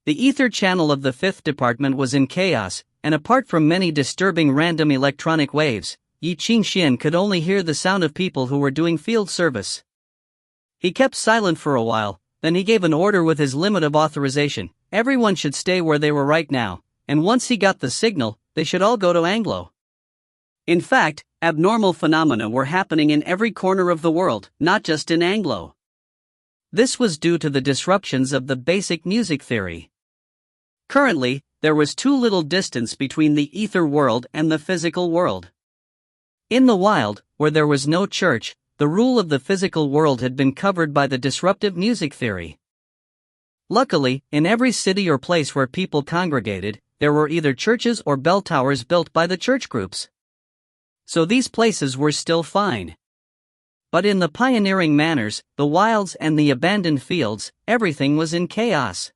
The ether channel of the fifth department was in chaos, and apart from many disturbing random electronic waves, Ye Qingxuan could only hear the sound of people who were doing field service. He kept silent for a while, then he gave an order with his limit of authorization: everyone should stay where they were right now, and once he got the signal, they should all go to Anglo. In fact, abnormal phenomena were happening in every corner of the world, not just in Anglo. This was due to the disruptions of the basic music theory. Currently, there was too little distance between the ether world and the physical world. In the wild, where there was no church, the rule of the physical world had been covered by the disruptive music theory. Luckily, in every city or place where people congregated, there were either churches or bell towers built by the church groups. So these places were still fine. But in the pioneering manors, the wilds and the abandoned fields, everything was in chaos.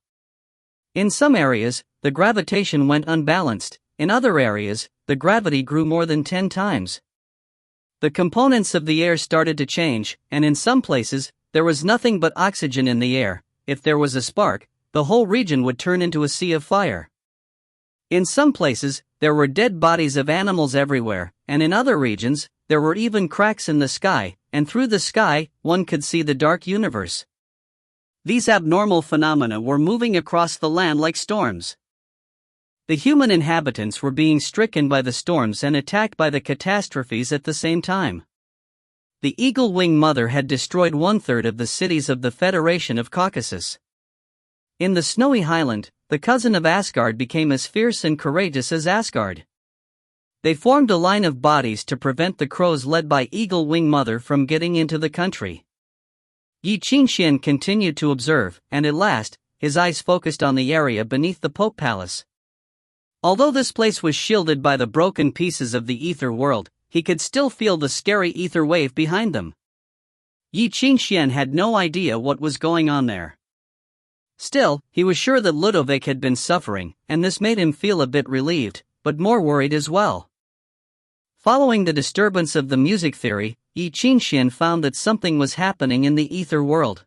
In some areas, the gravitation went unbalanced; in other areas, the gravity grew more than 10 times. The components of the air started to change, and in some places, there was nothing but oxygen in the air. If there was a spark, the whole region would turn into a sea of fire. In some places, there were dead bodies of animals everywhere, and in other regions, there were even cracks in the sky, and through the sky, one could see the dark universe. These abnormal phenomena were moving across the land like storms. The human inhabitants were being stricken by the storms and attacked by the catastrophes at the same time. The Eagle-Wing Mother had destroyed 1/3 of the cities of the Federation of Caucasus. In the snowy highland, the cousin of Asgard became as fierce and courageous as Asgard. They formed a line of bodies to prevent the crows led by Eagle-Wing Mother from getting into the country. Ye Qingxuan continued to observe, and at last, his eyes focused on the area beneath the Pope Palace. Although this place was shielded by the broken pieces of the ether world, he could still feel the scary ether wave behind them. Ye Qingxuan had no idea what was going on there. Still, he was sure that Ludovic had been suffering, and this made him feel a bit relieved, but more worried as well. Following the disturbance of the music theory, Ye Qingxuan found that something was happening in the ether world.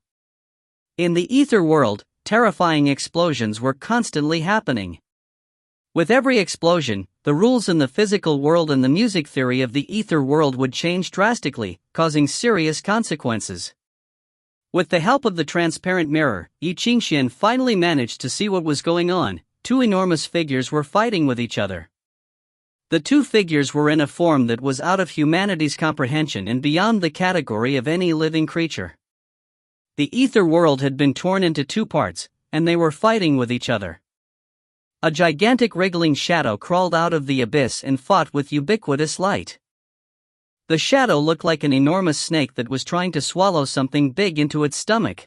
In the ether world, terrifying explosions were constantly happening. With every explosion, the rules in the physical world and the music theory of the ether world would change drastically, causing serious consequences. With the help of the transparent mirror, Ye Qingxuan finally managed to see what was going on. 2 enormous figures were fighting with each other. The 2 figures were in a form that was out of humanity's comprehension and beyond the category of any living creature. The ether world had been torn into 2 parts, and they were fighting with each other. A gigantic wriggling shadow crawled out of the abyss and fought with ubiquitous light. The shadow looked like an enormous snake that was trying to swallow something big into its stomach.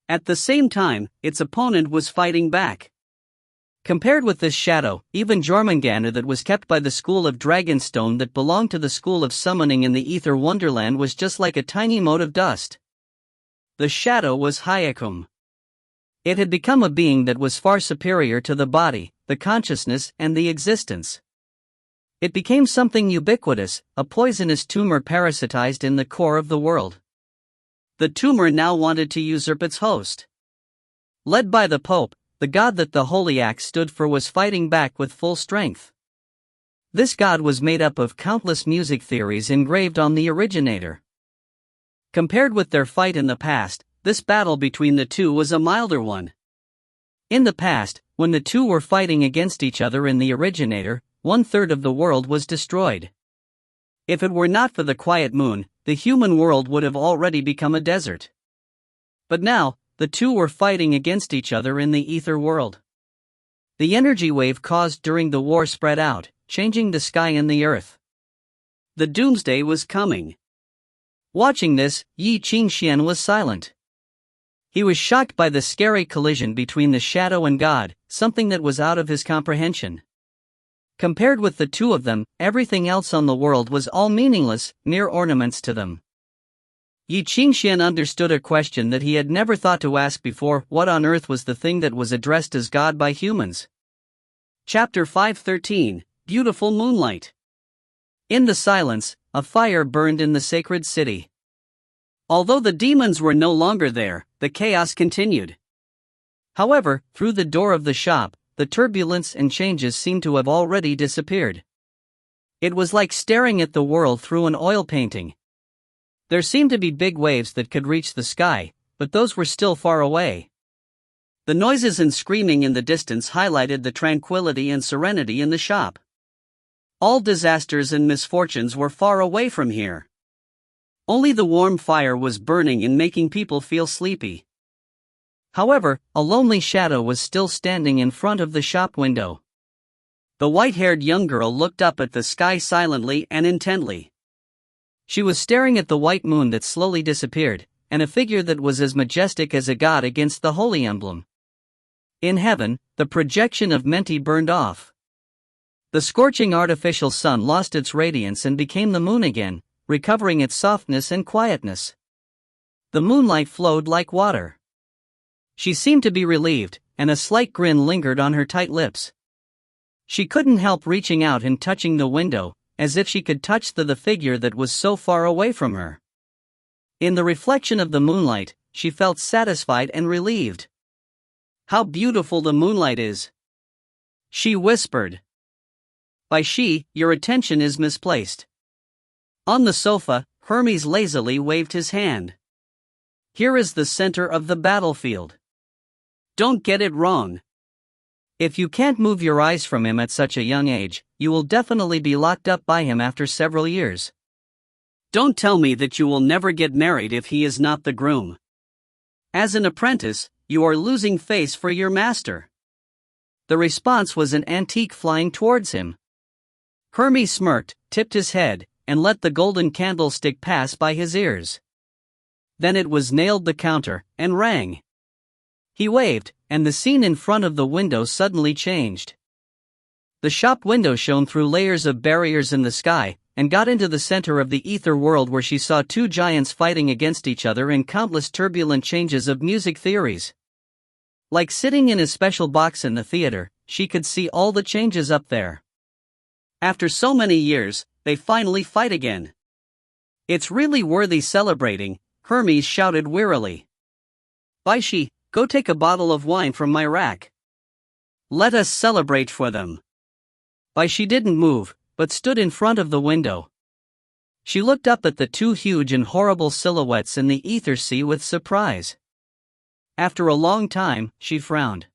At the same time, its opponent was fighting back. Compared with this shadow, even Jormungandr that was kept by the school of Dragonstone that belonged to the school of summoning in the ether wonderland was just like a tiny mote of dust. The shadow was Hyakum. It had become a being that was far superior to the body, the consciousness, and the existence. It became something ubiquitous, a poisonous tumor parasitized in the core of the world. The tumor now wanted to usurp its host. Led by the Pope, the god that the Holy Axe stood for was fighting back with full strength. This god was made up of countless music theories engraved on the originator. Compared with their fight in the past, this battle between the 2 was a milder one. In the past, when the 2 were fighting against each other in the originator, 1/3 of the world was destroyed. If it were not for the quiet moon, the human world would have already become a desert. But now, the 2 were fighting against each other in the ether world. The energy wave caused during the war spread out, changing the sky and the earth. The doomsday was coming. Watching this, Ye Qingxuan was silent. He was shocked by the scary collision between the shadow and God, something that was out of his comprehension. Compared with the 2 of them, everything else on the world was all meaningless, mere ornaments to them. Ye Qingxuan understood a question that he had never thought to ask before: what on earth was the thing that was addressed as God by humans? Chapter 5:13, Beautiful Moonlight. In the silence, a fire burned in the sacred city. Although the demons were no longer there, the chaos continued. However, through the door of the shop, the turbulence and changes seemed to have already disappeared. It was like staring at the world through an oil painting. There seemed to be big waves that could reach the sky, but those were still far away. The noises and screaming in the distance highlighted the tranquility and serenity in the shop. All disasters and misfortunes were far away from here. Only the warm fire was burning and making people feel sleepy. However, a lonely shadow was still standing in front of the shop window. The white-haired young girl looked up at the sky silently and intently. She was staring at the white moon that slowly disappeared, and a figure that was as majestic as a god against the holy emblem. In heaven, the projection of Menti burned off. The scorching artificial sun lost its radiance and became the moon again, recovering its softness and quietness. The moonlight flowed like water. She seemed to be relieved, and a slight grin lingered on her tight lips. She couldn't help reaching out and touching the window, as if she could touch the figure that was so far away from her. In the reflection of the moonlight, she felt satisfied and relieved. "How beautiful the moonlight is," she whispered. "Bai Xi, your attention is misplaced." On the sofa, Hermes lazily waved his hand. "Here is the center of the battlefield. Don't get it wrong. If you can't move your eyes from him at such a young age, you will definitely be locked up by him after several years. Don't tell me that you will never get married if he is not the groom. As an apprentice, you are losing face for your master." The response was an antique flying towards him. Hermes smirked, tipped his head, and let the golden candlestick pass by his ears. Then it was nailed the counter, and rang. He waved, and the scene in front of the window suddenly changed. The shop window shone through layers of barriers in the sky, and got into the center of the ether world where she saw two giants fighting against each other in countless turbulent changes of music theories. Like sitting in a special box in the theater, she could see all the changes up there. After so many years, they finally fight again. "It's really worthy celebrating," Hermes shouted wearily. "Bai Xi, go take a bottle of wine from my rack. Let us celebrate for them." Bai Xi didn't move, but stood in front of the window. She looked up at the two huge and horrible silhouettes in the ether sea with surprise. After a long time, she frowned.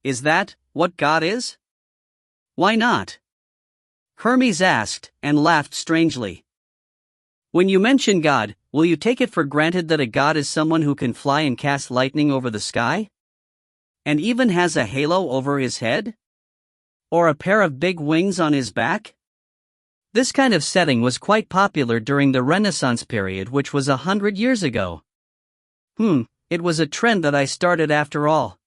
"Is that what God is?" "Why not?" Hermes asked, and laughed strangely. "When you mention God, will you take it for granted that a god is someone who can fly and cast lightning over the sky? And even has a halo over his head? Or a pair of big wings on his back?" This kind of setting was quite popular during the Renaissance period, which was 100 years ago. It was a trend that I started after all.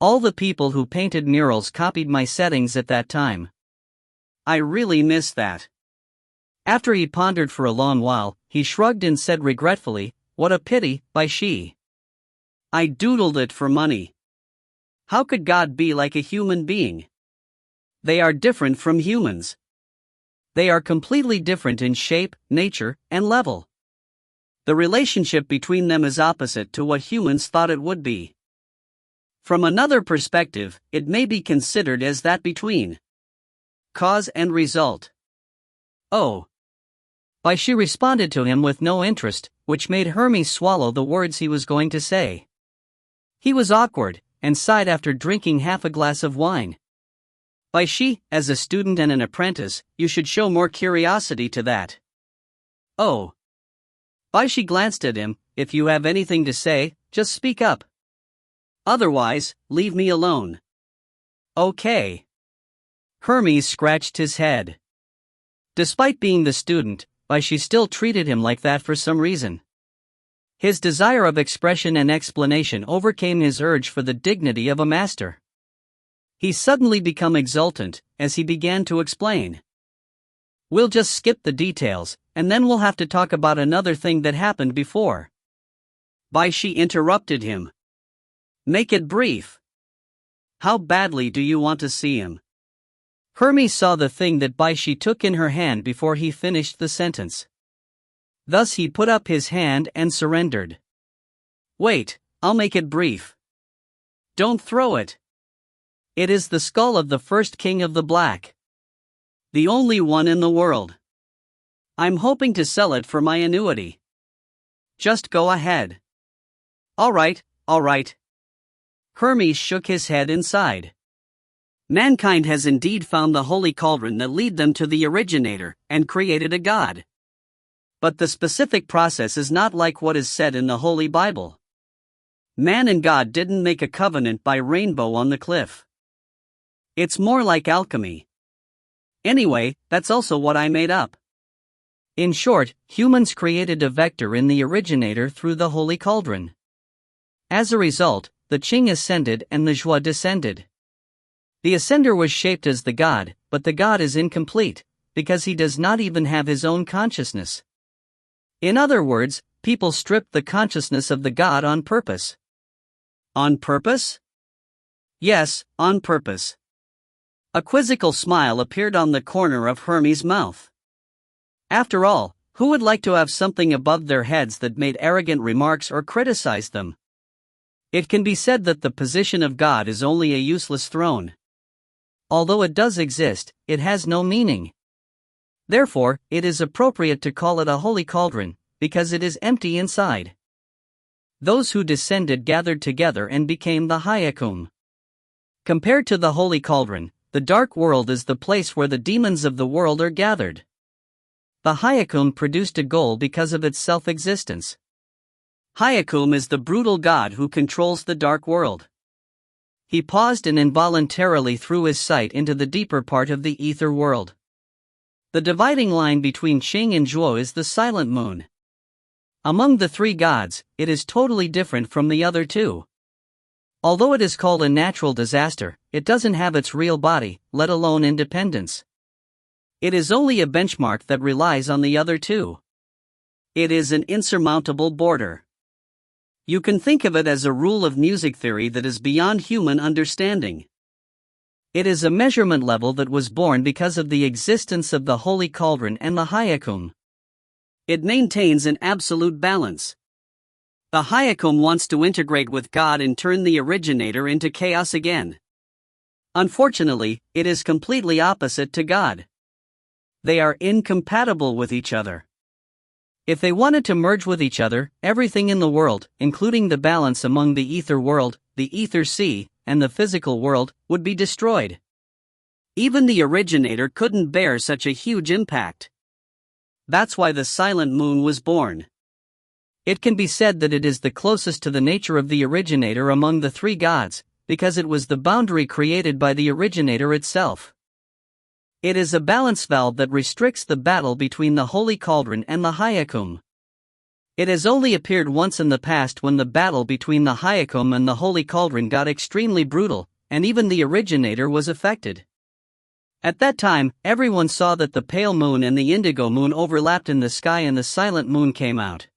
All the people who painted murals copied my settings at that time. I really miss that. After he pondered for a long while, he shrugged and said regretfully, "What a pity, Bai Xi. I doodled it for money. How could God be like a human being? They are different from humans. They are completely different in shape, nature, and level. The relationship between them is opposite to what humans thought it would be. From another perspective, it may be considered as that between cause and result." "Oh." Bai Xi responded to him with no interest, which made Hermes swallow the words he was going to say. He was awkward, and sighed after drinking half a glass of wine. "Bai Xi, as a student and an apprentice, you should show more curiosity to that." "Oh." Bai Xi glanced at him. "If you have anything to say, just speak up. Otherwise, leave me alone." "Okay." Hermes scratched his head. Despite being the student, Bai Xi still treated him like that for some reason. His desire of expression and explanation overcame his urge for the dignity of a master. He suddenly became exultant, as he began to explain. "We'll just skip the details, and then we'll have to talk about another thing that happened before." Bai Xi interrupted him. "Make it brief. How badly do you want to see him?" Hermes saw the thing that Bai Xi took in her hand before he finished the sentence. Thus he put up his hand and surrendered. "Wait, I'll make it brief. Don't throw it. It is the skull of the first king of the Black. The only one in the world. I'm hoping to sell it for my annuity. Just go ahead. All right. Hermes shook his head inside. Mankind has indeed found the holy cauldron that led them to the originator, and created a god. But the specific process is not like what is said in the Holy Bible. Man and God didn't make a covenant by rainbow on the cliff. It's more like alchemy. Anyway, that's also what I made up. In short, humans created a vector in the originator through the holy cauldron. As a result, the Qing ascended and the Zhua descended. The ascender was shaped as the god, but the god is incomplete, because he does not even have his own consciousness. In other words, people stripped the consciousness of the god on purpose. On purpose? Yes, on purpose. A quizzical smile appeared on the corner of Hermes' mouth. After all, who would like to have something above their heads that made arrogant remarks or criticized them? It can be said that the position of God is only a useless throne. Although it does exist, it has no meaning. Therefore, it is appropriate to call it a holy cauldron, because it is empty inside. Those who descended gathered together and became the Hyakum. Compared to the holy cauldron, the dark world is the place where the demons of the world are gathered. The Hyakum produced a goal because of its self-existence. Hyakum is the brutal god who controls the dark world. He paused and involuntarily threw his sight into the deeper part of the ether world. The dividing line between Qing and Zhuo is the silent moon. Among the three gods, it is totally different from the other two. Although it is called a natural disaster, it doesn't have its real body, let alone independence. It is only a benchmark that relies on the other two. It is an insurmountable border. You can think of it as a rule of music theory that is beyond human understanding. It is a measurement level that was born because of the existence of the holy cauldron and the Hyakum. It maintains an absolute balance. The Hyakum wants to integrate with God and turn the originator into chaos again. Unfortunately, it is completely opposite to God. They are incompatible with each other. If they wanted to merge with each other, everything in the world, including the balance among the ether world, the ether sea, and the physical world, would be destroyed. Even the originator couldn't bear such a huge impact. That's why the silent moon was born. It can be said that it is the closest to the nature of the originator among the three gods, because it was the boundary created by the originator itself. It is a balance valve that restricts the battle between the holy cauldron and the Hyakum. It has only appeared once in the past when the battle between the Hyakum and the holy cauldron got extremely brutal, and even the originator was affected. At that time, everyone saw that the pale moon and the indigo moon overlapped in the sky and the silent moon came out.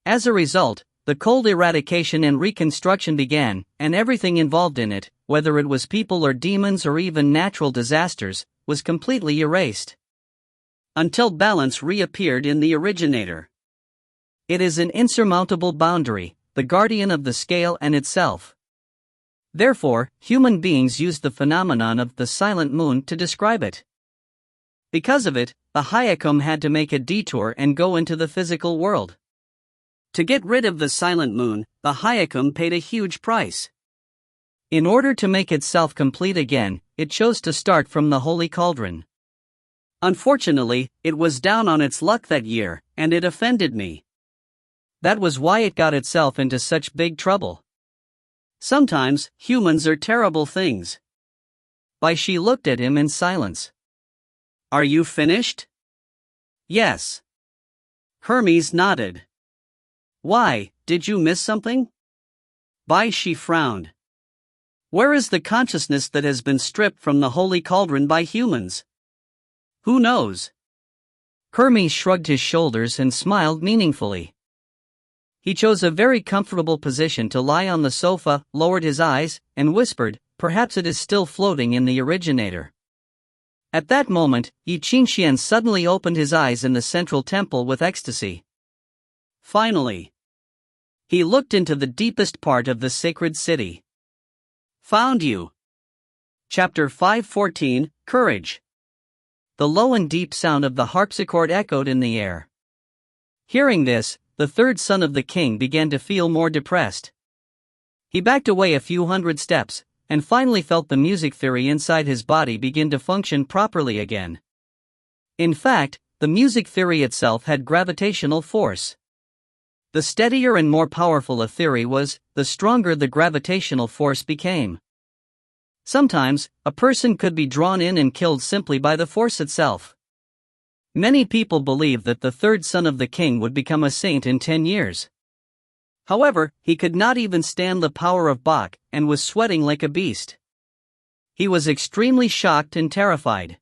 As a result, the cold eradication and reconstruction began, and everything involved in it, whether it was people or demons or even natural disasters, was completely erased. Until balance reappeared in the originator. It is an insurmountable boundary, the guardian of the scale and itself. Therefore, human beings use the phenomenon of the silent moon to describe it. Because of it, the Hyakum had to make a detour and go into the physical world. To get rid of the silent moon, the Hyakum paid a huge price. In order to make itself complete again, it chose to start from the holy cauldron. Unfortunately, it was down on its luck that year, and it offended me. That was why it got itself into such big trouble. Sometimes, humans are terrible things. Bai Xi looked at him in silence. Are you finished? Yes. Hermes nodded. Why, did you miss something? Bai Xi frowned. Where is the consciousness that has been stripped from the holy cauldron by humans? Who knows? Hermes shrugged his shoulders and smiled meaningfully. He chose a very comfortable position to lie on the sofa, lowered his eyes, and whispered, perhaps it is still floating in the originator. At that moment, Ye Qingxuan suddenly opened his eyes in the central temple with ecstasy. Finally. He looked into the deepest part of the sacred city. Found you. Chapter 514, Courage. The low and deep sound of the harpsichord echoed in the air. Hearing this, the third son of the king began to feel more depressed. He backed away a few hundred steps, and finally felt the music theory inside his body begin to function properly again. In fact, the music theory itself had gravitational force. The steadier and more powerful a theory was, the stronger the gravitational force became. Sometimes, a person could be drawn in and killed simply by the force itself. Many people believe that the third son of the king would become a saint in 10 years. However, he could not even stand the power of Bach, and was sweating like a beast. He was extremely shocked and terrified.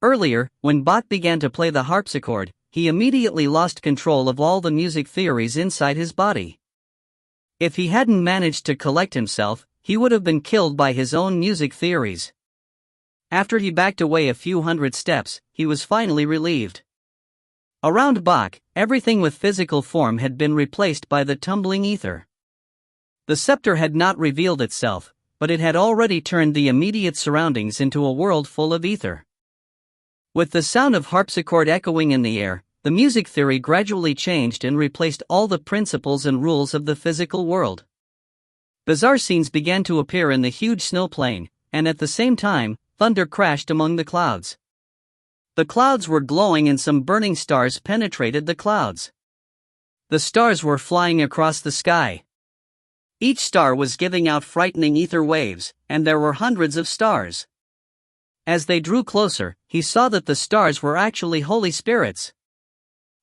Earlier, when Bach began to play the harpsichord, he immediately lost control of all the music theories inside his body. If he hadn't managed to collect himself, he would have been killed by his own music theories. After he backed away a few hundred steps, he was finally relieved. Around Bach, everything with physical form had been replaced by the tumbling ether. The scepter had not revealed itself, but it had already turned the immediate surroundings into a world full of ether. With the sound of harpsichord echoing in the air, the music theory gradually changed and replaced all the principles and rules of the physical world. Bizarre scenes began to appear in the huge snow plain, and at the same time, thunder crashed among the clouds. The clouds were glowing and some burning stars penetrated the clouds. The stars were flying across the sky. Each star was giving out frightening ether waves, and there were hundreds of stars. As they drew closer, he saw that the stars were actually Holy Spirits.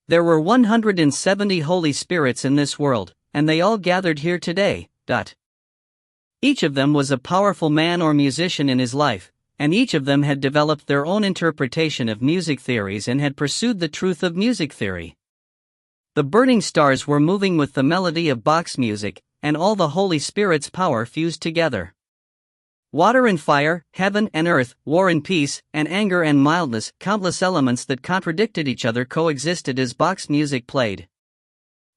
There were 170 Holy Spirits in this world, and they all gathered here today. Each of them was a powerful man or musician in his life, and each of them had developed their own interpretation of music theories and had pursued the truth of music theory. The burning stars were moving with the melody of Bach's music, and all the Holy Spirit's power fused together. Water and fire, heaven and earth, war and peace, and anger and mildness, countless elements that contradicted each other coexisted as Bach's music played.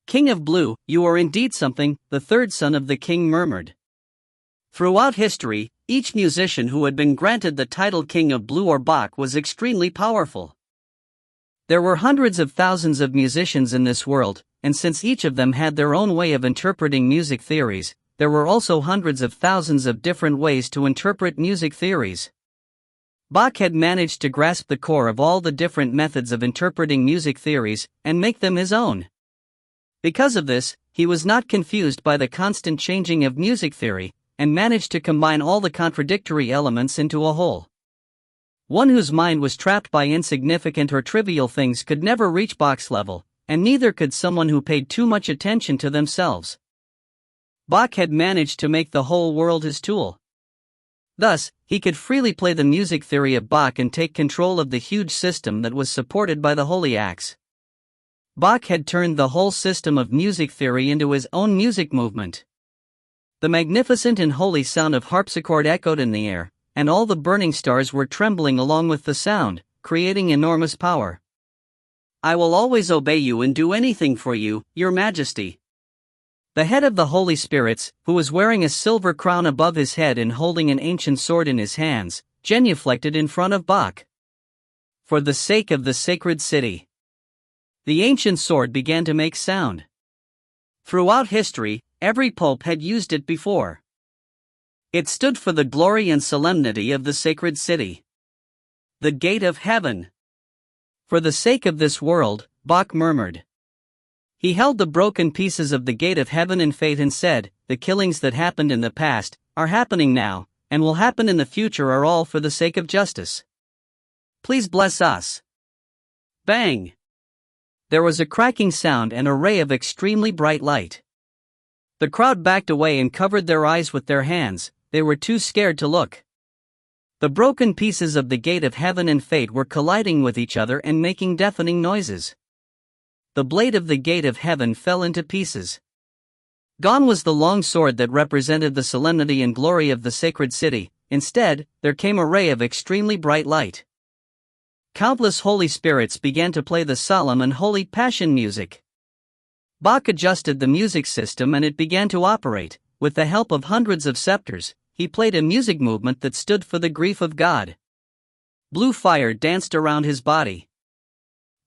"King of Blue, you are indeed something," the third son of the king murmured. Throughout history, each musician who had been granted the title King of Blue or Bach was extremely powerful. There were hundreds of thousands of musicians in this world, and since each of them had their own way of interpreting music theories, there were also hundreds of thousands of different ways to interpret music theories. Bach had managed to grasp the core of all the different methods of interpreting music theories, and make them his own. Because of this, he was not confused by the constant changing of music theory, and managed to combine all the contradictory elements into a whole. One whose mind was trapped by insignificant or trivial things could never reach Bach's level, and neither could someone who paid too much attention to themselves. Bach had managed to make the whole world his tool. Thus, he could freely play the music theory of Bach and take control of the huge system that was supported by the holy axe. Bach had turned the whole system of music theory into his own music movement. The magnificent and holy sound of harpsichord echoed in the air, and all the burning stars were trembling along with the sound, creating enormous power. "I will always obey you and do anything for you, Your Majesty." The head of the Holy Spirits, who was wearing a silver crown above his head and holding an ancient sword in his hands, genuflected in front of Bach. "For the sake of the sacred city." The ancient sword began to make sound. Throughout history, every pope had used it before. It stood for the glory and solemnity of the sacred city. The gate of heaven. "For the sake of this world," Bach murmured. He held the broken pieces of the gate of heaven in fate and said, "The killings that happened in the past, are happening now, and will happen in the future are all for the sake of justice. Please bless us." Bang! There was a cracking sound and a ray of extremely bright light. The crowd backed away and covered their eyes with their hands, they were too scared to look. The broken pieces of the gate of heaven and fate were colliding with each other and making deafening noises. The blade of the gate of heaven fell into pieces. Gone was the long sword that represented the solemnity and glory of the sacred city. Instead, there came a ray of extremely bright light. Countless Holy Spirits began to play the solemn and holy passion music. Bach adjusted the music system and it began to operate. With the help of hundreds of scepters, he played a music movement that stood for the grief of God. Blue fire danced around his body.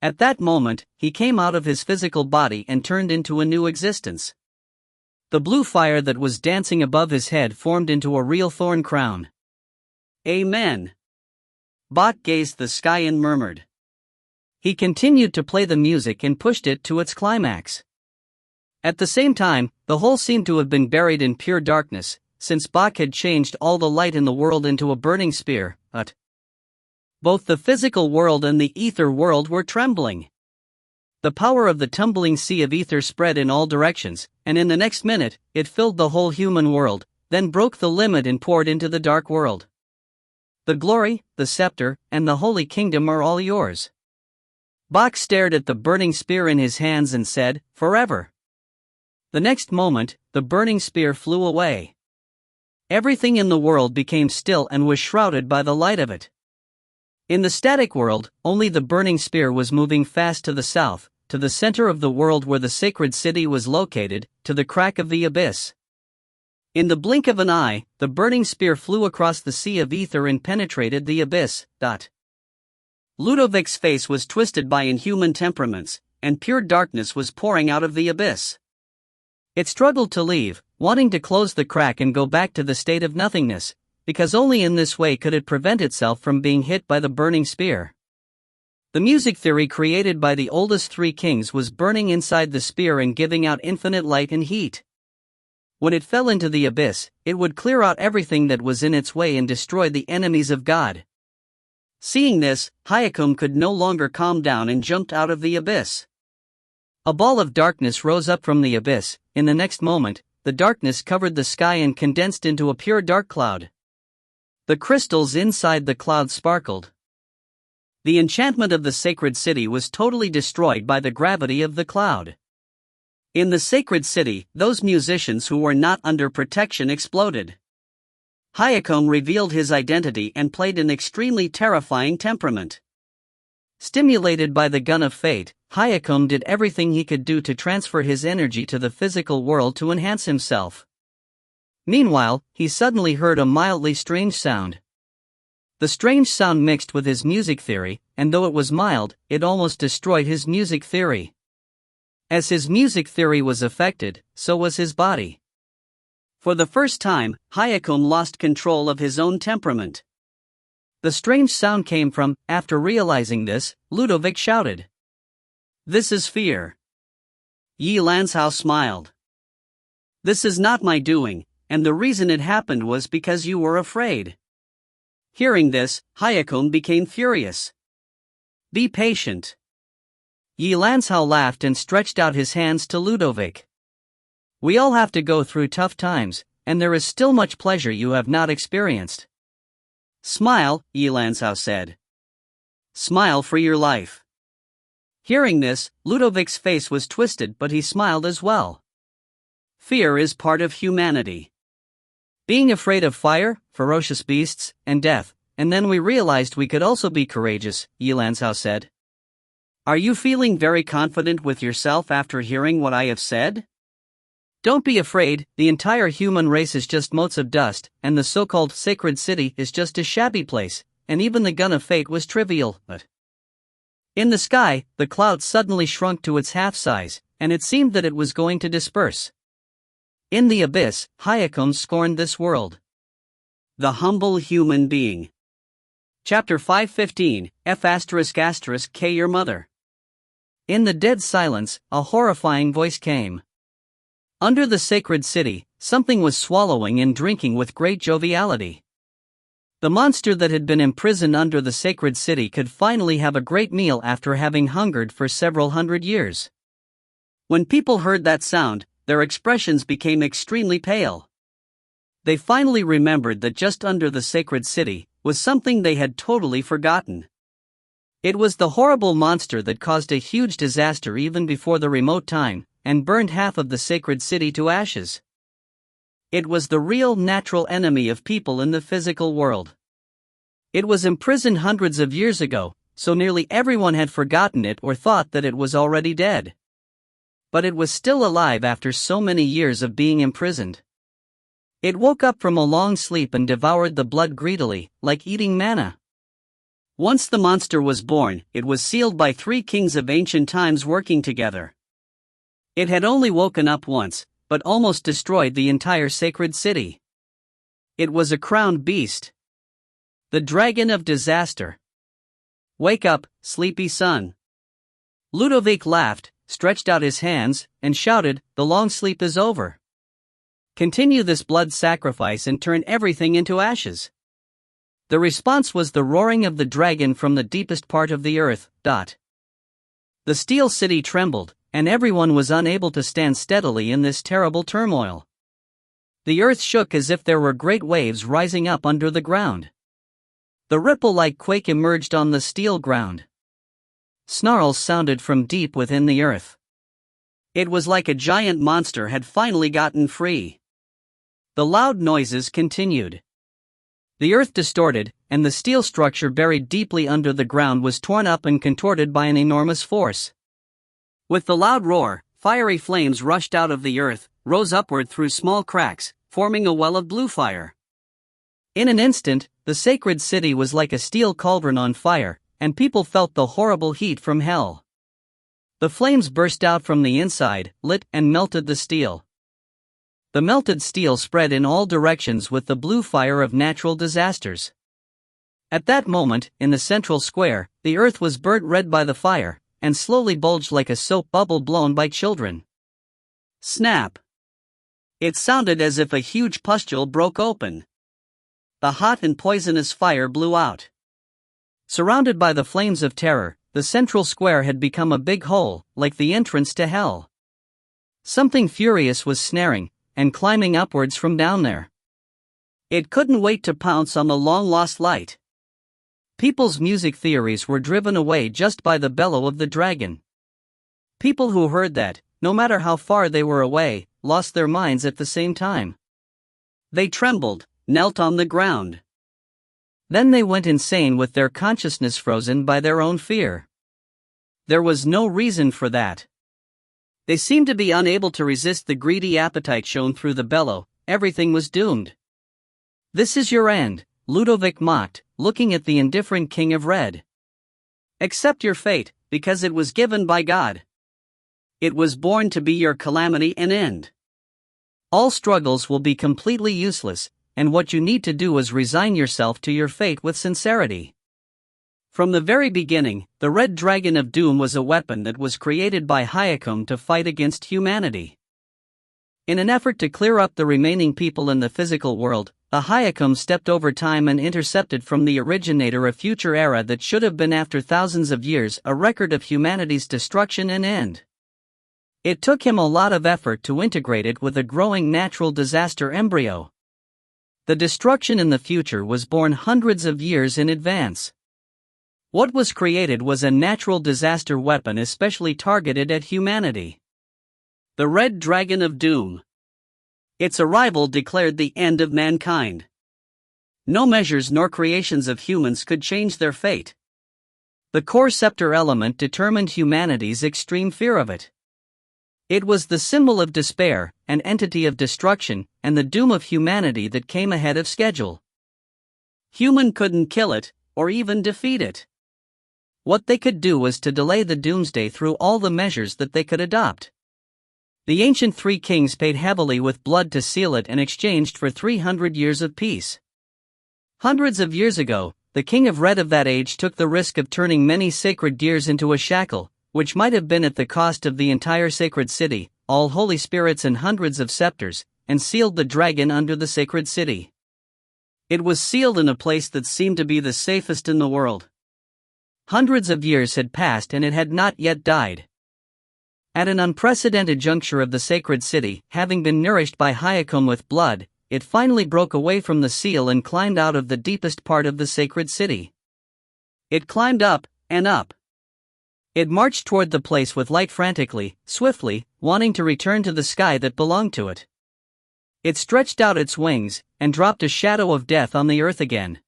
At that moment, he came out of his physical body and turned into a new existence. The blue fire that was dancing above his head formed into a real thorn crown. Amen. Bach gazed the sky and murmured. He continued to play the music and pushed it to its climax. At the same time, the whole seemed to have been buried in pure darkness, since Bach had changed all the light in the world into a burning spear. Both the physical world and the ether world were trembling. The power of the tumbling sea of ether spread in all directions, and in the next minute, it filled the whole human world, then broke the limit and poured into the dark world. The glory, the scepter, and the holy kingdom are all yours. Bach stared at the burning spear in his hands and said, "Forever." The next moment, the burning spear flew away. Everything in the world became still and was shrouded by the light of it. In the static world, only the burning spear was moving fast to the south, to the center of the world where the sacred city was located, to the crack of the abyss. In the blink of an eye, the burning spear flew across the sea of ether and penetrated the abyss. Ludovic's face was twisted by inhuman temperaments, and pure darkness was pouring out of the abyss. It struggled to leave, wanting to close the crack and go back to the state of nothingness, because only in this way could it prevent itself from being hit by the burning spear. The music theory created by the oldest three kings was burning inside the spear and giving out infinite light and heat. When it fell into the abyss, it would clear out everything that was in its way and destroy the enemies of God. Seeing this, Hyakum could no longer calm down and jumped out of the abyss. A ball of darkness rose up from the abyss. In the next moment, the darkness covered the sky and condensed into a pure dark cloud. The crystals inside the cloud sparkled. The enchantment of the sacred city was totally destroyed by the gravity of the cloud. In the sacred city, those musicians who were not under protection exploded. Hyakum revealed his identity and played an extremely terrifying temperament. Stimulated by the gun of fate, Hyakum did everything he could do to transfer his energy to the physical world to enhance himself. Meanwhile, he suddenly heard a mildly strange sound. The strange sound mixed with his music theory, and though it was mild, it almost destroyed his music theory. As his music theory was affected, so was his body. For the first time, Hyakum lost control of his own temperament. The strange sound came from, after realizing this, Ludovic shouted. "This is fear." Ye Qingxuan smiled. "This is not my doing, and the reason it happened was because you were afraid." Hearing this, Hyakum became furious. "Be patient." Ye Qingxuan laughed and stretched out his hands to Ludovic. "We all have to go through tough times, and there is still much pleasure you have not experienced." "Smile," Ye Qingxuan said. "Smile for your life." Hearing this, Ludovic's face was twisted, but he smiled as well. Fear is part of humanity. Being afraid of fire, ferocious beasts, and death, and then we realized we could also be courageous, Ye Qingxuan said. "Are you feeling very confident with yourself after hearing what I have said? Don't be afraid, the entire human race is just motes of dust, and the so-called sacred city is just a shabby place, and even the gun of fate was trivial." But in the sky, the cloud suddenly shrunk to its half size, and it seemed that it was going to disperse. In the abyss, Hyakum scorned this world. The humble human being. Chapter 5:15, F***K your mother. In the dead silence, a horrifying voice came. Under the sacred city, something was swallowing and drinking with great joviality. The monster that had been imprisoned under the sacred city could finally have a great meal after having hungered for several hundred years. When people heard that sound, their expressions became extremely pale. They finally remembered that just under the sacred city was something they had totally forgotten. It was the horrible monster that caused a huge disaster even before the remote time, and burned half of the sacred city to ashes. It was the real natural enemy of people in the physical world. It was imprisoned hundreds of years ago, so nearly everyone had forgotten it or thought that it was already dead. But it was still alive after so many years of being imprisoned. It woke up from a long sleep and devoured the blood greedily, like eating manna. Once the monster was born, it was sealed by 3 kings of ancient times working together. It had only woken up once, but almost destroyed the entire sacred city. It was a crowned beast. The Dragon of Disaster. Wake up, sleepy son. Ludovic laughed, stretched out his hands, and shouted, "The long sleep is over. Continue this blood sacrifice and turn everything into ashes." The response was the roaring of the dragon from the deepest part of the earth. The steel city trembled, and everyone was unable to stand steadily in this terrible turmoil. The earth shook as if there were great waves rising up under the ground. The ripple-like quake emerged on the steel ground. Snarls sounded from deep within the earth. It was like a giant monster had finally gotten free. The loud noises continued. The earth distorted, and the steel structure buried deeply under the ground was torn up and contorted by an enormous force. With the loud roar, fiery flames rushed out of the earth, rose upward through small cracks, forming a well of blue fire. In an instant, the sacred city was like a steel cauldron on fire, and people felt the horrible heat from hell. The flames burst out from the inside, lit and melted the steel. The melted steel spread in all directions with the blue fire of natural disasters. At that moment, in the central square, the earth was burnt red by the fire, and slowly bulged like a soap bubble blown by children. Snap! It sounded as if a huge pustule broke open. The hot and poisonous fire blew out. Surrounded by the flames of terror, the central square had become a big hole, like the entrance to hell. Something furious was snaring and climbing upwards from down there. It couldn't wait to pounce on the long-lost light. People's music theories were driven away just by the bellow of the dragon. People who heard that, no matter how far they were away, lost their minds at the same time. They trembled, knelt on the ground. Then they went insane with their consciousness frozen by their own fear. There was no reason for that. They seemed to be unable to resist the greedy appetite shown through the bellow. Everything was doomed. "This is your end," Ludovic mocked, looking at the indifferent King of Red. "Accept your fate, because it was given by God. It was born to be your calamity and end. All struggles will be completely useless, and what you need to do is resign yourself to your fate with sincerity." From the very beginning, the Red Dragon of Doom was a weapon that was created by Ye Qingxuan to fight against humanity. In an effort to clear up the remaining people in the physical world, the Ye Qingxuan stepped over time and intercepted from the originator a future era that should have been after thousands of years a record of humanity's destruction and end. It took him a lot of effort to integrate it with a growing natural disaster embryo. The destruction in the future was born hundreds of years in advance. What was created was a natural disaster weapon especially targeted at humanity. The Red Dragon of Doom. Its arrival declared the end of mankind. No measures nor creations of humans could change their fate. The core scepter element determined humanity's extreme fear of it. It was the symbol of despair, an entity of destruction, and the doom of humanity that came ahead of schedule. Human couldn't kill it, or even defeat it. What they could do was to delay the doomsday through all the measures that they could adopt. The ancient 3 kings paid heavily with blood to seal it and exchanged for 300 years of peace. Hundreds of years ago, the King of Red of that age took the risk of turning many sacred deers into a shackle, which might have been at the cost of the entire sacred city, all holy spirits and hundreds of scepters, and sealed the dragon under the sacred city. It was sealed in a place that seemed to be the safest in the world. Hundreds of years had passed and it had not yet died. At an unprecedented juncture of the sacred city, having been nourished by Ye Qingxuan with blood, it finally broke away from the seal and climbed out of the deepest part of the sacred city. It climbed up, and up. It marched toward the place with light frantically, swiftly, wanting to return to the sky that belonged to it. It stretched out its wings, and dropped a shadow of death on the earth again.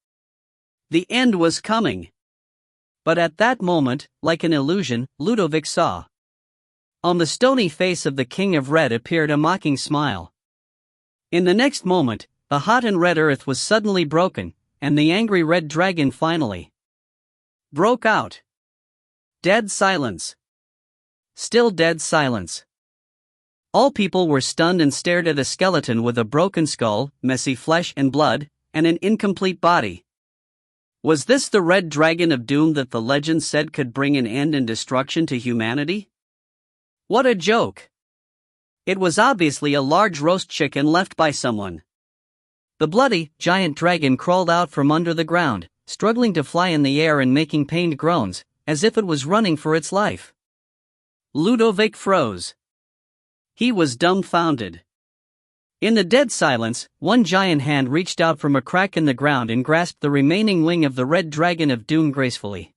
The end was coming. But at that moment, like an illusion, Ludovic saw. On the stony face of the King of Red appeared a mocking smile. In the next moment, the hot and red earth was suddenly broken, and the angry red dragon finally broke out. Dead silence. Still dead silence. All people were stunned and stared at a skeleton with a broken skull, messy flesh and blood, and an incomplete body. Was this the red dragon of doom that the legend said could bring an end and destruction to humanity? What a joke! It was obviously a large roast chicken left by someone. The bloody, giant dragon crawled out from under the ground, struggling to fly in the air and making pained groans, as if it was running for its life. Ludovic froze. He was dumbfounded. In the dead silence, one giant hand reached out from a crack in the ground and grasped the remaining wing of the red dragon of doom gracefully.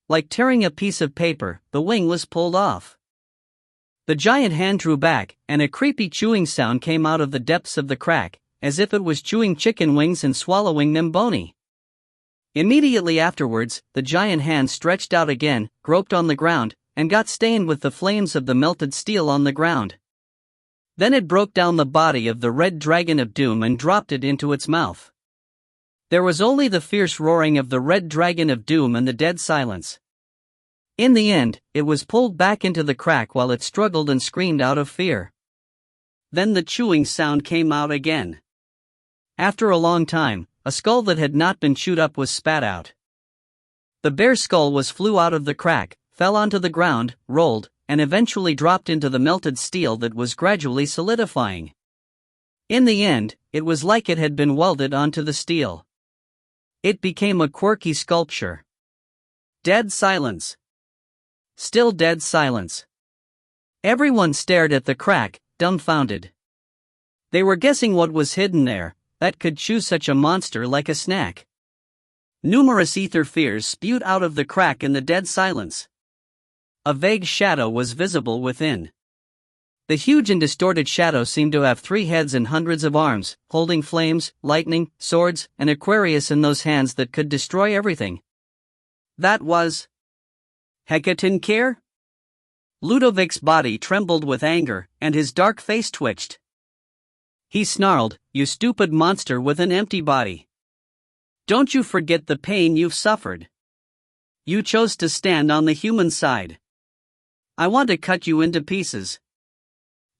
Like tearing a piece of paper, the wing was pulled off. The giant hand drew back, and a creepy chewing sound came out of the depths of the crack, as if it was chewing chicken wings and swallowing them bony. Immediately afterwards, the giant hand stretched out again, groped on the ground, and got stained with the flames of the melted steel on the ground. Then it broke down the body of the red dragon of doom and dropped it into its mouth. There was only the fierce roaring of the red dragon of doom and the dead silence. In the end, it was pulled back into the crack while it struggled and screamed out of fear. Then the chewing sound came out again. After a long time, a skull that had not been chewed up was spat out. The bare skull flew out of the crack, fell onto the ground, rolled, and eventually dropped into the melted steel that was gradually solidifying. In the end, it was like it had been welded onto the steel. It became a quirky sculpture. Dead silence. Still dead silence. Everyone stared at the crack, dumbfounded. They were guessing what was hidden there, that could chew such a monster like a snack. Numerous ether spheres spewed out of the crack in the dead silence. A vague shadow was visible within. The huge and distorted shadow seemed to have 3 heads and hundreds of arms, holding flames, lightning, swords, and Aquarius in those hands that could destroy everything. That was Hecatoncheir? Ludovic's body trembled with anger, and his dark face twitched. He snarled, "You stupid monster with an empty body. Don't you forget the pain you've suffered. You chose to stand on the human side. I want to cut you into pieces.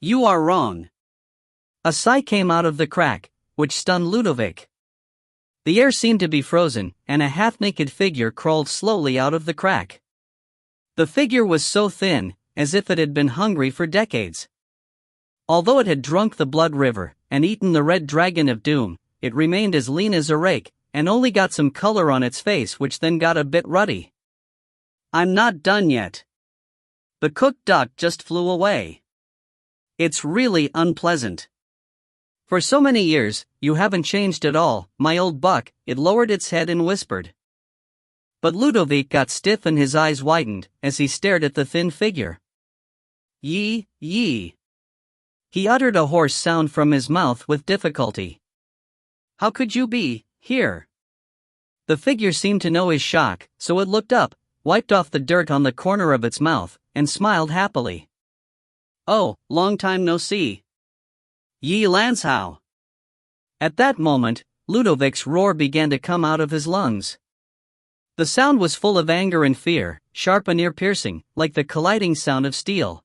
You are wrong." A sigh came out of the crack, which stunned Ludovic. The air seemed to be frozen, and a half-naked figure crawled slowly out of the crack. The figure was so thin, as if it had been hungry for decades. Although it had drunk the blood river, and eaten the red dragon of doom, it remained as lean as a rake, and only got some color on its face, which then got a bit ruddy. "I'm not done yet." The cooked duck just flew away. "It's really unpleasant. For so many years, you haven't changed at all, my old buck," it lowered its head and whispered. But Ludovic got stiff and his eyes widened, as he stared at the thin figure. "Ye, ye." He uttered a hoarse sound from his mouth with difficulty. "How could you be here?" The figure seemed to know his shock, so it looked up, wiped off the dirt on the corner of its mouth, and smiled happily. "Oh, long time no see. Ye Lanshow." At that moment, Ludovic's roar began to come out of his lungs. The sound was full of anger and fear, sharp and ear-piercing, like the colliding sound of steel.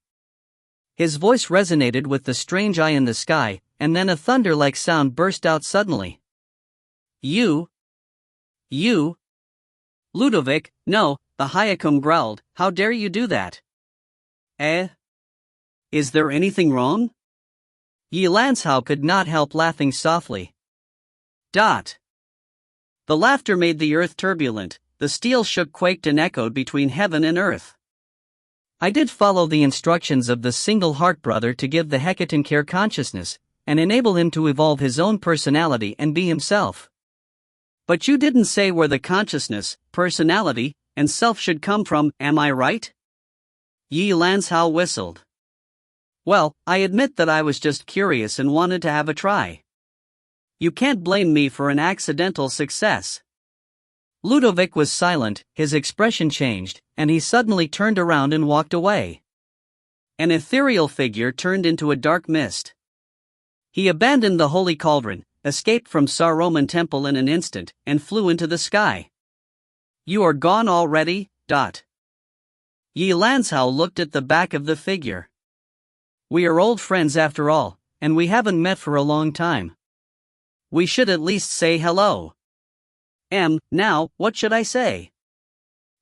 His voice resonated with the strange eye in the sky, and then a thunder-like sound burst out suddenly. You. Ludovic, no," the Hyacum growled, "how dare you do that? Is there anything wrong?" Ye Lanshow could not help laughing softly. The laughter made the earth turbulent, the steel shook, quaked and echoed between heaven and earth. "I did follow the instructions of the single heart brother to give the Hecatoncheir consciousness, and enable him to evolve his own personality and be himself. But you didn't say where the consciousness, personality, and self should come from, am I right?" Ye Lanshow whistled. "Well, I admit that I was just curious and wanted to have a try. You can't blame me for an accidental success." Ludovic was silent, his expression changed, and he suddenly turned around and walked away. An ethereal figure turned into a dark mist. He abandoned the holy cauldron, escaped from Saruman temple in an instant, and flew into the sky. You are gone already? Ye Lanzhou looked at the back of the figure. We are old friends after all, and we haven't met for a long time. We should at least say hello. Now, what should I say?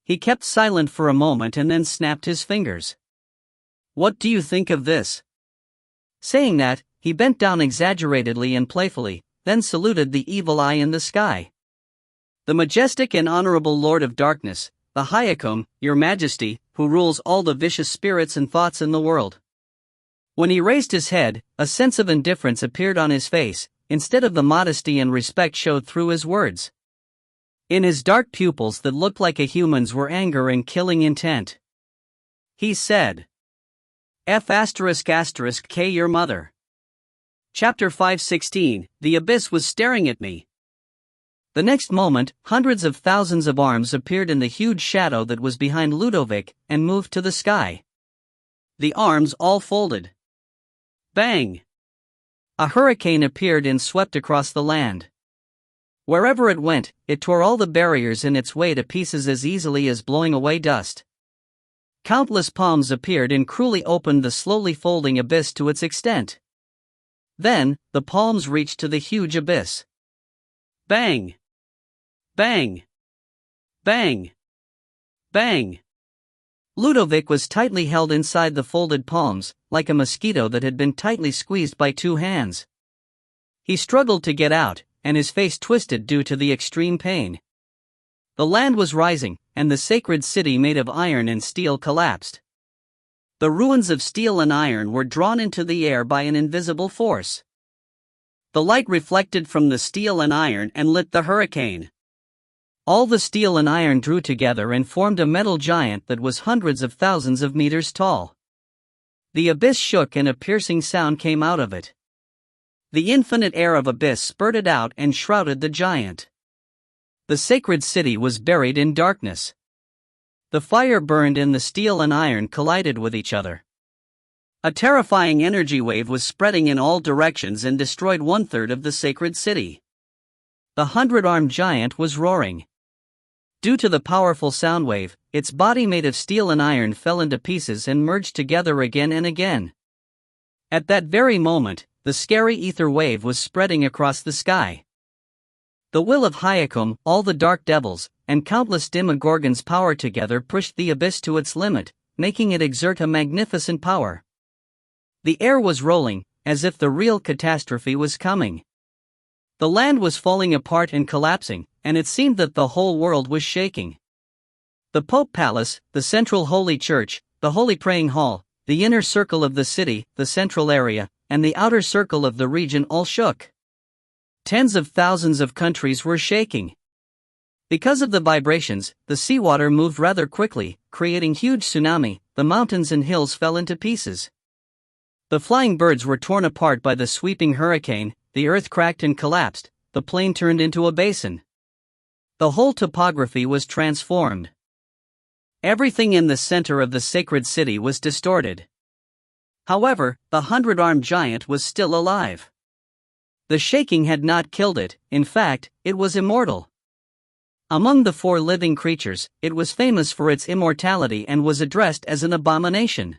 He kept silent for a moment and then snapped his fingers. What do you think of this? Saying that, he bent down exaggeratedly and playfully, then saluted the evil eye in the sky. The majestic and honorable Lord of Darkness, the Hyakum, your Majesty, who rules all the vicious spirits and thoughts in the world. When he raised his head, a sense of indifference appeared on his face, instead of the modesty and respect showed through his words. In his dark pupils that looked like a human's were anger and killing intent. He said, F***K your mother. Chapter 5:16, The abyss was staring at me. The next moment, hundreds of thousands of arms appeared in the huge shadow that was behind Ludovic, and moved to the sky. The arms all folded. Bang! A hurricane appeared and swept across the land. Wherever it went, it tore all the barriers in its way to pieces as easily as blowing away dust. Countless palms appeared and cruelly opened the slowly folding abyss to its extent. Then, the palms reached to the huge abyss. Bang! Bang! Bang! Bang! Ludovic was tightly held inside the folded palms, like a mosquito that had been tightly squeezed by two hands. He struggled to get out, and his face twisted due to the extreme pain. The land was rising, and the sacred city made of iron and steel collapsed. The ruins of steel and iron were drawn into the air by an invisible force. The light reflected from the steel and iron and lit the hurricane. All the steel and iron drew together and formed a metal giant that was hundreds of thousands of meters tall. The abyss shook and a piercing sound came out of it. The infinite air of abyss spurted out and shrouded the giant. The sacred city was buried in darkness. The fire burned and the steel and iron collided with each other. A terrifying energy wave was spreading in all directions and destroyed 1/3 of the sacred city. The 100-armed giant was roaring. Due to the powerful sound wave, its body made of steel and iron fell into pieces and merged together again and again. At that very moment, the scary ether wave was spreading across the sky. The will of Hyakum, all the dark devils, and countless demogorgons power together pushed the abyss to its limit, making it exert a magnificent power. The air was rolling, as if the real catastrophe was coming. The land was falling apart and collapsing, and it seemed that the whole world was shaking. The Pope Palace, the central holy church, the holy praying hall, the inner circle of the city, the central area, and the outer circle of the region all shook. Tens of thousands of countries were shaking. Because of the vibrations, the seawater moved rather quickly, creating huge tsunami. The mountains and hills fell into pieces. The flying birds were torn apart by the sweeping hurricane, the earth cracked and collapsed, the plain turned into a basin. The whole topography was transformed. Everything in the center of the sacred city was distorted. However, the 100-armed giant was still alive. The shaking had not killed it, in fact, it was immortal. Among the 4 living creatures, it was famous for its immortality and was addressed as an abomination.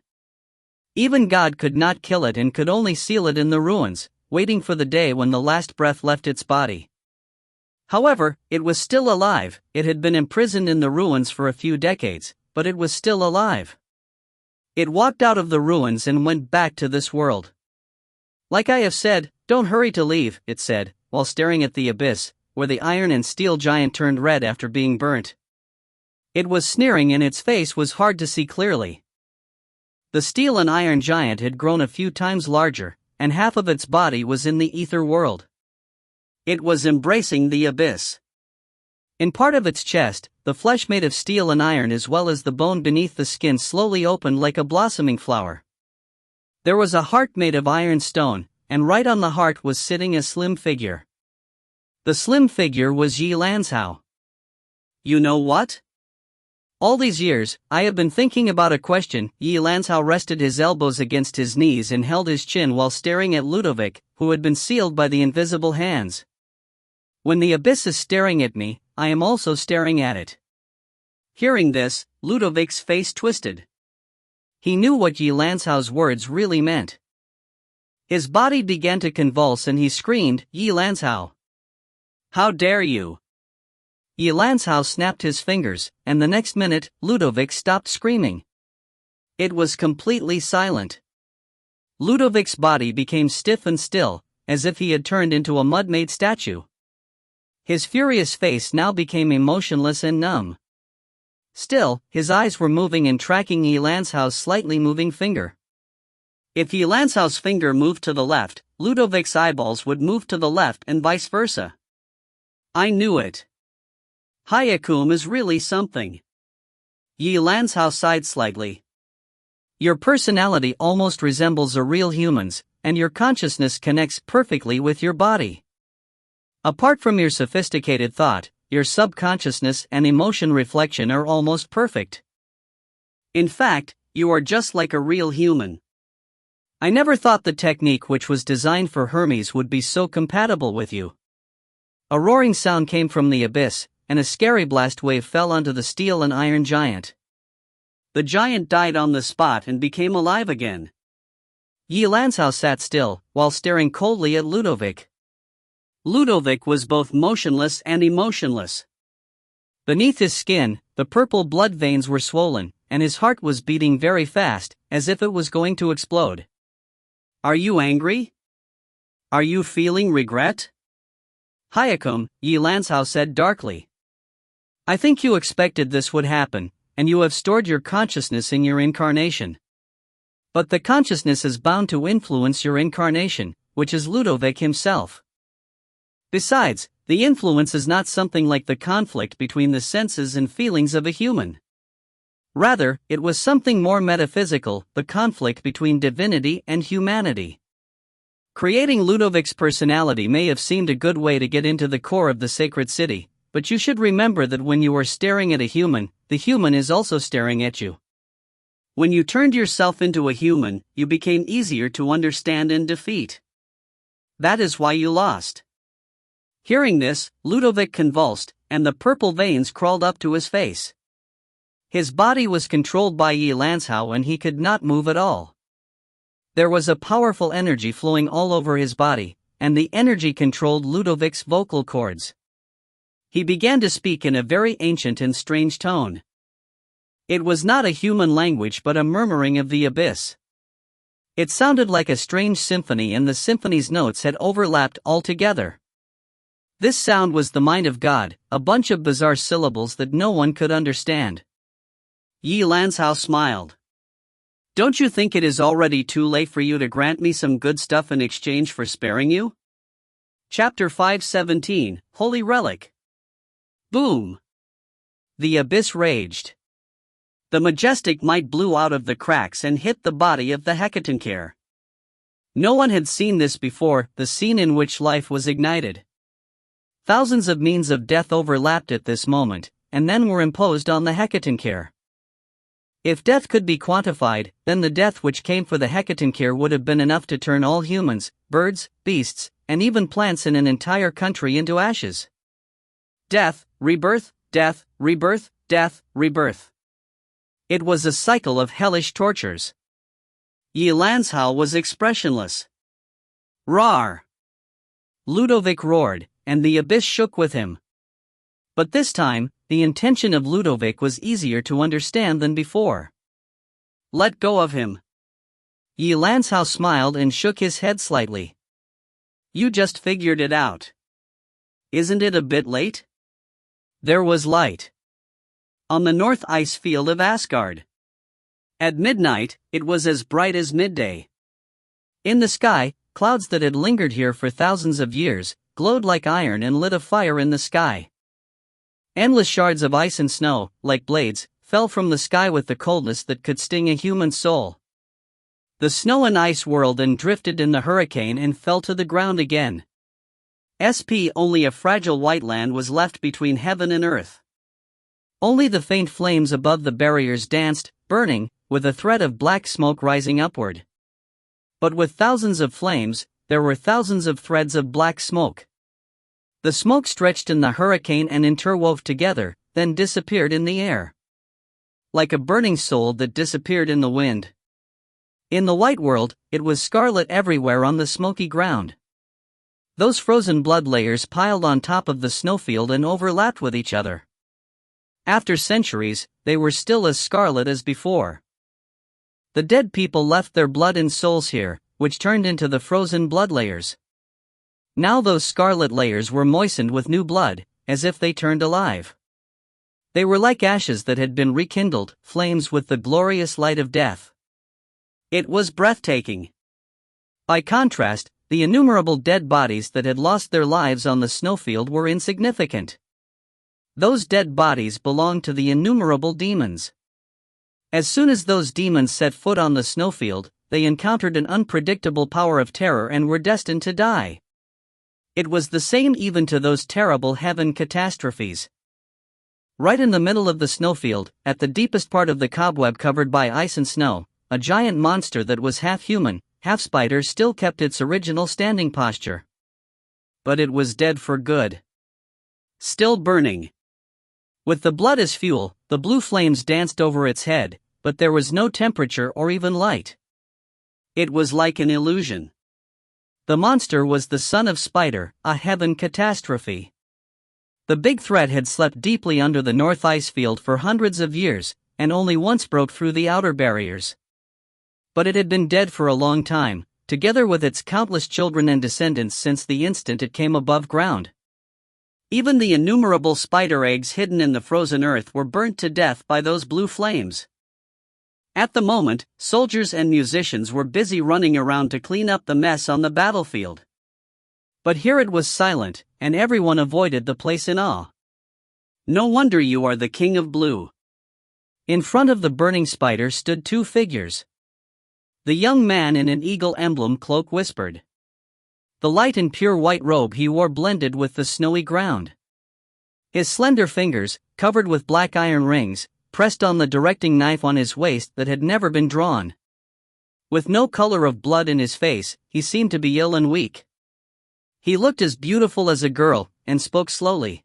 Even God could not kill it and could only seal it in the ruins, waiting for the day when the last breath left its body. However, it was still alive. It had been imprisoned in the ruins for a few decades, but it was still alive. It walked out of the ruins and went back to this world. Like I have said, don't hurry to leave, it said, while staring at the abyss, where the iron and steel giant turned red after being burnt. It was sneering and its face was hard to see clearly. The steel and iron giant had grown a few times larger, and half of its body was in the ether world. It was embracing the abyss. In part of its chest, the flesh made of steel and iron as well as the bone beneath the skin slowly opened like a blossoming flower. There was a heart made of iron stone, and right on the heart was sitting a slim figure. The slim figure was Ye Lanzhou. You know what? All these years, I have been thinking about a question. Ye Lanzhao rested his elbows against his knees and held his chin while staring at Ludovic, who had been sealed by the invisible hands. When the abyss is staring at me, I am also staring at it. Hearing this, Ludovic's face twisted. He knew what Ye Lanzhao's words really meant. His body began to convulse and he screamed, "Ye Lanzhao! How dare you!" Ye Lanzhao snapped his fingers, and the next minute, Ludovic stopped screaming. It was completely silent. Ludovic's body became stiff and still, as if he had turned into a mud-made statue. His furious face now became emotionless and numb. Still, his eyes were moving and tracking Ye Lanzhao's slightly moving finger. If Ye Lanzhao's finger moved to the left, Ludovic's eyeballs would move to the left and vice versa. I knew it. Hayakun is really something. Ye Lanzhao sighed slightly. Your personality almost resembles a real human's, and your consciousness connects perfectly with your body. Apart from your sophisticated thought, your subconsciousness and emotion reflection are almost perfect. In fact, you are just like a real human. I never thought the technique which was designed for Hermes would be so compatible with you. A roaring sound came from the abyss, and a scary blast wave fell onto the steel and iron giant. The giant died on the spot and became alive again. Ye Lanzhao sat still, while staring coldly at Ludovic. Ludovic was both motionless and emotionless. Beneath his skin, the purple blood veins were swollen, and his heart was beating very fast, as if it was going to explode. Are you angry? Are you feeling regret? Hayakun, Ye Lanzhao said darkly. I think you expected this would happen, and you have stored your consciousness in your incarnation. But the consciousness is bound to influence your incarnation, which is Ludovic himself. Besides, the influence is not something like the conflict between the senses and feelings of a human. Rather, it was something more metaphysical, the conflict between divinity and humanity. Creating Ludovic's personality may have seemed a good way to get into the core of the sacred city, but you should remember that when you are staring at a human, the human is also staring at you. When you turned yourself into a human, you became easier to understand and defeat. That is why you lost. Hearing this, Ludovic convulsed, and the purple veins crawled up to his face. His body was controlled by Ye Lanzhao and he could not move at all. There was a powerful energy flowing all over his body, and the energy controlled Ludovic's vocal cords. He began to speak in a very ancient and strange tone. It was not a human language but a murmuring of the abyss. It sounded like a strange symphony, and the symphony's notes had overlapped altogether. This sound was the mind of God, a bunch of bizarre syllables that no one could understand. Ye Lanzhao smiled. Don't you think it is already too late for you to grant me some good stuff in exchange for sparing you? Chapter 517, Holy Relic. Boom! The abyss raged. The majestic might blew out of the cracks and hit the body of the Hecatonkare. No one had seen this before, the scene in which life was ignited. Thousands of means of death overlapped at this moment, and then were imposed on the Hecatonkare. If death could be quantified, then the death which came for the Hecatonkare would have been enough to turn all humans, birds, beasts, and even plants in an entire country into ashes. Death, rebirth, death, rebirth, death, rebirth. It was a cycle of hellish tortures. Ye Lanzhao was expressionless. Roar! Ludovic roared, and the abyss shook with him. But this time, the intention of Ludovic was easier to understand than before. Let go of him. Ye Lanzhao smiled and shook his head slightly. You just figured it out. Isn't it a bit late? There was light on the north ice field of Asgard. At midnight, it was as bright as midday. In the sky, clouds that had lingered here for thousands of years glowed like iron and lit a fire in the sky. Endless shards of ice and snow, like blades, fell from the sky with the coldness that could sting a human soul. The snow and ice whirled and drifted in the hurricane and fell to the ground again. Only a fragile white land was left between heaven and earth. Only the faint flames above the barriers danced, burning, with a thread of black smoke rising upward. But with thousands of flames, there were thousands of threads of black smoke. The smoke stretched in the hurricane and interwove together, then disappeared in the air. Like a burning soul that disappeared in the wind. In the white world, it was scarlet everywhere on the smoky ground. Those frozen blood layers piled on top of the snowfield and overlapped with each other. After centuries, they were still as scarlet as before. The dead people left their blood and souls here, which turned into the frozen blood layers. Now those scarlet layers were moistened with new blood, as if they turned alive. They were like ashes that had been rekindled, flames with the glorious light of death. It was breathtaking. By contrast, the innumerable dead bodies that had lost their lives on the snowfield were insignificant. Those dead bodies belonged to the innumerable demons. As soon as those demons set foot on the snowfield, they encountered an unpredictable power of terror and were destined to die. It was the same even to those terrible heaven catastrophes. Right in the middle of the snowfield, at the deepest part of the cobweb covered by ice and snow, a giant monster that was half human, half spider still kept its original standing posture. But it was dead for good. Still burning. With the blood as fuel, the blue flames danced over its head, but there was no temperature or even light. It was like an illusion. The monster was the son of Spider, a heaven catastrophe. The big threat had slept deeply under the North Ice Field for hundreds of years, and only once broke through the outer barriers. But it had been dead for a long time, together with its countless children and descendants since the instant it came above ground. Even the innumerable spider eggs hidden in the frozen earth were burnt to death by those blue flames. At the moment, soldiers and musicians were busy running around to clean up the mess on the battlefield. But here it was silent, and everyone avoided the place in awe. No wonder you are the King of Blue. In front of the burning spider stood two figures. The young man in an eagle emblem cloak whispered. The light and pure white robe he wore blended with the snowy ground. His slender fingers, covered with black iron rings, pressed on the directing knife on his waist that had never been drawn. With no color of blood in his face, he seemed to be ill and weak. He looked as beautiful as a girl, and spoke slowly.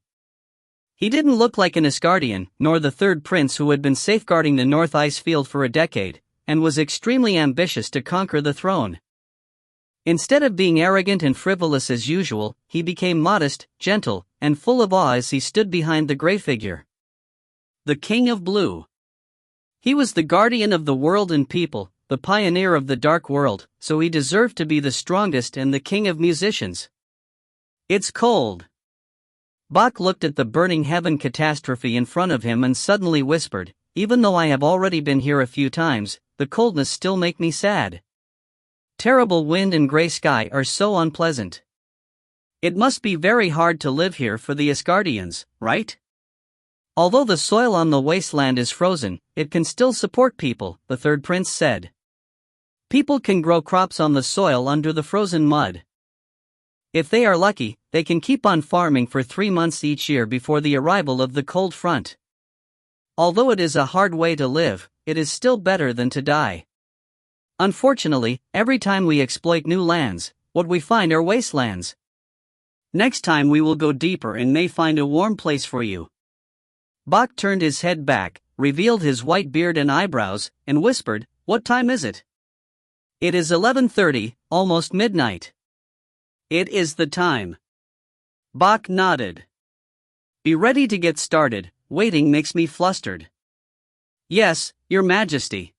He didn't look like an Asgardian, nor the third prince who had been safeguarding the North Ice Field for a decade, and was extremely ambitious to conquer the throne. Instead of being arrogant and frivolous as usual, he became modest, gentle, and full of awe as he stood behind the gray figure. The King of Blue. He was the guardian of the world and people, the pioneer of the dark world, so he deserved to be the strongest and the king of musicians. It's cold. Bach looked at the burning heaven catastrophe in front of him and suddenly whispered, even though I have already been here a few times, the coldness still make me sad. Terrible wind and gray sky are so unpleasant. It must be very hard to live here for the Asgardians, right? Although the soil on the wasteland is frozen, it can still support people, the third prince said. People can grow crops on the soil under the frozen mud. If they are lucky, they can keep on farming for 3 months each year before the arrival of the cold front. Although it is a hard way to live, it is still better than to die. Unfortunately, every time we exploit new lands, what we find are wastelands. Next time we will go deeper and may find a warm place for you. Bach turned his head back, revealed his white beard and eyebrows, and whispered, "What time is it?" "It is 11:30, almost midnight." "It is the time." Bach nodded. "Be ready to get started, waiting makes me flustered." "Yes, Your Majesty."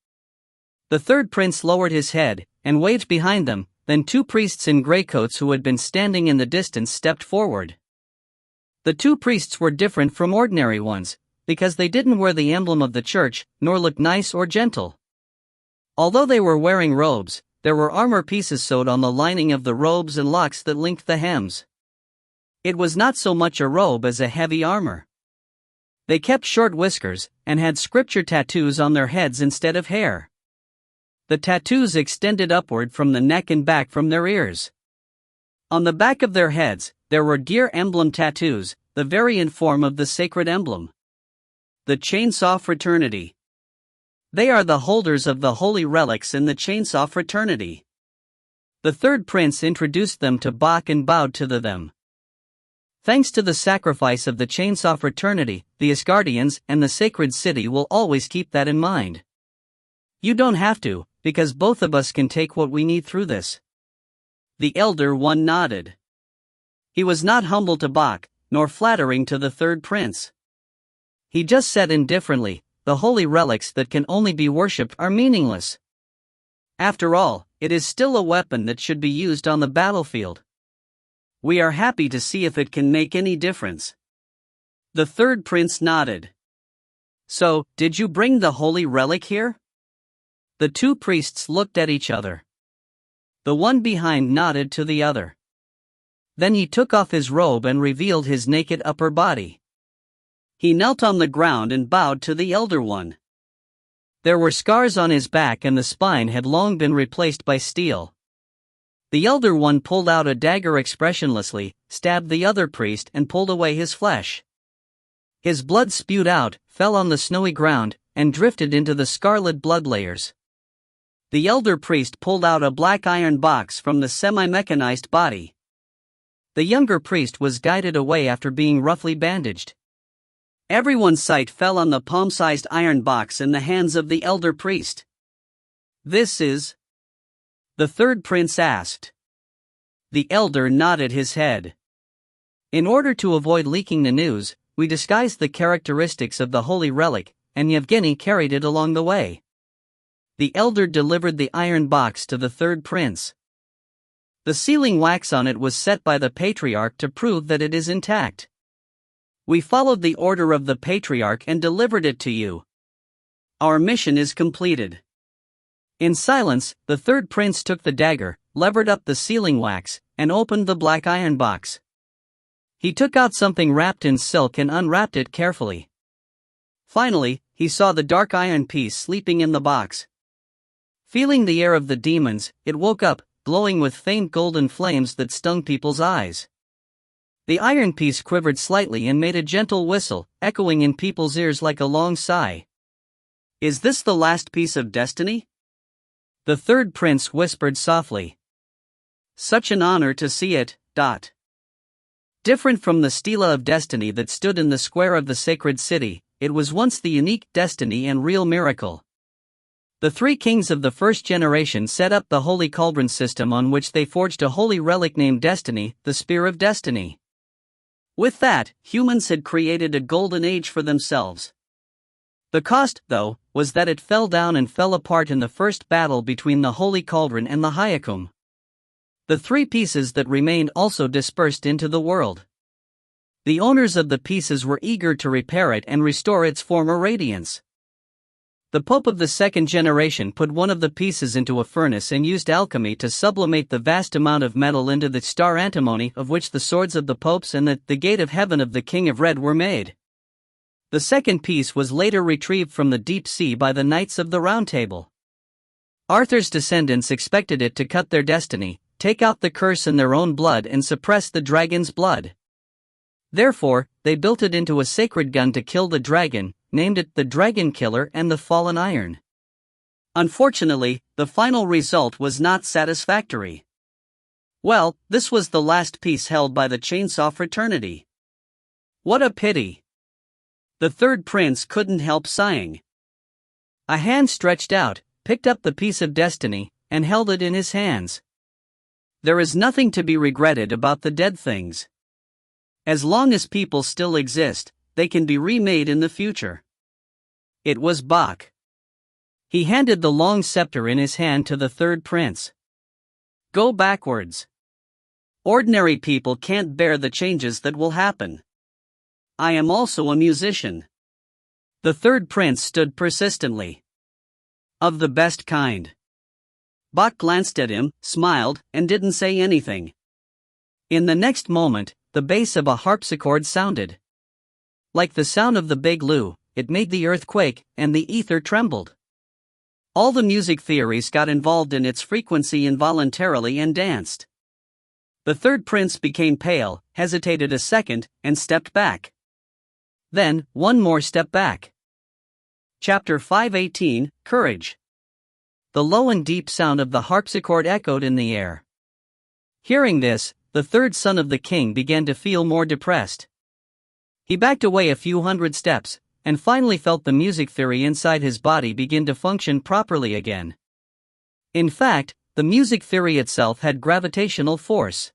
The third prince lowered his head, and waved behind them, then 2 priests in gray coats who had been standing in the distance stepped forward. The 2 priests were different from ordinary ones, because they didn't wear the emblem of the church, nor look nice or gentle. Although they were wearing robes, there were armor pieces sewed on the lining of the robes and locks that linked the hems. It was not so much a robe as a heavy armor. They kept short whiskers, and had scripture tattoos on their heads instead of hair. The tattoos extended upward from the neck and back from their ears. On the back of their heads, there were deer emblem tattoos, the variant form of the sacred emblem. The Chainsaw Fraternity. They are the holders of the holy relics in the Chainsaw Fraternity. The third prince introduced them to Bach and bowed to them. Thanks to the sacrifice of the Chainsaw Fraternity, the Asgardians and the Sacred City will always keep that in mind. You don't have to, because both of us can take what we need through this. The Elder One nodded. He was not humble to Bach, nor flattering to the third prince. He just said indifferently, the holy relics that can only be worshipped are meaningless. After all, it is still a weapon that should be used on the battlefield. We are happy to see if it can make any difference. The third prince nodded. So, did you bring the holy relic here? The two priests looked at each other. The one behind nodded to the other. Then he took off his robe and revealed his naked upper body. He knelt on the ground and bowed to the Elder One. There were scars on his back and the spine had long been replaced by steel. The Elder One pulled out a dagger expressionlessly, stabbed the other priest and pulled away his flesh. His blood spewed out, fell on the snowy ground, and drifted into the scarlet blood layers. The elder priest pulled out a black iron box from the semi-mechanized body. The younger priest was guided away after being roughly bandaged. Everyone's sight fell on the palm-sized iron box in the hands of the elder priest. "This is?" the third prince asked. The elder nodded his head. "In order to avoid leaking the news, we disguised the characteristics of the holy relic, and Yevgeny carried it along the way." The elder delivered the iron box to the third prince. "The sealing wax on it was set by the patriarch to prove that it is intact. We followed the order of the patriarch and delivered it to you. Our mission is completed." In silence, the third prince took the dagger, levered up the sealing wax, and opened the black iron box. He took out something wrapped in silk and unwrapped it carefully. Finally, he saw the dark iron piece sleeping in the box. Feeling the air of the demons, it woke up, glowing with faint golden flames that stung people's eyes. The iron piece quivered slightly and made a gentle whistle, echoing in people's ears like a long sigh. "Is this the last piece of destiny?" the third prince whispered softly. "Such an honor to see it." Different from the stela of destiny that stood in the square of the sacred city, it was once the unique destiny and real miracle. The three kings of the first generation set up the holy cauldron system on which they forged a holy relic named Destiny, the Spear of Destiny. With that, humans had created a golden age for themselves. The cost, though, was that it fell down and fell apart in the first battle between the holy cauldron and the Hyakum. The three pieces that remained also dispersed into the world. The owners of the pieces were eager to repair it and restore its former radiance. The Pope of the second generation put one of the pieces into a furnace and used alchemy to sublimate the vast amount of metal into the star antimony of which the swords of the popes and the gate of heaven of the King of Red were made. The second piece was later retrieved from the deep sea by the Knights of the Round Table. Arthur's descendants expected it to cut their destiny, take out the curse in their own blood and suppress the dragon's blood. Therefore, they built it into a sacred gun to kill the dragon, named it the Dragon Killer and the Fallen Iron. Unfortunately, the final result was not satisfactory. Well, this was the last piece held by the Chainsaw Fraternity. What a pity. The third prince couldn't help sighing. A hand stretched out, picked up the piece of destiny, and held it in his hands. There is nothing to be regretted about the dead things. As long as people still exist, they can be remade in the future. It was Bach. He handed the long scepter in his hand to the third prince. Go backwards. Ordinary people can't bear the changes that will happen. I am also a musician. The third prince stood persistently. Of the best kind. Bach glanced at him, smiled, and didn't say anything. In the next moment, the bass of a harpsichord sounded. Like the sound of the big loo, it made the earth quake, and the ether trembled. All the music theories got involved in its frequency involuntarily and danced. The third prince became pale, hesitated a second, and stepped back. Then, one more step back. Chapter 518, Courage. The low and deep sound of the harpsichord echoed in the air. Hearing this, the third son of the king began to feel more depressed. He backed away a few hundred steps, and finally felt the music theory inside his body begin to function properly again. In fact, the music theory itself had gravitational force.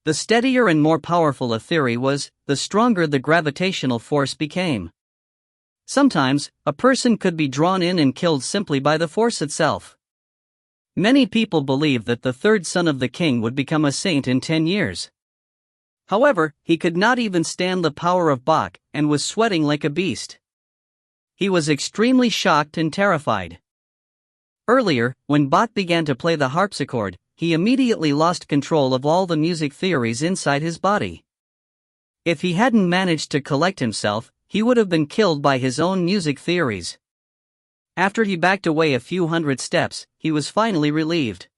The steadier and more powerful a theory was, the stronger the gravitational force became. Sometimes, a person could be drawn in and killed simply by the force itself. Many people believe that the third son of the king would become a saint in 10 years. However, he could not even stand the power of Bach, and was sweating like a beast. He was extremely shocked and terrified. Earlier, when Bach began to play the harpsichord, he immediately lost control of all the music theories inside his body. If he hadn't managed to collect himself, he would have been killed by his own music theories. After he backed away a few hundred steps, he was finally relieved.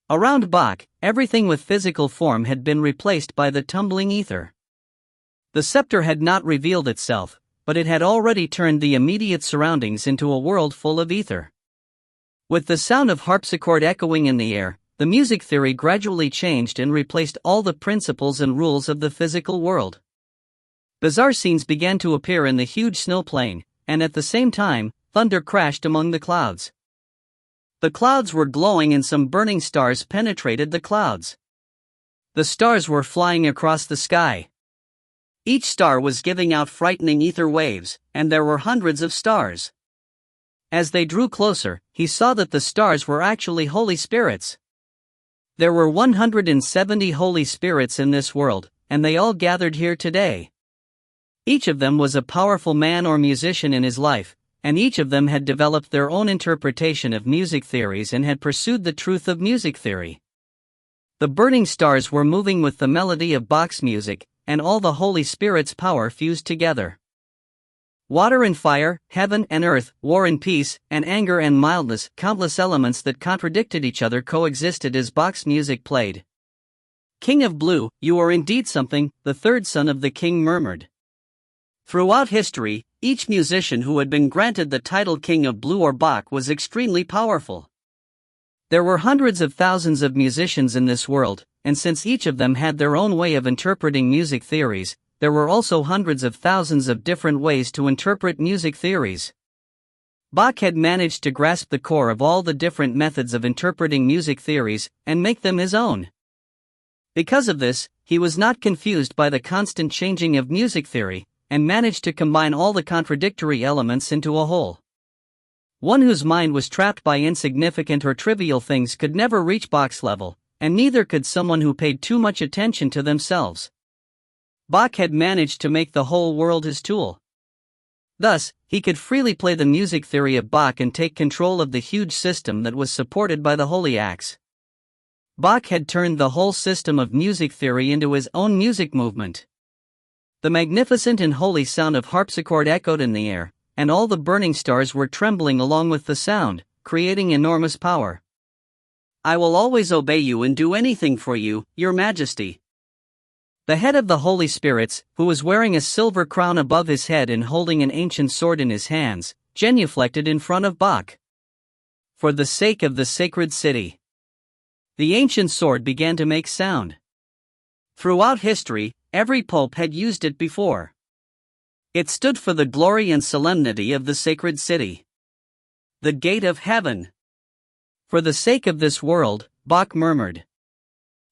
Around Bach, everything with physical form had been replaced by the tumbling ether. The scepter had not revealed itself, but it had already turned the immediate surroundings into a world full of ether. With the sound of harpsichord echoing in the air, the music theory gradually changed and replaced all the principles and rules of the physical world. Bizarre scenes began to appear in the huge snow plain, and at the same time, thunder crashed among the clouds. The clouds were glowing and some burning stars penetrated the clouds. The stars were flying across the sky. Each star was giving out frightening ether waves, and there were hundreds of stars. As they drew closer, he saw that the stars were actually holy spirits. There were 170 holy spirits in this world, and they all gathered here today. Each of them was a powerful man or musician in his life, and each of them had developed their own interpretation of music theories and had pursued the truth of music theory. The burning stars were moving with the melody of Bach's music, and all the Holy Spirit's power fused together. Water and fire, heaven and earth, war and peace, and anger and mildness, countless elements that contradicted each other coexisted as Bach's music played. "King of Blue, you are indeed something," the third son of the king murmured. Throughout history, each musician who had been granted the title King of Blue or Bach was extremely powerful. There were hundreds of thousands of musicians in this world, and since each of them had their own way of interpreting music theories, there were also hundreds of thousands of different ways to interpret music theories. Bach had managed to grasp the core of all the different methods of interpreting music theories, and make them his own. Because of this, he was not confused by the constant changing of music theory, and managed to combine all the contradictory elements into a whole. One whose mind was trapped by insignificant or trivial things could never reach Bach's level, and neither could someone who paid too much attention to themselves. Bach had managed to make the whole world his tool. Thus, he could freely play the music theory of Bach and take control of the huge system that was supported by the holy axe. Bach had turned the whole system of music theory into his own music movement. The magnificent and holy sound of harpsichord echoed in the air, and all the burning stars were trembling along with the sound, creating enormous power. "I will always obey you and do anything for you, Your Majesty." The head of the Holy Spirits, who was wearing a silver crown above his head and holding an ancient sword in his hands, genuflected in front of Bach. "For the sake of the sacred city." The ancient sword began to make sound. Throughout history, every pope had used it before. It stood for the glory and solemnity of the sacred city. The gate of heaven. "For the sake of this world," Bach murmured.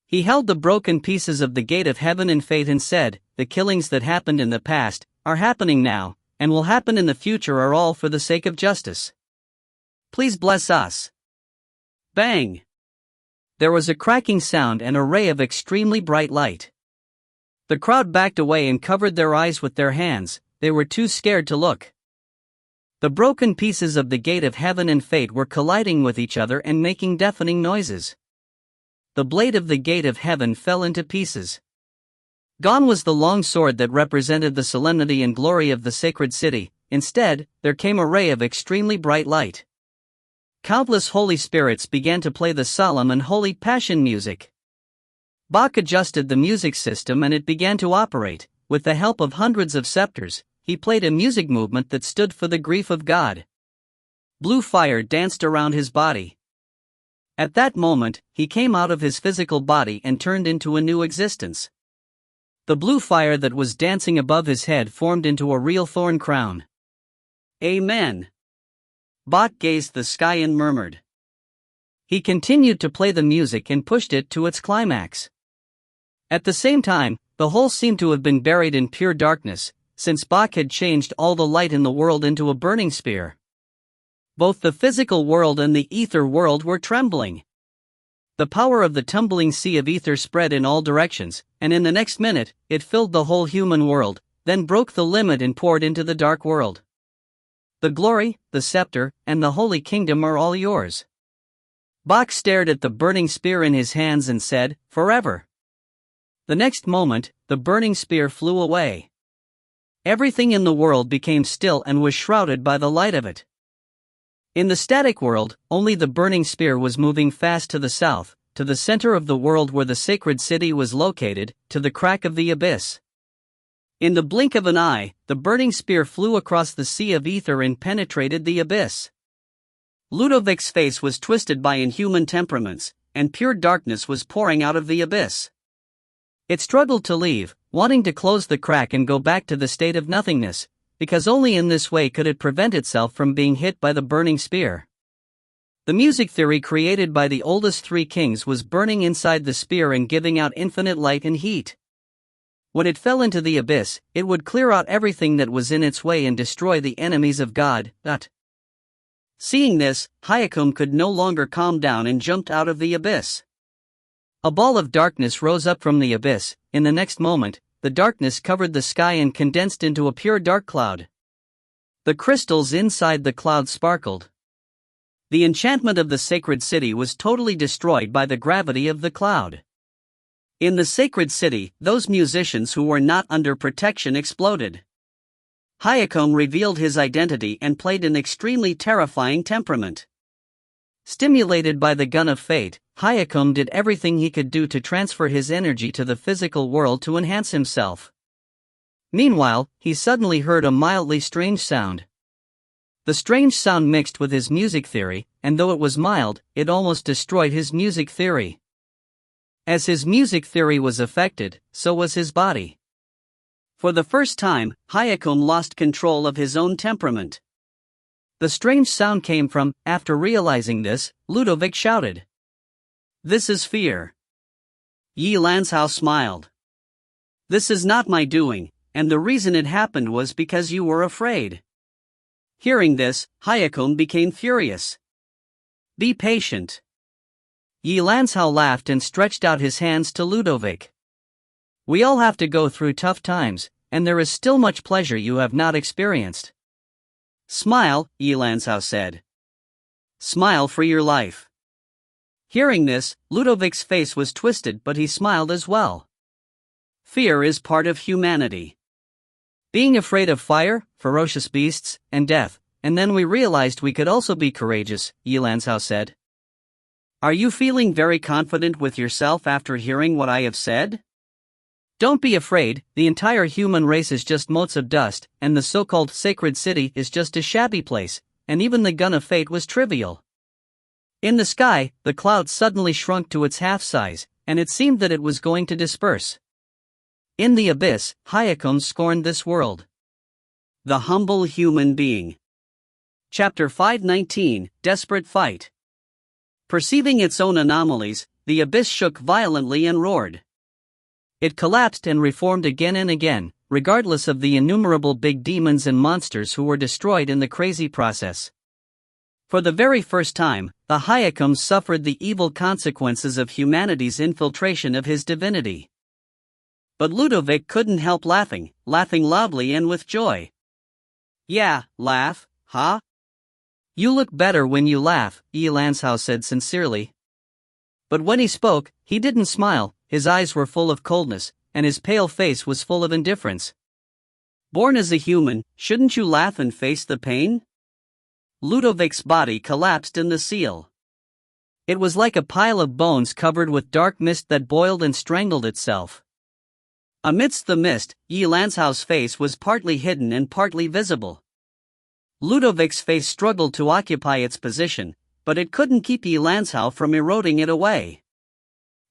He held the broken pieces of the gate of heaven in faith and said, "The killings that happened in the past, are happening now, and will happen in the future are all for the sake of justice. Please bless us." Bang! There was a cracking sound and a ray of extremely bright light. The crowd backed away and covered their eyes with their hands, they were too scared to look. The broken pieces of the gate of heaven and fate were colliding with each other and making deafening noises. The blade of the gate of heaven fell into pieces. Gone was the long sword that represented the solemnity and glory of the sacred city. Instead, there came a ray of extremely bright light. Countless holy spirits began to play the solemn and holy passion music. Bach adjusted the music system and it began to operate. With the help of hundreds of scepters, he played a music movement that stood for the grief of God. Blue fire danced around his body. At that moment, he came out of his physical body and turned into a new existence. The blue fire that was dancing above his head formed into a real thorn crown. Amen. Bach gazed the sky and murmured. He continued to play the music and pushed it to its climax. At the same time, the whole seemed to have been buried in pure darkness, since Bach had changed all the light in the world into a burning spear. Both the physical world and the ether world were trembling. The power of the tumbling sea of ether spread in all directions, and in the next minute, it filled the whole human world, then broke the limit and poured into the dark world. The glory, the scepter, and the holy kingdom are all yours. Bach stared at the burning spear in his hands and said, "Forever." The next moment, the burning spear flew away. Everything in the world became still and was shrouded by the light of it. In the static world, only the burning spear was moving fast to the south, to the center of the world where the sacred city was located, to the crack of the abyss. In the blink of an eye, the burning spear flew across the sea of ether and penetrated the abyss. Ludovic's face was twisted by inhuman temperaments, and pure darkness was pouring out of the abyss. It struggled to leave, wanting to close the crack and go back to the state of nothingness, because only in this way could it prevent itself from being hit by the burning spear. The music theory created by the oldest three kings was burning inside the spear and giving out infinite light and heat. When it fell into the abyss, it would clear out everything that was in its way and destroy the enemies of God. Seeing this, Ye Qingxuan could no longer calm down and jumped out of the abyss. A ball of darkness rose up from the abyss. In the next moment, the darkness covered the sky and condensed into a pure dark cloud. The crystals inside the cloud sparkled. The enchantment of the sacred city was totally destroyed by the gravity of the cloud. In the sacred city, those musicians who were not under protection exploded. Ye Qingxuan revealed his identity and played an extremely terrifying temperament. Stimulated by the gun of fate, Ye Qingxuan did everything he could do to transfer his energy to the physical world to enhance himself. Meanwhile, he suddenly heard a mildly strange sound. The strange sound mixed with his music theory, and though it was mild, it almost destroyed his music theory. As his music theory was affected, so was his body. For the first time, Ye Qingxuan lost control of his own temperament. The strange sound came from, after realizing this, Ludovic shouted. "This is fear." Ye Qingxuan smiled. "This is not my doing, and the reason it happened was because you were afraid." Hearing this, Ye Qingxuan became furious. "Be patient." Ye Qingxuan laughed and stretched out his hands to Ludovic. "We all have to go through tough times, and there is still much pleasure you have not experienced." "Smile," Ye Qingxuan said. "Smile for your life." Hearing this, Ludovic's face was twisted, but he smiled as well. Fear is part of humanity. Being afraid of fire, ferocious beasts, and death, and then we realized we could also be courageous, Ye Qingxuan said. "Are you feeling very confident with yourself after hearing what I have said? Don't be afraid, the entire human race is just motes of dust, and the so-called sacred city is just a shabby place, and even the gun of fate was trivial." In the sky, the cloud suddenly shrunk to its half size, and it seemed that it was going to disperse. In the abyss, Ye Qingxuan scorned this world. The humble human being. Chapter 519, Desperate Fight. Perceiving its own anomalies, the abyss shook violently and roared. It collapsed and reformed again and again, regardless of the innumerable big demons and monsters who were destroyed in the crazy process. For the very first time, the Ye Qingxuan suffered the evil consequences of humanity's infiltration of his divinity. But Ludovic couldn't help laughing loudly and with joy. "Yeah, laugh, huh? You look better when you laugh," Ye Qingxuan said sincerely. But when he spoke, he didn't smile, his eyes were full of coldness, and his pale face was full of indifference. "Born as a human, shouldn't you laugh and face the pain?" Ludovic's body collapsed in the seal. It was like a pile of bones covered with dark mist that boiled and strangled itself. Amidst the mist, Ye Lancao's face was partly hidden and partly visible. Ludovic's face struggled to occupy its position, but it couldn't keep Ye Lancao from eroding it away.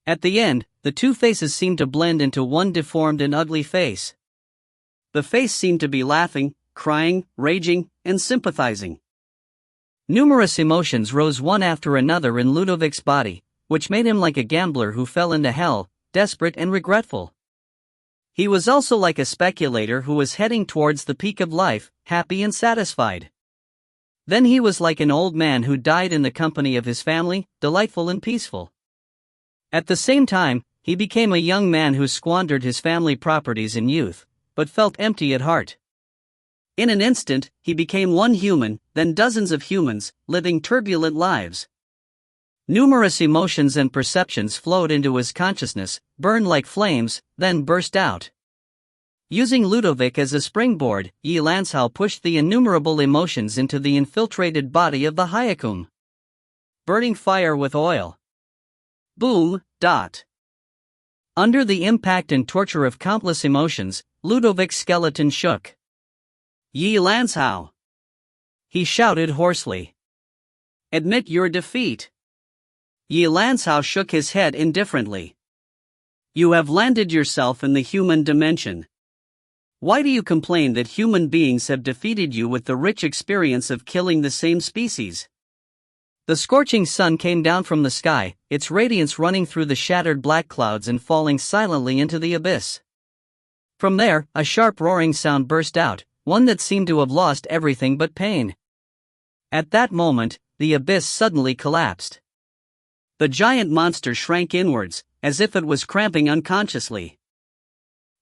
At the end, the two faces seemed to blend into one deformed and ugly face. The face seemed to be laughing, crying, raging, and sympathizing. Numerous emotions rose one after another in Ludovic's body, which made him like a gambler who fell into hell, desperate and regretful. He was also like a speculator who was heading towards the peak of life, happy and satisfied. Then he was like an old man who died in the company of his family, delightful and peaceful. At the same time, he became a young man who squandered his family properties in youth, but felt empty at heart. In an instant, he became one human, then dozens of humans, living turbulent lives. Numerous emotions and perceptions flowed into his consciousness, burned like flames, then burst out. Using Ludovic as a springboard, Ye Lancao pushed the innumerable emotions into the infiltrated body of the Hyakum. Burning fire with oil. Boom. Under the impact and torture of countless emotions, Ludovic's skeleton shook. Ye Lancao! He shouted hoarsely. Admit your defeat. Ye Lancao shook his head indifferently. You have landed yourself in the human dimension. Why do you complain that human beings have defeated you with the rich experience of killing the same species? The scorching sun came down from the sky, its radiance running through the shattered black clouds and falling silently into the abyss. From there, a sharp roaring sound burst out, one that seemed to have lost everything but pain. At that moment, the abyss suddenly collapsed. The giant monster shrank inwards, as if it was cramping unconsciously.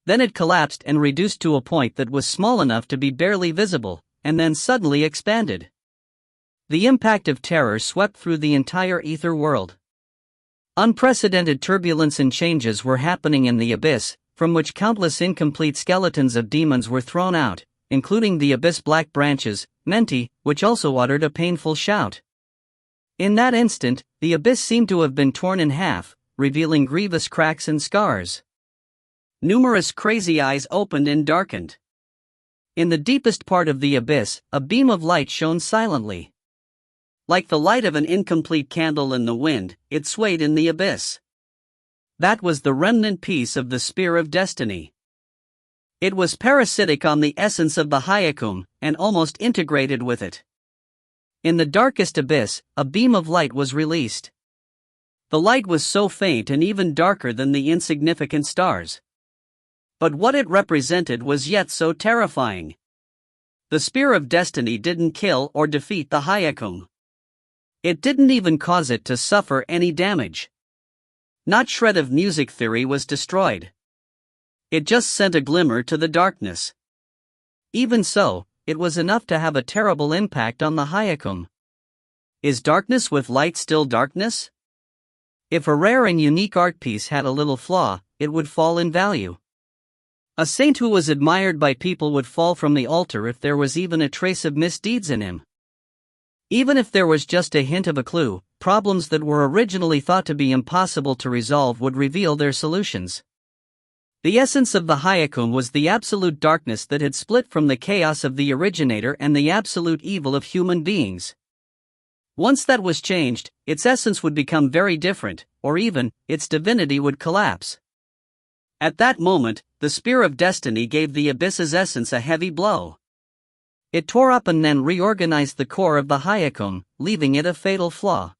Then it collapsed and reduced to a point that was small enough to be barely visible, and then suddenly expanded. The impact of terror swept through the entire ether world. Unprecedented turbulence and changes were happening in the abyss, from which countless incomplete skeletons of demons were thrown out, including the abyss black branches, Menti, which also uttered a painful shout. In that instant, the abyss seemed to have been torn in half, revealing grievous cracks and scars. Numerous crazy eyes opened and darkened. In the deepest part of the abyss, a beam of light shone silently. Like the light of an incomplete candle in the wind, it swayed in the abyss. That was the remnant piece of the Spear of Destiny. It was parasitic on the essence of the Hyakum, and almost integrated with it. In the darkest abyss, a beam of light was released. The light was so faint and even darker than the insignificant stars. But what it represented was yet so terrifying. The Spear of Destiny didn't kill or defeat the Hyakum. It didn't even cause it to suffer any damage. Not shred of music theory was destroyed. It just sent a glimmer to the darkness. Even so, it was enough to have a terrible impact on the Hyakum. Is darkness with light still darkness? If a rare and unique art piece had a little flaw, it would fall in value. A saint who was admired by people would fall from the altar if there was even a trace of misdeeds in him. Even if there was just a hint of a clue, problems that were originally thought to be impossible to resolve would reveal their solutions. The essence of the Hyakum was the absolute darkness that had split from the chaos of the originator and the absolute evil of human beings. Once that was changed, its essence would become very different, or even, its divinity would collapse. At that moment, the Spear of Destiny gave the abyss's essence a heavy blow. It tore up and then reorganized the core of the Hyakum, leaving it a fatal flaw.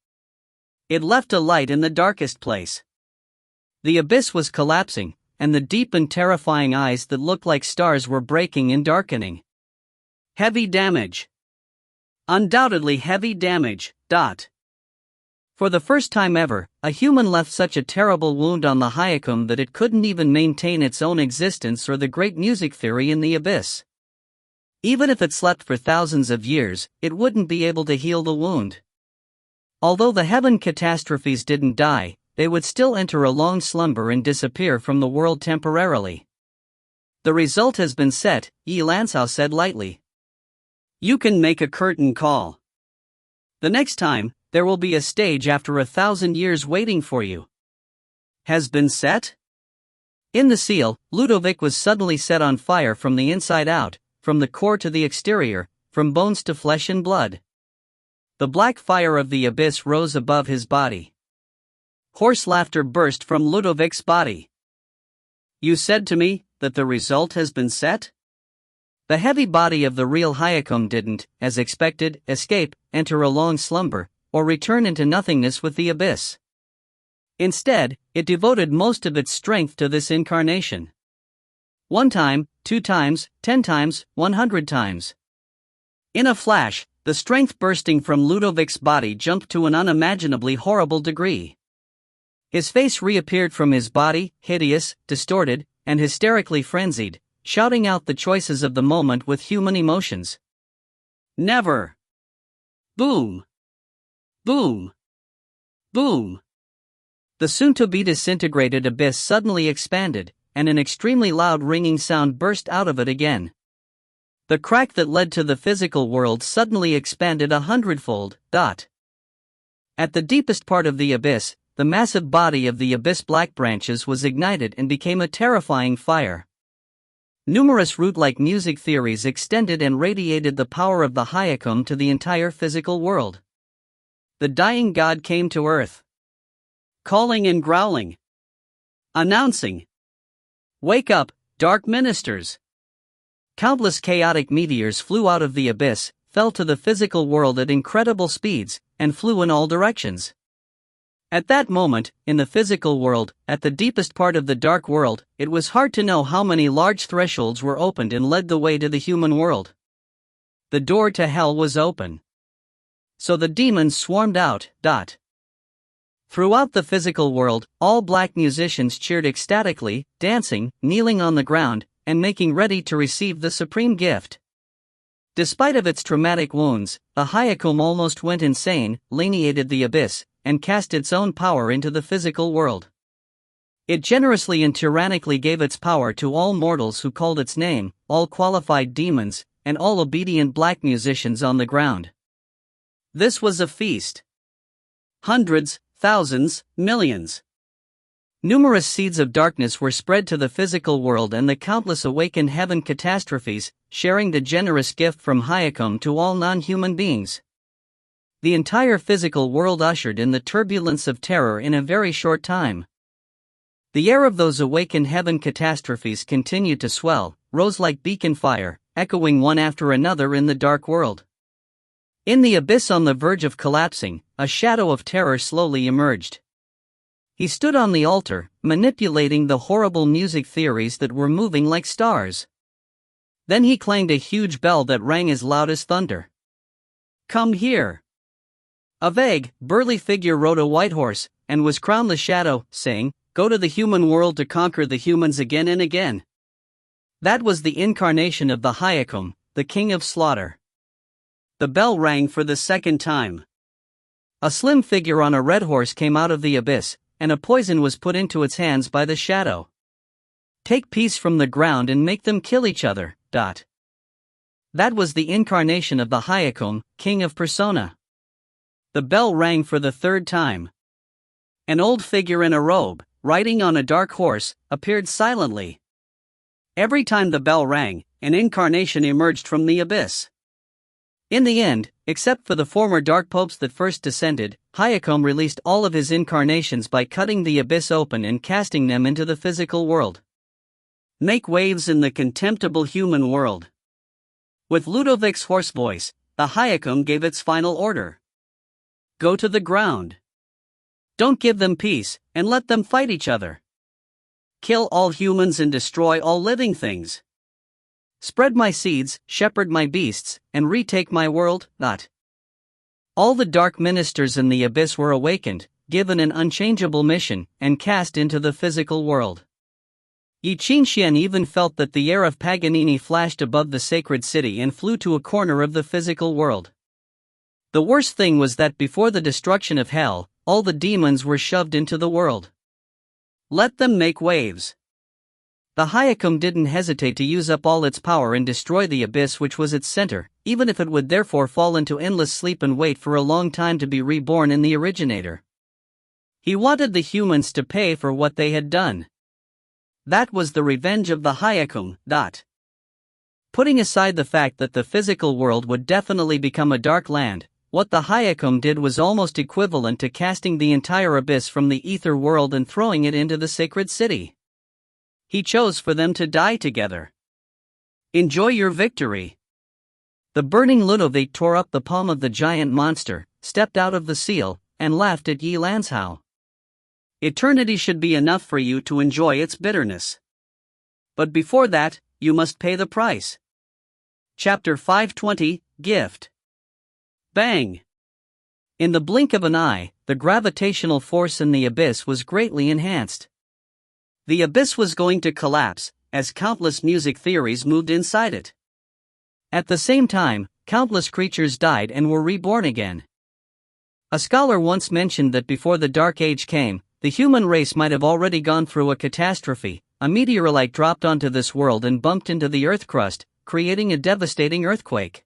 It left a light in the darkest place. The abyss was collapsing, and the deep and terrifying eyes that looked like stars were breaking and darkening. Heavy damage. Undoubtedly heavy damage. For the first time ever, a human left such a terrible wound on the Hyakum that it couldn't even maintain its own existence or the great music theory in the abyss. Even if it slept for thousands of years, it wouldn't be able to heal the wound. Although the heaven catastrophes didn't die, they would still enter a long slumber and disappear from the world temporarily. The result has been set, Ye Lancao said lightly. You can make a curtain call. The next time, there will be a stage after 1,000 years waiting for you. Has been set? In the seal, Ludovic was suddenly set on fire from the inside out, from the core to the exterior, from bones to flesh and blood. The black fire of the abyss rose above his body. Hoarse laughter burst from Ludovic's body. "You said to me that the result has been set?" The heavy body of the real Hayakam didn't, as expected, escape, enter a long slumber, or return into nothingness with the abyss. Instead, it devoted most of its strength to this incarnation. 1 time, 2 times, 10 times, 100 times. In a flash, the strength bursting from Ludovic's body jumped to an unimaginably horrible degree. His face reappeared from his body, hideous, distorted, and hysterically frenzied, shouting out the choices of the moment with human emotions. "Never!" Boom! Boom! Boom! The soon-to-be disintegrated abyss suddenly expanded, and an extremely loud ringing sound burst out of it again. The crack that led to the physical world suddenly expanded 100-fold. At the deepest part of the abyss, the massive body of the abyss black branches was ignited and became a terrifying fire. Numerous root-like music theories extended and radiated the power of the Hayakam to the entire physical world. The dying god came to earth, calling and growling, announcing, "Wake up, dark ministers!" Countless chaotic meteors flew out of the abyss, fell to the physical world at incredible speeds, and flew in all directions. At that moment, in the physical world, at the deepest part of the dark world, it was hard to know how many large thresholds were opened and led the way to the human world. The door to hell was open. So the demons swarmed out. Throughout the physical world, all black musicians cheered ecstatically, dancing, kneeling on the ground, and making ready to receive the supreme gift. Despite of its traumatic wounds, the Hayakam almost went insane, lineated the abyss, and cast its own power into the physical world. It generously and tyrannically gave its power to all mortals who called its name, all qualified demons, and all obedient black musicians on the ground. This was a feast. Hundreds, thousands, millions. Numerous seeds of darkness were spread to the physical world, and the countless awakened heaven catastrophes, sharing the generous gift from Hayakam to all non-human beings. The entire physical world ushered in the turbulence of terror in a very short time. The air of those awakened heaven catastrophes continued to swell, rose like beacon fire, echoing one after another in the dark world. In the abyss on the verge of collapsing, a shadow of terror slowly emerged. He stood on the altar, manipulating the horrible music theories that were moving like stars. Then he clanged a huge bell that rang as loud as thunder. "Come here!" A vague, burly figure rode a white horse, and was crowned the shadow, saying, "Go to the human world to conquer the humans again and again." That was the incarnation of the Hayakam, the king of slaughter. The bell rang for the second time. A slim figure on a red horse came out of the abyss, and a poison was put into its hands by the shadow. "Take peace from the ground and make them kill each other." That was the incarnation of the Hayakam, king of persona. The bell rang for the third time. An old figure in a robe, riding on a dark horse, appeared silently. Every time the bell rang, an incarnation emerged from the abyss. In the end, except for the former dark popes that first descended, Hayakam released all of his incarnations by cutting the abyss open and casting them into the physical world. Make waves in the contemptible human world. With Ludovic's hoarse voice, the Hayakam gave its final order. Go to the ground. Don't give them peace, and let them fight each other. Kill all humans and destroy all living things. Spread my seeds, shepherd my beasts, and retake my world. All the dark ministers in the abyss were awakened, given an unchangeable mission, and cast into the physical world. Ye Qingxuan even felt that the air of Paganini flashed above the sacred city and flew to a corner of the physical world. The worst thing was that before the destruction of hell, all the demons were shoved into the world. Let them make waves. The Hayakam didn't hesitate to use up all its power and destroy the abyss which was its center, even if it would therefore fall into endless sleep and wait for a long time to be reborn in the originator. He wanted the humans to pay for what they had done. That was the revenge of the Hyakum. Putting aside the fact that the physical world would definitely become a dark land, what the Hyakum did was almost equivalent to casting the entire abyss from the ether world and throwing it into the sacred city. He chose for them to die together. Enjoy your victory. The burning Ludovic tore up the palm of the giant monster, stepped out of the seal, and laughed at Ye Lanzhao. Eternity should be enough for you to enjoy its bitterness. But before that, you must pay the price. Chapter 520, Gift. Bang! In the blink of an eye, the gravitational force in the abyss was greatly enhanced. The abyss was going to collapse, as countless music theories moved inside it. At the same time, countless creatures died and were reborn again. A scholar once mentioned that before the Dark Age came, the human race might have already gone through a catastrophe. A meteorite dropped onto this world and bumped into the earth crust, creating a devastating earthquake.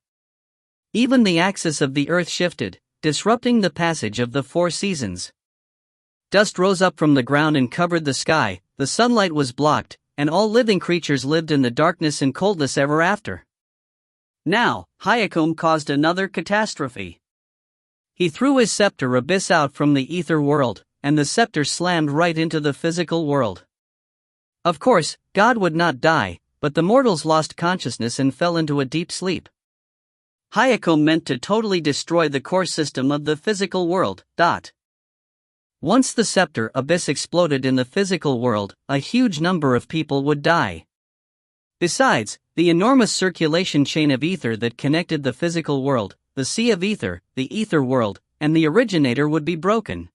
Even the axis of the earth shifted, disrupting the passage of the 4 seasons. Dust rose up from the ground and covered the sky, the sunlight was blocked, and all living creatures lived in the darkness and coldness ever after. Now, Hyakum caused another catastrophe. He threw his scepter abyss out from the ether world, and the scepter slammed right into the physical world. Of course, God would not die, but the mortals lost consciousness and fell into a deep sleep. Hyakum meant to totally destroy the core system of the physical world. Once the scepter abyss exploded in the physical world, a huge number of people would die. Besides, the enormous circulation chain of ether that connected the physical world, the sea of ether, the ether world, and the originator would be broken.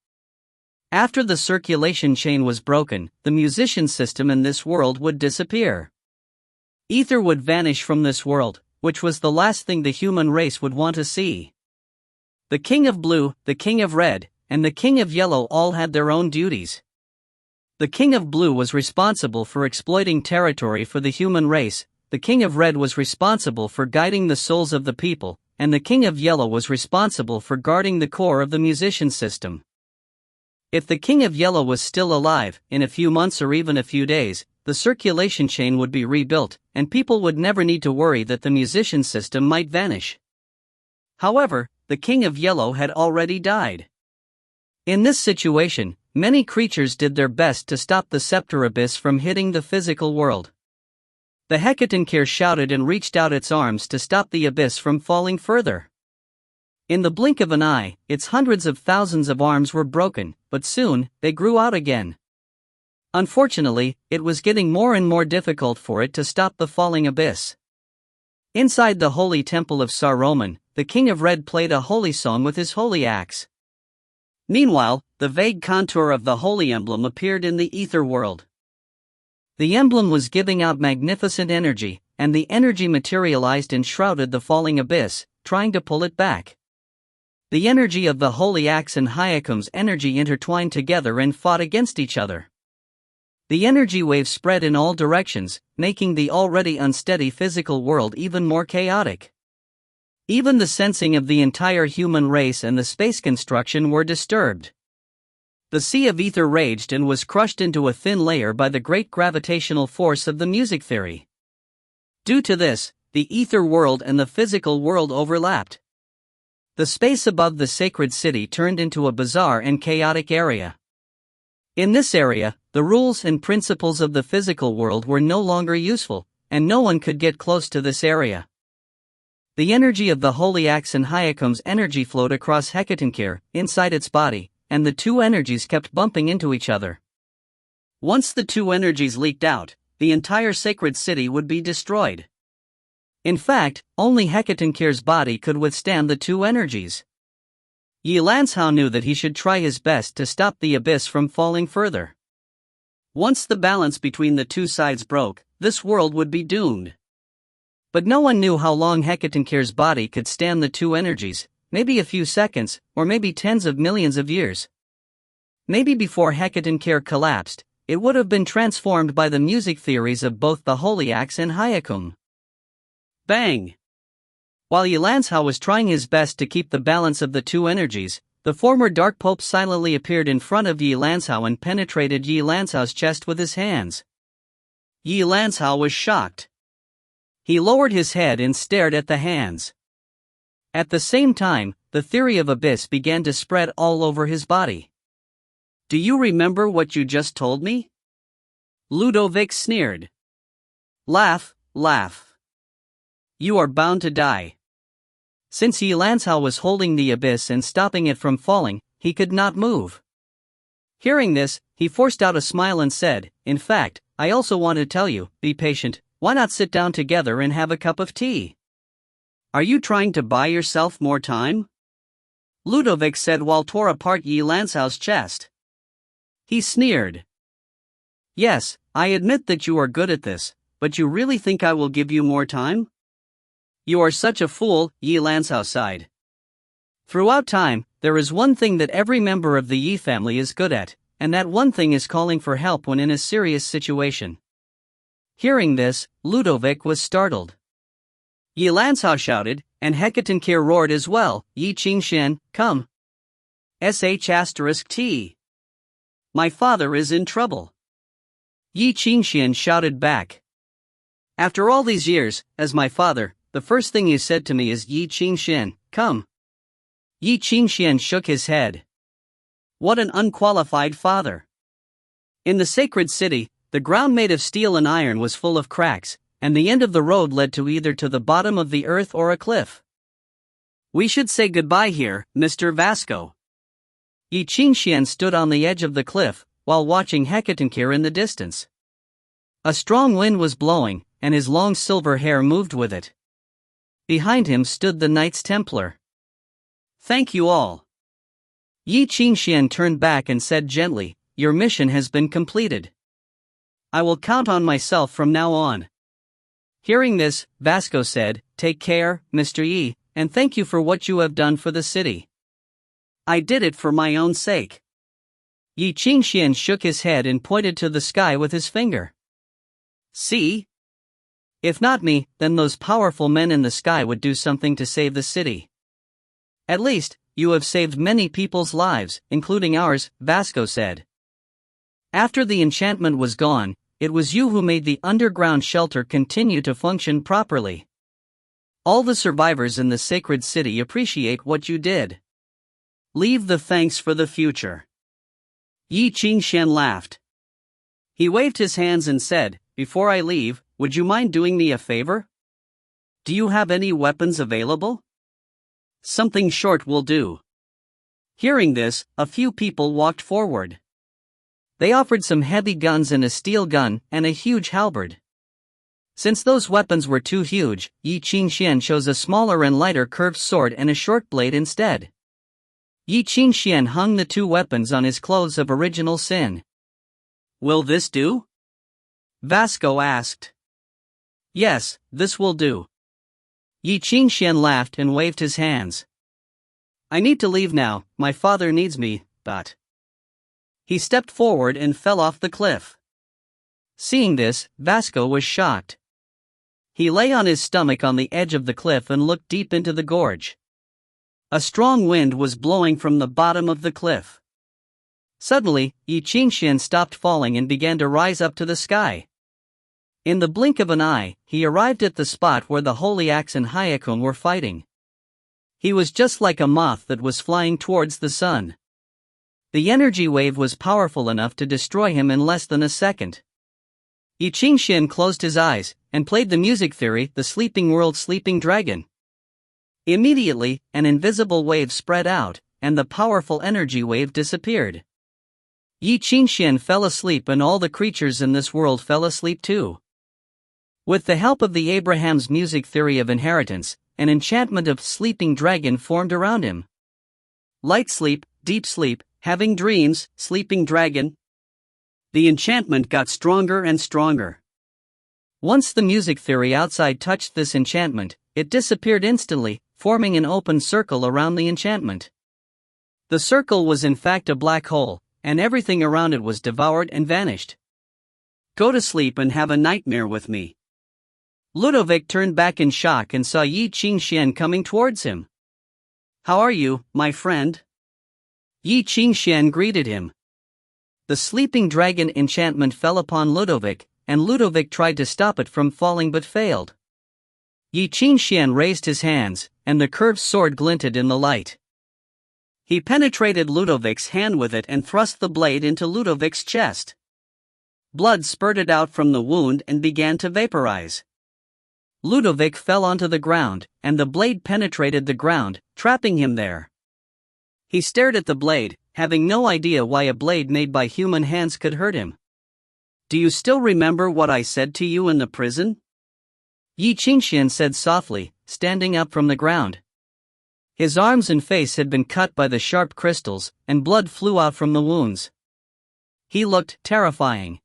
After the circulation chain was broken, the musician system in this world would disappear. Ether would vanish from this world, which was the last thing the human race would want to see. The King of Blue, the King of Red, and the King of Yellow all had their own duties. The King of Blue was responsible for exploiting territory for the human race, the King of Red was responsible for guiding the souls of the people, and the King of Yellow was responsible for guarding the core of the musician system. If the King of Yellow was still alive, in a few months or even a few days, the circulation chain would be rebuilt, and people would never need to worry that the musician system might vanish. However, the King of Yellow had already died. In this situation, many creatures did their best to stop the scepter abyss from hitting the physical world. The Hecatonkir shouted and reached out its arms to stop the abyss from falling further. In the blink of an eye, its hundreds of thousands of arms were broken, but soon, they grew out again. Unfortunately, it was getting more and more difficult for it to stop the falling abyss. Inside the holy temple of Saruman, the King of Red played a holy song with his holy axe. Meanwhile, the vague contour of the holy emblem appeared in the ether world. The emblem was giving out magnificent energy, and the energy materialized and shrouded the falling abyss, trying to pull it back. The energy of the holy axe and Hyakum's energy intertwined together and fought against each other. The energy waves spread in all directions, making the already unsteady physical world even more chaotic. Even the sensing of the entire human race and the space construction were disturbed. The sea of ether raged and was crushed into a thin layer by the great gravitational force of the music theory. Due to this, the ether world and the physical world overlapped. The space above the sacred city turned into a bizarre and chaotic area. In this area, the rules and principles of the physical world were no longer useful, and no one could get close to this area. The energy of the holy axe and Hyakum's energy flowed across Hecatonkir, inside its body, and the two energies kept bumping into each other. Once the two energies leaked out, the entire sacred city would be destroyed. In fact, only Hecatonkir's body could withstand the two energies. Ye Lanzhao knew that he should try his best to stop the abyss from falling further. Once the balance between the two sides broke, this world would be doomed. But no one knew how long Hecatonkir's body could stand the two energies, maybe a few seconds, or maybe tens of millions of years. Maybe before Hecatonkir collapsed, it would have been transformed by the music theories of both the holy axe and Hyakum. Bang! While Ye Lanzhao was trying his best to keep the balance of the two energies, the former Dark Pope silently appeared in front of Ye Lanzhao and penetrated Ye Lanzhao's chest with his hands. Ye Qingxuan was shocked. He lowered his head and stared at the hands. At the same time, the theory of abyss began to spread all over his body. Do you remember what you just told me? Ludovic sneered. Laugh, laugh. You are bound to die. Since Ye Qingxuan was holding the abyss and stopping it from falling, he could not move. Hearing this, he forced out a smile and said, in fact, I also want to tell you, be patient, why not sit down together and have a cup of tea? Are you trying to buy yourself more time? Ludovic said while tore apart Ye Qingxuan's chest. He sneered. Yes, I admit that you are good at this, but you really think I will give you more time? You are such a fool, Ye Qingxuan sighed. Throughout time, there is one thing that every member of the Yi family is good at, and that one thing is calling for help when in a serious situation. Hearing this, Ludovic was startled. Ye Qingxuan shouted, and Hecatoncheir roared as well, Ye Qingxuan, come. *T. My father is in trouble. Ye Qingxuan shouted back. After all these years, as my father, the first thing you said to me is Ye Qingxuan, come. Ye Qingxuan shook his head. What an unqualified father. In the sacred city, the ground made of steel and iron was full of cracks, and the end of the road led to either to the bottom of the earth or a cliff. We should say goodbye here, Mr. Vasco. Ye Qingxuan stood on the edge of the cliff, while watching Hecatoncheir in the distance. A strong wind was blowing, and his long silver hair moved with it. Behind him stood the Knights Templar. Thank you all. Ye Qingxuan turned back and said gently, your mission has been completed. I will count on myself from now on. Hearing this, Vasco said, take care, Mr. Yi, and thank you for what you have done for the city. I did it for my own sake. Ye Qingxuan shook his head and pointed to the sky with his finger. See? If not me, then those powerful men in the sky would do something to save the city. At least, you have saved many people's lives, including ours, Vasco said. After the enchantment was gone, it was you who made the underground shelter continue to function properly. All the survivors in the sacred city appreciate what you did. Leave the thanks for the future. Ye Qingxuan laughed. He waved his hands and said, before I leave, would you mind doing me a favor? Do you have any weapons available? Something short will do. Hearing this, a few people walked forward. They offered some heavy guns and a steel gun and a huge halberd. Since those weapons were too huge, Ye Qingxuan chose a smaller and lighter curved sword and a short blade instead. Ye Qingxuan hung the two weapons on his clothes of original sin. Will this do? Vasco asked. Yes, this will do. Ye Qingxuan laughed and waved his hands. I need to leave now, my father needs me, but... He stepped forward and fell off the cliff. Seeing this, Vasco was shocked. He lay on his stomach on the edge of the cliff and looked deep into the gorge. A strong wind was blowing from the bottom of the cliff. Suddenly, Ye Qingxuan stopped falling and began to rise up to the sky. In the blink of an eye, he arrived at the spot where the Holy Axe and Hyakun were fighting. He was just like a moth that was flying towards the sun. The energy wave was powerful enough to destroy him in less than a second. Ye Qingxuan closed his eyes and played the music theory, the sleeping world sleeping dragon. Immediately, an invisible wave spread out, and the powerful energy wave disappeared. Ye Qingxuan fell asleep and all the creatures in this world fell asleep too. With the help of the Abraham's music theory of inheritance, an enchantment of sleeping dragon formed around him. Light sleep, deep sleep, having dreams, sleeping dragon. The enchantment got stronger and stronger. Once the music theory outside touched this enchantment, it disappeared instantly, forming an open circle around the enchantment. The circle was in fact a black hole, and everything around it was devoured and vanished. Go to sleep and have a nightmare with me. Ludovic turned back in shock and saw Ye Qingxuan coming towards him. How are you, my friend? Ye Qingxuan greeted him. The sleeping dragon enchantment fell upon Ludovic, and Ludovic tried to stop it from falling but failed. Ye Qingxuan raised his hands, and the curved sword glinted in the light. He penetrated Ludovic's hand with it and thrust the blade into Ludovic's chest. Blood spurted out from the wound and began to vaporize. Ludovic fell onto the ground, and the blade penetrated the ground, trapping him there. He stared at the blade, having no idea why a blade made by human hands could hurt him. "Do you still remember what I said to you in the prison?" Ye Qingxuan said softly, standing up from the ground. His arms and face had been cut by the sharp crystals, and blood flew out from the wounds. He looked terrifying.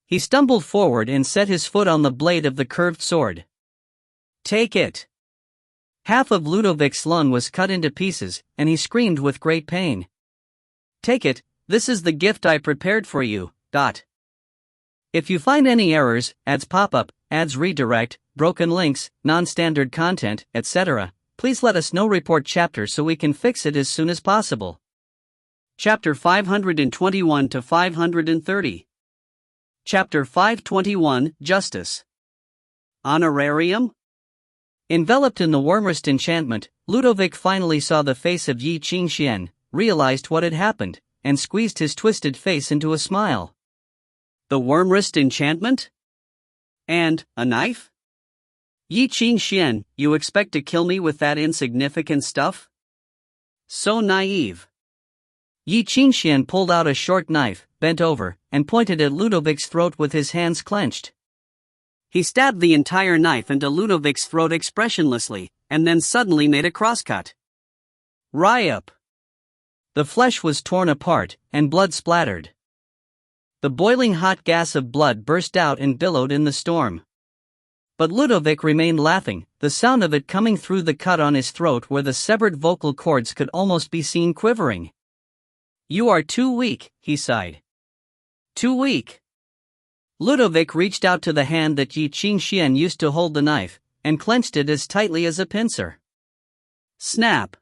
He stumbled forward and set his foot on the blade of the curved sword. "Take it!" Half of Ludovic's lung was cut into pieces, and he screamed with great pain. "Take it, this is the gift I prepared for you. If you find any errors, ads pop up, ads redirect, broken links, non-standard content, etc., please let us know. Report chapter so we can fix it as soon as possible. Chapter 521 to 530. Chapter 521, Justice. Honorarium? Enveloped in the Wormrest enchantment, Ludovic finally saw the face of Ye Qingxuan, realized what had happened, and squeezed his twisted face into a smile. The Wormrest enchantment? And a knife? Ye Qingxuan, you expect to kill me with that insignificant stuff? So naive. Ye Qingxuan pulled out a short knife, bent over, and pointed at Ludovic's throat with his hands clenched. He stabbed the entire knife into Ludovic's throat expressionlessly, and then suddenly made a crosscut. Ryup! The flesh was torn apart, and blood splattered. The boiling hot gas of blood burst out and billowed in the storm. But Ludovic remained laughing, the sound of it coming through the cut on his throat where the severed vocal cords could almost be seen quivering. "You are too weak," he sighed. "Too weak." Ludovic reached out to the hand that Ye Qingxuan used to hold the knife, and clenched it as tightly as a pincer. Snap!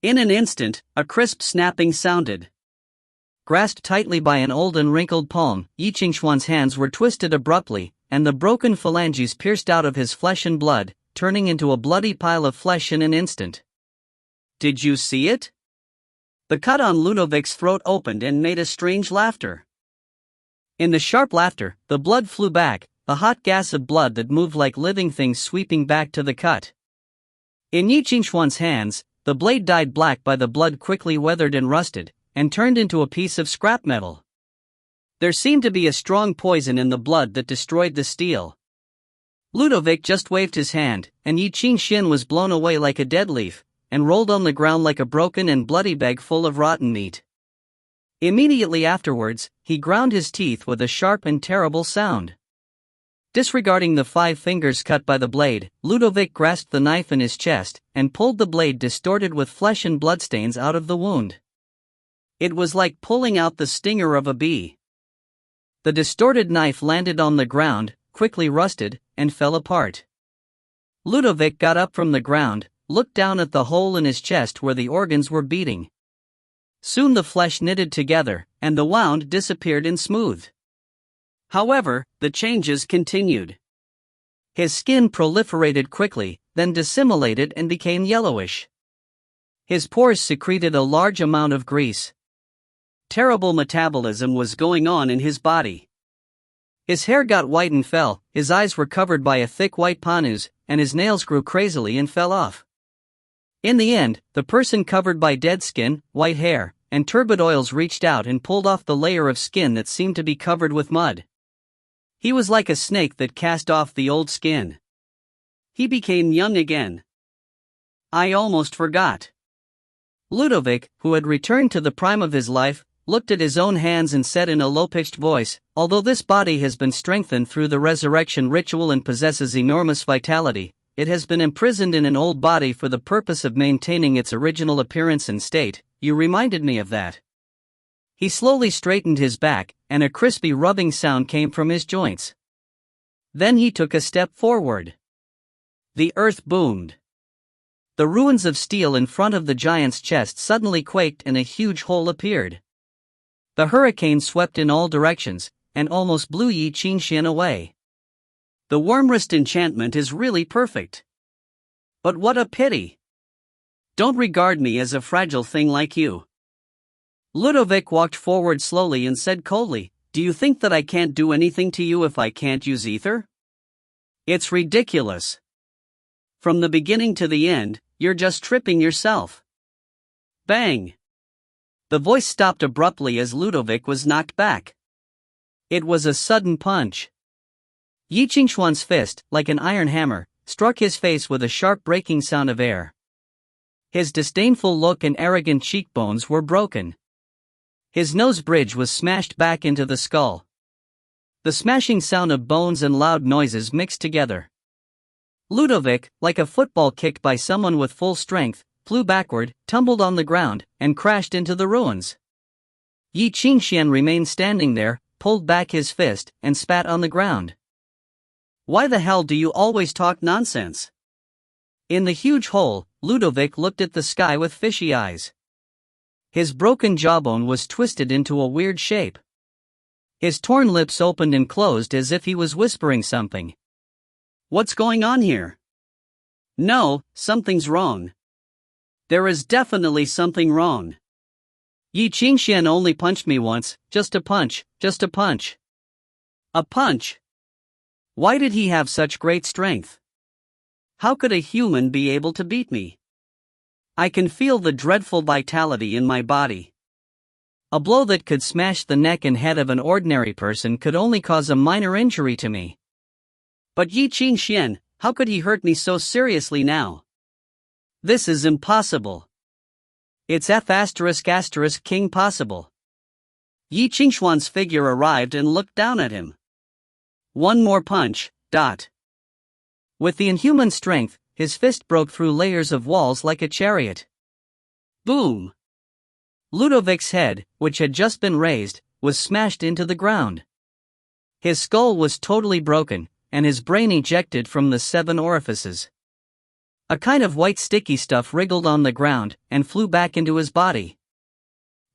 In an instant, a crisp snapping sounded. Grasped tightly by an old and wrinkled palm, Ye Qingxuan's hands were twisted abruptly, and the broken phalanges pierced out of his flesh and blood, turning into a bloody pile of flesh in an instant. Did you see it? The cut on Ludovic's throat opened and made a strange laughter. In the sharp laughter, the blood flew back, the hot gas of blood that moved like living things sweeping back to the cut. In Ye Qingxuan's hands, the blade dyed black by the blood quickly weathered and rusted, and turned into a piece of scrap metal. There seemed to be a strong poison in the blood that destroyed the steel. Ludovic just waved his hand, and Ye Qingxuan was blown away like a dead leaf, and rolled on the ground like a broken and bloody bag full of rotten meat. Immediately afterwards, he ground his teeth with a sharp and terrible sound. Disregarding the 5 fingers cut by the blade, Ludovic grasped the knife in his chest, and pulled the blade distorted with flesh and bloodstains out of the wound. It was like pulling out the stinger of a bee. The distorted knife landed on the ground, quickly rusted, and fell apart. Ludovic got up from the ground, looked down at the hole in his chest where the organs were beating. Soon the flesh knitted together, and the wound disappeared in smooth. However, the changes continued. His skin proliferated quickly, then dissimulated and became yellowish. His pores secreted a large amount of grease. Terrible metabolism was going on in his body. His hair got white and fell, his eyes were covered by a thick white panus, and his nails grew crazily and fell off. In the end, the person covered by dead skin, white hair, and turbid oils reached out and pulled off the layer of skin that seemed to be covered with mud. He was like a snake that cast off the old skin. He became young again. I almost forgot. Ludovic, who had returned to the prime of his life, looked at his own hands and said in a low-pitched voice, "Although this body has been strengthened through the resurrection ritual and possesses enormous vitality, it has been imprisoned in an old body for the purpose of maintaining its original appearance and state. You reminded me of that." He slowly straightened his back, and a crispy rubbing sound came from his joints. Then he took a step forward. The earth boomed. The ruins of steel in front of the giant's chest suddenly quaked and a huge hole appeared. The hurricane swept in all directions, and almost blew Ye Qingxuan away. The Wormwrist enchantment is really perfect. But what a pity! Don't regard me as a fragile thing like you. Ludovic walked forward slowly and said coldly, "Do you think that I can't do anything to you if I can't use ether? It's ridiculous. From the beginning to the end, you're just tripping yourself." Bang! The voice stopped abruptly as Ludovic was knocked back. It was a sudden punch. Ye Qingxuan's fist, like an iron hammer, struck his face with a sharp breaking sound of air. His disdainful look and arrogant cheekbones were broken. His nose bridge was smashed back into the skull. The smashing sound of bones and loud noises mixed together. Ludovic, like a football kicked by someone with full strength, flew backward, tumbled on the ground, and crashed into the ruins. Ye Qingxuan remained standing there, pulled back his fist, and spat on the ground. "Why the hell do you always talk nonsense?" In the huge hole, Ludovic looked at the sky with fishy eyes. His broken jawbone was twisted into a weird shape. His torn lips opened and closed as if he was whispering something. "What's going on here? No, something's wrong. There is definitely something wrong. Ye Qingxuan only punched me once, just a punch, just a punch." A punch? Why did he have such great strength? How could a human be able to beat me? I can feel the dreadful vitality in my body. A blow that could smash the neck and head of an ordinary person could only cause a minor injury to me. But Ye Qingxuan, how could he hurt me so seriously now? This is impossible. It's F***king possible. Ye Qingxuan's figure arrived and looked down at him. One more punch, dot. With the inhuman strength, his fist broke through layers of walls like a chariot. Boom! Ludovic's head, which had just been raised, was smashed into the ground. His skull was totally broken, and his brain ejected from the 7 orifices. A kind of white sticky stuff wriggled on the ground and flew back into his body.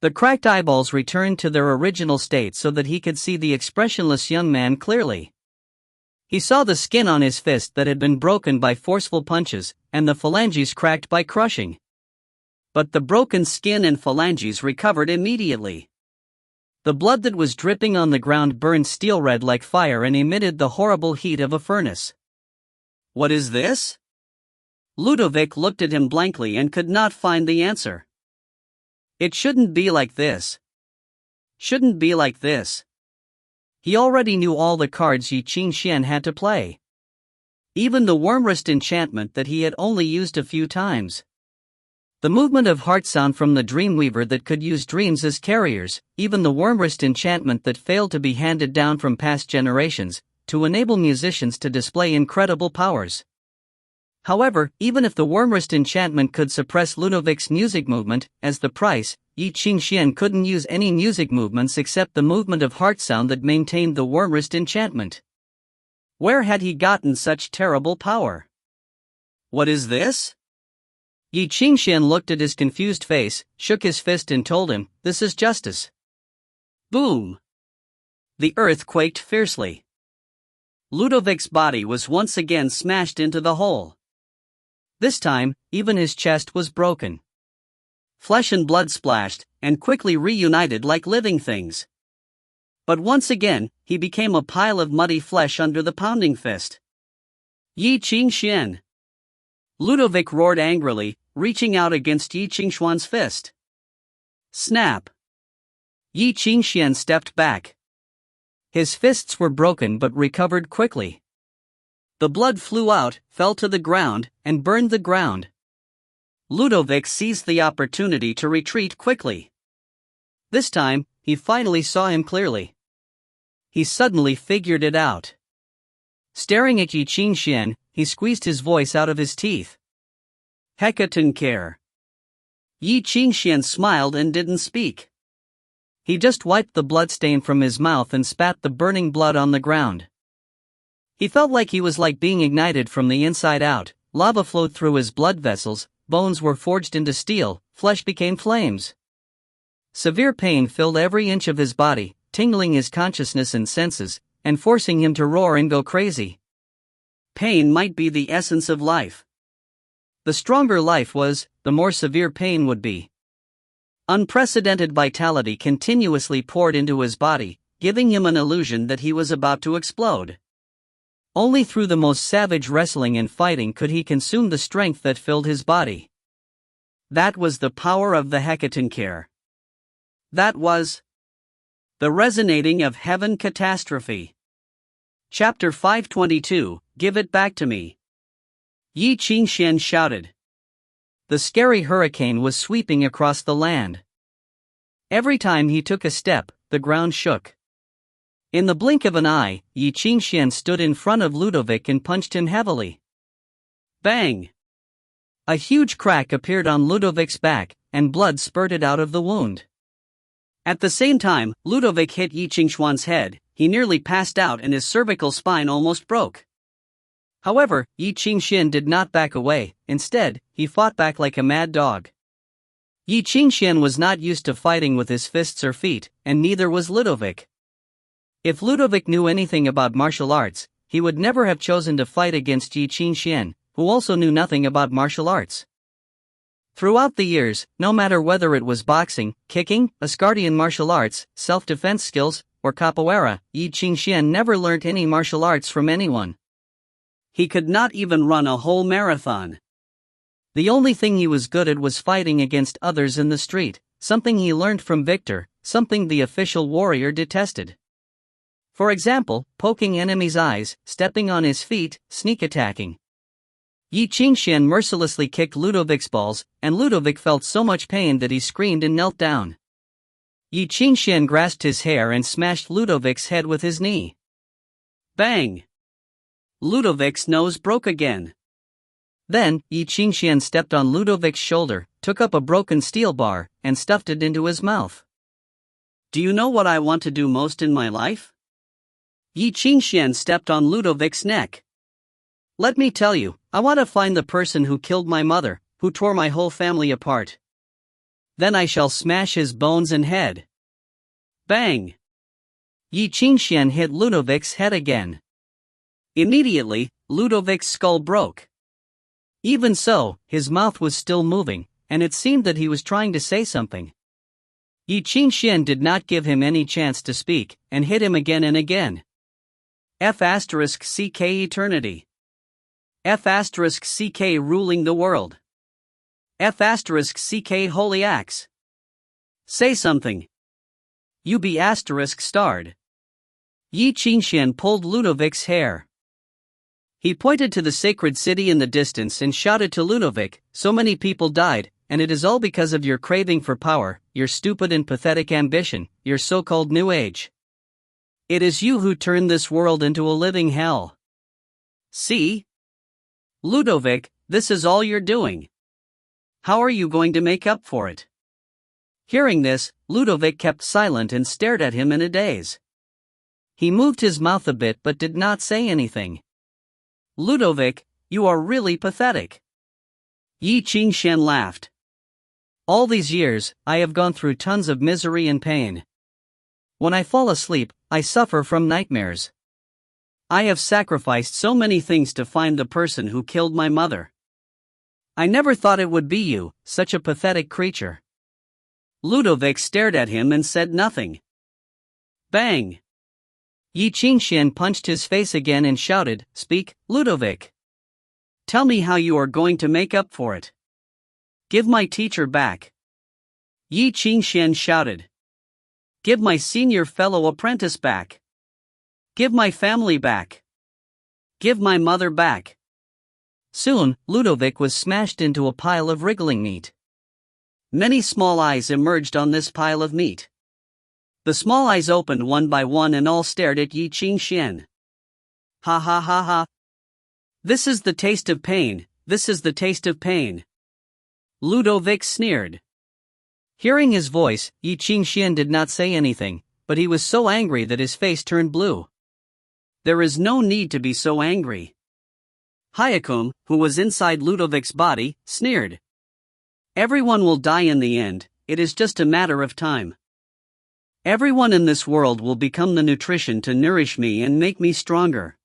The cracked eyeballs returned to their original state so that he could see the expressionless young man clearly. He saw the skin on his fist that had been broken by forceful punches, and the phalanges cracked by crushing. But the broken skin and phalanges recovered immediately. The blood that was dripping on the ground burned steel red like fire and emitted the horrible heat of a furnace. What is this? Ludovic looked at him blankly and could not find the answer. It shouldn't be like this. Shouldn't be like this. He already knew all the cards Ye Qingxuan had to play. Even the Wormwrist enchantment that he had only used a few times. The movement of heart sound from the Dreamweaver that could use dreams as carriers, even the Wormwrist enchantment that failed to be handed down from past generations, to enable musicians to display incredible powers. However, even if the Wormwrist enchantment could suppress Ludovic's music movement, as the price, Ye Qingxuan couldn't use any music movements except the movement of heart sound that maintained the Wormwrist enchantment. Where had he gotten such terrible power? What is this? Ye Qingxuan looked at his confused face, shook his fist and told him, "This is justice." Boom! The earth quaked fiercely. Ludovic's body was once again smashed into the hole. This time, even his chest was broken. Flesh and blood splashed, and quickly reunited like living things. But once again, he became a pile of muddy flesh under the pounding fist. Ye Qingxuan! Ludovic roared angrily, reaching out against Ye Qingxuan's fist. Snap! Ye Qingxuan stepped back. His fists were broken but recovered quickly. The blood flew out, fell to the ground, and burned the ground. Ludovic seized the opportunity to retreat quickly. This time, he finally saw him clearly. He suddenly figured it out. Staring at Ye Qingxuan, he squeezed his voice out of his teeth. Hecaton care. Ye Qingxuan smiled and didn't speak. He just wiped the bloodstain from his mouth and spat the burning blood on the ground. He felt like he was being ignited from the inside out. Lava flowed through his blood vessels, bones were forged into steel, flesh became flames. Severe pain filled every inch of his body, tingling his consciousness and senses, and forcing him to roar and go crazy. Pain might be the essence of life. The stronger life was, the more severe pain would be. Unprecedented vitality continuously poured into his body, giving him an illusion that he was about to explode. Only through the most savage wrestling and fighting could he consume the strength that filled his body. That was the power of the Hecatoncheir. That was the resonating of heaven catastrophe. Chapter 522, Give It Back to Me. Ye Qingxuan shouted. The scary hurricane was sweeping across the land. Every time he took a step, the ground shook. In the blink of an eye, Ye Qingxuan stood in front of Ludovic and punched him heavily. Bang! A huge crack appeared on Ludovic's back, and blood spurted out of the wound. At the same time, Ludovic hit Ye Qingxuan's head. He nearly passed out and his cervical spine almost broke. However, Ye Qingxuan did not back away. Instead, he fought back like a mad dog. Ye Qingxuan was not used to fighting with his fists or feet, and neither was Ludovic. If Ludovic knew anything about martial arts, he would never have chosen to fight against Ye Qingxuan, who also knew nothing about martial arts. Throughout the years, no matter whether it was boxing, kicking, Asgardian martial arts, self-defense skills, or capoeira, Ye Qingxuan never learnt any martial arts from anyone. He could not even run a whole marathon. The only thing he was good at was fighting against others in the street, something he learned from Victor, something the official warrior detested. For example, poking enemies' eyes, stepping on his feet, sneak attacking. Ye Qingxuan mercilessly kicked Ludovic's balls, and Ludovic felt so much pain that he screamed and knelt down. Ye Qingxuan grasped his hair and smashed Ludovic's head with his knee. Bang! Ludovic's nose broke again. Then, Ye Qingxuan stepped on Ludovic's shoulder, took up a broken steel bar, and stuffed it into his mouth. Do you know what I want to do most in my life? Ye Qingxuan stepped on Ludovic's neck. Let me tell you, I want to find the person who killed my mother, who tore my whole family apart. Then I shall smash his bones and head. Bang! Ye Qingxuan hit Ludovic's head again. Immediately, Ludovic's skull broke. Even so, his mouth was still moving, and it seemed that he was trying to say something. Ye Qingxuan did not give him any chance to speak, and hit him again and again. F***ck eternity. F***ck ruling the world. F***ck holy axe. Say something. You be ***starred. Ye Qingxuan pulled Ludovic's hair. He pointed to the sacred city in the distance and shouted to Ludovic, so many people died, and it is all because of your craving for power, your stupid and pathetic ambition, your so-called New Age. It is you who turned this world into a living hell. See? Ludovic, this is all you're doing. How are you going to make up for it? Hearing this, Ludovic kept silent and stared at him in a daze. He moved his mouth a bit but did not say anything. Ludovic, you are really pathetic. Ye Qingxuan laughed. All these years, I have gone through tons of misery and pain. When I fall asleep, I suffer from nightmares. I have sacrificed so many things to find the person who killed my mother. I never thought it would be you, such a pathetic creature. Ludovic stared at him and said nothing. Bang! Ye Qingxuan punched his face again and shouted, Speak, Ludovic. Tell me how you are going to make up for it. Give my teacher back. Ye Qingxuan shouted. Give my senior fellow apprentice back. Give my family back. Give my mother back. Soon, Ludovic was smashed into a pile of wriggling meat. Many small eyes emerged on this pile of meat. The small eyes opened one by one and all stared at Ye Qingxuan. Ha ha ha ha. This is the taste of pain, this is the taste of pain. Ludovic sneered. Hearing his voice, Ye Qingxuan did not say anything, but he was so angry that his face turned blue. There is no need to be so angry. Hyakum, who was inside Ludovic's body, sneered. Everyone will die in the end, it is just a matter of time. Everyone in this world will become the nutrition to nourish me and make me stronger.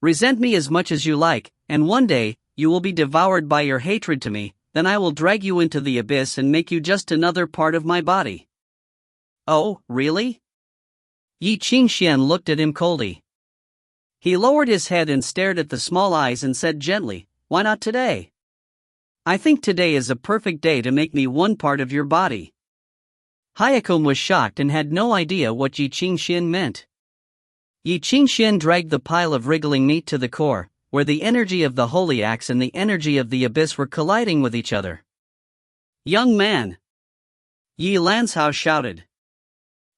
Resent me as much as you like, and one day, you will be devoured by your hatred to me, then I will drag you into the abyss and make you just another part of my body. Oh, really? Ye Qingxuan looked at him coldly. He lowered his head and stared at the small eyes and said gently, "Why not today? I think today is a perfect day to make me one part of your body." Hayakun was shocked and had no idea what Ye Qingxuan meant. Ye Qingxuan dragged the pile of wriggling meat to the core, where the energy of the holy axe and the energy of the abyss were colliding with each other. "Young man!" Ye Lanzhao shouted.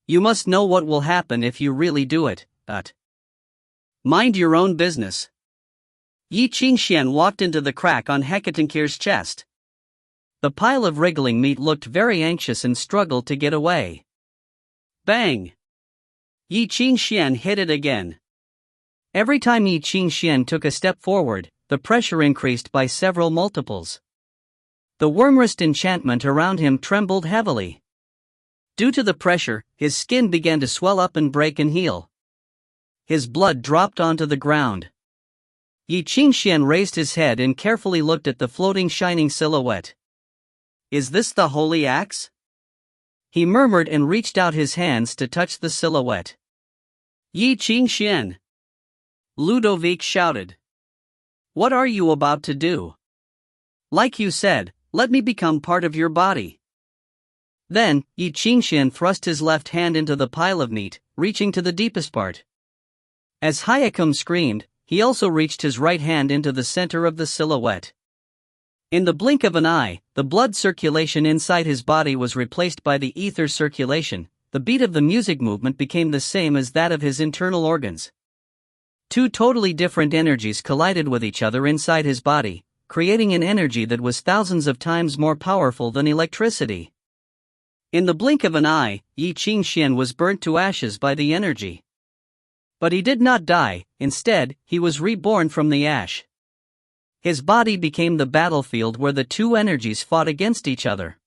"You must know what will happen if you really do it, mind your own business." Ye Qingxuan walked into the crack on Hecatonkir's chest. The pile of wriggling meat looked very anxious and struggled to get away. Bang! Ye Qingxuan hit it again. Every time Ye Qingxuan took a step forward, the pressure increased by several multiples. The wormrest enchantment around him trembled heavily. Due to the pressure, his skin began to swell up and break and heal. His blood dropped onto the ground. Ye Qingxuan raised his head and carefully looked at the floating shining silhouette. "Is this the holy axe?" He murmured and reached out his hands to touch the silhouette. "Ye Qingxuan!" Ludovic shouted. "What are you about to do? Like you said, let me become part of your body." Then, Ye Qingxuan thrust his left hand into the pile of meat, reaching to the deepest part. As Hayakun screamed, he also reached his right hand into the center of the silhouette. In the blink of an eye, the blood circulation inside his body was replaced by the ether circulation. The beat of the music movement became the same as that of his internal organs. Two totally different energies collided with each other inside his body, creating an energy that was thousands of times more powerful than electricity. In the blink of an eye, Ye Qingxuan was burnt to ashes by the energy. But he did not die, instead, he was reborn from the ash. His body became the battlefield where the two energies fought against each other.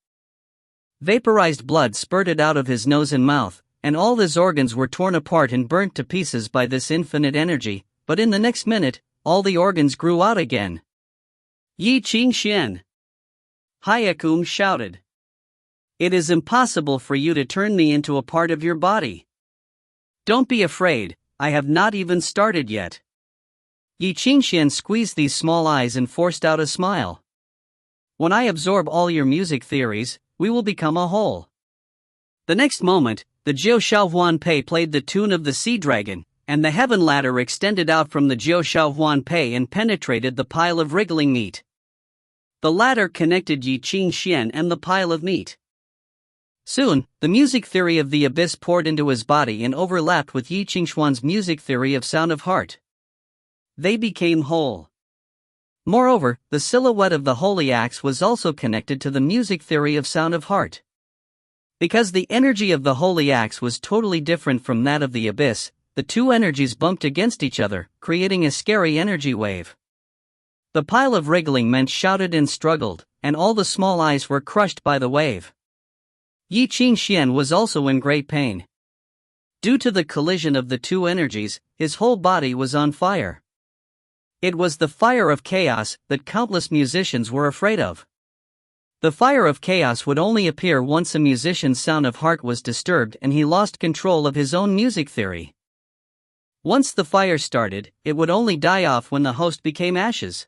Vaporized blood spurted out of his nose and mouth, and all his organs were torn apart and burnt to pieces by this infinite energy, but in the next minute, all the organs grew out again. "Ye Qingxuan!" Hayakun shouted. "It is impossible for you to turn me into a part of your body. Don't be afraid, I have not even started yet." Ye Qingxuan squeezed these small eyes and forced out a smile. "When I absorb all your music theories, we will become a whole." The next moment, the Jiu Shaohuan Pei played the tune of the Sea Dragon, and the heaven ladder extended out from the Jiu Shaohuan Pei and penetrated the pile of wriggling meat. The ladder connected Ye Qingxuan and the pile of meat. Soon, the music theory of the abyss poured into his body and overlapped with Ye Qingxuan's music theory of sound of heart. They became whole. Moreover, the silhouette of the holy axe was also connected to the music theory of sound of heart. Because the energy of the holy axe was totally different from that of the abyss, the two energies bumped against each other, creating a scary energy wave. The pile of wriggling men shouted and struggled, and all the small eyes were crushed by the wave. Ye Qingxuan was also in great pain. Due to the collision of the two energies, his whole body was on fire. It was the fire of chaos that countless musicians were afraid of. The fire of chaos would only appear once a musician's sound of heart was disturbed and he lost control of his own music theory. Once the fire started, it would only die off when the host became ashes.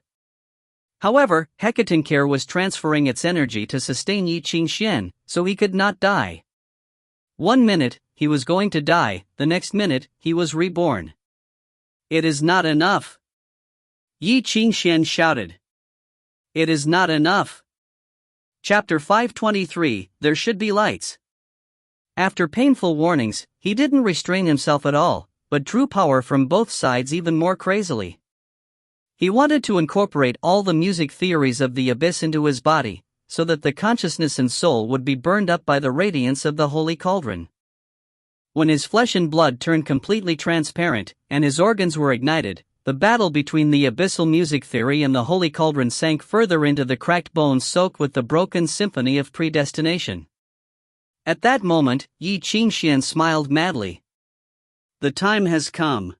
However, Hecatonkir was transferring its energy to sustain Ye Qingxuan, so he could not die. 1 minute, he was going to die, the next minute, he was reborn. "It is not enough!" Ye Qingxuan shouted. "It is not enough!" Chapter 523, There Should Be Lights. After painful warnings, he didn't restrain himself at all, but drew power from both sides even more crazily. He wanted to incorporate all the music theories of the abyss into his body, so that the consciousness and soul would be burned up by the radiance of the holy cauldron. When his flesh and blood turned completely transparent, and his organs were ignited, the battle between the abyssal music theory and the holy cauldron sank further into the cracked bones soaked with the broken symphony of predestination. At that moment, Ye Qingxuan smiled madly. The time has come.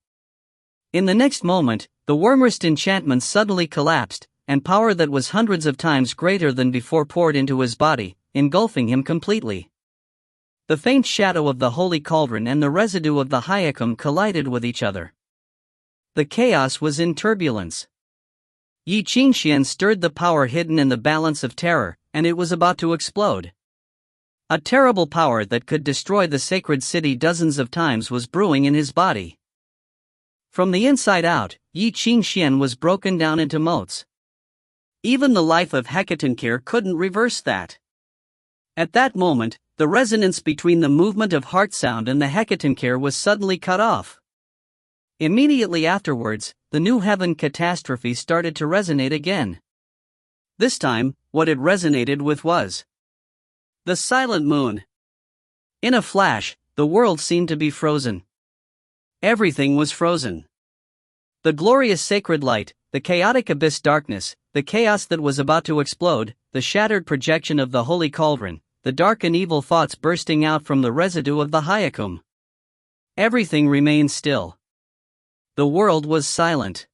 In the next moment, the Wormrest enchantment suddenly collapsed, and power that was hundreds of times greater than before poured into his body, engulfing him completely. The faint shadow of the holy cauldron and the residue of the Hyakum collided with each other. The chaos was in turbulence. Ye Qingxuan stirred the power hidden in the balance of terror, and it was about to explode. A terrible power that could destroy the sacred city dozens of times was brewing in his body. From the inside out, Ye Qingxuan was broken down into motes. Even the life of Hecatonkir couldn't reverse that. At that moment, the resonance between the movement of heart sound and the Hecatonkir was suddenly cut off. Immediately afterwards, the new heaven catastrophe started to resonate again. This time, what it resonated with was the silent moon. In a flash, the world seemed to be frozen. Everything was frozen. The glorious sacred light, the chaotic abyss darkness, the chaos that was about to explode, the shattered projection of the holy cauldron, the dark and evil thoughts bursting out from the residue of the Hyakum. Everything remained still. The world was silent.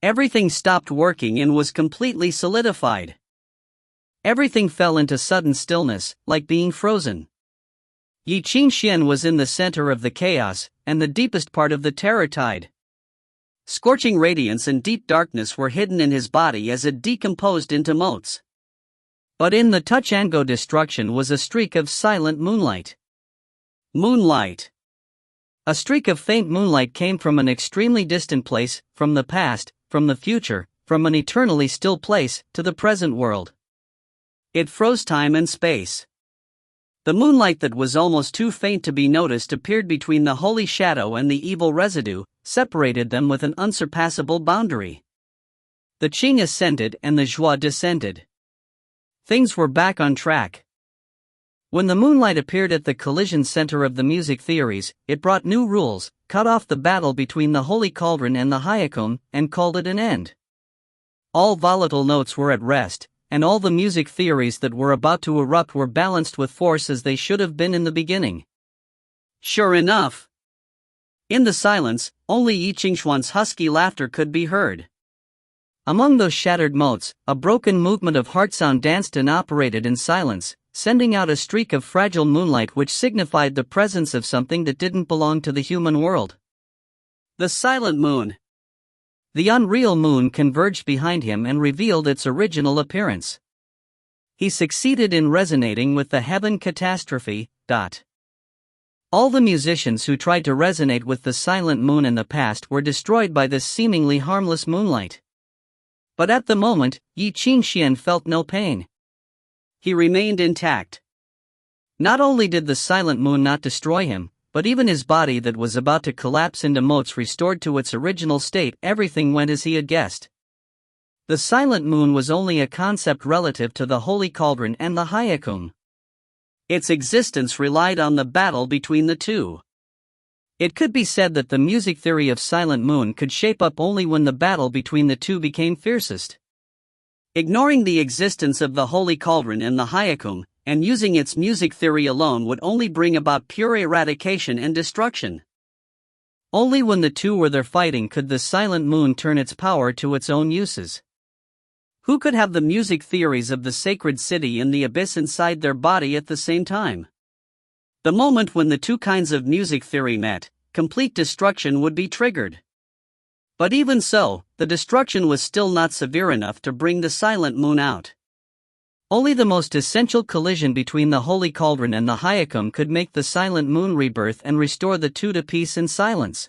Everything stopped working and was completely solidified. Everything fell into sudden stillness, like being frozen. Ye Qingxuan was in the center of the chaos, and the deepest part of the terror tide. Scorching radiance and deep darkness were hidden in his body as it decomposed into motes. But in the touch and go destruction was a streak of silent moonlight. Moonlight. A streak of faint moonlight came from an extremely distant place, from the past, from the future, from an eternally still place, to the present world. It froze time and space. The moonlight that was almost too faint to be noticed appeared between the holy shadow and the evil residue, separated them with an unsurpassable boundary. The Qing ascended and the Zhua descended. Things were back on track. When the moonlight appeared at the collision center of the music theories, it brought new rules, cut off the battle between the holy cauldron and the Hyakum, and called it an end. All volatile notes were at rest, and all the music theories that were about to erupt were balanced with force as they should have been in the beginning. Sure enough. In the silence, only Ye Qingxuan's husky laughter could be heard. Among those shattered motes, a broken movement of heart sound danced and operated in silence, sending out a streak of fragile moonlight which signified the presence of something that didn't belong to the human world. The silent moon. The unreal moon converged behind him and revealed its original appearance. He succeeded in resonating with the heaven catastrophe. All the musicians who tried to resonate with the silent moon in the past were destroyed by this seemingly harmless moonlight. But at the moment, Ye Qingxuan felt no pain. He remained intact. Not only did the silent moon not destroy him, but even his body that was about to collapse into motes restored to its original state. Everything went as he had guessed. The silent moon was only a concept relative to the holy cauldron and the Hyakum. Its existence relied on the battle between the two. It could be said that the music theory of silent moon could shape up only when the battle between the two became fiercest. Ignoring the existence of the holy cauldron and the Hyakum, and using its music theory alone would only bring about pure eradication and destruction. Only when the two were there fighting could the silent moon turn its power to its own uses. Who could have the music theories of the sacred city and the abyss inside their body at the same time? The moment when the two kinds of music theory met, complete destruction would be triggered. But even so, the destruction was still not severe enough to bring the silent moon out. Only the most essential collision between the holy cauldron and the Hyakum could make the silent moon rebirth and restore the two to peace and silence.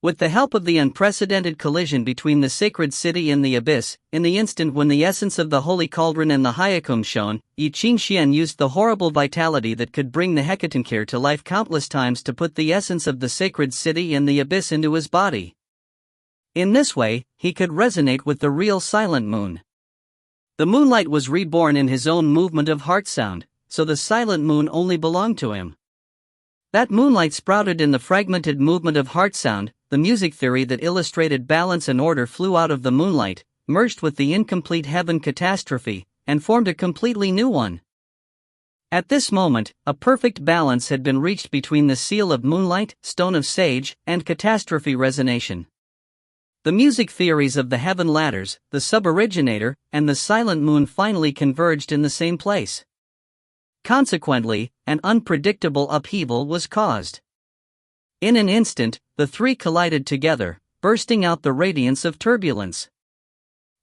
With the help of the unprecedented collision between the sacred city and the abyss, in the instant when the essence of the holy cauldron and the Hyakum shone, Ye Qingxuan used the horrible vitality that could bring the Hecatonkir to life countless times to put the essence of the sacred city and the abyss into his body. In this way, he could resonate with the real silent moon. The moonlight was reborn in his own movement of heart sound, so the silent moon only belonged to him. That moonlight sprouted in the fragmented movement of heart sound. The music theory that illustrated balance and order flew out of the moonlight, merged with the incomplete heaven catastrophe, and formed a completely new one. At this moment, a perfect balance had been reached between the seal of moonlight, stone of sage, and catastrophe resonation. The music theories of the heaven ladders, the suboriginator, and the silent moon finally converged in the same place. Consequently, an unpredictable upheaval was caused. In an instant, the three collided together, bursting out the radiance of turbulence.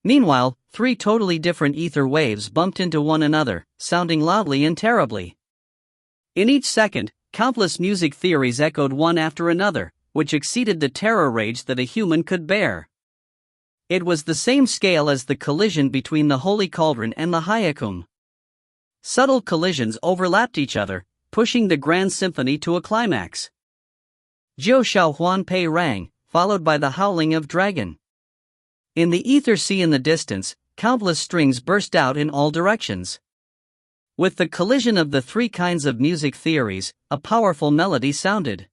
Meanwhile, three totally different ether waves bumped into one another, sounding loudly and terribly. In each second, countless music theories echoed one after another, which exceeded the terror rage that a human could bear. It was the same scale as the collision between the Holy Cauldron and the Hyakum. Subtle collisions overlapped each other, pushing the grand symphony to a climax. Jiu Shao Huan Pei rang, followed by the howling of dragon. In the ether sea in the distance, countless strings burst out in all directions. With the collision of the three kinds of music theories, a powerful melody sounded.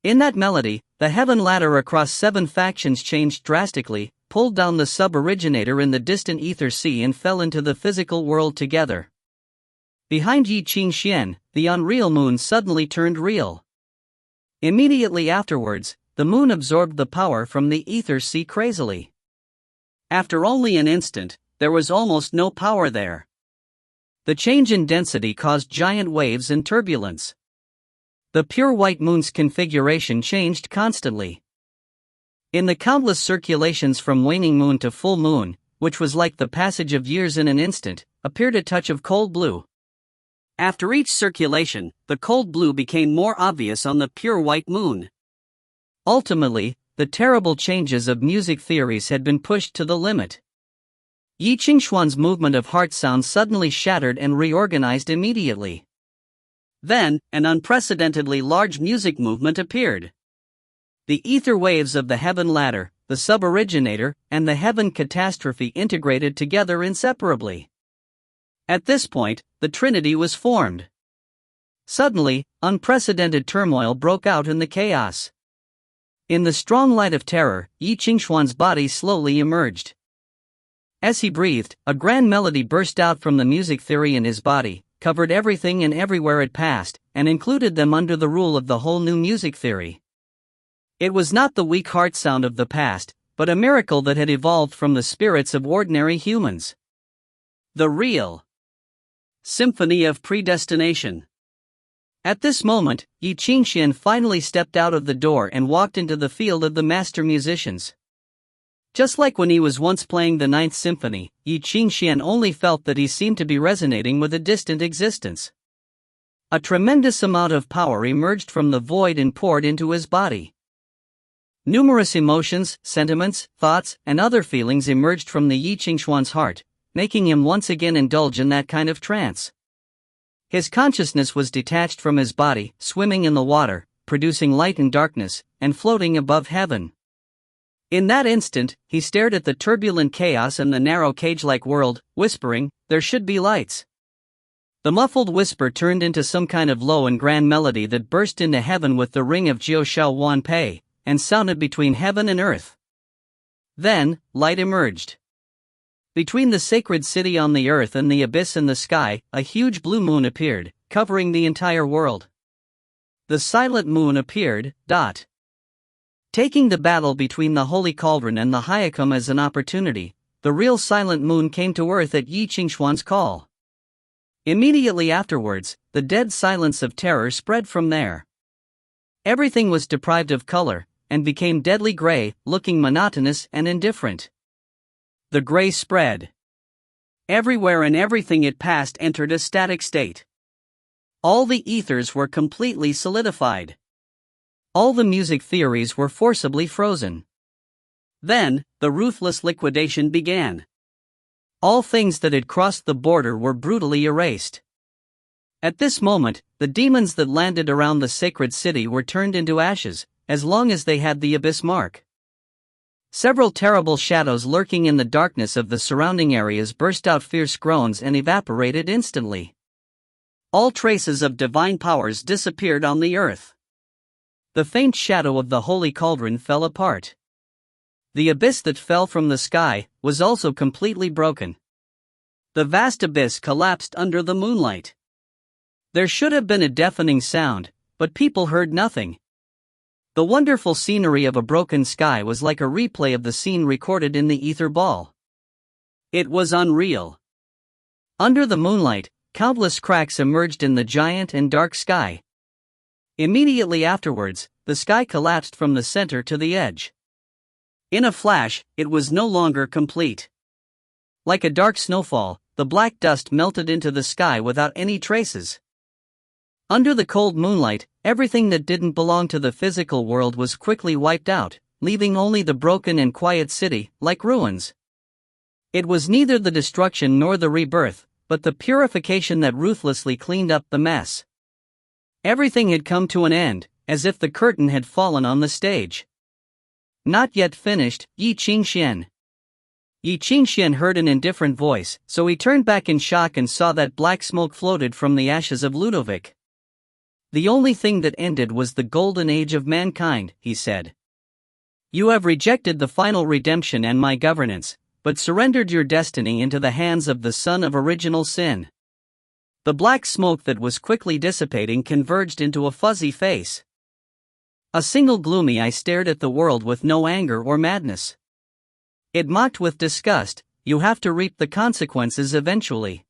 In that melody, the heaven ladder across 7 factions changed drastically, pulled down the suboriginator in the distant ether sea and fell into the physical world together. Behind Ye Qingxuan, the unreal moon suddenly turned real. Immediately afterwards, the moon absorbed the power from the ether sea crazily. After only an instant, there was almost no power there. The change in density caused giant waves and turbulence. The pure white moon's configuration changed constantly. In the countless circulations from waning moon to full moon, which was like the passage of years in an instant, appeared a touch of cold blue. After each circulation, the cold blue became more obvious on the pure white moon. Ultimately, the terrible changes of music theories had been pushed to the limit. Ye Qingxuan's movement of heart sound suddenly shattered and reorganized immediately. Then, an unprecedentedly large music movement appeared. The ether waves of the heaven ladder, the suboriginator, and the heaven catastrophe integrated together inseparably. At this point, the Trinity was formed. Suddenly, unprecedented turmoil broke out in the chaos. In the strong light of terror, Ye Qingxuan's body slowly emerged. As he breathed, a grand melody burst out from the music theory in his body, covered everything and everywhere it passed, and included them under the rule of the whole new music theory. It was not the weak heart sound of the past, but a miracle that had evolved from the spirits of ordinary humans. The real Symphony of Predestination. At this moment, Ye Qingxuan finally stepped out of the door and walked into the field of the master musicians. Just like when he was once playing the Ninth Symphony, Ye Qingxuan only felt that he seemed to be resonating with a distant existence. A tremendous amount of power emerged from the void and poured into his body. Numerous emotions, sentiments, thoughts, and other feelings emerged from the Ye Qingxuan's heart, making him once again indulge in that kind of trance. His consciousness was detached from his body, swimming in the water, producing light and darkness, and floating above heaven. In that instant, he stared at the turbulent chaos and the narrow cage-like world, whispering, "There should be lights." The muffled whisper turned into some kind of low and grand melody that burst into heaven with the ring of Jiu Shao Huan Pei, and sounded between heaven and earth. Then, light emerged. Between the sacred city on the earth and the abyss in the sky, a huge blue moon appeared, covering the entire world. The silent moon appeared, taking the battle between the Holy Cauldron and the Hyakum as an opportunity, the real silent moon came to earth at Ye Qingxuan's call. Immediately afterwards, the dead silence of terror spread from there. Everything was deprived of color, and became deadly gray, looking monotonous and indifferent. The gray spread. Everywhere and everything it passed entered a static state. All the ethers were completely solidified. All the music theories were forcibly frozen. Then, the ruthless liquidation began. All things that had crossed the border were brutally erased. At this moment, the demons that landed around the sacred city were turned into ashes, as long as they had the abyss mark. Several terrible shadows lurking in the darkness of the surrounding areas burst out fierce groans and evaporated instantly. All traces of divine powers disappeared on the earth. The faint shadow of the Holy Cauldron fell apart. The abyss that fell from the sky was also completely broken. The vast abyss collapsed under the moonlight. There should have been a deafening sound, but people heard nothing. The wonderful scenery of a broken sky was like a replay of the scene recorded in the ether ball. It was unreal. Under the moonlight, countless cracks emerged in the giant and dark sky. Immediately afterwards, the sky collapsed from the center to the edge. In a flash, it was no longer complete. Like a dark snowfall, the black dust melted into the sky without any traces. Under the cold moonlight, everything that didn't belong to the physical world was quickly wiped out, leaving only the broken and quiet city, like ruins. It was neither the destruction nor the rebirth, but the purification that ruthlessly cleaned up the mess. Everything had come to an end, as if the curtain had fallen on the stage. Not yet finished, Ye Qingxuan. Ye Qingxuan heard an indifferent voice, so he turned back in shock and saw that black smoke floated from the ashes of Ludovic. The only thing that ended was the golden age of mankind, he said. You have rejected the final redemption and my governance, but surrendered your destiny into the hands of the son of original sin. The black smoke that was quickly dissipating converged into a fuzzy face. A single gloomy eye stared at the world with no anger or madness. It mocked with disgust, you have to reap the consequences eventually.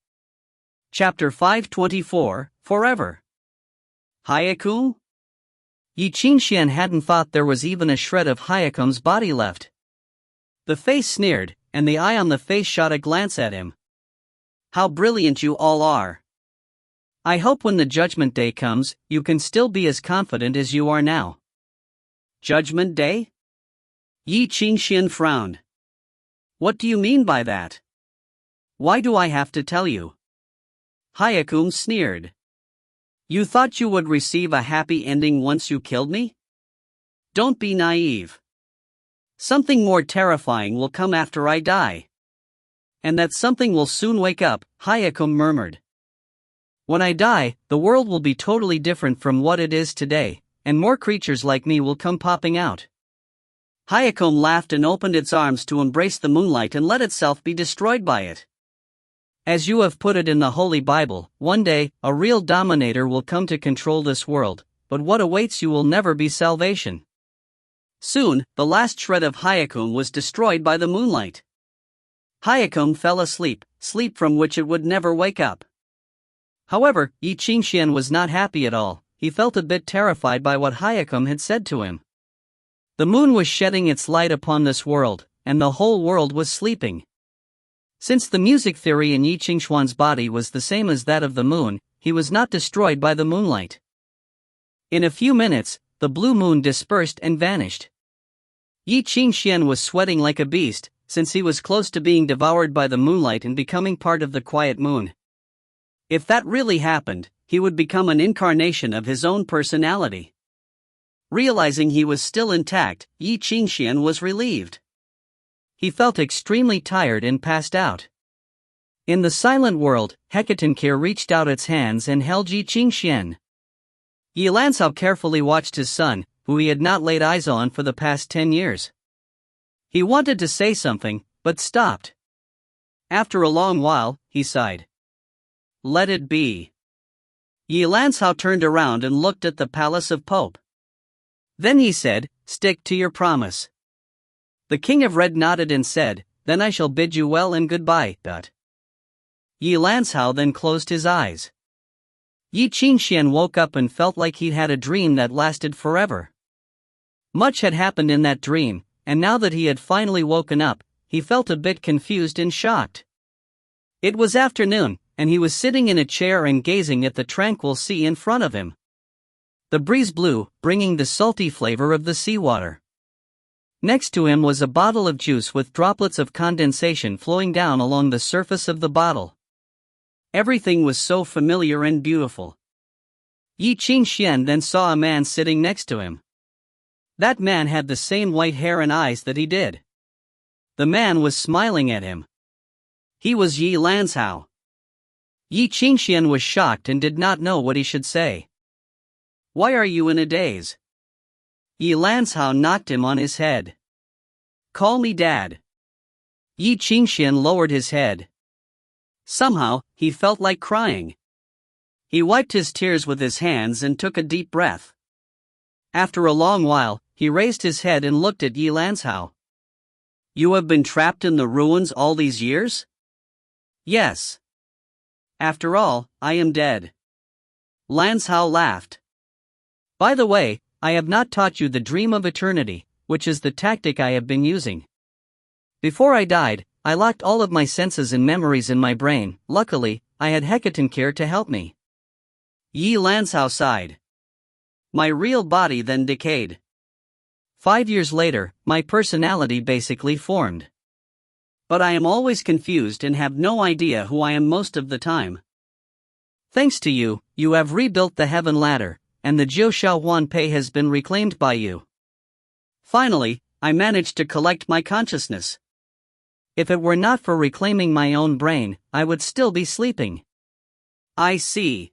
Chapter 524, Forever. Hyaku? Ye Qingxuan hadn't thought there was even a shred of Hyakum's body left. The face sneered, and the eye on the face shot a glance at him. How brilliant you all are. I hope when the judgment day comes, you can still be as confident as you are now. Judgment day? Ye Qingxuan frowned. What do you mean by that? Why do I have to tell you? Hyakum sneered. You thought you would receive a happy ending once you killed me? Don't be naive. Something more terrifying will come after I die. And that something will soon wake up, Hyakum murmured. When I die, the world will be totally different from what it is today, and more creatures like me will come popping out. Hyakum laughed and opened its arms to embrace the moonlight and let itself be destroyed by it. As you have put it in the Holy Bible, one day, a real dominator will come to control this world, but what awaits you will never be salvation. Soon, the last shred of Hyakum was destroyed by the moonlight. Hyakum fell asleep, sleep from which it would never wake up. However, Ye Qingxuan was not happy at all, he felt a bit terrified by what Hyakum had said to him. The moon was shedding its light upon this world, and the whole world was sleeping. Since the music theory in Ye Qingxuan's body was the same as that of the moon, he was not destroyed by the moonlight. In a few minutes, the blue moon dispersed and vanished. Ye Qingxuan was sweating like a beast, since he was close to being devoured by the moonlight and becoming part of the quiet moon. If that really happened, he would become an incarnation of his own personality. Realizing he was still intact, Ye Qingxuan was relieved. He felt extremely tired and passed out. In the silent world, Hecatonkir reached out its hands and held Ye Qingxuan. Ye Lancao carefully watched his son, who he had not laid eyes on for the past 10 years. He wanted to say something, but stopped. After a long while, he sighed. Let it be. Ye Lancao turned around and looked at the palace of Pope. Then he said, stick to your promise. The King of Red nodded and said, then I shall bid you well and goodbye. Ye Lancao then closed his eyes. Ye Qingxuan woke up and felt like he'd had a dream that lasted forever. Much had happened in that dream, and now that he had finally woken up, he felt a bit confused and shocked. It was afternoon, and he was sitting in a chair and gazing at the tranquil sea in front of him. The breeze blew, bringing the salty flavor of the seawater. Next to him was a bottle of juice with droplets of condensation flowing down along the surface of the bottle. Everything was so familiar and beautiful. Ye Qingxuan then saw a man sitting next to him. That man had the same white hair and eyes that he did. The man was smiling at him. He was Ye Lancao. Ye Qingxuan was shocked and did not know what he should say. Why are you in a daze? Ye Lancao knocked him on his head. Call me Dad. Ye Qingxuan lowered his head. Somehow, he felt like crying. He wiped his tears with his hands and took a deep breath. After a long while, he raised his head and looked at Ye Lanzhao. You have been trapped in the ruins all these years? Yes. After all, I am dead. Lanzhao laughed. By the way, I have not taught you the dream of eternity, which is the tactic I have been using. Before I died, I locked all of my senses and memories in my brain. Luckily, I had Hecatonkir to help me. Ye Lanzhao sighed. My real body then decayed. 5 years later, my personality basically formed. But I am always confused and have no idea who I am most of the time. Thanks to you, you have rebuilt the heaven ladder, and the Jiuxiao Huanpei has been reclaimed by you. Finally, I managed to collect my consciousness. If it were not for reclaiming my own brain, I would still be sleeping. I see.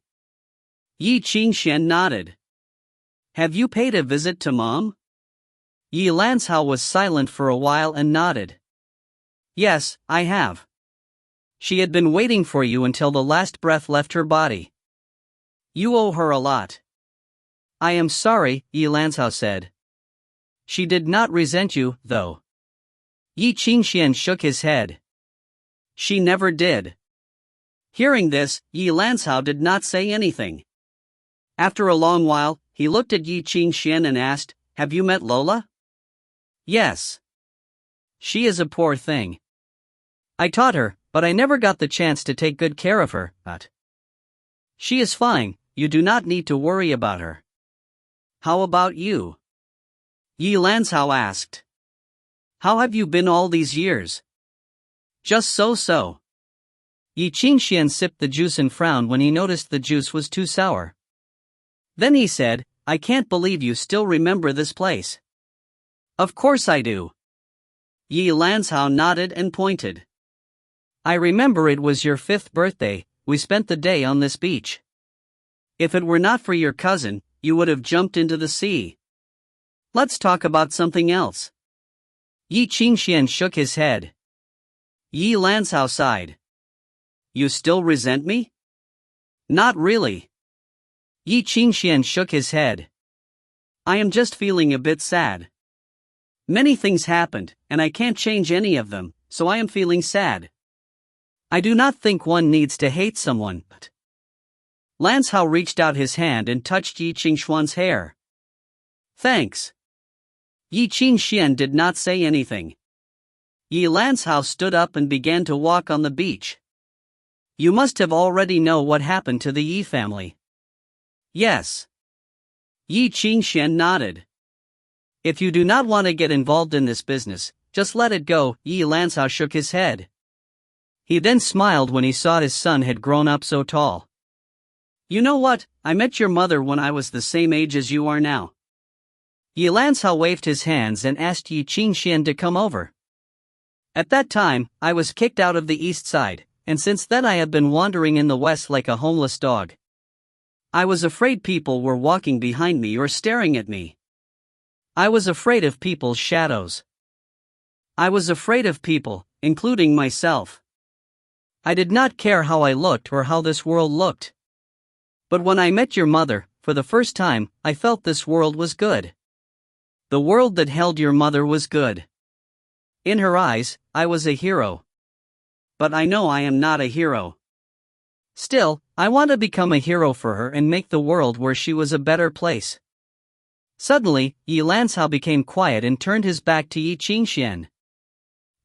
Ye Qingxuan nodded. Have you paid a visit to Mom? Ye Lanzhao was silent for a while and nodded. Yes, I have. She had been waiting for you until the last breath left her body. You owe her a lot. I am sorry, Ye Lanzhao said. She did not resent you, though. Ye Qingxuan shook his head. She never did. Hearing this, Ye Lanzhao did not say anything. After a long while, he looked at Ye Qingxuan and asked, Have you met Lola? Yes. She is a poor thing. I taught her, but I never got the chance to take good care of her. But she is fine, you do not need to worry about her. How about you? Ye Lanzhao asked. How have you been all these years? Just so. Ye Qingxuan sipped the juice and frowned when he noticed the juice was too sour. Then he said, I can't believe you still remember this place. Of course I do. Ye Lanzhao nodded and pointed. I remember it was your 5th birthday, we spent the day on this beach. If it were not for your cousin, you would have jumped into the sea. Let's talk about something else. Ye Qingxuan shook his head. Ye Lanzhao sighed. You still resent me? Not really. Ye Qingxuan shook his head. I am just feeling a bit sad. Many things happened, and I can't change any of them, so I am feeling sad. I do not think one needs to hate someone, but... Lanzhao reached out his hand and touched Ye Qingxuan's hair. Thanks. Ye Qingxuan did not say anything. Ye Lanzhao stood up and began to walk on the beach. You must have already know what happened to the Yi family. Yes. Ye Qingxuan nodded. If you do not want to get involved in this business, just let it go. Ye Lanzhao shook his head. He then smiled when he saw his son had grown up so tall. You know what, I met your mother when I was the same age as you are now. Ye Lanzhao waved his hands and asked Ye Qingxuan to come over. At that time, I was kicked out of the east side, and since then I have been wandering in the west like a homeless dog. I was afraid people were walking behind me or staring at me. I was afraid of people's shadows. I was afraid of people, including myself. I did not care how I looked or how this world looked. But when I met your mother, for the first time, I felt this world was good. The world that held your mother was good. In her eyes, I was a hero. But I know I am not a hero. Still, I want to become a hero for her and make the world where she was a better place. Suddenly, Ye Lanzhao became quiet and turned his back to Ye Qingxuan.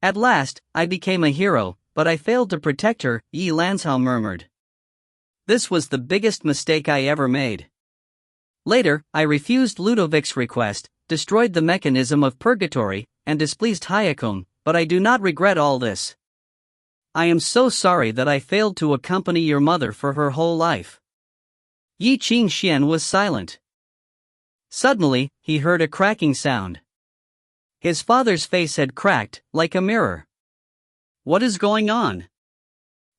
At last, I became a hero, but I failed to protect her, Ye Lanzhao murmured. This was the biggest mistake I ever made. Later, I refused Ludovic's request, destroyed the mechanism of purgatory, and displeased Hayakun, but I do not regret all this. I am so sorry that I failed to accompany your mother for her whole life. Ye Qingxuan was silent. Suddenly, he heard a cracking sound. His father's face had cracked, like a mirror. What is going on?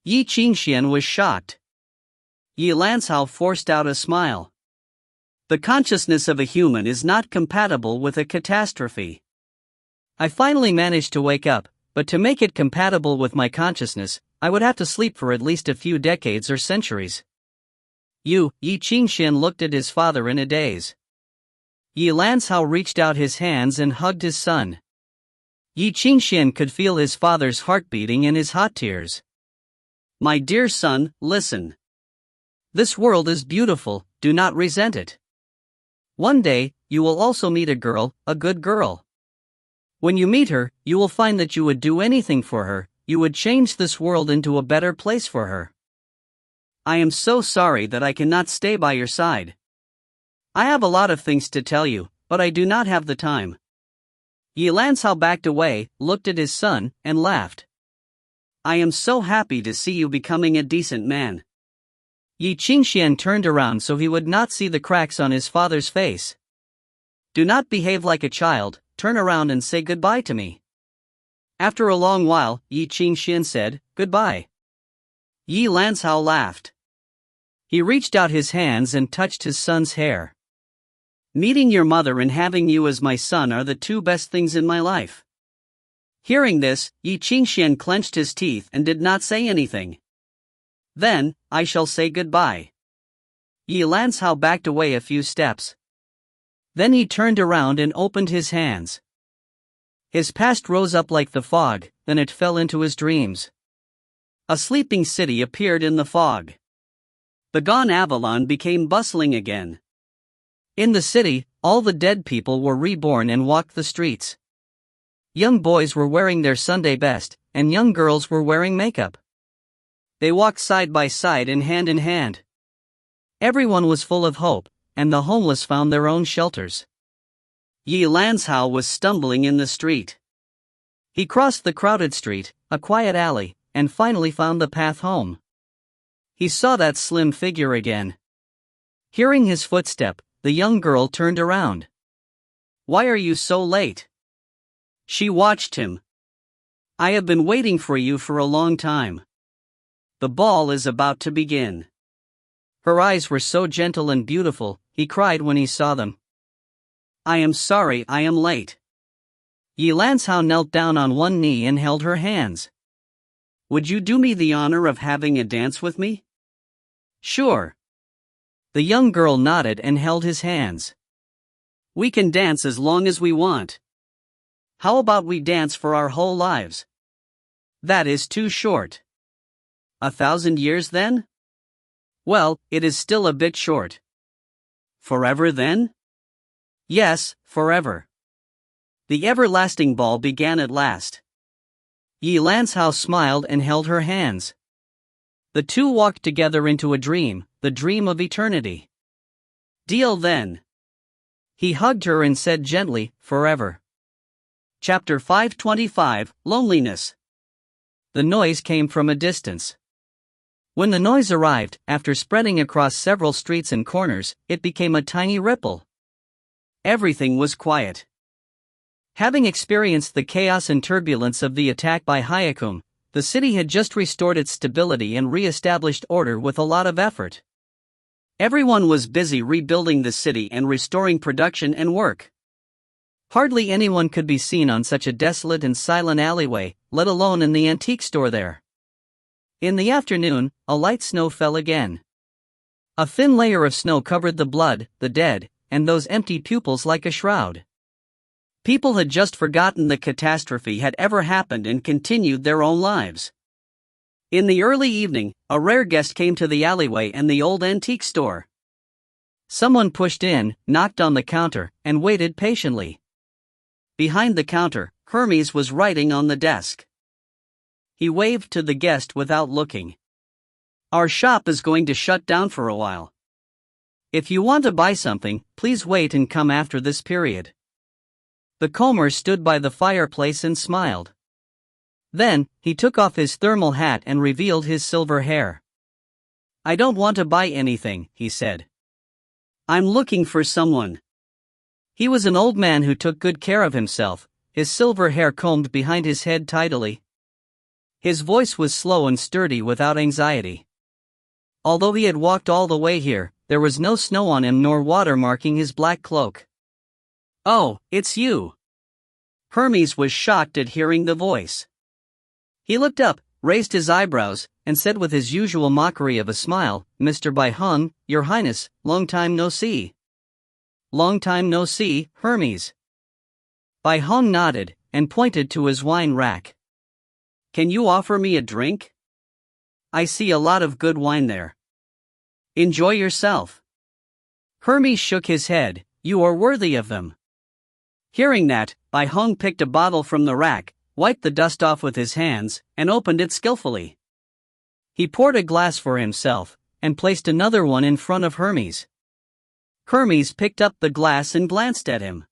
Ye Qingxuan was shocked. Ye Lanzhao forced out a smile. The consciousness of a human is not compatible with a catastrophe. I finally managed to wake up, but to make it compatible with my consciousness, I would have to sleep for at least a few decades or centuries. Ye Qingxuan looked at his father in a daze. Ye Lanzhao reached out his hands and hugged his son. Ye Qingxuan could feel his father's heart beating and his hot tears. My dear son, listen. This world is beautiful, do not resent it. One day, you will also meet a girl, a good girl. When you meet her, you will find that you would do anything for her, you would change this world into a better place for her. I am so sorry that I cannot stay by your side. I have a lot of things to tell you, but I do not have the time. Ye Lanzhao backed away, looked at his son, and laughed. I am so happy to see you becoming a decent man. Ye Qingxuan turned around so he would not see the cracks on his father's face. Do not behave like a child, turn around and say goodbye to me. After a long while, Ye Qingxuan said, goodbye. Ye Lanzhao laughed. He reached out his hands and touched his son's hair. Meeting your mother and having you as my son are the two best things in my life. Hearing this, Ye Qingxuan clenched his teeth and did not say anything. Then, I shall say goodbye. Ye Lanzhao backed away a few steps. Then he turned around and opened his hands. His past rose up like the fog, then it fell into his dreams. A sleeping city appeared in the fog. The gone Avalon became bustling again. In the city, all the dead people were reborn and walked the streets. Young boys were wearing their Sunday best, and young girls were wearing makeup. They walked side by side and hand in hand. Everyone was full of hope, and the homeless found their own shelters. Ye Lanzhao was stumbling in the street. He crossed the crowded street, a quiet alley, and finally found the path home. He saw that slim figure again. Hearing his footstep, the young girl turned around. Why are you so late? She watched him. I have been waiting for you for a long time. The ball is about to begin. Her eyes were so gentle and beautiful, he cried when he saw them. I am sorry I am late. Ye Lanzhao knelt down on one knee and held her hands. Would you do me the honor of having a dance with me? Sure. The young girl nodded and held his hands. We can dance as long as we want. How about we dance for our whole lives? That is too short. 1,000 years then? Well, it is still a bit short. Forever then? Yes, forever. The everlasting ball began at last. Ye Lanzhao smiled and held her hands. The two walked together into a dream, the dream of eternity. Deal then. He hugged her and said gently, forever. Chapter 525, Loneliness. The noise came from a distance. When the noise arrived, after spreading across several streets and corners, it became a tiny ripple. Everything was quiet. Having experienced the chaos and turbulence of the attack by Hyakum, the city had just restored its stability and re-established order with a lot of effort. Everyone was busy rebuilding the city and restoring production and work. Hardly anyone could be seen on such a desolate and silent alleyway, let alone in the antique store there. In the afternoon, a light snow fell again. A thin layer of snow covered the blood, the dead, and those empty pupils like a shroud. People had just forgotten the catastrophe had ever happened and continued their own lives. In the early evening, a rare guest came to the alleyway and the old antique store. Someone pushed in, knocked on the counter, and waited patiently. Behind the counter, Hermes was writing on the desk. He waved to the guest without looking. Our shop is going to shut down for a while. If you want to buy something, please wait and come after this period. The Comer stood by the fireplace and smiled. Then, he took off his thermal hat and revealed his silver hair. I don't want to buy anything, he said. I'm looking for someone. He was an old man who took good care of himself, his silver hair combed behind his head tidily. His voice was slow and sturdy without anxiety. Although he had walked all the way here, there was no snow on him nor water marking his black cloak. Oh, it's you. Hermes was shocked at hearing the voice. He looked up, raised his eyebrows, and said with his usual mockery of a smile, "Mr. Bai Hong, your highness, long time no see." "Long time no see, Hermes." Bai Hong nodded, and pointed to his wine rack. "Can you offer me a drink? I see a lot of good wine there. Enjoy yourself." Hermes shook his head. "You are worthy of them." Hearing that, Bai Hong picked a bottle from the rack, wiped the dust off with his hands, and opened it skillfully. He poured a glass for himself, and placed another one in front of Hermes. Hermes picked up the glass and glanced at him.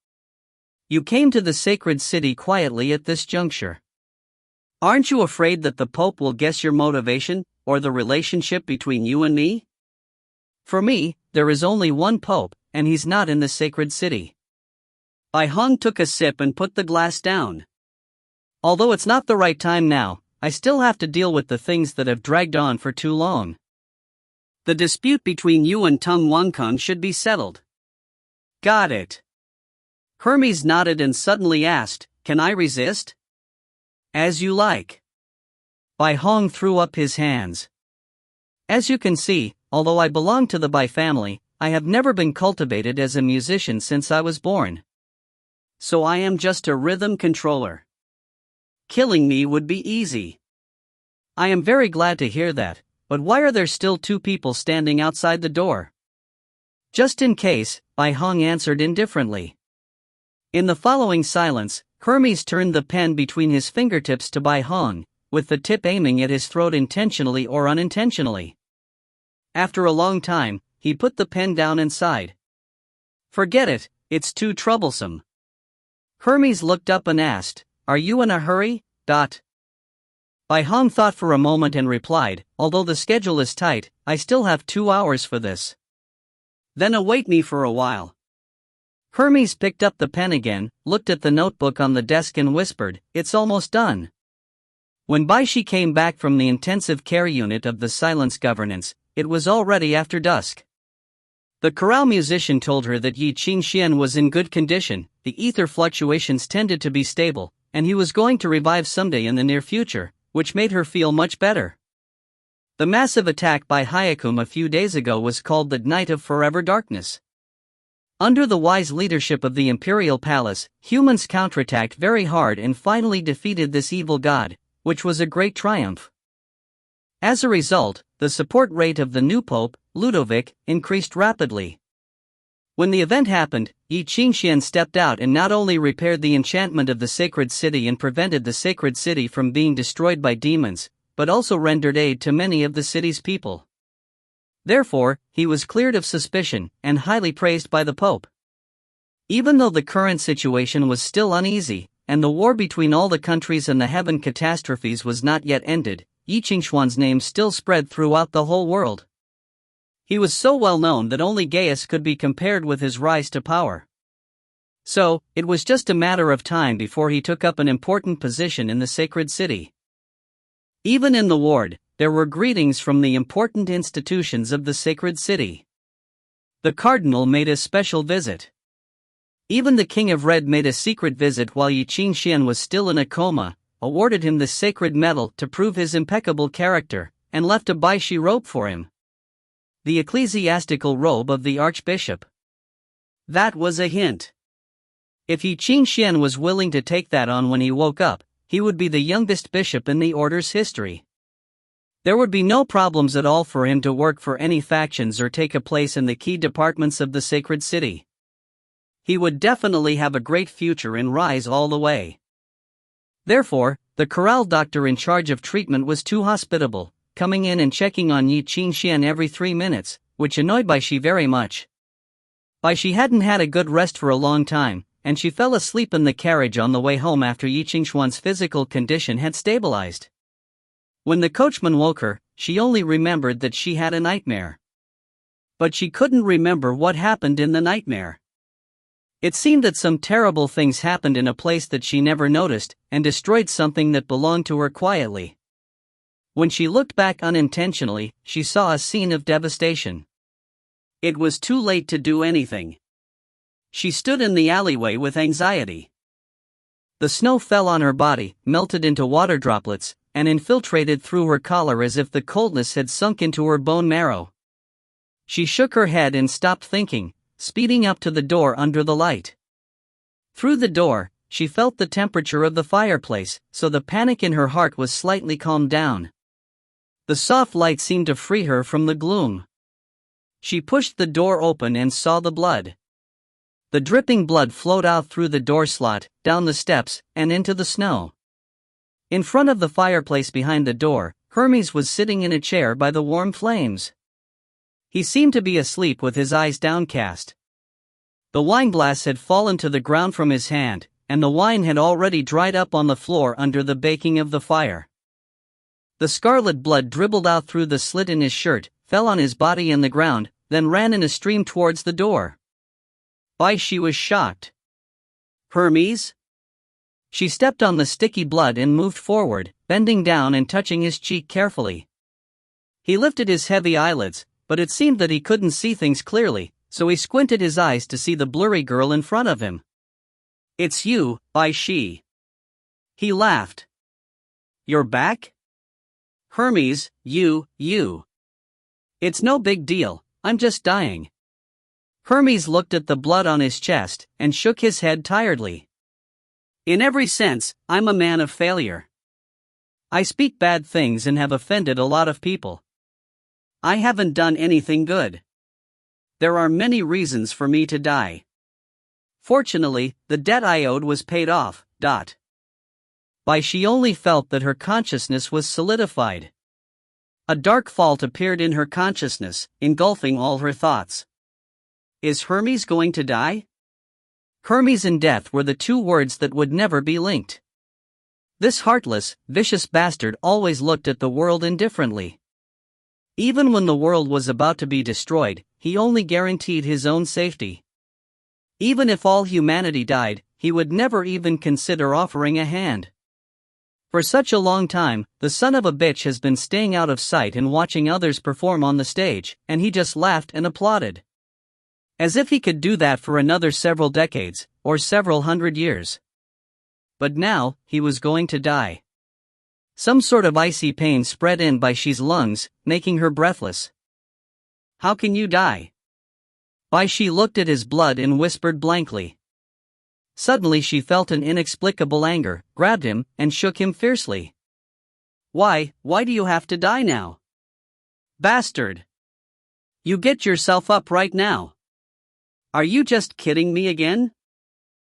"You came to the sacred city quietly at this juncture. Aren't you afraid that the Pope will guess your motivation, or the relationship between you and me? For me, there is only one Pope, and he's not in the sacred city." Bai Hong took a sip and put the glass down. "Although it's not the right time now, I still have to deal with the things that have dragged on for too long. The dispute between you and Tung Wangkun should be settled." "Got it." Hermes nodded and suddenly asked, "Can I resist?" "As you like." Bai Hong threw up his hands. "As you can see, although I belong to the Bai family, I have never been cultivated as a musician since I was born. So I am just a rhythm controller. Killing me would be easy." "I am very glad to hear that, but why are there still two people standing outside the door?" "Just in case," Bai Hong answered indifferently. In the following silence, Hermes turned the pen between his fingertips to Bai Hong, with the tip aiming at his throat intentionally or unintentionally. After a long time, he put the pen down and sighed. "Forget it, it's too troublesome." Hermes looked up and asked, "Are you in a hurry?" Bai Hong thought for a moment and replied, "Although the schedule is tight, I still have 2 hours for this." "Then await me for a while." Hermes picked up the pen again, looked at the notebook on the desk and whispered, "It's almost done." When Bai Xi came back from the intensive care unit of the Silence Governance, it was already after dusk. The chorale musician told her that Ye Qingxuan was in good condition, the ether fluctuations tended to be stable, and he was going to revive someday in the near future, which made her feel much better. The massive attack by Hyakum a few days ago was called the Night of Forever Darkness. Under the wise leadership of the Imperial Palace, humans counterattacked very hard and finally defeated this evil god, which was a great triumph. As a result, the support rate of the new pope, Ludovic, increased rapidly. When the event happened, Ye Qingxuan stepped out and not only repaired the enchantment of the sacred city and prevented the sacred city from being destroyed by demons, but also rendered aid to many of the city's people. Therefore, he was cleared of suspicion and highly praised by the Pope. Even though the current situation was still uneasy, and the war between all the countries and the heaven catastrophes was not yet ended, Ye Qingxuan's name still spread throughout the whole world. He was so well known that only Gaius could be compared with his rise to power. So, it was just a matter of time before he took up an important position in the sacred city. Even in the ward, there were greetings from the important institutions of the sacred city. The cardinal made a special visit. Even the King of Red made a secret visit while Ye Qingxuan was still in a coma, awarded him the sacred medal to prove his impeccable character, and left a Bai Xi robe for him. The ecclesiastical robe of the archbishop. That was a hint. If Ye Qingxuan was willing to take that on when he woke up, he would be the youngest bishop in the order's history. There would be no problems at all for him to work for any factions or take a place in the key departments of the sacred city. He would definitely have a great future and rise all the way. Therefore, the chorale doctor in charge of treatment was too hospitable, coming in and checking on Ye Qingxuan every 3 minutes, which annoyed Bai Xi very much. Bai Xi hadn't had a good rest for a long time, and she fell asleep in the carriage on the way home after Ye Qingxuan's physical condition had stabilized. When the coachman woke her, she only remembered that she had a nightmare. But she couldn't remember what happened in the nightmare. It seemed that some terrible things happened in a place that she never noticed, and destroyed something that belonged to her quietly. When she looked back unintentionally, she saw a scene of devastation. It was too late to do anything. She stood in the alleyway with anxiety. The snow fell on her body, melted into water droplets, and infiltrated through her collar as if the coldness had sunk into her bone marrow. She shook her head and stopped thinking, speeding up to the door under the light. Through the door, she felt the temperature of the fireplace, so the panic in her heart was slightly calmed down. The soft light seemed to free her from the gloom. She pushed the door open and saw the blood. The dripping blood flowed out through the door slot, down the steps, and into the snow. In front of the fireplace behind the door, Hermes was sitting in a chair by the warm flames. He seemed to be asleep with his eyes downcast. The wineglass had fallen to the ground from his hand, and the wine had already dried up on the floor under the baking of the fire. The scarlet blood dribbled out through the slit in his shirt, fell on his body and the ground, then ran in a stream towards the door. Bai Xi was shocked. "Hermes?" She stepped on the sticky blood and moved forward, bending down and touching his cheek carefully. He lifted his heavy eyelids, but it seemed that he couldn't see things clearly, so he squinted his eyes to see the blurry girl in front of him. "It's you, Bai Xi." He laughed. "You're back? Hermes, you. It's no big deal, I'm just dying." Hermes looked at the blood on his chest, and shook his head tiredly. "In every sense, I'm a man of failure. I speak bad things and have offended a lot of people. I haven't done anything good. There are many reasons for me to die. Fortunately, the debt I owed was paid off. Bai Xi only felt that her consciousness was solidified. A dark fault appeared in her consciousness, engulfing all her thoughts. Is Hermes going to die? Hermes and death were the two words that would never be linked. This heartless, vicious bastard always looked at the world indifferently. Even when the world was about to be destroyed, he only guaranteed his own safety. Even if all humanity died, he would never even consider offering a hand. For such a long time, the son of a bitch has been staying out of sight and watching others perform on the stage, and he just laughed and applauded. As if he could do that for another several decades, or several hundred years. But now, he was going to die. Some sort of icy pain spread in Bai Xi's lungs, making her breathless. "How can you die?" Bai Xi looked at his blood and whispered blankly. Suddenly she felt an inexplicable anger, grabbed him, and shook him fiercely. Why do you have to die now? Bastard! You get yourself up right now. Are you just kidding me again?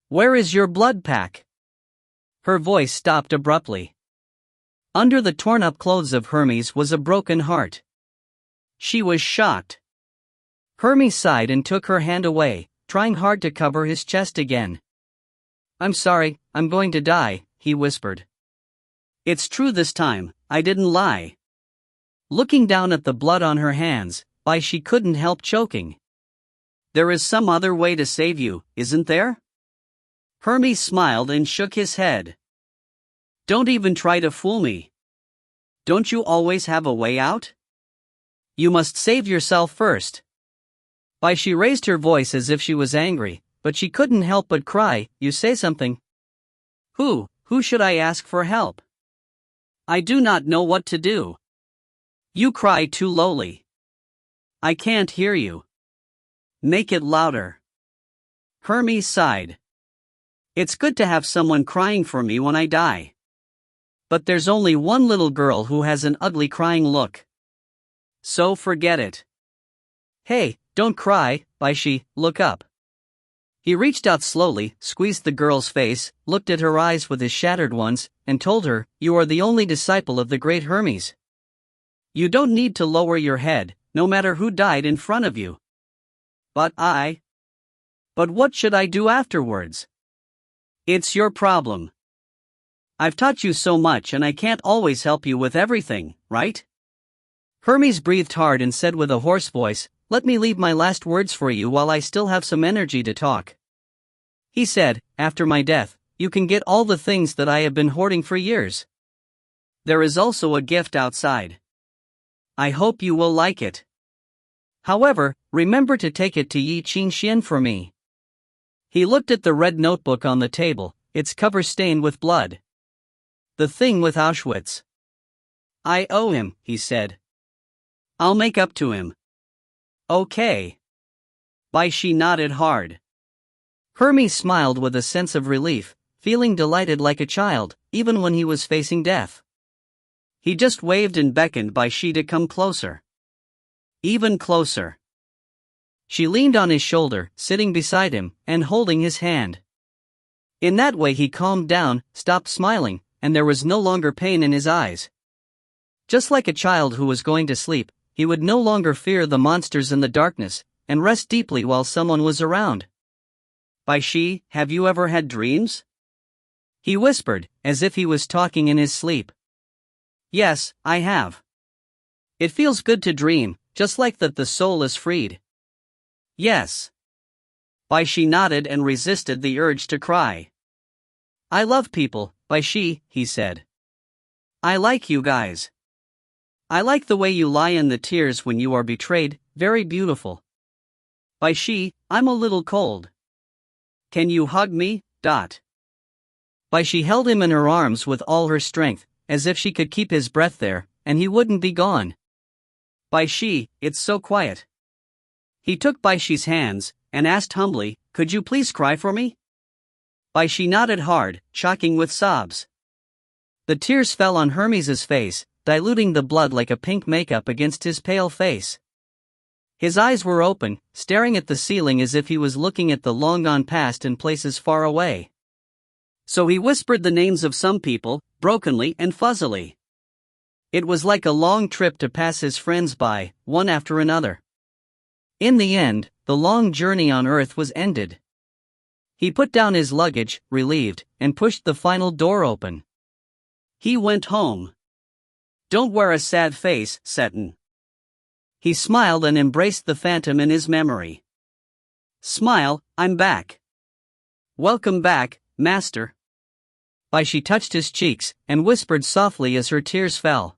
Where is your blood pack?" Her voice stopped abruptly. Under the torn-up clothes of Hermes was a broken heart. She was shocked. Hermes sighed and took her hand away, trying hard to cover his chest again. "I'm sorry, I'm going to die," he whispered. "It's true this time, I didn't lie." Looking down at the blood on her hands, Bai Xi couldn't help choking. "There is some other way to save you, isn't there?" Hermes smiled and shook his head. "Don't even try to fool me. Don't you always have a way out? You must save yourself first." Bai Xi raised her voice as if she was angry, but she couldn't help but cry, "You say something? Who should I ask for help? I do not know what to do. You cry too lowly. I can't hear you. Make it louder." Hermes sighed. "It's good to have someone crying for me when I die. But there's only one little girl who has an ugly crying look. So forget it." "Hey, don't cry, Bai Xi, look up." He reached out slowly, squeezed the girl's face, looked at her eyes with his shattered ones, and told her, "You are the only disciple of the great Hermes. You don't need to lower your head, no matter who died in front of you." But what should I do afterwards?" "It's your problem. I've taught you so much and I can't always help you with everything, right?" Hermes breathed hard and said with a hoarse voice, "Let me leave my last words for you while I still have some energy to talk." He said, "After my death, you can get all the things that I have been hoarding for years. There is also a gift outside. I hope you will like it. However, remember to take it to Ye Qingxuan for me." He looked at the red notebook on the table, its cover stained with blood. The thing with Auschwitz. I owe him, he said. I'll make up to him. Okay. Bai Xi nodded hard. Hermes smiled with a sense of relief, feeling delighted like a child, even when he was facing death. He just waved and beckoned Bai Xi to come closer. Even closer. She leaned on his shoulder, sitting beside him, and holding his hand. In that way he calmed down, stopped smiling, and there was no longer pain in his eyes. Just like a child who was going to sleep, he would no longer fear the monsters in the darkness, and rest deeply while someone was around. Bai Xi, have you ever had dreams? He whispered, as if he was talking in his sleep. Yes, I have. It feels good to dream, just like that the soul is freed. Yes. Bai Xi nodded and resisted the urge to cry. I love people, Bai Xi, he said. I like you guys. I like the way you lie in the tears when you are betrayed, very beautiful. Bai Xi, I'm a little cold. Can you hug me? Bai Xi held him in her arms with all her strength, as if she could keep his breath there, and he wouldn't be gone. Bai Xi, it's so quiet. He took Bai Xi's hands, and asked humbly, could you please cry for me? Bai Xi nodded hard, choking with sobs. The tears fell on Hermes's face, diluting the blood like a pink makeup against his pale face. His eyes were open, staring at the ceiling as if he was looking at the long-gone past in places far away. So he whispered the names of some people, brokenly and fuzzily. It was like a long trip to pass his friends by, one after another. In the end, the long journey on Earth was ended. He put down his luggage, relieved, and pushed the final door open. He went home. Don't wear a sad face, Seton. He smiled and embraced the phantom in his memory. Smile, I'm back. Welcome back, Master. Bai Xi touched his cheeks, and whispered softly as her tears fell.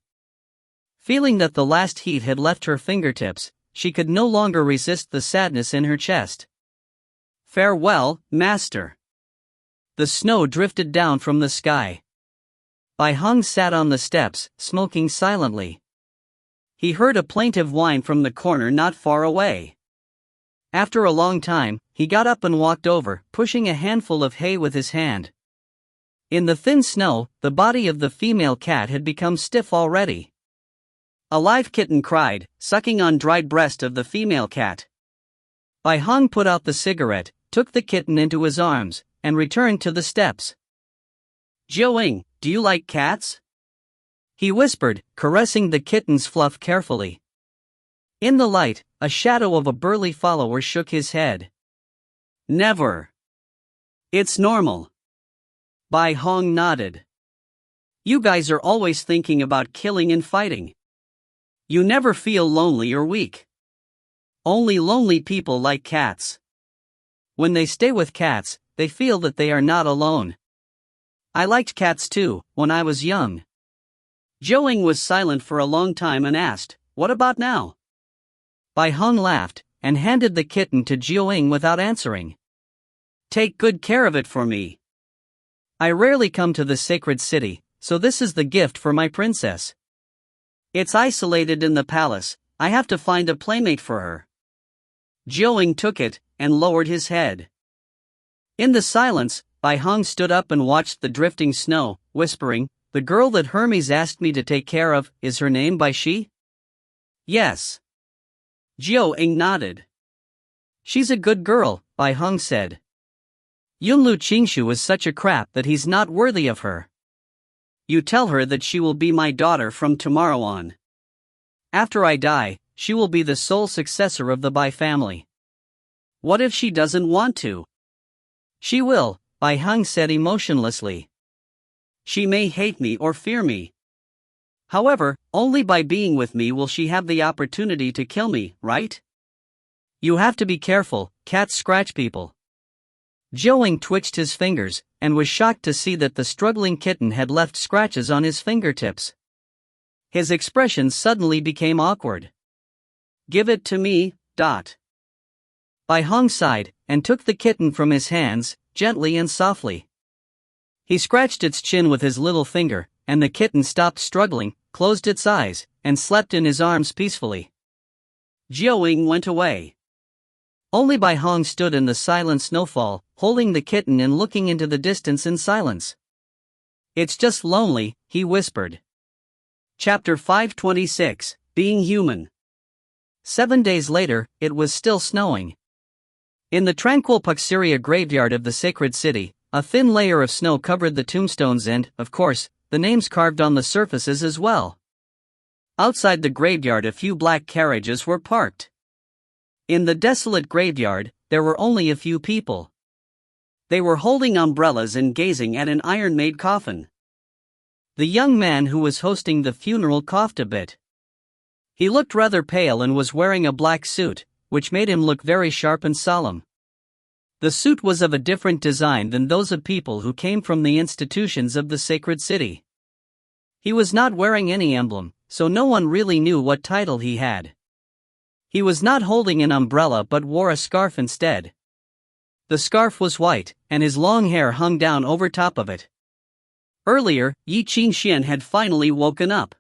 Feeling that the last heat had left her fingertips, she could no longer resist the sadness in her chest. Farewell, Master. The snow drifted down from the sky. Bai Hong sat on the steps, smoking silently. He heard a plaintive whine from the corner not far away. After a long time, he got up and walked over, pushing a handful of hay with his hand. In the thin snow, the body of the female cat had become stiff already. A live kitten cried, sucking on dried breast of the female cat. Bai Hong put out the cigarette, took the kitten into his arms, and returned to the steps. Jiaoying, do you like cats? He whispered, caressing the kitten's fluff carefully. In the light, a shadow of a burly follower shook his head. Never. It's normal. Bai Hong nodded. You guys are always thinking about killing and fighting. You never feel lonely or weak. Only lonely people like cats. When they stay with cats, they feel that they are not alone. I liked cats too, when I was young. Jiaoying was silent for a long time and asked, what about now? Bai Hong laughed, and handed the kitten to Jiaoying without answering. Take good care of it for me. I rarely come to the sacred city, so this is the gift for my princess. It's isolated in the palace, I have to find a playmate for her. Jiaoying took it, and lowered his head. In the silence, Bai Hong stood up and watched the drifting snow, whispering, the girl that Hermes asked me to take care of, is her name Bai Xi? Yes. Jiaoying nodded. She's a good girl, Bai Hong said. Ye Qingxuan is such a crap that he's not worthy of her. You tell her that she will be my daughter from tomorrow on. After I die, she will be the sole successor of the Bai family. What if she doesn't want to? She will, Bai Hong said emotionlessly. She may hate me or fear me. However, only by being with me will she have the opportunity to kill me, right? You have to be careful, cats scratch people. Jiaoying twitched his fingers, and was shocked to see that the struggling kitten had left scratches on his fingertips. His expression suddenly became awkward. Give it to me, Bai Hong sighed, and took the kitten from his hands, gently and softly. He scratched its chin with his little finger, and the kitten stopped struggling, closed its eyes, and slept in his arms peacefully. Jiaoying went away. Only Bai Hong stood in the silent snowfall, holding the kitten and looking into the distance in silence. "It's just lonely," he whispered. Chapter 526, Being Human. 7 days later, it was still snowing. In the tranquil Puxeria graveyard of the sacred city, a thin layer of snow covered the tombstones and, of course, the names carved on the surfaces as well. Outside the graveyard, a few black carriages were parked. In the desolate graveyard, there were only a few people. They were holding umbrellas and gazing at an iron-made coffin. The young man who was hosting the funeral coughed a bit. He looked rather pale and was wearing a black suit, which made him look very sharp and solemn. The suit was of a different design than those of people who came from the institutions of the sacred city. He was not wearing any emblem, so no one really knew what title he had. He was not holding an umbrella but wore a scarf instead. The scarf was white, and his long hair hung down over top of it. Earlier, Ye Qingxuan had finally woken up.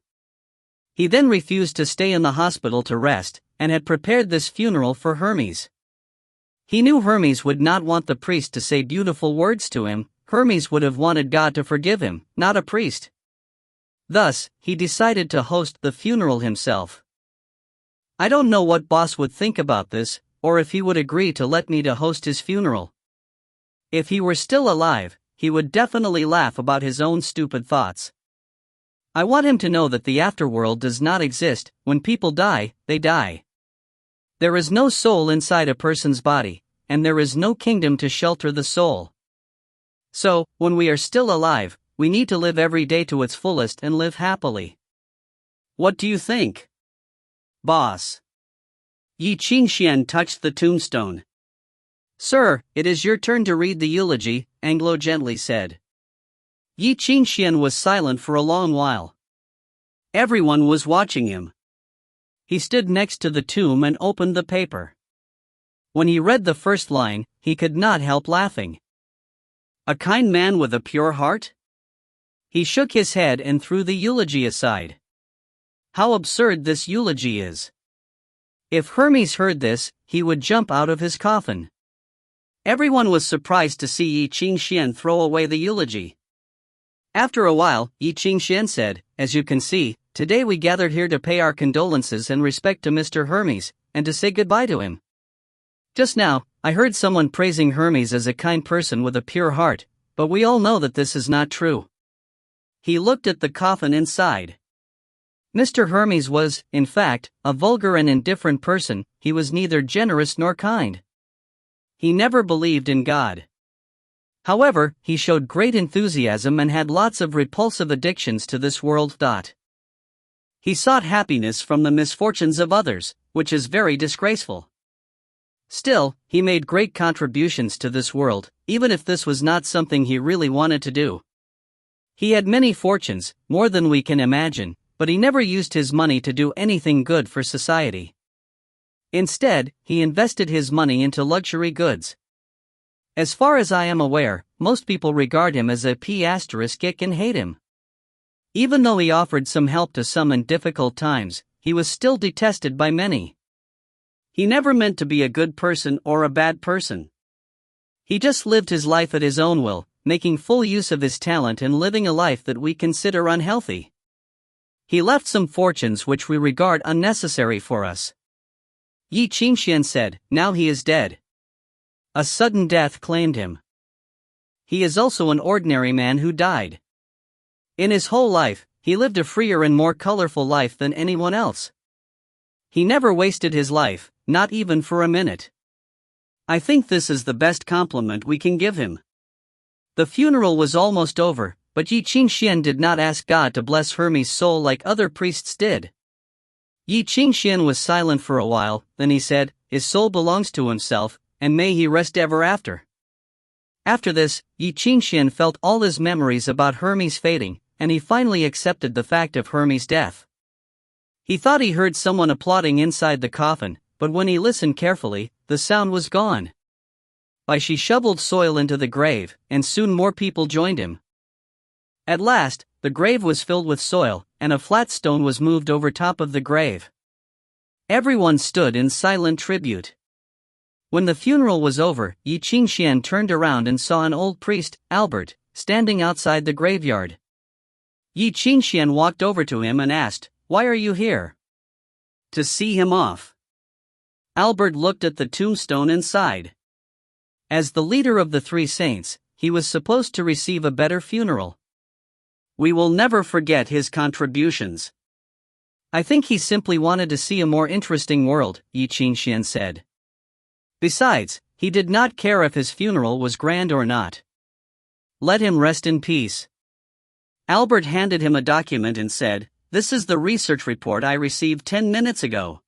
He then refused to stay in the hospital to rest, and had prepared this funeral for Hermes. He knew Hermes would not want the priest to say beautiful words to him. Hermes would have wanted God to forgive him, not a priest. Thus, he decided to host the funeral himself. "I don't know what boss would think about this, or if he would agree to let me to host his funeral. If he were still alive, he would definitely laugh about his own stupid thoughts. I want him to know that the afterworld does not exist. When people die, they die. There is no soul inside a person's body, and there is no kingdom to shelter the soul. So, when we are still alive, we need to live every day to its fullest and live happily. What do you think, boss?" Ye Qingxuan touched the tombstone. "Sir, it is your turn to read the eulogy," Anglo gently said. Ye Qingxuan was silent for a long while. Everyone was watching him. He stood next to the tomb and opened the paper. When he read the first line, he could not help laughing. "A kind man with a pure heart?" He shook his head and threw the eulogy aside. How absurd this eulogy is. If Hermes heard this, he would jump out of his coffin. Everyone was surprised to see Ye Qingxuan throw away the eulogy. After a while, Ye Qingxuan said, "As you can see, today we gathered here to pay our condolences and respect to Mr. Hermes, and to say goodbye to him. Just now, I heard someone praising Hermes as a kind person with a pure heart, but we all know that this is not true." He looked at the coffin inside. Mr. Hermes was, in fact, a vulgar and indifferent person. He was neither generous nor kind. He never believed in God. However, he showed great enthusiasm and had lots of repulsive addictions to this world. He sought happiness from the misfortunes of others, which is very disgraceful. Still, he made great contributions to this world, even if this was not something he really wanted to do. He had many fortunes, more than we can imagine, but he never used his money to do anything good for society. Instead, he invested his money into luxury goods. As far as I am aware, most people regard him as a p*ick and hate him. Even though he offered some help to some in difficult times, he was still detested by many. He never meant to be a good person or a bad person. He just lived his life at his own will, making full use of his talent and living a life that we consider unhealthy. He left some fortunes which we regard unnecessary for us. Ye Qingxuan said, "Now he is dead. A sudden death claimed him. He is also an ordinary man who died. In his whole life, he lived a freer and more colorful life than anyone else. He never wasted his life, not even for a minute. I think this is the best compliment we can give him." The funeral was almost over, but Ye Qingxuan did not ask God to bless Hermes' soul like other priests did. Ye Qingxuan was silent for a while, then he said, "His soul belongs to himself, and may he rest ever after." After this, Ye Qingxuan felt all his memories about Hermes fading, and he finally accepted the fact of Hermes' death. He thought he heard someone applauding inside the coffin, but when he listened carefully, the sound was gone. Bai Xi shoveled soil into the grave, and soon more people joined him. At last, the grave was filled with soil, and a flat stone was moved over top of the grave. Everyone stood in silent tribute. When the funeral was over, Ye Qingxuan turned around and saw an old priest, Albert, standing outside the graveyard. Ye Qingxuan walked over to him and asked, "Why are you here?" "To see him off." Albert looked at the tombstone and sighed. As the leader of the three saints, he was supposed to receive a better funeral. "We will never forget his contributions." "I think he simply wanted to see a more interesting world," Ye Qingxuan said. Besides, he did not care if his funeral was grand or not. Let him rest in peace. Albert handed him a document and said, "This is the research report I received 10 minutes ago.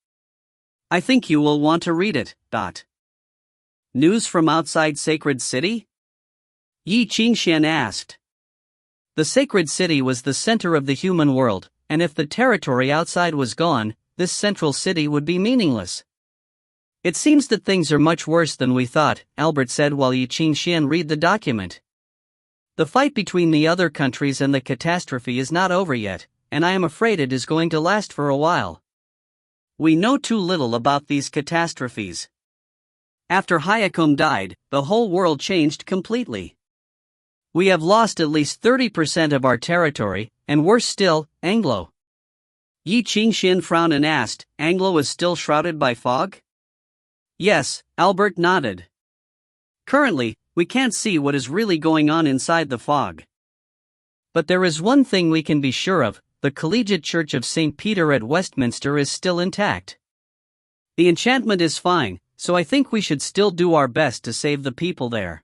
I think you will want to read it." News from outside Sacred City? Ye Qingxuan asked. The sacred city was the center of the human world, and if the territory outside was gone, this central city would be meaningless. "It seems that things are much worse than we thought," Albert said while Ye Qingxuan read the document. "The fight between the other countries and the catastrophe is not over yet, and I am afraid it is going to last for a while. We know too little about these catastrophes. After Hayakam died, the whole world changed completely. We have lost at least 30% of our territory, and worse still, Anglo." Ye Qingxuan frowned and asked, "Anglo is still shrouded by fog?" "Yes," Albert nodded. "Currently, we can't see what is really going on inside the fog. But there is one thing we can be sure of: the Collegiate Church of St. Peter at Westminster is still intact. The enchantment is fine, so I think we should still do our best to save the people there."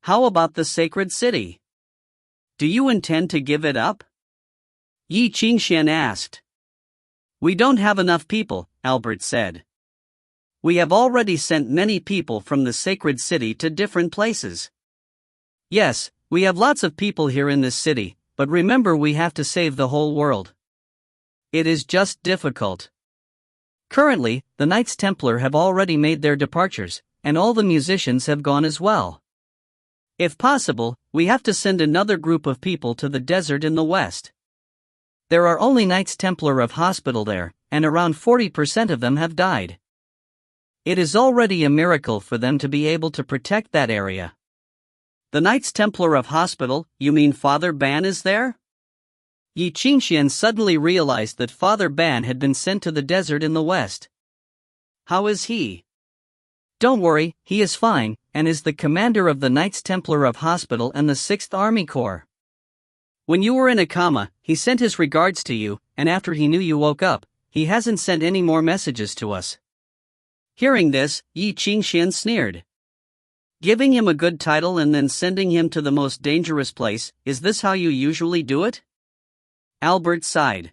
"How about the sacred city? Do you intend to give it up?" Ye Qingxuan asked. "We don't have enough people," Albert said. "We have already sent many people from the sacred city to different places. Yes, we have lots of people here in this city, but remember, we have to save the whole world. It is just difficult. Currently, the Knights Templar have already made their departures, and all the musicians have gone as well. If possible, we have to send another group of people to the desert in the west. There are only Knights Templar of Hospital there, and around 40% of them have died. It is already a miracle for them to be able to protect that area." "The Knights Templar of Hospital, you mean Father Ban is there?" Ye Qingxuan suddenly realized that Father Ban had been sent to the desert in the west. "How is he?" "Don't worry, he is fine, and is the commander of the Knights Templar of Hospital and the 6th Army Corps. When you were in a coma, he sent his regards to you, and after he knew you woke up, he hasn't sent any more messages to us." Hearing this, Ye Qingxuan sneered. "Giving him a good title and then sending him to the most dangerous place, is this how you usually do it?" Albert sighed.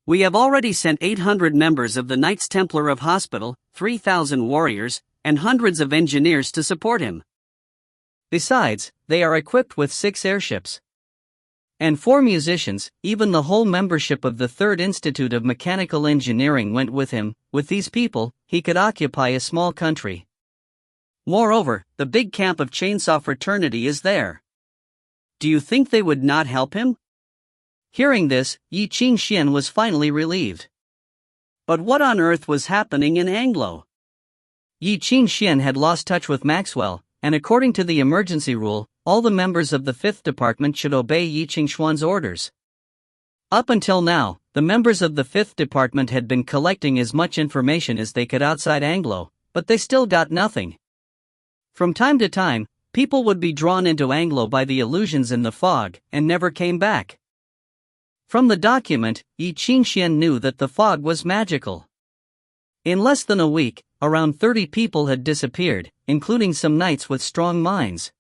"We have already sent 800 members of the Knights Templar of Hospital, 3,000 warriors, and hundreds of engineers to support him. Besides, they are equipped with 6 airships. And 4 musicians. Even the whole membership of the 3rd Institute of Mechanical Engineering went with him. With these people, he could occupy a small country. Moreover, the big camp of Chainsaw Fraternity is there. Do you think they would not help him?" Hearing this, Ye Qingxuan was finally relieved. But what on earth was happening in Anglo? Ye Qingxuan had lost touch with Maxwell, and according to the emergency rule, all the members of the 5th Department should obey Ye Qingxuan's orders. Up until now, the members of the 5th Department had been collecting as much information as they could outside Anglo, but they still got nothing. From time to time, people would be drawn into Anglo by the illusions in the fog, and never came back. From the document, Ye Qingxuan knew that the fog was magical. In less than a week, around 30 people had disappeared, including some knights with strong minds.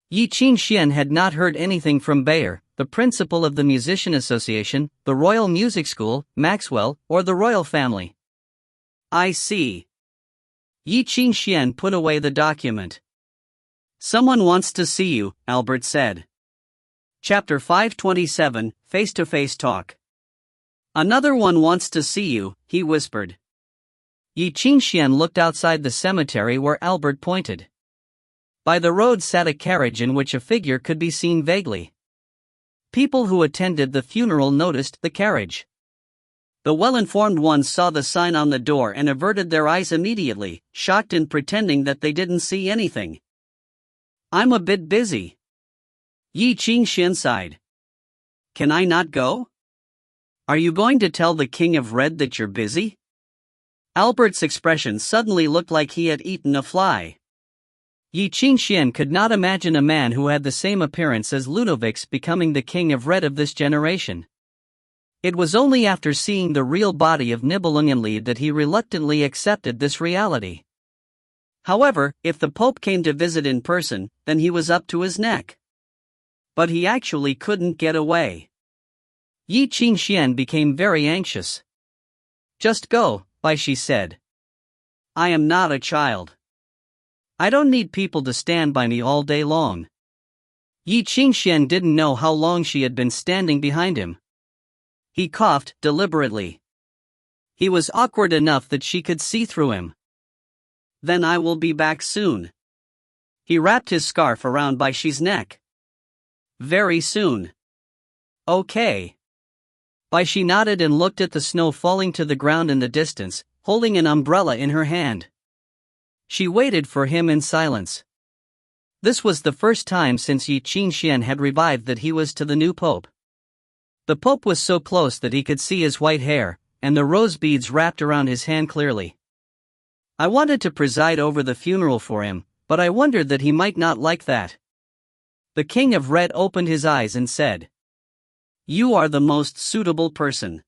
Ye Qingxuan had not heard anything from Bayer, the principal of the Musician Association, the Royal Music School, Maxwell, or the royal family. "I see." Ye Qingxuan put away the document. "Someone wants to see you," Albert said. Chapter 527, Face-to-Face Talk. "Another one wants to see you," he whispered. Ye Qingxuan looked outside the cemetery where Albert pointed. By the road sat a carriage in which a figure could be seen vaguely. People who attended the funeral noticed the carriage. The well-informed ones saw the sign on the door and averted their eyes immediately, shocked and pretending that they didn't see anything. "I'm a bit busy." Ye Qingxuan sighed. "Can I not go?" "Are you going to tell the King of Red that you're busy?" Albert's expression suddenly looked like he had eaten a fly. Ye Qingxuan could not imagine a man who had the same appearance as Ludovic's becoming the King of Red of this generation. It was only after seeing the real body of Nibelungenlied that he reluctantly accepted this reality. However, if the Pope came to visit in person, then he was up to his neck. But he actually couldn't get away. Ye Qingxuan became very anxious. "Just go," Bai Xi said. "I am not a child. I don't need people to stand by me all day long." Ye Qingxuan didn't know how long she had been standing behind him. He coughed deliberately. He was awkward enough that she could see through him. "Then I will be back soon." He wrapped his scarf around Bai Xi's neck. "Very soon." "Okay." Bai Xi nodded and looked at the snow falling to the ground in the distance, holding an umbrella in her hand. She waited for him in silence. This was the first time since Ye Qingxuan had revived that he was to the new pope. The Pope was so close that he could see his white hair, and the rose beads wrapped around his hand clearly. "I wanted to preside over the funeral for him, but I wondered that he might not like that." The King of Red opened his eyes and said, "You are the most suitable person."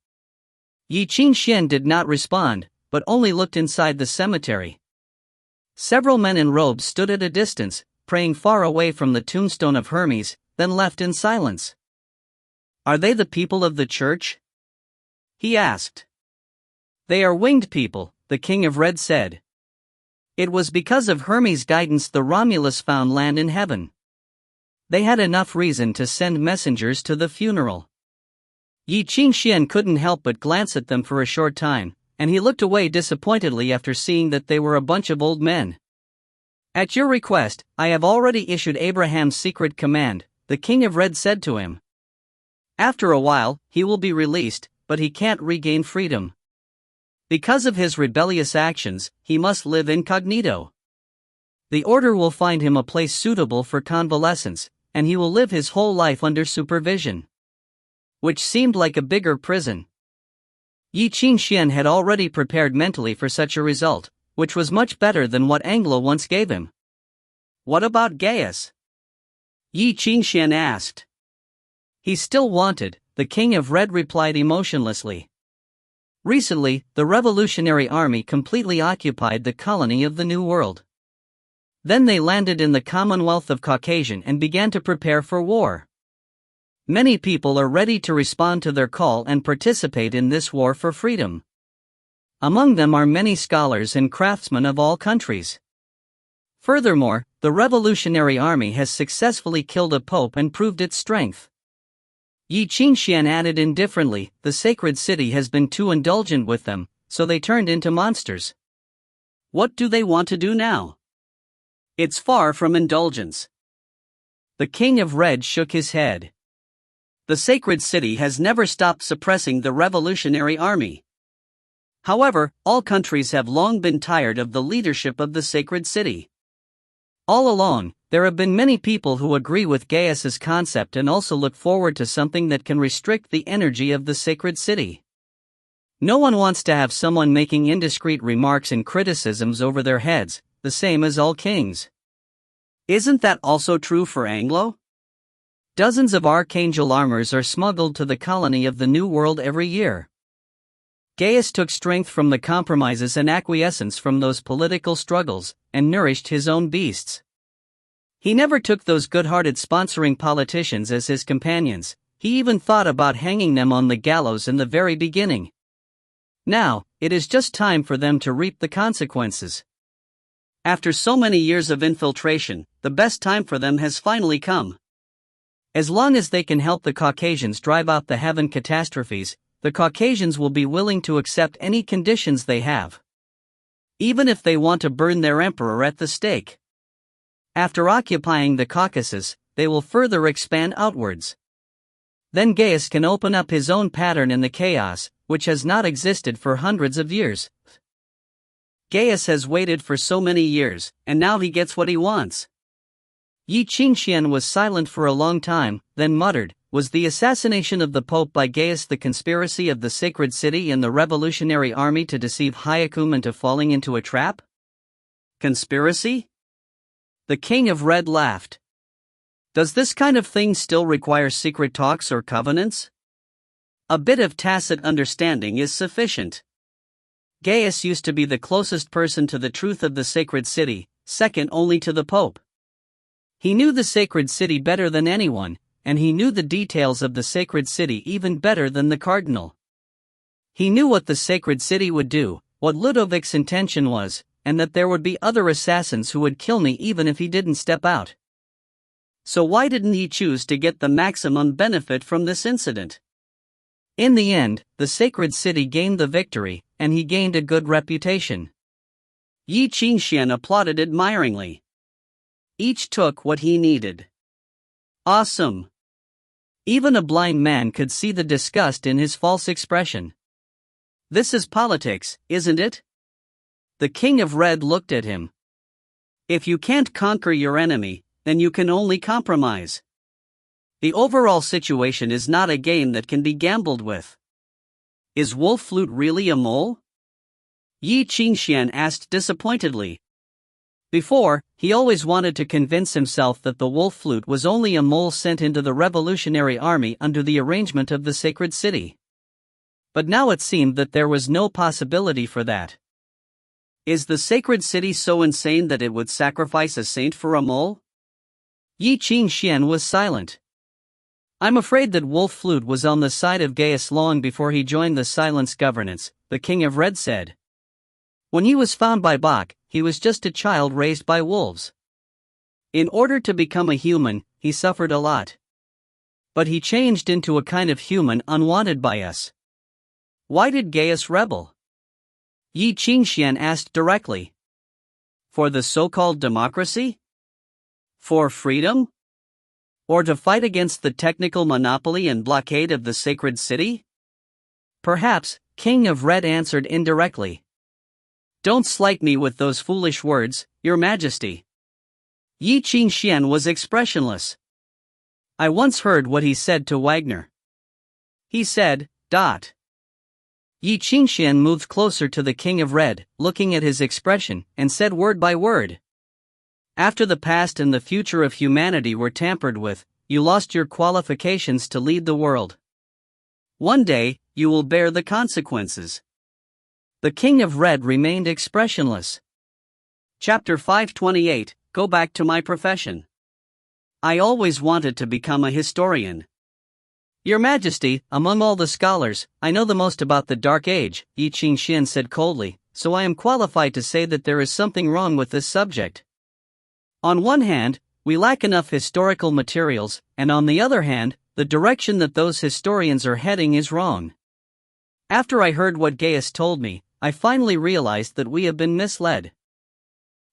Ye Qingxuan did not respond, but only looked inside the cemetery. Several men in robes stood at a distance, praying far away from the tombstone of Hermes, then left in silence. "Are they the people of the church?" he asked. "They are winged people," the King of Red said. "It was because of Hermes' guidance the Romulus found land in heaven. They had enough reason to send messengers to the funeral." Ye Qingxuan couldn't help but glance at them for a short time, and he looked away disappointedly after seeing that they were a bunch of old men. "At your request, I have already issued Abraham's secret command," the King of Red said to him. "After a while, he will be released, but he can't regain freedom. Because of his rebellious actions, he must live incognito. The order will find him a place suitable for convalescence, and he will live his whole life under supervision." Which seemed like a bigger prison. Ye Qingxuan had already prepared mentally for such a result, which was much better than what Anglo once gave him. "What about Gaius?" Ye Qingxuan asked. "He still wanted," the King of Red replied emotionlessly. "Recently, the Revolutionary Army completely occupied the colony of the New World. Then they landed in the Commonwealth of Caucasian and began to prepare for war. Many people are ready to respond to their call and participate in this war for freedom. Among them are many scholars and craftsmen of all countries. Furthermore, the Revolutionary Army has successfully killed a pope and proved its strength." Ye Qingxuan added indifferently, "The sacred city has been too indulgent with them, so they turned into monsters." "What do they want to do now?" "It's far from indulgence." The King of Red shook his head. "The sacred city has never stopped suppressing the Revolutionary Army. However, all countries have long been tired of the leadership of the sacred city. All along, there have been many people who agree with Gaius's concept and also look forward to something that can restrict the energy of the sacred city. No one wants to have someone making indiscreet remarks and criticisms over their heads, the same as all kings. Isn't that also true for Anglo? Dozens of archangel armors are smuggled to the colony of the New World every year. Gaius took strength from the compromises and acquiescence from those political struggles, and nourished his own beasts. He never took those good-hearted sponsoring politicians as his companions, he even thought about hanging them on the gallows in the very beginning. Now, it is just time for them to reap the consequences. After so many years of infiltration, the best time for them has finally come. As long as they can help the Caucasians drive out the heaven catastrophes, the Caucasians will be willing to accept any conditions they have. Even if they want to burn their emperor at the stake. After occupying the Caucasus, they will further expand outwards. Then Gaius can open up his own pattern in the chaos, which has not existed for hundreds of years. Gaius has waited for so many years, and now he gets what he wants. Ye Qingxuan was silent for a long time, then muttered, "Was the assassination of the Pope by Gaius the conspiracy of the Sacred City and the Revolutionary Army to deceive Hyakum into falling into a trap? Conspiracy?" The King of Red laughed. "Does this kind of thing still require secret talks or covenants? A bit of tacit understanding is sufficient. Gaius used to be the closest person to the truth of the Sacred City, second only to the Pope. He knew the Sacred City better than anyone, and he knew the details of the Sacred City even better than the Cardinal. He knew what the Sacred City would do, what Ludovic's intention was, and that there would be other assassins who would kill me even if he didn't step out. So why didn't he choose to get the maximum benefit from this incident? In the end, the Sacred City gained the victory, and he gained a good reputation." Ye Qingxuan applauded admiringly. Each took what he needed. Awesome! Even a blind man could see the disgust in his false expression. "This is politics, isn't it?" The King of Red looked at him. "If you can't conquer your enemy, then you can only compromise. The overall situation is not a game that can be gambled with." "Is Wolf Flute really a mole?" Ye Qingxuan asked disappointedly. Before, he always wanted to convince himself that the Wolf Flute was only a mole sent into the Revolutionary Army under the arrangement of the Sacred City. But now it seemed that there was no possibility for that. Is the Sacred City so insane that it would sacrifice a saint for a mole? Ye Qingxuan was silent. "I'm afraid that Wolf Flute was on the side of Gaius long before he joined the Silence Governance," the King of Red said. "When he was found by Bach, he was just a child raised by wolves. In order to become a human, he suffered a lot. But he changed into a kind of human unwanted by us. Why did Gaius rebel?" Ye Qingxuan asked directly. "For the so-called democracy? For freedom? Or to fight against the technical monopoly and blockade of the Sacred City?" "Perhaps," King of Red answered indirectly. "Don't slight me with those foolish words, Your Majesty." Ye Qingxuan was expressionless. "I once heard what he said to Wagner. He said, Ye Qingxuan moved closer to the King of Red, looking at his expression, and said word by word, "After the past and the future of humanity were tampered with, you lost your qualifications to lead the world. One day, you will bear the consequences." The King of Red remained expressionless. Chapter 528, Go Back to My Profession. "I always wanted to become a historian." "Your Majesty, among all the scholars, I know the most about the Dark Age," Ye Qingxuan said coldly, "so I am qualified to say that there is something wrong with this subject. On one hand, we lack enough historical materials, and on the other hand, the direction that those historians are heading is wrong. After I heard what Gaius told me, I finally realized that we have been misled.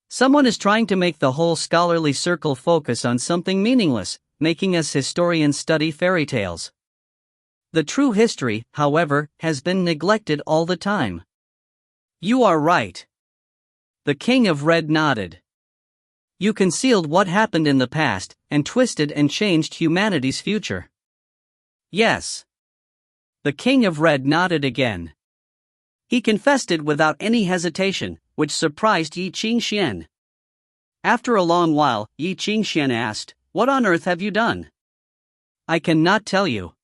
Someone is trying to make the whole scholarly circle focus on something meaningless, making us historians study fairy tales. The true history, however, has been neglected all the time." "You are right." The King of Red nodded. "You concealed what happened in the past, and twisted and changed humanity's future." "Yes." The King of Red nodded again. He confessed it without any hesitation, which surprised Ye Qingxuan. After a long while, Ye Qingxuan asked, "What on earth have you done?" "I cannot tell you.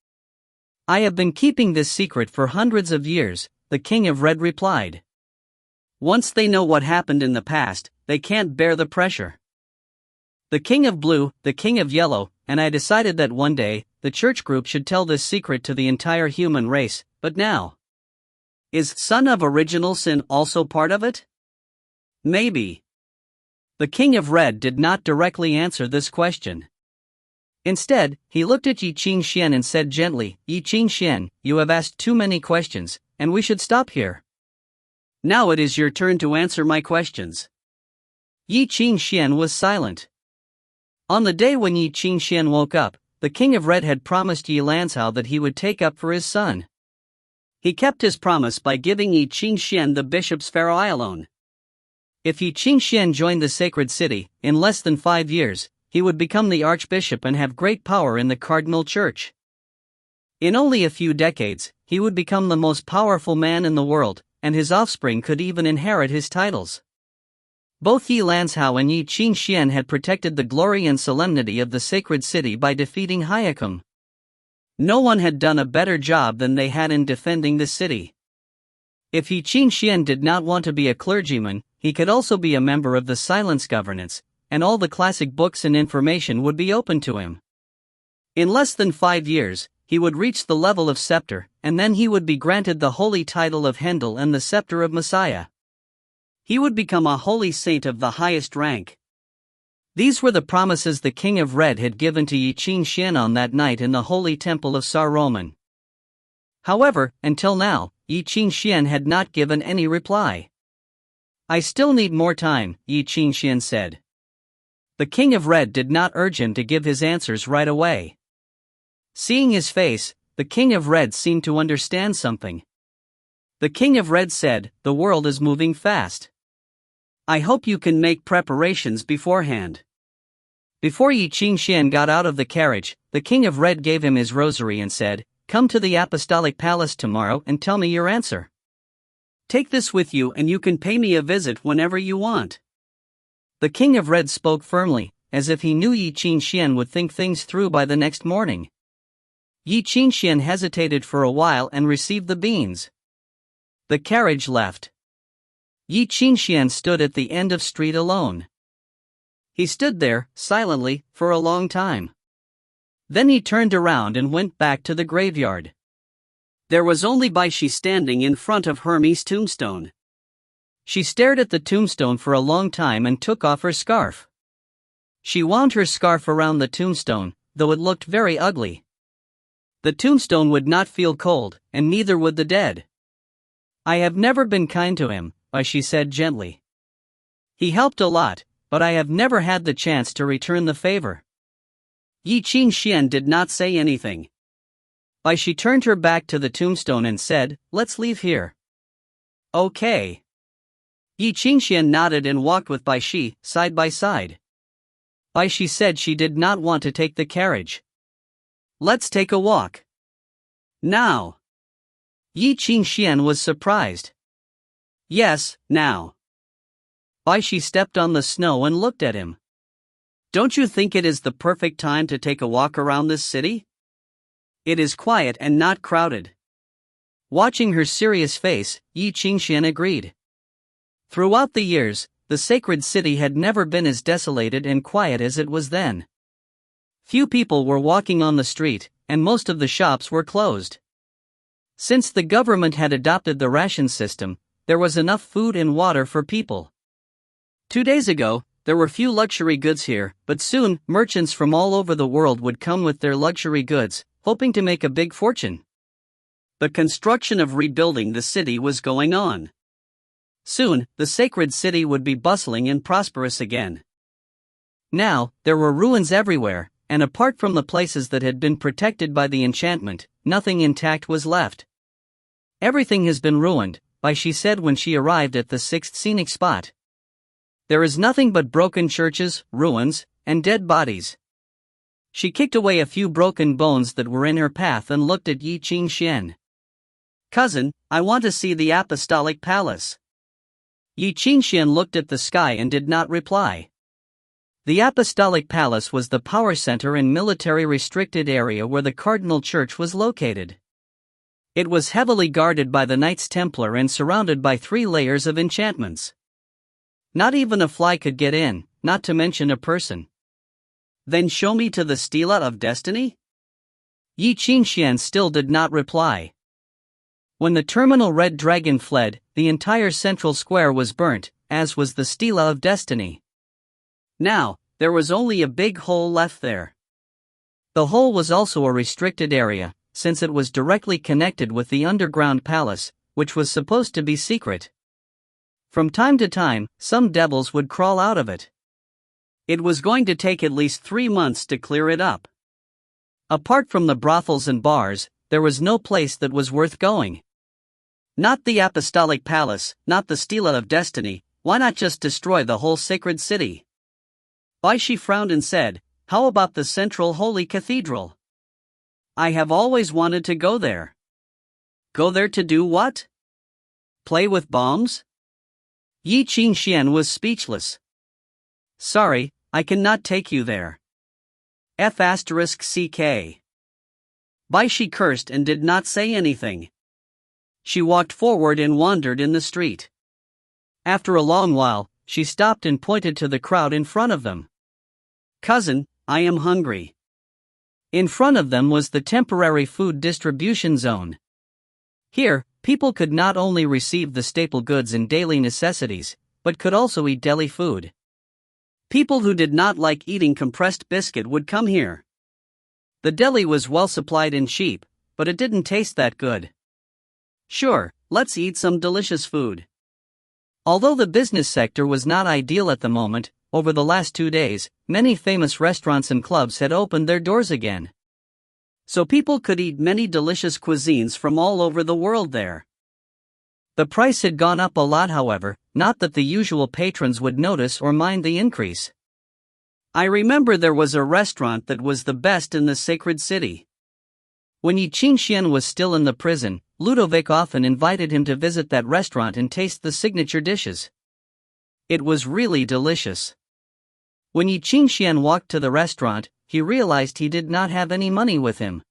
I have been keeping this secret for hundreds of years," the King of Red replied. "Once they know what happened in the past, they can't bear the pressure. The King of Blue, the King of Yellow, and I decided that one day, the church group should tell this secret to the entire human race, but now. Is Son of Original Sin also part of it? Maybe." The King of Red did not directly answer this question. Instead, he looked at Ye Qingxuan and said gently, "Ye Qingxuan, you have asked too many questions, and we should stop here. Now it is your turn to answer my questions." Ye Qingxuan was silent. On the day when Ye Qingxuan woke up, the King of Red had promised Ye Lanzhao that he would take up for his son. He kept his promise by giving Ye Qingxuan the bishop's pharaoh Avalon. If Ye Qingxuan joined the sacred city, in less than 5 years, he would become the archbishop and have great power in the cardinal church. In only a few decades, he would become the most powerful man in the world, and his offspring could even inherit his titles. Both Ye Lanzhao and Ye Qingxuan had protected the glory and solemnity of the sacred city by defeating Hayakam. No one had done a better job than they had in defending the city. If Ye Qingxuan did not want to be a clergyman, he could also be a member of the silence governance, and all the classic books and information would be open to him. In less than 5 years, he would reach the level of scepter, and then he would be granted the holy title of Hendel and the scepter of Messiah. He would become a holy saint of the highest rank. These were the promises the King of Red had given to Ye Qingxuan on that night in the holy temple of Saruman. However, until now, Ye Qingxuan had not given any reply. "I still need more time," Ye Qingxuan said. The King of Red did not urge him to give his answers right away. Seeing his face, the King of Red seemed to understand something. The King of Red said, "The world is moving fast. I hope you can make preparations beforehand." Before Ye Qingxuan got out of the carriage, the King of Red gave him his rosary and said, "Come to the Apostolic Palace tomorrow and tell me your answer. Take this with you and you can pay me a visit whenever you want." The King of Red spoke firmly, as if he knew Ye Qingxuan would think things through by the next morning. Ye Qingxuan hesitated for a while and received the beans. The carriage left. Ye Qingxuan stood at the end of street alone. He stood there, silently, for a long time. Then he turned around and went back to the graveyard. There was only Bai Xi standing in front of Hermes' tombstone. She stared at the tombstone for a long time and took off her scarf. She wound her scarf around the tombstone, though it looked very ugly. The tombstone would not feel cold, and neither would the dead. "I have never been kind to him," Bai Xi said gently. "He helped a lot, but I have never had the chance to return the favor." Ye Qingxuan did not say anything. Bai Xi turned her back to the tombstone and said, "Let's leave here." "Okay." Ye Qingxuan nodded and walked with Bai Xi, side by side. Bai Xi said she did not want to take the carriage. "Let's take a walk. Now." Ye Qingxuan was surprised. "Yes, now." Bai Xi stepped on the snow and looked at him. "Don't you think it is the perfect time to take a walk around this city? It is quiet and not crowded." Watching her serious face, Ye Qingxuan agreed. Throughout the years, the sacred city had never been as desolated and quiet as it was then. Few people were walking on the street, and most of the shops were closed. Since the government had adopted the ration system, there was enough food and water for people. 2 days ago, there were few luxury goods here, but soon, merchants from all over the world would come with their luxury goods, hoping to make a big fortune. The construction of rebuilding the city was going on. Soon, the sacred city would be bustling and prosperous again. Now, there were ruins everywhere, and apart from the places that had been protected by the enchantment, nothing intact was left. "Everything has been ruined," Bai Xi said when she arrived at the 6th scenic spot. "There is nothing but broken churches, ruins, and dead bodies." She kicked away a few broken bones that were in her path and looked at Ye Qingxuan. "Cousin, I want to see the Apostolic Palace." Ye Qingxuan looked at the sky and did not reply. The Apostolic Palace was the power center and military restricted area where the Cardinal Church was located. It was heavily guarded by the Knights Templar and surrounded by 3 layers of enchantments. Not even a fly could get in, not to mention a person. "Then show me to the Stela of Destiny?" Ye Qingxuan still did not reply. When the terminal red dragon fled, the entire central square was burnt, as was the Stela of Destiny. Now, there was only a big hole left there. The hole was also a restricted area, since it was directly connected with the underground palace, which was supposed to be secret. From time to time, some devils would crawl out of it. It was going to take at least 3 months to clear it up. Apart from the brothels and bars, there was no place that was worth going. Not the Apostolic Palace, not the Stela of Destiny. Why not just destroy the whole sacred city? Bai Xi frowned and said, "How about the central holy cathedral? I have always wanted to go there." Go there to do what? Play with bombs? Ye Qingxuan was speechless. Sorry, I cannot take you there. F***ck. Bai Xi cursed and did not say anything. She walked forward and wandered in the street. After a long while, she stopped and pointed to the crowd in front of them. "Cousin, I am hungry." In front of them was the temporary food distribution zone. Here, people could not only receive the staple goods and daily necessities, but could also eat deli food. People who did not like eating compressed biscuit would come here. The deli was well supplied and cheap, but it didn't taste that good. Sure, let's eat some delicious food. Although the business sector was not ideal at the moment, over the last 2 days, many famous restaurants and clubs had opened their doors again. So people could eat many delicious cuisines from all over the world there. The price had gone up a lot, however, not that the usual patrons would notice or mind the increase. I remember there was a restaurant that was the best in the sacred city. When Ye Qingxuan was still in the prison, Ludovic often invited him to visit that restaurant and taste the signature dishes. It was really delicious. When Ye Qingxuan walked to the restaurant, he realized he did not have any money with him.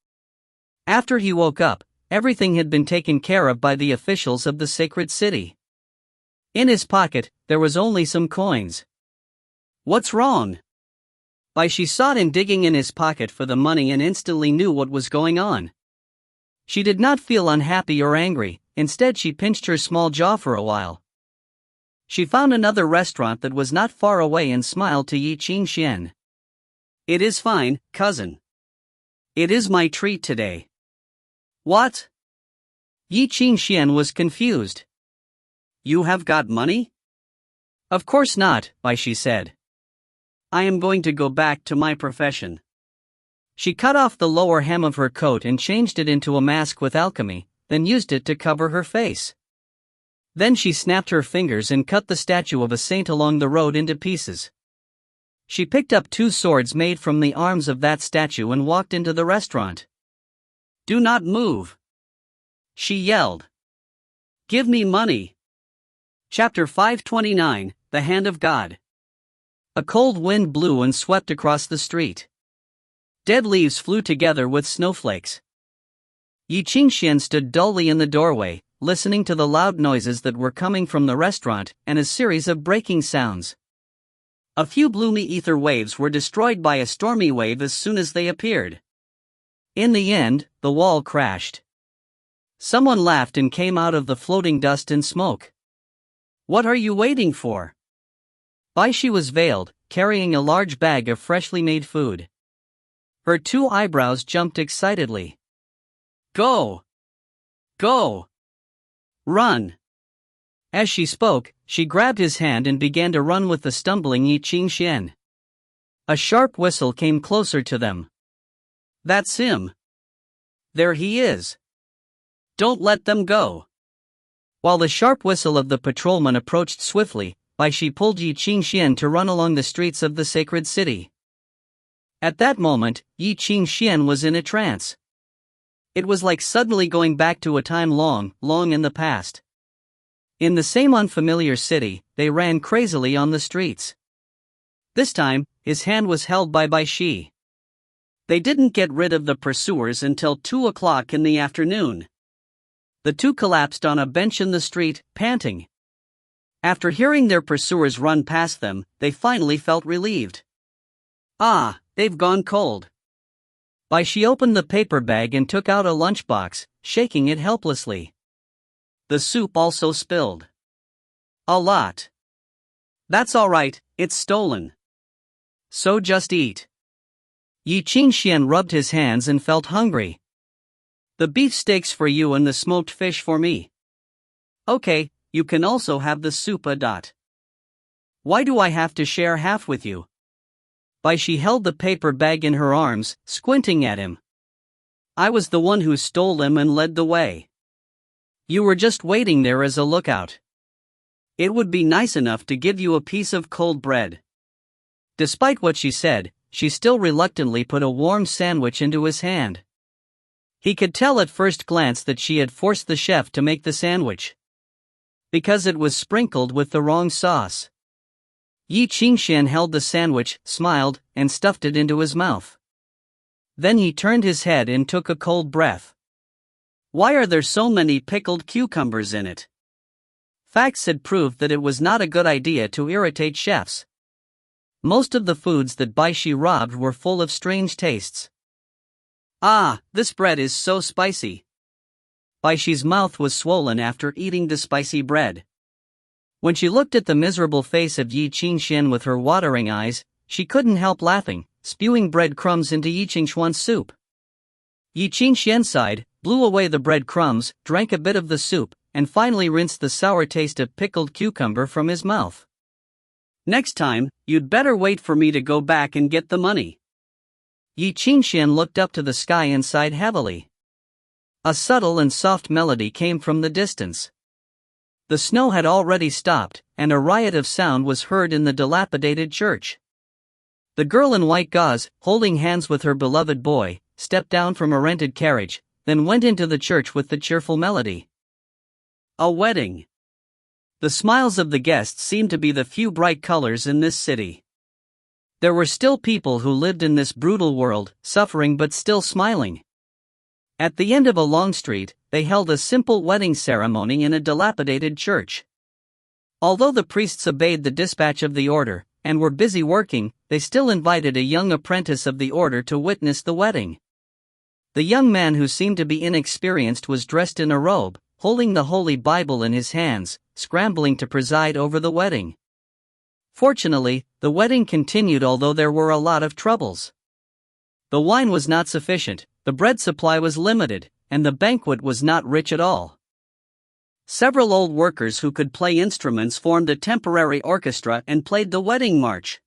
After he woke up, everything had been taken care of by the officials of the sacred city. In his pocket, there was only some coins. What's wrong? Bai Xi sought him digging in his pocket for the money and instantly knew what was going on. She did not feel unhappy or angry, instead she pinched her small jaw for a while. She found another restaurant that was not far away and smiled to Ye Qingxuan. "It is fine, cousin. It is my treat today." "What?" Ye Qingxuan was confused. "You have got money?" "Of course not," Bai Xi said. "I am going to go back to my profession." She cut off the lower hem of her coat and changed it into a mask with alchemy, then used it to cover her face. Then she snapped her fingers and cut the statue of a saint along the road into pieces. She picked up 2 swords made from the arms of that statue and walked into the restaurant. "Do not move!" she yelled. "Give me money!" Chapter 529, The Hand of God. A cold wind blew and swept across the street. Dead leaves flew together with snowflakes. Ye Qingxuan stood dully in the doorway, listening to the loud noises that were coming from the restaurant and a series of breaking sounds. A few bloomy ether waves were destroyed by a stormy wave as soon as they appeared. In the end, the wall crashed. Someone laughed and came out of the floating dust and smoke. "What are you waiting for?" Bai Xi was veiled, carrying a large bag of freshly made food. Her 2 eyebrows jumped excitedly. "Go! Go! Run!" As she spoke, she grabbed his hand and began to run with the stumbling Ye Qingxuan. A sharp whistle came closer to them. "That's him. There he is. Don't let them go." While the sharp whistle of the patrolman approached swiftly, Bai Xi pulled Ye Qingxuan to run along the streets of the sacred city. At that moment, Ye Qingxuan was in a trance. It was like suddenly going back to a time long, long in the past. In the same unfamiliar city, they ran crazily on the streets. This time, his hand was held by Bai Xi. They didn't get rid of the pursuers until 2 o'clock in the afternoon. The 2 collapsed on a bench in the street, panting. After hearing their pursuers run past them, they finally felt relieved. "Ah, they've gone cold." Bai Xi opened the paper bag and took out a lunchbox, shaking it helplessly. The soup also spilled. "A lot." "That's all right, it's stolen. So just eat." Ye Qingxuan rubbed his hands and felt hungry. "The beef steaks for you and the smoked fish for me." "Okay, you can also have the soup a dot." "Why do I have to share half with you?" Bai Xi held the paper bag in her arms, squinting at him. I was the one who stole them and led the way. You were just waiting there as a lookout. It would be nice enough to give you a piece of cold bread." Despite what she said, she still reluctantly put a warm sandwich into his hand. He could tell at first glance that she had forced the chef to make the sandwich, because it was sprinkled with the wrong sauce. Ye Qingxuan held the sandwich, smiled, and stuffed it into his mouth. Then he turned his head and took a cold breath. "Why are there so many pickled cucumbers in it?" Facts had proved that it was not a good idea to irritate chefs. Most of the foods that Bai Xi robbed were full of strange tastes. "Ah, this bread is so spicy." Bai Xi's mouth was swollen after eating the spicy bread. When she looked at the miserable face of Ye Qingxuan with her watering eyes, she couldn't help laughing, spewing bread crumbs into Ye Qingxuan's soup. Ye Qingxuan sighed, blew away the bread crumbs, drank a bit of the soup, and finally rinsed the sour taste of pickled cucumber from his mouth. "Next time, you'd better wait for me to go back and get the money." Ye Qingxuan looked up to the sky and sighed heavily. A subtle and soft melody came from the distance. The snow had already stopped, and a riot of sound was heard in the dilapidated church. The girl in white gauze, holding hands with her beloved boy, stepped down from a rented carriage, then went into the church with the cheerful melody. A wedding. The smiles of the guests seemed to be the few bright colors in this city. There were still people who lived in this brutal world, suffering but still smiling. At the end of a long street, they held a simple wedding ceremony in a dilapidated church. Although the priests obeyed the dispatch of the order, and were busy working, they still invited a young apprentice of the order to witness the wedding. The young man, who seemed to be inexperienced, was dressed in a robe, holding the Holy Bible in his hands, scrambling to preside over the wedding. Fortunately, the wedding continued although there were a lot of troubles. The wine was not sufficient, the bread supply was limited, and the banquet was not rich at all. Several old workers who could play instruments formed a temporary orchestra and played the wedding march.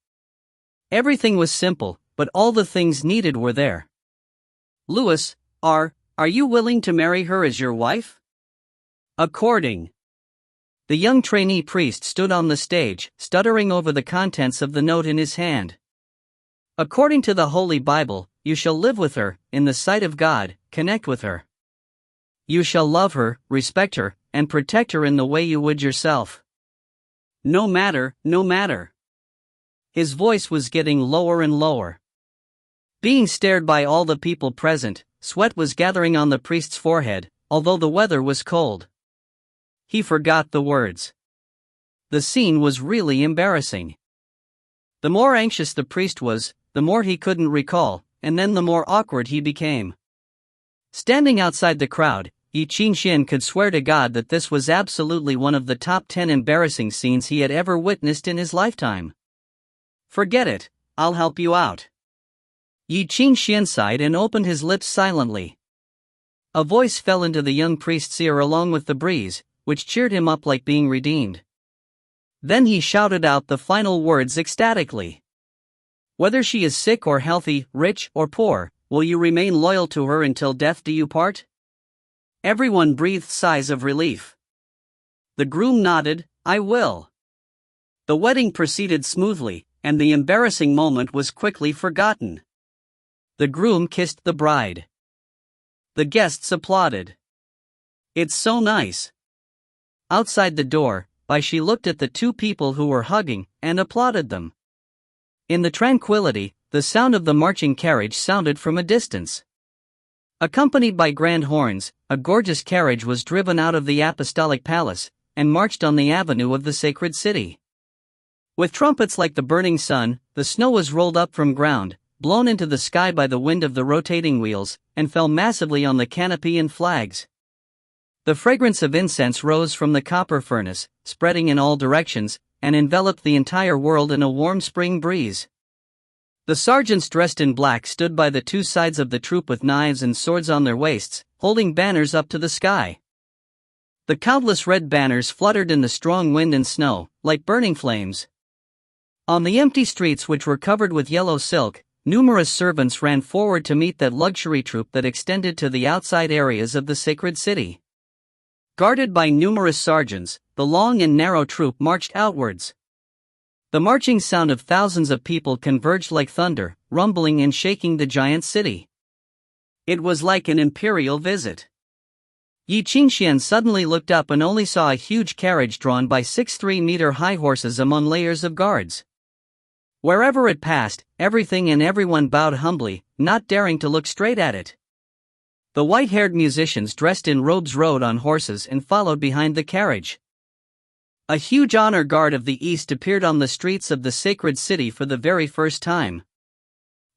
Everything was simple, but all the things needed were there. "Louis, are you willing to marry her as your wife?" According. The young trainee priest stood on the stage, stuttering over the contents of the note in his hand. "According to the Holy Bible, you shall live with her, in the sight of God, connect with her. You shall love her, respect her, and protect her in the way you would yourself. No matter, no matter." His voice was getting lower and lower. Being stared by all the people present, sweat was gathering on the priest's forehead, although the weather was cold. He forgot the words. The scene was really embarrassing. The more anxious the priest was, the more he couldn't recall, and then the more awkward he became. Standing outside the crowd, Ye Qingxuan could swear to God that this was absolutely one of the top 10 embarrassing scenes he had ever witnessed in his lifetime. "Forget it, I'll help you out." Ye Qingxuan sighed and opened his lips silently. A voice fell into the young priest's ear along with the breeze, which cheered him up like being redeemed. Then he shouted out the final words ecstatically. "Whether she is sick or healthy, rich or poor, will you remain loyal to her until death do you part?" Everyone breathed sighs of relief. The groom nodded, "I will." The wedding proceeded smoothly, and the embarrassing moment was quickly forgotten. The groom kissed the bride. The guests applauded. "It's so nice." Outside the door, Bai Xi looked at the two people who were hugging, and applauded them. In the tranquility, the sound of the marching carriage sounded from a distance. Accompanied by grand horns, a gorgeous carriage was driven out of the apostolic palace, and marched on the avenue of the sacred city. With trumpets like the burning sun, the snow was rolled up from ground, blown into the sky by the wind of the rotating wheels, and fell massively on the canopy and flags. The fragrance of incense rose from the copper furnace, spreading in all directions, and enveloped the entire world in a warm spring breeze. The sergeants dressed in black stood by the two sides of the troop with knives and swords on their waists, holding banners up to the sky. The countless red banners fluttered in the strong wind and snow, like burning flames. On the empty streets, which were covered with yellow silk, numerous servants ran forward to meet that luxury troop that extended to the outside areas of the sacred city. Guarded by numerous sergeants, the long and narrow troop marched outwards. The marching sound of thousands of people converged like thunder, rumbling and shaking the giant city. It was like an imperial visit. Ye Qingxuan suddenly looked up and only saw a huge carriage drawn by 6 3-meter-high horses among layers of guards. Wherever it passed, everything and everyone bowed humbly, not daring to look straight at it. The white-haired musicians dressed in robes rode on horses and followed behind the carriage. A huge honor guard of the East appeared on the streets of the sacred city for the very first time.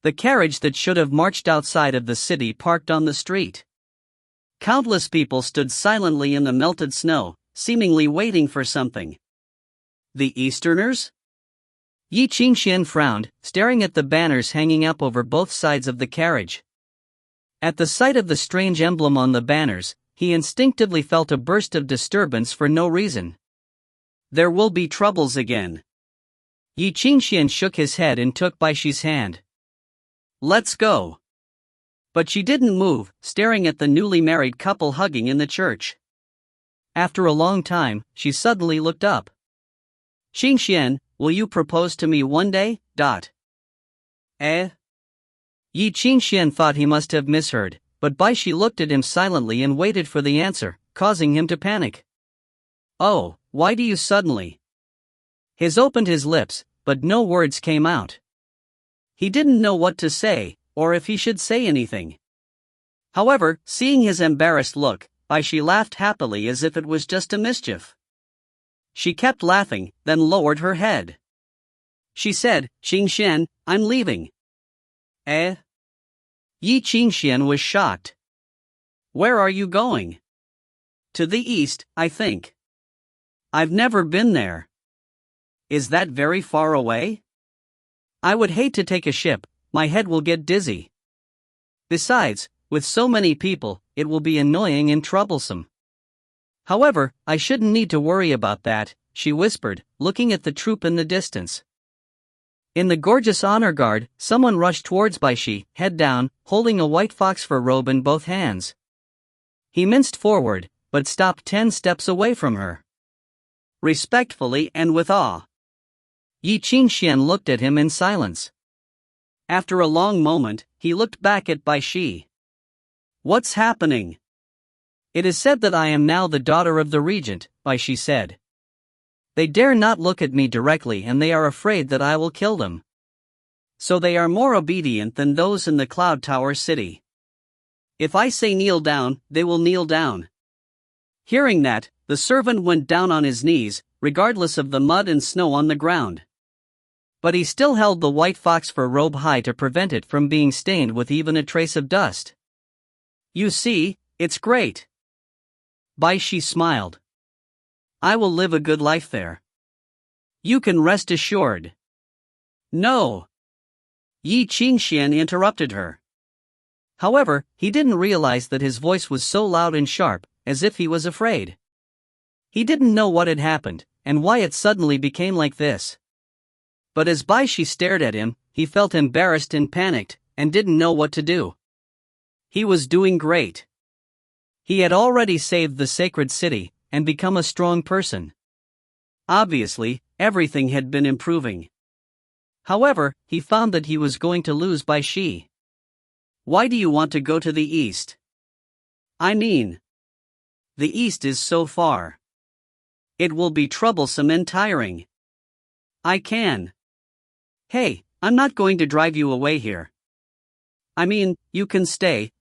The carriage that should have marched outside of the city parked on the street. Countless people stood silently in the melted snow, seemingly waiting for something. The Easterners? Ye Qingxuan frowned, staring at the banners hanging up over both sides of the carriage. At the sight of the strange emblem on the banners, he instinctively felt a burst of disturbance for no reason. There will be troubles again. Ye Qingxuan shook his head and took Bai Xi's hand. Let's go. But she didn't move, staring at the newly married couple hugging in the church. After a long time, she suddenly looked up. Qingxuan, will you propose to me one day? Eh? Ye Qingxuan thought he must have misheard, but Bai Xi looked at him silently and waited for the answer, causing him to panic. Oh, why do you suddenly? He opened his lips, but no words came out. He didn't know what to say, or if he should say anything. However, seeing his embarrassed look, Bai Xi laughed happily as if it was just a mischief. She kept laughing, then lowered her head. She said, Qingxuan, I'm leaving. Eh? Ye Qingxuan was shocked. Where are you going? To the east, I think. I've never been there. Is that very far away? I would hate to take a ship, my head will get dizzy. Besides, with so many people, it will be annoying and troublesome. However, I shouldn't need to worry about that, she whispered, looking at the troop in the distance. In the gorgeous honor guard, someone rushed towards Bai Xi, head down, holding a white fox fur robe in both hands. He minced forward, but stopped 10 steps away from her. Respectfully and with awe. Ye Qingxuan looked at him in silence. After a long moment, he looked back at Bai Xi. What's happening? It is said that I am now the daughter of the regent, Bai Xi said. They dare not look at me directly and they are afraid that I will kill them. So they are more obedient than those in the Cloud Tower city. If I say kneel down, they will kneel down. Hearing that, the servant went down on his knees, regardless of the mud and snow on the ground. But he still held the white fox fur robe high to prevent it from being stained with even a trace of dust. You see, it's great. Bai Xi smiled. I will live a good life there. You can rest assured. No. Ye Qingxuan interrupted her. However, he didn't realize that his voice was so loud and sharp, as if he was afraid. He didn't know what had happened, and why it suddenly became like this. But as Bai Xi stared at him, he felt embarrassed and panicked, and didn't know what to do. He was doing great. He had already saved the sacred city, and become a strong person. Obviously, everything had been improving. However, he found that he was going to lose Bai Xi. Why do you want to go to the east? I mean, the east is so far. It will be troublesome and tiring. I can. Hey, I'm not going to drive you away here. I mean, you can stay.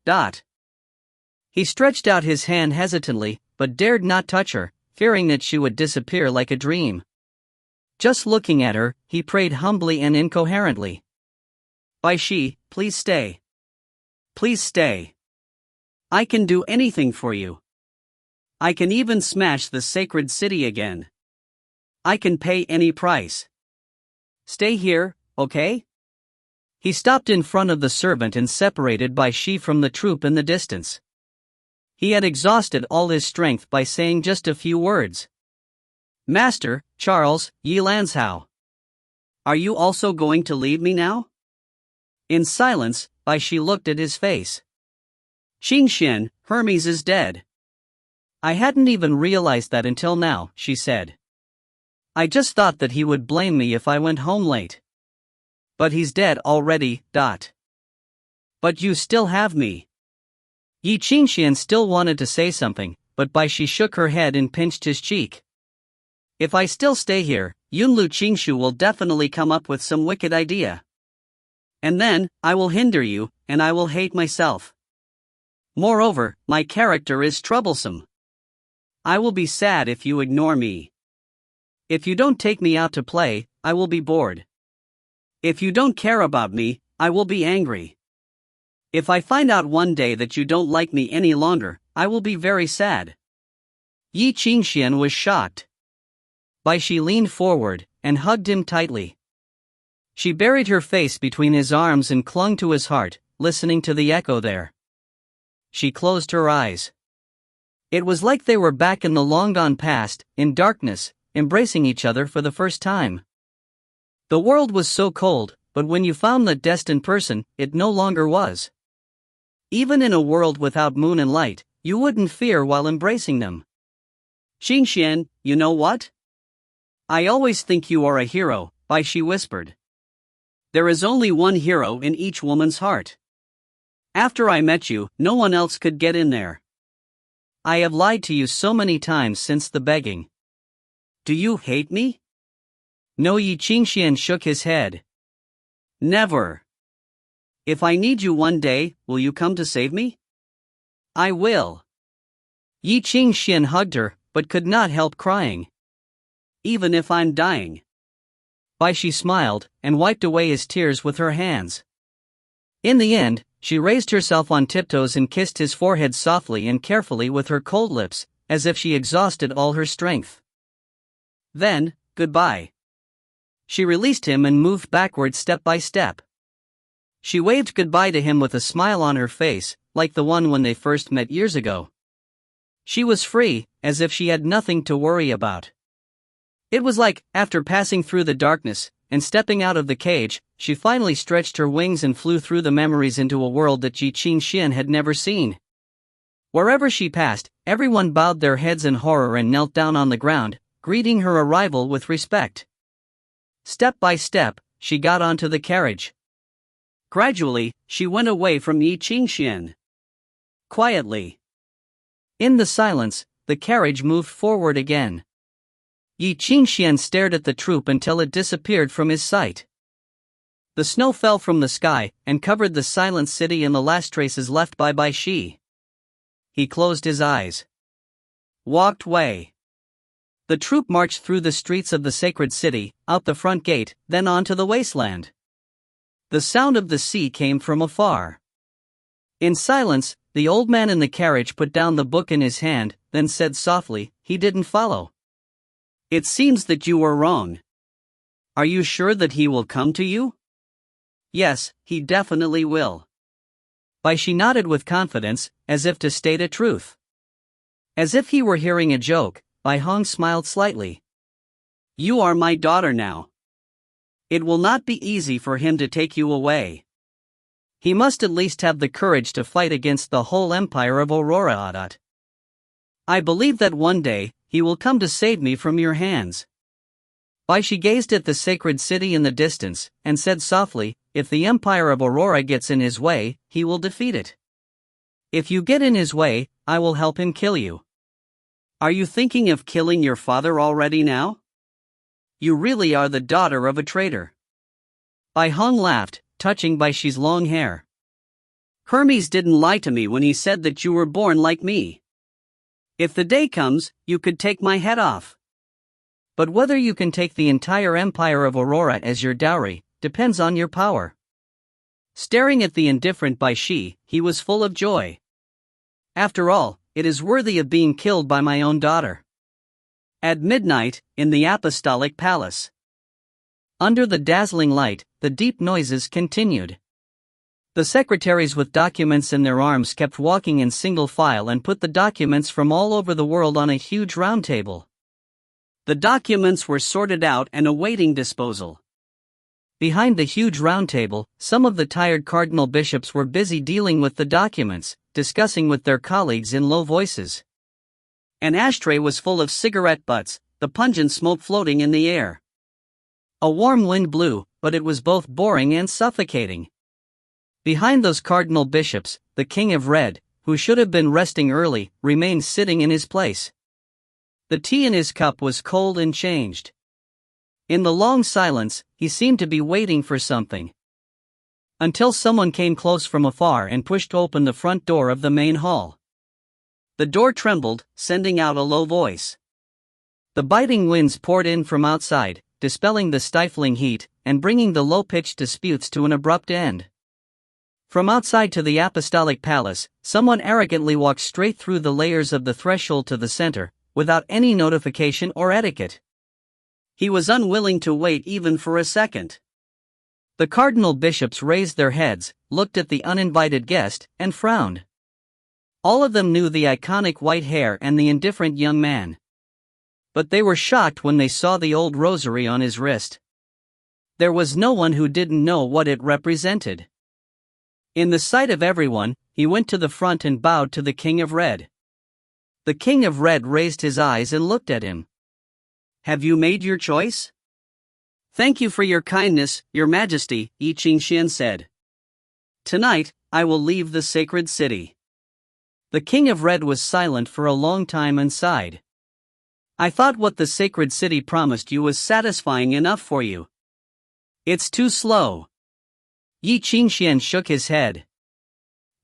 He stretched out his hand hesitantly, but dared not touch her, fearing that she would disappear like a dream. Just looking at her, he prayed humbly and incoherently. Bai Xi, please stay. Please stay. I can do anything for you. I can even smash the sacred city again. I can pay any price. Stay here, okay? He stopped in front of the servant and separated Bai Xi from the troop in the distance. He had exhausted all his strength by saying just a few words. Master, Charles, Yi Lanzhao. Are you also going to leave me now? In silence, Bai Xi looked at his face. Qingxuan, Hermes is dead. I hadn't even realized that until now, she said. I just thought that he would blame me if I went home late. But he's dead already. But you still have me. Ye Qingxuan still wanted to say something, but Bai Xi shook her head and pinched his cheek. If I still stay here, Yunlu Qingshu will definitely come up with some wicked idea. And then, I will hinder you, and I will hate myself. Moreover, my character is troublesome. I will be sad if you ignore me. If you don't take me out to play, I will be bored. If you don't care about me, I will be angry. If I find out one day that you don't like me any longer, I will be very sad. Ye Qingxuan was shocked. Bai Xi leaned forward and hugged him tightly. She buried her face between his arms and clung to his heart, listening to the echo there. She closed her eyes. It was like they were back in the long-gone past, in darkness, embracing each other for the first time. The world was so cold, but when you found the destined person, it no longer was. Even in a world without moon and light, you wouldn't fear while embracing them. Qingxuan, you know what? I always think you are a hero, Bai Xi whispered. There is only one hero in each woman's heart. After I met you, no one else could get in there. I have lied to you so many times since the begging. Do you hate me? No, Ye Qingxuan shook his head. Never. If I need you one day, will you come to save me? I will. Ye Qingxuan hugged her, but could not help crying. Even if I'm dying. Bai Xi smiled, and wiped away his tears with her hands. In the end, she raised herself on tiptoes and kissed his forehead softly and carefully with her cold lips, as if she exhausted all her strength. Then, goodbye. She released him and moved backward step by step. She waved goodbye to him with a smile on her face, like the one when they first met years ago. She was free, as if she had nothing to worry about. It was like, after passing through the darkness, and stepping out of the cage, she finally stretched her wings and flew through the memories into a world that Ye Qingxuan had never seen. Wherever she passed, everyone bowed their heads in horror and knelt down on the ground, greeting her arrival with respect. Step by step, she got onto the carriage. Gradually, she went away from Ye Qingxuan. Quietly. In the silence, the carriage moved forward again. Ye Qingxuan stared at the troop until it disappeared from his sight. The snow fell from the sky and covered the silent city and the last traces left by Bai Xi. He closed his eyes. Walked away. The troop marched through the streets of the sacred city, out the front gate, then onto the wasteland. The sound of the sea came from afar. In silence, the old man in the carriage put down the book in his hand, then said softly, "He didn't follow. It seems that you were wrong. Are you sure that he will come to you?" "Yes, he definitely will." Bai Xi nodded with confidence, as if to state a truth. As if he were hearing a joke, Bai Hong smiled slightly. "You are my daughter now. It will not be easy for him to take you away. He must at least have the courage to fight against the whole empire of Aurora. I believe that one day, he will come to save me from your hands." Bai Xi gazed at the sacred city in the distance, and said softly, "If the empire of Aurora gets in his way, he will defeat it. If you get in his way, I will help him kill you." "Are you thinking of killing your father already now? You really are the daughter of a traitor." Bai Hong laughed, touching Bai Xi's long hair. "Hermes didn't lie to me when he said that you were born like me. If the day comes, you could take my head off. But whether you can take the entire empire of Aurora as your dowry, depends on your power." Staring at the indifferent Bai Xi, he was full of joy. After all, it is worthy of being killed by my own daughter. At midnight, in the Apostolic Palace. Under the dazzling light, the deep noises continued. The secretaries with documents in their arms kept walking in single file and put the documents from all over the world on a huge round table. The documents were sorted out and awaiting disposal. Behind the huge round table, some of the tired cardinal bishops were busy dealing with the documents, discussing with their colleagues in low voices. An ashtray was full of cigarette butts, the pungent smoke floating in the air. A warm wind blew, but it was both boring and suffocating. Behind those cardinal bishops, the King of Red, who should have been resting early, remained sitting in his place. The tea in his cup was cold and changed. In the long silence, he seemed to be waiting for something. Until someone came close from afar and pushed open the front door of the main hall. The door trembled, sending out a low voice. The biting winds poured in from outside, dispelling the stifling heat, and bringing the low-pitched disputes to an abrupt end. From outside to the apostolic palace, someone arrogantly walked straight through the layers of the threshold to the center, without any notification or etiquette. He was unwilling to wait even for a second. The cardinal bishops raised their heads, looked at the uninvited guest, and frowned. All of them knew the iconic white hair and the indifferent young man. But they were shocked when they saw the old rosary on his wrist. There was no one who didn't know what it represented. In the sight of everyone, he went to the front and bowed to the King of Red. The King of Red raised his eyes and looked at him. "Have you made your choice?" "Thank you for your kindness, Your Majesty," Ye Qingxuan said. "Tonight, I will leave the sacred city." The King of Red was silent for a long time and sighed. "I thought what the sacred city promised you was satisfying enough for you. It's too slow." Ye Qingxuan shook his head.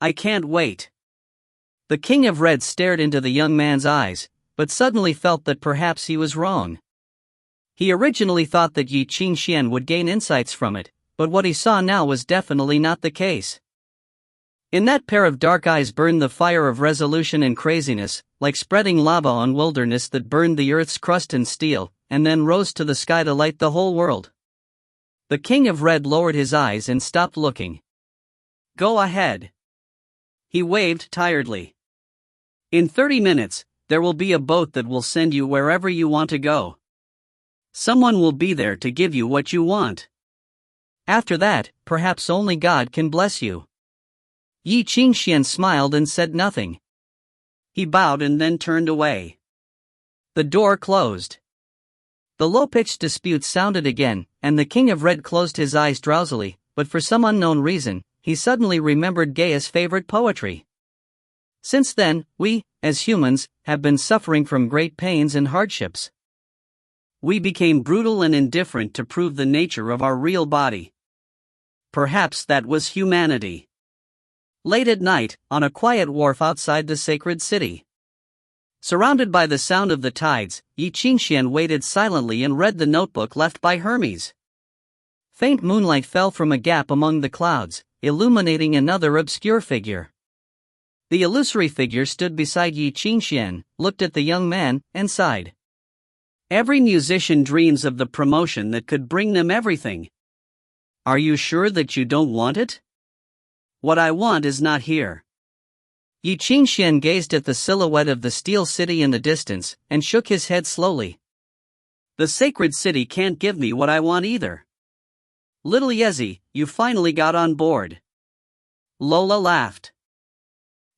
"I can't wait." The King of Red stared into the young man's eyes, but suddenly felt that perhaps he was wrong. He originally thought that Ye Qingxuan would gain insights from it, but what he saw now was definitely not the case. In that pair of dark eyes burned the fire of resolution and craziness, like spreading lava on wilderness that burned the earth's crust and steel, and then rose to the sky to light the whole world. The King of Red lowered his eyes and stopped looking. "Go ahead." He waved tiredly. "In 30 minutes, there will be a boat that will send you wherever you want to go. Someone will be there to give you what you want. After that, perhaps only God can bless you." Ye Qingxuan smiled and said nothing. He bowed and then turned away. The door closed. The low-pitched dispute sounded again, and the King of Red closed his eyes drowsily, but for some unknown reason, he suddenly remembered Gaia's favorite poetry. Since then, we, as humans, have been suffering from great pains and hardships. We became brutal and indifferent to prove the nature of our real body. Perhaps that was humanity. Late at night, on a quiet wharf outside the sacred city. Surrounded by the sound of the tides, Ye Qingxuan waited silently and read the notebook left by Hermes. Faint moonlight fell from a gap among the clouds, illuminating another obscure figure. The illusory figure stood beside Ye Qingxuan, looked at the young man, and sighed. Every musician dreams of the promotion that could bring them everything. Are you sure that you don't want it? What I want is not here. Ye Qingxuan gazed at the silhouette of the steel city in the distance, and shook his head slowly. The sacred city can't give me what I want either. Little Yezi, you finally got on board. Lola laughed.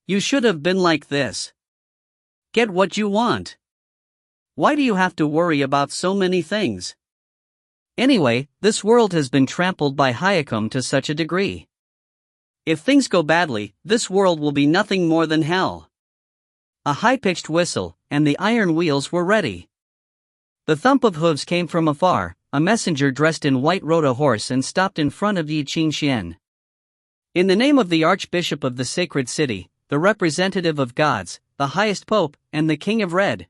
You should have been like this. Get what you want. Why do you have to worry about so many things? Anyway, this world has been trampled by Hyakum to such a degree. If things go badly, this world will be nothing more than hell. A high-pitched whistle, and the iron wheels were ready. The thump of hooves came from afar. A messenger dressed in white rode a horse and stopped in front of Ye Qingxuan. In the name of the Archbishop of the Sacred City, the representative of gods, the highest pope, and the King of Red.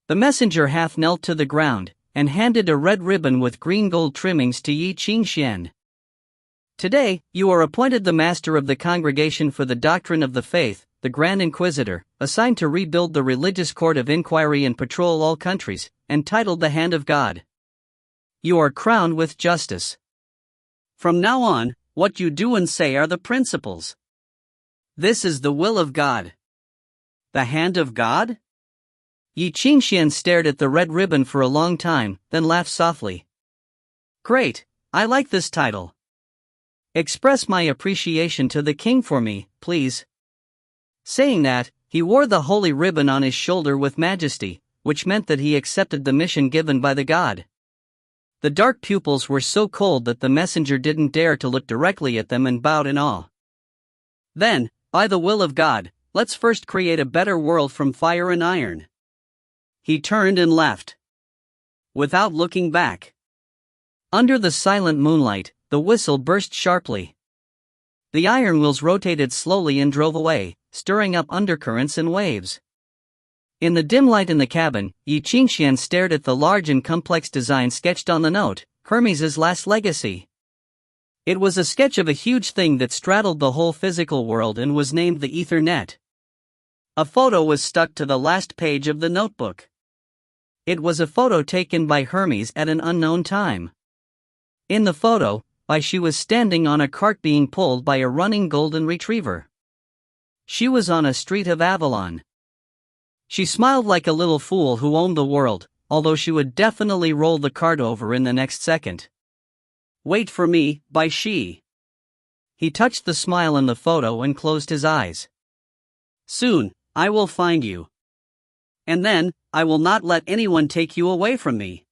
The messenger half knelt to the ground, and handed a red ribbon with green gold trimmings to Ye Qingxuan. Today, you are appointed the master of the Congregation for the Doctrine of the Faith, the Grand Inquisitor, assigned to rebuild the religious court of inquiry and patrol all countries, and titled the Hand of God. You are crowned with justice. From now on, what you do and say are the principles. This is the will of God. The hand of God? Ye Qingxuan stared at the red ribbon for a long time, then laughed softly. Great, I like this title. Express my appreciation to the king for me, please. Saying that, he wore the holy ribbon on his shoulder with majesty, which meant that he accepted the mission given by the god. The dark pupils were so cold that the messenger didn't dare to look directly at them and bowed in awe. Then, by the will of God, let's first create a better world from fire and iron. He turned and left, without looking back. Under the silent moonlight, the whistle burst sharply. The iron wheels rotated slowly and drove away, stirring up undercurrents and waves. In the dim light in the cabin, Ye Qingxuan stared at the large and complex design sketched on the note, Hermes' last legacy. It was a sketch of a huge thing that straddled the whole physical world and was named the Ether Net. A photo was stuck to the last page of the notebook. It was a photo taken by Hermes at an unknown time. In the photo, Bai Xi was standing on a cart being pulled by a running golden retriever. She was on a street of Avalon. She smiled like a little fool who owned the world, although she would definitely roll the cart over in the next second. Wait for me, Bai Xi. He touched the smile in the photo and closed his eyes. Soon, I will find you. And then, I will not let anyone take you away from me.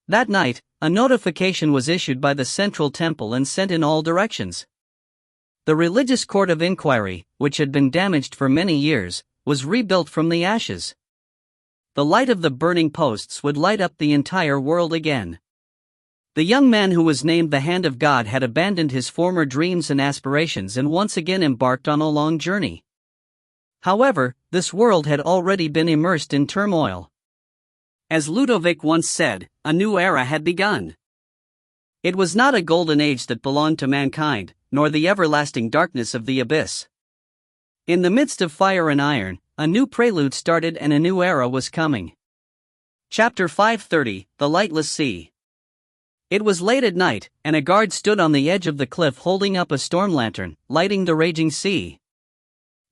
That night, a notification was issued by the central temple and sent in all directions. The religious court of inquiry, which had been damaged for many years, was rebuilt from the ashes. The light of the burning posts would light up the entire world again. The young man who was named the Hand of God had abandoned his former dreams and aspirations and once again embarked on a long journey. However, this world had already been immersed in turmoil. As Ludovic once said, a new era had begun. It was not a golden age that belonged to mankind, nor the everlasting darkness of the abyss. In the midst of fire and iron, a new prelude started and a new era was coming. Chapter 530, The Lightless Sea. It was late at night, and a guard stood on the edge of the cliff holding up a storm lantern, lighting the raging sea.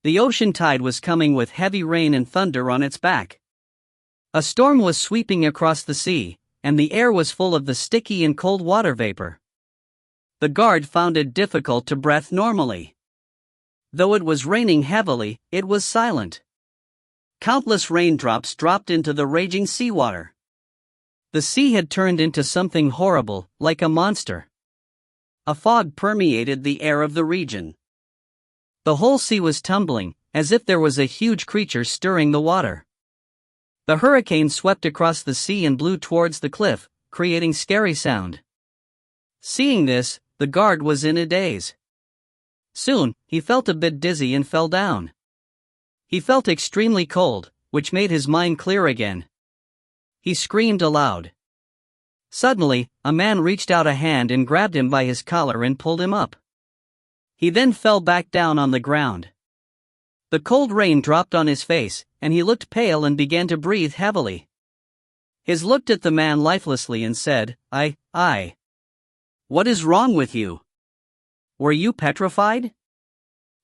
The ocean tide was coming with heavy rain and thunder on its back. A storm was sweeping across the sea, and the air was full of the sticky and cold water vapor. The guard found it difficult to breathe normally. Though it was raining heavily, it was silent. Countless raindrops dropped into the raging seawater. The sea had turned into something horrible, like a monster. A fog permeated the air of the region. The whole sea was tumbling, as if there was a huge creature stirring the water. The hurricane swept across the sea and blew towards the cliff, creating scary sound. Seeing this, the guard was in a daze. Soon, he felt a bit dizzy and fell down. He felt extremely cold, which made his mind clear again. He screamed aloud. Suddenly, a man reached out a hand and grabbed him by his collar and pulled him up. He then fell back down on the ground. The cold rain dropped on his face, and he looked pale and began to breathe heavily. He looked at the man lifelessly and said, I. What is wrong with you? Were you petrified?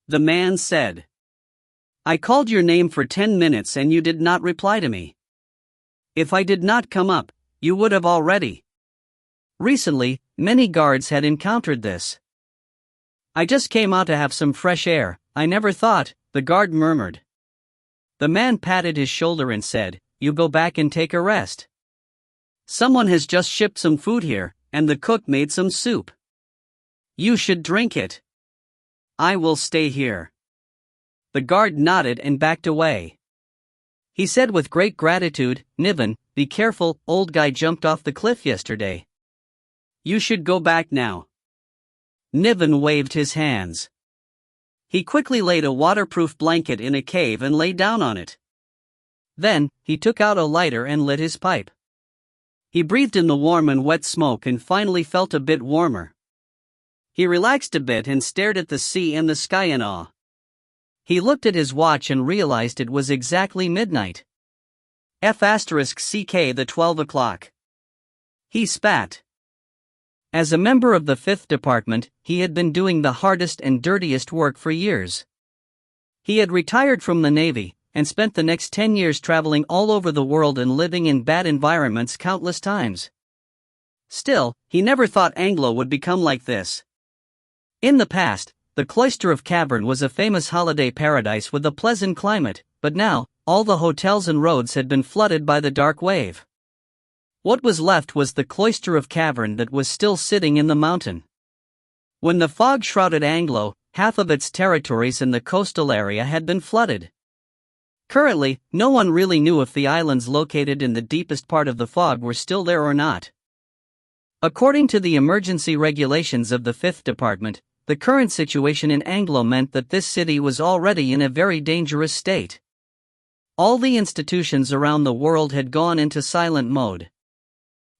The man said. I called your name for 10 minutes and you did not reply to me. If I did not come up, you would have already. Recently, many guards had encountered this. I just came out to have some fresh air, I never thought, the guard murmured. The man patted his shoulder and said, You go back and take a rest. Someone has just shipped some food here, and the cook made some soup. You should drink it. I will stay here. The guard nodded and backed away. He said with great gratitude, Niven, be careful, old guy jumped off the cliff yesterday. You should go back now. Niven waved his hands. He quickly laid a waterproof blanket in a cave and lay down on it. Then, he took out a lighter and lit his pipe. He breathed in the warm and wet smoke and finally felt a bit warmer. He relaxed a bit and stared at the sea and the sky in awe. He looked at his watch and realized it was exactly midnight. *CK the 12 o'clock. He spat. As a member of the 5th Department, he had been doing the hardest and dirtiest work for years. He had retired from the Navy, and spent the next 10 years traveling all over the world and living in bad environments countless times. Still, he never thought Anglo would become like this. In the past, the cloister of Cavern was a famous holiday paradise with a pleasant climate, but now, all the hotels and roads had been flooded by the dark wave. What was left was the cloister of Cavern that was still sitting in the mountain. When the fog shrouded Anglo, half of its territories in the coastal area had been flooded. Currently, no one really knew if the islands located in the deepest part of the fog were still there or not. According to the emergency regulations of the 5th Department, the current situation in Anglo meant that this city was already in a very dangerous state. All the institutions around the world had gone into silent mode.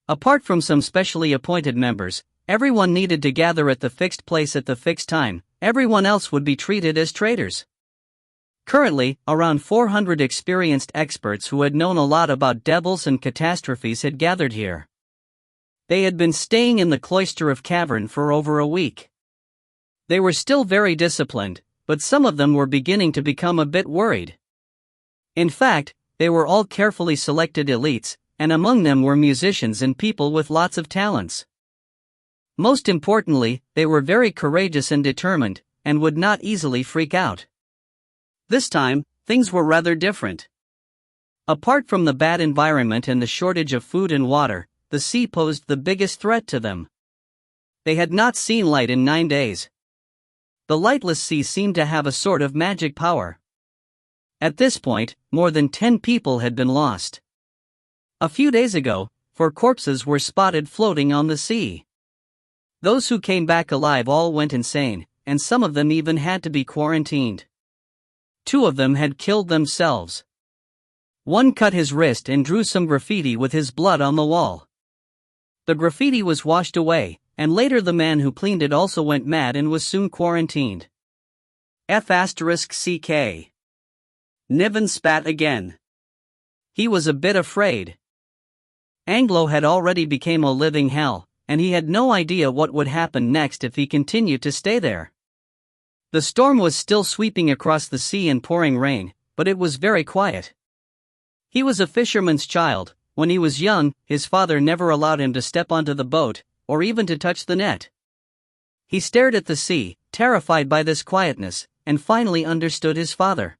Apart from some specially appointed members, everyone needed to gather at the fixed place at the fixed time. Everyone else would be treated as traitors. Currently, around 400 experienced experts who had known a lot about devils and catastrophes had gathered here. They had been staying in the cloister of Cavern for over a week. They were still very disciplined, but some of them were beginning to become a bit worried. In fact, they were all carefully selected elites, and among them were musicians and people with lots of talents. Most importantly, they were very courageous and determined, and would not easily freak out. This time, things were rather different. Apart from the bad environment and the shortage of food and water, the sea posed the biggest threat to them. They had not seen light in 9 days. The lightless sea seemed to have a sort of magic power. At this point, more than 10 people had been lost. A few days ago, 4 corpses were spotted floating on the sea. Those who came back alive all went insane, and some of them even had to be quarantined. 2 of them had killed themselves. One cut his wrist and drew some graffiti with his blood on the wall. The graffiti was washed away, and later the man who cleaned it also went mad and was soon quarantined. F***CK. Niven spat again. He was a bit afraid. Anglo had already become a living hell, and he had no idea what would happen next if he continued to stay there. The storm was still sweeping across the sea and pouring rain, but it was very quiet. He was a fisherman's child. When he was young, his father never allowed him to step onto the boat, or even to touch the net. He stared at the sea, terrified by this quietness, and finally understood his father.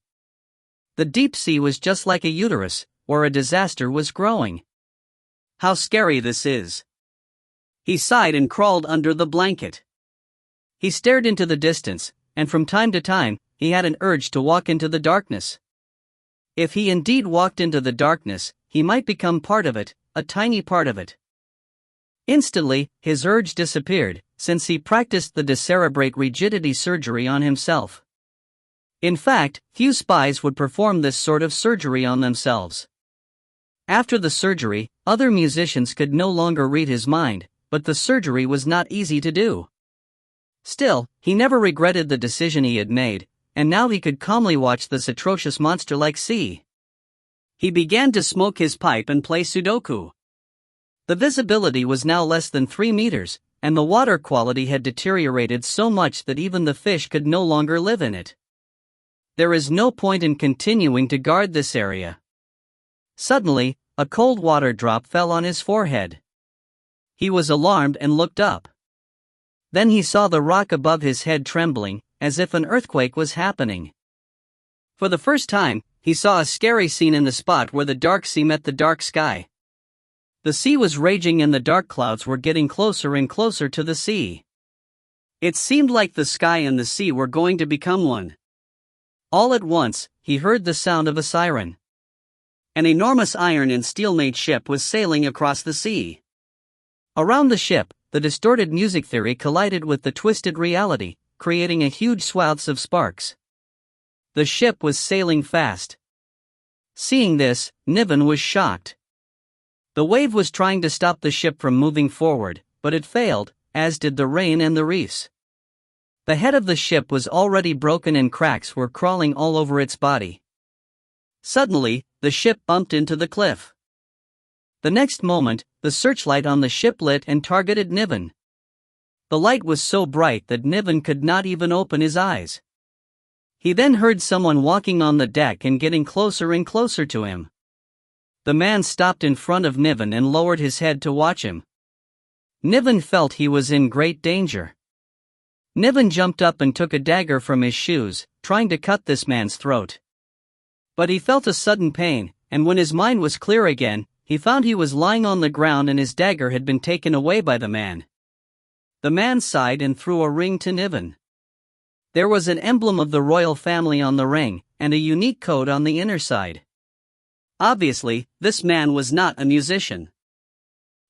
The deep sea was just like a uterus, where a disaster was growing. How scary this is. He sighed and crawled under the blanket. He stared into the distance, and from time to time, he had an urge to walk into the darkness. If he indeed walked into the darkness, he might become part of it, a tiny part of it. Instantly, his urge disappeared, since he practiced the decerebrate rigidity surgery on himself. In fact, few spies would perform this sort of surgery on themselves. After the surgery, other musicians could no longer read his mind, but the surgery was not easy to do. Still, he never regretted the decision he had made, and now he could calmly watch this atrocious monster like sea. He began to smoke his pipe and play Sudoku. The visibility was now less than 3 meters, and the water quality had deteriorated so much that even the fish could no longer live in it. There is no point in continuing to guard this area. Suddenly, a cold water drop fell on his forehead. He was alarmed and looked up. Then he saw the rock above his head trembling, as if an earthquake was happening. For the first time, he saw a scary scene in the spot where the dark sea met the dark sky. The sea was raging and the dark clouds were getting closer and closer to the sea. It seemed like the sky and the sea were going to become one. All at once, he heard the sound of a siren. An enormous iron and steel-made ship was sailing across the sea. Around the ship, the distorted music theory collided with the twisted reality, creating a huge swaths of sparks. The ship was sailing fast. Seeing this, Niven was shocked. The wave was trying to stop the ship from moving forward, but it failed, as did the rain and the reefs. The head of the ship was already broken and cracks were crawling all over its body. Suddenly, the ship bumped into the cliff. The next moment, the searchlight on the ship lit and targeted Niven. The light was so bright that Niven could not even open his eyes. He then heard someone walking on the deck and getting closer and closer to him. The man stopped in front of Niven and lowered his head to watch him. Niven felt he was in great danger. Niven jumped up and took a dagger from his shoes, trying to cut this man's throat. But he felt a sudden pain, and when his mind was clear again, he found he was lying on the ground and his dagger had been taken away by the man. The man sighed and threw a ring to Niven. There was an emblem of the royal family on the ring, and a unique code on the inner side. Obviously, this man was not a musician.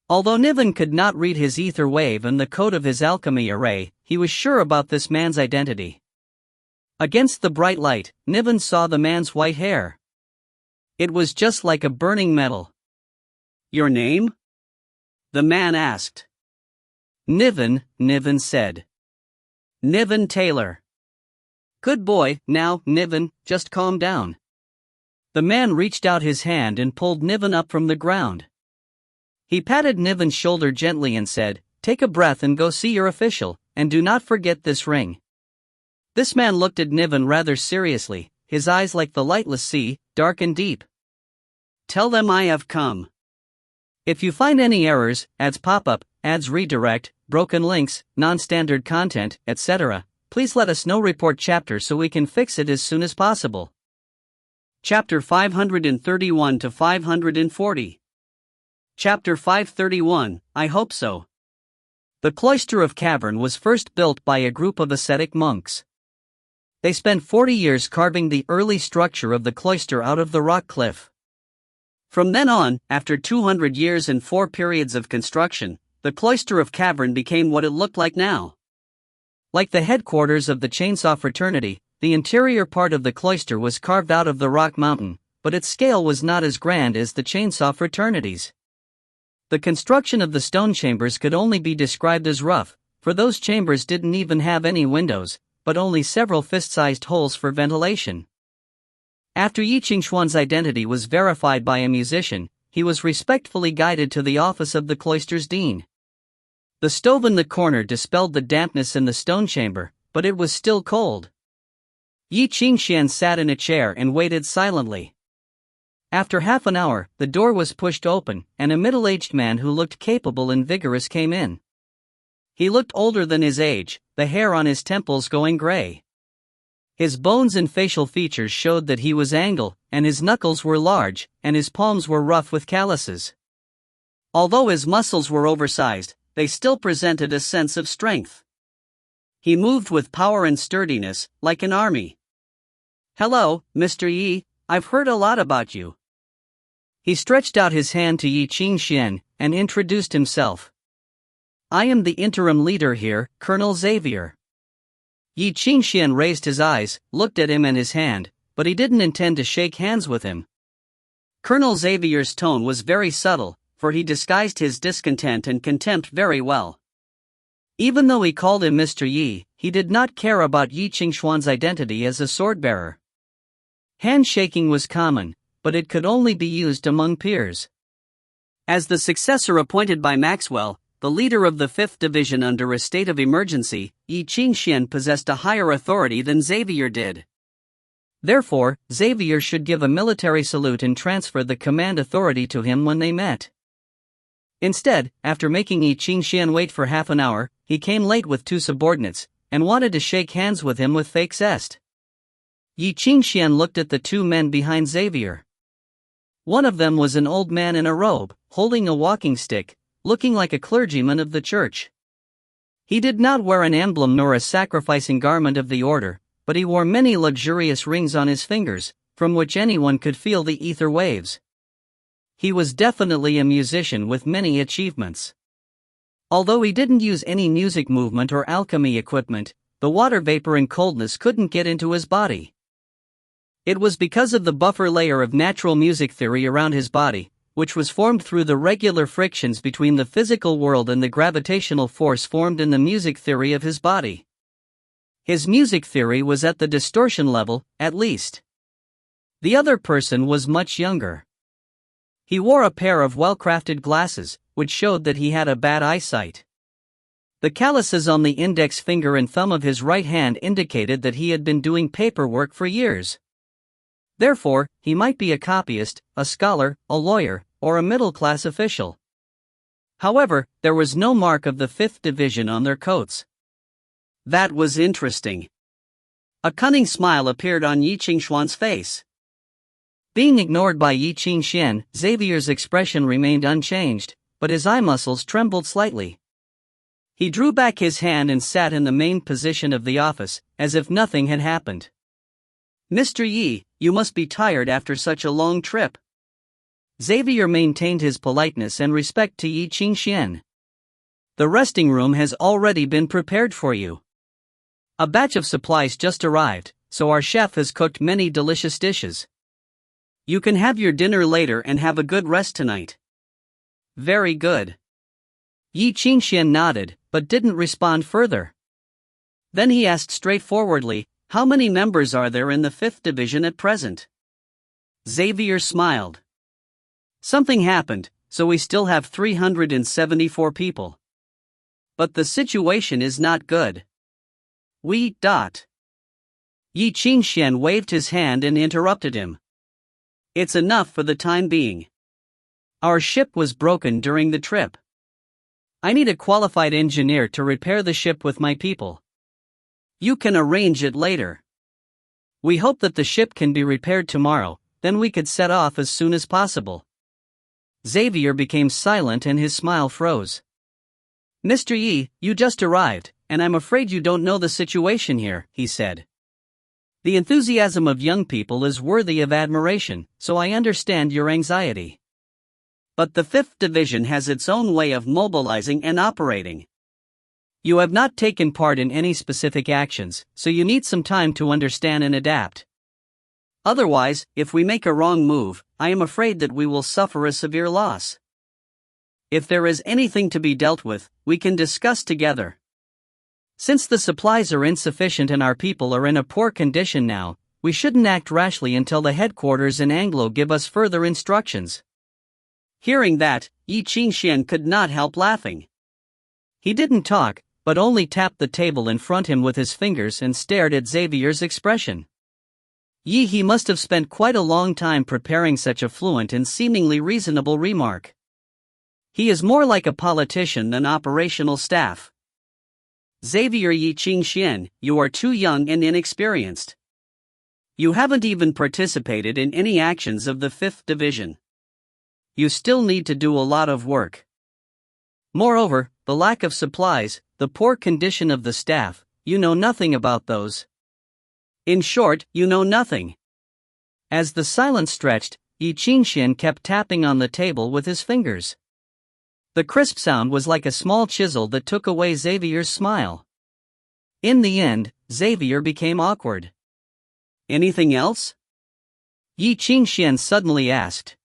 Although Niven could not read his ether wave and the code of his alchemy array, he was sure about this man's identity. Against the bright light, Niven saw the man's white hair. It was just like a burning metal. "Your name?" the man asked. "Niven," Niven said. "Niven Taylor." "Good boy, now, Niven, just calm down." The man reached out his hand and pulled Niven up from the ground. He patted Niven's shoulder gently and said, "Take a breath and go see your official, and do not forget this ring." This man looked at Niven rather seriously, his eyes like the lightless sea, dark and deep. "Tell them I have come. If you find any errors, ads pop up, ads redirect, broken links, non-standard content, etc., please let us know. Report chapter so we can fix it as soon as possible." Chapter 531 to 540. Chapter 531, I hope so. The cloister of Cavern was first built by a group of ascetic monks. They spent 40 years carving the early structure of the cloister out of the rock cliff. From then on, after 200 years and 4 periods of construction, the cloister of Cavern became what it looked like now. Like the headquarters of the Chainsaw Fraternity, the interior part of the cloister was carved out of the rock mountain, but its scale was not as grand as the Chainsaw Fraternity's. The construction of the stone chambers could only be described as rough, for those chambers didn't even have any windows, but only several fist-sized holes for ventilation. After Ye Qingxuan's identity was verified by a musician, he was respectfully guided to the office of the cloister's dean. The stove in the corner dispelled the dampness in the stone chamber, but it was still cold. Ye Qingxuan sat in a chair and waited silently. After half an hour, the door was pushed open, and a middle-aged man who looked capable and vigorous came in. He looked older than his age, the hair on his temples going gray. His bones and facial features showed that he was angle, and his knuckles were large, and his palms were rough with calluses. Although his muscles were oversized, they still presented a sense of strength. He moved with power and sturdiness, like an army. "Hello, Mr. Yi, I've heard a lot about you." He stretched out his hand to Ye Qingxuan and introduced himself. "I am the interim leader here, Colonel Xavier." Ye Qingxuan raised his eyes, looked at him and his hand, but he didn't intend to shake hands with him. Colonel Xavier's tone was very subtle, for he disguised his discontent and contempt very well. Even though he called him Mr. Yi, he did not care about Ye Qingxuan's identity as a sword-bearer. Handshaking was common, but it could only be used among peers. As the successor appointed by Maxwell, the leader of the 5th Division under a state of emergency, Ye Qingxuan possessed a higher authority than Xavier did. Therefore, Xavier should give a military salute and transfer the command authority to him when they met. Instead, after making Ye Qingxuan wait for half an hour, he came late with 2 subordinates, and wanted to shake hands with him with fake zest. Ye Qingxuan looked at the 2 men behind Xavier. One of them was an old man in a robe, holding a walking stick, looking like a clergyman of the church. He did not wear an emblem nor a sacrificing garment of the order, but he wore many luxurious rings on his fingers, from which anyone could feel the ether waves. He was definitely a musician with many achievements. Although he didn't use any music movement or alchemy equipment, the water vapor and coldness couldn't get into his body. It was because of the buffer layer of natural music theory around his body, which was formed through the regular frictions between the physical world and the gravitational force formed in the music theory of his body. His music theory was at the distortion level, at least. The other person was much younger. He wore a pair of well-crafted glasses, which showed that he had a bad eyesight. The calluses on the index finger and thumb of his right hand indicated that he had been doing paperwork for years. Therefore, he might be a copyist, a scholar, a lawyer, or a middle-class official. However, there was no mark of the 5th Division on their coats. That was interesting. A cunning smile appeared on Ye Qingxuan's face. Being ignored by Ye Qingxuan, Xavier's expression remained unchanged, but his eye muscles trembled slightly. He drew back his hand and sat in the main position of the office, as if nothing had happened. "Mr. Yi, you must be tired after such a long trip." Xavier maintained his politeness and respect to Ye Qingxuan. "The resting room has already been prepared for you. A batch of supplies just arrived, so our chef has cooked many delicious dishes. You can have your dinner later and have a good rest tonight." "Very good." Ye Qingxuan nodded, but didn't respond further. Then he asked straightforwardly, "How many members are there in the 5th Division at present?" Xavier smiled. "Something happened, so we still have 374 people. But the situation is not good. We. Ye Qingxuan waved his hand and interrupted him. "It's enough for the time being. Our ship was broken during the trip. I need a qualified engineer to repair the ship with my people. You can arrange it later. We hope that the ship can be repaired tomorrow, then we could set off as soon as possible." Xavier became silent and his smile froze. "Mr. Yi, you just arrived, and I'm afraid you don't know the situation here," he said. "The enthusiasm of young people is worthy of admiration, so I understand your anxiety. But the 5th Division has its own way of mobilizing and operating. You have not taken part in any specific actions, so you need some time to understand and adapt. Otherwise, if we make a wrong move, I am afraid that we will suffer a severe loss. If there is anything to be dealt with, we can discuss together. Since the supplies are insufficient and our people are in a poor condition now, we shouldn't act rashly until the headquarters in Anglo give us further instructions." Hearing that, Ye Qingxuan could not help laughing. He didn't talk, but only tapped the table in front him with his fingers and stared at Xavier's expression. He must have spent quite a long time preparing such a fluent and seemingly reasonable remark. He is more like a politician than operational staff. "Xavier Ye Qingxuan, you are too young and inexperienced. You haven't even participated in any actions of the 5th Division. You still need to do a lot of work. Moreover, the lack of supplies, the poor condition of the staff, you know nothing about those. In short, you know nothing." As the silence stretched, Ye Qingxuan kept tapping on the table with his fingers. The crisp sound was like a small chisel that took away Xavier's smile. In the end, Xavier became awkward. "Anything else?" Ye Qingxuan suddenly asked.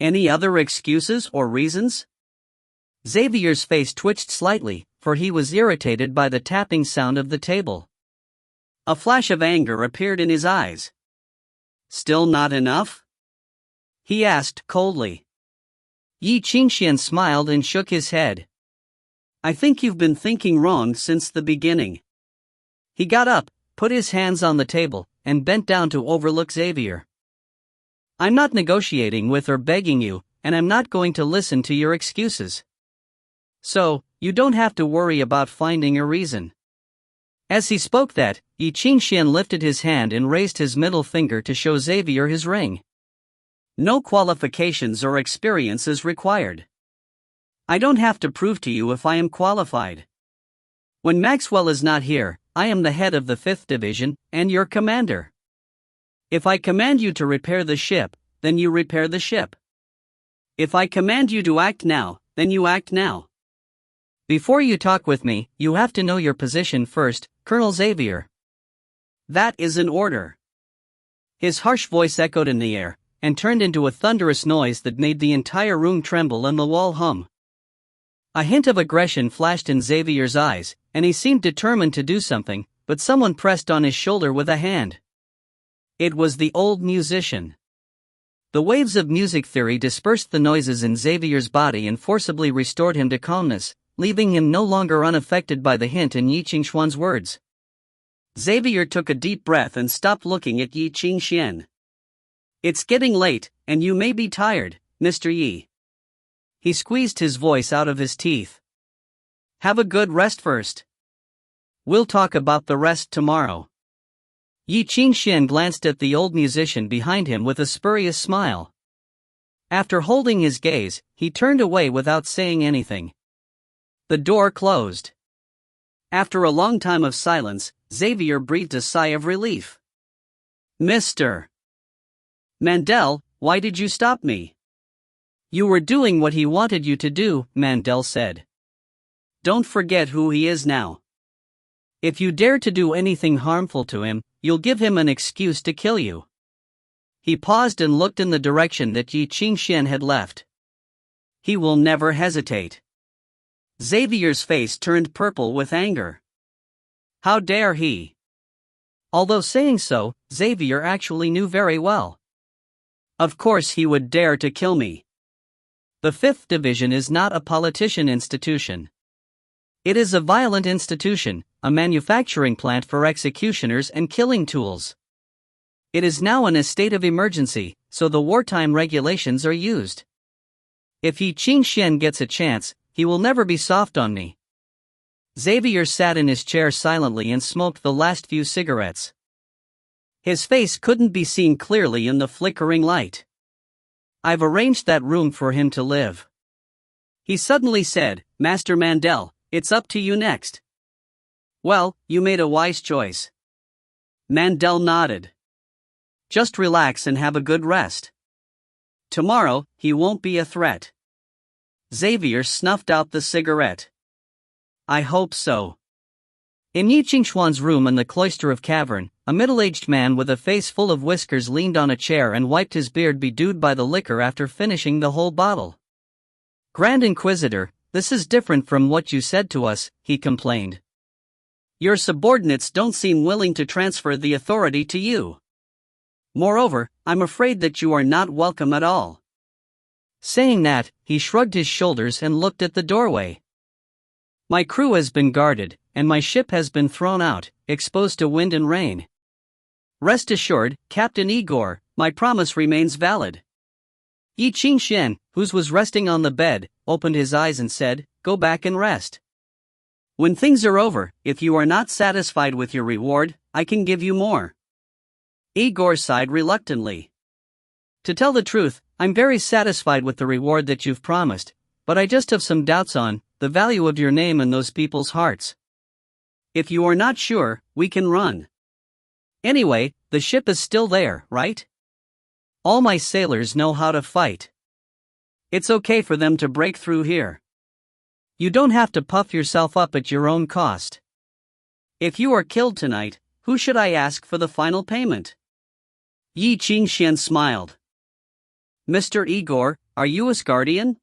"Any other excuses or reasons?" Xavier's face twitched slightly, for he was irritated by the tapping sound of the table. A flash of anger appeared in his eyes. "Still not enough?" he asked coldly. Ye Qingxuan smiled and shook his head. "I think you've been thinking wrong since the beginning." He got up, put his hands on the table, and bent down to overlook Xavier. "I'm not negotiating with or begging you, and I'm not going to listen to your excuses. So, you don't have to worry about finding a reason." As he spoke that, Ye Qingxuan lifted his hand and raised his middle finger to show Xavier his ring. "No qualifications or experience is required. I don't have to prove to you if I am qualified. When Maxwell is not here, I am the head of the 5th Division, and your commander. If I command you to repair the ship, then you repair the ship. If I command you to act now, then you act now. Before you talk with me, you have to know your position first, Colonel Xavier." "That is an order." His harsh voice echoed in the air, and turned into a thunderous noise that made the entire room tremble and the wall hum. A hint of aggression flashed in Xavier's eyes, and he seemed determined to do something, but someone pressed on his shoulder with a hand. It was the old musician. The waves of music theory dispersed the noises in Xavier's body and forcibly restored him to calmness, leaving him no longer unaffected by the hint in Ye Qingxuan's words. Xavier took a deep breath and stopped looking at Ye Qingxuan. "It's getting late, and you may be tired, Mr. Yi." He squeezed his voice out of his teeth. Have a good rest first. We'll talk about the rest tomorrow. Ye Qingxuan glanced at the old musician behind him with a spurious smile. After holding his gaze, he turned away without saying anything. The door closed. After a long time of silence, Xavier breathed a sigh of relief. Mr. Mandel, why did you stop me? You were doing what he wanted you to do, Mandel said. Don't forget who he is now. If you dare to do anything harmful to him, you'll give him an excuse to kill you. He paused and looked in the direction that Ye Qingxuan had left. He will never hesitate. Xavier's face turned purple with anger. How dare he? Although saying so, Xavier actually knew very well. Of course he would dare to kill me. The 5th Division is not a politician institution. It is a violent institution, a manufacturing plant for executioners and killing tools. It is now in a state of emergency, so the wartime regulations are used. If Ye Qingxuan gets a chance, he will never be soft on me. Xavier sat in his chair silently and smoked the last few cigarettes. His face couldn't be seen clearly in the flickering light. I've arranged that room for him to live. He suddenly said, Master Mandel, it's up to you next. Well, you made a wise choice. Mandel nodded. Just relax and have a good rest. Tomorrow, he won't be a threat. Xavier snuffed out the cigarette. I hope so. In Ye Qingxuan's room in the cloister of Cavern, a middle-aged man with a face full of whiskers leaned on a chair and wiped his beard bedewed by the liquor after finishing the whole bottle. Grand Inquisitor, this is different from what you said to us, he complained. Your subordinates don't seem willing to transfer the authority to you. Moreover, I'm afraid that you are not welcome at all. Saying that, he shrugged his shoulders and looked at the doorway. My crew has been guarded, and my ship has been thrown out, exposed to wind and rain. Rest assured, Captain Igor, my promise remains valid. Ye Qingxuan, whose was resting on the bed, opened his eyes and said, Go back and rest. When things are over, if you are not satisfied with your reward, I can give you more. Igor sighed reluctantly. To tell the truth, I'm very satisfied with the reward that you've promised, but I just have some doubts on the value of your name in those people's hearts. If you are not sure, we can run. Anyway, the ship is still there, right? All my sailors know how to fight. It's okay for them to break through here. You don't have to puff yourself up at your own cost. If you are killed tonight, who should I ask for the final payment? Ye Qingxuan smiled. Mr. Igor, are you Asgardian?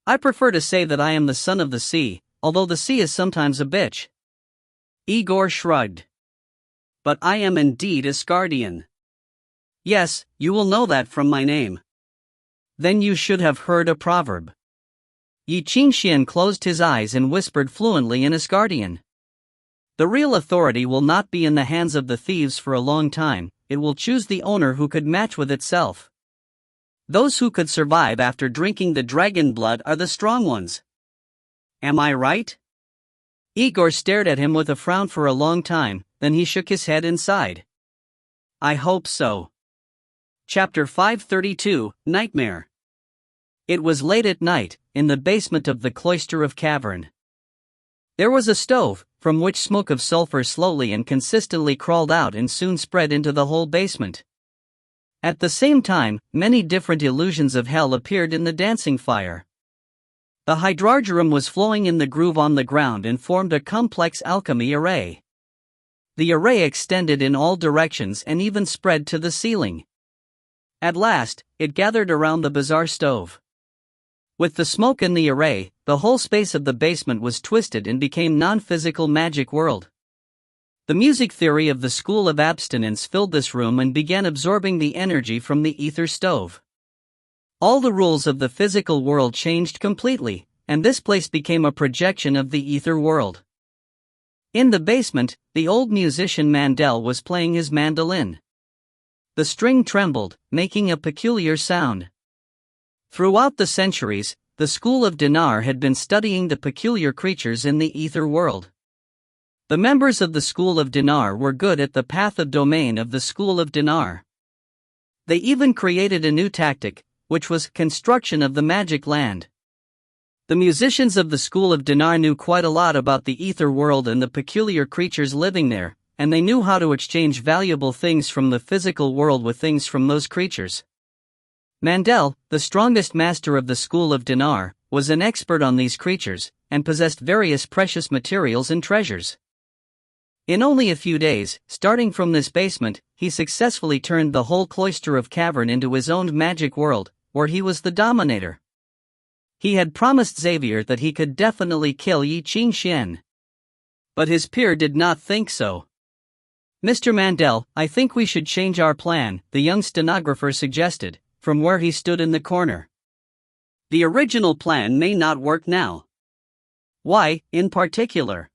I prefer to say that I am the son of the sea, although the sea is sometimes a bitch. Igor shrugged. But I am indeed Asgardian. Yes, you will know that from my name. Then you should have heard a proverb. Ye Qingxuan closed his eyes and whispered fluently in Asgardian. The real authority will not be in the hands of the thieves for a long time, it will choose the owner who could match with itself. Those who could survive after drinking the dragon blood are the strong ones. Am I right? Igor stared at him with a frown for a long time, then he shook his head and sighed. I hope so. Chapter 532, Nightmare. It was late at night, in the basement of the cloister of Cavern. There was a stove, from which smoke of sulfur slowly and consistently crawled out and soon spread into the whole basement. At the same time, many different illusions of hell appeared in the dancing fire. The hydrargyrum was flowing in the groove on the ground and formed a complex alchemy array. The array extended in all directions and even spread to the ceiling. At last, it gathered around the bizarre stove. With the smoke in the array, the whole space of the basement was twisted and became non-physical magic world. The music theory of the School of Abstinence filled this room and began absorbing the energy from the ether stove. All the rules of the physical world changed completely, and this place became a projection of the ether world. In the basement, the old musician Mandel was playing his mandolin. The string trembled, making a peculiar sound. Throughout the centuries, the School of Dinar had been studying the peculiar creatures in the ether world. The members of the School of Dinar were good at the path of domain of the School of Dinar. They even created a new tactic, which was construction of the magic land. The musicians of the School of Dinar knew quite a lot about the ether world and the peculiar creatures living there, and they knew how to exchange valuable things from the physical world with things from those creatures. Mandel, the strongest master of the School of Dinar, was an expert on these creatures, and possessed various precious materials and treasures. In only a few days, starting from this basement, he successfully turned the whole cloister of cavern into his own magic world, where he was the dominator. He had promised Xavier that he could definitely kill Ye Qingxuan. But his peer did not think so. "Mr. Mandel, I think we should change our plan," the young stenographer suggested, from where he stood in the corner. "The original plan may not work now." "Why, in particular?"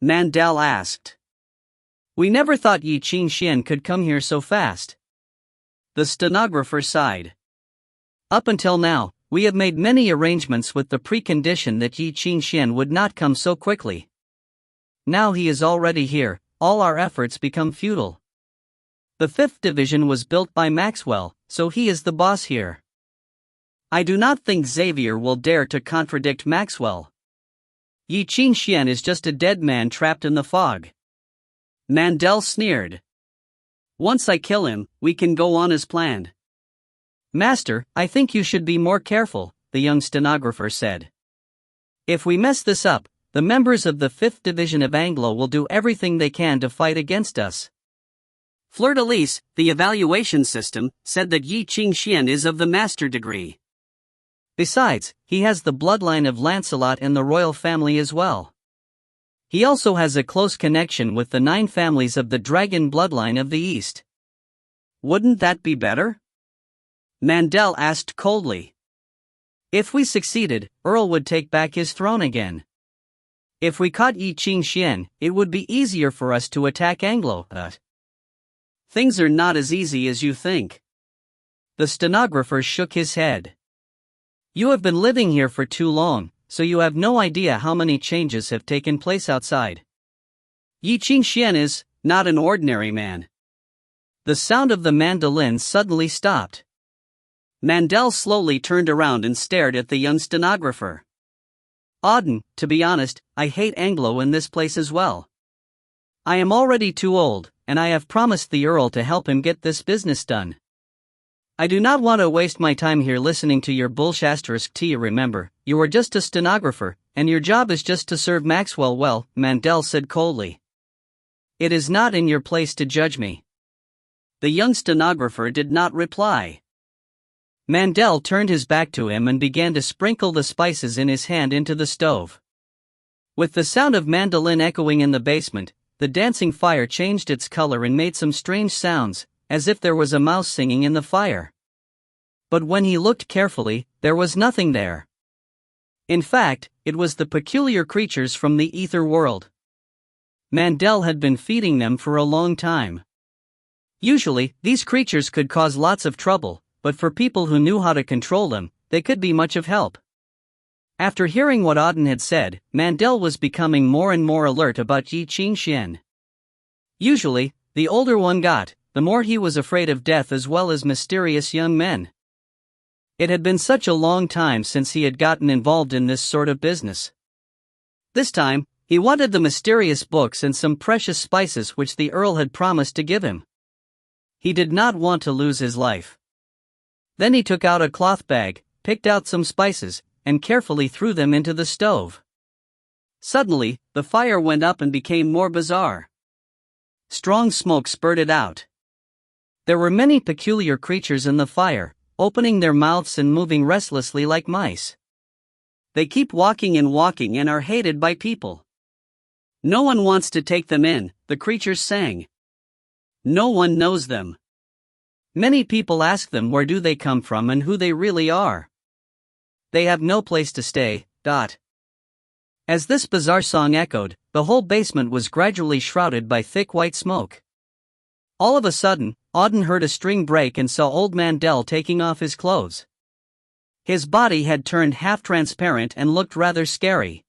Mandel asked. "We never thought Ye Qingxuan could come here so fast." The stenographer sighed. "Up until now, we have made many arrangements with the precondition that Ye Qingxuan would not come so quickly. Now he is already here, all our efforts become futile. The 5th Division was built by Maxwell, so he is the boss here. I do not think Xavier will dare to contradict Maxwell. Ye Qingxuan is just a dead man trapped in the fog." Mandel sneered. "Once I kill him, we can go on as planned." "Master, I think you should be more careful," the young stenographer said. "If we mess this up, the members of the 5th Division of Anglo will do everything they can to fight against us." Fleur-de-Lis, the evaluation system, said that Ye Qingxuan is of the master degree. Besides, he has the bloodline of Lancelot and the royal family as well. He also has a close connection with the 9 families of the dragon bloodline of the East. "Wouldn't that be better?" Mandel asked coldly. "If we succeeded, Earl would take back his throne again. If we caught Ye Qingxuan, it would be easier for us to attack Anglo. Things are not as easy as you think." The stenographer shook his head. "You have been living here for too long, so you have no idea how many changes have taken place outside. Ye Qingxuan is not an ordinary man." The sound of the mandolin suddenly stopped. Mandel slowly turned around and stared at the young stenographer. "Auden, to be honest, I hate Anglo in this place as well. I am already too old, and I have promised the Earl to help him get this business done. I do not want to waste my time here listening to your bullshit. Remember, you are just a stenographer, and your job is just to serve Maxwell well," Mandel said coldly. "It is not in your place to judge me." The young stenographer did not reply. Mandel turned his back to him and began to sprinkle the spices in his hand into the stove. With the sound of mandolin echoing in the basement, the dancing fire changed its color and made some strange sounds, as if there was a mouse singing in the fire. But when he looked carefully, there was nothing there. In fact, it was the peculiar creatures from the ether world. Mandel had been feeding them for a long time. Usually, these creatures could cause lots of trouble, but for people who knew how to control them, they could be much of help. After hearing what Auden had said, Mandel was becoming more and more alert about Ye Qingxuan. Usually, the older one got, the more he was afraid of death as well as mysterious young men. It had been such a long time since he had gotten involved in this sort of business. This time, he wanted the mysterious books and some precious spices which the Earl had promised to give him. He did not want to lose his life. Then he took out a cloth bag, picked out some spices, and carefully threw them into the stove. Suddenly, the fire went up and became more bizarre. Strong smoke spurted out. There were many peculiar creatures in the fire, opening their mouths and moving restlessly like mice. They keep walking and are hated by people. No one wants to take them in, the creatures sang. No one knows them. Many people ask them where do they come from and who they really are. They have no place to stay. As this bizarre song echoed, the whole basement was gradually shrouded by thick white smoke. All of a sudden, Auden heard a string break and saw old Mandel taking off his clothes. His body had turned half-transparent and looked rather scary.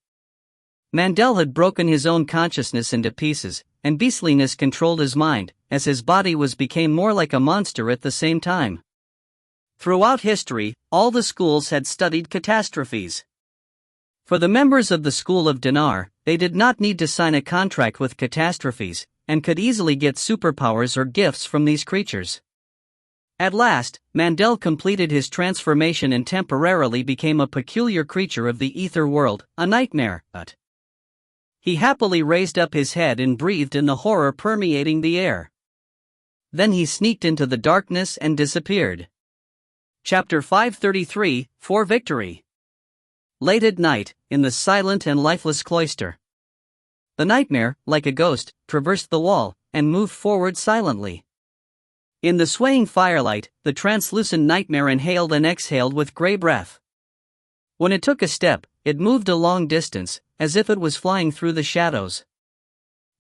Mandel had broken his own consciousness into pieces, and beastliness controlled his mind, as his body became more like a monster at the same time. Throughout history, all the schools had studied catastrophes. For the members of the School of Dinar, they did not need to sign a contract with catastrophes, and could easily get superpowers or gifts from these creatures. At last, Mandel completed his transformation and temporarily became a peculiar creature of the ether world, a nightmare, but he happily raised up his head and breathed in the horror permeating the air. Then he sneaked into the darkness and disappeared. Chapter 533, For Victory. Late at night, in the silent and lifeless cloister, the nightmare, like a ghost, traversed the wall, and moved forward silently. In the swaying firelight, the translucent nightmare inhaled and exhaled with gray breath. When it took a step, it moved a long distance, as if it was flying through the shadows.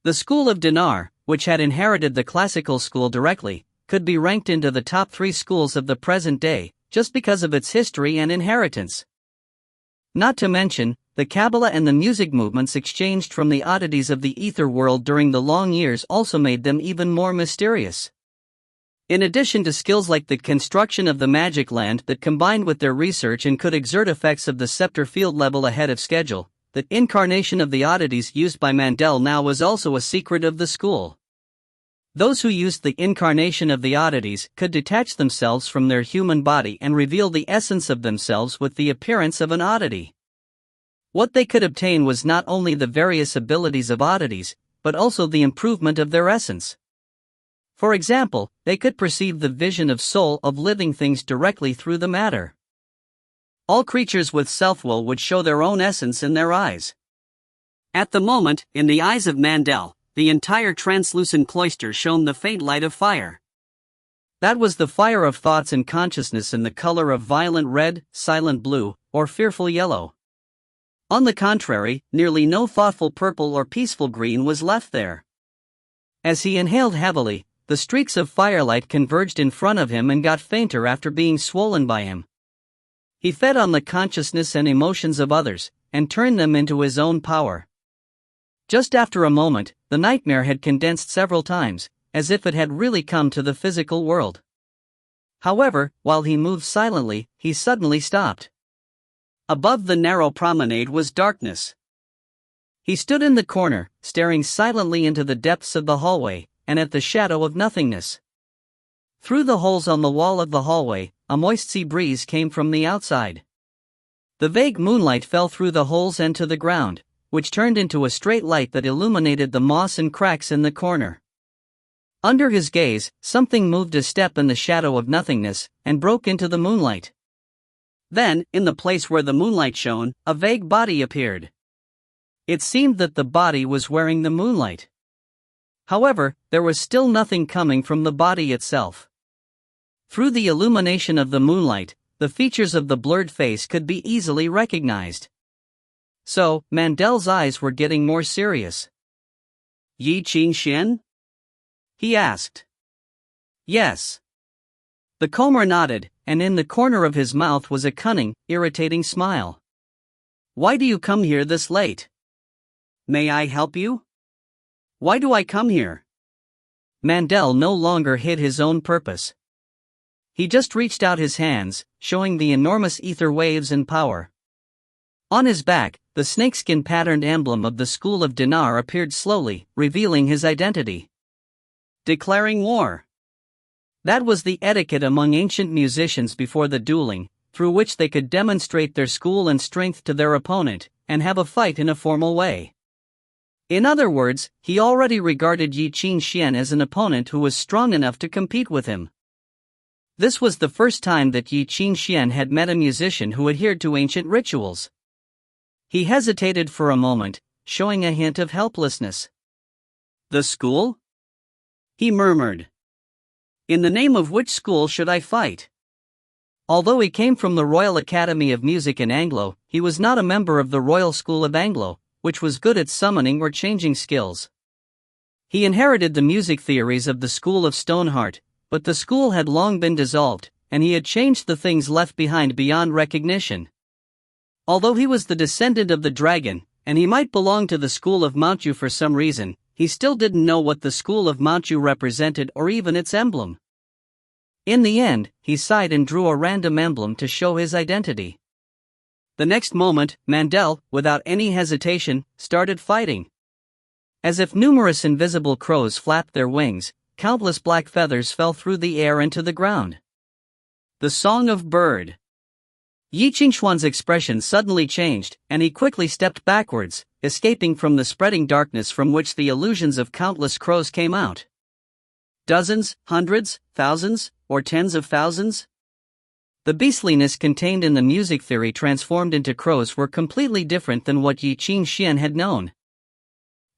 The School of Dinar, which had inherited the classical school directly, could be ranked into the top 3 schools of the present day, just because of its history and inheritance. Not to mention, the Kabbalah and the music movements exchanged from the oddities of the ether world during the long years also made them even more mysterious. In addition to skills like the construction of the magic land that combined with their research and could exert effects of the scepter field level ahead of schedule, the incarnation of the oddities used by Mandel now was also a secret of the school. Those who used the incarnation of the oddities could detach themselves from their human body and reveal the essence of themselves with the appearance of an oddity. What they could obtain was not only the various abilities of oddities, but also the improvement of their essence. For example, they could perceive the vision of soul of living things directly through the matter. All creatures with self-will would show their own essence in their eyes. At the moment, in the eyes of Mandel, the entire translucent cloister shone the faint light of fire. That was the fire of thoughts and consciousness in the color of violent red, silent blue, or fearful yellow. On the contrary, nearly no thoughtful purple or peaceful green was left there. As he inhaled heavily, the streaks of firelight converged in front of him and got fainter after being swollen by him. He fed on the consciousness and emotions of others, and turned them into his own power. Just after a moment, the nightmare had condensed several times, as if it had really come to the physical world. However, while he moved silently, he suddenly stopped. Above the narrow promenade was darkness. He stood in the corner, staring silently into the depths of the hallway, and at the shadow of nothingness. Through the holes on the wall of the hallway, a moist sea breeze came from the outside. The vague moonlight fell through the holes and to the ground, which turned into a straight light that illuminated the moss and cracks in the corner. Under his gaze, something moved a step in the shadow of nothingness, and broke into the moonlight. Then, in the place where the moonlight shone, a vague body appeared. It seemed that the body was wearing the moonlight. However, there was still nothing coming from the body itself. Through the illumination of the moonlight, the features of the blurred face could be easily recognized. So, Mandel's eyes were getting more serious. Ye Qingxuan? He asked. Yes. The comber nodded, and in the corner of his mouth was a cunning, irritating smile. Why do you come here this late? May I help you? Why do I come here? Mandel no longer hid his own purpose. He just reached out his hands, showing the enormous ether waves and power. On his back, the snakeskin patterned emblem of the School of Dinar appeared slowly, revealing his identity. Declaring war. That was the etiquette among ancient musicians before the dueling, through which they could demonstrate their skill and strength to their opponent, and have a fight in a formal way. In other words, he already regarded Ye Qingxuan as an opponent who was strong enough to compete with him. This was the first time that Ye Qingxuan had met a musician who adhered to ancient rituals. He hesitated for a moment, showing a hint of helplessness. The school? He murmured. In the name of which school should I fight? Although he came from the Royal Academy of Music in Anglo, he was not a member of the Royal School of Anglo, which was good at summoning or changing skills. He inherited the music theories of the School of Stoneheart, but the school had long been dissolved, and he had changed the things left behind beyond recognition. Although he was the descendant of the dragon, and he might belong to the school of Manchu for some reason, he still didn't know what the school of Manchu represented or even its emblem. In the end, he sighed and drew a random emblem to show his identity. The next moment, Mandel, without any hesitation, started fighting. As if numerous invisible crows flapped their wings, countless black feathers fell through the air and to the ground. The Song of Bird. Ye Qingxuan's expression suddenly changed, and he quickly stepped backwards, escaping from the spreading darkness from which the illusions of countless crows came out. Dozens, hundreds, thousands, or tens of thousands? The beastliness contained in the music theory transformed into crows were completely different than what Ye Qingxuan had known.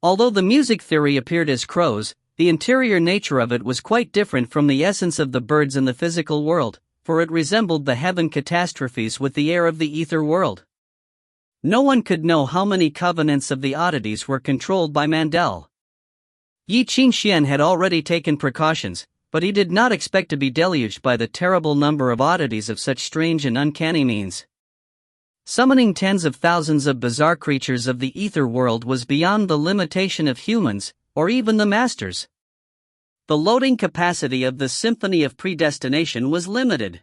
Although the music theory appeared as crows, the interior nature of it was quite different from the essence of the birds in the physical world, for it resembled the heaven catastrophes with the air of the ether world. No one could know how many covenants of the oddities were controlled by Mandel. Ye Qingxuan had already taken precautions, but he did not expect to be deluged by the terrible number of oddities of such strange and uncanny means. Summoning tens of thousands of bizarre creatures of the ether world was beyond the limitation of humans, or even the masters. The loading capacity of the Symphony of Predestination was limited.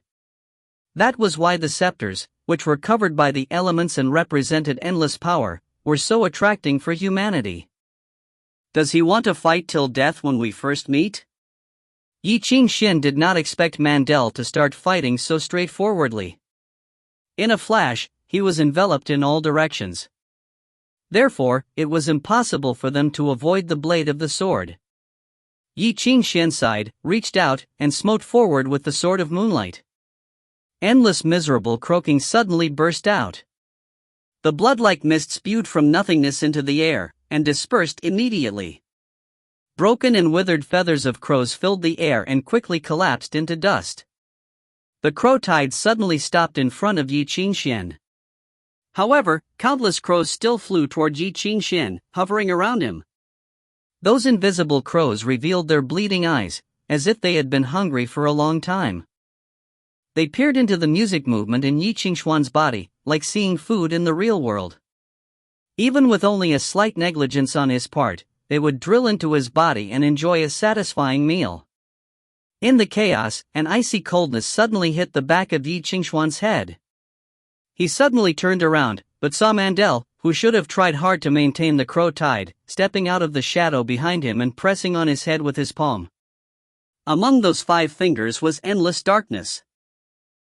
That was why the scepters, which were covered by the elements and represented endless power, were so attracting for humanity. Does he want to fight till death when we first meet? Ye Qingxuan did not expect Mandel to start fighting so straightforwardly. In a flash, he was enveloped in all directions. Therefore, it was impossible for them to avoid the blade of the sword. Ye Qingxuan sighed, reached out, and smote forward with the sword of moonlight. Endless miserable croaking suddenly burst out. The blood-like mist spewed from nothingness into the air, and dispersed immediately. Broken and withered feathers of crows filled the air and quickly collapsed into dust. The crow tide suddenly stopped in front of Ye Qingxuan. However, countless crows still flew toward Ye Qingxuan, hovering around him. Those invisible crows revealed their bleeding eyes, as if they had been hungry for a long time. They peered into the music movement in Ye Qingxuan's body, like seeing food in the real world. Even with only a slight negligence on his part, they would drill into his body and enjoy a satisfying meal. In the chaos, an icy coldness suddenly hit the back of Ye Qingxuan's head. He suddenly turned around, but saw Mandel, who should have tried hard to maintain the crow tide, stepping out of the shadow behind him and pressing on his head with his palm. Among those 5 fingers was endless darkness.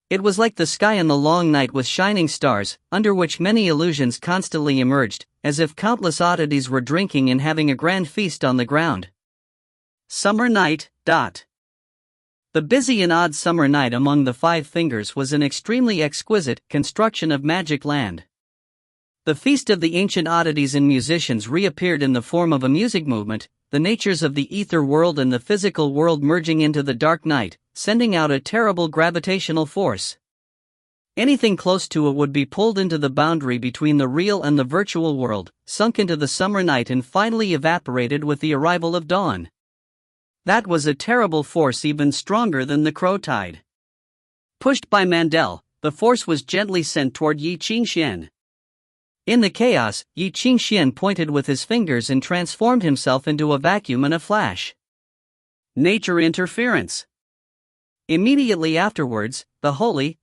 It was like the sky in the long night with shining stars, under which many illusions constantly emerged, as if countless oddities were drinking and having a grand feast on the ground. Summer night. The busy and odd summer night among the 5 fingers was an extremely exquisite construction of magic land. The feast of the ancient oddities and musicians reappeared in the form of a music movement, the natures of the ether world and the physical world merging into the dark night, sending out a terrible gravitational force. Anything close to it would be pulled into the boundary between the real and the virtual world, sunk into the summer night and finally evaporated with the arrival of dawn. That was a terrible force even stronger than the crow tide. Pushed by Mandel, the force was gently sent toward Ye Qingxuan. In the chaos, Ye Qingxuan pointed with his fingers and transformed himself into a vacuum in a flash. Nature interference. Immediately afterwards, the holy,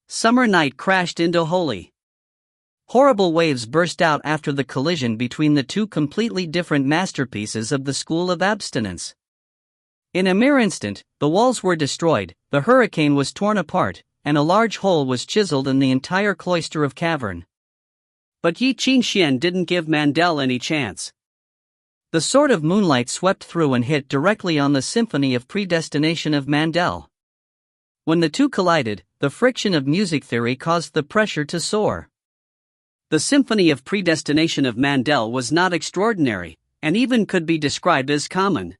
summer night crashed into holy. Horrible waves burst out after the collision between the 2 completely different masterpieces of the school of abstinence. In a mere instant, the walls were destroyed, the hurricane was torn apart, and a large hole was chiseled in the entire cloister of cavern. But Ye Qingxuan didn't give Mandel any chance. The sword of moonlight swept through and hit directly on the Symphony of Predestination of Mandel. When the 2 collided, the friction of music theory caused the pressure to soar. The Symphony of Predestination of Mandel was not extraordinary, and even could be described as common.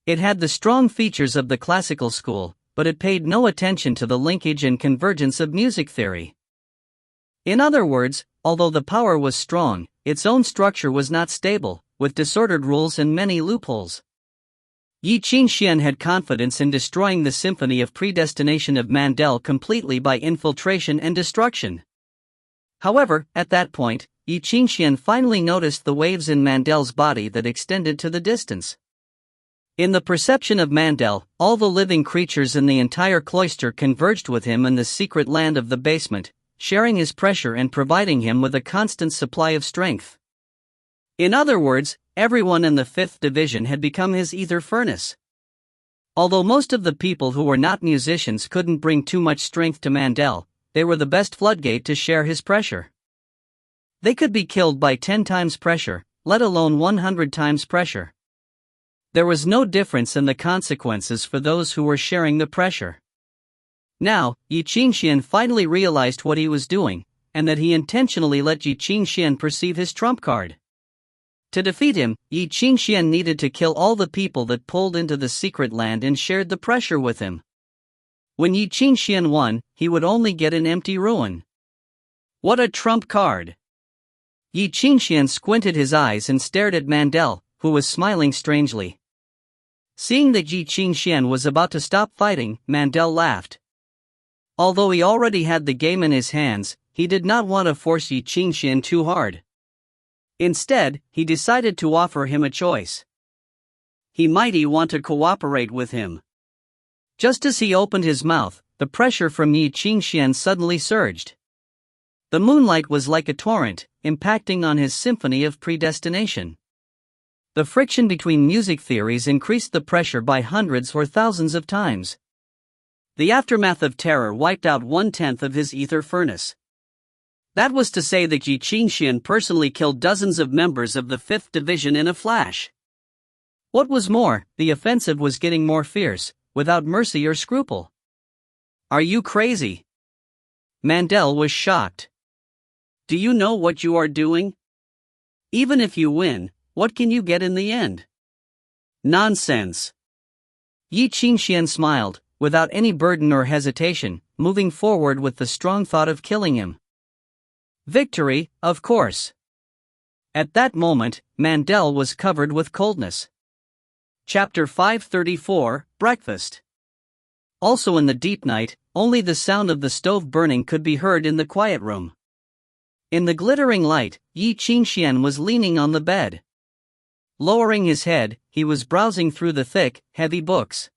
It had the strong features of the classical school, but it paid no attention to the linkage and convergence of music theory. In other words, although the power was strong, its own structure was not stable, with disordered rules and many loopholes. Ye Qingxuan had confidence in destroying the symphony of predestination of Mandel completely by infiltration and destruction. However, at that point, Ye Qingxuan finally noticed the waves in Mandel's body that extended to the distance. In the perception of Mandel, all the living creatures in the entire cloister converged with him in the secret land of the basement, sharing his pressure and providing him with a constant supply of strength. In other words, everyone in the 5th Division had become his ether furnace. Although most of the people who were not musicians couldn't bring too much strength to Mandel, they were the best floodgate to share his pressure. They could be killed by 10 times pressure, let alone 100 times pressure. There was no difference in the consequences for those who were sharing the pressure. Now, Ye Qingxuan finally realized what he was doing, and that he intentionally let Ye Qingxuan perceive his trump card. To defeat him, Ye Qingxuan needed to kill all the people that pulled into the secret land and shared the pressure with him. When Ye Qingxuan won, he would only get an empty ruin. What a trump card! Ye Qingxuan squinted his eyes and stared at Mandel, who was smiling strangely. Seeing that Ye Qingxuan was about to stop fighting, Mandel laughed. Although he already had the game in his hands, he did not want to force Ye Qingxuan too hard. Instead, he decided to offer him a choice. He might want to cooperate with him. Just as he opened his mouth, the pressure from Ye Qingxuan suddenly surged. The moonlight was like a torrent, impacting on his symphony of predestination. The friction between music theories increased the pressure by hundreds or thousands of times. The aftermath of terror wiped out 1/10 of his ether furnace. That was to say that Ye Qingxuan personally killed dozens of members of the 5th Division in a flash. What was more, the offensive was getting more fierce, without mercy or scruple. Are you crazy? Mandel was shocked. Do you know what you are doing? Even if you win, what can you get in the end? Nonsense. Ye Qingxuan smiled, without any burden or hesitation, moving forward with the strong thought of killing him. Victory, of course. At that moment, Mandel was covered with coldness. Chapter 534, Breakfast. Also in the deep night, only the sound of the stove burning could be heard in the quiet room. In the glittering light, Ye Qingxuan was leaning on the bed. Lowering his head, he was browsing through the thick, heavy books.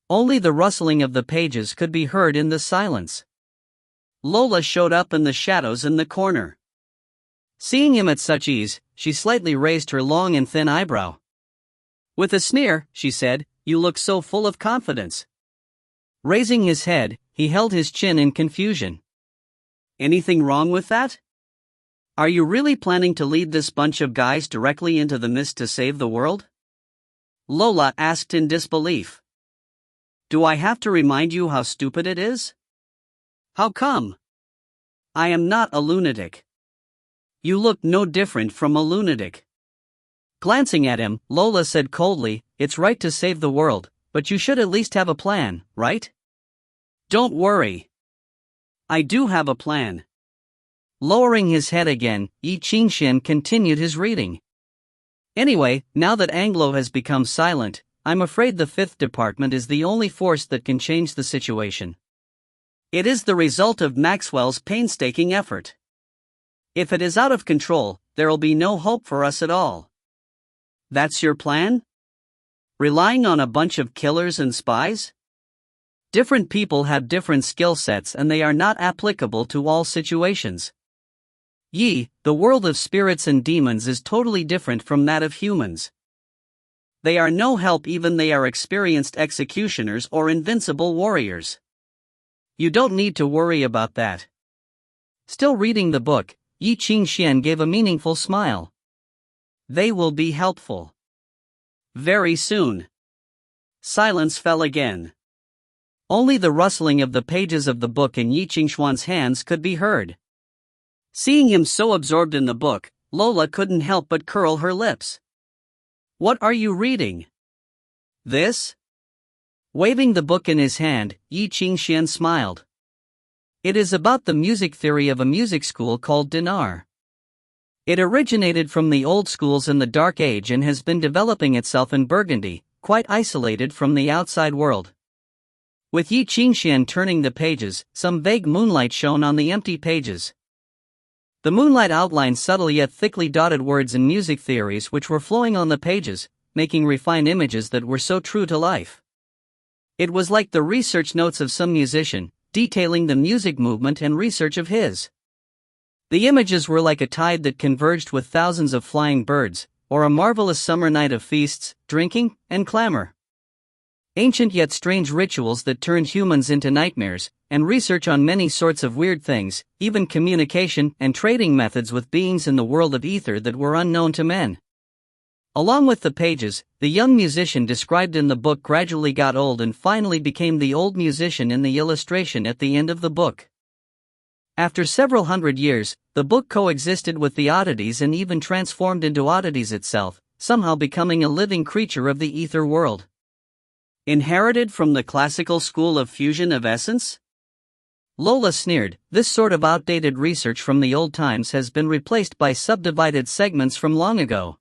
Only the rustling of the pages could be heard in the silence. Lola showed up in the shadows in the corner. Seeing him at such ease, she slightly raised her long and thin eyebrow. With a sneer, she said, "You look so full of confidence." Raising his head, he held his chin in confusion. Anything wrong with that? Are you really planning to lead this bunch of guys directly into the mist to save the world? Lola asked in disbelief. Do I have to remind you how stupid it is? How come? I am not a lunatic. You look no different from a lunatic. Glancing at him, Lola said coldly, "It's right to save the world, but you should at least have a plan, right?" Don't worry. I do have a plan. Lowering his head again, Ye Qingxuan continued his reading. Anyway, now that Anglo has become silent, I'm afraid the 5th Department is the only force that can change the situation. It is the result of Maxwell's painstaking effort. If it is out of control, there'll be no hope for us at all. That's your plan? Relying on a bunch of killers and spies? Different people have different skill sets and they are not applicable to all situations. Yi, the world of spirits and demons is totally different from that of humans. They are no help even they are experienced executioners or invincible warriors. You don't need to worry about that. Still reading the book, Ye Qingxuan gave a meaningful smile. They will be helpful. Very soon. Silence fell again. Only the rustling of the pages of the book in Ye Qingxuan's hands could be heard. Seeing him so absorbed in the book, Lola couldn't help but curl her lips. What are you reading? This? Waving the book in his hand, Ye Qingxuan smiled. It is about the music theory of a music school called Dinar. It originated from the old schools in the Dark Age and has been developing itself in Burgundy, quite isolated from the outside world. With Ye Qingxuan turning the pages, some vague moonlight shone on the empty pages. The moonlight outlined subtle yet thickly dotted words and music theories which were flowing on the pages, making refined images that were so true to life. It was like the research notes of some musician, detailing the music movement and research of his. The images were like a tide that converged with thousands of flying birds, or a marvelous summer night of feasts, drinking, and clamor. Ancient yet strange rituals that turned humans into nightmares, and research on many sorts of weird things, even communication and trading methods with beings in the world of ether that were unknown to men. Along with the pages, the young musician described in the book gradually got old and finally became the old musician in the illustration at the end of the book. After several hundred years, the book coexisted with the oddities and even transformed into oddities itself, somehow becoming a living creature of the ether world. Inherited from the classical school of fusion of essence? Lola sneered, this sort of outdated research from the old times has been replaced by subdivided segments from long ago.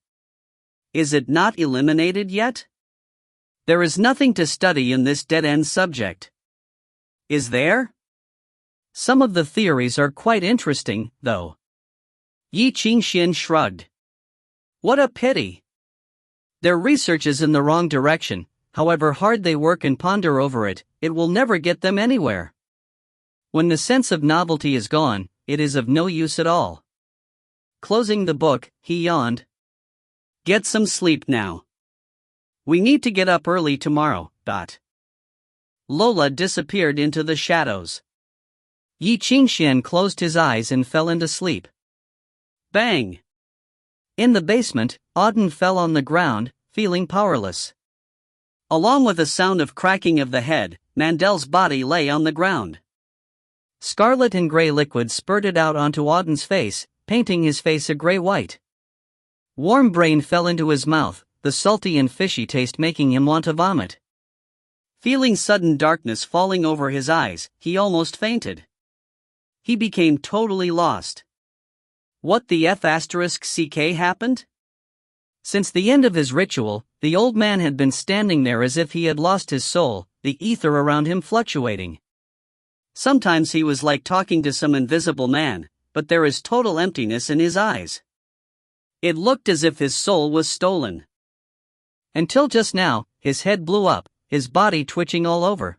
Is it not eliminated yet? There is nothing to study in this dead-end subject. Is there? Some of the theories are quite interesting, though. Ye Qingxuan shrugged. What a pity. Their research is in the wrong direction. However hard they work and ponder over it, it will never get them anywhere. When the sense of novelty is gone, it is of no use at all. Closing the book, he yawned. Get some sleep now. We need to get up early tomorrow. Lola disappeared into the shadows. Ye Qingxuan closed his eyes and fell into sleep. Bang! In the basement, Auden fell on the ground, feeling powerless. Along with a sound of cracking of the head, Mandel's body lay on the ground. Scarlet and gray liquid spurted out onto Auden's face, painting his face a gray-white. Warm brain fell into his mouth, the salty and fishy taste making him want to vomit. Feeling sudden darkness falling over his eyes, he almost fainted. He became totally lost. What the F***ck happened? Since the end of his ritual, the old man had been standing there as if he had lost his soul, the ether around him fluctuating. Sometimes he was like talking to some invisible man, but there is total emptiness in his eyes. It looked as if his soul was stolen. Until just now, his head blew up, his body twitching all over.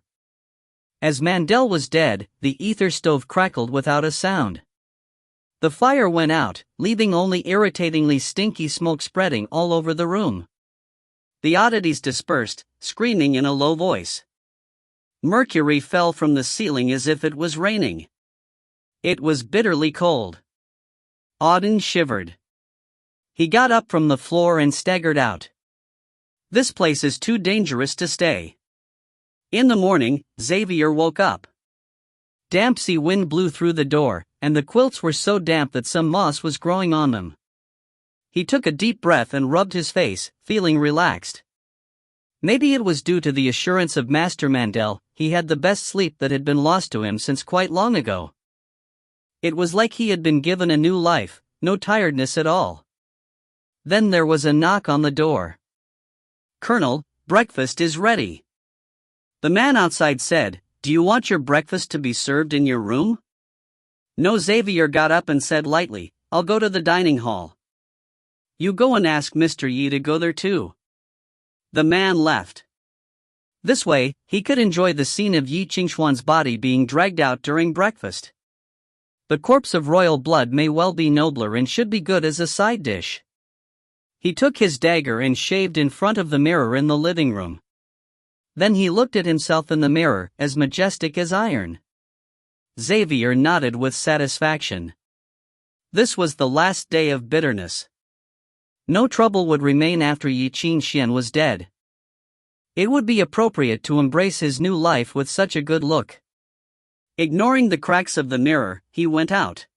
As Mandel was dead, the ether stove crackled without a sound. The fire went out, leaving only irritatingly stinky smoke spreading all over the room. The oddities dispersed, screaming in a low voice. Mercury fell from the ceiling as if it was raining. It was bitterly cold. Auden shivered. He got up from the floor and staggered out. This place is too dangerous to stay. In the morning, Xavier woke up. Damp sea wind blew through the door, and the quilts were so damp that some moss was growing on them. He took a deep breath and rubbed his face, feeling relaxed. Maybe it was due to the assurance of Master Mandel, he had the best sleep that had been lost to him since quite long ago. It was like he had been given a new life, no tiredness at all. Then there was a knock on the door. "Colonel, breakfast is ready." The man outside said, "Do you want your breakfast to be served in your room?" No. Xavier got up and said lightly, "I'll go to the dining hall." "You go and ask Mr. Yi to go there too." The man left. This way, he could enjoy the scene of Ye Qingxuan's body being dragged out during breakfast. The corpse of royal blood may well be nobler and should be good as a side dish. He took his dagger and shaved in front of the mirror in the living room. Then he looked at himself in the mirror, as majestic as iron. Xavier nodded with satisfaction. This was the last day of bitterness. No trouble would remain after Ye Qingxuan was dead. It would be appropriate to embrace his new life with such a good look. Ignoring the cracks of the mirror, he went out.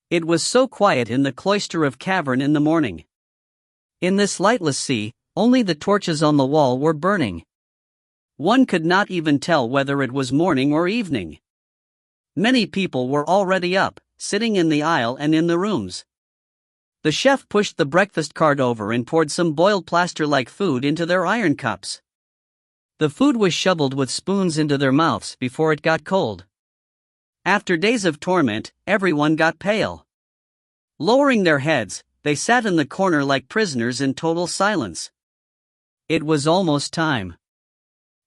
It was so quiet in the cloister of cavern in the morning. In this lightless sea, only the torches on the wall were burning. One could not even tell whether it was morning or evening. Many people were already up, sitting in the aisle and in the rooms. The chef pushed the breakfast cart over and poured some boiled plaster-like food into their iron cups. The food was shoveled with spoons into their mouths before it got cold. After days of torment, everyone got pale. Lowering their heads, they sat in the corner like prisoners in total silence. It was almost time.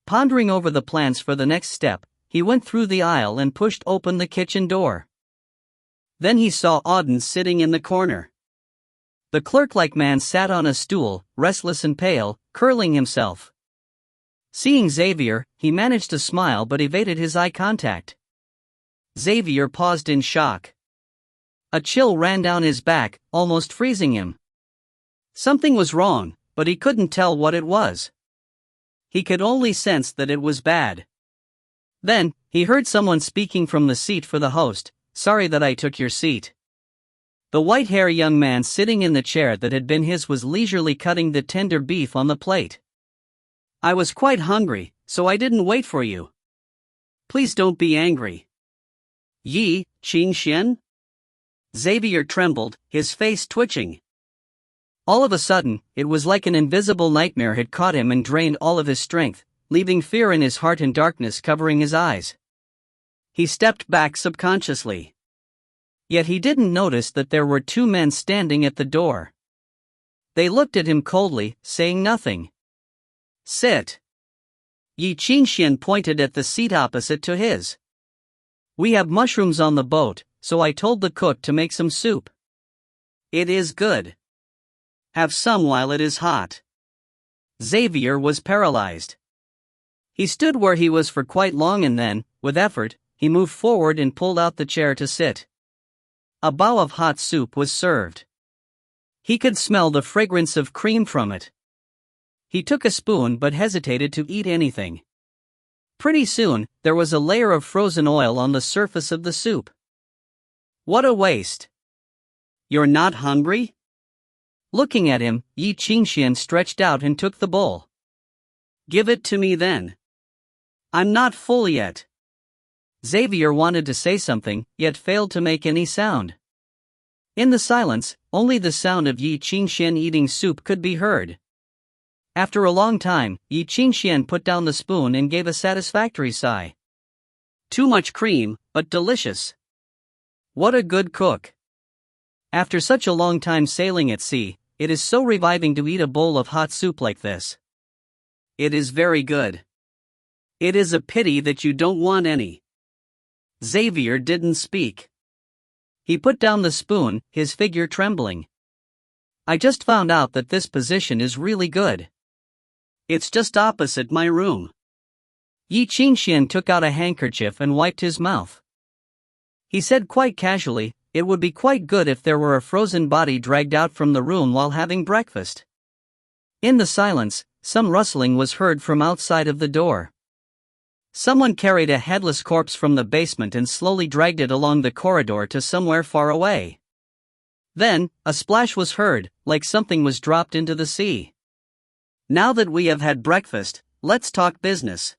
Pondering over the plans for the next step, he went through the aisle and pushed open the kitchen door. Then he saw Auden sitting in the corner. The clerk-like man sat on a stool, restless and pale, curling himself. Seeing Xavier, he managed to smile but evaded his eye contact. Xavier paused in shock. A chill ran down his back, almost freezing him. Something was wrong, but he couldn't tell what it was. He could only sense that it was bad. Then, he heard someone speaking from the seat for the host. "Sorry that I took your seat." The white-haired young man sitting in the chair that had been his was leisurely cutting the tender beef on the plate. "I was quite hungry, so I didn't wait for you. Please don't be angry." "Ye Qingxuan?" Xavier trembled, his face twitching. All of a sudden, it was like an invisible nightmare had caught him and drained all of his strength, leaving fear in his heart and darkness covering his eyes. He stepped back subconsciously. Yet he didn't notice that there were two men standing at the door. They looked at him coldly, saying nothing. "Sit." Ye Qingxuan pointed at the seat opposite to his. "We have mushrooms on the boat, so I told the cook to make some soup. It is good. Have some while it is hot." Xavier was paralyzed. He stood where he was for quite long and then, with effort, he moved forward and pulled out the chair to sit. A bowl of hot soup was served. He could smell the fragrance of cream from it. He took a spoon but hesitated to eat anything. Pretty soon, there was a layer of frozen oil on the surface of the soup. What a waste. "You're not hungry?" Looking at him, Ye Qingxuan stretched out and took the bowl. "Give it to me then. I'm not full yet." Xavier wanted to say something, yet failed to make any sound. In the silence, only the sound of Ye Qingxuan eating soup could be heard. After a long time, Ye Qingxuan put down the spoon and gave a satisfactory sigh. "Too much cream, but delicious. What a good cook." After such a long time sailing at sea, it is so reviving to eat a bowl of hot soup like this. It is very good. It is a pity that you don't want any. Xavier didn't speak. He put down the spoon, his figure trembling. "I just found out that this position is really good. It's just opposite my room." Ye Qingxuan took out a handkerchief and wiped his mouth. He said quite casually, "It would be quite good if there were a frozen body dragged out from the room while having breakfast." In the silence, some rustling was heard from outside of the door. Someone carried a headless corpse from the basement and slowly dragged it along the corridor to somewhere far away. Then, a splash was heard, like something was dropped into the sea. "Now that we have had breakfast, let's talk business."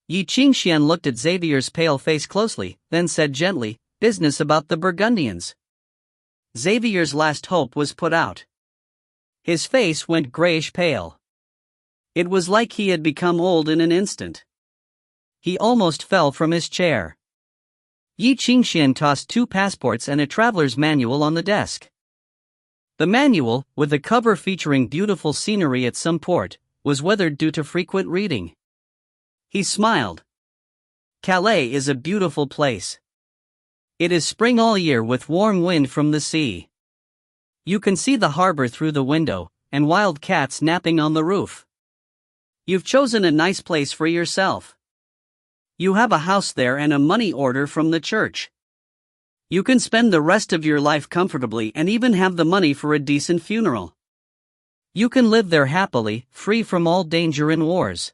Ye Qingxuan looked at Xavier's pale face closely, then said gently, "Business about the Burgundians." Xavier's last hope was put out. His face went grayish pale. It was like he had become old in an instant. He almost fell from his chair. Ye Qingxuan tossed 2 passports and a traveler's manual on the desk. The manual, with the cover featuring beautiful scenery at some port, was weathered due to frequent reading. He smiled. "Calais is a beautiful place. It is spring all year with warm wind from the sea. You can see the harbor through the window, and wild cats napping on the roof. You've chosen a nice place for yourself. You have a house there and a money order from the church. You can spend the rest of your life comfortably and even have the money for a decent funeral. You can live there happily, free from all danger and wars.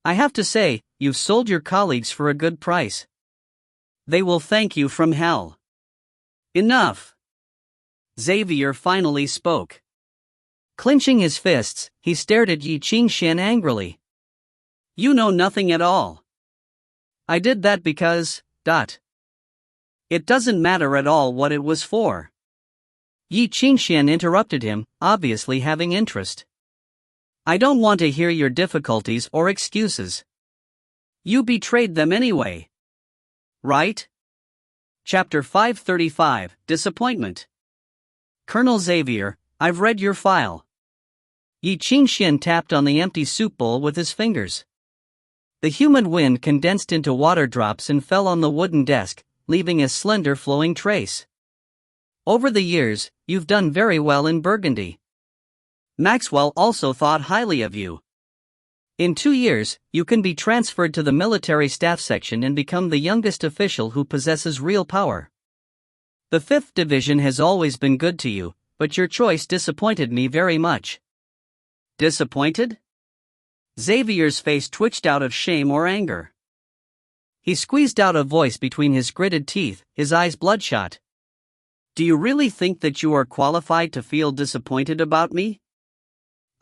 I have to say, you've sold your colleagues for a good price. They will thank you from hell." "Enough." Xavier finally spoke. Clenching his fists, he stared at Ye Qingxuan angrily. "You know nothing at all. I did that because, It doesn't matter at all what it was for. Ye Qingxuan interrupted him, obviously having interest. I don't want to hear your difficulties or excuses. You betrayed them anyway. Right? Chapter 535, Disappointment. Colonel Xavier, I've read your file. Ye Qingxuan tapped on the empty soup bowl with his fingers. The humid wind condensed into water drops and fell on the wooden desk, leaving a slender flowing trace. Over the years, you've done very well in Burgundy. Maxwell also thought highly of you. In 2 years, you can be transferred to the military staff section and become the youngest official who possesses real power. The 5th Division has always been good to you, but your choice disappointed me very much. Disappointed? Xavier's face twitched out of shame or anger. He squeezed out a voice between his gritted teeth, his eyes bloodshot. Do you really think that you are qualified to feel disappointed about me?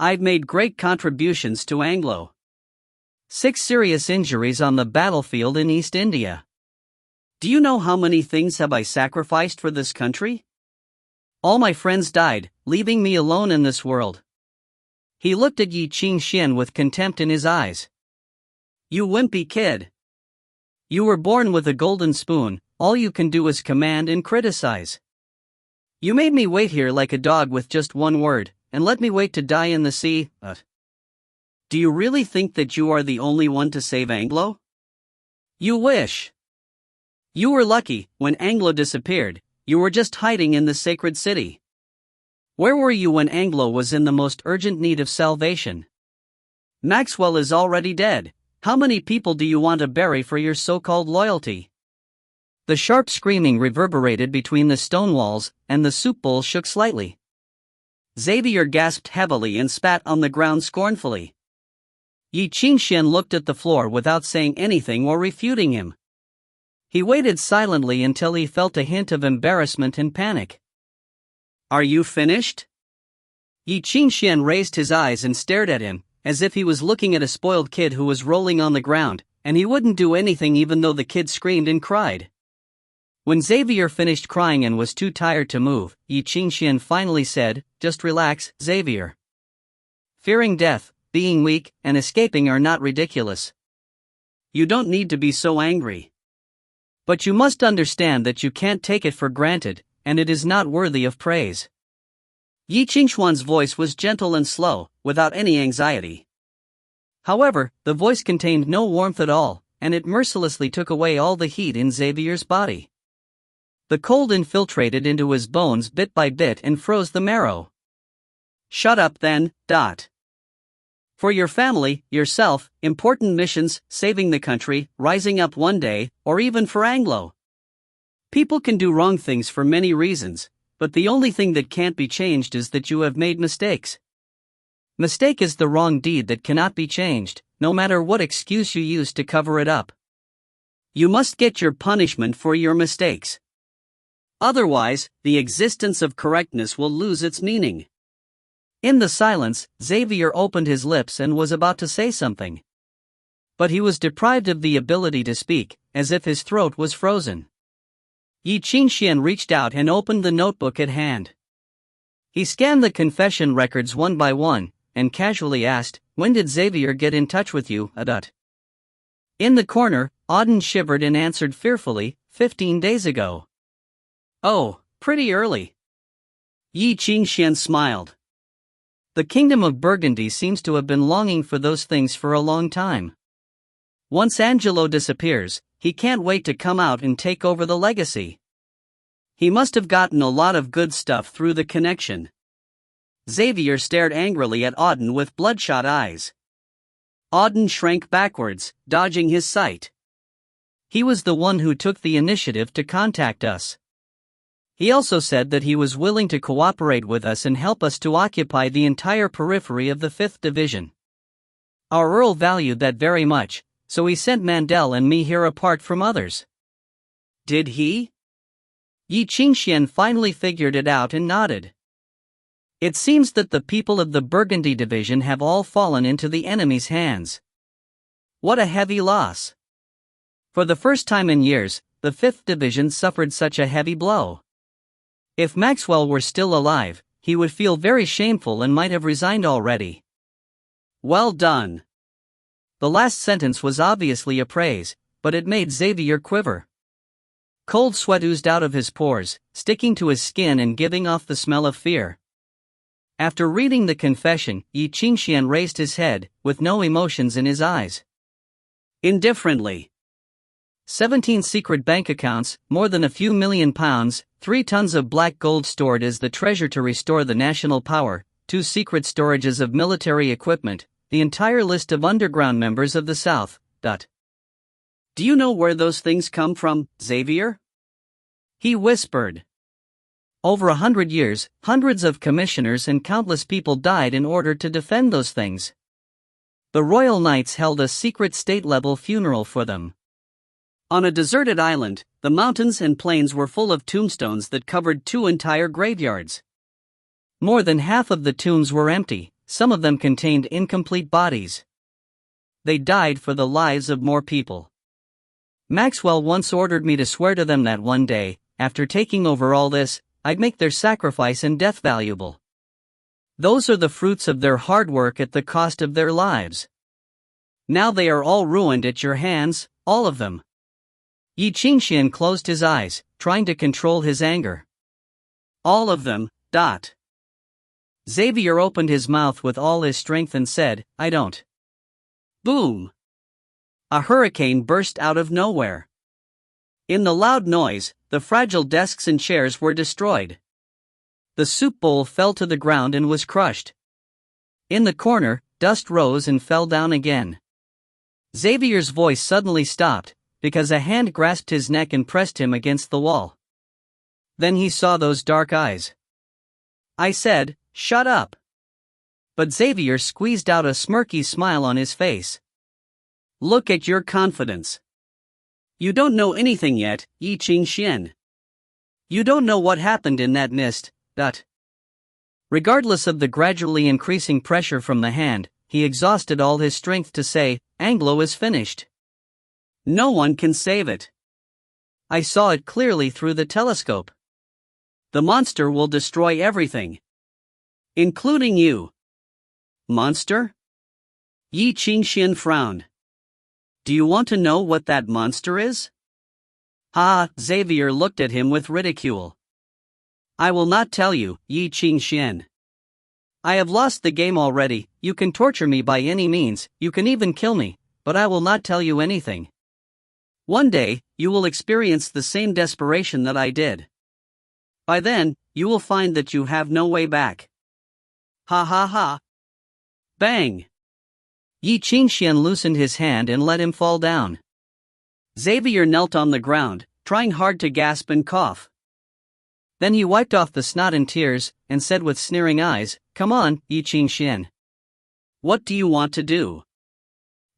I've made great contributions to Anglo. 6 serious injuries on the battlefield in East India. Do you know how many things have I sacrificed for this country? All my friends died, leaving me alone in this world. He looked at Ye Qingxuan with contempt in his eyes. You wimpy kid. You were born with a golden spoon, all you can do is command and criticize. You made me wait here like a dog with just one word, and let me wait to die in the sea. Do you really think that you are the only one to save Anglo? You wish. You were lucky, when Anglo disappeared, you were just hiding in the sacred city. Where were you when Anglo was in the most urgent need of salvation? Maxwell is already dead. How many people do you want to bury for your so-called loyalty? The sharp screaming reverberated between the stone walls, and the soup bowl shook slightly. Xavier gasped heavily and spat on the ground scornfully. Ye Qingxuan looked at the floor without saying anything or refuting him. He waited silently until he felt a hint of embarrassment and panic. Are you finished? Ye Qingxuan raised his eyes and stared at him, as if he was looking at a spoiled kid who was rolling on the ground, and he wouldn't do anything even though the kid screamed and cried. When Xavier finished crying and was too tired to move, Ye Qingxuan finally said, Just relax, Xavier. Fearing death, being weak, and escaping are not ridiculous. You don't need to be so angry. But you must understand that you can't take it for granted, and it is not worthy of praise. Ye Qingxuan's voice was gentle and slow, without any anxiety. However, the voice contained no warmth at all, and it mercilessly took away all the heat in Xavier's body. The cold infiltrated into his bones bit by bit and froze the marrow. Shut up then, For your family, yourself, important missions, saving the country, rising up one day, or even for Anglo. People can do wrong things for many reasons, but the only thing that can't be changed is that you have made mistakes. Mistake is the wrong deed that cannot be changed, no matter what excuse you use to cover it up. You must get your punishment for your mistakes. Otherwise, the existence of correctness will lose its meaning. In the silence, Xavier opened his lips and was about to say something. But he was deprived of the ability to speak, as if his throat was frozen. Ye Qingxuan reached out and opened the notebook at hand. He scanned the confession records one by one, and casually asked, When did Xavier get in touch with you, Adut? In the corner, Auden shivered and answered fearfully, 15 days ago. Oh, pretty early. Ye Qingxuan smiled. The kingdom of Burgundy seems to have been longing for those things for a long time. Once Angelo disappears, he can't wait to come out and take over the legacy. He must have gotten a lot of good stuff through the connection. Xavier stared angrily at Auden with bloodshot eyes. Auden shrank backwards, dodging his sight. He was the one who took the initiative to contact us. He also said that he was willing to cooperate with us and help us to occupy the entire periphery of the 5th Division. Our Earl valued that very much, so he sent Mandel and me here apart from others. Did he? Ye Qingxuan finally figured it out and nodded. It seems that the people of the Burgundy Division have all fallen into the enemy's hands. What a heavy loss. For the first time in years, the 5th Division suffered such a heavy blow. If Maxwell were still alive, he would feel very shameful and might have resigned already. Well done. The last sentence was obviously a praise, but it made Xavier quiver. Cold sweat oozed out of his pores, sticking to his skin and giving off the smell of fear. After reading the confession, Ye Qingxuan raised his head, with no emotions in his eyes. Indifferently. 17 secret bank accounts, more than a few £1,000,000, 3 tons of black gold stored as the treasure to restore the national power, 2 secret storages of military equipment, the entire list of underground members of the South. Do you know where those things come from, Xavier? He whispered. Over 100 years, hundreds of commissioners and countless people died in order to defend those things. The royal knights held a secret state-level funeral for them. On a deserted island, the mountains and plains were full of tombstones that covered 2 entire graveyards. More than half of the tombs were empty, some of them contained incomplete bodies. They died for the lives of more people. Maxwell once ordered me to swear to them that one day, after taking over all this, I'd make their sacrifice and death valuable. Those are the fruits of their hard work at the cost of their lives. Now they are all ruined at your hands, all of them. Ye Qingxuan closed his eyes, trying to control his anger. All of them. Xavier opened his mouth with all his strength and said, I don't. Boom! A hurricane burst out of nowhere. In the loud noise, the fragile desks and chairs were destroyed. The soup bowl fell to the ground and was crushed. In the corner, dust rose and fell down again. Xavier's voice suddenly stopped, because a hand grasped his neck and pressed him against the wall. Then he saw those dark eyes. I said, shut up. But Xavier squeezed out a smirky smile on his face. Look at your confidence. You don't know anything yet, Ye Qingxuan. You don't know what happened in that mist. Regardless of the gradually increasing pressure from the hand, he exhausted all his strength to say, Anglo is finished. No one can save it. I saw it clearly through the telescope. The monster will destroy everything. Including you. Monster? Ye Qingxuan frowned. Do you want to know what that monster is? Xavier looked at him with ridicule. I will not tell you, Ye Qingxuan. I have lost the game already. You can torture me by any means, you can even kill me, but I will not tell you anything. One day, you will experience the same desperation that I did. By then, you will find that you have no way back. Bang! Ye Qingxuan loosened his hand and let him fall down. Xavier knelt on the ground, trying hard to gasp and cough. Then he wiped off the snot and tears, and said with sneering eyes, Come on, Ye Qingxuan. What do you want to do?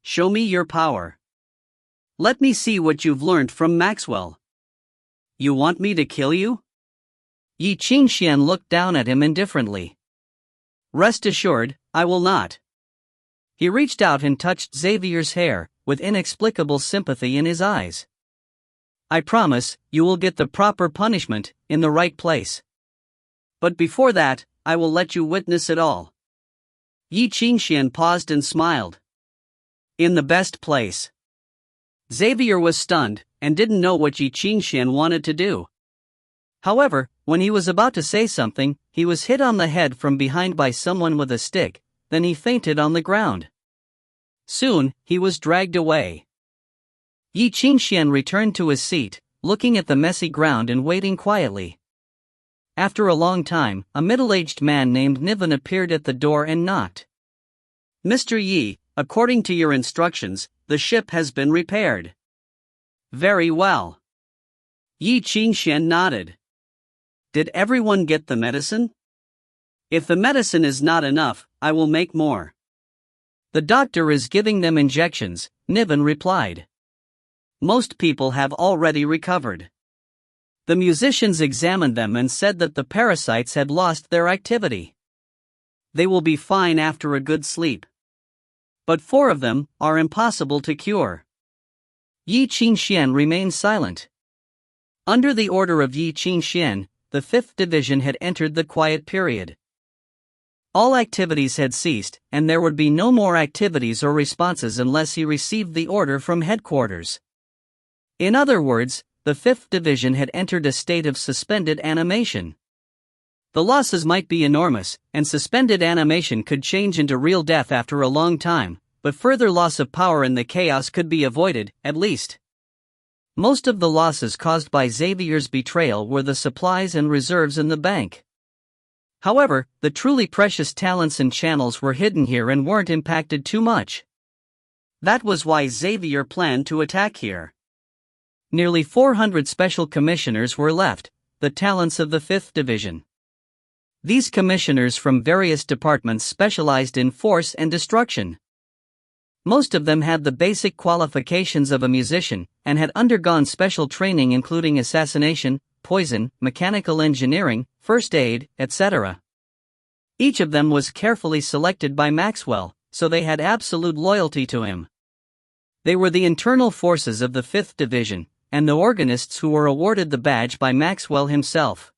Show me your power. Let me see what you've learned from Maxwell. You want me to kill you? Ye Qingxuan looked down at him indifferently. Rest assured, I will not. He reached out and touched Xavier's hair, with inexplicable sympathy in his eyes. I promise, you will get the proper punishment, in the right place. But before that, I will let you witness it all. Ye Qingxuan paused and smiled. In the best place. Xavier was stunned, and didn't know what Ye Qingxuan wanted to do. However, when he was about to say something, he was hit on the head from behind by someone with a stick, then he fainted on the ground. Soon, he was dragged away. Ye Qingxuan returned to his seat, looking at the messy ground and waiting quietly. After a long time, a middle-aged man named Niven appeared at the door and knocked. Mr. Yi, according to your instructions, the ship has been repaired. Very well. Ye Qingxuan nodded. Did everyone get the medicine? If the medicine is not enough, I will make more. The doctor is giving them injections, Niven replied. Most people have already recovered. The musicians examined them and said that the parasites had lost their activity. They will be fine after a good sleep. But 4 of them are impossible to cure. Ye Qingxuan remained silent. Under the order of Ye Qingxuan, the 5th Division had entered the quiet period. All activities had ceased, and there would be no more activities or responses unless he received the order from headquarters. In other words, the 5th Division had entered a state of suspended animation. The losses might be enormous, and suspended animation could change into real death after a long time, but further loss of power in the chaos could be avoided, at least. Most of the losses caused by Xavier's betrayal were the supplies and reserves in the bank. However, the truly precious talents and channels were hidden here and weren't impacted too much. That was why Xavier planned to attack here. Nearly 400 special commissioners were left, the talents of the 5th Division. These commissioners from various departments specialized in force and destruction. Most of them had the basic qualifications of a musician, and had undergone special training including assassination, poison, mechanical engineering, first aid, etc. Each of them was carefully selected by Maxwell, so they had absolute loyalty to him. They were the internal forces of the 5th Division, and the organists who were awarded the badge by Maxwell himself.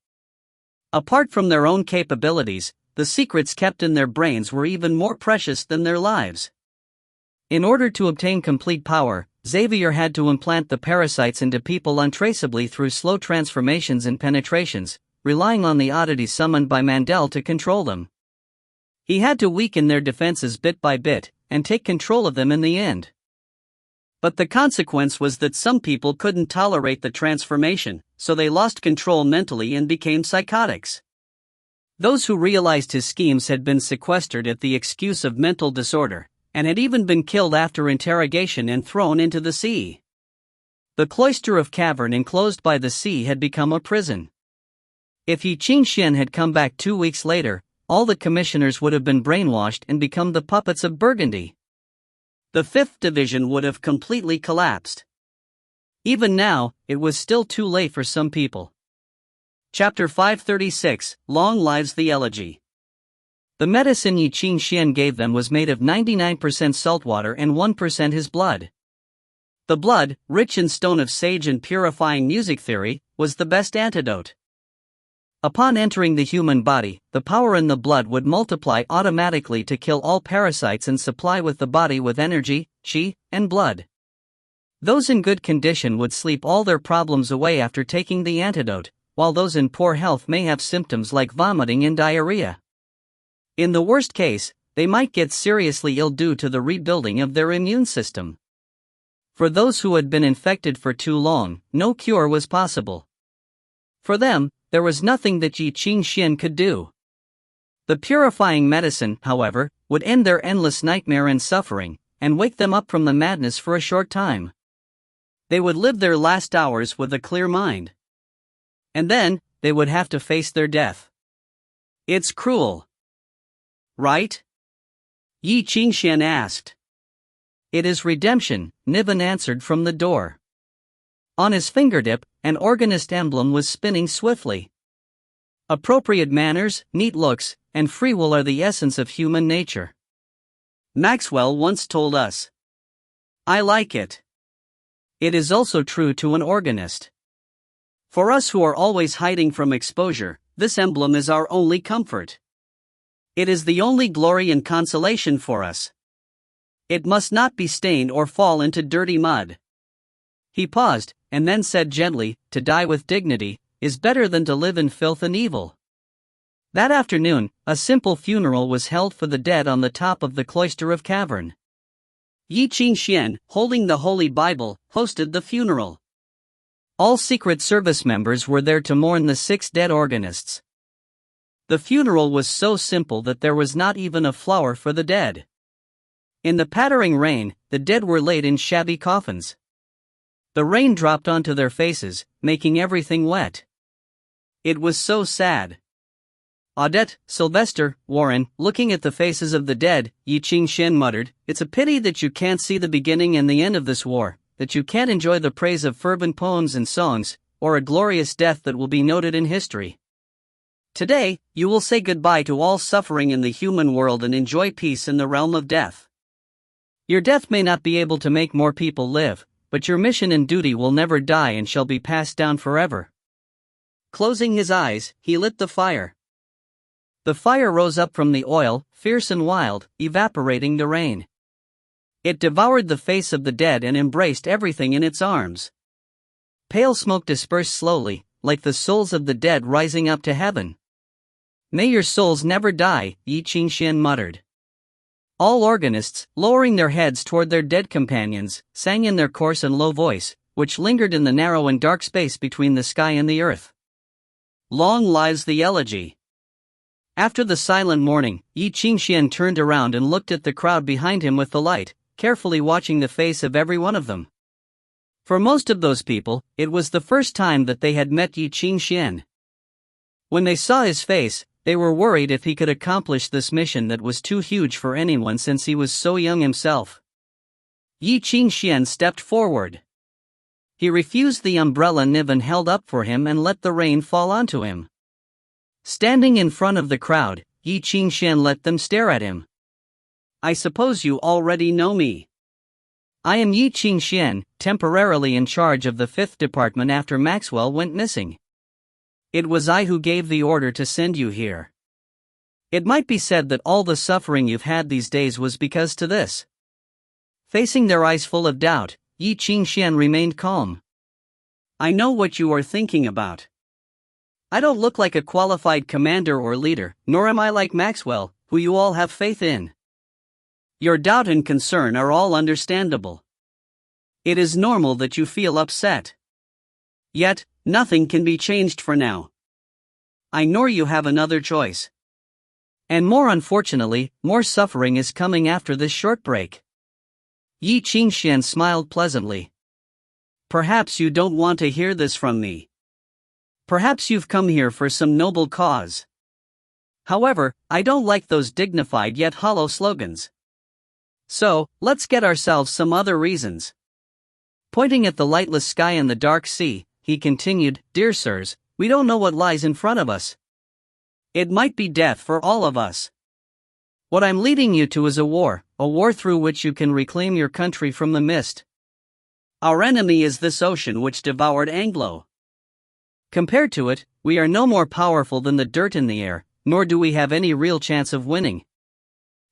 Apart from their own capabilities, the secrets kept in their brains were even more precious than their lives. In order to obtain complete power, Xavier had to implant the parasites into people untraceably through slow transformations and penetrations, relying on the oddities summoned by Mandel to control them. He had to weaken their defenses bit by bit, and take control of them in the end. But the consequence was that some people couldn't tolerate the transformation, so they lost control mentally and became psychotics. Those who realized his schemes had been sequestered at the excuse of mental disorder, and had even been killed after interrogation and thrown into the sea. The cloister of cavern enclosed by the sea had become a prison. If Ye Qingxuan had come back 2 weeks later, all the commissioners would have been brainwashed and become the puppets of Burgundy. The 5th Division would have completely collapsed. Even now, it was still too late for some people. Chapter 536, Long Lives the Elegy. The medicine Ye Qingxuan gave them was made of 99% saltwater and 1% his blood. The blood, rich in stone of sage and purifying music theory, was the best antidote. Upon entering the human body, the power in the blood would multiply automatically to kill all parasites and supply with the body with energy, qi, and blood. Those in good condition would sleep all their problems away after taking the antidote, while those in poor health may have symptoms like vomiting and diarrhea. In the worst case, they might get seriously ill due to the rebuilding of their immune system. For those who had been infected for too long, no cure was possible. For them, there was nothing that Ye Qingxuan could do. The purifying medicine, however, would end their endless nightmare and suffering, and wake them up from the madness for a short time. They would live their last hours with a clear mind. And then, they would have to face their death. It's cruel. Right? Ye Qingxuan asked. It is redemption, Niven answered from the door. On his fingertip, an organist emblem was spinning swiftly. Appropriate manners, neat looks, and free will are the essence of human nature. Maxwell once told us. I like it. It is also true to an organist. For us who are always hiding from exposure, this emblem is our only comfort. It is the only glory and consolation for us. It must not be stained or fall into dirty mud. He paused, and then said gently, to die with dignity is better than to live in filth and evil. That afternoon, a simple funeral was held for the dead on the top of the cloister of cavern. Ye Qingxuan, holding the Holy Bible, hosted the funeral. All Secret Service members were there to mourn the 6 dead organists. The funeral was so simple that there was not even a flower for the dead. In the pattering rain, the dead were laid in shabby coffins. The rain dropped onto their faces, making everything wet. It was so sad. Odette, Sylvester, Warren, looking at the faces of the dead, Ye Qingxuan muttered, "It's a pity that you can't see the beginning and the end of this war, that you can't enjoy the praise of fervent poems and songs, or a glorious death that will be noted in history. Today, you will say goodbye to all suffering in the human world and enjoy peace in the realm of death. Your death may not be able to make more people live, but your mission and duty will never die and shall be passed down forever. Closing his eyes, he lit the fire. The fire rose up from the oil, fierce and wild, evaporating the rain. It devoured the face of the dead and embraced everything in its arms. Pale smoke dispersed slowly, like the souls of the dead rising up to heaven. "May your souls never die," Ye Qingxuan muttered. All organists, lowering their heads toward their dead companions, sang in their coarse and low voice, which lingered in the narrow and dark space between the sky and the earth. Long lies the elegy. After the silent morning, Ye Qingxuan turned around and looked at the crowd behind him with the light, carefully watching the face of every one of them. For most of those people, it was the first time that they had met Ye Qingxuan. When they saw his face, they were worried if he could accomplish this mission that was too huge for anyone since he was so young himself. Ye Qingxuan stepped forward. He refused the umbrella Niven held up for him and let the rain fall onto him. Standing in front of the crowd, Ye Qingxuan let them stare at him. "I suppose you already know me. I am Ye Qingxuan, temporarily in charge of the 5th Department after Maxwell went missing. It was I who gave the order to send you here. It might be said that all the suffering you've had these days was because to this." Facing their eyes full of doubt, Ye Qingxuan remained calm. "I know what you are thinking about. I don't look like a qualified commander or leader, nor am I like Maxwell, who you all have faith in. Your doubt and concern are all understandable. It is normal that you feel upset. Yet, nothing can be changed for now. I nor you have another choice. And more unfortunately, more suffering is coming after this short break." Ye Qingxuan smiled pleasantly. "Perhaps you don't want to hear this from me. Perhaps you've come here for some noble cause. However, I don't like those dignified yet hollow slogans. So, let's get ourselves some other reasons." Pointing at the lightless sky and the dark sea, he continued, "Dear sirs, we don't know what lies in front of us. It might be death for all of us. What I'm leading you to is a war through which you can reclaim your country from the mist. Our enemy is this ocean which devoured Anglo. Compared to it, we are no more powerful than the dirt in the air, nor do we have any real chance of winning.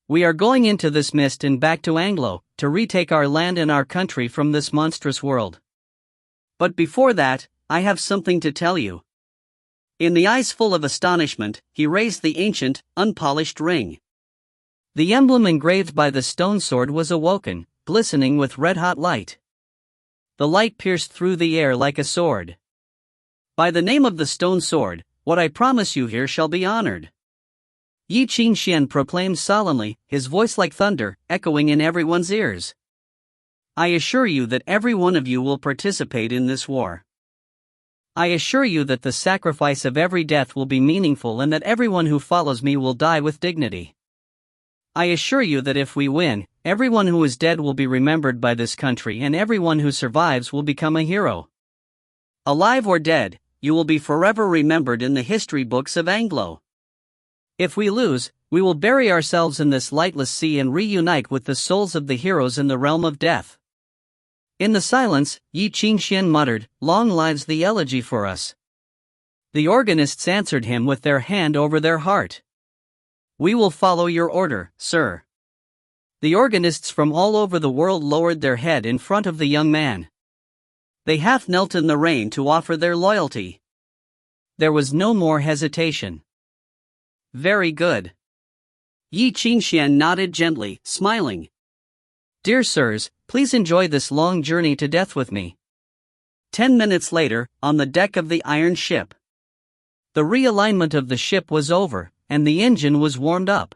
We are going into this mist and back to Anglo, to retake our land and our country from this monstrous world. But before that, I have something to tell you." In the eyes full of astonishment, he raised the ancient, unpolished ring. The emblem engraved by the stone sword was awoken, glistening with red-hot light. The light pierced through the air like a sword. "By the name of the stone sword, what I promise you here shall be honored," Ye Qingxuan proclaimed solemnly, his voice like thunder, echoing in everyone's ears. "I assure you that every one of you will participate in this war. I assure you that the sacrifice of every death will be meaningful and that everyone who follows me will die with dignity. I assure you that if we win, everyone who is dead will be remembered by this country and everyone who survives will become a hero. Alive or dead, you will be forever remembered in the history books of Anglo. If we lose, we will bury ourselves in this lightless sea and reunite with the souls of the heroes in the realm of death." In the silence, Ye Qingxuan muttered, "Long lives the elegy for us." The organists answered him with their hand over their heart. "We will follow your order, sir." The organists from all over the world lowered their head in front of the young man. They half knelt in the rain to offer their loyalty. There was no more hesitation. "Very good." Ye Qingxuan nodded gently, smiling. "Dear sirs, please enjoy this long journey to death with me." 10 minutes later, on the deck of the iron ship. The realignment of the ship was over, and the engine was warmed up.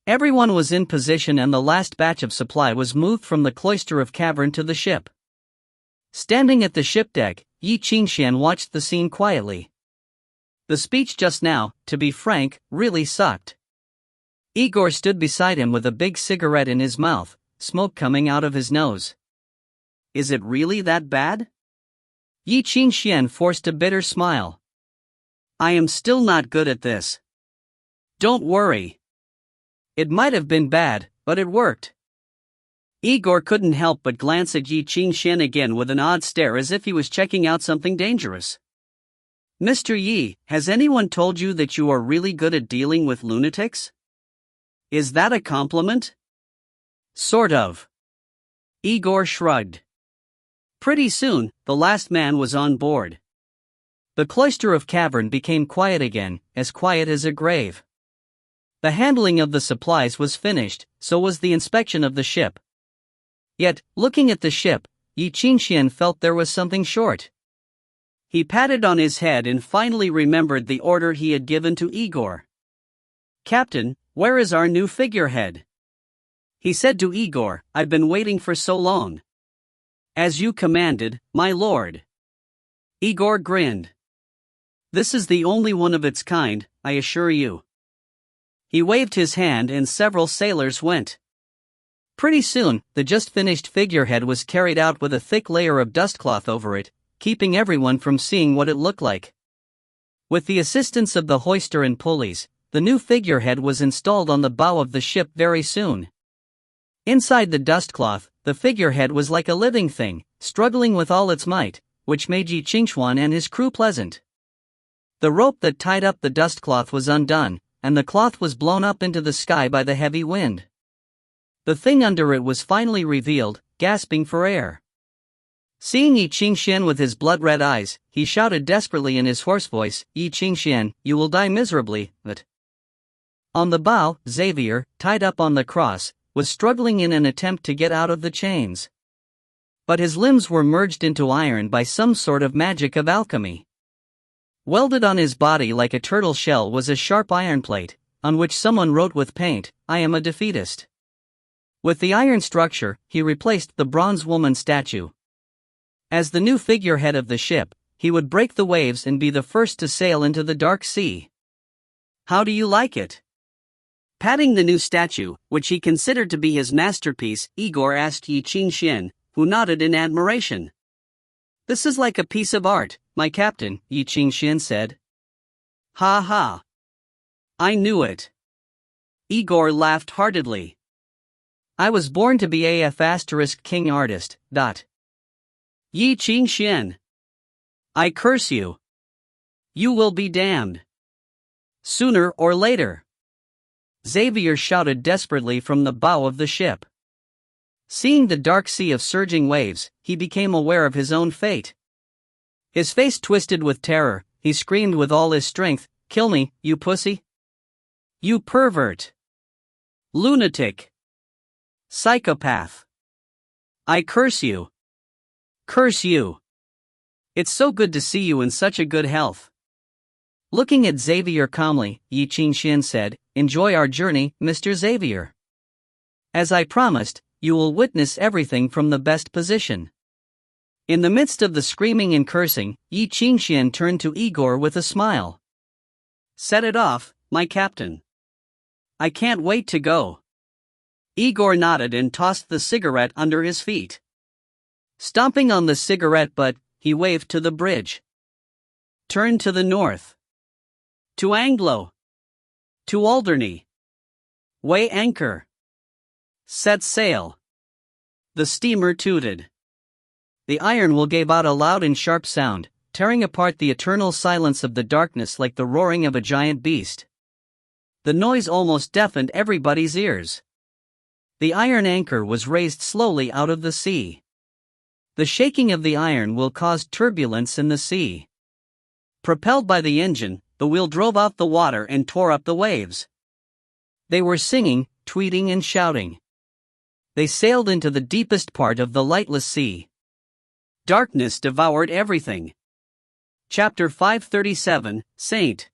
Everyone was in position and the last batch of supply was moved from the cloister of cavern to the ship. Standing at the ship deck, Ye Qingxuan watched the scene quietly. The speech just now, to be frank, really sucked. Igor stood beside him with a big cigarette in his mouth, smoke coming out of his nose. "Is it really that bad?" Ye Qingxuan forced a bitter smile. "I am still not good at this. Don't worry. It might have been bad, but it worked." Igor couldn't help but glance at Ye Qingxuan again with an odd stare as if he was checking out something dangerous. Mr. Yi, has anyone told you that you are really good at dealing with lunatics? Is that a compliment? Sort of. Igor shrugged. Pretty soon, the last man was on board. The cloister of cavern became quiet again, as quiet as a grave. The handling of the supplies was finished, so was the inspection of the ship. Yet, looking at the ship, Ye Qingxuan felt there was something short. He patted on his head and finally remembered the order he had given to Igor. "Captain, where is our new figurehead?" He said to Igor, "I've been waiting for so long." "As you commanded, my lord." Igor grinned. "This is the only one of its kind, I assure you." He waved his hand and several sailors went. Pretty soon, the just-finished figurehead was carried out with a thick layer of dustcloth over it, keeping everyone from seeing what it looked like. With the assistance of the hoister and pulleys, the new figurehead was installed on the bow of the ship very soon. Inside the dustcloth, the figurehead was like a living thing, struggling with all its might, which made Ye Qingxuan and his crew pleasant. The rope that tied up the dustcloth was undone, and the cloth was blown up into the sky by the heavy wind. The thing under it was finally revealed, gasping for air. Seeing Ye Qingxuan with his blood-red eyes, he shouted desperately in his hoarse voice, "Ye Qingxuan, you will die miserably, but..." On the bow, Xavier, tied up on the cross, was struggling in an attempt to get out of the chains. But his limbs were merged into iron by some sort of magic of alchemy. Welded on his body like a turtle shell was a sharp iron plate, on which someone wrote with paint, "I am a defeatist." With the iron structure, he replaced the bronze woman statue. As the new figurehead of the ship, he would break the waves and be the first to sail into the dark sea. "How do you like it?" Patting the new statue, which he considered to be his masterpiece, Igor asked Ye Qingxuan, who nodded in admiration. "This is like a piece of art, my captain," Ye Qingxuan said. "Ha ha. I knew it." Igor laughed heartedly. "I was born to be a *king artist. Ye Qingxuan. I curse you. You will be damned. Sooner or later." Xavier shouted desperately from the bow of the ship. Seeing the dark sea of surging waves, he became aware of his own fate. His face twisted with terror, he screamed with all his strength, "Kill me, you pussy! You pervert! Lunatic! Psychopath! I curse you! Curse you! It's so good to see you in such a good health." Looking at Xavier calmly, Ye Qingxuan said, "Enjoy our journey, Mr. Xavier. As I promised, you will witness everything from the best position." In the midst of the screaming and cursing, Ye Qingxuan turned to Igor with a smile. "Set it off, my captain. I can't wait to go." Igor nodded and tossed the cigarette under his feet. Stomping on the cigarette butt, he waved to the bridge. "Turn to the north. To Anglo. To Alderney. Weigh anchor. Set sail." The steamer tooted. The iron will gave out a loud and sharp sound, tearing apart the eternal silence of the darkness like the roaring of a giant beast. The noise almost deafened everybody's ears. The iron anchor was raised slowly out of the sea. The shaking of the iron will caused turbulence in the sea. Propelled by the engine, the wheel drove out the water and tore up the waves. They were singing, tweeting and shouting. They sailed into the deepest part of the lightless sea. Darkness devoured everything. Chapter 537, Saint.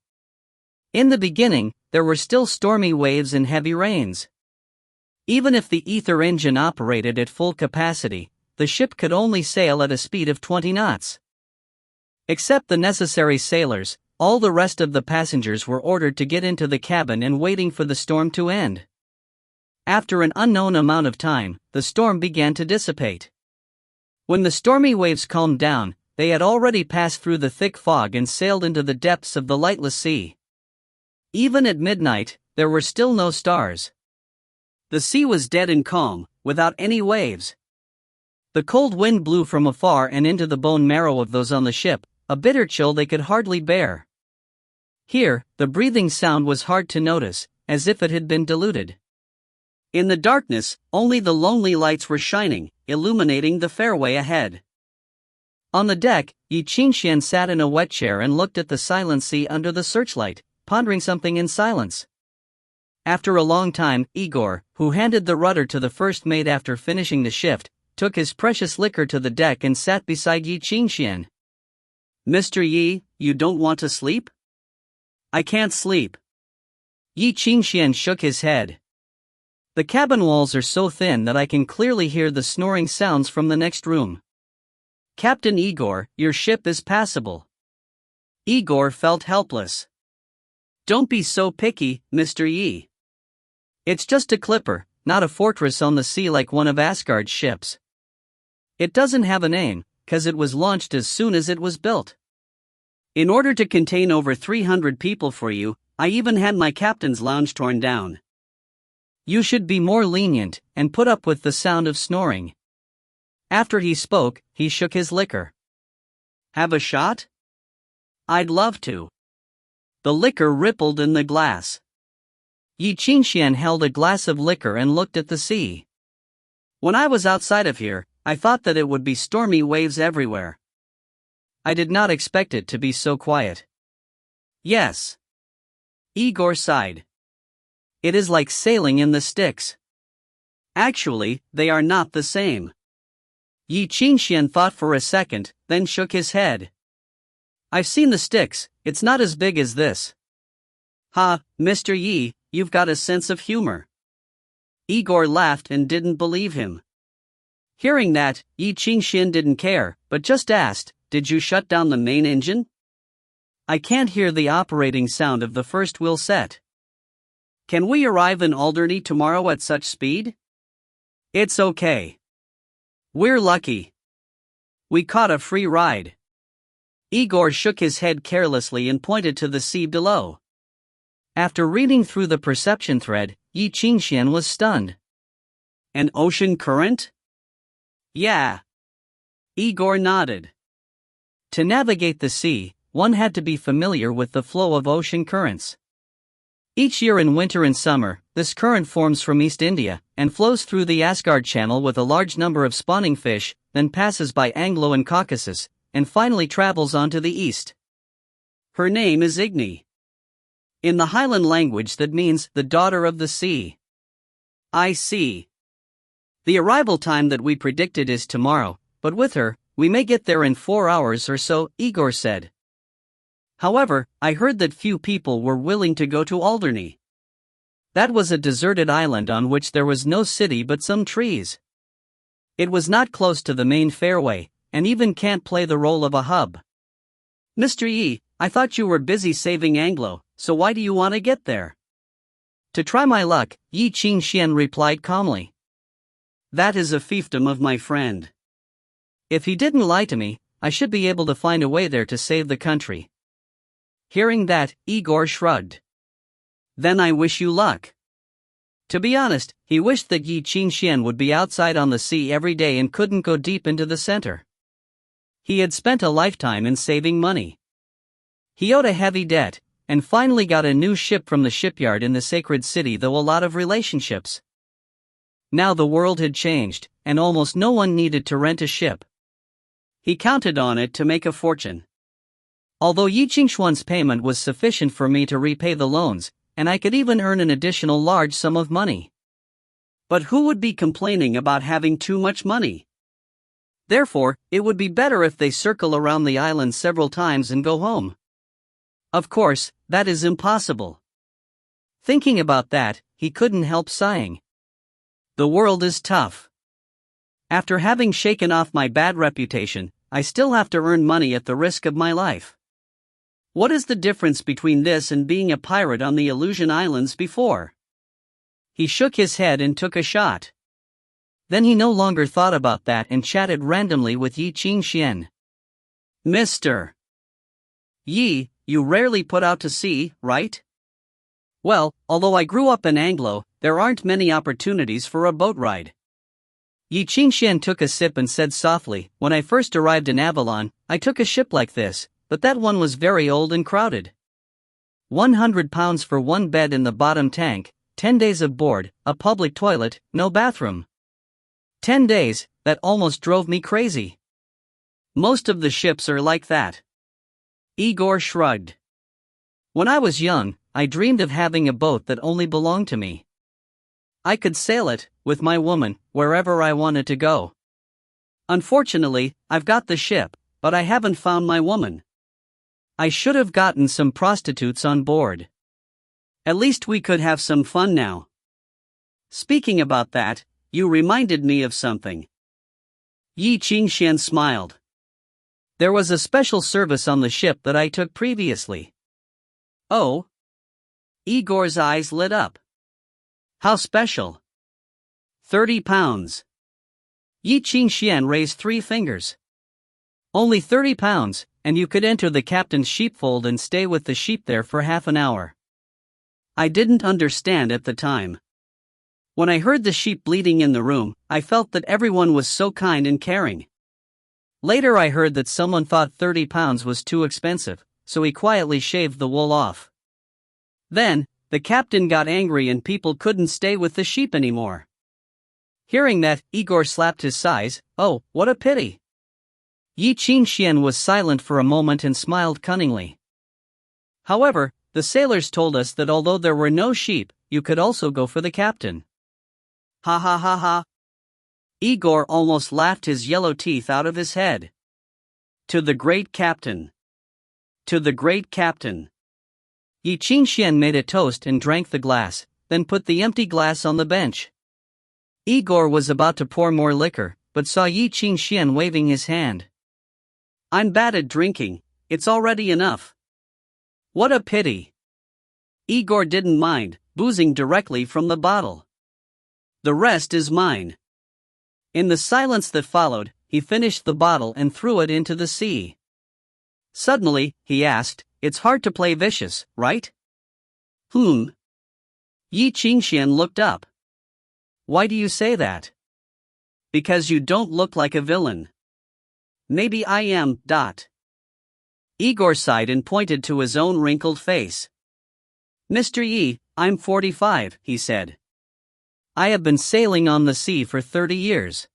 In the beginning, there were still stormy waves and heavy rains. Even if the aether engine operated at full capacity, the ship could only sail at a speed of 20 knots. Except the necessary sailors, all the rest of the passengers were ordered to get into the cabin and waiting for the storm to end. After an unknown amount of time, the storm began to dissipate. When the stormy waves calmed down, they had already passed through the thick fog and sailed into the depths of the lightless sea. Even at midnight, there were still no stars. The sea was dead and calm, without any waves. The cold wind blew from afar and into the bone marrow of those on the ship, a bitter chill they could hardly bear. Here, the breathing sound was hard to notice, as if it had been diluted. In the darkness, only the lonely lights were shining, illuminating the fairway ahead. On the deck, Ye Qingxuan sat in a wet chair and looked at the silent sea under the searchlight, pondering something in silence. After a long time, Igor, who handed the rudder to the first mate after finishing the shift, took his precious liquor to the deck and sat beside Ye Qingxuan. "Mr. Yi, you don't want to sleep?" "I can't sleep." Ye Qingxuan shook his head. "The cabin walls are so thin that I can clearly hear the snoring sounds from the next room." "Captain Igor, your ship is passable." Igor felt helpless. "Don't be so picky, Mr. Yi. It's just a clipper, not a fortress on the sea like one of Asgard's ships. It doesn't have a name, 'cause it was launched as soon as it was built. In order to contain over 300 people for you, I even had my captain's lounge torn down. You should be more lenient, and put up with the sound of snoring." After he spoke, he shook his liquor. "Have a shot?" "I'd love to." The liquor rippled in the glass. Ye Qingxuan held a glass of liquor and looked at the sea. "When I was outside of here, I thought that it would be stormy waves everywhere. I did not expect it to be so quiet." "Yes." Igor sighed. "It is like sailing in the Styx." "Actually, they are not the same." Ye Qingxuan thought for a second, then shook his head. "I've seen the Styx, it's not as big as this." "Ha, Mr. Yi, you've got a sense of humor." Igor laughed and didn't believe him. Hearing that, Ye Qingxuan didn't care, but just asked, "Did you shut down the main engine?" "I can't hear the operating sound of the first wheel set." "Can we arrive in Alderney tomorrow at such speed?" "It's okay. We're lucky. We caught a free ride." Igor shook his head carelessly and pointed to the sea below. After reading through the perception thread, Ye Qingxuan was stunned. "An ocean current?" "Yeah." Igor nodded. To navigate the sea, one had to be familiar with the flow of ocean currents. Each year in winter and summer, this current forms from East India, and flows through the Asgard Channel with a large number of spawning fish, then passes by Anglo and Caucasus, and finally travels on to the east. Her name is Igni. In the Highland language that means the daughter of the sea. "I see. The arrival time that we predicted is tomorrow, but with her, we may get there in 4 hours or so," Igor said. "However, I heard that few people were willing to go to Alderney. That was a deserted island on which there was no city but some trees. It was not close to the main fairway, and even can't play the role of a hub." "Mr. Yi, I thought you were busy saving Anglo, so why do you want to get there?" "To try my luck," Ye Qingxuan replied calmly. "That is a fiefdom of my friend. If he didn't lie to me, I should be able to find a way there to save the country." Hearing that, Igor shrugged. "Then I wish you luck." To be honest, he wished that Ye Qingxuan would be outside on the sea every day and couldn't go deep into the center. He had spent a lifetime in saving money. He owed a heavy debt, and finally got a new ship from the shipyard in the sacred city, though a lot of relationships. Now the world had changed, and almost no one needed to rent a ship. He counted on it to make a fortune. Although Ye Qingxuan's payment was sufficient for me to repay the loans, and I could even earn an additional large sum of money. But who would be complaining about having too much money? Therefore, it would be better if they circle around the island several times and go home. Of course, that is impossible. Thinking about that, he couldn't help sighing. The world is tough. After having shaken off my bad reputation, I still have to earn money at the risk of my life. What is the difference between this and being a pirate on the Illusion Islands before? He shook his head and took a shot. Then he no longer thought about that and chatted randomly with Ye Qingxuan. "Mr. Yi, you rarely put out to sea, right?" "Well, although I grew up in Anglo, there aren't many opportunities for a boat ride." Ye Qingxuan took a sip and said softly, "When I first arrived in Avalon, I took a ship like this, but that one was very old and crowded. £100 for one bed in the bottom tank, 10 days of board, a public toilet, no bathroom. 10 days, that almost drove me crazy. Most of the ships are like that. Igor shrugged. When I was young, I dreamed of having a boat that only belonged to me. I could sail it, with my woman, wherever I wanted to go. Unfortunately, I've got the ship, but I haven't found my woman. I should have gotten some prostitutes on board. At least we could have some fun now. Speaking about that, you reminded me of something. Ye Qingxuan smiled. There was a special service on the ship that I took previously. Oh? Igor's eyes lit up. How special? £30. Ye Qingxuan raised 3 fingers. Only £30, and you could enter the captain's sheepfold and stay with the sheep there for half an hour. I didn't understand at the time. When I heard the sheep bleating in the room, I felt that everyone was so kind and caring. Later I heard that someone thought £30 was too expensive, so he quietly shaved the wool off. Then, the captain got angry and people couldn't stay with the sheep anymore. Hearing that, Igor slapped his sides. Oh, what a pity. Ye Qingxuan was silent for a moment and smiled cunningly. However, the sailors told us that although there were no sheep, you could also go for the captain. Ha ha ha ha. Igor almost laughed his yellow teeth out of his head. To the great captain. To the great captain. Ye Qingxuan made a toast and drank the glass, then put the empty glass on the bench. Igor was about to pour more liquor, but saw Ye Qingxuan waving his hand. I'm bad at drinking, it's already enough. What a pity. Igor didn't mind, boozing directly from the bottle. The rest is mine. In the silence that followed, he finished the bottle and threw it into the sea. Suddenly, he asked, it's hard to play vicious, right? Ye Qingxuan looked up. Why do you say that? Because you don't look like a villain. Maybe I am. Igor sighed and pointed to his own wrinkled face. Mr. Yi, I'm 45, he said. I have been sailing on the sea for 30 years.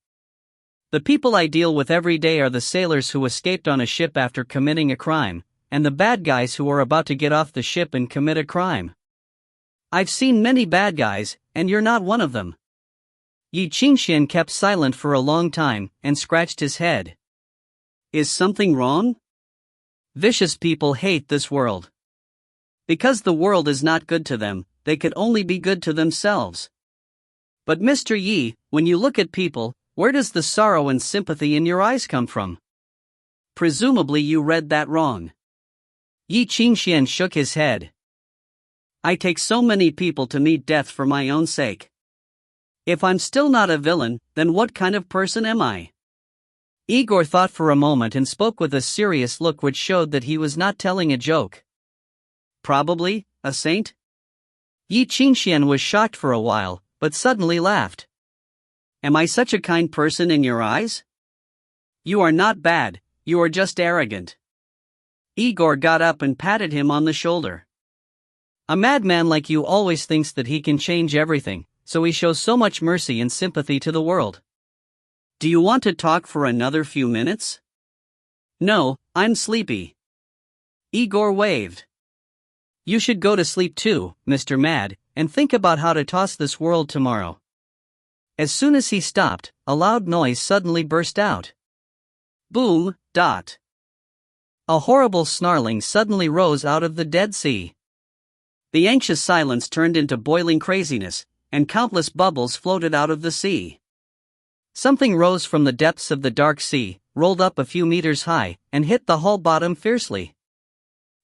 The people I deal with every day are the sailors who escaped on a ship after committing a crime, and the bad guys who are about to get off the ship and commit a crime. I've seen many bad guys, and you're not one of them. Ye Qingxuan kept silent for a long time, and scratched his head. Is something wrong? Vicious people hate this world. Because the world is not good to them, they could only be good to themselves. But Mr. Yi, when you look at people, where does the sorrow and sympathy in your eyes come from? Presumably you read that wrong. Ye Qingxuan shook his head. I take so many people to meet death for my own sake. If I'm still not a villain, then what kind of person am I? Igor thought for a moment and spoke with a serious look which showed that he was not telling a joke. Probably, a saint? Ye Qingxuan was shocked for a while, but suddenly laughed. Am I such a kind person in your eyes? You are not bad, you are just arrogant. Igor got up and patted him on the shoulder. A madman like you always thinks that he can change everything, so he shows so much mercy and sympathy to the world. Do you want to talk for another few minutes? No, I'm sleepy. Igor waved. You should go to sleep too, Mr. Mad, and think about how to toss this world tomorrow. As soon as he stopped, a loud noise suddenly burst out. Boom, . A horrible snarling suddenly rose out of the Dead Sea. The anxious silence turned into boiling craziness, and countless bubbles floated out of the sea. Something rose from the depths of the dark sea, rolled up a few meters high, and hit the hull bottom fiercely.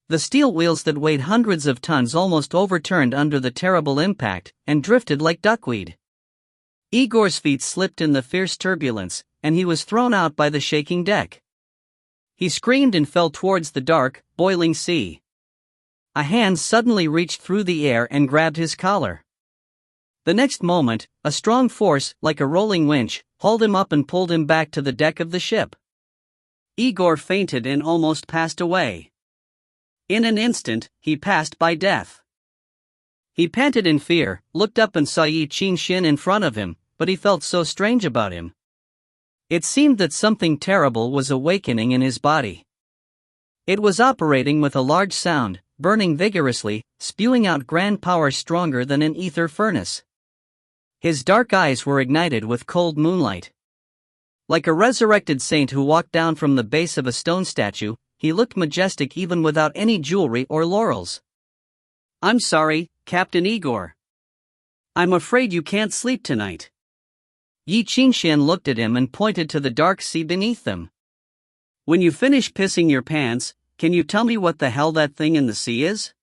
The steel wheels that weighed hundreds of tons almost overturned under the terrible impact, and drifted like duckweed. Igor's feet slipped in the fierce turbulence, and he was thrown out by the shaking deck. He screamed and fell towards the dark, boiling sea. A hand suddenly reached through the air and grabbed his collar. The next moment, a strong force, like a rolling winch, hauled him up and pulled him back to the deck of the ship. Igor fainted and almost passed away. In an instant, he passed by death. He panted in fear, looked up and saw Ye Qingxuan in front of him, but he felt so strange about him. It seemed that something terrible was awakening in his body. It was operating with a large sound, burning vigorously, spewing out grand power stronger than an aether furnace. His dark eyes were ignited with cold moonlight. Like a resurrected saint who walked down from the base of a stone statue, he looked majestic even without any jewelry or laurels. "I'm sorry, Captain Igor. I'm afraid you can't sleep tonight." Ye Qingxuan looked at him and pointed to the dark sea beneath them. "When you finish pissing your pants, can you tell me what the hell that thing in the sea is?"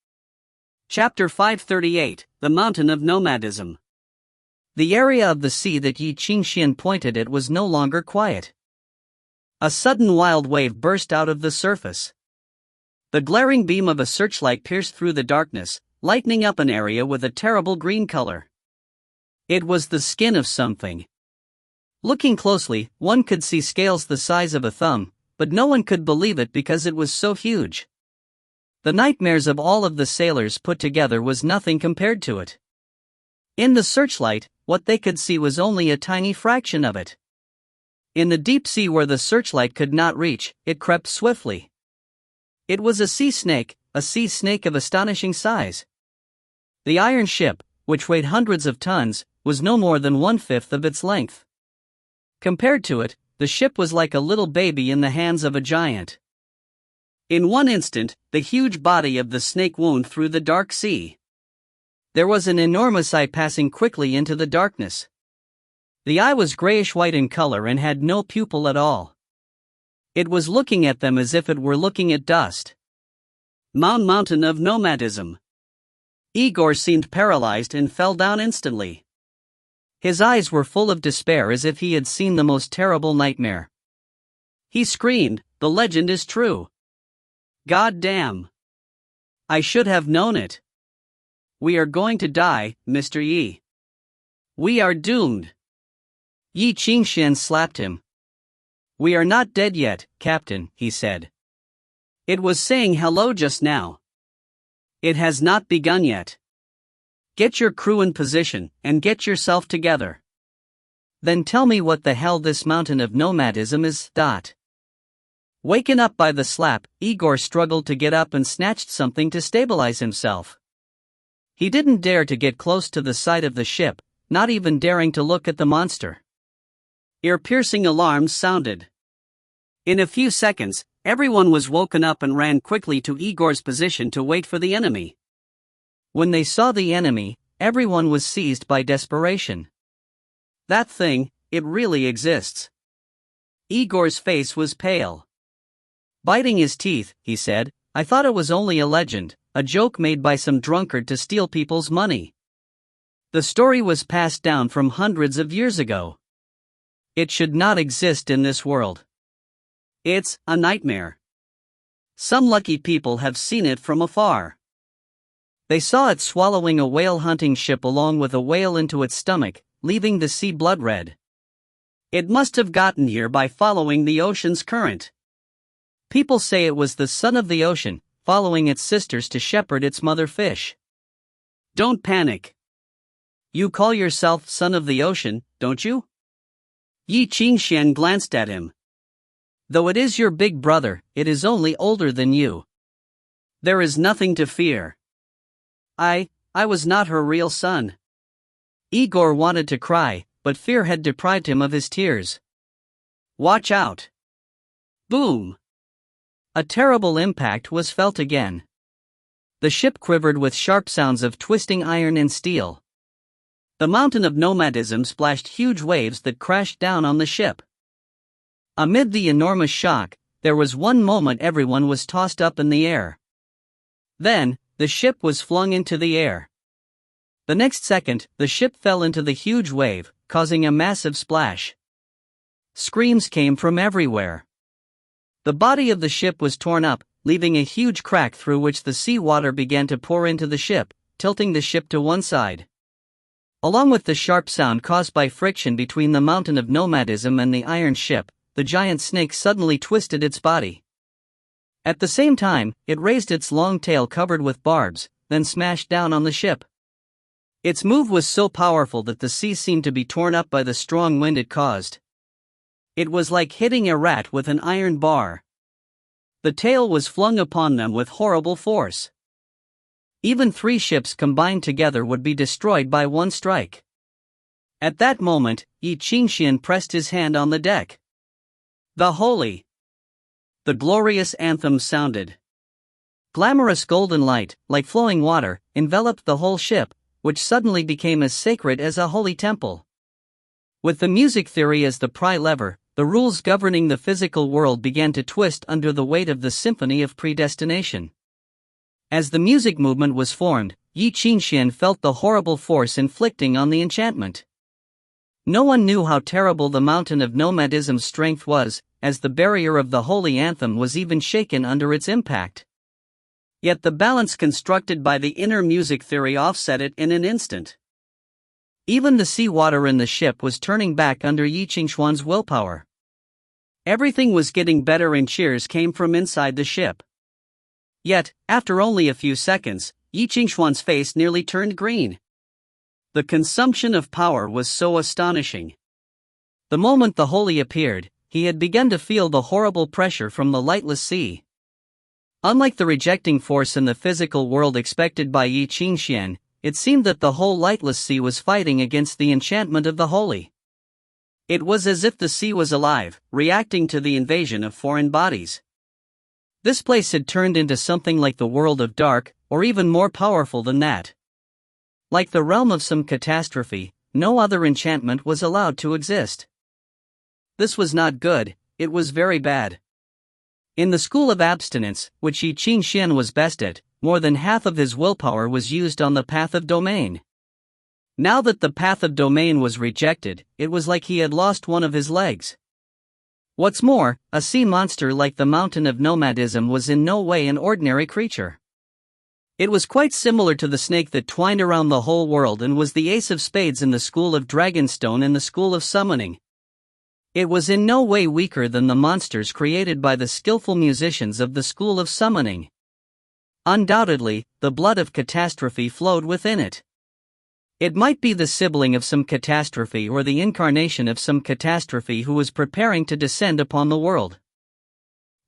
Chapter 538, The Mountain of Nomadism. The area of the sea that Ye Qingxuan pointed at was no longer quiet. A sudden wild wave burst out of the surface. The glaring beam of a searchlight pierced through the darkness, lighting up an area with a terrible green color. It was the skin of something. Looking closely, one could see scales the size of a thumb, but no one could believe it because it was so huge. The nightmares of all of the sailors put together was nothing compared to it. In the searchlight, what they could see was only a tiny fraction of it. In the deep sea where the searchlight could not reach, it crept swiftly. It was a sea snake of astonishing size. The iron ship, which weighed hundreds of tons, was no more than 1/5 of its length. Compared to it, the ship was like a little baby in the hands of a giant. In one instant, the huge body of the snake wound through the dark sea. There was an enormous eye passing quickly into the darkness. The eye was grayish-white in color and had no pupil at all. It was looking at them as if it were looking at dust. Mountain of Nomadism. Igor seemed paralyzed and fell down instantly. His eyes were full of despair as if he had seen the most terrible nightmare. He screamed, "The legend is true. God damn. I should have known it. We are going to die, Mr. Yi. We are doomed." Ye Qingxuan slapped him. "We are not dead yet, Captain," he said. "It was saying hello just now. It has not begun yet. Get your crew in position, and get yourself together. Then tell me what the hell this mountain of nomadism is. Waken up by the slap, Igor struggled to get up and snatched something to stabilize himself. He didn't dare to get close to the side of the ship, not even daring to look at the monster. Ear-piercing alarms sounded. In a few seconds, everyone was woken up and ran quickly to Igor's position to wait for the enemy. When they saw the enemy, everyone was seized by desperation. That thing, it really exists. Igor's face was pale. Biting his teeth, he said, "I thought it was only a legend, a joke made by some drunkard to steal people's money. The story was passed down from hundreds of years ago. It should not exist in this world. It's a nightmare. Some lucky people have seen it from afar. They saw it swallowing a whale hunting ship along with a whale into its stomach, leaving the sea blood red. It must have gotten here by following the ocean's current. People say it was the son of the ocean, following its sisters to shepherd its mother fish. Don't panic. You call yourself son of the ocean, don't you?" Ye Qingxuan glanced at him. "Though it is your big brother, it is only older than you. There is nothing to fear." I was not her real son." Igor wanted to cry, but fear had deprived him of his tears. "Watch out." Boom! A terrible impact was felt again. The ship quivered with sharp sounds of twisting iron and steel. The mountain of nomadism splashed huge waves that crashed down on the ship. Amid the enormous shock, there was one moment everyone was tossed up in the air. Then, the ship was flung into the air. The next second, the ship fell into the huge wave, causing a massive splash. Screams came from everywhere. The body of the ship was torn up, leaving a huge crack through which the seawater began to pour into the ship, tilting the ship to one side. Along with the sharp sound caused by friction between the mountain of nomadism and the iron ship, the giant snake suddenly twisted its body. At the same time, it raised its long tail covered with barbs, then smashed down on the ship. Its move was so powerful that the sea seemed to be torn up by the strong wind it caused. It was like hitting a rat with an iron bar. The tail was flung upon them with horrible force. Even 3 ships combined together would be destroyed by one strike. At that moment, Ye Qingxuan pressed his hand on the deck. The glorious anthem sounded. Glamorous golden light, like flowing water, enveloped the whole ship, which suddenly became as sacred as a holy temple. With the music theory as the pry lever, the rules governing the physical world began to twist under the weight of the symphony of predestination. As the music movement was formed, Ye Qingxuan felt the horrible force inflicting on the enchantment. No one knew how terrible the mountain of nomadism's strength was, as the barrier of the holy anthem was even shaken under its impact. Yet the balance constructed by the inner music theory offset it in an instant. Even the seawater in the ship was turning back under Ye Qingxuan's willpower. Everything was getting better and cheers came from inside the ship. Yet, after only a few seconds, Ye Qingxuan's face nearly turned green. The consumption of power was so astonishing. The moment the holy appeared, he had begun to feel the horrible pressure from the lightless sea. Unlike the rejecting force in the physical world expected by Ye Qingxuan, it seemed that the whole lightless sea was fighting against the enchantment of the holy. It was as if the sea was alive, reacting to the invasion of foreign bodies. This place had turned into something like the world of dark, or even more powerful than that. Like the realm of some catastrophe, no other enchantment was allowed to exist. This was not good, it was very bad. In the school of abstinence, which Ye Qingxuan was best at, more than half of his willpower was used on the path of domain. Now that the path of domain was rejected, it was like he had lost one of his legs. What's more, a sea monster like the mountain of nomadism was in no way an ordinary creature. It was quite similar to the snake that twined around the whole world and was the ace of spades in the school of Dragonstone and the school of summoning. It was in no way weaker than the monsters created by the skillful musicians of the school of summoning. Undoubtedly, the blood of catastrophe flowed within it. It might be the sibling of some catastrophe or the incarnation of some catastrophe who was preparing to descend upon the world.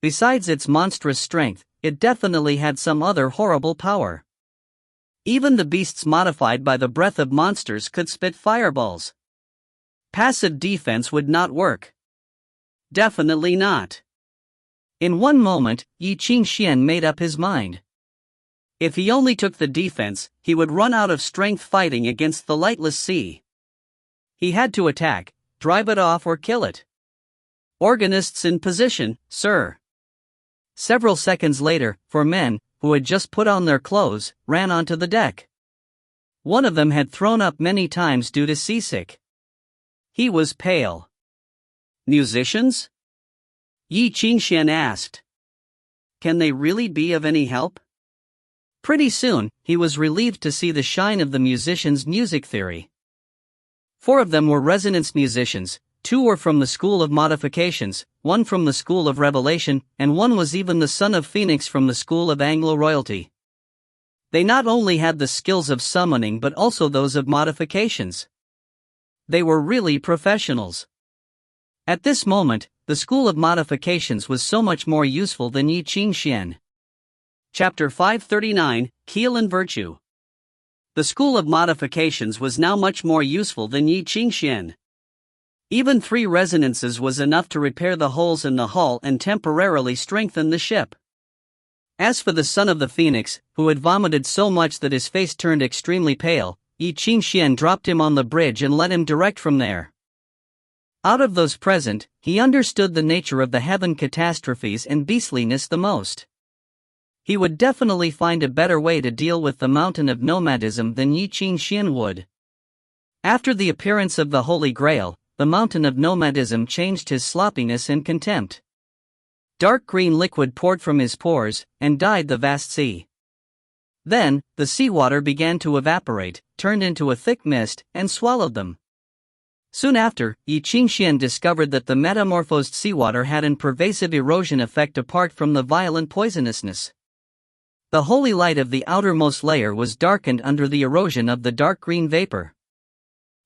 Besides its monstrous strength, it definitely had some other horrible power. Even the beasts modified by the breath of monsters could spit fireballs. Passive defense would not work. Definitely not. In one moment, Ye Qingxuan made up his mind. If he only took the defense, he would run out of strength fighting against the lightless sea. He had to attack, drive it off or kill it. Organists in position, sir. Several seconds later, 4 men, who had just put on their clothes, ran onto the deck. One of them had thrown up many times due to seasick. He was pale. Musicians? Ye Qingxuan asked. Can they really be of any help? Pretty soon, he was relieved to see the shine of the musicians' music theory. 4 of them were resonance musicians, 2 were from the school of modifications, 1 from the school of revelation, and 1 was even the son of Phoenix from the school of Anglo royalty. They not only had the skills of summoning but also those of modifications. They were really professionals. At this moment, the school of modifications was so much more useful than Ye Qingxuan. Chapter 539, Keel and Virtue. The school of modifications was now much more useful than Ye Qingxuan. Even 3 resonances was enough to repair the holes in the hull and temporarily strengthen the ship. As for the son of the Phoenix, who had vomited so much that his face turned extremely pale, Ye Qingxuan dropped him on the bridge and led him direct from there. Out of those present, he understood the nature of the heaven catastrophes and beastliness the most. He would definitely find a better way to deal with the mountain of nomadism than Ye Qingxuan would. After the appearance of the Holy Grail, the mountain of nomadism changed his sloppiness and contempt. Dark green liquid poured from his pores, and dyed the vast sea. Then, the seawater began to evaporate, turned into a thick mist, and swallowed them. Soon after, Ye Qingxuan discovered that the metamorphosed seawater had an pervasive erosion effect apart from the violent poisonousness. The holy light of the outermost layer was darkened under the erosion of the dark green vapor.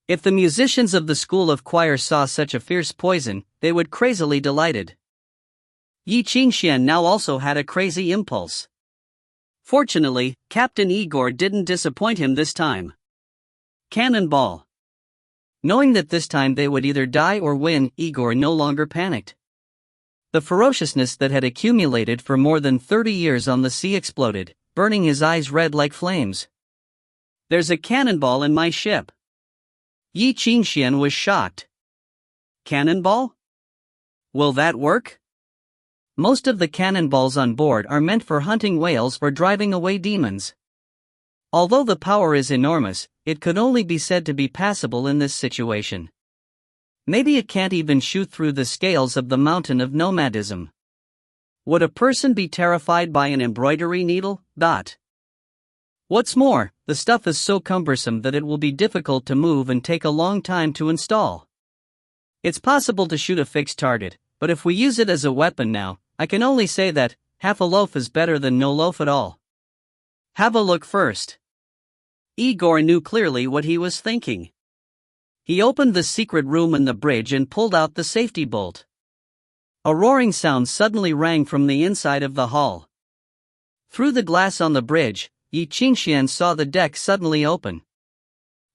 If the musicians of the school of choir saw such a fierce poison, they would crazily delighted. Ye Qingxuan now also had a crazy impulse. Fortunately, Captain Igor didn't disappoint him this time. Cannonball. Knowing that this time they would either die or win, Igor no longer panicked. The ferociousness that had accumulated for more than 30 years on the sea exploded, burning his eyes red like flames. "There's a cannonball in my ship." Ye Qingxuan was shocked. "Cannonball? Will that work?" Most of the cannonballs on board are meant for hunting whales or driving away demons. Although the power is enormous, it could only be said to be passable in this situation. Maybe it can't even shoot through the scales of the mountain of nomadism. Would a person be terrified by an embroidery needle? What's more, the stuff is so cumbersome that it will be difficult to move and take a long time to install. It's possible to shoot a fixed target, but if we use it as a weapon now, I can only say that half a loaf is better than no loaf at all. Have a look first. Igor knew clearly what he was thinking. He opened the secret room in the bridge and pulled out the safety bolt. A roaring sound suddenly rang from the inside of the hull. Through the glass on the bridge, Ye Qingxuan saw the deck suddenly open.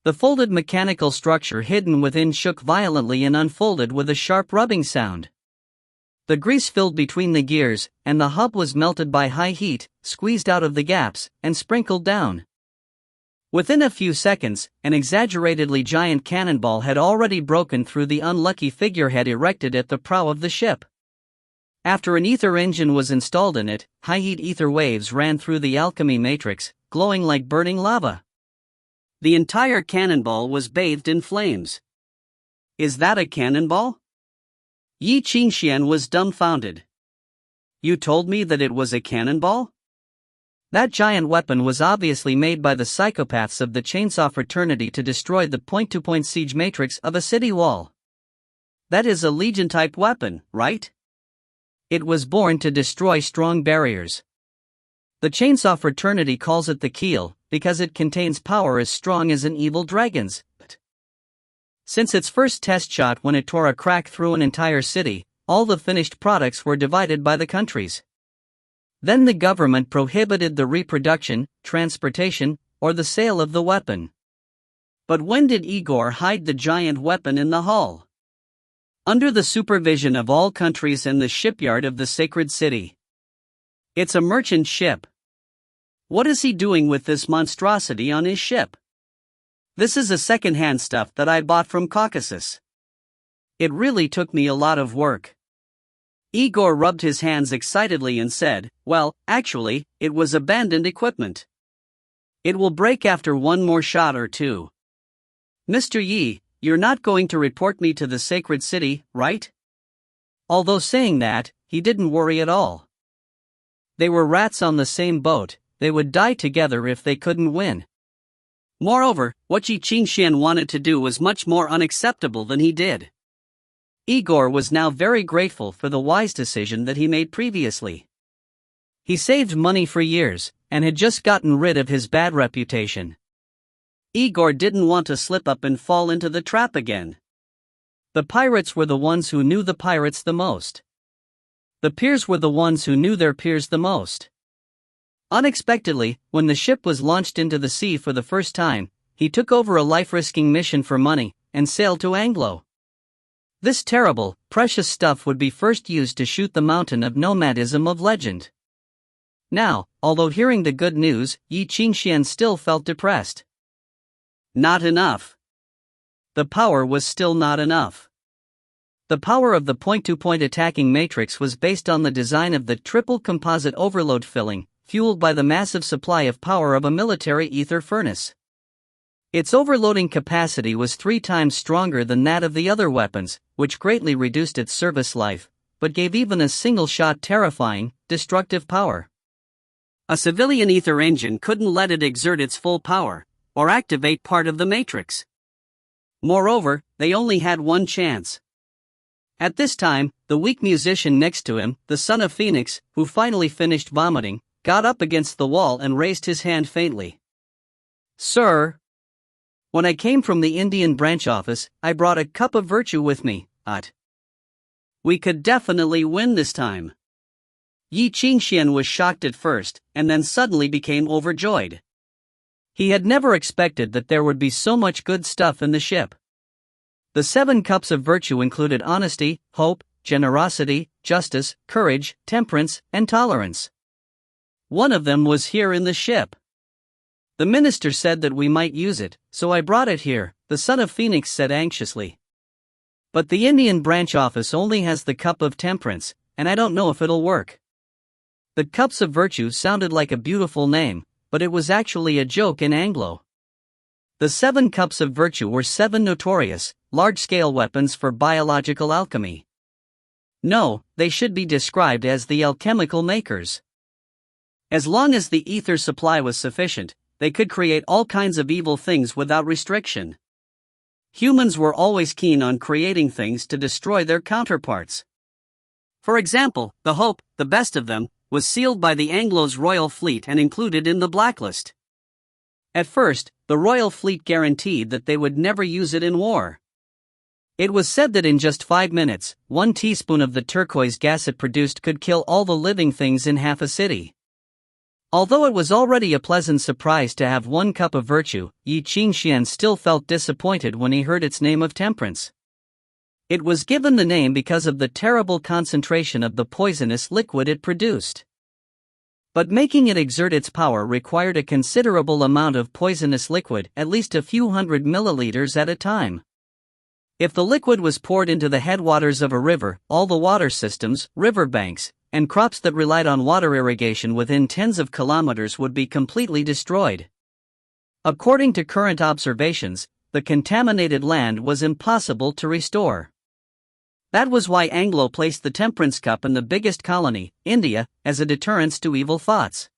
The folded mechanical structure hidden within shook violently and unfolded with a sharp rubbing sound. The grease filled between the gears, and the hub was melted by high heat, squeezed out of the gaps, and sprinkled down. Within a few seconds, an exaggeratedly giant cannonball had already broken through the unlucky figurehead erected at the prow of the ship. After an ether engine was installed in it, high-heat ether waves ran through the alchemy matrix, glowing like burning lava. The entire cannonball was bathed in flames. "Is that a cannonball?" Ye Qingxuan was dumbfounded. "You told me that it was a cannonball?" That giant weapon was obviously made by the psychopaths of the Chainsaw Fraternity to destroy the point-to-point siege matrix of a city wall. That is a Legion-type weapon, right? It was born to destroy strong barriers. The Chainsaw Fraternity calls it the Keel, because it contains power as strong as an evil dragon's. Since its first test shot when it tore a crack through an entire city, all the finished products were divided by the countries. Then the government prohibited the reproduction, transportation, or the sale of the weapon. But when did Igor hide the giant weapon in the hull? Under the supervision of all countries in the shipyard of the sacred city. It's a merchant ship. What is he doing with this monstrosity on his ship? This is a second-hand stuff that I bought from Caucasus. It really took me a lot of work. Igor rubbed his hands excitedly and said, "Well, actually, it was abandoned equipment. It will break after one more shot or two. Mr. Yi, you're not going to report me to the sacred city, right?" Although saying that, he didn't worry at all. They were rats on the same boat, they would die together if they couldn't win. Moreover, what Ye Qingxuan wanted to do was much more unacceptable than he did. Igor was now very grateful for the wise decision that he made previously. He saved money for years, and had just gotten rid of his bad reputation. Igor didn't want to slip up and fall into the trap again. The pirates were the ones who knew the pirates the most. The peers were the ones who knew their peers the most. Unexpectedly, when the ship was launched into the sea for the first time, he took over a life-risking mission for money, and sailed to Anglo. This terrible, precious stuff would be first used to shoot the mountain of nomadism of legend. Now, although hearing the good news, Ye Qingxuan still felt depressed. Not enough. The power was still not enough. The power of the point-to-point attacking matrix was based on the design of the triple composite overload filling, fueled by the massive supply of power of a military ether furnace. Its overloading capacity was 3 times stronger than that of the other weapons, which greatly reduced its service life, but gave even a single shot terrifying, destructive power. A civilian ether engine couldn't let it exert its full power, or activate part of the matrix. Moreover, they only had one chance. At this time, the weak musician next to him, the son of Phoenix, who finally finished vomiting, got up against the wall and raised his hand faintly. "Sir, when I came from the Indian branch office, I brought a cup of virtue with me, we could definitely win this time." Ye Qingxuan was shocked at first, and then suddenly became overjoyed. He had never expected that there would be so much good stuff in the ship. The 7 cups of virtue included honesty, hope, generosity, justice, courage, temperance, and tolerance. One of them was here in the ship. "The minister said that we might use it, so I brought it here," the son of Phoenix said anxiously. "But the Indian branch office only has the cup of temperance, and I don't know if it'll work." The cups of virtue sounded like a beautiful name, but it was actually a joke in Anglo. The 7 cups of virtue were 7 notorious, large-scale weapons for biological alchemy. No, they should be described as the alchemical makers. As long as the ether supply was sufficient, they could create all kinds of evil things without restriction. Humans were always keen on creating things to destroy their counterparts. For example, the Hope, the best of them, was sealed by the Anglo's royal fleet and included in the blacklist. At first, the royal fleet guaranteed that they would never use it in war. It was said that in just 5 minutes, 1 teaspoon of the turquoise gas it produced could kill all the living things in half a city. Although it was already a pleasant surprise to have 1 cup of virtue, Ye Qingxuan still felt disappointed when he heard its name of temperance. It was given the name because of the terrible concentration of the poisonous liquid it produced. But making it exert its power required a considerable amount of poisonous liquid, at least a few hundred milliliters at a time. If the liquid was poured into the headwaters of a river, all the water systems, riverbanks, and crops that relied on water irrigation within tens of kilometers would be completely destroyed. According to current observations, the contaminated land was impossible to restore. That was why Anglo placed the temperance cup in the biggest colony, India, as a deterrence to evil thoughts.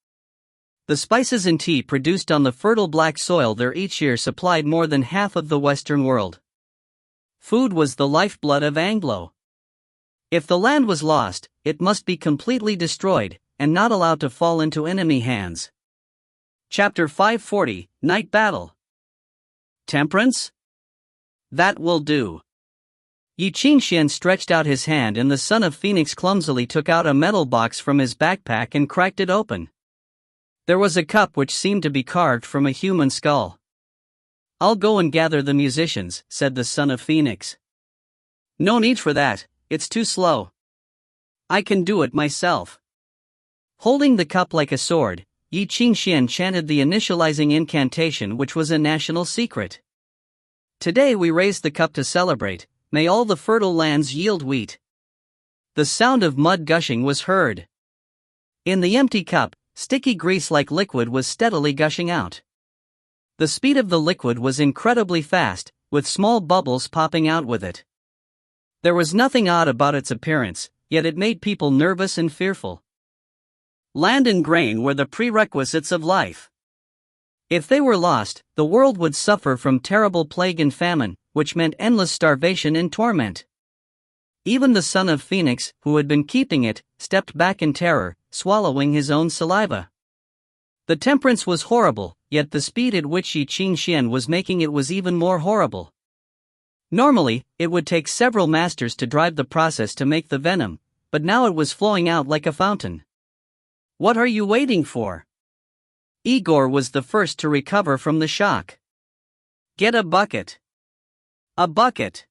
The spices and tea produced on the fertile black soil there each year supplied more than half of the Western world. Food was the lifeblood of Anglo. If the land was lost, it must be completely destroyed, and not allowed to fall into enemy hands. Chapter 540, Night Battle. Temperance? That will do. Ye Qingxuan stretched out his hand and the son of Phoenix clumsily took out a metal box from his backpack and cracked it open. There was a cup which seemed to be carved from a human skull. "I'll go and gather the musicians," said the son of Phoenix. "No need for that, it's too slow. I can do it myself." Holding the cup like a sword, Ye Qingxuan chanted the initializing incantation which was a national secret. "Today we raise the cup to celebrate. May all the fertile lands yield wheat." The sound of mud gushing was heard. In the empty cup, sticky grease-like liquid was steadily gushing out. The speed of the liquid was incredibly fast, with small bubbles popping out with it. There was nothing odd about its appearance, yet it made people nervous and fearful. Land and grain were the prerequisites of life. If they were lost, the world would suffer from terrible plague and famine, which meant endless starvation and torment. Even the son of Phoenix, who had been keeping it, stepped back in terror, swallowing his own saliva. The temperance was horrible, yet the speed at which Ye Qingxuan was making it was even more horrible. Normally, it would take several masters to drive the process to make the venom, but now it was flowing out like a fountain. "What are you waiting for?" Igor was the first to recover from the shock. "Get a bucket." A bucket.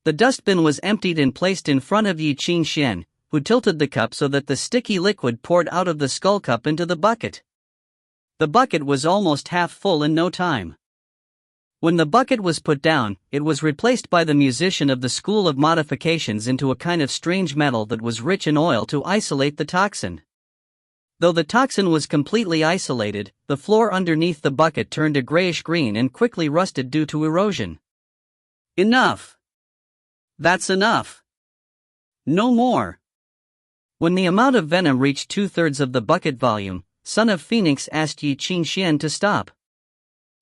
The dustbin was emptied and placed in front of Ye Qingxuan, who tilted the cup so that the sticky liquid poured out of the skull cup into the bucket. The bucket was almost half full in no time. When the bucket was put down, it was replaced by the musician of the School of Modifications into a kind of strange metal that was rich in oil to isolate the toxin. Though the toxin was completely isolated, the floor underneath the bucket turned a grayish-green and quickly rusted due to erosion. "Enough. That's enough. No more." When the amount of venom reached 2/3 of the bucket volume, son of Phoenix asked Ye Qingxuan to stop.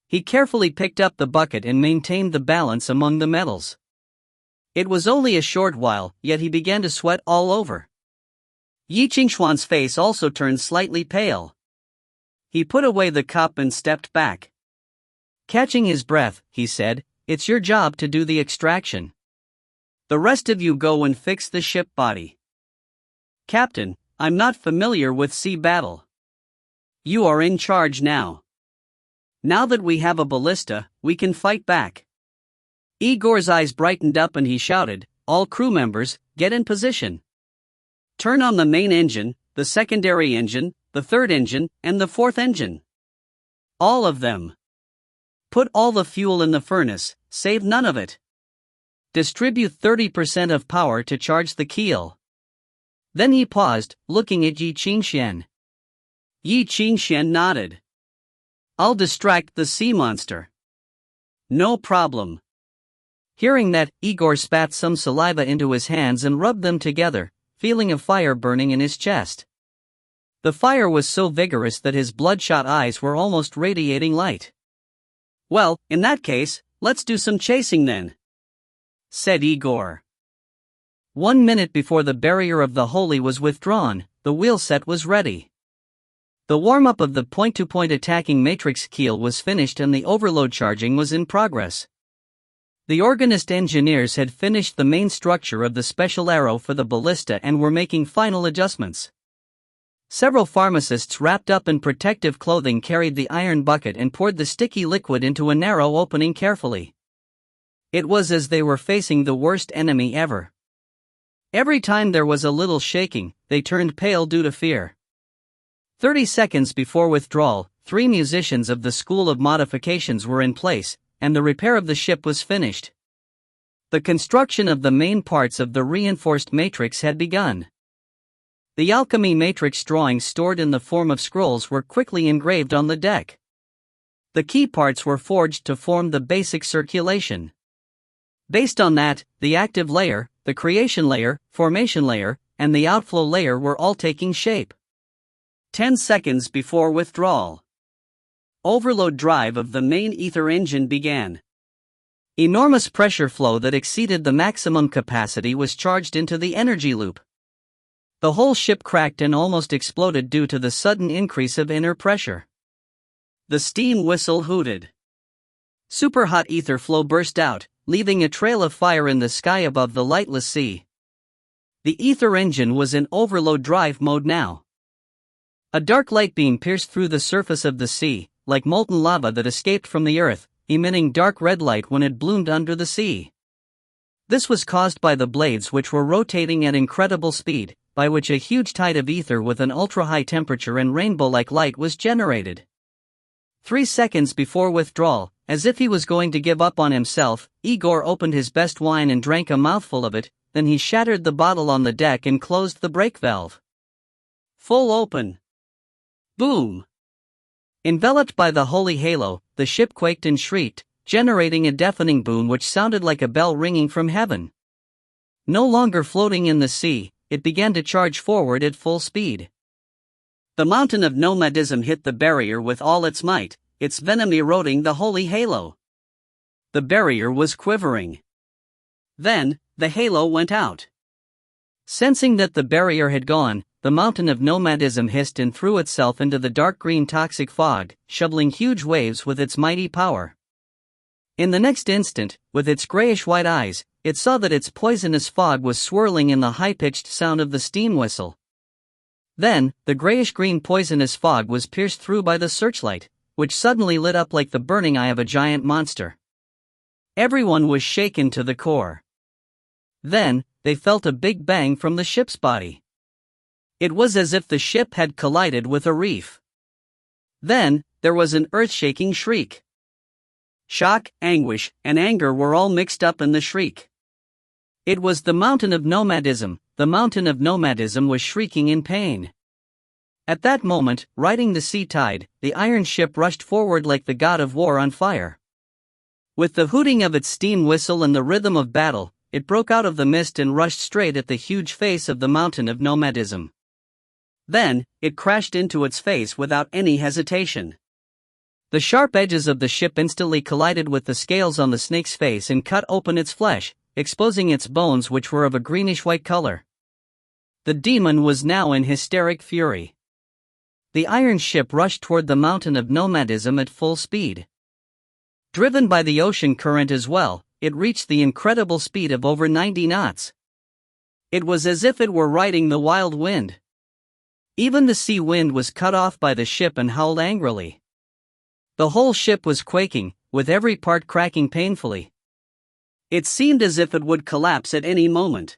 He carefully picked up the bucket and maintained the balance among the metals. It was only a short while, yet he began to sweat all over. Ye Qingxuan's face also turned slightly pale. He put away the cup and stepped back. Catching his breath, he said, "It's your job to do the extraction. The rest of you go and fix the ship body." "Captain, I'm not familiar with sea battle." "You are in charge now. Now that we have a ballista, we can fight back." Igor's eyes brightened up and he shouted, "All crew members, get in position. Turn on the main engine, the secondary engine, the third engine, and the fourth engine. All of them. Put all the fuel in the furnace, save none of it. Distribute 30% of power to charge the keel." Then he paused, looking at Ye Qingxuan. Ye Qingxuan nodded. "I'll distract the sea monster." "No problem." Hearing that, Igor spat some saliva into his hands and rubbed them together, feeling a fire burning in his chest. The fire was so vigorous that his bloodshot eyes were almost radiating light. "Well, in that case, let's do some chasing then," said Igor. 1 minute before the barrier of the Holy was withdrawn, the wheel set was ready. The warm-up of the point-to-point attacking matrix keel was finished and the overload charging was in progress. The organist engineers had finished the main structure of the special arrow for the ballista and were making final adjustments. Several pharmacists wrapped up in protective clothing carried the iron bucket and poured the sticky liquid into a narrow opening carefully. It was as they were facing the worst enemy ever. Every time there was a little shaking, they turned pale due to fear. 30 seconds before withdrawal, 3 musicians of the School of Modifications were in place, and the repair of the ship was finished. The construction of the main parts of the reinforced matrix had begun. The alchemy matrix drawings stored in the form of scrolls were quickly engraved on the deck. The key parts were forged to form the basic circulation. Based on that, the active layer, the creation layer, formation layer, and the outflow layer were all taking shape. 10 seconds before withdrawal. Overload drive of the main ether engine began. Enormous pressure flow that exceeded the maximum capacity was charged into the energy loop. The whole ship cracked and almost exploded due to the sudden increase of inner pressure. The steam whistle hooted. Superhot ether flow burst out, leaving a trail of fire in the sky above the lightless sea. The ether engine was in overload drive mode now. A dark light beam pierced through the surface of the sea, like molten lava that escaped from the earth, emitting dark red light when it bloomed under the sea. This was caused by the blades which were rotating at incredible speed, by which a huge tide of ether with an ultra-high temperature and rainbow-like light was generated. 3 seconds before withdrawal, as if he was going to give up on himself, Igor opened his best wine and drank a mouthful of it, then he shattered the bottle on the deck and closed the brake valve. Full open. Boom! Enveloped by the holy halo, the ship quaked and shrieked, generating a deafening boom which sounded like a bell ringing from heaven. No longer floating in the sea, it began to charge forward at full speed. The mountain of nomadism hit the barrier with all its might, its venom eroding the holy halo. The barrier was quivering. Then, the halo went out. Sensing that the barrier had gone, the mountain of nomadism hissed and threw itself into the dark green toxic fog, shoveling huge waves with its mighty power. In the next instant, with its grayish-white eyes, it saw that its poisonous fog was swirling in the high-pitched sound of the steam whistle. Then, the grayish-green poisonous fog was pierced through by the searchlight, which suddenly lit up like the burning eye of a giant monster. Everyone was shaken to the core. Then, they felt a big bang from the ship's body. It was as if the ship had collided with a reef. Then, there was an earth-shaking shriek. Shock, anguish, and anger were all mixed up in the shriek. It was the mountain of nomadism. The mountain of nomadism was shrieking in pain. At that moment, riding the sea tide, the iron ship rushed forward like the god of war on fire. With the hooting of its steam whistle and the rhythm of battle, it broke out of the mist and rushed straight at the huge face of the mountain of nomadism. Then, it crashed into its face without any hesitation. The sharp edges of the ship instantly collided with the scales on the snake's face and cut open its flesh, exposing its bones, which were of a greenish-white color. The demon was now in hysteric fury. The iron ship rushed toward the mountain of nomadism at full speed. Driven by the ocean current as well, it reached the incredible speed of over 90 knots. It was as if it were riding the wild wind. Even the sea wind was cut off by the ship and howled angrily. The whole ship was quaking, with every part cracking painfully. It seemed as if it would collapse at any moment.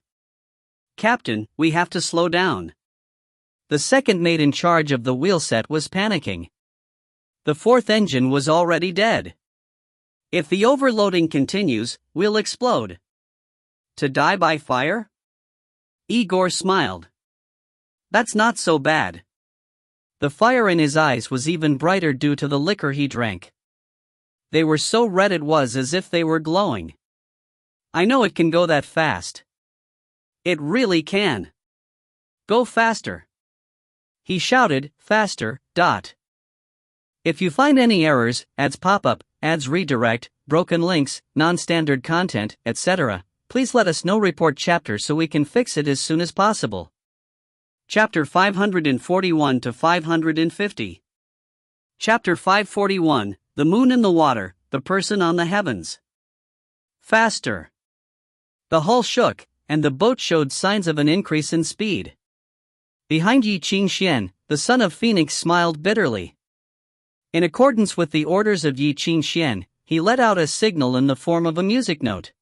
"Captain, we have to slow down." The second mate in charge of the wheelset was panicking. The fourth engine was already dead. "If the overloading continues, we'll explode." "To die by fire?" Igor smiled. "That's not so bad." The fire in his eyes was even brighter due to the liquor he drank. They were so red it was as if they were glowing. "I know it can go that fast." "It really can." "Go faster." He shouted, "Faster, dot." If you find any errors, ads pop up, ads redirect, broken links, non-standard content, etc., please let us know. Report chapter so we can fix it as soon as possible. Chapter 541 to 550. Chapter 541, The Moon in the Water, the Person on the Heavens. Faster. The hull shook, and the boat showed signs of an increase in speed. Behind Ye Qingxuan, the son of Phoenix smiled bitterly. In accordance with the orders of Ye Qingxuan, he let out a signal in the form of a music note.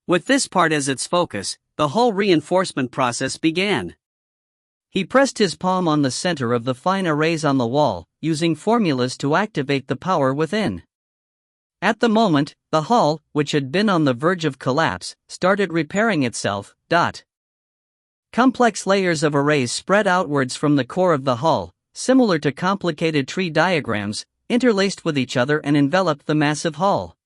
With this part as its focus, the whole reinforcement process began. He pressed his palm on the center of the fine arrays on the wall, using formulas to activate the power within. At the moment, the hull, which had been on the verge of collapse, started repairing itself. Complex layers of arrays spread outwards from the core of the hull, similar to complicated tree diagrams, interlaced with each other and enveloped the massive hull.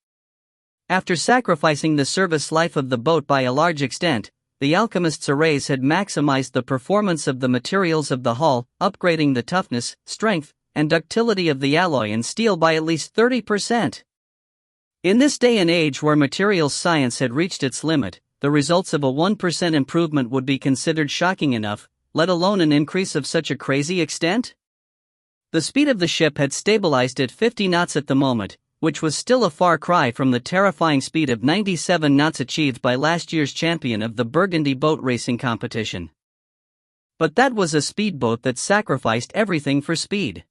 After sacrificing the service life of the boat by a large extent, the alchemist's arrays had maximized the performance of the materials of the hull, upgrading the toughness, strength, and ductility of the alloy and steel by at least 30%. In this day and age where materials science had reached its limit, the results of a 1% improvement would be considered shocking enough, let alone an increase of such a crazy extent? The speed of the ship had stabilized at 50 knots at the moment, which was still a far cry from the terrifying speed of 97 knots achieved by last year's champion of the Burgundy boat racing competition. But that was a speedboat that sacrificed everything for speed.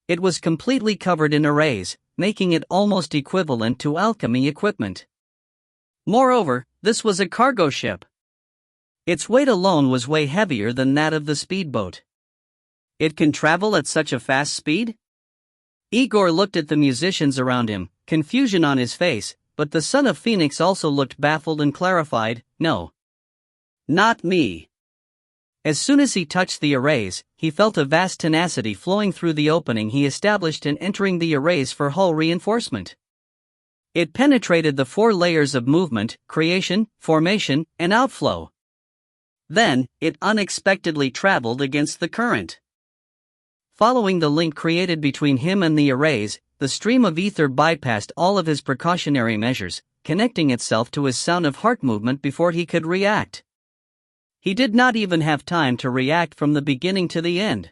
It was completely covered in arrays, making it almost equivalent to alchemy equipment. Moreover, this was a cargo ship. Its weight alone was way heavier than that of the speedboat. It can travel at such a fast speed? Igor looked at the musicians around him, confusion on his face, but the son of Phoenix also looked baffled and clarified, "No. Not me." As soon as he touched the arrays, he felt a vast tenacity flowing through the opening he established in entering the arrays for hull reinforcement. It penetrated the 4 layers of movement, creation, formation, and outflow. Then, it unexpectedly traveled against the current. Following the link created between him and the arrays, the stream of ether bypassed all of his precautionary measures, connecting itself to his sound of heart movement before he could react. He did not even have time to react from the beginning to the end.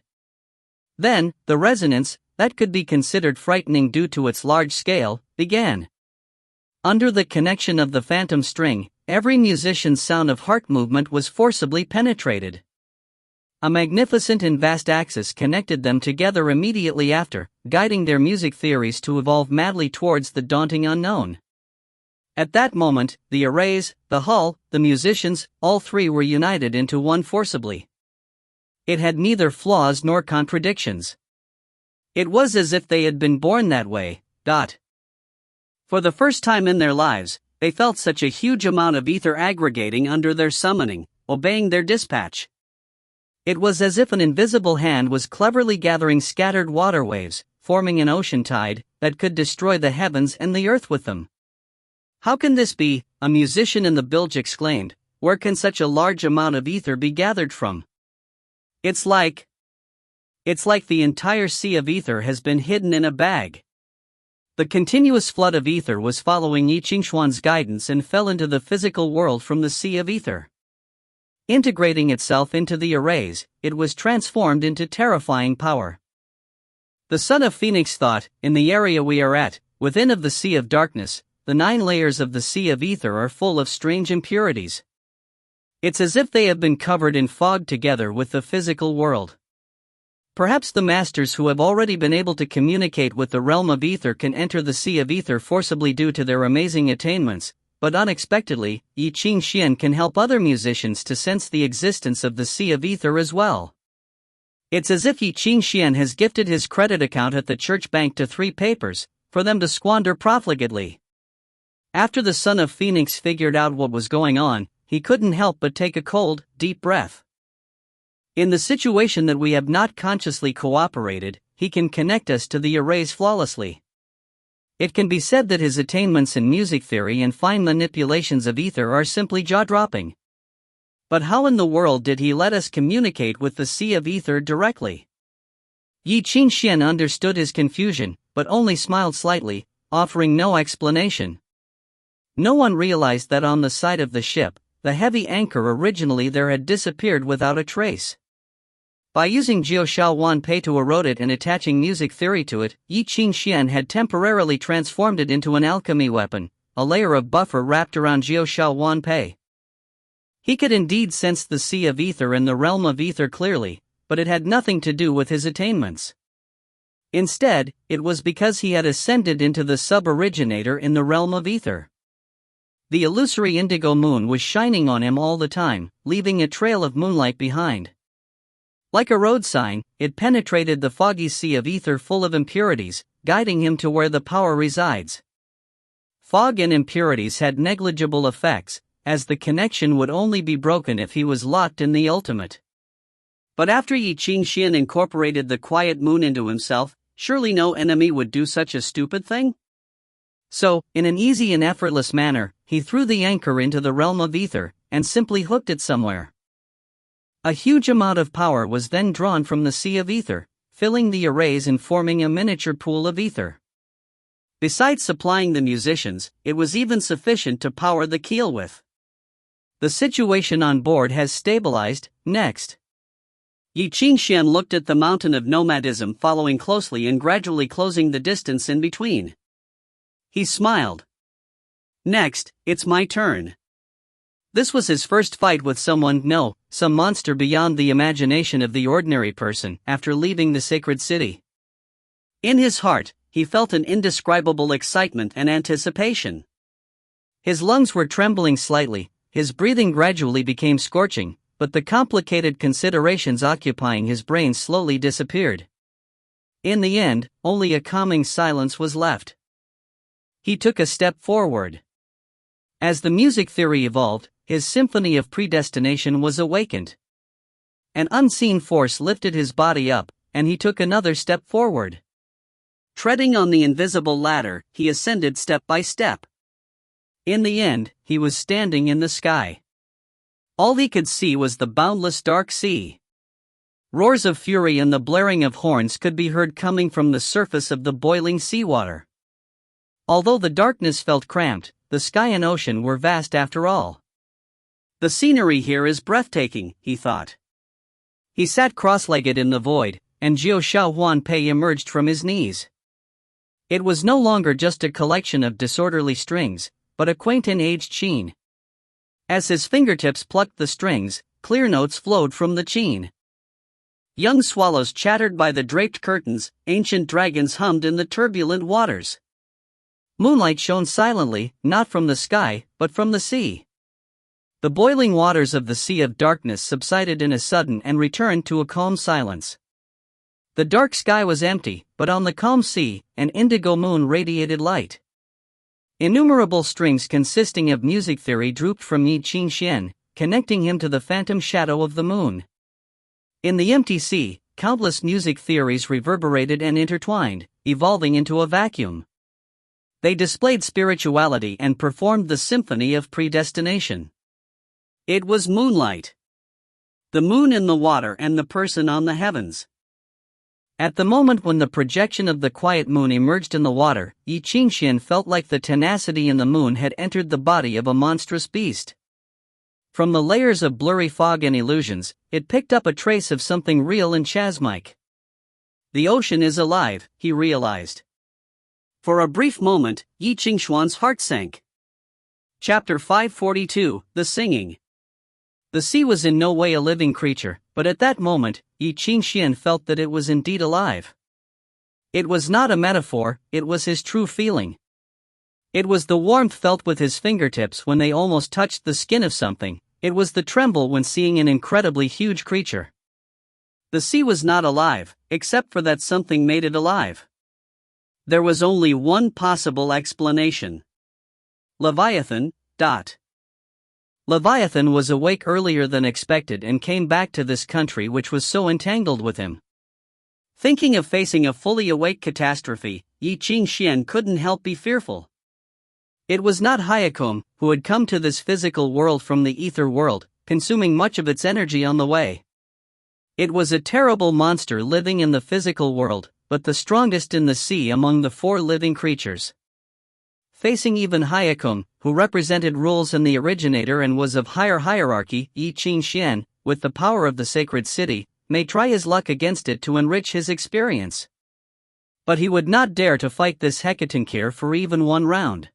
Then, the resonance, that could be considered frightening due to its large scale, began. Under the connection of the phantom string, every musician's sound of heart movement was forcibly penetrated. A magnificent and vast axis connected them together immediately after, guiding their music theories to evolve madly towards the daunting unknown. At that moment, the arrays, the hull, the musicians, all 3 were united into one forcibly. It had neither flaws nor contradictions. It was as if they had been born that way. For the first time in their lives, they felt such a huge amount of ether aggregating under their summoning, obeying their dispatch. It was as if an invisible hand was cleverly gathering scattered water waves, forming an ocean tide that could destroy the heavens and the earth with them. "How can this be?" a musician in the bilge exclaimed. "Where can such a large amount of ether be gathered from? It's like..." It's like the entire sea of ether has been hidden in a bag. The continuous flood of ether was following Ye Qingxuan's guidance and fell into the physical world from the sea of ether. Integrating itself into the arrays, it was transformed into terrifying power. The son of Phoenix thought, in the area we are at, within of the sea of darkness, the 9 layers of the sea of ether are full of strange impurities. It's as if they have been covered in fog together with the physical world. Perhaps the masters who have already been able to communicate with the realm of ether can enter the sea of ether forcibly due to their amazing attainments, but unexpectedly, Ye Qingxuan can help other musicians to sense the existence of the sea of ether as well. It's as if Ye Qingxuan has gifted his credit account at the church bank to 3 papers, for them to squander profligately. After the son of Phoenix figured out what was going on, he couldn't help but take a cold, deep breath. In the situation that we have not consciously cooperated, he can connect us to the arrays flawlessly. It can be said that his attainments in music theory and fine manipulations of ether are simply jaw-dropping. But how in the world did he let us communicate with the sea of ether directly? Ye Qingxuan understood his confusion, but only smiled slightly, offering no explanation. No one realized that on the side of the ship, the heavy anchor originally there had disappeared without a trace. By using Jiao Pei to erode it and attaching music theory to it, Ye Qingxuan had temporarily transformed it into an alchemy weapon, a layer of buffer wrapped around Jiao Pei. He could indeed sense the sea of ether and the realm of ether clearly, but it had nothing to do with his attainments. Instead, it was because he had ascended into the sub-originator in the realm of ether. The illusory indigo moon was shining on him all the time, leaving a trail of moonlight behind. Like a road sign, it penetrated the foggy sea of ether full of impurities, guiding him to where the power resides. Fog and impurities had negligible effects, as the connection would only be broken if he was locked in the ultimate. But after Ye Qingxuan incorporated the quiet moon into himself, surely no enemy would do such a stupid thing? So, in an easy and effortless manner, he threw the anchor into the realm of ether, and simply hooked it somewhere. A huge amount of power was then drawn from the sea of ether, filling the arrays and forming a miniature pool of ether. Besides supplying the musicians, it was even sufficient to power the keel with. The situation on board has stabilized. Next. Ye Qingxuan looked at the mountain of nomadism following closely and gradually closing the distance in between. He smiled. Next, it's my turn. This was his first fight with some monster beyond the imagination of the ordinary person after leaving the sacred city. In his heart, he felt an indescribable excitement and anticipation. His lungs were trembling slightly, his breathing gradually became scorching, but the complicated considerations occupying his brain slowly disappeared. In the end, only a calming silence was left. He took a step forward. As the music theory evolved, his symphony of predestination was awakened. An unseen force lifted his body up, and he took another step forward. Treading on the invisible ladder, he ascended step by step. In the end, he was standing in the sky. All he could see was the boundless dark sea. Roars of fury and the blaring of horns could be heard coming from the surface of the boiling seawater. Although the darkness felt cramped, the sky and ocean were vast after all. The scenery here is breathtaking, he thought. He sat cross-legged in the void, and Jiao Pei emerged from his knees. It was no longer just a collection of disorderly strings, but a quaint and aged sheen. As his fingertips plucked the strings, clear notes flowed from the sheen. Young swallows chattered by the draped curtains, ancient dragons hummed in the turbulent waters. Moonlight shone silently, not from the sky, but from the sea. The boiling waters of the sea of darkness subsided in a sudden and returned to a calm silence. The dark sky was empty, but on the calm sea, an indigo moon radiated light. Innumerable strings consisting of music theory drooped from Ye Qingxuan, connecting him to the phantom shadow of the moon. In the empty sea, countless music theories reverberated and intertwined, evolving into a vacuum. They displayed spirituality and performed the symphony of predestination. It was moonlight. The moon in the water and the person on the heavens. At the moment when the projection of the quiet moon emerged in the water, Ye Qingxuan felt like the tenacity in the moon had entered the body of a monstrous beast. From the layers of blurry fog and illusions, it picked up a trace of something real and chasmic. The ocean is alive, he realized. For a brief moment, Ye Qingxuan's heart sank. Chapter 542, The Singing. The sea was in no way a living creature, but at that moment, Ye Qingxuan felt that it was indeed alive. It was not a metaphor, it was his true feeling. It was the warmth felt with his fingertips when they almost touched the skin of something, it was the tremble when seeing an incredibly huge creature. The sea was not alive, except for that something made it alive. There was only one possible explanation. Leviathan. Leviathan was awake earlier than expected and came back to this country which was so entangled with him. Thinking of facing a fully awake catastrophe, Ye Qingxuan couldn't help be fearful. It was not Hyakum, who had come to this physical world from the ether world, consuming much of its energy on the way. It was a terrible monster living in the physical world, but the strongest in the sea among the 4 living creatures. Facing even Hyakum, who represented rules and the originator and was of higher hierarchy, Ye Qingxuan, with the power of the sacred city, may try his luck against it to enrich his experience. But he would not dare to fight this Hecatonkir for even one round.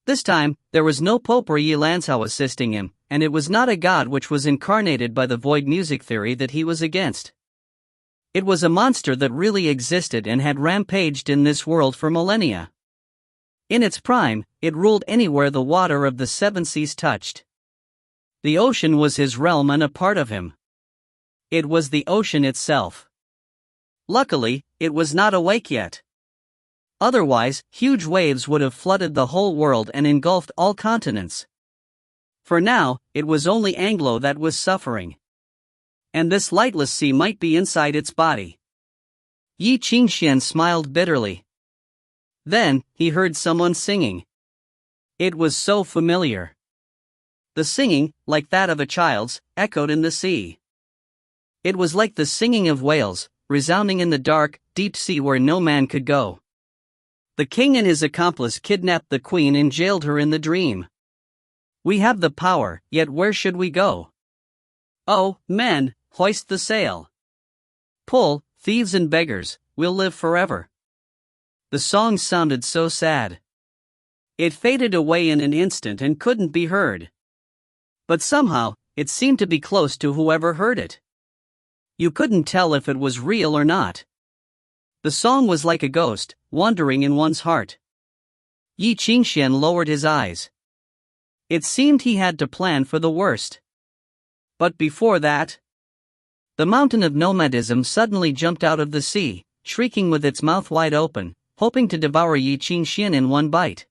This time, there was no Pope or Ye Lansao assisting him, and it was not a god which was incarnated by the void music theory that he was against. It was a monster that really existed and had rampaged in this world for millennia. In its prime, it ruled anywhere the water of the 7 seas touched. The ocean was his realm and a part of him. It was the ocean itself. Luckily, it was not awake yet. Otherwise, huge waves would have flooded the whole world and engulfed all continents. For now, it was only Anglo that was suffering. And this lightless sea might be inside its body. Ye Qingxuan smiled bitterly. Then, he heard someone singing. It was so familiar. The singing, like that of a child's, echoed in the sea. It was like the singing of whales, resounding in the dark, deep sea where no man could go. The king and his accomplice kidnapped the queen and jailed her in the dream. We have the power, yet where should we go? Oh, men, hoist the sail. Pull, thieves and beggars, we'll live forever. The song sounded so sad. It faded away in an instant and couldn't be heard. But somehow, it seemed to be close to whoever heard it. You couldn't tell if it was real or not. The song was like a ghost, wandering in one's heart. Ye Qingxuan lowered his eyes. It seemed he had to plan for the worst. But before that, the mountain of nomadism suddenly jumped out of the sea, shrieking with its mouth wide open, hoping to devour Ye Qingxuan in one bite.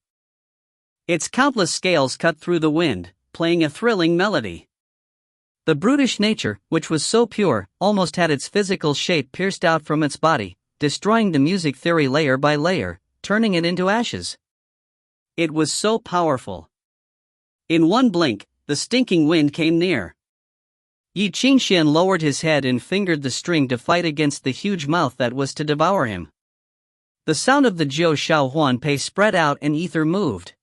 Its countless scales cut through the wind, playing a thrilling melody. The brutish nature, which was so pure, almost had its physical shape pierced out from its body, destroying the music theory layer by layer, turning it into ashes. It was so powerful. In one blink, the stinking wind came near. Ye Qingxuan lowered his head and fingered the string to fight against the huge mouth that was to devour him. The sound of the Jiu Shao Huan Pei spread out and ether moved.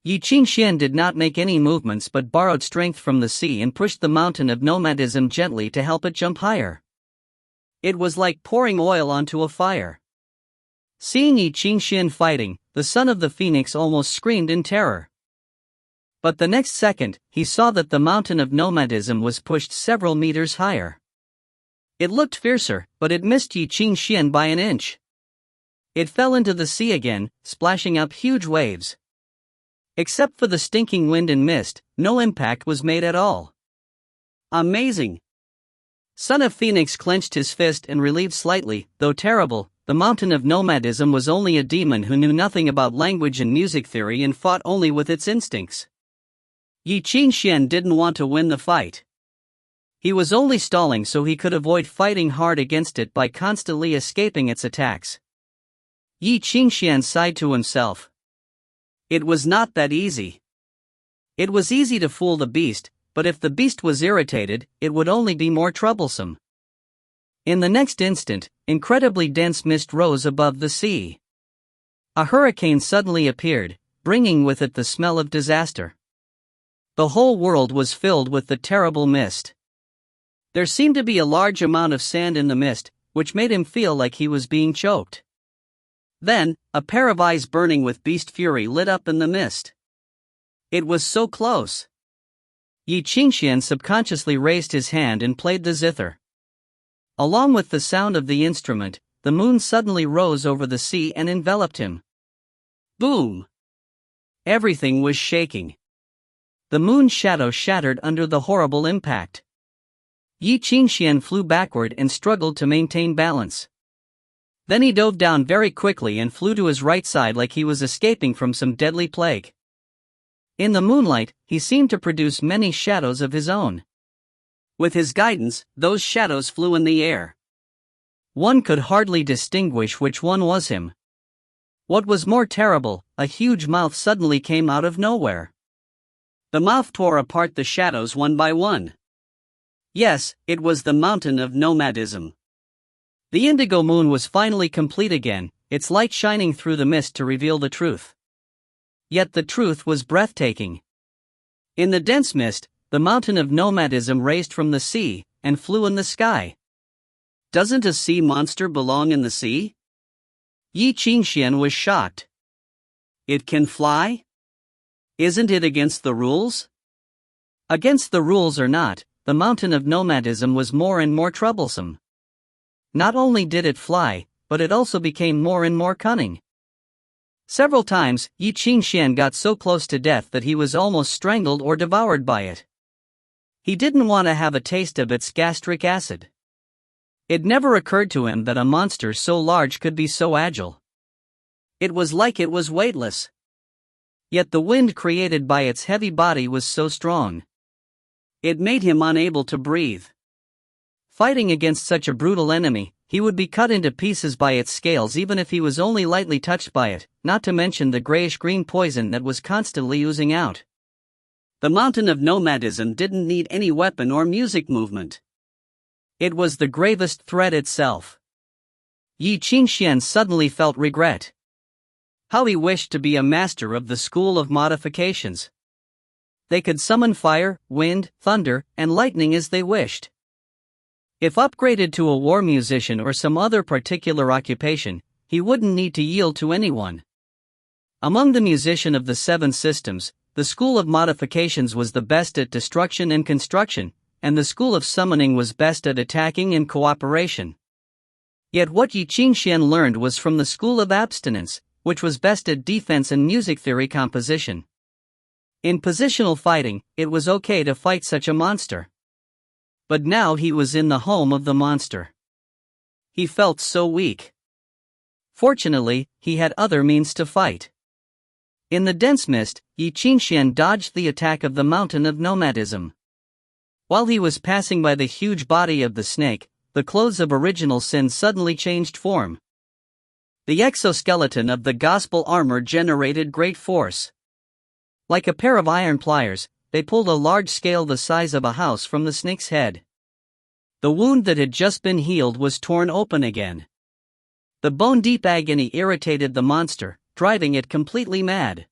Ye Qingxuan did not make any movements but borrowed strength from the sea and pushed the mountain of nomadism gently to help it jump higher. It was like pouring oil onto a fire. Seeing Ye Qingxuan fighting, the son of the phoenix almost screamed in terror. But the next second, he saw that the mountain of nomadism was pushed several meters higher. It looked fiercer, but it missed Ye Qingxuan by an inch. It fell into the sea again, splashing up huge waves. Except for the stinking wind and mist, no impact was made at all. Amazing! Son of Phoenix clenched his fist and relieved slightly, though terrible. The mountain of nomadism was only a demon who knew nothing about language and music theory and fought only with its instincts. Ye Qingxuan didn't want to win the fight. He was only stalling so he could avoid fighting hard against it by constantly escaping its attacks. Ye Qingxuan sighed to himself. It was not that easy. It was easy to fool the beast, but if the beast was irritated, it would only be more troublesome. In the next instant, incredibly dense mist rose above the sea. A hurricane suddenly appeared, bringing with it the smell of disaster. The whole world was filled with the terrible mist. There seemed to be a large amount of sand in the mist, which made him feel like he was being choked. Then, a pair of eyes burning with beast fury lit up in the mist. It was so close. Ye Qingxuan subconsciously raised his hand and played the zither. Along with the sound of the instrument, the moon suddenly rose over the sea and enveloped him. Boom! Everything was shaking. The moon's shadow shattered under the horrible impact. Ye Qingxuan flew backward and struggled to maintain balance. Then he dove down very quickly and flew to his right side like he was escaping from some deadly plague. In the moonlight, he seemed to produce many shadows of his own. With his guidance, those shadows flew in the air. One could hardly distinguish which one was him. What was more terrible, a huge mouth suddenly came out of nowhere. The mouth tore apart the shadows one by one. Yes, it was the mountain of nomadism. The indigo moon was finally complete again, its light shining through the mist to reveal the truth. Yet the truth was breathtaking. In the dense mist, the mountain of nomadism raised from the sea, and flew in the sky. Doesn't a sea monster belong in the sea? Ye Qingxuan was shocked. It can fly? Isn't it against the rules? Against the rules or not, the mountain of nomadism was more and more troublesome. Not only did it fly, but it also became more and more cunning. Several times, Ye Qingxuan got so close to death that he was almost strangled or devoured by it. He didn't want to have a taste of its gastric acid. It never occurred to him that a monster so large could be so agile. It was like it was weightless. Yet the wind created by its heavy body was so strong. It made him unable to breathe. Fighting against such a brutal enemy, he would be cut into pieces by its scales even if he was only lightly touched by it, not to mention the grayish-green poison that was constantly oozing out. The mountain of nomadism didn't need any weapon or music movement. It was the gravest threat itself. Ye Qingxuan suddenly felt regret. How he wished to be a master of the school of modifications. They could summon fire, wind, thunder, and lightning as they wished. If upgraded to a war musician or some other particular occupation, he wouldn't need to yield to anyone. Among the musicians of the 7 systems, the school of modifications was the best at destruction and construction, and the school of summoning was best at attacking and cooperation. Yet what Ye Qingxuan learned was from the school of abstinence, which was best at defense and music theory composition. In positional fighting, it was okay to fight such a monster. But now he was in the home of the monster. He felt so weak. Fortunately, he had other means to fight. In the dense mist, Ye Qingxuan dodged the attack of the mountain of nomadism. While he was passing by the huge body of the snake, the clothes of original sin suddenly changed form. The exoskeleton of the gospel armor generated great force. Like a pair of iron pliers, they pulled a large scale the size of a house from the snake's head. The wound that had just been healed was torn open again. The bone-deep agony irritated the monster, driving it completely mad.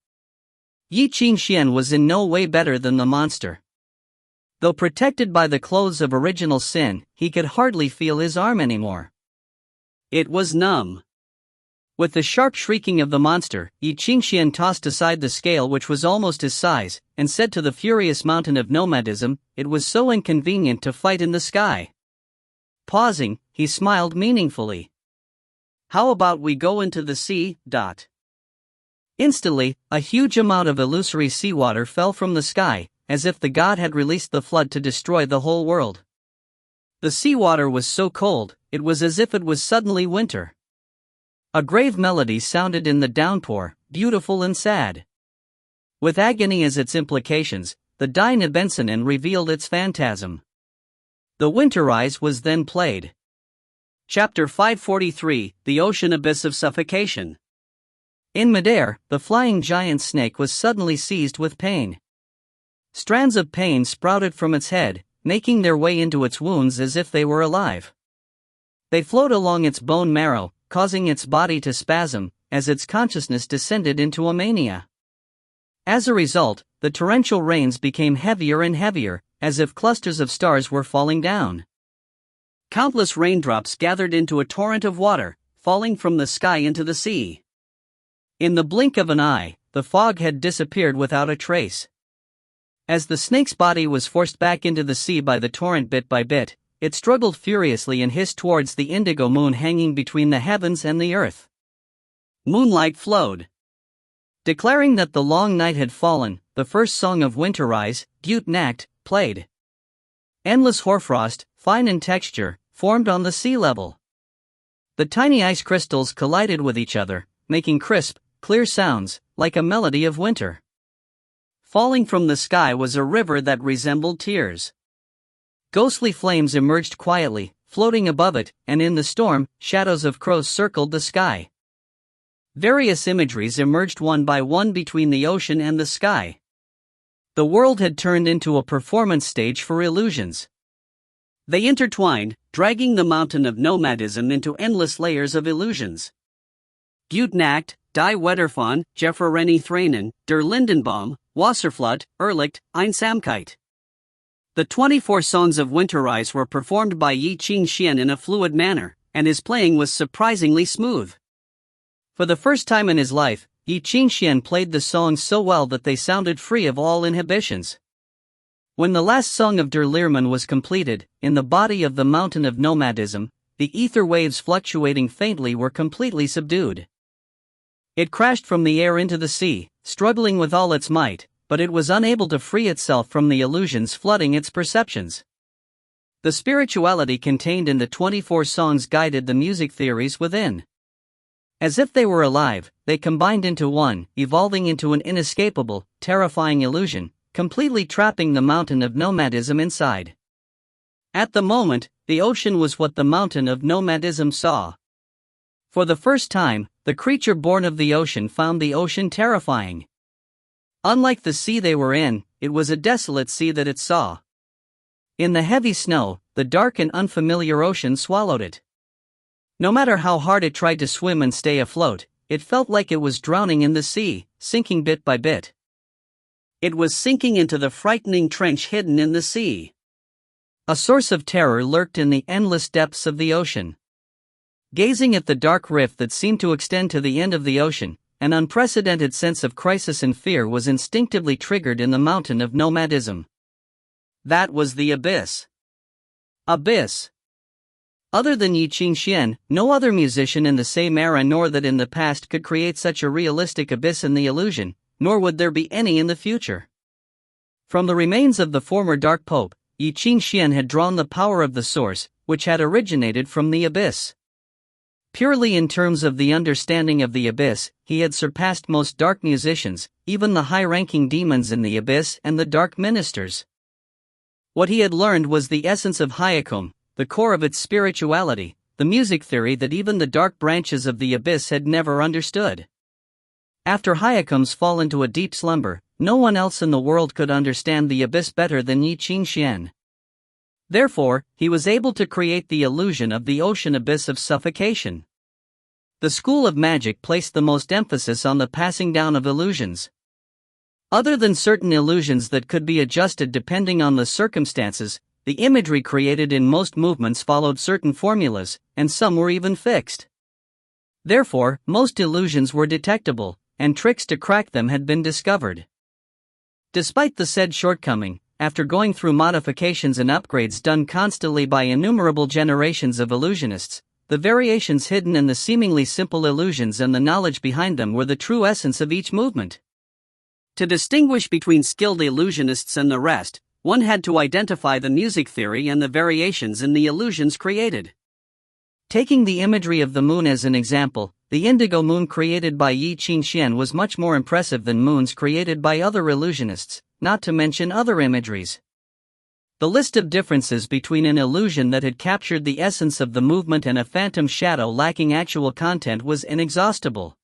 Ye Qingxuan was in no way better than the monster. Though protected by the clothes of original sin, he could hardly feel his arm anymore. It was numb. With the sharp shrieking of the monster, Ye Qingxuan tossed aside the scale which was almost his size, and said to the furious mountain of nomadism, it was so inconvenient to fight in the sky. Pausing, he smiled meaningfully. How about we go into the sea? Instantly, a huge amount of illusory seawater fell from the sky, as if the god had released the flood to destroy the whole world. The seawater was so cold, it was as if it was suddenly winter. A grave melody sounded in the downpour, beautiful and sad. With agony as its implications, the Die Nebensinen revealed its phantasm. The Winterize was then played. Chapter 543, The Ocean Abyss of Suffocation. In midair, the flying giant snake was suddenly seized with pain. Strands of pain sprouted from its head, making their way into its wounds as if they were alive. They flowed along its bone marrow, causing its body to spasm, as its consciousness descended into a mania. As a result, the torrential rains became heavier and heavier, as if clusters of stars were falling down. Countless raindrops gathered into a torrent of water, falling from the sky into the sea. In the blink of an eye, the fog had disappeared without a trace. As the snake's body was forced back into the sea by the torrent bit by bit, it struggled furiously and hissed towards the indigo moon hanging between the heavens and the earth. Moonlight flowed. Declaring that the long night had fallen, the first song of Winterrise, Gute Nacht, played. Endless hoarfrost, fine in texture, formed on the sea level. The tiny ice crystals collided with each other, making crisp, clear sounds, like a melody of winter. Falling from the sky was a river that resembled tears. Ghostly flames emerged quietly, floating above it, and in the storm, shadows of crows circled the sky. Various imageries emerged one by one between the ocean and the sky. The world had turned into a performance stage for illusions. They intertwined, dragging the mountain of nomadism into endless layers of illusions. Gute Nacht, Die Wetterfahne, Jeffereni Thränen, Der Lindenbaum, Wasserflut, Irrlicht, Einsamkeit. The 24 songs of Winterrise were performed by Ye Qingxuan in a fluid manner, and his playing was surprisingly smooth. For the first time in his life, Ye Qingxuan played the songs so well that they sounded free of all inhibitions. When the last song of Der Lehrmann was completed, in the body of the mountain of nomadism, the ether waves fluctuating faintly were completely subdued. It crashed from the air into the sea, struggling with all its might, but it was unable to free itself from the illusions flooding its perceptions. The spirituality contained in the 24 songs guided the music theories within. As if they were alive, they combined into one, evolving into an inescapable, terrifying illusion, completely trapping the mountain of nomadism inside. At the moment, the ocean was what the mountain of nomadism saw. For the first time, the creature born of the ocean found the ocean terrifying. Unlike the sea they were in, it was a desolate sea that it saw. In the heavy snow, the dark and unfamiliar ocean swallowed it. No matter how hard it tried to swim and stay afloat, it felt like it was drowning in the sea, sinking bit by bit. It was sinking into the frightening trench hidden in the sea. A source of terror lurked in the endless depths of the ocean. Gazing at the dark rift that seemed to extend to the end of the ocean, an unprecedented sense of crisis and fear was instinctively triggered in the mountain of nomadism. That was the abyss. Abyss. Other than Ye Qingxuan, no other musician in the same era nor that in the past could create such a realistic abyss in the illusion, nor would there be any in the future. From the remains of the former Dark Pope, Ye Qingxuan had drawn the power of the source, which had originated from the abyss. Purely in terms of the understanding of the abyss, he had surpassed most dark musicians, even the high-ranking demons in the abyss and the dark ministers. What he had learned was the essence of Hyakum, the core of its spirituality, the music theory that even the dark branches of the abyss had never understood. After Hyakum's fall into a deep slumber, no one else in the world could understand the abyss better than Ye Qingxuan. Therefore, he was able to create the illusion of the ocean abyss of suffocation. The school of magic placed the most emphasis on the passing down of illusions. Other than certain illusions that could be adjusted depending on the circumstances, the imagery created in most movements followed certain formulas, and some were even fixed. Therefore, most illusions were detectable, and tricks to crack them had been discovered. Despite the said shortcoming, after going through modifications and upgrades done constantly by innumerable generations of illusionists, the variations hidden in the seemingly simple illusions and the knowledge behind them were the true essence of each movement. To distinguish between skilled illusionists and the rest, one had to identify the music theory and the variations in the illusions created. Taking the imagery of the moon as an example, the indigo moon created by Ye Qingxuan was much more impressive than moons created by other illusionists, not to mention other imageries. The list of differences between an illusion that had captured the essence of the movement and a phantom shadow lacking actual content was inexhaustible.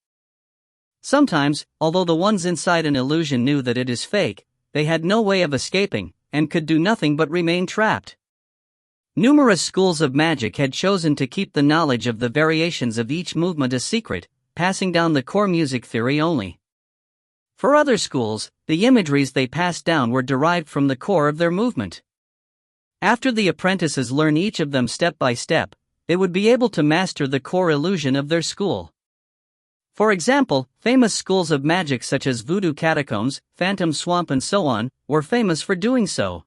Sometimes, although the ones inside an illusion knew that it is fake, they had no way of escaping, and could do nothing but remain trapped. Numerous schools of magic had chosen to keep the knowledge of the variations of each movement a secret, passing down the core music theory only. For other schools, the imageries they passed down were derived from the core of their movement. After the apprentices learn each of them step by step, they would be able to master the core illusion of their school. For example, famous schools of magic such as Voodoo Catacombs, Phantom Swamp and so on, were famous for doing so.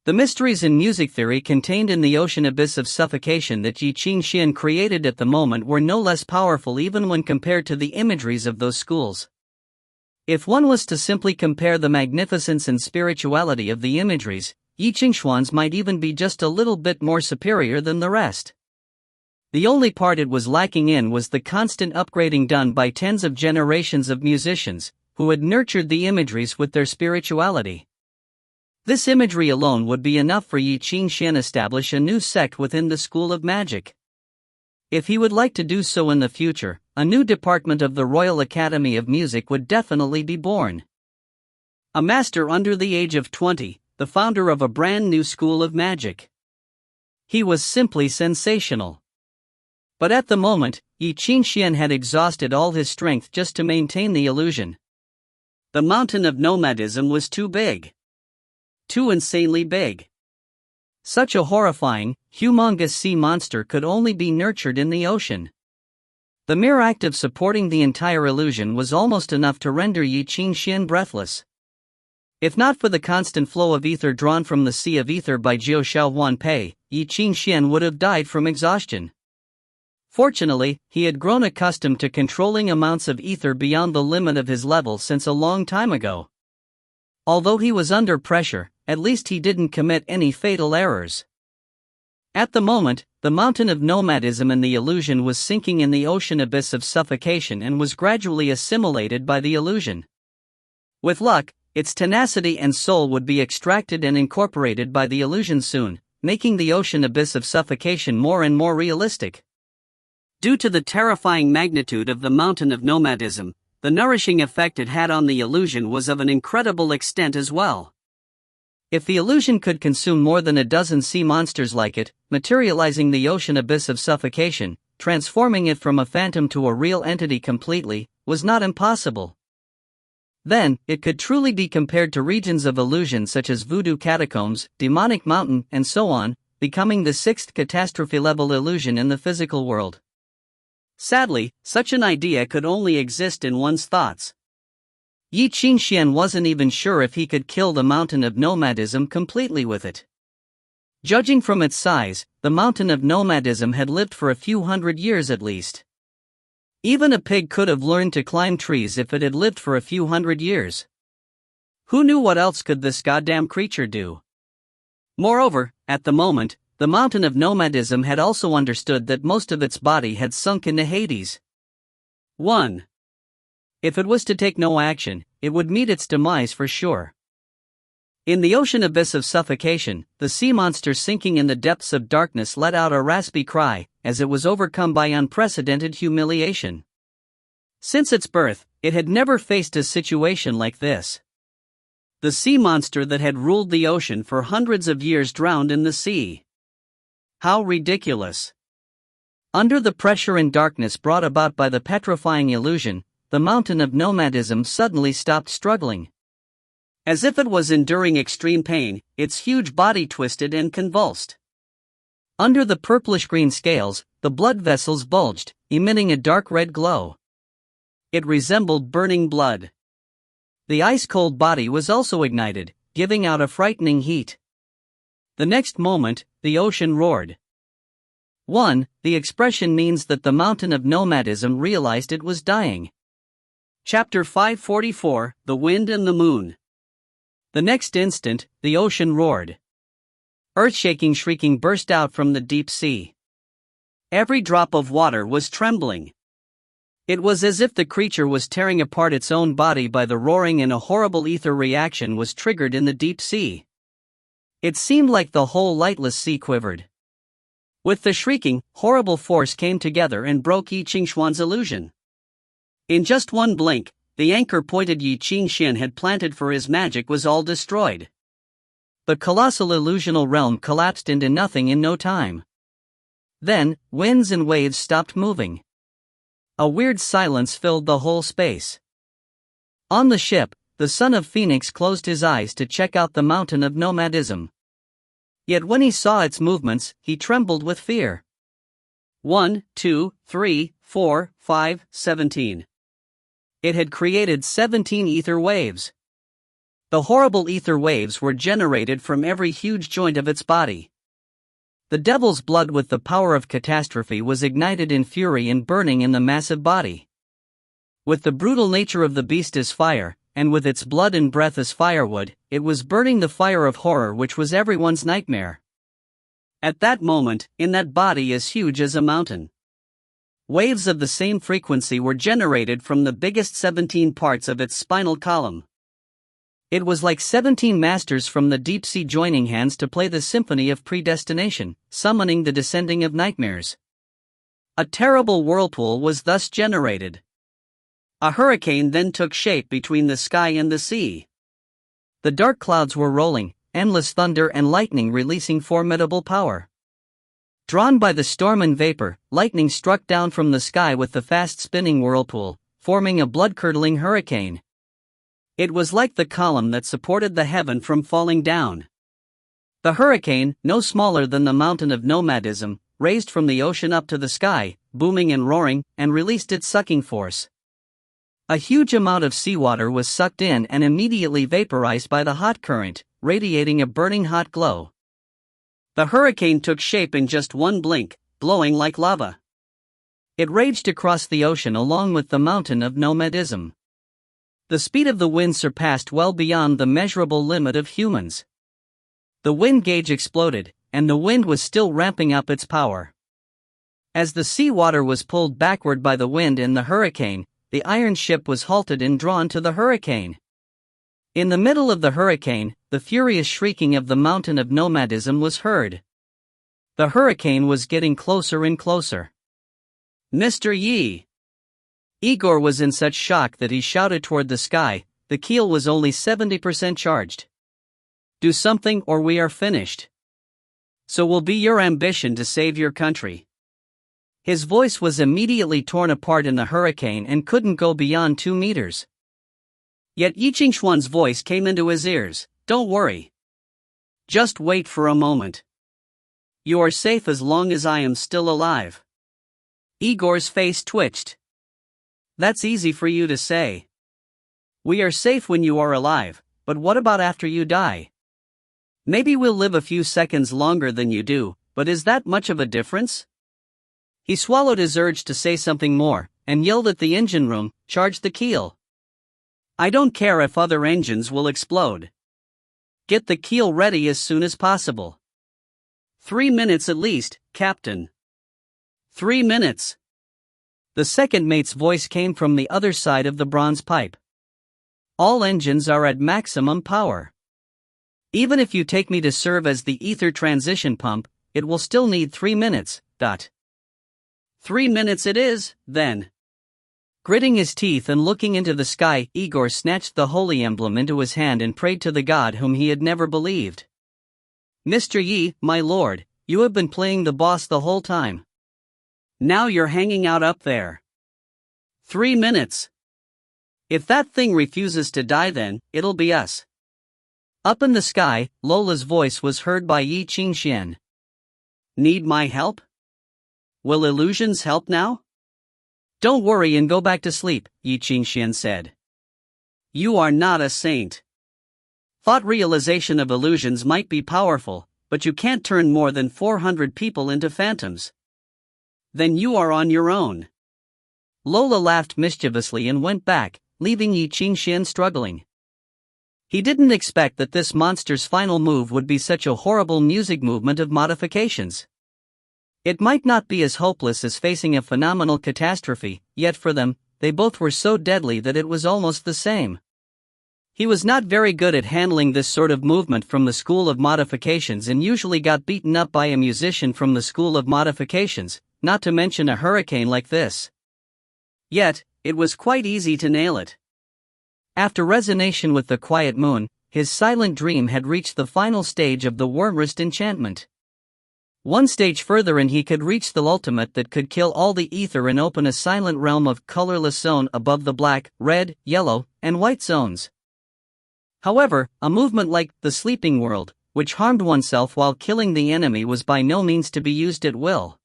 The mysteries in music theory contained in the ocean abyss of suffocation that Ye Qingxuan created at the moment were no less powerful even when compared to the imageries of those schools. If one was to simply compare the magnificence and spirituality of the imageries, Ye Qingxuan's might even be just a little bit more superior than the rest. The only part it was lacking in was the constant upgrading done by tens of generations of musicians, who had nurtured the imageries with their spirituality. This imagery alone would be enough for Ye Qingxuan to establish a new sect within the school of magic. If he would like to do so in the future, a new department of the Royal Academy of Music would definitely be born. A master under the age of 20, the founder of a brand new school of magic. He was simply sensational. But at the moment, Ye Qingxuan had exhausted all his strength just to maintain the illusion. The mountain of nomadism was too big. Too insanely big. Such a horrifying, humongous sea monster could only be nurtured in the ocean. The mere act of supporting the entire illusion was almost enough to render Ye Qingxuan breathless. If not for the constant flow of ether drawn from the sea of ether by Jiu Xiaohuan Pei, Ye Qingxuan would have died from exhaustion. Fortunately, he had grown accustomed to controlling amounts of ether beyond the limit of his level since a long time ago. Although he was under pressure, at least he didn't commit any fatal errors. At the moment, the mountain of nomadism and the illusion was sinking in the ocean abyss of suffocation and was gradually assimilated by the illusion. With luck, its tenacity and soul would be extracted and incorporated by the illusion soon, making the ocean abyss of suffocation more and more realistic. Due to the terrifying magnitude of the mountain of nomadism, the nourishing effect it had on the illusion was of an incredible extent as well. If the illusion could consume more than a dozen sea monsters like it, materializing the ocean abyss of suffocation, transforming it from a phantom to a real entity completely, was not impossible. Then, it could truly be compared to regions of illusion such as Voodoo Catacombs, Demonic Mountain, and so on, becoming the sixth catastrophe-level illusion in the physical world. Sadly, such an idea could only exist in one's thoughts. Ye Qingxuan wasn't even sure if he could kill the mountain of nomadism completely with it. Judging from its size, the mountain of nomadism had lived for a few hundred years at least. Even a pig could have learned to climb trees if it had lived for a few hundred years. Who knew what else could this goddamn creature do? Moreover, at the moment, the mountain of nomadism had also understood that most of its body had sunk into Hades. 1. If it was to take no action, it would meet its demise for sure. In the ocean abyss of suffocation, the sea monster sinking in the depths of darkness let out a raspy cry, as it was overcome by unprecedented humiliation. Since its birth, it had never faced a situation like this. The sea monster that had ruled the ocean for hundreds of years drowned in the sea. How ridiculous. Under the pressure and darkness brought about by the petrifying illusion, the mountain of nomadism suddenly stopped struggling. As if it was enduring extreme pain, its huge body twisted and convulsed. Under the purplish-green scales, the blood vessels bulged, emitting a dark red glow. It resembled burning blood. The ice-cold body was also ignited, giving out a frightening heat. The next moment, the ocean roared. 1. The expression means that the mountain of nomadism realized it was dying. Chapter 544, The Wind and the Moon. The next instant, the ocean roared. Earth-shaking shrieking burst out from the deep sea. Every drop of water was trembling. It was as if the creature was tearing apart its own body by the roaring, and a horrible ether reaction was triggered in the deep sea. It seemed like the whole lightless sea quivered. With the shrieking, horrible force came together and broke Ye Qingxuan's illusion. In just one blink, the anchor pointed Ye Qingxuan had planted for his magic was all destroyed. The colossal illusional realm collapsed into nothing in no time. Then, winds and waves stopped moving. A weird silence filled the whole space. On the ship, the son of Phoenix closed his eyes to check out the mountain of nomadism. Yet when he saw its movements, he trembled with fear. 1, 2, 3, 4, 5, 17. It had created 17 ether waves. The horrible ether waves were generated from every huge joint of its body. The devil's blood with the power of catastrophe was ignited in fury and burning in the massive body. With the brutal nature of the beast as fire, and with its blood and breath as firewood, it was burning the fire of horror which was everyone's nightmare. At that moment, in that body as huge as a mountain, waves of the same frequency were generated from the biggest 17 parts of its spinal column. It was like 17 masters from the deep sea joining hands to play the symphony of predestination, summoning the descending of nightmares. A terrible whirlpool was thus generated. A hurricane then took shape between the sky and the sea. The dark clouds were rolling, endless thunder and lightning releasing formidable power. Drawn by the storm and vapor, lightning struck down from the sky with the fast-spinning whirlpool, forming a blood-curdling hurricane. It was like the column that supported the heaven from falling down. The hurricane, no smaller than the mountain of nomadism, raised from the ocean up to the sky, booming and roaring, and released its sucking force. A huge amount of seawater was sucked in and immediately vaporized by the hot current, radiating a burning hot glow. The hurricane took shape in just one blink, blowing like lava. It raged across the ocean along with the mountain of nomadism. The speed of the wind surpassed well beyond the measurable limit of humans. The wind gauge exploded, and the wind was still ramping up its power. As the seawater was pulled backward by the wind in the hurricane, the iron ship was halted and drawn to the hurricane. In the middle of the hurricane, the furious shrieking of the mountain of nomadism was heard. The hurricane was getting closer and closer. Mr. Yi! Igor was in such shock that he shouted toward the sky, the keel was only 70% charged. Do something or we are finished. So will be your ambition to save your country. His voice was immediately torn apart in the hurricane and couldn't go beyond 2 meters. Yet Ye Qingxuan's voice came into his ears, don't worry. Just wait for a moment. You are safe as long as I am still alive. Igor's face twitched. That's easy for you to say. We are safe when you are alive, but what about after you die? Maybe we'll live a few seconds longer than you do, but is that much of a difference? He swallowed his urge to say something more, and yelled at the engine room, charge the keel. I don't care if other engines will explode. Get the keel ready as soon as possible. 3 minutes at least, Captain. 3 minutes. The second mate's voice came from the other side of the bronze pipe. All engines are at maximum power. Even if you take me to serve as the ether transition pump, it will still need 3 minutes. 3 minutes it is, then. Gritting his teeth and looking into the sky, Igor snatched the holy emblem into his hand and prayed to the god whom he had never believed. Mr. Yi, my lord, you have been playing the boss the whole time. Now you're hanging out up there. 3 minutes. If that thing refuses to die, then it'll be us. Up in the sky, Lola's voice was heard by Ye Qingxuan. Need my help? Will illusions help now? Don't worry and go back to sleep, Ye Qingxuan said. You are not a saint. Thought realization of illusions might be powerful, but you can't turn more than 400 people into phantoms. Then you are on your own. Lola laughed mischievously and went back, leaving Ye Qingxuan struggling. He didn't expect that this monster's final move would be such a horrible music movement of modifications. It might not be as hopeless as facing a phenomenal catastrophe, yet for them, they both were so deadly that it was almost the same. He was not very good at handling this sort of movement from the school of modifications and usually got beaten up by a musician from the school of modifications, not to mention a hurricane like this. Yet, it was quite easy to nail it. After resonation with the quiet moon, his silent dream had reached the final stage of the Wormrest enchantment. One stage further and he could reach the ultimate that could kill all the ether and open a silent realm of colorless zone above the black, red, yellow, and white zones. However, a movement like the sleeping world, which harmed oneself while killing the enemy, was by no means to be used at will.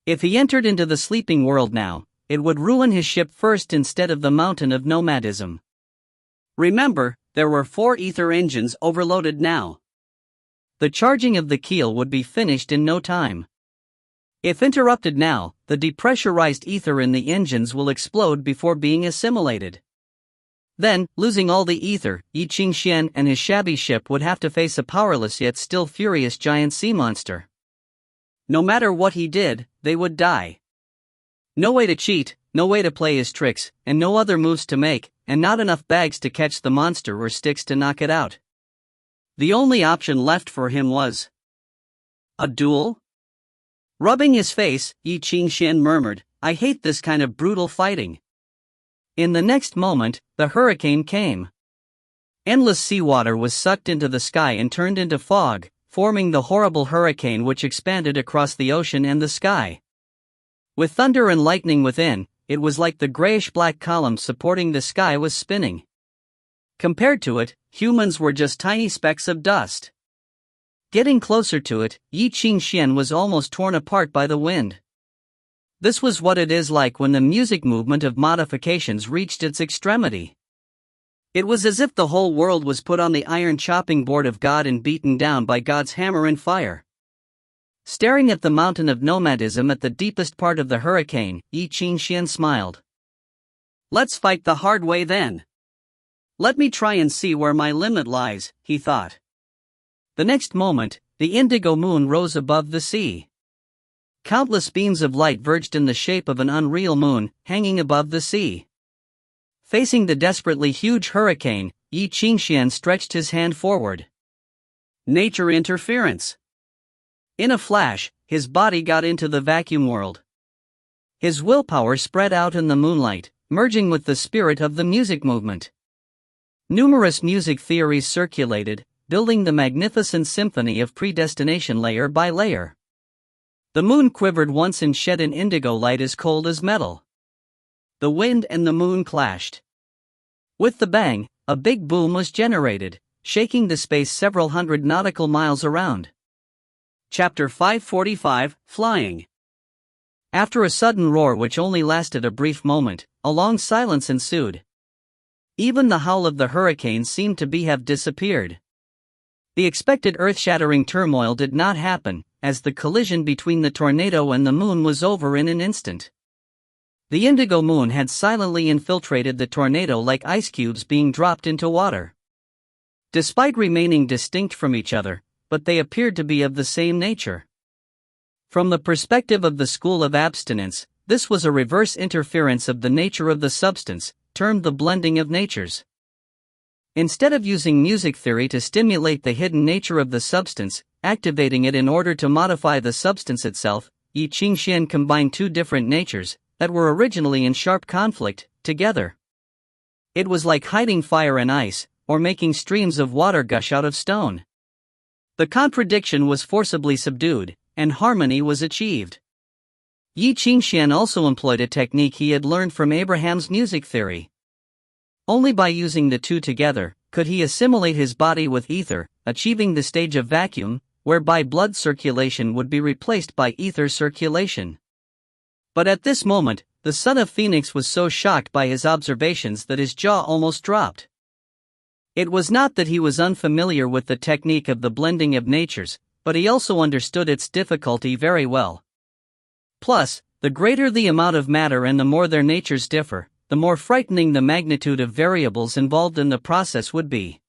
If he entered into the sleeping world now, it would ruin his ship first instead of the mountain of nomadism. Remember, there were 4 ether engines overloaded now. The charging of the keel would be finished in no time. If interrupted now, the depressurized ether in the engines will explode before being assimilated. Then, losing all the ether, Ye Qingxuan and his shabby ship would have to face a powerless yet still furious giant sea monster. No matter what he did, they would die. No way to cheat, no way to play his tricks, and no other moves to make, and not enough bags to catch the monster or sticks to knock it out. The only option left for him was a duel? Rubbing his face, Ye Qingxuan murmured, "I hate this kind of brutal fighting." In the next moment, the hurricane came. Endless seawater was sucked into the sky and turned into fog, forming the horrible hurricane which expanded across the ocean and the sky. With thunder and lightning within, it was like the grayish-black column supporting the sky was spinning. Compared to it, humans were just tiny specks of dust. Getting closer to it, Ye Qingxuan was almost torn apart by the wind. This was what it is like when the music movement of modifications reached its extremity. It was as if the whole world was put on the iron chopping board of God and beaten down by God's hammer and fire. Staring at the mountain of nomadism at the deepest part of the hurricane, Ye Qingxuan smiled. "Let's fight the hard way then. Let me try and see where my limit lies," he thought. The next moment, the indigo moon rose above the sea. Countless beams of light verged in the shape of an unreal moon, hanging above the sea. Facing the desperately huge hurricane, Ye Qingxuan stretched his hand forward. Nature interference. In a flash, his body got into the vacuum world. His willpower spread out in the moonlight, merging with the spirit of the music movement. Numerous music theories circulated, building the magnificent symphony of predestination layer by layer. The moon quivered once and shed an indigo light as cold as metal. The wind and the moon clashed. With the bang, a big boom was generated, shaking the space several hundred nautical miles around. Chapter 545, Flying. After a sudden roar which only lasted a brief moment, a long silence ensued. Even the howl of the hurricane seemed to have disappeared. The expected earth-shattering turmoil did not happen, as the collision between the tornado and the moon was over in an instant. The indigo moon had silently infiltrated the tornado like ice cubes being dropped into water. Despite remaining distinct from each other, but they appeared to be of the same nature. From the perspective of the school of abstinence, this was a reverse interference of the nature of the substance, termed the blending of natures. Instead of using music theory to stimulate the hidden nature of the substance, activating it in order to modify the substance itself, Ye Qingxuan combined 2 different natures, that were originally in sharp conflict, together. It was like hiding fire and ice, or making streams of water gush out of stone. The contradiction was forcibly subdued, and harmony was achieved. Ye Qingxuan also employed a technique he had learned from Abraham's music theory. Only by using the 2 together, could he assimilate his body with ether, achieving the stage of vacuum, whereby blood circulation would be replaced by ether circulation. But at this moment, the son of Phoenix was so shocked by his observations that his jaw almost dropped. It was not that he was unfamiliar with the technique of the blending of natures, but he also understood its difficulty very well. Plus, the greater the amount of matter and the more their natures differ, the more frightening the magnitude of variables involved in the process would be.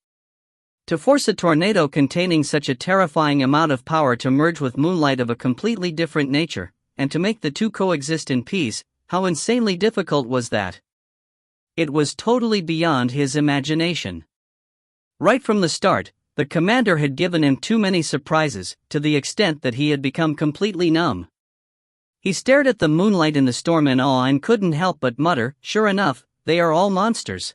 To force a tornado containing such a terrifying amount of power to merge with moonlight of a completely different nature, and to make the 2 coexist in peace, how insanely difficult was that? It was totally beyond his imagination. Right from the start, the commander had given him too many surprises, to the extent that he had become completely numb. He stared at the moonlight in the storm in awe and couldn't help but mutter, "Sure enough, they are all monsters."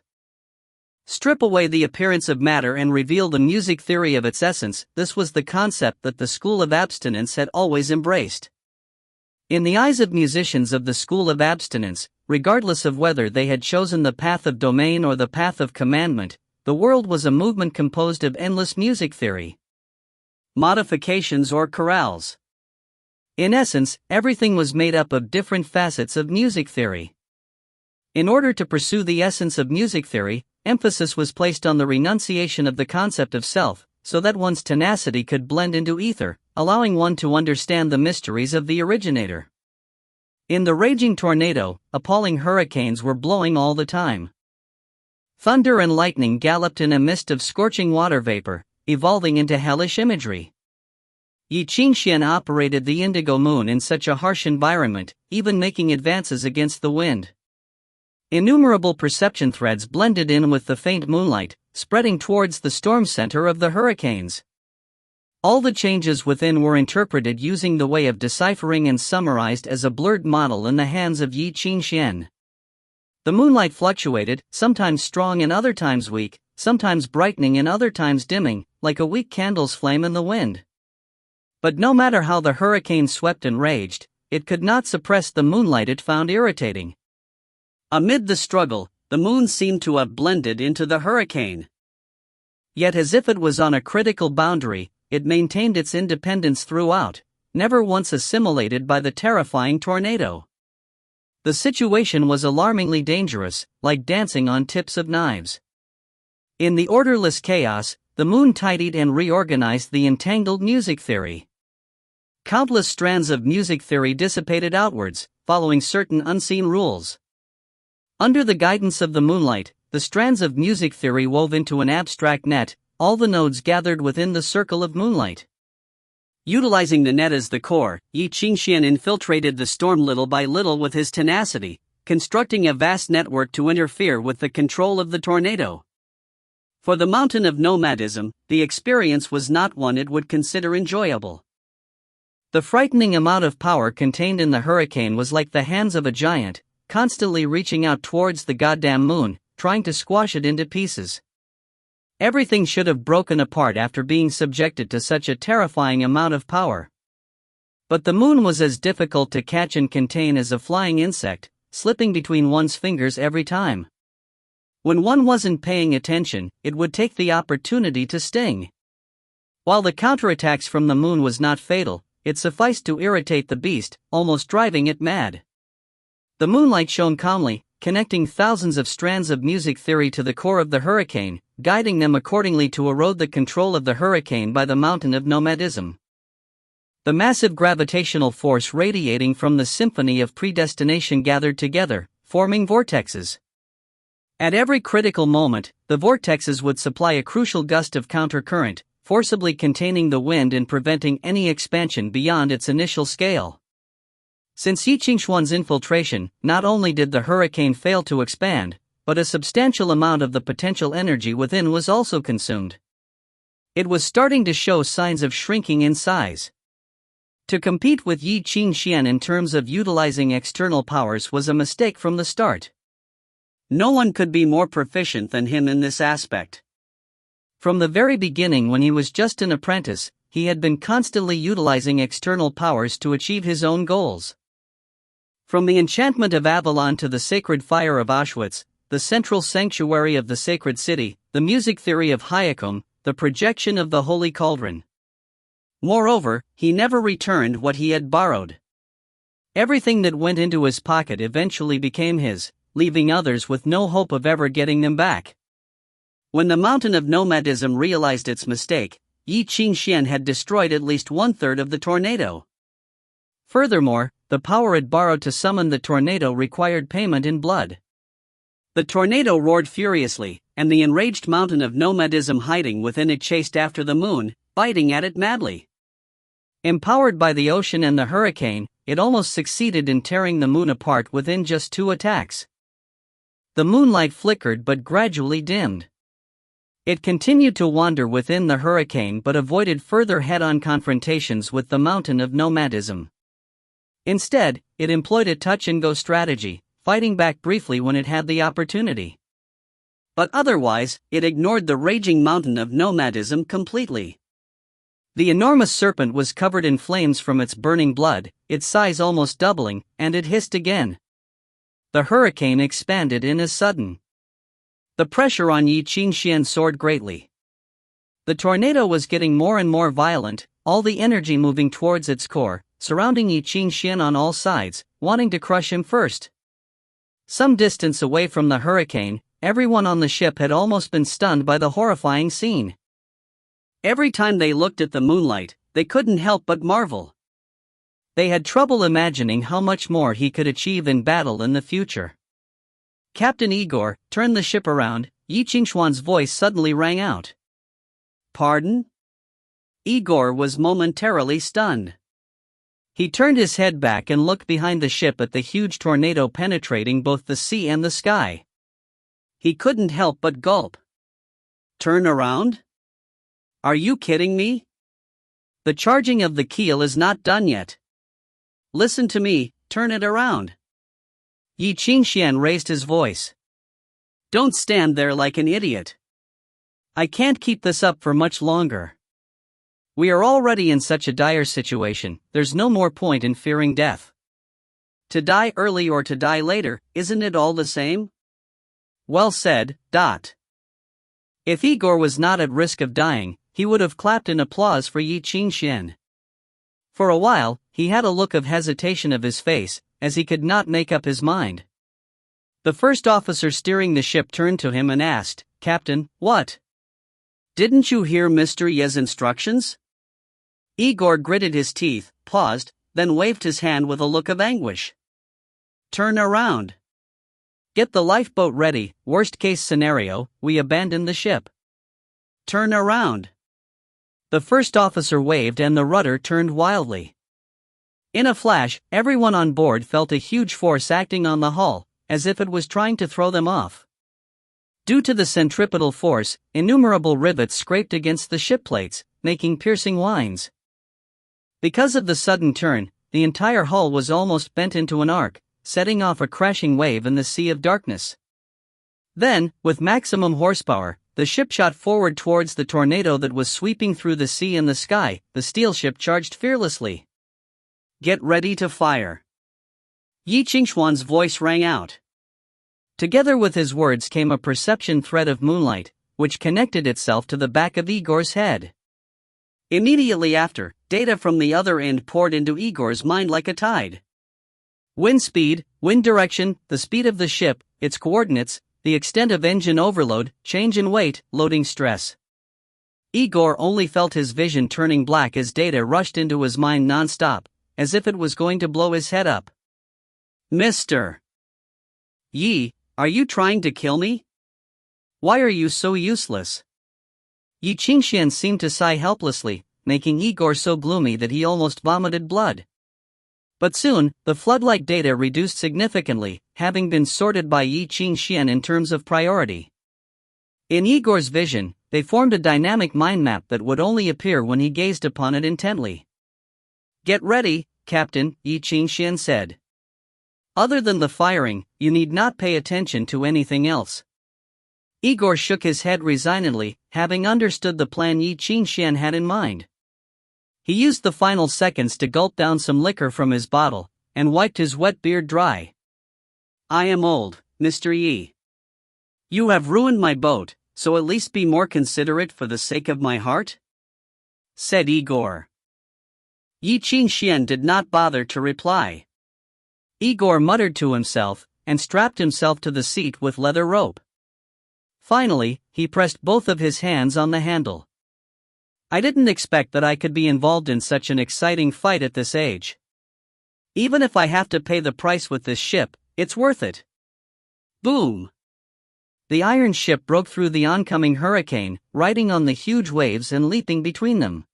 Strip away the appearance of matter and reveal the music theory of its essence. This was the concept that the school of abstinence had always embraced. In the eyes of musicians of the school of abstinence, regardless of whether they had chosen the path of domain or the path of commandment, the world was a movement composed of endless music theory, modifications or chorales. In essence, everything was made up of different facets of music theory. In order to pursue the essence of music theory, emphasis was placed on the renunciation of the concept of self, so that one's tenacity could blend into ether, allowing one to understand the mysteries of the originator. In the raging tornado, appalling hurricanes were blowing all the time. Thunder and lightning galloped in a mist of scorching water vapor, evolving into hellish imagery. Ye Qingxuan operated the indigo moon in such a harsh environment, even making advances against the wind. Innumerable perception threads blended in with the faint moonlight, spreading towards the storm center of the hurricanes. All the changes within were interpreted using the way of deciphering and summarized as a blurred model in the hands of Ye Qingxuan. The moonlight fluctuated, sometimes strong and other times weak, sometimes brightening and other times dimming, like a weak candle's flame in the wind. But no matter how the hurricane swept and raged, it could not suppress the moonlight it found irritating. Amid the struggle, the moon seemed to have blended into the hurricane. Yet as if it was on a critical boundary, it maintained its independence throughout, never once assimilated by the terrifying tornado. The situation was alarmingly dangerous, like dancing on tips of knives. In the orderless chaos, the moon tidied and reorganized the entangled music theory. Countless strands of music theory dissipated outwards, following certain unseen rules. Under the guidance of the moonlight, the strands of music theory wove into an abstract net, all the nodes gathered within the circle of moonlight. Utilizing the net as the core, Ye Qingxuan infiltrated the storm little by little with his tenacity, constructing a vast network to interfere with the control of the tornado. For the mountain of nomadism, the experience was not one it would consider enjoyable. The frightening amount of power contained in the hurricane was like the hands of a giant, constantly reaching out towards the goddamn moon, trying to squash it into pieces. Everything should have broken apart after being subjected to such a terrifying amount of power. But the moon was as difficult to catch and contain as a flying insect, slipping between one's fingers every time. When one wasn't paying attention, it would take the opportunity to sting. While the counterattacks from the moon was not fatal, it sufficed to irritate the beast, almost driving it mad. The moonlight shone calmly, connecting thousands of strands of music theory to the core of the hurricane, guiding them accordingly to erode the control of the hurricane by the mountain of nomadism. The massive gravitational force radiating from the symphony of predestination gathered together, forming vortexes. At every critical moment, the vortexes would supply a crucial gust of countercurrent, forcibly containing the wind and preventing any expansion beyond its initial scale. Since Ye Qingxuan's infiltration, not only did the hurricane fail to expand, but a substantial amount of the potential energy within was also consumed. It was starting to show signs of shrinking in size. To compete with Ye Qingxuan in terms of utilizing external powers was a mistake from the start. No one could be more proficient than him in this aspect. From the very beginning, when he was just an apprentice, he had been constantly utilizing external powers to achieve his own goals. From the enchantment of Avalon to the sacred fire of Auschwitz, the central sanctuary of the sacred city, the music theory of Hyakum, the projection of the holy cauldron. Moreover, he never returned what he had borrowed. Everything that went into his pocket eventually became his, leaving others with no hope of ever getting them back. When the mountain of nomadism realized its mistake, Ye Qingxuan had destroyed at least 1/3 of the tornado. Furthermore, the power it borrowed to summon the tornado required payment in blood. The tornado roared furiously, and the enraged mountain of nomadism hiding within it chased after the moon, biting at it madly. Empowered by the ocean and the hurricane, it almost succeeded in tearing the moon apart within just 2 attacks. The moonlight flickered but gradually dimmed. It continued to wander within the hurricane but avoided further head-on confrontations with the mountain of nomadism. Instead, it employed a touch-and-go strategy, fighting back briefly when it had the opportunity. But otherwise, it ignored the raging mountain of nomadism completely. The enormous serpent was covered in flames from its burning blood, its size almost doubling, and it hissed again. The hurricane expanded in a sudden. The pressure on Ye Qingxuan soared greatly. The tornado was getting more and more violent, all the energy moving towards its core, surrounding Ye Qingxuan on all sides, wanting to crush him first. Some distance away from the hurricane, everyone on the ship had almost been stunned by the horrifying scene. Every time they looked at the moonlight, they couldn't help but marvel. They had trouble imagining how much more he could achieve in battle in the future. Captain Igor, turn the ship around, Ye Qingxuan's voice suddenly rang out. Pardon? Igor was momentarily stunned. He turned his head back and looked behind the ship at the huge tornado penetrating both the sea and the sky. He couldn't help but gulp. Turn around? Are you kidding me? The charging of the keel is not done yet. Listen to me, turn it around. Ye Qingxuan raised his voice. Don't stand there like an idiot. I can't keep this up for much longer. We are already in such a dire situation, there's no more point in fearing death. To die early or to die later, isn't it all the same? Well said. If Igor was not at risk of dying, he would have clapped in applause for Ye Qingxuan. For a while, he had a look of hesitation of his face, as he could not make up his mind. The first officer steering the ship turned to him and asked, Captain, what? Didn't you hear Mr. Ye's instructions? Igor gritted his teeth, paused, then waved his hand with a look of anguish. Turn around. Get the lifeboat ready, worst case scenario, we abandon the ship. Turn around. The first officer waved and the rudder turned wildly. In a flash, everyone on board felt a huge force acting on the hull, as if it was trying to throw them off. Due to the centripetal force, innumerable rivets scraped against the ship plates, making piercing whines. Because of the sudden turn, the entire hull was almost bent into an arc, setting off a crashing wave in the sea of darkness. Then, with maximum horsepower, the ship shot forward towards the tornado that was sweeping through the sea and the sky. The steel ship charged fearlessly. Get ready to fire. Ye Qingxuan's voice rang out. Together with his words came a perception thread of moonlight, which connected itself to the back of Igor's head. Immediately after, data from the other end poured into Igor's mind like a tide. Wind speed, wind direction, the speed of the ship, its coordinates, the extent of engine overload, change in weight, loading stress. Igor only felt his vision turning black as data rushed into his mind non-stop, as if it was going to blow his head up. Mr. Ye, are you trying to kill me? Why are you so useless? Ye Qingxuan seemed to sigh helplessly, making Igor so gloomy that he almost vomited blood. But soon, the flood-like data reduced significantly, having been sorted by Ye Qingxuan in terms of priority. In Igor's vision, they formed a dynamic mind map that would only appear when he gazed upon it intently. Get ready, Captain, Ye Qingxuan said. Other than the firing, you need not pay attention to anything else. Igor shook his head resignedly, having understood the plan Ye Qingxuan had in mind. He used the final seconds to gulp down some liquor from his bottle, and wiped his wet beard dry. I am old, Mr. Ye. You have ruined my boat, so at least be more considerate for the sake of my heart? Said Igor. Ye Qingxuan did not bother to reply. Igor muttered to himself, and strapped himself to the seat with leather rope. Finally, he pressed both of his hands on the handle. I didn't expect that I could be involved in such an exciting fight at this age. Even if I have to pay the price with this ship, it's worth it. Boom! The iron ship broke through the oncoming hurricane, riding on the huge waves and leaping between them.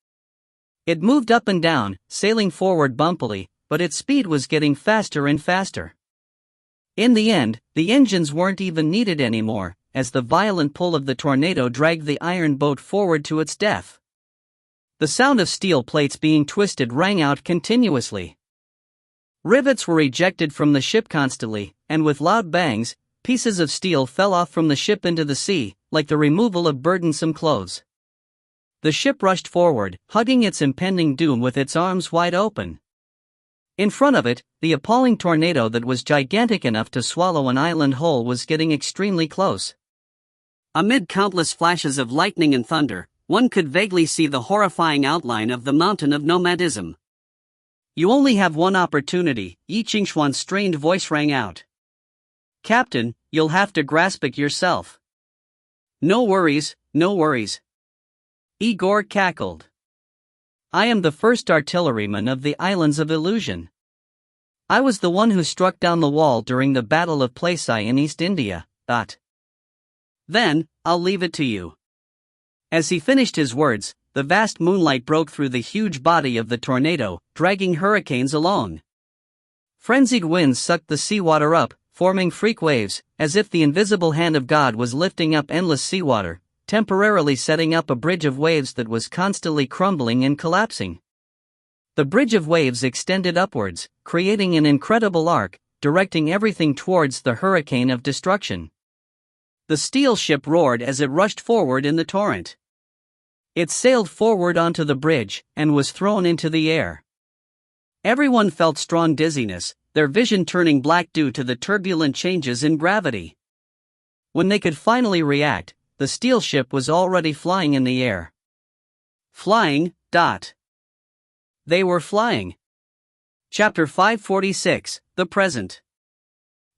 It moved up and down, sailing forward bumpily, but its speed was getting faster and faster. In the end, the engines weren't even needed anymore, as the violent pull of the tornado dragged the iron boat forward to its death. The sound of steel plates being twisted rang out continuously. Rivets were ejected from the ship constantly, and with loud bangs, pieces of steel fell off from the ship into the sea, like the removal of burdensome clothes. The ship rushed forward, hugging its impending doom with its arms wide open. In front of it, the appalling tornado that was gigantic enough to swallow an island whole was getting extremely close. Amid countless flashes of lightning and thunder, one could vaguely see the horrifying outline of the mountain of nomadism. "You only have one opportunity," Ye Qingxuan's strained voice rang out. "Captain, you'll have to grasp it yourself." "No worries, no worries." Igor cackled. "I am the first artilleryman of the Islands of Illusion. I was the one who struck down the wall during the Battle of Bai Xi in East India, Then, I'll leave it to you." As he finished his words, the vast moonlight broke through the huge body of the tornado, dragging hurricanes along. Frenzied winds sucked the seawater up, forming freak waves, as if the invisible hand of God was lifting up endless seawater, temporarily setting up a bridge of waves that was constantly crumbling and collapsing. The bridge of waves extended upwards, creating an incredible arc, directing everything towards the hurricane of destruction. The steel ship roared as it rushed forward in the torrent. It sailed forward onto the bridge, and was thrown into the air. Everyone felt strong dizziness, their vision turning black due to the turbulent changes in gravity. When they could finally react, the steel ship was already flying in the air. Flying. They were flying. Chapter 546, The Present.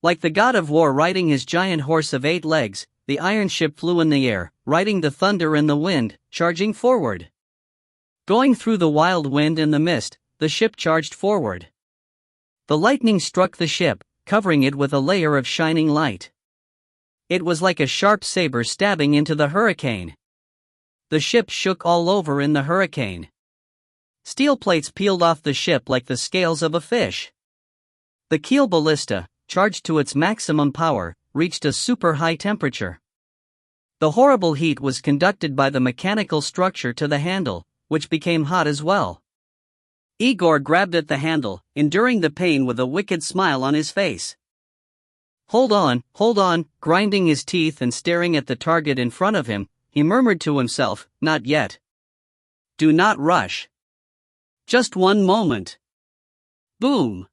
Like the god of war riding his giant horse of 8 legs, the iron ship flew in the air, riding the thunder and the wind, charging forward. Going through the wild wind and the mist, the ship charged forward. The lightning struck the ship, covering it with a layer of shining light. It was like a sharp saber stabbing into the hurricane. The ship shook all over in the hurricane. Steel plates peeled off the ship like the scales of a fish. The keel ballista, charged to its maximum power, reached a super high temperature. The horrible heat was conducted by the mechanical structure to the handle, which became hot as well. Igor grabbed at the handle, enduring the pain with a wicked smile on his face. Hold on, grinding his teeth and staring at the target in front of him, he murmured to himself, "Not yet. Do not rush. Just one moment." Boom!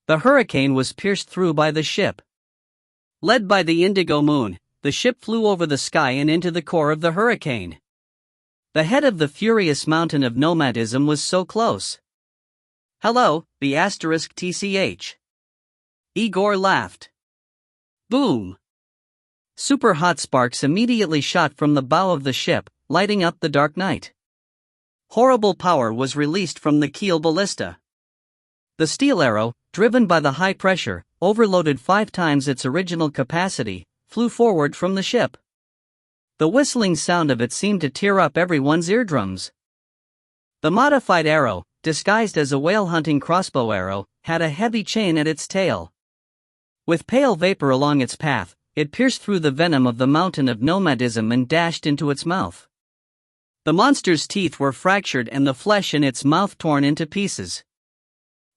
The hurricane was pierced through by the ship. Led by the indigo moon, the ship flew over the sky and into the core of the hurricane. The head of the furious mountain of nomadism was so close. "Hello, the *TCH. Igor laughed. Boom! Super hot sparks immediately shot from the bow of the ship, lighting up the dark night. Horrible power was released from the keel ballista. The steel arrow, driven by the high pressure, overloaded 5 times its original capacity, flew forward from the ship. The whistling sound of it seemed to tear up everyone's eardrums. The modified arrow, disguised as a whale-hunting crossbow arrow, had a heavy chain at its tail. With pale vapor along its path, it pierced through the venom of the mountain of nomadism and dashed into its mouth. The monster's teeth were fractured and the flesh in its mouth torn into pieces.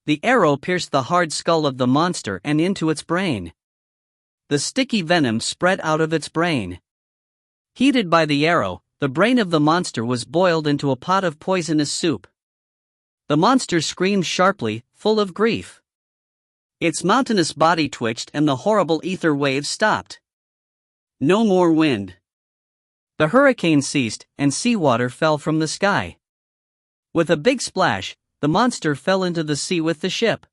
The arrow pierced the hard skull of the monster and into its brain. The sticky venom spread out of its brain. Heated by the arrow, the brain of the monster was boiled into a pot of poisonous soup. The monster screamed sharply, full of grief. Its mountainous body twitched and the horrible ether waves stopped. No more wind. The hurricane ceased, and seawater fell from the sky. With a big splash, the monster fell into the sea with the ship.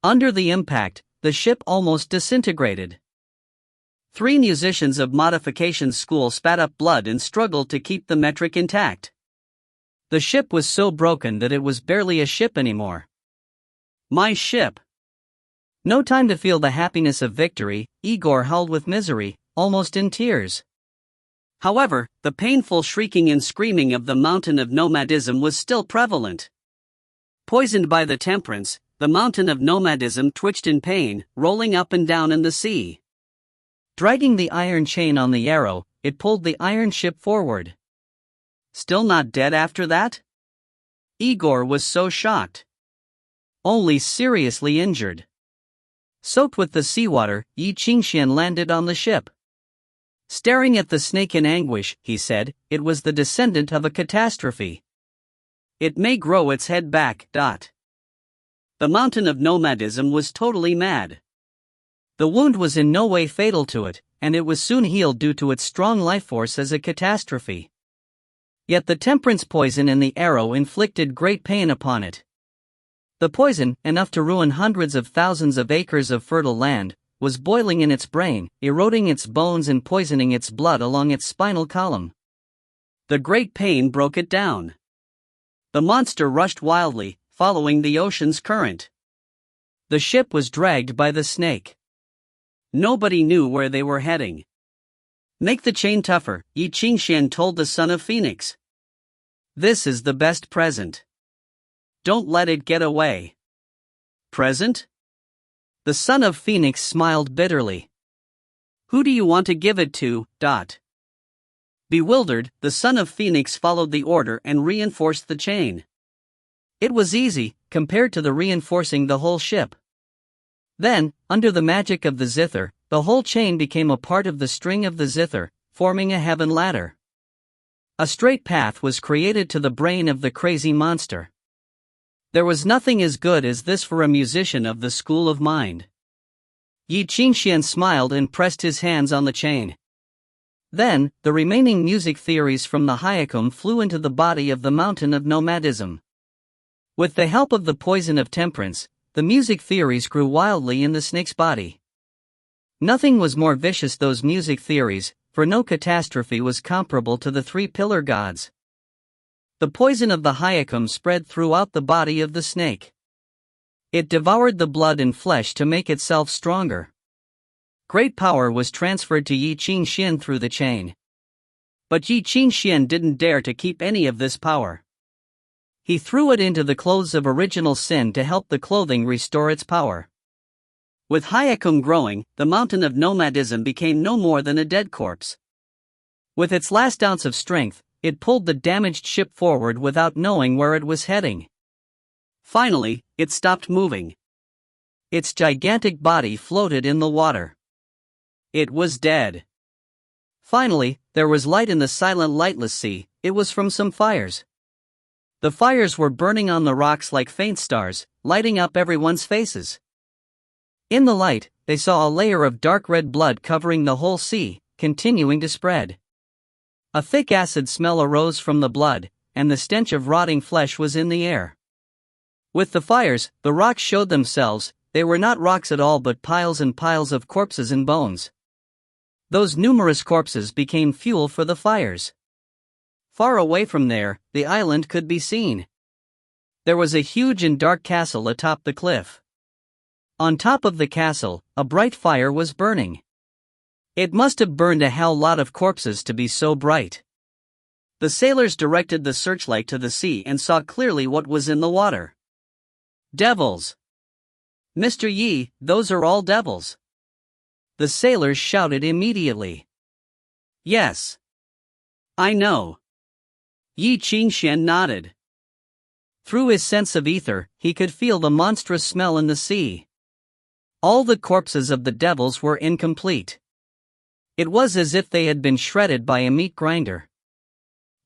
Under the impact, the ship almost disintegrated. 3 musicians of modification school spat up blood and struggled to keep the metric intact. The ship was so broken that it was barely a ship anymore. My ship! No time to feel the happiness of victory, Igor howled with misery, almost in tears. However, the painful shrieking and screaming of the mountain of nomadism was still prevalent. Poisoned by the temperance, the mountain of nomadism twitched in pain, rolling up and down in the sea. Dragging the iron chain on the arrow, it pulled the iron ship forward. Still not dead after that? Igor was so shocked. Only seriously injured. Soaked with the seawater, Ye Qingxuan landed on the ship. Staring at the snake in anguish, he said, "It was the descendant of a catastrophe. It may grow its head back." The mountain of nomadism was totally mad. The wound was in no way fatal to it, and it was soon healed due to its strong life force as a catastrophe. Yet the temperance poison in the arrow inflicted great pain upon it. The poison, enough to ruin hundreds of thousands of acres of fertile land, was boiling in its brain, eroding its bones and poisoning its blood along its spinal column. The great pain broke it down. The monster rushed wildly, following the ocean's current. The ship was dragged by the snake. Nobody knew where they were heading. "Make the chain tougher," Ye Qingxuan told the son of Phoenix. "This is the best present. Don't let it get away." "Present?" The son of Phoenix smiled bitterly. "Who do you want to give it to?" Bewildered, the son of Phoenix followed the order and reinforced the chain. It was easy, compared to the reinforcing the whole ship. Then, under the magic of the zither, the whole chain became a part of the string of the zither, forming a heaven ladder. A straight path was created to the brain of the crazy monster. There was nothing as good as this for a musician of the school of mind. Ye Qingxuan smiled and pressed his hands on the chain. Then, the remaining music theories from the Hyakum flew into the body of the mountain of nomadism. With the help of the poison of temperance, the music theories grew wildly in the snake's body. Nothing was more vicious those music theories, for no catastrophe was comparable to the three pillar gods. The poison of the Hyakum spread throughout the body of the snake. It devoured the blood and flesh to make itself stronger. Great power was transferred to Ye Qingxuan through the chain. But Ye Qingxuan didn't dare to keep any of this power. He threw it into the clothes of original sin to help the clothing restore its power. With Hyakum growing, the mountain of nomadism became no more than a dead corpse. With its last ounce of strength, it pulled the damaged ship forward without knowing where it was heading. Finally, it stopped moving. Its gigantic body floated in the water. It was dead. Finally, there was light in the silent, lightless sea. It was from some fires. The fires were burning on the rocks like faint stars, lighting up everyone's faces. In the light, they saw a layer of dark red blood covering the whole sea, continuing to spread. A thick acid smell arose from the blood, and the stench of rotting flesh was in the air. With the fires, the rocks showed themselves. They were not rocks at all but piles and piles of corpses and bones. Those numerous corpses became fuel for the fires. Far away from there, the island could be seen. There was a huge and dark castle atop the cliff. On top of the castle, a bright fire was burning. It must have burned a hell lot of corpses to be so bright. The sailors directed the searchlight to the sea and saw clearly what was in the water. "Devils! Mr. Yi, those are all devils!" The sailors shouted immediately. "Yes. I know." Ye Qingxuan nodded. Through his sense of ether, he could feel the monstrous smell in the sea. All the corpses of the devils were incomplete. It was as if they had been shredded by a meat grinder.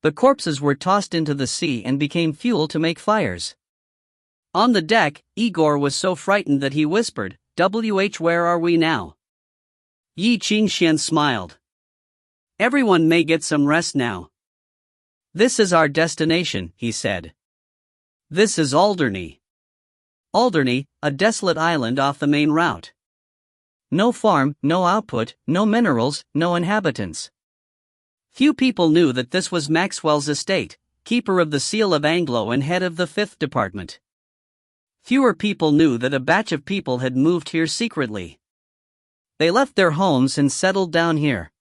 The corpses were tossed into the sea and became fuel to make fires. On the deck, Igor was so frightened that he whispered, where are we now?" Ye Qingxuan smiled. "Everyone may get some rest now. This is our destination," he said. "This is Alderney." Alderney, a desolate island off the main route. No farm, no output, no minerals, no inhabitants. Few people knew that this was Maxwell's estate, keeper of the Seal of Anglo and head of the 5th Department. Fewer people knew that a batch of people had moved here secretly. They left their homes and settled down here.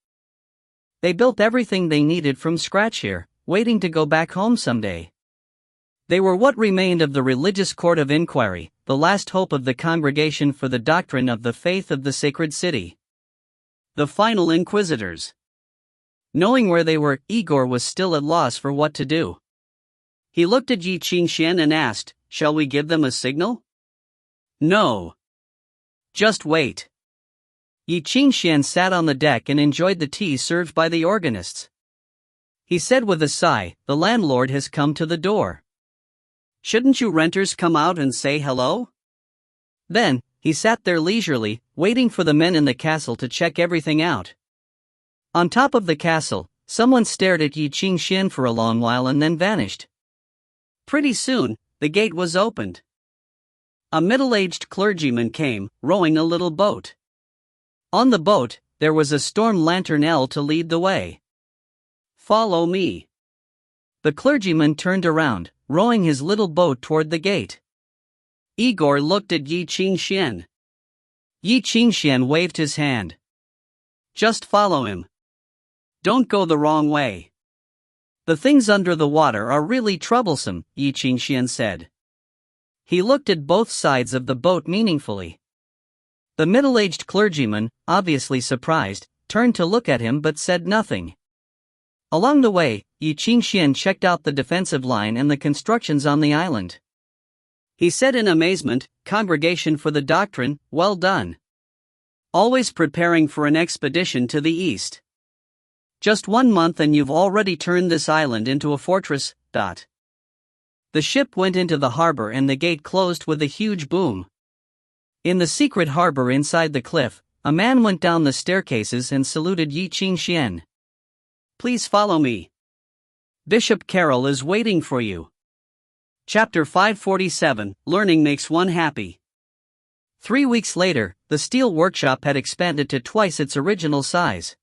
They built everything they needed from scratch here, waiting to go back home someday. They were what remained of the religious court of inquiry, the last hope of the congregation for the doctrine of the faith of the sacred city. The final inquisitors. Knowing where they were, Igor was still at loss for what to do. He looked at Ye Qingxuan and asked, "Shall we give them a signal?" "No. Just wait. Ye Qingxuan sat on the deck and enjoyed the tea served by the organists. He said with a sigh, "The landlord has come to the door. Shouldn't you renters come out and say hello?" Then, he sat there leisurely, waiting for the men in the castle to check everything out. On top of the castle, someone stared at Ye Qingxuan for a long while and then vanished. Pretty soon, the gate was opened. A middle-aged clergyman came, rowing a little boat. On the boat, there was a storm lantern L to lead the way. "Follow me." The clergyman turned around, rowing his little boat toward the gate. Igor looked at Ye Qingxuan. Ye Qingxuan waved his hand. "Just follow him. Don't go the wrong way. The things under the water are really troublesome," Ye Qingxuan said. He looked at both sides of the boat meaningfully. The middle-aged clergyman, obviously surprised, turned to look at him but said nothing. Along the way, Ye Qingxuan checked out the defensive line and the constructions on the island. He said in amazement, "Congregation for the Doctrine, well done. Always preparing for an expedition to the east. Just 1 month and you've already turned this island into a fortress." The ship went into the harbor and the gate closed with a huge boom. In the secret harbor inside the cliff, a man went down the staircases and saluted Ye Qingxuan. "Please follow me. Bishop Carroll is waiting for you." Chapter 547, Learning Makes One Happy. 3 weeks later, the steel workshop had expanded to twice its original size.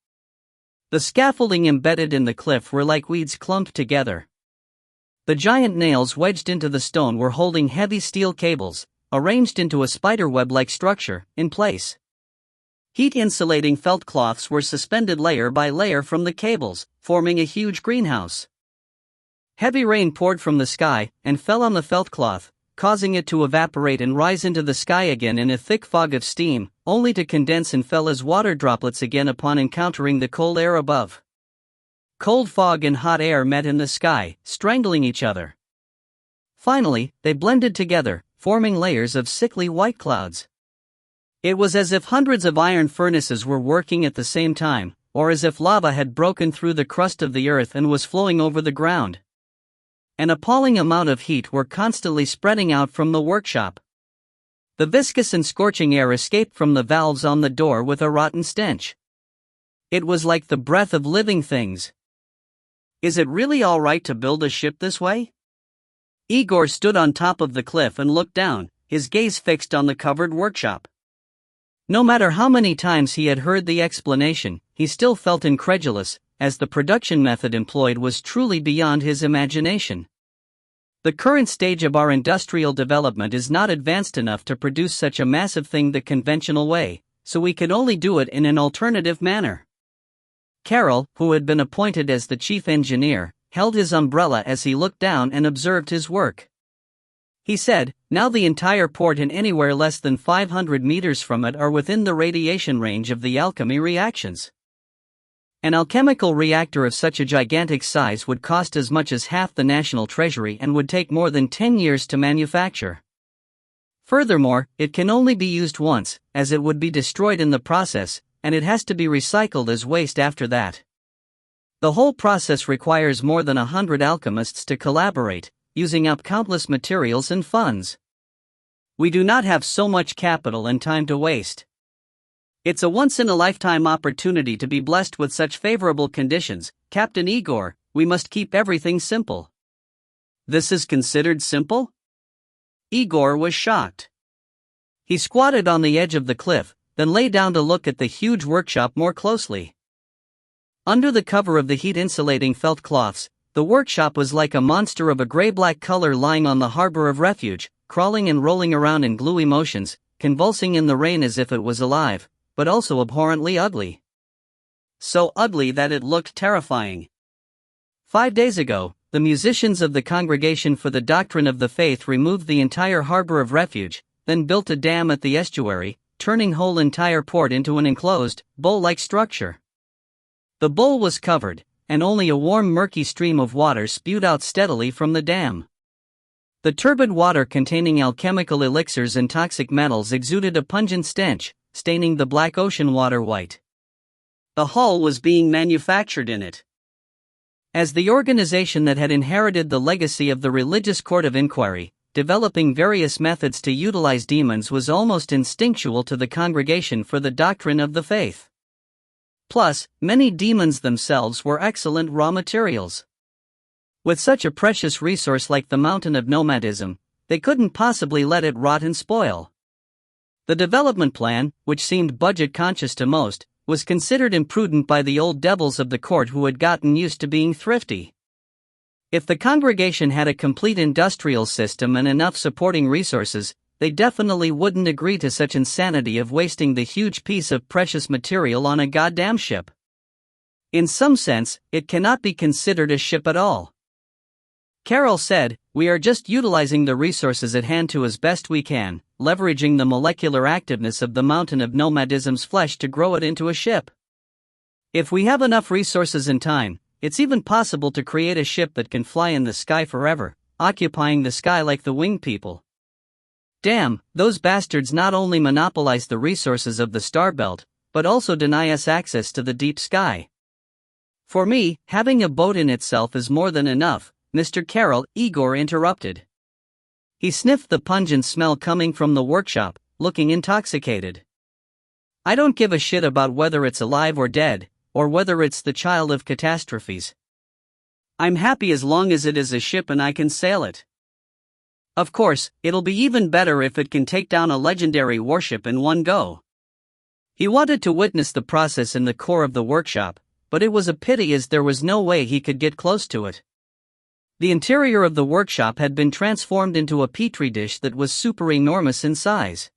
The scaffolding embedded in the cliff were like weeds clumped together. The giant nails wedged into the stone were holding heavy steel cables, arranged into a spiderweb-like structure, in place. Heat-insulating felt cloths were suspended layer by layer from the cables, forming a huge greenhouse. Heavy rain poured from the sky and fell on the felt cloth, causing it to evaporate and rise into the sky again in a thick fog of steam, only to condense and fell as water droplets again upon encountering the cold air above. Cold fog and hot air met in the sky, strangling each other. Finally, they blended together, forming layers of sickly white clouds. It was as if hundreds of iron furnaces were working at the same time, or as if lava had broken through the crust of the earth and was flowing over the ground. An appalling amount of heat were constantly spreading out from the workshop. The viscous and scorching air escaped from the valves on the door with a rotten stench. It was like the breath of living things. "Is it really all right to build a ship this way?" Igor stood on top of the cliff and looked down, his gaze fixed on the covered workshop. No matter how many times he had heard the explanation, he still felt incredulous, as the production method employed was truly beyond his imagination. The current stage of our industrial development is not advanced enough to produce such a massive thing the conventional way, so we could only do it in an alternative manner. Carroll, who had been appointed as the chief engineer, held his umbrella as he looked down and observed his work. He said, "Now the entire port and anywhere less than 500 meters from it are within the radiation range of the alchemy reactions. An alchemical reactor of such a gigantic size would cost as much as half the national treasury and would take more than 10 years to manufacture. Furthermore, it can only be used once, as it would be destroyed in the process, and it has to be recycled as waste after that. The whole process requires more than 100 alchemists to collaborate, using up countless materials and funds. We do not have so much capital and time to waste. It's a once-in-a-lifetime opportunity to be blessed with such favorable conditions, Captain Igor. We must keep everything simple." "This is considered simple?" Igor was shocked. He squatted on the edge of the cliff, then lay down to look at the huge workshop more closely. Under the cover of the heat-insulating felt cloths, the workshop was like a monster of a gray-black color lying on the harbor of refuge, crawling and rolling around in gluey motions, convulsing in the rain as if it was alive, but also abhorrently ugly. So ugly that it looked terrifying. 5 days ago, the musicians of the Congregation for the Doctrine of the Faith removed the entire harbor of refuge, then built a dam at the estuary, turning whole entire port into an enclosed, bowl-like structure. The bowl was covered, and only a warm murky stream of water spewed out steadily from the dam. The turbid water containing alchemical elixirs and toxic metals exuded a pungent stench, staining the black ocean water white. The hull was being manufactured in it. As the organization that had inherited the legacy of the religious court of inquiry, developing various methods to utilize demons was almost instinctual to the Congregation for the Doctrine of the Faith. Plus, many demons themselves were excellent raw materials. With such a precious resource like the mountain of nomadism, they couldn't possibly let it rot and spoil. The development plan, which seemed budget-conscious to most, was considered imprudent by the old devils of the court who had gotten used to being thrifty. If the Congregation had a complete industrial system and enough supporting resources, they definitely wouldn't agree to such insanity of wasting the huge piece of precious material on a goddamn ship. In some sense, it cannot be considered a ship at all. Carroll said, "We are just utilizing the resources at hand to as best we can, leveraging the molecular activeness of the mountain of nomadism's flesh to grow it into a ship. If we have enough resources and time, it's even possible to create a ship that can fly in the sky forever, occupying the sky like the winged people." Damn, those bastards not only monopolize the resources of the star belt, but also deny us access to the deep sky. For me, having a boat in itself is more than enough, Mr. Carroll, Igor interrupted. He sniffed the pungent smell coming from the workshop, looking intoxicated. "I don't give a shit about whether it's alive or dead, or whether it's the child of catastrophes. I'm happy as long as it is a ship and I can sail it. Of course, it'll be even better if it can take down a legendary warship in one go." He wanted to witness the process in the core of the workshop, but it was a pity as there was no way he could get close to it. The interior of the workshop had been transformed into a petri dish that was super enormous in size.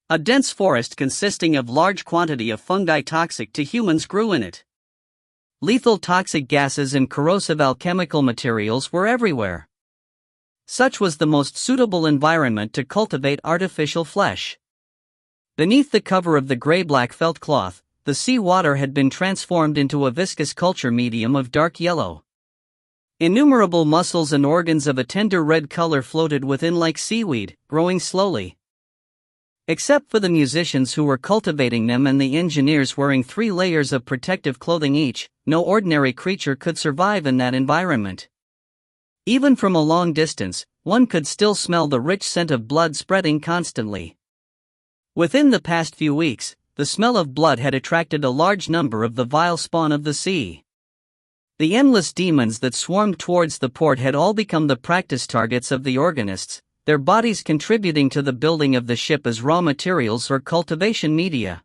A dense forest consisting of large quantity of fungi toxic to humans grew in it. Lethal toxic gases and corrosive alchemical materials were everywhere. Such was the most suitable environment to cultivate artificial flesh. Beneath the cover of the gray-black felt cloth, the sea water had been transformed into a viscous culture medium of dark yellow. Innumerable muscles and organs of a tender red color floated within like seaweed, growing slowly. Except for the musicians who were cultivating them and the engineers wearing 3 layers of protective clothing each, no ordinary creature could survive in that environment. Even from a long distance, one could still smell the rich scent of blood spreading constantly. Within the past few weeks, the smell of blood had attracted a large number of the vile spawn of the sea. The endless demons that swarmed towards the port had all become the practice targets of the organists, their bodies contributing to the building of the ship as raw materials or cultivation media.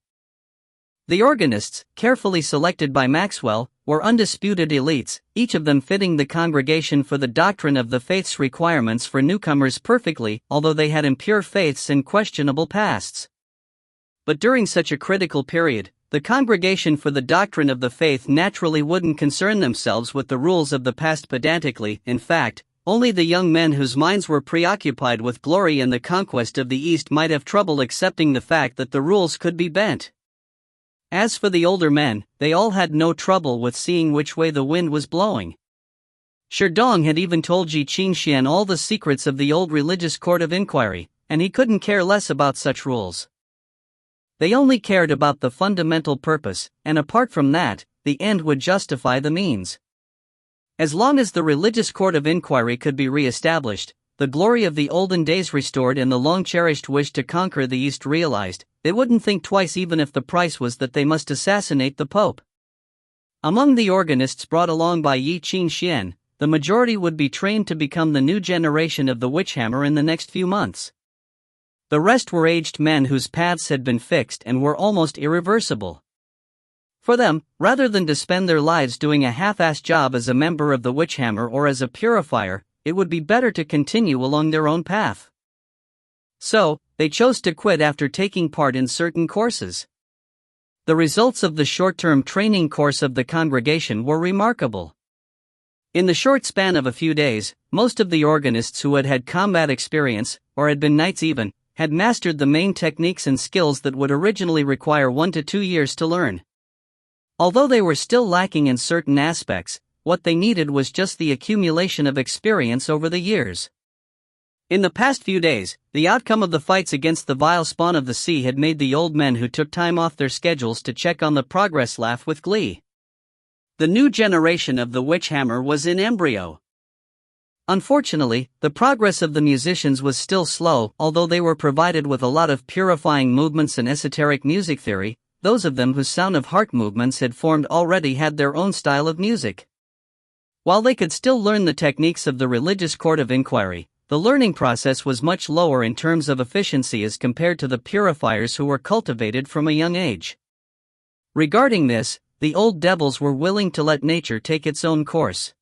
The organists, carefully selected by Maxwell, were undisputed elites, each of them fitting the Congregation for the Doctrine of the Faith's requirements for newcomers perfectly, although they had impure faiths and questionable pasts. But during such a critical period, the Congregation for the Doctrine of the Faith naturally wouldn't concern themselves with the rules of the past pedantically. In fact, only the young men whose minds were preoccupied with glory and the conquest of the East might have trouble accepting the fact that the rules could be bent. As for the older men, they all had no trouble with seeing which way the wind was blowing. Sherdong had even told Ye Qingxuan all the secrets of the old religious court of inquiry, and he couldn't care less about such rules. They only cared about the fundamental purpose, and apart from that, the end would justify the means. As long as the religious court of inquiry could be re-established, the glory of the olden days restored and the long-cherished wish to conquer the East realized, they wouldn't think twice even if the price was that they must assassinate the Pope. Among the organists brought along by Ye Qingxuan, the majority would be trained to become the new generation of the Witchhammer in the next few months. The rest were aged men whose paths had been fixed and were almost irreversible. For them, rather than to spend their lives doing a half-assed job as a member of the Witchhammer or as a purifier, it would be better to continue along their own path. So, they chose to quit after taking part in certain courses. The results of the short-term training course of the Congregation were remarkable. In the short span of a few days, most of the organists who had had combat experience, or had been knights even, had mastered the main techniques and skills that would originally require 1 to 2 years to learn. Although they were still lacking in certain aspects, what they needed was just the accumulation of experience over the years. In the past few days, the outcome of the fights against the vile spawn of the sea had made the old men who took time off their schedules to check on the progress laugh with glee. The new generation of the witch hammer was in embryo. Unfortunately, the progress of the musicians was still slow. Although they were provided with a lot of purifying movements and esoteric music theory, those of them whose sound of heart movements had formed already had their own style of music. While they could still learn the techniques of the religious court of inquiry, the learning process was much lower in terms of efficiency as compared to the purifiers who were cultivated from a young age. Regarding this, the old devils were willing to let nature take its own course.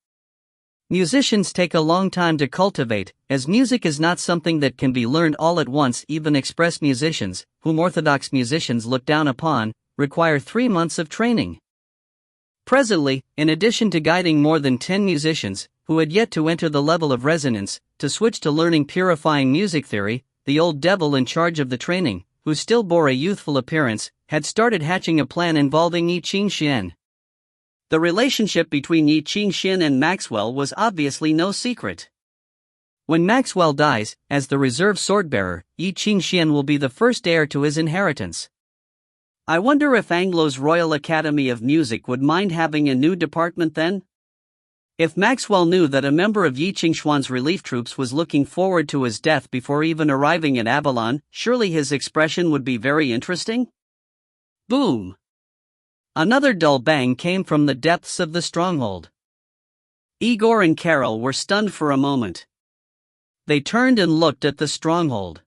Musicians take a long time to cultivate, as music is not something that can be learned all at once. Even express musicians, whom orthodox musicians look down upon, require 3 months of training. Presently, in addition to guiding more than 10 musicians, who had yet to enter the level of resonance, to switch to learning purifying music theory, the old devil in charge of the training, who still bore a youthful appearance, had started hatching a plan involving Ye Qingxuan. The relationship between Ye Qingxuan and Maxwell was obviously no secret. When Maxwell dies, as the reserve swordbearer, Ye Qingxuan will be the first heir to his inheritance. I wonder if Anglo's Royal Academy of Music would mind having a new department then? If Maxwell knew that a member of Ye Qingxuan's relief troops was looking forward to his death before even arriving at Avalon, surely his expression would be very interesting? Boom! Another dull bang came from the depths of the stronghold. Igor and Carol were stunned for a moment. They turned and looked at the stronghold.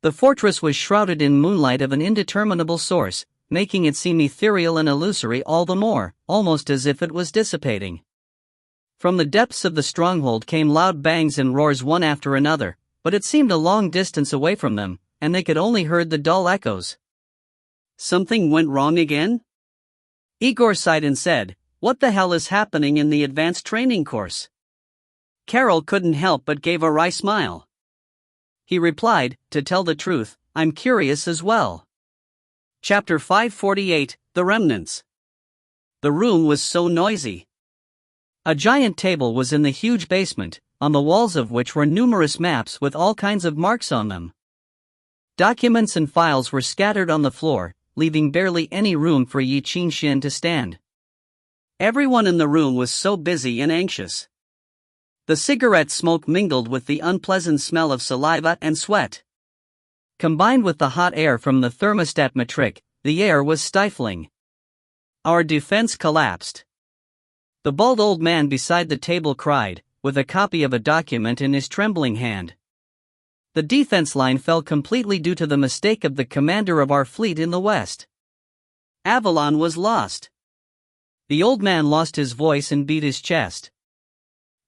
The fortress was shrouded in moonlight of an indeterminable source, making it seem ethereal and illusory all the more, almost as if it was dissipating. From the depths of the stronghold came loud bangs and roars one after another, but it seemed a long distance away from them, and they could only hear the dull echoes. Something went wrong again? Igor sighed and said, "What the hell is happening in the advanced training course?" Carol couldn't help but gave a wry smile. He replied, "To tell the truth, I'm curious as well." Chapter 548, The Remnants. The room was so noisy. A giant table was in the huge basement, on the walls of which were numerous maps with all kinds of marks on them. Documents and files were scattered on the floor, leaving barely any room for Ye Qingxuan to stand. Everyone in the room was so busy and anxious. The cigarette smoke mingled with the unpleasant smell of saliva and sweat. Combined with the hot air from the thermostat matric, the air was stifling. Our defense collapsed. The bald old man beside the table cried, with a copy of a document in his trembling hand. The defense line fell completely due to the mistake of the commander of our fleet in the west. Avalon was lost. The old man lost his voice and beat his chest.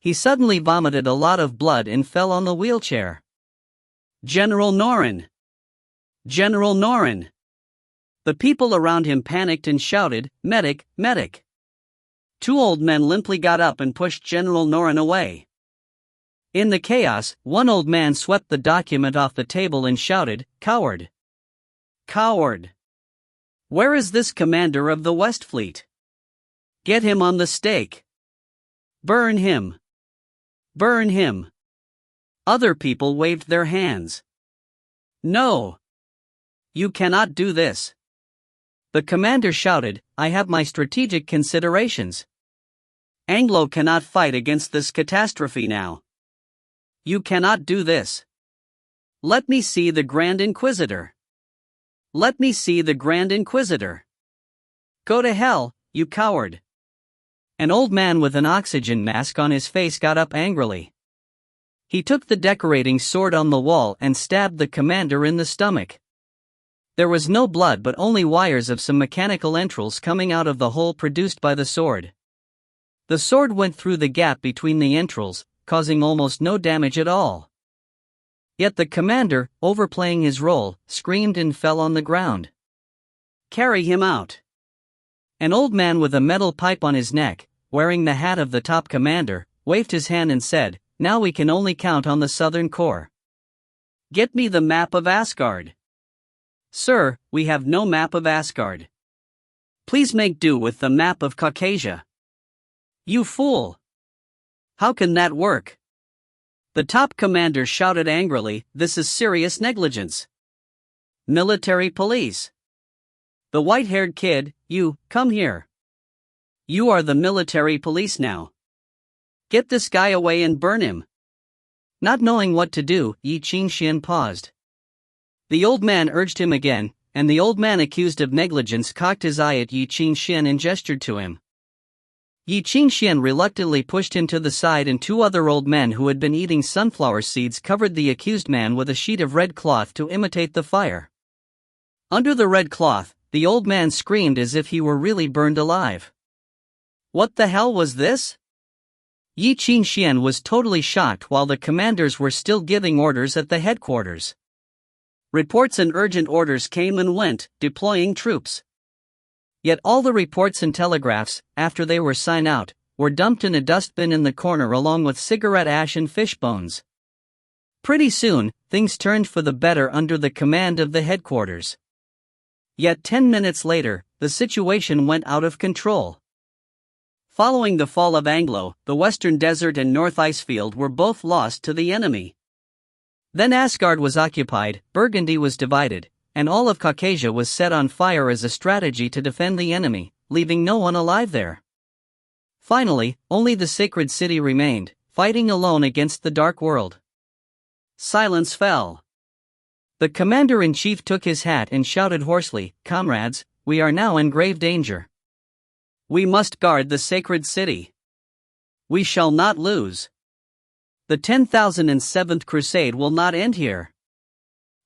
He suddenly vomited a lot of blood and fell on the wheelchair. "General Norin! General Norin!" The people around him panicked and shouted, "Medic, medic!" 2 old men limply got up and pushed General Norin away. In the chaos, one old man swept the document off the table and shouted, "Coward! Coward! Where is this commander of the West Fleet? Get him on the stake! Burn him! Burn him!" Other people waved their hands. "No! You cannot do this!" The commander shouted, "I have my strategic considerations. Anglo cannot fight against this catastrophe now. You cannot do this. Let me see the Grand Inquisitor. Let me see the Grand Inquisitor. Go to hell, you coward." An old man with an oxygen mask on his face got up angrily. He took the decorating sword on the wall and stabbed the commander in the stomach. There was no blood but only wires of some mechanical entrails coming out of the hole produced by the sword. The sword went through the gap between the entrails, causing almost no damage at all. Yet the commander, overplaying his role, screamed and fell on the ground. "Carry him out." An old man with a metal pipe on his neck, wearing the hat of the top commander, waved his hand and said, "Now we can only count on the Southern Corps. Get me the map of Asgard." "Sir, we have no map of Asgard. Please make do with the map of Caucasia." "You fool! How can that work? The top commander shouted angrily, "This is serious negligence. Military police. The white-haired kid, you, come here. You are the military police now. Get this guy away and burn him." Not knowing what to do, Ye Qingxuan paused. The old man urged him again, and the old man accused of negligence cocked his eye at Ye Qingxuan and gestured to him. Ye Qingxuan reluctantly pushed him to the side, and two other old men who had been eating sunflower seeds covered the accused man with a sheet of red cloth to imitate the fire. Under the red cloth, the old man screamed as if he were really burned alive. What the hell was this? Ye Qingxuan was totally shocked while the commanders were still giving orders at the headquarters. Reports and urgent orders came and went, deploying troops. Yet all the reports and telegraphs, after they were signed out, were dumped in a dustbin in the corner along with cigarette ash and fish bones. Pretty soon, things turned for the better under the command of the headquarters. Yet 10 minutes later, the situation went out of control. Following the fall of Anglo, the Western Desert and North Icefield were both lost to the enemy. Then Asgard was occupied, Burgundy was divided, and all of Caucasia was set on fire as a strategy to defend the enemy, leaving no one alive there. Finally, only the sacred city remained, fighting alone against the dark world. Silence fell. The commander-in-chief took his hat and shouted hoarsely, "Comrades, we are now in grave danger. We must guard the sacred city. We shall not lose. The 10,007th Crusade will not end here."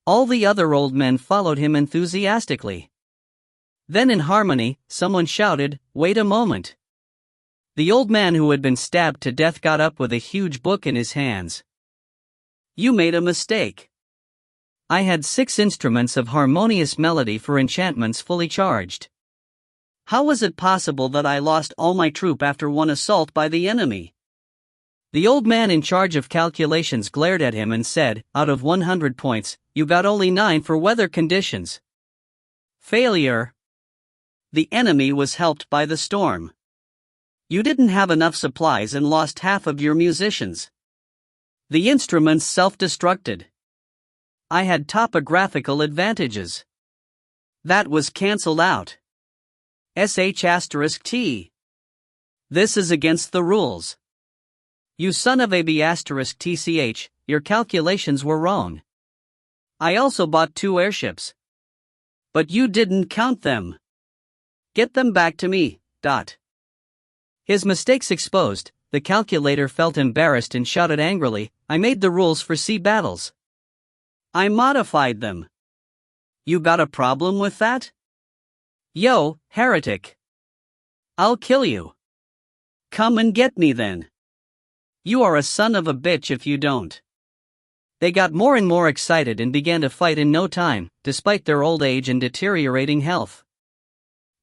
All the other old men followed him enthusiastically. Then in harmony, someone shouted, "Wait a moment." The old man who had been stabbed to death got up with a huge book in his hands. "You made a mistake. I had 6 instruments of harmonious melody for enchantments fully charged. How was it possible that I lost all my troop after one assault by the enemy?" The old man in charge of calculations glared at him and said, "Out of 100 points, you got only 9 for weather conditions. Failure. The enemy was helped by the storm. You didn't have enough supplies and lost half of your musicians. The instruments self-destructed. I had topographical advantages. That was cancelled out. **T. This is against the rules. You son of a b***tch, your calculations were wrong. I also bought 2 airships. But you didn't count them. Get them back to me. .. His mistakes exposed, the calculator felt embarrassed and shouted angrily, "I made the rules for sea battles. I modified them. You got a problem with that? Yo, heretic. I'll kill you. Come and get me then. You are a son of a bitch if you don't." They got more and more excited and began to fight in no time, despite their old age and deteriorating health.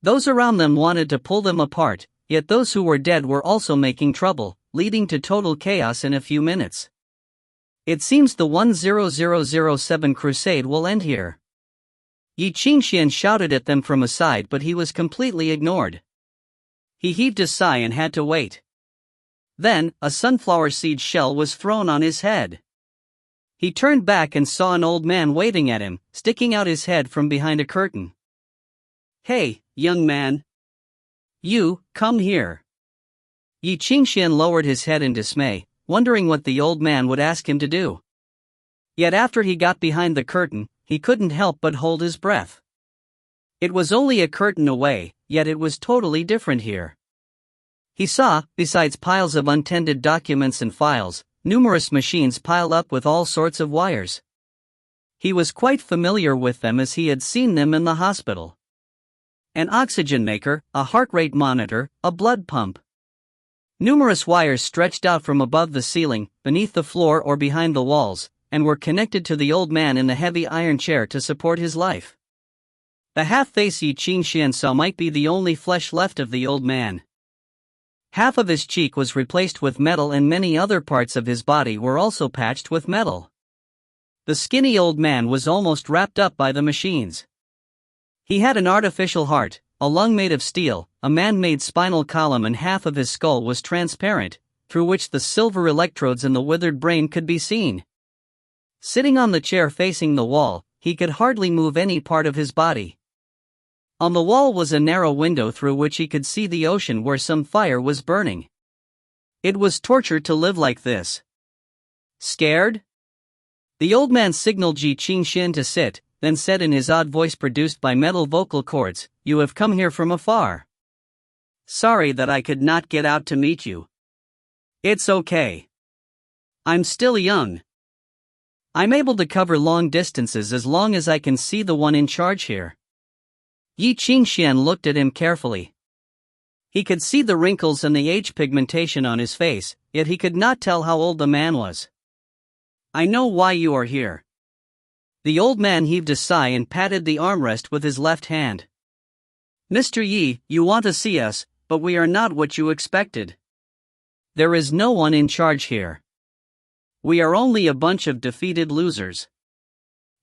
Those around them wanted to pull them apart, yet those who were dead were also making trouble, leading to total chaos in a few minutes. It seems the 10007 Crusade will end here. Ye Qingxuan shouted at them from aside, but he was completely ignored. He heaved a sigh and had to wait. Then, a sunflower seed shell was thrown on his head. He turned back and saw an old man waving at him, sticking out his head from behind a curtain. "Hey, young man. You, come here." Ye Qingxuan lowered his head in dismay, wondering what the old man would ask him to do. Yet after he got behind the curtain, he couldn't help but hold his breath. It was only a curtain away, yet it was totally different here. He saw, besides piles of untended documents and files, numerous machines piled up with all sorts of wires. He was quite familiar with them as he had seen them in the hospital. An oxygen maker, a heart rate monitor, a blood pump. Numerous wires stretched out from above the ceiling, beneath the floor or behind the walls, and were connected to the old man in the heavy iron chair to support his life. The half-face Ye Qingxuan saw might be the only flesh left of the old man. Half of his cheek was replaced with metal and many other parts of his body were also patched with metal. The skinny old man was almost wrapped up by the machines. He had an artificial heart, a lung made of steel, a man-made spinal column, and half of his skull was transparent, through which the silver electrodes in the withered brain could be seen. Sitting on the chair facing the wall, he could hardly move any part of his body. On the wall was a narrow window through which he could see the ocean where some fire was burning. It was torture to live like this. Scared? The old man signaled Ye Qingxuan to sit, then said in his odd voice produced by metal vocal cords, "You have come here from afar. Sorry that I could not get out to meet you. It's okay. I'm still young. I'm able to cover long distances as long as I can see the one in charge here." Ye Qingxuan looked at him carefully. He could see the wrinkles and the age pigmentation on his face, yet he could not tell how old the man was. "I know why you are here." The old man heaved a sigh and patted the armrest with his left hand. "Mr. Yi, you want to see us, but we are not what you expected. There is no one in charge here. We are only a bunch of defeated losers.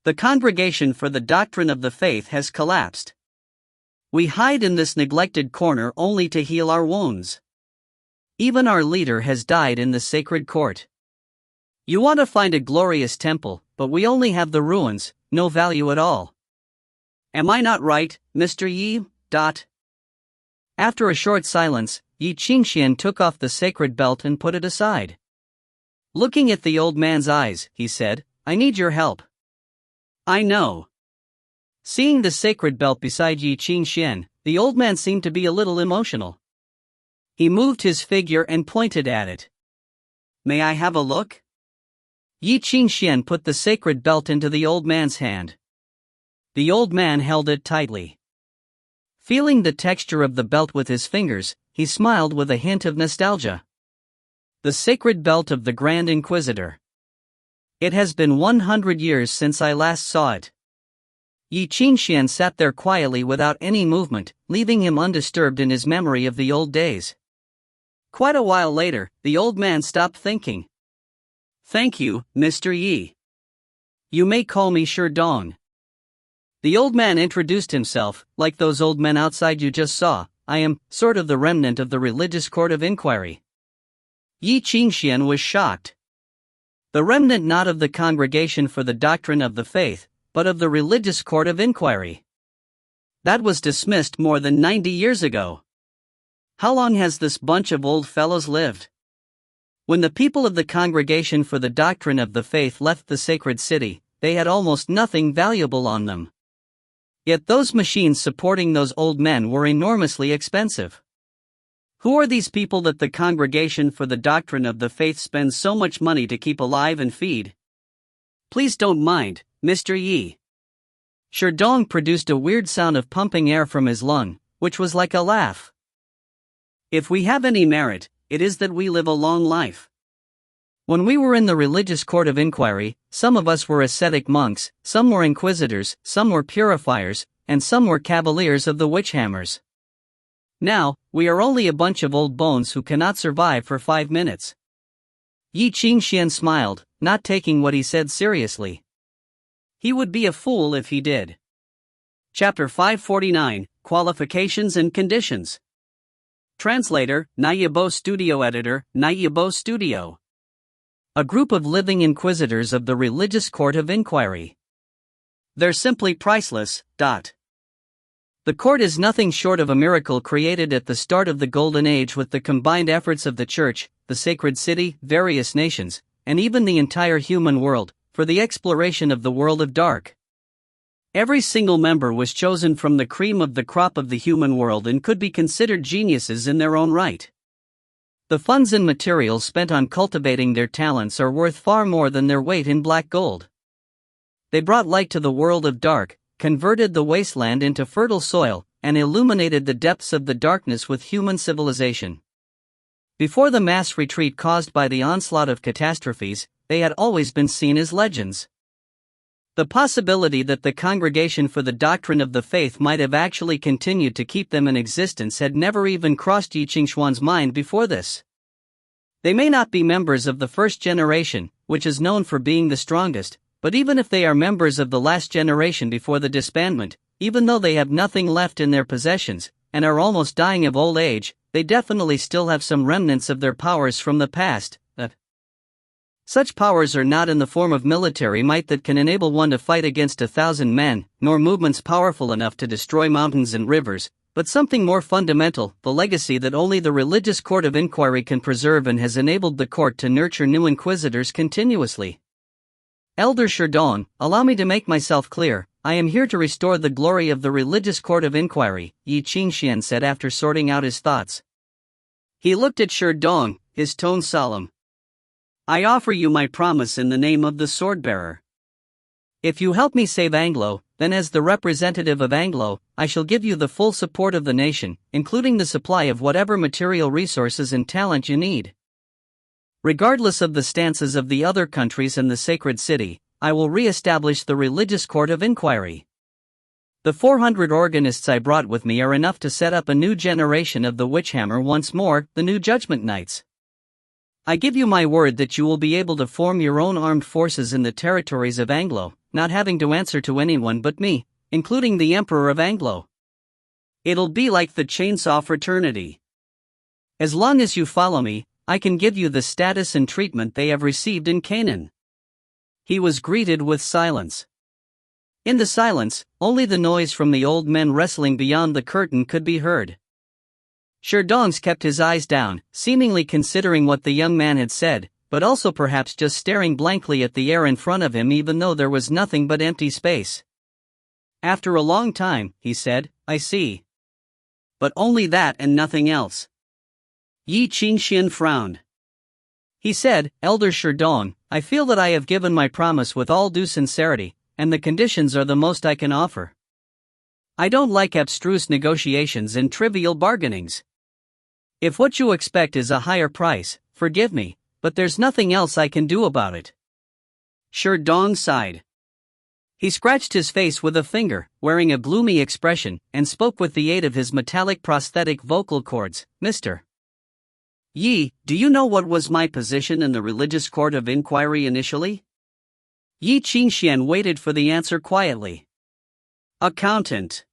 The Congregation for the Doctrine of the Faith has collapsed. We hide in this neglected corner only to heal our wounds. Even our leader has died in the sacred court. You want to find a glorious temple, but we only have the ruins, no value at all. Am I not right, Mr. Yi? After a short silence, Ye Qingxuan took off the sacred belt and put it aside. Looking at the old man's eyes, he said, "I need your help." "I know." Seeing the sacred belt beside Ye Qingxuan, the old man seemed to be a little emotional. He moved his figure and pointed at it. "May I have a look?" Ye Qingxuan put the sacred belt into the old man's hand. The old man held it tightly. Feeling the texture of the belt with his fingers, he smiled with a hint of nostalgia. The sacred belt of the Grand Inquisitor. It has been 100 years since I last saw it. Ye Qingxuan sat there quietly without any movement, leaving him undisturbed in his memory of the old days. Quite a while later, the old man stopped thinking. "Thank you, Mr. Yi. You may call me Sherdong." The old man introduced himself, "Like those old men outside you just saw, I am, sort of the remnant of the religious court of inquiry." Ye Qingxuan was shocked. The remnant not of the Congregation for the Doctrine of the Faith, but of the religious court of inquiry. That was dismissed more than 90 years ago. How long has this bunch of old fellows lived? When the people of the Congregation for the Doctrine of the Faith left the sacred city, they had almost nothing valuable on them. Yet those machines supporting those old men were enormously expensive. Who are these people that the Congregation for the Doctrine of the Faith spends so much money to keep alive and feed? Please don't mind, Mr. Yi. Sherdong produced a weird sound of pumping air from his lung, which was like a laugh. If we have any merit, it is that we live a long life. When we were in the religious court of inquiry, some of us were ascetic monks, some were inquisitors, some were purifiers, and some were cavaliers of the witch hammers. Now, we are only a bunch of old bones who cannot survive for 5 minutes. Ye Qingxuan smiled, not taking what he said seriously. He would be a fool if he did. Chapter 549, Qualifications and Conditions. Translator, Nayabo Studio Editor, Nayabo Studio. A group of living inquisitors of the religious court of inquiry. They're simply priceless. The court is nothing short of a miracle created at the start of the Golden Age with the combined efforts of the Church, the Sacred City, various nations, and even the entire human world, for the exploration of the world of dark. Every single member was chosen from the cream of the crop of the human world and could be considered geniuses in their own right. The funds and materials spent on cultivating their talents are worth far more than their weight in black gold. They brought light to the world of dark, converted the wasteland into fertile soil, and illuminated the depths of the darkness with human civilization. Before the mass retreat caused by the onslaught of catastrophes, they had always been seen as legends. The possibility that the Congregation for the Doctrine of the Faith might have actually continued to keep them in existence had never even crossed Ye Qingxuan's mind before this. They may not be members of the first generation, which is known for being the strongest, but even if they are members of the last generation before the disbandment, even though they have nothing left in their possessions, and are almost dying of old age, they definitely still have some remnants of their powers from the past. Such powers are not in the form of military might that can enable one to fight against 1,000 men, nor movements powerful enough to destroy mountains and rivers, but something more fundamental, the legacy that only the religious court of inquiry can preserve and has enabled the court to nurture new inquisitors continuously. Elder Sherdong, allow me to make myself clear. I am here to restore the glory of the religious court of inquiry, Ye Qingxuan said after sorting out his thoughts. He looked at Sherdong, his tone solemn. I offer you my promise in the name of the sword-bearer. If you help me save Anglo, then as the representative of Anglo, I shall give you the full support of the nation, including the supply of whatever material resources and talent you need. Regardless of the stances of the other countries and the sacred city, I will re-establish the religious court of inquiry. The 400 organists I brought with me are enough to set up a new generation of the Witchhammer once more, the new Judgment Knights. I give you my word that you will be able to form your own armed forces in the territories of Anglo, not having to answer to anyone but me, including the Emperor of Anglo. It'll be like the Chainsaw Fraternity. As long as you follow me, I can give you the status and treatment they have received in Canaan. He was greeted with silence. In the silence, only the noise from the old men wrestling beyond the curtain could be heard. Sherdong kept his eyes down, seemingly considering what the young man had said, but also perhaps just staring blankly at the air in front of him even though there was nothing but empty space. After a long time, he said, I see. But only that and nothing else. Ye Qingxuan frowned. He said, Elder Sherdong, I feel that I have given my promise with all due sincerity, and the conditions are the most I can offer. I don't like abstruse negotiations and trivial bargainings. If what you expect is a higher price, forgive me, but there's nothing else I can do about it. Sherdong sighed. He scratched his face with a finger, wearing a gloomy expression, and spoke with the aid of his metallic prosthetic vocal cords. Mr. Yi, do you know what was my position in the religious court of inquiry initially? Ye Qingxuan waited for the answer quietly. Accountant.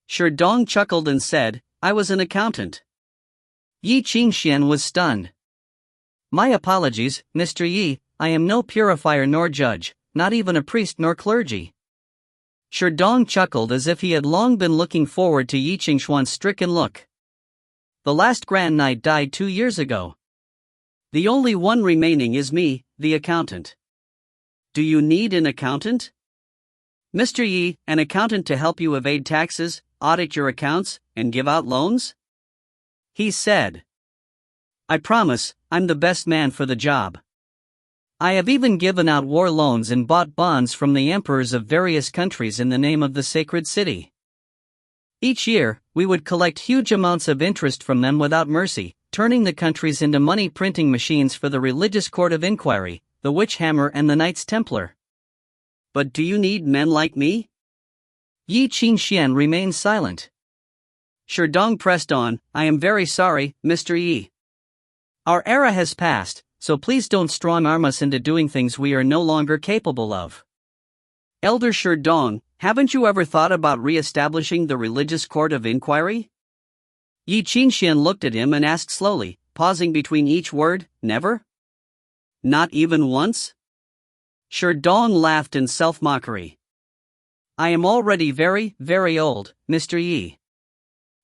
Sherdong chuckled and said, I was an accountant. Ye Qingxuan was stunned. My apologies, Mr. Yi, I am no purifier nor judge, not even a priest nor clergy. Sherdong chuckled as if he had long been looking forward to Ye Qingxuan's stricken look. The last Grand Knight died 2 years ago. The only one remaining is me, the accountant. Do you need an accountant? Mr. Yi, an accountant to help you evade taxes, audit your accounts, and give out loans? He said. I promise, I'm the best man for the job. I have even given out war loans and bought bonds from the emperors of various countries in the name of the sacred city. Each year, we would collect huge amounts of interest from them without mercy, turning the countries into money-printing machines for the religious court of inquiry, the Witchhammer and the Knights Templar. But do you need men like me? Ye Qingxuan remained silent. Sherdong pressed on, I am very sorry, Mr. Yi. Our era has passed, so please don't strong-arm us into doing things we are no longer capable of. Elder Sherdong, haven't you ever thought about re-establishing the religious court of inquiry? Ye Qingxuan looked at him and asked slowly, pausing between each word, never? Not even once? Sherdong laughed in self-mockery. I am already very, very old, Mr. Yi.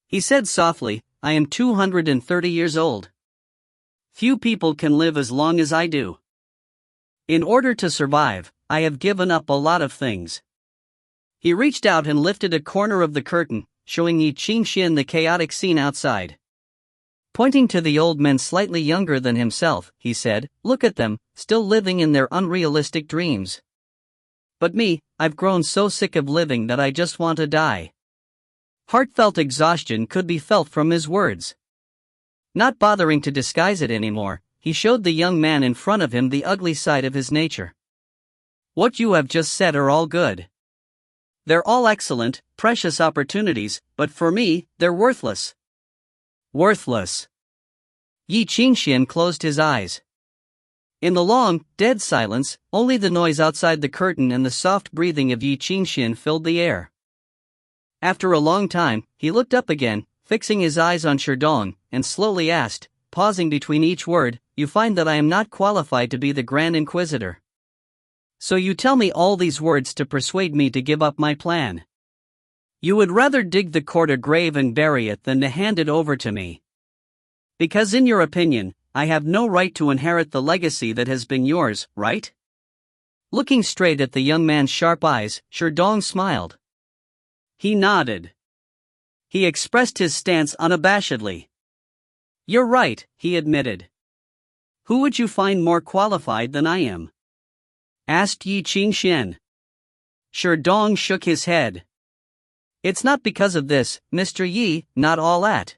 He said softly, I am 230 years old. Few people can live as long as I do. In order to survive, I have given up a lot of things. He reached out and lifted a corner of the curtain, showing Ye Qingxuan the chaotic scene outside. Pointing to the old men slightly younger than himself, he said, look at them, still living in their unrealistic dreams. But me, I've grown so sick of living that I just want to die. Heartfelt exhaustion could be felt from his words. Not bothering to disguise it anymore, he showed the young man in front of him the ugly side of his nature. What you have just said are all good. They're all excellent, precious opportunities, but for me, they're worthless. Worthless. Ye Qingxuan closed his eyes. In the long, dead silence, only the noise outside the curtain and the soft breathing of Ye Qingxuan filled the air. After a long time, he looked up again, fixing his eyes on Sherdong, and slowly asked, pausing between each word, "You find that I am not qualified to be the Grand Inquisitor. So you tell me all these words to persuade me to give up my plan. You would rather dig the court a grave and bury it than to hand it over to me. Because in your opinion, I have no right to inherit the legacy that has been yours, right?" Looking straight at the young man's sharp eyes, Sherdong smiled. He nodded. He expressed his stance unabashedly. "You're right," he admitted. "Who would you find more qualified than I am?" asked Ye Qingxuan. Sherdong shook his head. "It's not because of this, Mr. Yi, not all that."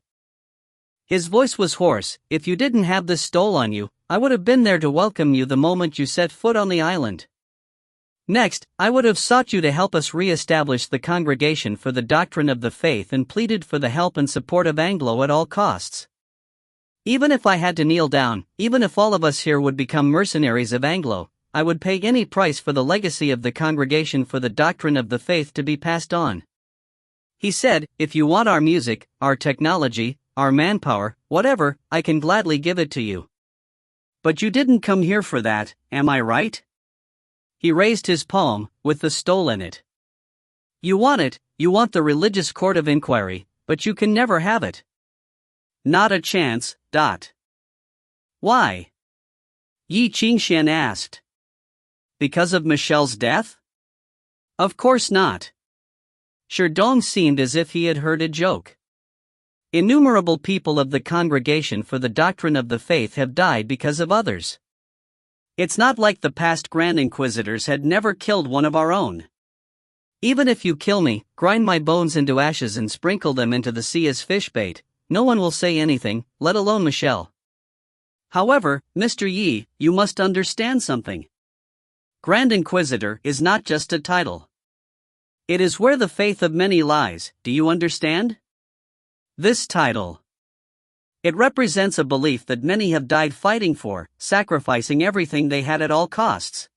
His voice was hoarse. "If you didn't have this stole on you, I would have been there to welcome you the moment you set foot on the island. Next, I would have sought you to help us re-establish the Congregation for the Doctrine of the Faith and pleaded for the help and support of Anglo at all costs. Even if I had to kneel down, even if all of us here would become mercenaries of Anglo, I would pay any price for the legacy of the Congregation for the Doctrine of the Faith to be passed on." He said, "If you want our music, our technology, our manpower, whatever, I can gladly give it to you. But you didn't come here for that, am I right?" He raised his palm, with the stole in it. "You want it, you want the religious court of inquiry, but you can never have it. Not a chance, dot." "Why?" Ye Qingxuan asked. "Because of Michelle's death?" "Of course not." Sherdong seemed as if he had heard a joke. "Innumerable people of the Congregation for the Doctrine of the Faith have died because of others. It's not like the past Grand Inquisitors had never killed one of our own. Even if you kill me, grind my bones into ashes and sprinkle them into the sea as fish bait, no one will say anything, let alone Michelle. However, Mr. Yi, you must understand something. Grand Inquisitor is not just a title. It is where the faith of many lies, do you understand? This title. It represents a belief that many have died fighting for, sacrificing everything they had at all costs."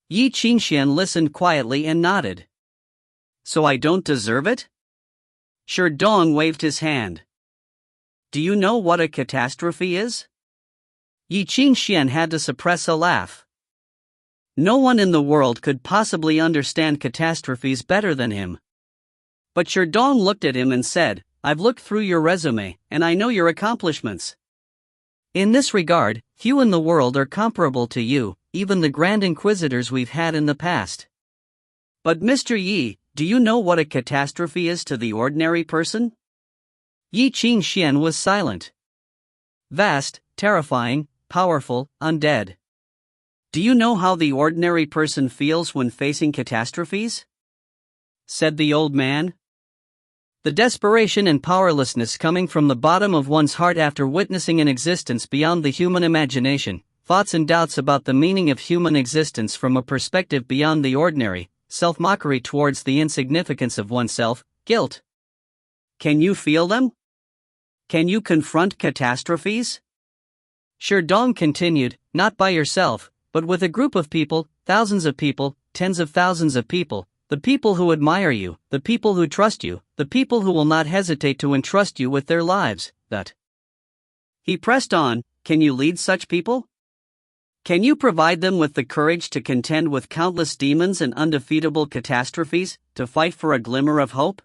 Ye Qingxuan listened quietly and nodded. "So I don't deserve it?" Sherdong waved his hand. "Do you know what a catastrophe is?" Ye Qingxuan had to suppress a laugh. No one in the world could possibly understand catastrophes better than him. But Sherdong looked at him and said, "I've looked through your resume, and I know your accomplishments. In this regard, few in the world are comparable to you, even the Grand Inquisitors we've had in the past. But Mr. Yi, do you know what a catastrophe is to the ordinary person?" Ye Qingxuan was silent. "Vast, terrifying, powerful, undead. Do you know how the ordinary person feels when facing catastrophes?" said the old man. "The desperation and powerlessness coming from the bottom of one's heart after witnessing an existence beyond the human imagination, thoughts and doubts about the meaning of human existence from a perspective beyond the ordinary, self-mockery towards the insignificance of oneself, guilt. Can you feel them? Can you confront catastrophes?" Sherdong continued, "Not by yourself, but with a group of people, thousands of people, tens of thousands of people, the people who admire you, the people who trust you, the people who will not hesitate to entrust you with their lives, that." He pressed on, "Can you lead such people? Can you provide them with the courage to contend with countless demons and undefeatable catastrophes, to fight for a glimmer of hope?"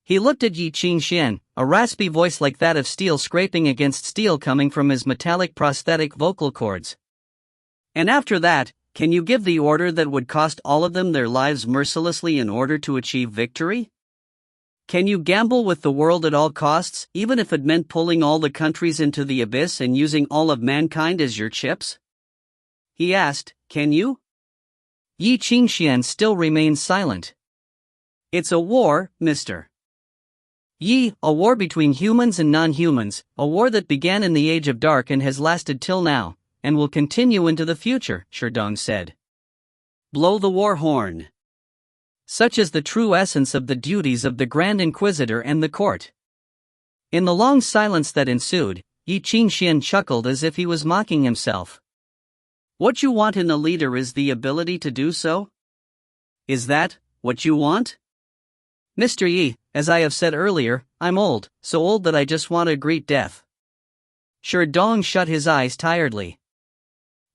He looked at Ye Qingxuan, a raspy voice like that of steel scraping against steel coming from his metallic prosthetic vocal cords. "And after that, can you give the order that would cost all of them their lives mercilessly in order to achieve victory? Can you gamble with the world at all costs, even if it meant pulling all the countries into the abyss and using all of mankind as your chips?" He asked, "Can you?" Ye Qingxuan still remained silent. "It's a war, Mr. Yi, a war between humans and non-humans, a war that began in the Age of Dark and has lasted till now, and will continue into the future," Sherdong said. "Blow the war horn." Such is the true essence of the duties of the Grand Inquisitor and the court. In the long silence that ensued, Ye Qingxuan chuckled as if he was mocking himself. "What you want in a leader is the ability to do so? Is that what you want? Mr. Yi, as I have said earlier, I'm old, so old that I just want to greet death. Sherdong shut his eyes tiredly.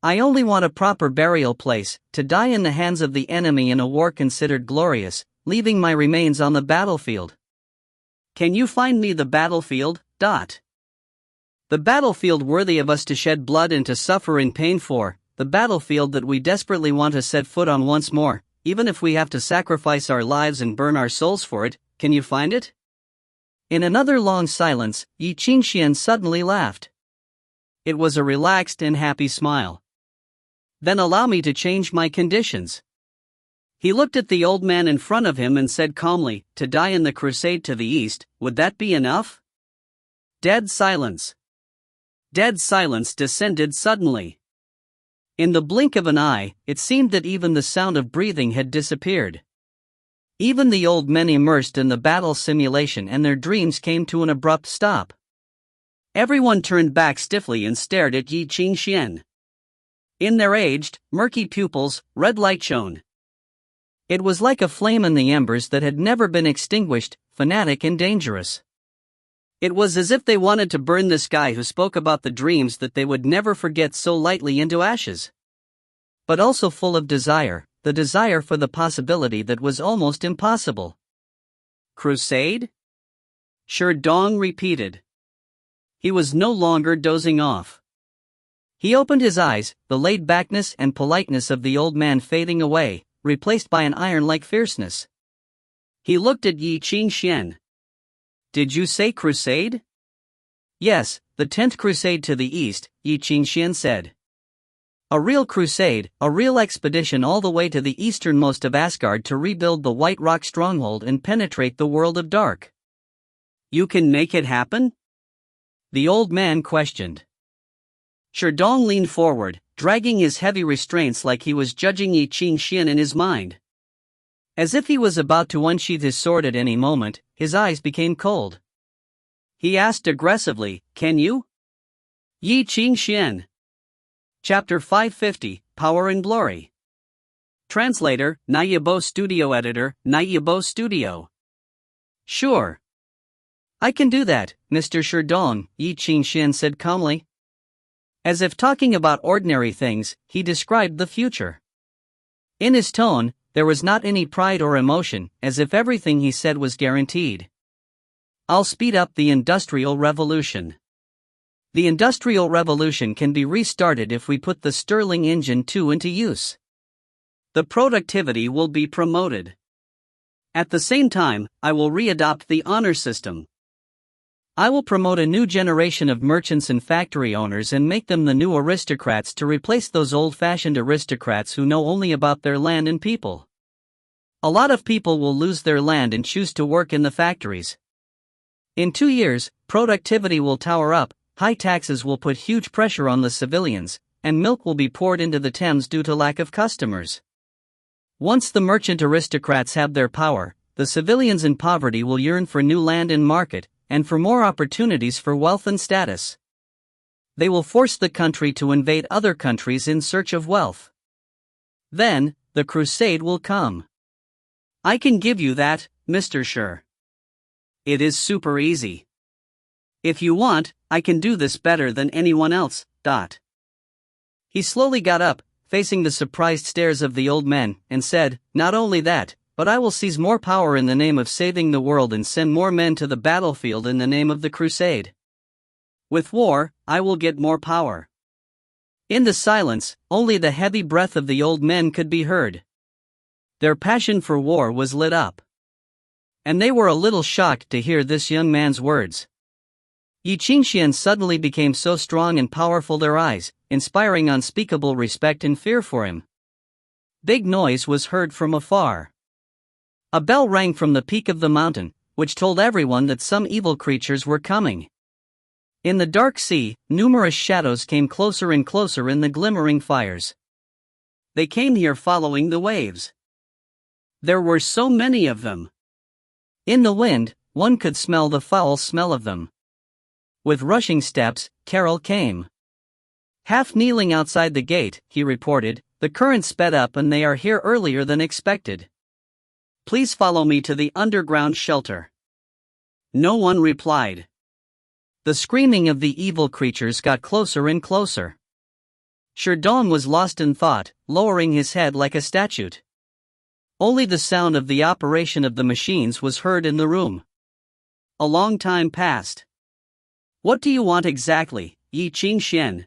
I only want a proper burial place, to die in the hands of the enemy in a war considered glorious, leaving my remains on the battlefield. Can you find me the battlefield? The battlefield worthy of us to shed blood and to suffer in pain for, the battlefield that we desperately want to set foot on once more, even if we have to sacrifice our lives and burn our souls for it. Can you find it? In another long silence, Ye Qingxuan suddenly laughed. It was a relaxed and happy smile. Then allow me to change my conditions. He looked at the old man in front of him and said calmly, to die in the crusade to the east, would that be enough? Dead silence. Dead silence descended suddenly. In the blink of an eye, it seemed that even the sound of breathing had disappeared. Even the old men immersed in the battle simulation and their dreams came to an abrupt stop. Everyone turned back stiffly and stared at Ye Qingxuan. In their aged, murky pupils, red light shone. It was like a flame in the embers that had never been extinguished, fanatic and dangerous. It was as if they wanted to burn this guy who spoke about the dreams that they would never forget so lightly into ashes. But also full of desire, the desire for the possibility that was almost impossible. Crusade? Sherdong repeated. He was no longer dozing off. He opened his eyes, the laid-backness and politeness of the old man fading away, replaced by an iron-like fierceness. He looked at Ye Qingxuan. Did you say crusade? Yes, the 10th crusade to the east, Ye Qingxuan said. A real crusade, a real expedition all the way to the easternmost of Asgard to rebuild the White Rock stronghold and penetrate the world of dark. You can make it happen? The old man questioned. Sherdong leaned forward, dragging his heavy restraints like he was judging Ye Qingxuan in his mind. As if he was about to unsheath his sword at any moment, his eyes became cold. He asked aggressively, can you? Ye Qingxuan. Chapter 550, Power and Glory. Translator, Nayabo Studio Editor, Nayabo Studio. Sure. I can do that, Mr. Sherdong, Ye Qingxuan said calmly. As if talking about ordinary things, he described the future. In his tone, there was not any pride or emotion, as if everything he said was guaranteed. I'll speed up the Industrial Revolution. The Industrial Revolution can be restarted if we put the Stirling Engine 2 into use. The productivity will be promoted. At the same time, I will readopt the honor system. I will promote a new generation of merchants and factory owners and make them the new aristocrats to replace those old-fashioned aristocrats who know only about their land and people. A lot of people will lose their land and choose to work in the factories. In 2 years, productivity will tower up, high taxes will put huge pressure on the civilians, and milk will be poured into the Thames due to lack of customers. Once the merchant aristocrats have their power, the civilians in poverty will yearn for new land and market, and for more opportunities for wealth and status. They will force the country to invade other countries in search of wealth. Then, the crusade will come. I can give you that, Mr. Sher. It is super easy. If you want, I can do this better than anyone else. He slowly got up, facing the surprised stares of the old men, and said, not only that, but I will seize more power in the name of saving the world and send more men to the battlefield in the name of the crusade. With war, I will get more power. In the silence, only the heavy breath of the old men could be heard. Their passion for war was lit up. And they were a little shocked to hear this young man's words. Ye Qingxuan suddenly became so strong and powerful their eyes, inspiring unspeakable respect and fear for him. Big noise was heard from afar. A bell rang from the peak of the mountain, which told everyone that some evil creatures were coming. In the dark sea, numerous shadows came closer and closer in the glimmering fires. They came here following the waves. There were so many of them. In the wind, one could smell the foul smell of them. With rushing steps, Carol came. Half kneeling outside the gate, he reported, the current sped up and they are here earlier than expected. Please follow me to the underground shelter. No one replied. The screaming of the evil creatures got closer and closer. Sherdong was lost in thought, lowering his head like a statue. Only the sound of the operation of the machines was heard in the room. A long time passed. What do you want exactly, Ye Qingxuan?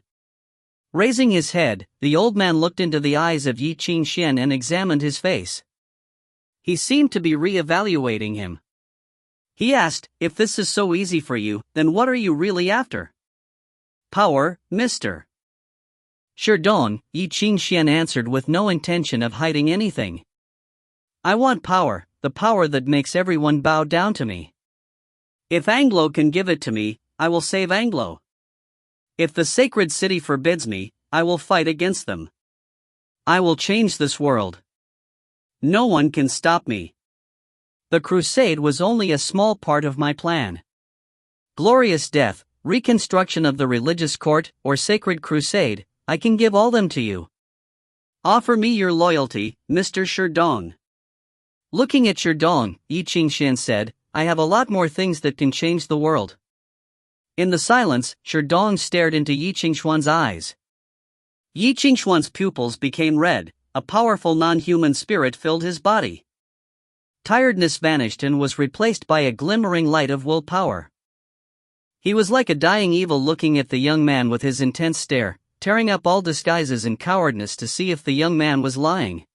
Raising his head, the old man looked into the eyes of Ye Qingxuan and examined his face. He seemed to be re-evaluating him. He asked, if this is so easy for you, then what are you really after? Power, mister. Sherdong, Ye Qingxuan answered with no intention of hiding anything. I want power, the power that makes everyone bow down to me. If Anglo can give it to me, I will save Anglo. If the sacred city forbids me, I will fight against them. I will change this world. No one can stop me. The crusade was only a small part of my plan. Glorious death, reconstruction of the religious court, or sacred crusade, I can give all them to you. Offer me your loyalty, Mr. Sherdong. Looking at Sherdong, Ye Qingxuan said, I have a lot more things that can change the world. In the silence, Sherdong stared into Ye Qingxuan's eyes. Ye Qingxuan's pupils became red, a powerful non-human spirit filled his body. Tiredness vanished and was replaced by a glimmering light of willpower. He was like a dying evil looking at the young man with his intense stare, tearing up all disguises and cowardness to see if the young man was lying.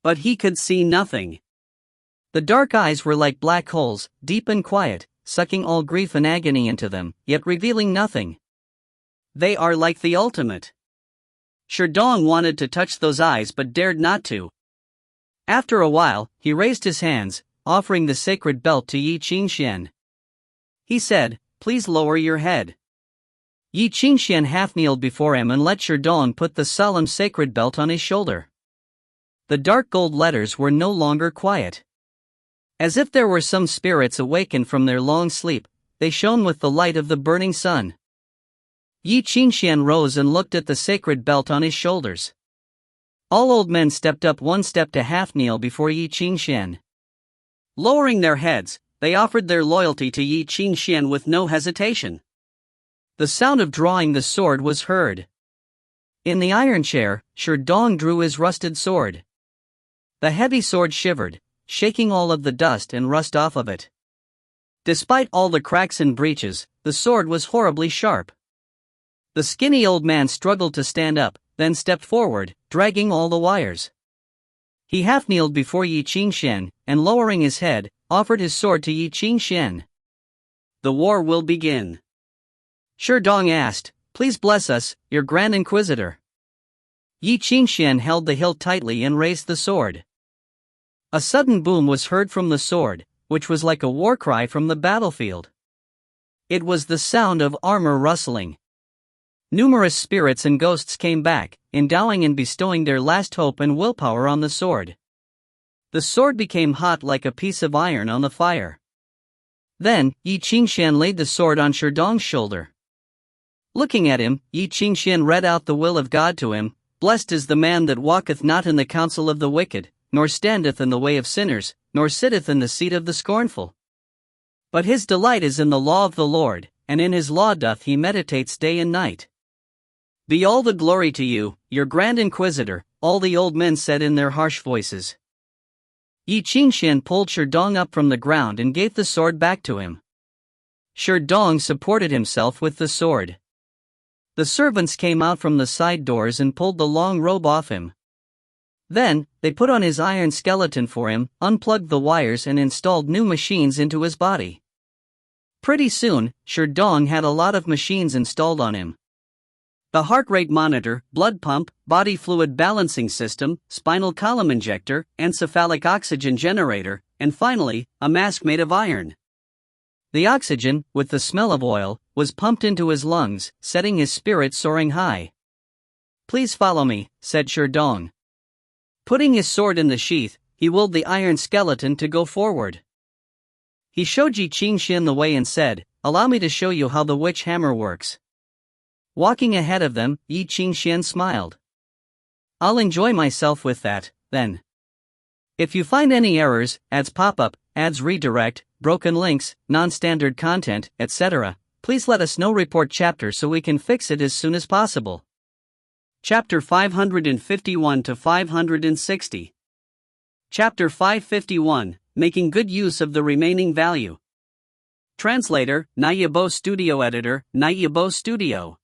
But he could see nothing. The dark eyes were like black holes, deep and quiet, sucking all grief and agony into them, yet revealing nothing. They are like the ultimate. Sherdong wanted to touch those eyes but dared not to. After a while, he raised his hands, offering the sacred belt to Ye Qingxuan. He said, please lower your head. Ye Qingxuan half-kneeled before him and let Sherdong put the solemn sacred belt on his shoulder. The dark gold letters were no longer quiet. As if there were some spirits awakened from their long sleep, they shone with the light of the burning sun. Ye Qingxuan rose and looked at the sacred belt on his shoulders. All old men stepped up one step to half-kneel before Ye Qingxuan. Lowering their heads, they offered their loyalty to Ye Qingxuan with no hesitation. The sound of drawing the sword was heard. In the iron chair, Sherdong drew his rusted sword. The heavy sword shivered, shaking all of the dust and rust off of it. Despite all the cracks and breaches, the sword was horribly sharp. The skinny old man struggled to stand up, then stepped forward, dragging all the wires. He half-kneeled before Ye Qingxuan, and lowering his head, offered his sword to Ye Qingxuan. The war will begin. Sherdong asked, please bless us, your Grand Inquisitor. Ye Qingxuan held the hilt tightly and raised the sword. A sudden boom was heard from the sword, which was like a war cry from the battlefield. It was the sound of armor rustling. Numerous spirits and ghosts came back, endowing and bestowing their last hope and willpower on the sword. The sword became hot like a piece of iron on the fire. Then, Ye Qingxuan laid the sword on Sherdong's shoulder. Looking at him, Ye Qingxuan read out the will of God to him, blessed is the man that walketh not in the counsel of the wicked, nor standeth in the way of sinners, nor sitteth in the seat of the scornful. But his delight is in the law of the Lord, and in his law doth he meditates day and night. Be all the glory to you, your Grand Inquisitor, all the old men said in their harsh voices. Ye Qingxuan pulled Sherdong up from the ground and gave the sword back to him. Sherdong supported himself with the sword. The servants came out from the side doors and pulled the long robe off him. Then, they put on his iron skeleton for him, unplugged the wires and installed new machines into his body. Pretty soon, Sherdong had a lot of machines installed on him. The heart rate monitor, blood pump, body fluid balancing system, spinal column injector, encephalic oxygen generator, and finally, a mask made of iron. The oxygen, with the smell of oil, was pumped into his lungs, setting his spirit soaring high. Please follow me, said Sherdong. Putting his sword in the sheath, he willed the iron skeleton to go forward. He showed Ye Qingxuan the way and said, allow me to show you how the witch hammer works. Walking ahead of them, Ye Qingxuan smiled. I'll enjoy myself with that, then. If you find any errors, ads pop up, ads redirect, broken links, non-standard content, etc., please let us know. Report chapter so we can fix it as soon as possible. Chapter 551 to 560. Chapter 551, Making Good Use of the Remaining Value. Translator, Nayabo Studio. Editor, Nayabo Studio.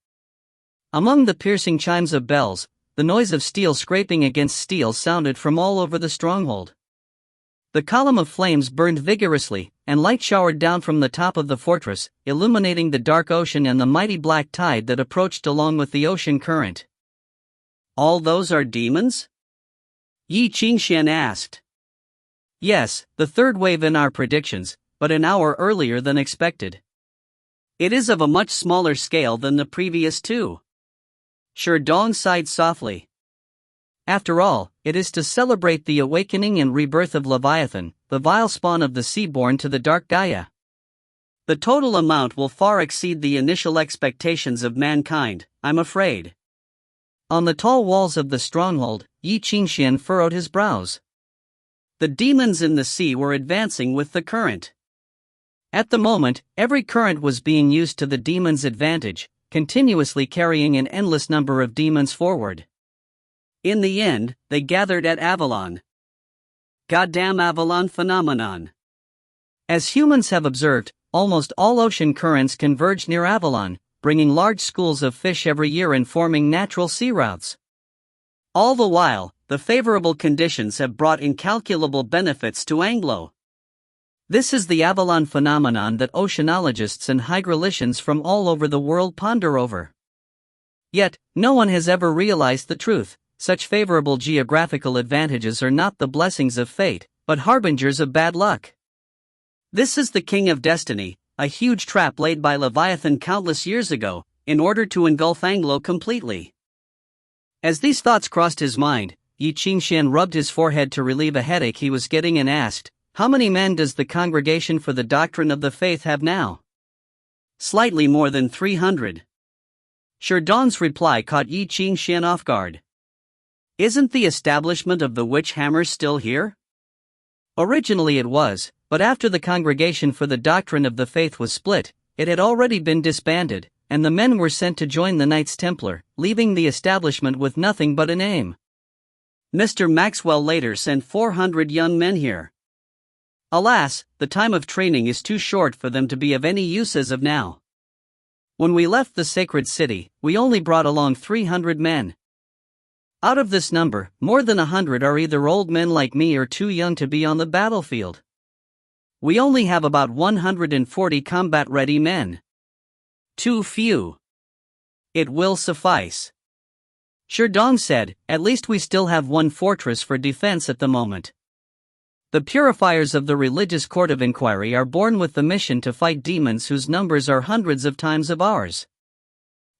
Among the piercing chimes of bells, the noise of steel scraping against steel sounded from all over the stronghold. The column of flames burned vigorously, and light showered down from the top of the fortress, illuminating the dark ocean and the mighty black tide that approached along with the ocean current. All those are demons? Ye Qingxuan asked. Yes, the third wave in our predictions, but an hour earlier than expected. It is of a much smaller scale than the previous two. Sherdong sighed softly. After all, it is to celebrate the awakening and rebirth of Leviathan, the vile spawn of the sea born to the dark Gaia. The total amount will far exceed the initial expectations of mankind, I'm afraid. On the tall walls of the stronghold, Ye Qingxuan furrowed his brows. The demons in the sea were advancing with the current. At the moment, every current was being used to the demons' advantage, continuously carrying an endless number of demons forward. In the end, they gathered at Avalon. Goddamn Avalon phenomenon. As humans have observed, almost all ocean currents converge near Avalon, bringing large schools of fish every year and forming natural sea routes. All the while, the favorable conditions have brought incalculable benefits to Anglo. This is the Avalon phenomenon that oceanologists and hygrolicians from all over the world ponder over. Yet, no one has ever realized the truth. Such favorable geographical advantages are not the blessings of fate, but harbingers of bad luck. This is the king of destiny, a huge trap laid by Leviathan countless years ago, in order to engulf Anglo completely. As these thoughts crossed his mind, Ye Qingxuan rubbed his forehead to relieve a headache he was getting and asked, "How many men does the Congregation for the Doctrine of the Faith have now?" "Slightly more than 300. Sherdong's reply caught Ye Qingxuan off guard. "Isn't the establishment of the witch hammers still here?" "Originally it was, but after the Congregation for the Doctrine of the Faith was split, it had already been disbanded, and the men were sent to join the Knights Templar, leaving the establishment with nothing but a name. Mr. Maxwell later sent 400 young men here. Alas, the time of training is too short for them to be of any use as of now. When we left the sacred city, we only brought along 300 men. Out of this number, more than 100 are either old men like me or too young to be on the battlefield. We only have about 140 combat-ready men. Too few. It will suffice." Sherdong said, "At least we still have one fortress for defense at the moment. The purifiers of the religious court of inquiry are born with the mission to fight demons whose numbers are hundreds of times of ours.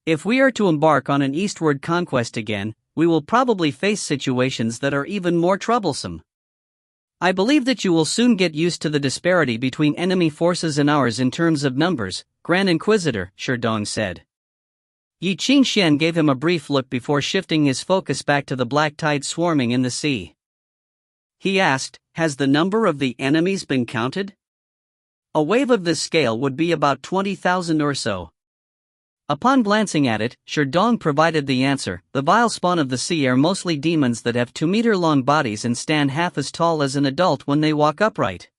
If we are to embark on an eastward conquest again, we will probably face situations that are even more troublesome. I believe that you will soon get used to the disparity between enemy forces and ours in terms of numbers, Grand Inquisitor," Sherdong said. Ye Qingxuan gave him a brief look before shifting his focus back to the black tide swarming in the sea. He asked, "Has the number of the enemies been counted?" "A wave of this scale would be about 20,000 or so." Upon glancing at it, Sherdong provided the answer. "The vile spawn of the sea are mostly demons that have 2-meter-long bodies and stand half as tall as an adult when they walk upright.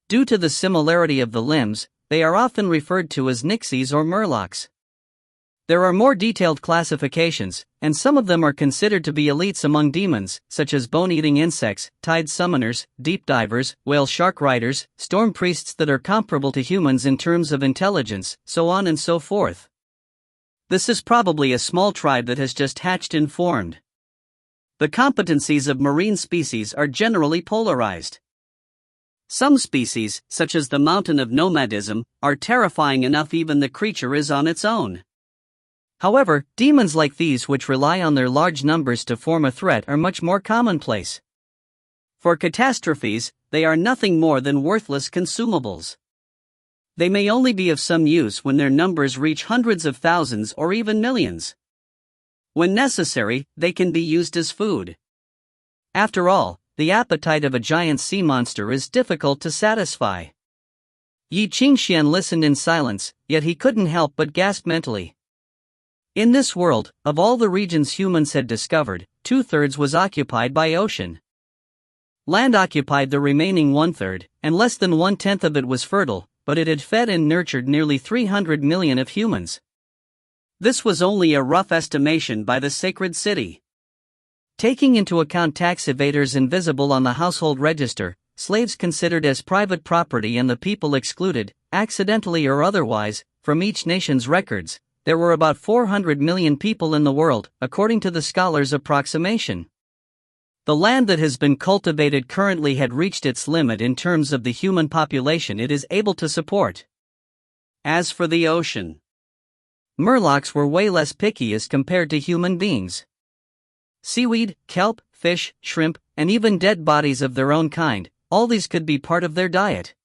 Due to the similarity of the limbs, they are often referred to as nixies or murlocs. There are more detailed classifications, and some of them are considered to be elites among demons, such as bone-eating insects, tide summoners, deep divers, whale shark riders, storm priests that are comparable to humans in terms of intelligence, so on and so forth. This is probably a small tribe that has just hatched and formed. The competencies of marine species are generally polarized. Some species, such as the mountain of nomadism, are terrifying enough even the creature is on its own. However, demons like these which rely on their large numbers to form a threat are much more commonplace. For catastrophes, they are nothing more than worthless consumables. They may only be of some use when their numbers reach hundreds of thousands or even millions. When necessary, they can be used as food. After all, the appetite of a giant sea monster is difficult to satisfy. Ye Qingxuan listened in silence, yet he couldn't help but gasp mentally. In this world, of all the regions humans had discovered, 2/3 was occupied by ocean. Land occupied the remaining 1/3, and less than 1/10 of it was fertile, but it had fed and nurtured nearly 300 million of humans. This was only a rough estimation by the sacred city. Taking into account tax evaders invisible on the household register, slaves considered as private property and the people excluded, accidentally or otherwise, from each nation's records, there were about 400 million people in the world, according to the scholars' approximation. The land that has been cultivated currently had reached its limit in terms of the human population it is able to support. As for the ocean, murlocs were way less picky as compared to human beings. Seaweed, kelp, fish, shrimp, and even dead bodies of their own kind, all these could be part of their diet.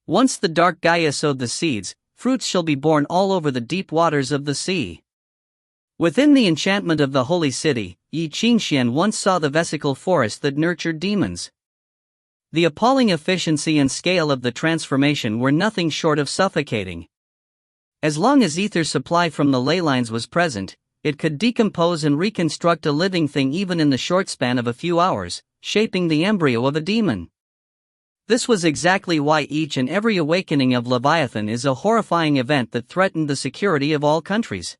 Once the dark Gaia sowed the seeds, fruits shall be born all over the deep waters of the sea. Within the enchantment of the holy city, Ye Qingxuan once saw the vesicle forest that nurtured demons. The appalling efficiency and scale of the transformation were nothing short of suffocating. As long as ether supply from the ley lines was present, it could decompose and reconstruct a living thing even in the short span of a few hours, shaping the embryo of a demon. This was exactly why each and every awakening of Leviathan is a horrifying event that threatened the security of all countries.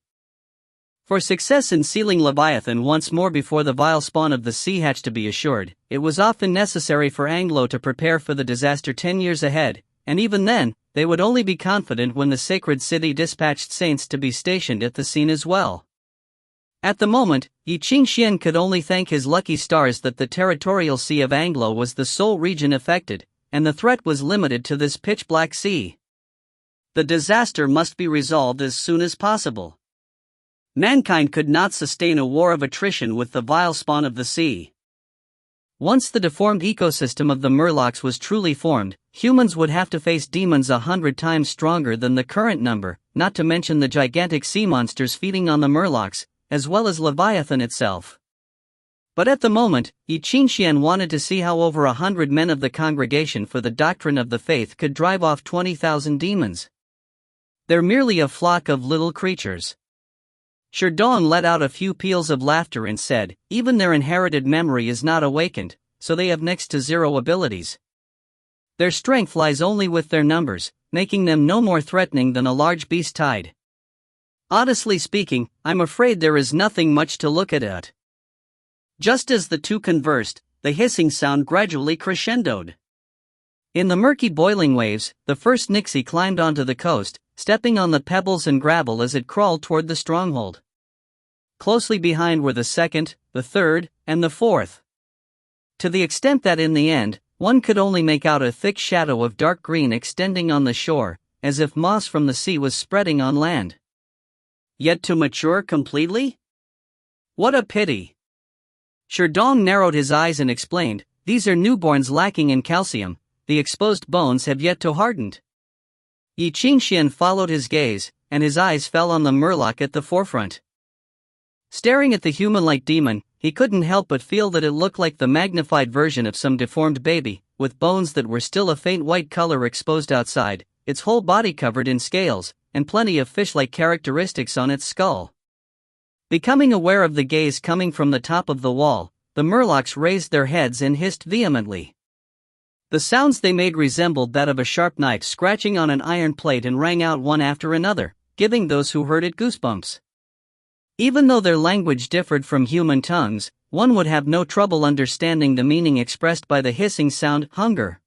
For success in sealing Leviathan once more before the vile spawn of the sea hatch to be assured, it was often necessary for Anglo to prepare for the disaster 10 years ahead, and even then, they would only be confident when the sacred city dispatched saints to be stationed at the scene as well. At the moment, Ye Qingxuan could only thank his lucky stars that the territorial sea of Anglo was the sole region affected, and the threat was limited to this pitch-black sea. The disaster must be resolved as soon as possible. Mankind could not sustain a war of attrition with the vile spawn of the sea. Once the deformed ecosystem of the murlocs was truly formed, humans would have to face demons 100 times stronger than the current number, not to mention the gigantic sea monsters feeding on the murlocs, as well as Leviathan itself. But at the moment, Ye Qingxuan wanted to see how over 100 men of the Congregation for the Doctrine of the Faith could drive off 20,000 demons. They're merely a flock of little creatures. Sherdong let out a few peals of laughter and said, even their inherited memory is not awakened, so they have next to zero abilities. Their strength lies only with their numbers, making them no more threatening than a large beast tide. Honestly speaking, I'm afraid there is nothing much to look at. Just as the two conversed, the hissing sound gradually crescendoed. In the murky boiling waves, the first Nixie climbed onto the coast, stepping on the pebbles and gravel as it crawled toward the stronghold. Closely behind were the second, the third, and the fourth. To the extent that in the end, one could only make out a thick shadow of dark green extending on the shore, as if moss from the sea was spreading on land. Yet to mature completely? What a pity! Sherdong narrowed his eyes and explained, these are newborns lacking in calcium, the exposed bones have yet to harden. Ye Qingxuan followed his gaze, and his eyes fell on the murloc at the forefront. Staring at the human-like demon, he couldn't help but feel that it looked like the magnified version of some deformed baby, with bones that were still a faint white color exposed outside, its whole body covered in scales, and plenty of fish-like characteristics on its skull. Becoming aware of the gaze coming from the top of the wall, the murlocs raised their heads and hissed vehemently. The sounds they made resembled that of a sharp knife scratching on an iron plate and rang out one after another, giving those who heard it goosebumps. Even though their language differed from human tongues, one would have no trouble understanding the meaning expressed by the hissing sound, hunger.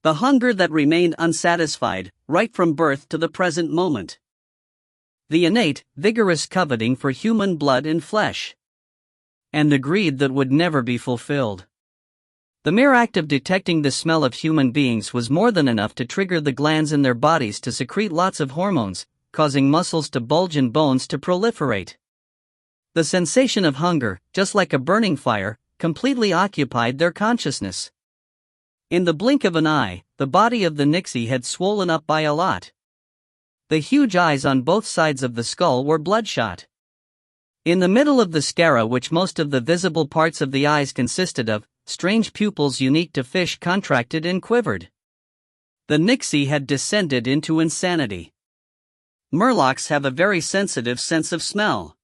The hunger that remained unsatisfied, right from birth to the present moment. The innate, vigorous coveting for human blood and flesh. And the greed that would never be fulfilled. The mere act of detecting the smell of human beings was more than enough to trigger the glands in their bodies to secrete lots of hormones, causing muscles to bulge and bones to proliferate. The sensation of hunger, just like a burning fire, completely occupied their consciousness. In the blink of an eye, the body of the Nixie had swollen up by a lot. The huge eyes on both sides of the skull were bloodshot. In the middle of the sclera, which most of the visible parts of the eyes consisted of, strange pupils unique to fish contracted and quivered. The Nixie had descended into insanity. Murlocs have a very sensitive sense of smell.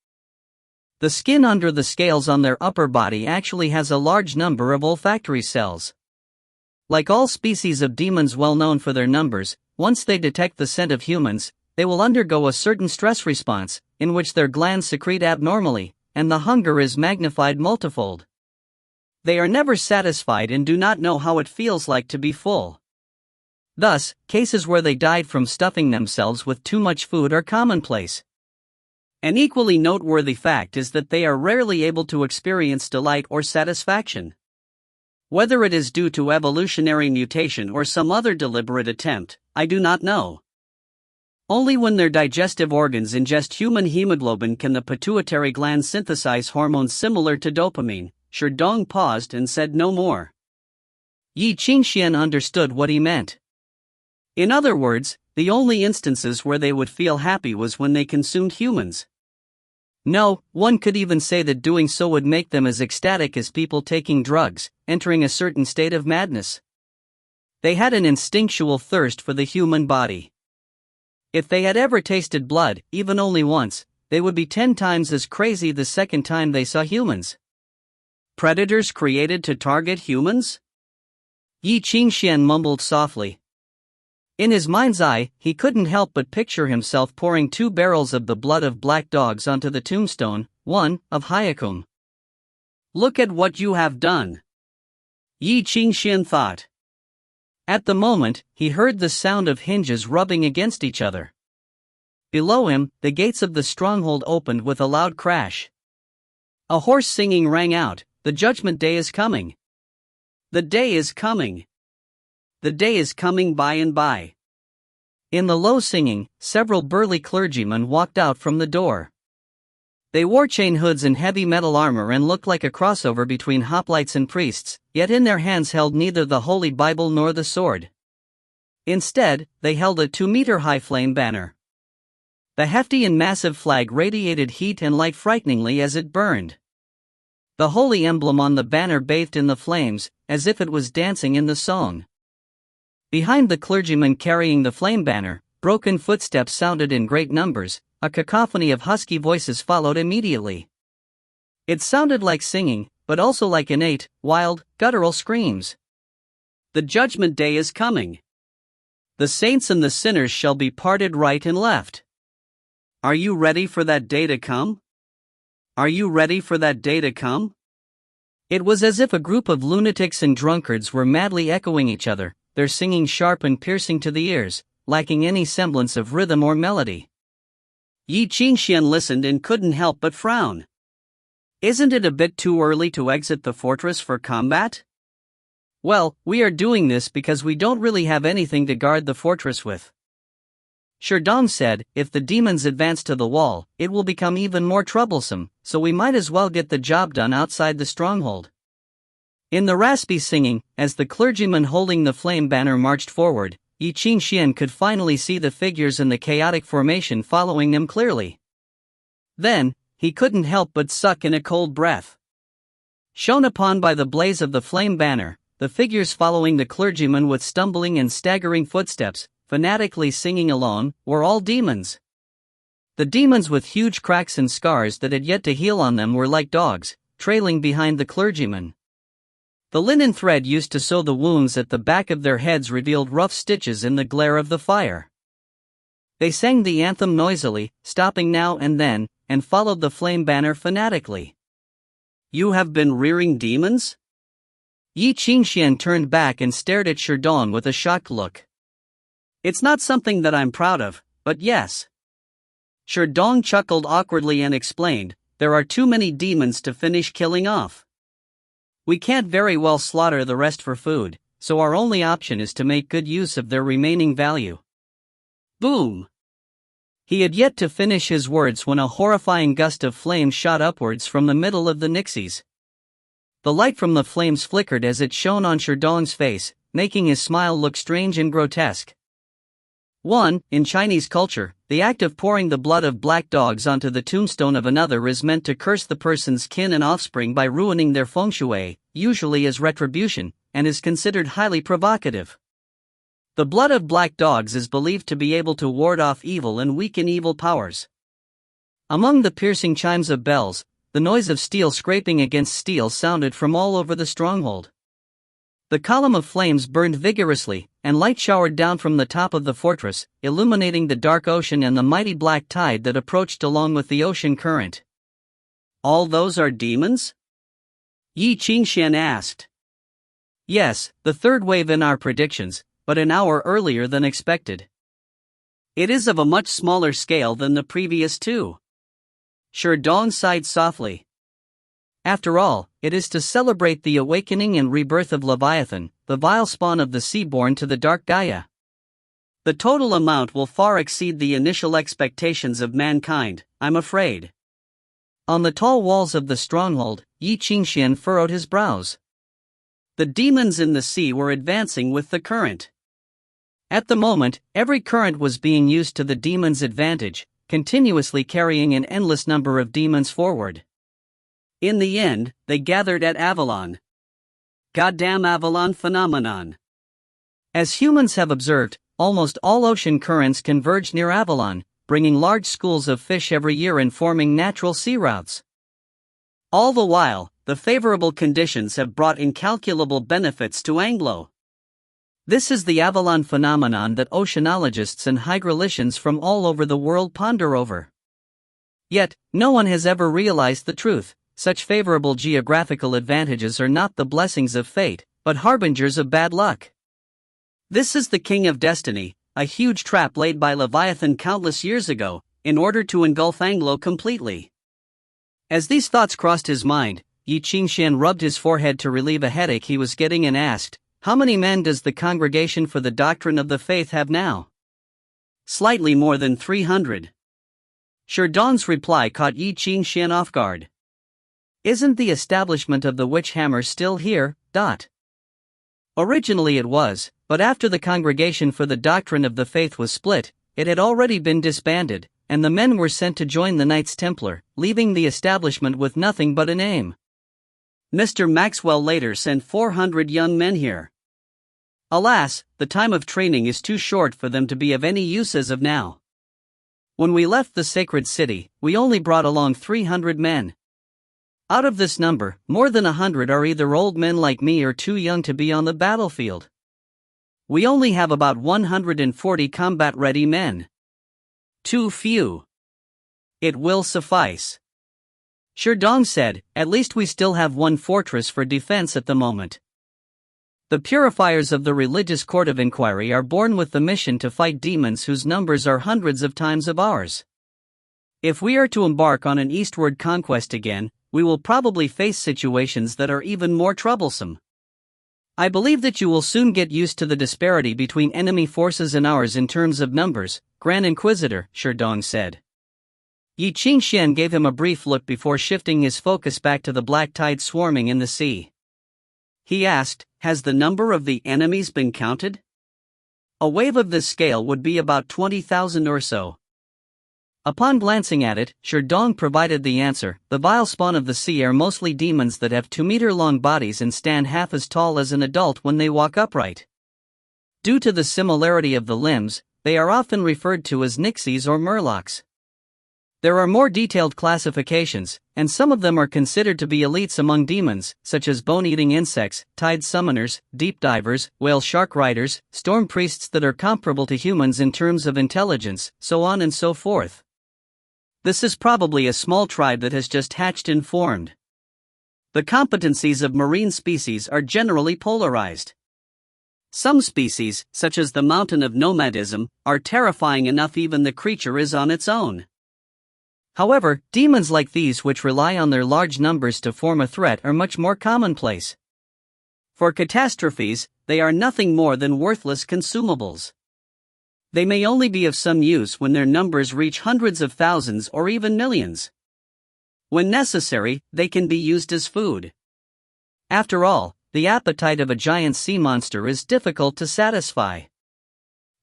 The skin under the scales on their upper body actually has a large number of olfactory cells. Like all species of demons well known for their numbers, once they detect the scent of humans, they will undergo a certain stress response, in which their glands secrete abnormally, and the hunger is magnified multifold. They are never satisfied and do not know how it feels like to be full. Thus, cases where they died from stuffing themselves with too much food are commonplace. An equally noteworthy fact is that they are rarely able to experience delight or satisfaction. Whether it is due to evolutionary mutation or some other deliberate attempt, I do not know. Only when their digestive organs ingest human hemoglobin can the pituitary gland synthesize hormones similar to dopamine. Sherdong paused and said no more. Ye Qingxuan understood what he meant. In other words, the only instances where they would feel happy was when they consumed humans. No, one could even say that doing so would make them as ecstatic as people taking drugs, entering a certain state of madness. They had an instinctual thirst for the human body. If they had ever tasted blood, even only once, they would be 10 times as crazy the second time they saw humans. Predators created to target humans? Ye Qingxuan mumbled softly. In his mind's eye, he couldn't help but picture himself pouring 2 barrels of the blood of black dogs onto the tombstone, one of Hyakum. Look at what you have done, Ye Qingxuan thought. At the moment, he heard the sound of hinges rubbing against each other. Below him, the gates of the stronghold opened with a loud crash. A hoarse singing rang out, "The judgment day is coming. The day is coming. The day is coming by and by." In the low singing, several burly clergymen walked out from the door. They wore chain hoods and heavy metal armor and looked like a crossover between hoplites and priests, yet in their hands held neither the Holy Bible nor the sword. Instead, they held a 2-meter-high flame banner. The hefty and massive flag radiated heat and light frighteningly as it burned. The holy emblem on the banner bathed in the flames, as if it was dancing in the song. Behind the clergyman carrying the flame banner, broken footsteps sounded in great numbers. A cacophony of husky voices followed immediately. It sounded like singing, but also like innate, wild, guttural screams. The judgment day is coming. The saints and the sinners shall be parted right and left. Are you ready for that day to come? Are you ready for that day to come? It was as if a group of lunatics and drunkards were madly echoing each other, their singing sharp and piercing to the ears, lacking any semblance of rhythm or melody. Ye Qingxuan listened and couldn't help but frown. Isn't it a bit too early to exit the fortress for combat? Well, we are doing this because we don't really have anything to guard the fortress with. Sherdong said, if the demons advance to the wall, it will become even more troublesome, so we might as well get the job done outside the stronghold. In the raspy singing, as the clergyman holding the flame banner marched forward, Ye Qingxuan could finally see the figures in the chaotic formation following them clearly. Then, he couldn't help but suck in a cold breath. Shone upon by the blaze of the flame banner, the figures following the clergyman with stumbling and staggering footsteps, fanatically singing along, were all demons. The demons with huge cracks and scars that had yet to heal on them were like dogs, trailing behind the clergyman. The linen thread used to sew the wounds at the back of their heads revealed rough stitches in the glare of the fire. They sang the anthem noisily, stopping now and then, and followed the flame banner fanatically. You have been rearing demons? Ye Qingxuan turned back and stared at Sherdong with a shocked look. It's not something that I'm proud of, but yes. Sherdong chuckled awkwardly and explained, there are too many demons to finish killing off. We can't very well slaughter the rest for food, so our only option is to make good use of their remaining value. Boom! He had yet to finish his words when a horrifying gust of flame shot upwards from the middle of the Nixies. The light from the flames flickered as it shone on Sherdong's face, making his smile look strange and grotesque. 1. In Chinese culture, the act of pouring the blood of black dogs onto the tombstone of another is meant to curse the person's kin and offspring by ruining their feng shui, usually as retribution, and is considered highly provocative. The blood of black dogs is believed to be able to ward off evil and weaken evil powers. Among the piercing chimes of bells, the noise of steel scraping against steel sounded from all over the stronghold. The column of flames burned vigorously, and light showered down from the top of the fortress, illuminating the dark ocean and the mighty black tide that approached along with the ocean current. All those are demons? Ye Qingxuan asked. Yes, the third wave in our predictions, but an hour earlier than expected. It is of a much smaller scale than the previous two. Sherdong sighed softly. After all, it is to celebrate the awakening and rebirth of Leviathan, the vile spawn of the sea born to the dark Gaia. The total amount will far exceed the initial expectations of mankind, I'm afraid. On the tall walls of the stronghold, Ye Qingxuan furrowed his brows. The demons in the sea were advancing with the current. At the moment, every current was being used to the demons' advantage, continuously carrying an endless number of demons forward. In the end, they gathered at Avalon. Goddamn Avalon phenomenon. As humans have observed, almost all ocean currents converge near Avalon, bringing large schools of fish every year and forming natural sea routes. All the while, the favorable conditions have brought incalculable benefits to Anglo. This is the Avalon phenomenon that oceanologists and hydraulicians from all over the world ponder over. Yet, no one has ever realized the truth. Such favorable geographical advantages are not the blessings of fate, but harbingers of bad luck. This is the king of destiny, a huge trap laid by Leviathan countless years ago, in order to engulf Anglo completely. As these thoughts crossed his mind, Ye Qingxuan rubbed his forehead to relieve a headache he was getting and asked, "How many men does the Congregation for the Doctrine of the Faith have now?" "Slightly more than 300. Sherdong's reply caught Ye Qingxuan off guard. "Isn't the establishment of the witch hammer still here?" Originally it was, but after the Congregation for the Doctrine of the Faith was split, it had already been disbanded, and the men were sent to join the Knights Templar, leaving the establishment with nothing but a name. Mr. Maxwell later sent 400 young men here. Alas, the time of training is too short for them to be of any use as of now. When we left the sacred city, we only brought along 300 men. Out of this number, more than 100 are either old men like me or too young to be on the battlefield. We only have about 140 combat-ready men. Too few. It will suffice. Sherdong said, "At least we still have one fortress for defense at the moment. The purifiers of the religious court of inquiry are born with the mission to fight demons whose numbers are hundreds of times of ours. If we are to embark on an eastward conquest again, we will probably face situations that are even more troublesome. I believe that you will soon get used to the disparity between enemy forces and ours in terms of numbers, Grand Inquisitor," Sherdong said. Ye Qingxuan gave him a brief look before shifting his focus back to the black tide swarming in the sea. He asked, "Has the number of the enemies been counted?" "A wave of this scale would be about 20,000 or so." Upon glancing at it, Sherdong provided the answer. "The vile spawn of the sea are mostly demons that have 2-meter-long bodies and stand half as tall as an adult when they walk upright. Due to the similarity of the limbs, they are often referred to as nixies or murlocs. There are more detailed classifications, and some of them are considered to be elites among demons, such as bone-eating insects, tide summoners, deep divers, whale shark riders, storm priests that are comparable to humans in terms of intelligence, so on and so forth. This is probably a small tribe that has just hatched and formed. The competencies of marine species are generally polarized. Some species, such as the mountain of nomadism, are terrifying enough even the creature is on its own. However, demons like these which rely on their large numbers to form a threat are much more commonplace. For catastrophes, they are nothing more than worthless consumables. They may only be of some use when their numbers reach hundreds of thousands or even millions. When necessary, they can be used as food. After all, the appetite of a giant sea monster is difficult to satisfy."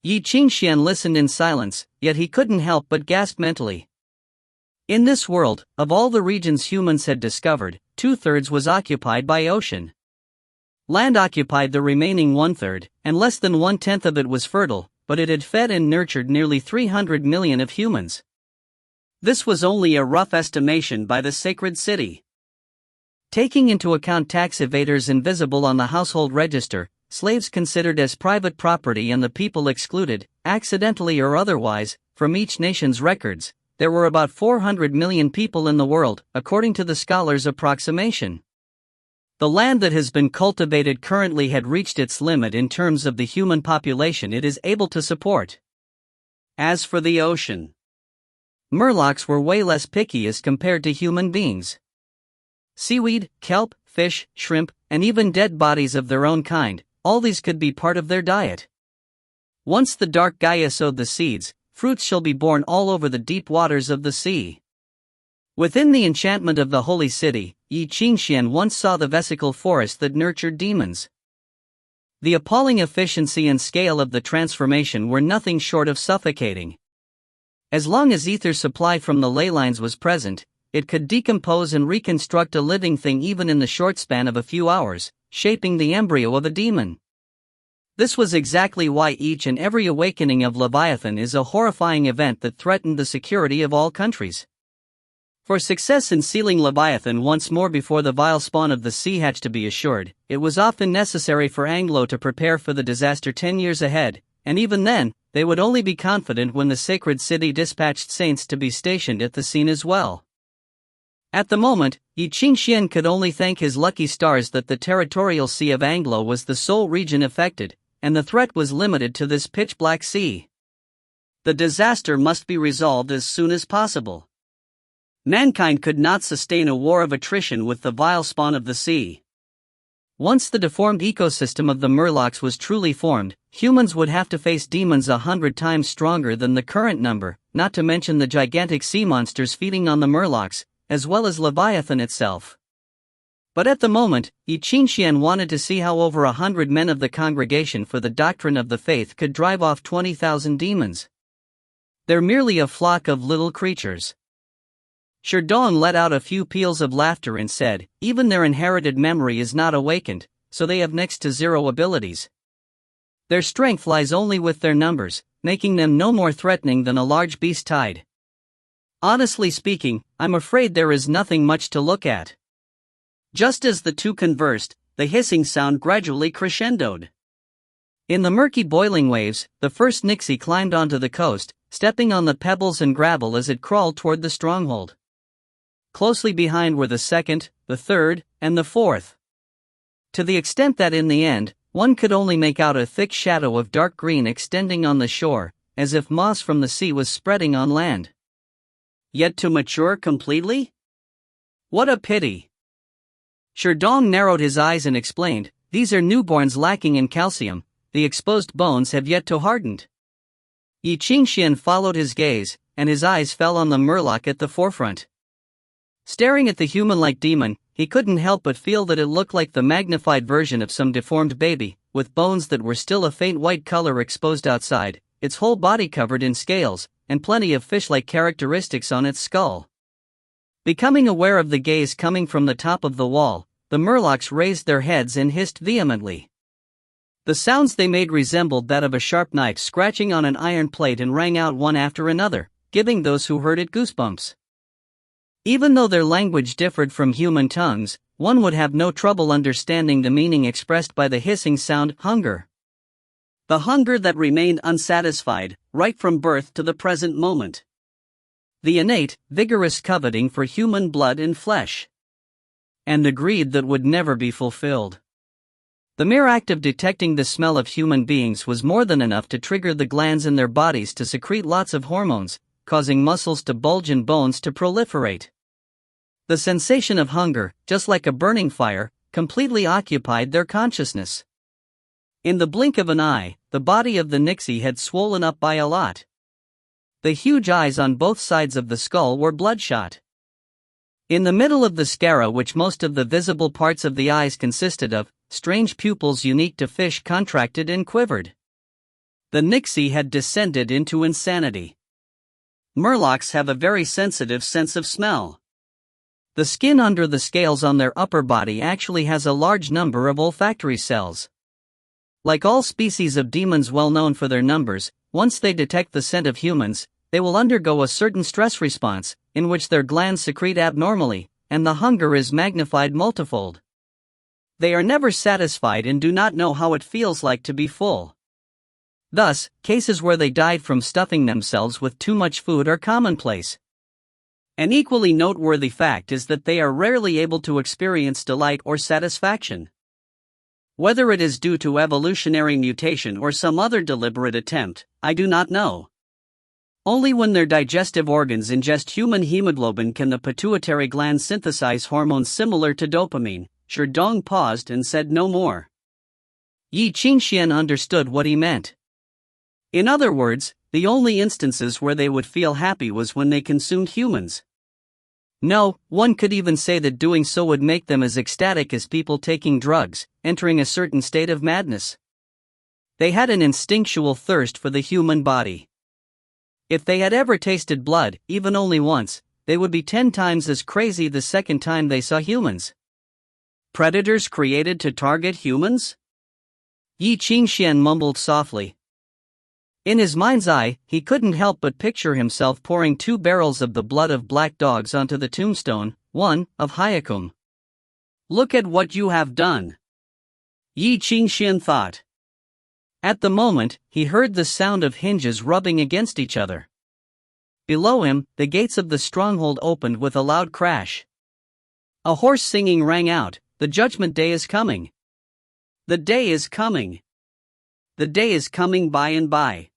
Ye Qingxuan listened in silence, yet he couldn't help but gasp mentally. In this world, of all the regions humans had discovered, 2/3 was occupied by ocean. Land occupied the remaining one-third, and less than one-tenth of it was fertile, but it had fed and nurtured nearly 300 million of humans. This was only a rough estimation by the sacred city. Taking into account tax evaders invisible on the household register, slaves considered as private property and the people excluded, accidentally or otherwise, from each nation's records, there were about 400 million people in the world, according to the scholars' approximation. The land that has been cultivated currently had reached its limit in terms of the human population it is able to support. As for the ocean, Murlocs were way less picky as compared to human beings. Seaweed, kelp, fish, shrimp, and even dead bodies of their own kind, all these could be part of their diet. Once the dark Gaia sowed the seeds, fruits shall be born all over the deep waters of the sea. Within the enchantment of the holy city, Ye Qingxuan once saw the vesicle forest that nurtured demons. The appalling efficiency and scale of the transformation were nothing short of suffocating. As long as ether supply from the ley lines was present, it could decompose and reconstruct a living thing even in the short span of a few hours, shaping the embryo of a demon. This was exactly why each and every awakening of Leviathan is a horrifying event that threatened the security of all countries. For success in sealing Leviathan once more before the vile spawn of the sea hatch to be assured, it was often necessary for Anglo to prepare for the disaster 10 years ahead, and even then, they would only be confident when the sacred city dispatched saints to be stationed at the scene as well. At the moment, Ye Qingxuan could only thank his lucky stars that the territorial sea of Anglo was the sole region affected, and the threat was limited to this pitch-black sea. The disaster must be resolved as soon as possible. Mankind could not sustain a war of attrition with the vile spawn of the sea. Once the deformed ecosystem of the Murlocs was truly formed, humans would have to face demons 100 times stronger than the current number, not to mention the gigantic sea monsters feeding on the Murlocs, as well as Leviathan itself. But at the moment, Ye Qingxuan wanted to see how over 100 men of the Congregation for the Doctrine of the Faith could drive off 20,000 demons. They're merely a flock of little creatures. Sherdong let out a few peals of laughter and said, even their inherited memory is not awakened, so they have next to zero abilities. Their strength lies only with their numbers, making them no more threatening than a large beast tide. Honestly speaking, I'm afraid there is nothing much to look at. Just as the two conversed, the hissing sound gradually crescendoed. In the murky boiling waves, the first Nixie climbed onto the coast, stepping on the pebbles and gravel as it crawled toward the stronghold. Closely behind were the second, the third, and the fourth. To the extent that in the end, one could only make out a thick shadow of dark green extending on the shore, as if moss from the sea was spreading on land. Yet to mature completely? What a pity! Sherdong narrowed his eyes and explained, these are newborns lacking in calcium, the exposed bones have yet to harden. Ye Qingxuan followed his gaze, and his eyes fell on the Murloc at the forefront. Staring at the human-like demon, he couldn't help but feel that it looked like the magnified version of some deformed baby, with bones that were still a faint white color exposed outside, its whole body covered in scales, and plenty of fish-like characteristics on its skull. Becoming aware of the gaze coming from the top of the wall, the Murlocs raised their heads and hissed vehemently. The sounds they made resembled that of a sharp knife scratching on an iron plate and rang out one after another, giving those who heard it goosebumps. Even though their language differed from human tongues, one would have no trouble understanding the meaning expressed by the hissing sound, hunger. The hunger that remained unsatisfied, right from birth to the present moment. The innate, vigorous coveting for human blood and flesh. And the greed that would never be fulfilled. The mere act of detecting the smell of human beings was more than enough to trigger the glands in their bodies to secrete lots of hormones, causing muscles to bulge and bones to proliferate. The sensation of hunger, just like a burning fire, completely occupied their consciousness. In the blink of an eye, the body of the Nixie had swollen up by a lot. The huge eyes on both sides of the skull were bloodshot. In the middle of the scara, which most of the visible parts of the eyes consisted of, strange pupils unique to fish contracted and quivered. The Nixie had descended into insanity. Murlocs have a very sensitive sense of smell. The skin under the scales on their upper body actually has a large number of olfactory cells. Like all species of demons well known for their numbers, once they detect the scent of humans, they will undergo a certain stress response, in which their glands secrete abnormally, and the hunger is magnified multifold. They are never satisfied and do not know how it feels like to be full. Thus, cases where they died from stuffing themselves with too much food are commonplace. An equally noteworthy fact is that they are rarely able to experience delight or satisfaction. Whether it is due to evolutionary mutation or some other deliberate attempt, I do not know. Only when their digestive organs ingest human hemoglobin can the pituitary gland synthesize hormones similar to dopamine. Sherdong paused and said no more. Ye Qingxuan understood what he meant. In other words, the only instances where they would feel happy was when they consumed humans. No, one could even say that doing so would make them as ecstatic as people taking drugs, entering a certain state of madness. They had an instinctual thirst for the human body. If they had ever tasted blood, even only once, they would be 10 times as crazy the second time they saw humans. Predators created to target humans? Ye Qingxuan mumbled softly. In his mind's eye, he couldn't help but picture himself pouring 2 barrels of the blood of black dogs onto the tombstone, one of Hyakum. Look at what you have done, Ye Qingxuan thought. At the moment, he heard the sound of hinges rubbing against each other. Below him, the gates of the stronghold opened with a loud crash. A hoarse singing rang out, "The judgment day is coming. The day is coming. The day is coming by and by."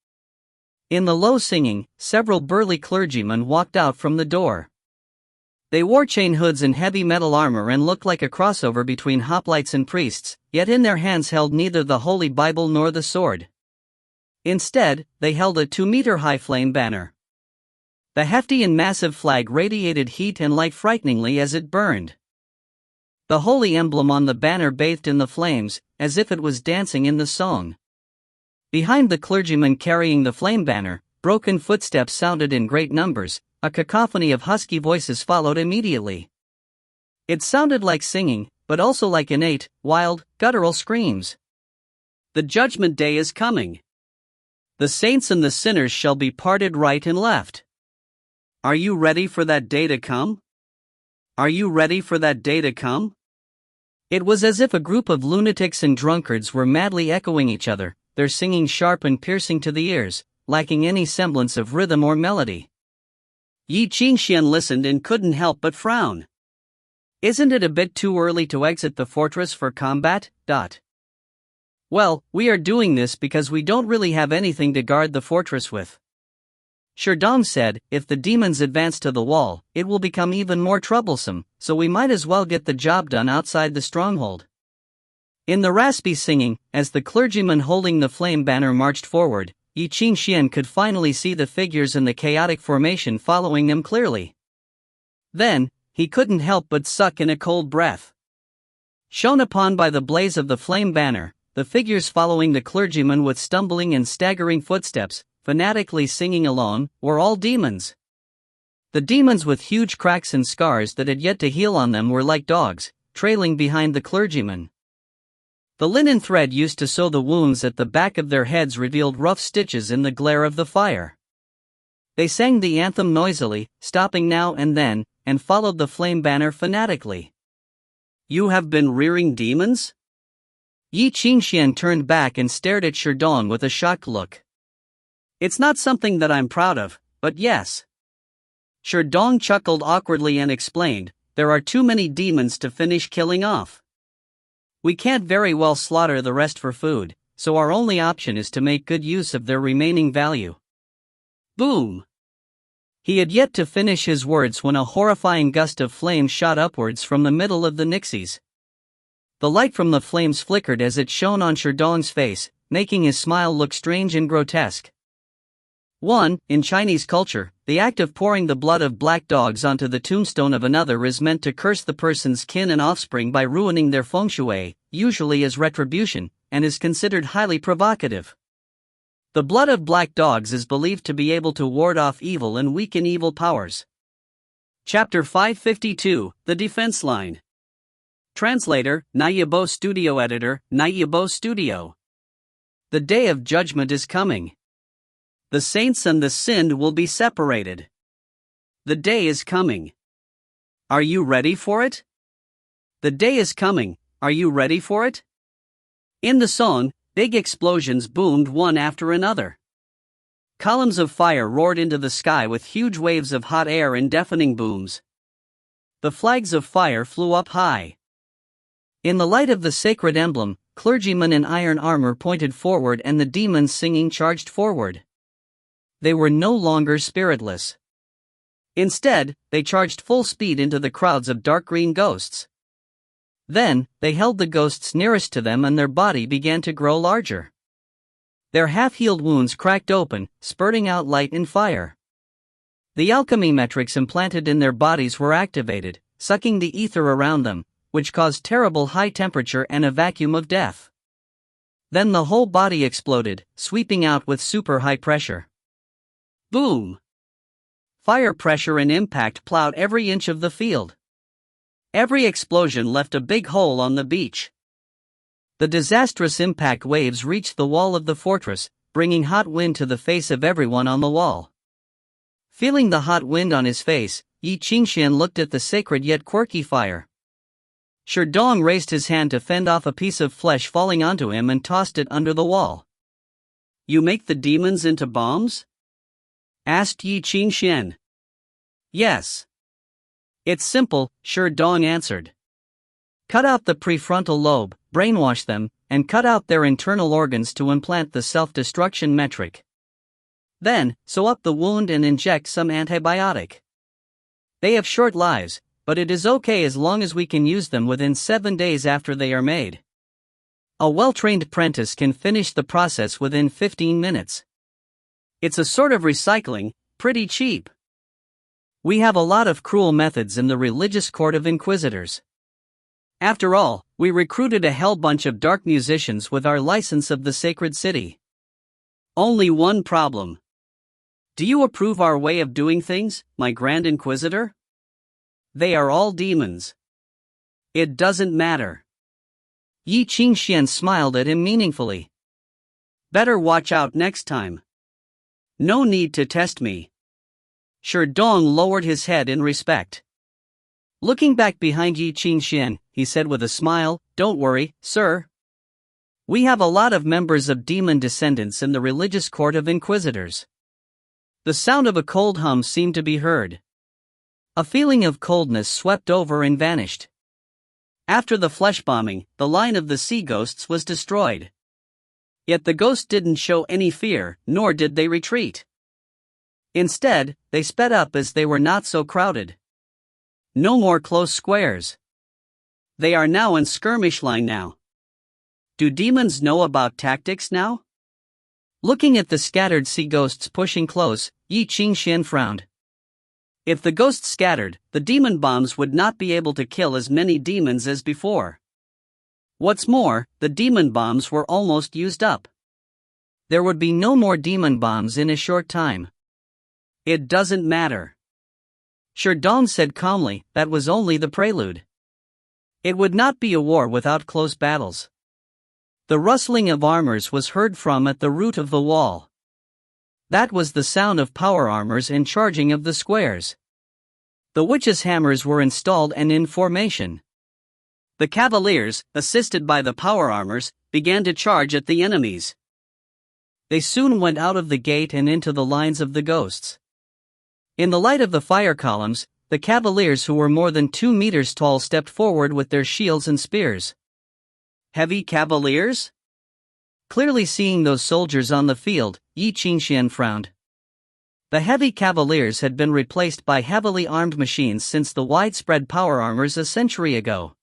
In the low singing, several burly clergymen walked out from the door. They wore chain hoods and heavy metal armor and looked like a crossover between hoplites and priests, yet in their hands held neither the Holy Bible nor the sword. Instead, they held a 2-meter-high flame banner. The hefty and massive flag radiated heat and light frighteningly as it burned. The holy emblem on the banner bathed in the flames, as if it was dancing in the song. Behind the clergyman carrying the flame banner, broken footsteps sounded in great numbers. A cacophony of husky voices followed immediately. It sounded like singing, but also like innate, wild, guttural screams. The judgment day is coming. The saints and the sinners shall be parted right and left. Are you ready for that day to come? Are you ready for that day to come? It was as if a group of lunatics and drunkards were madly echoing each other, their singing sharp and piercing to the ears, lacking any semblance of rhythm or melody. Ye Qingxuan listened and couldn't help but frown. Isn't it a bit too early to exit the fortress for combat? Well, we are doing this because we don't really have anything to guard the fortress with. Sherdong said, if the demons advance to the wall, it will become even more troublesome, so we might as well get the job done outside the stronghold. In the raspy singing, as the clergyman holding the flame banner marched forward, Ye Qingxuan could finally see the figures in the chaotic formation following them clearly. Then, he couldn't help but suck in a cold breath. Shone upon by the blaze of the flame banner, the figures following the clergyman with stumbling and staggering footsteps, fanatically singing along, were all demons. The demons with huge cracks and scars that had yet to heal on them were like dogs, trailing behind the clergyman. The linen thread used to sew the wounds at the back of their heads revealed rough stitches in the glare of the fire. They sang the anthem noisily, stopping now and then, and followed the flame banner fanatically. You have been rearing demons? Ye Qingxuan turned back and stared at Sherdong with a shocked look. It's not something that I'm proud of, but yes. Sherdong chuckled awkwardly and explained, there are too many demons to finish killing off. We can't very well slaughter the rest for food, so our only option is to make good use of their remaining value. Boom! He had yet to finish his words when a horrifying gust of flame shot upwards from the middle of the nixies. The light from the flames flickered as it shone on Sherdong's face, making his smile look strange and grotesque. 1. In Chinese culture, the act of pouring the blood of black dogs onto the tombstone of another is meant to curse the person's kin and offspring by ruining their feng shui, usually as retribution, and is considered highly provocative. The blood of black dogs is believed to be able to ward off evil and weaken evil powers. Chapter 552, The Defense Line. Translator, Nayabo Studio Editor, Nayabo Studio. The day of judgment is coming. The saints and the sinned will be separated. The day is coming. Are you ready for it? The day is coming, are you ready for it? In the song, big explosions boomed one after another. Columns of fire roared into the sky with huge waves of hot air and deafening booms. The flags of fire flew up high. In the light of the sacred emblem, clergymen in iron armor pointed forward and the demons singing charged forward. They were no longer spiritless. Instead, they charged full speed into the crowds of dark green ghosts. Then, they held the ghosts nearest to them and their body began to grow larger. Their half-healed wounds cracked open, spurting out light and fire. The alchemy metrics implanted in their bodies were activated, sucking the ether around them, which caused terrible high temperature and a vacuum of death. Then the whole body exploded, sweeping out with super high pressure. Boom! Fire pressure and impact plowed every inch of the field. Every explosion left a big hole on the beach. The disastrous impact waves reached the wall of the fortress, bringing hot wind to the face of everyone on the wall. Feeling the hot wind on his face, Ye Qingxuan looked at the sacred yet quirky fire. Sherdong raised his hand to fend off a piece of flesh falling onto him and tossed it under the wall. "You make the demons into bombs?" asked Ye Qingxuan. "Yes. It's simple," Sherdong answered. "Cut out the prefrontal lobe, brainwash them, and cut out their internal organs to implant the self-destruction metric. Then, sew up the wound and inject some antibiotic. They have short lives, but it is okay as long as we can use them within 7 days after they are made. A well-trained apprentice can finish the process within 15 minutes. It's a sort of recycling, pretty cheap. We have a lot of cruel methods in the religious court of inquisitors. After all, we recruited a hell bunch of dark musicians with our license of the sacred city. Only one problem. Do you approve our way of doing things, my Grand Inquisitor? They are all demons. It doesn't matter." Ye Qingxuan smiled at him meaningfully. "Better watch out next time. No need to test me." Sherdong lowered his head in respect. Looking back behind Ye Qingxuan, he said with a smile, "Don't worry, sir. We have a lot of members of demon descendants in the religious court of inquisitors." The sound of a cold hum seemed to be heard. A feeling of coldness swept over and vanished. After the flesh bombing, the line of the sea ghosts was destroyed. Yet the ghosts didn't show any fear, nor did they retreat. Instead, they sped up as they were not so crowded. No more close squares. They are now in skirmish line now. Do demons know about tactics now? Looking at the scattered sea ghosts pushing close, Ye Qingxuan frowned. If the ghosts scattered, the demon bombs would not be able to kill as many demons as before. What's more, the demon bombs were almost used up. There would be no more demon bombs in a short time. It doesn't matter. Sherdong said calmly, that was only the prelude. It would not be a war without close battles. The rustling of armors was heard from at the root of the wall. That was the sound of power armors and charging of the squares. The witches' hammers were installed and in formation. The cavaliers, assisted by the power armors, began to charge at the enemies. They soon went out of the gate and into the lines of the ghosts. In the light of the fire columns, the cavaliers who were more than 2 meters tall stepped forward with their shields and spears. Heavy cavaliers? Clearly seeing those soldiers on the field, Ye Qingxuan frowned. The heavy cavaliers had been replaced by heavily armed machines since the widespread power armors a century ago.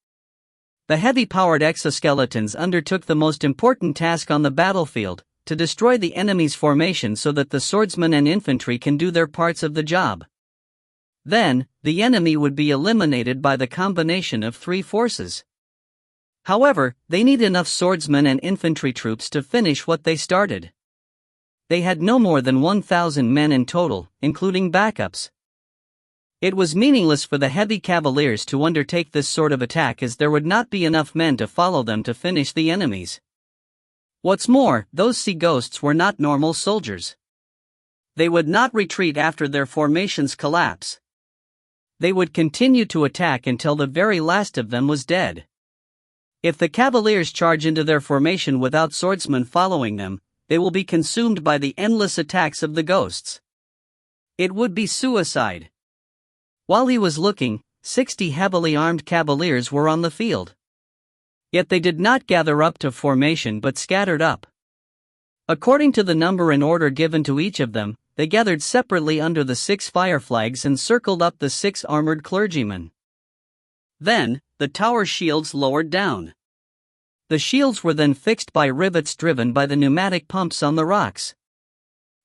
The heavy-powered exoskeletons undertook the most important task on the battlefield, to destroy the enemy's formation so that the swordsmen and infantry can do their parts of the job. Then, the enemy would be eliminated by the combination of 3 forces. However, they need enough swordsmen and infantry troops to finish what they started. They had no more than 1,000 men in total, including backups. It was meaningless for the heavy cavaliers to undertake this sort of attack, as there would not be enough men to follow them to finish the enemies. What's more, those sea ghosts were not normal soldiers. They would not retreat after their formations collapse. They would continue to attack until the very last of them was dead. If the cavaliers charge into their formation without swordsmen following them, they will be consumed by the endless attacks of the ghosts. It would be suicide. While he was looking, 60 heavily armed cavaliers were on the field. Yet they did not gather up to formation but scattered up. According to the number and order given to each of them, they gathered separately under the 6 fire flags and circled up the 6 armored clergymen. Then, the tower shields lowered down. The shields were then fixed by rivets driven by the pneumatic pumps on the rocks.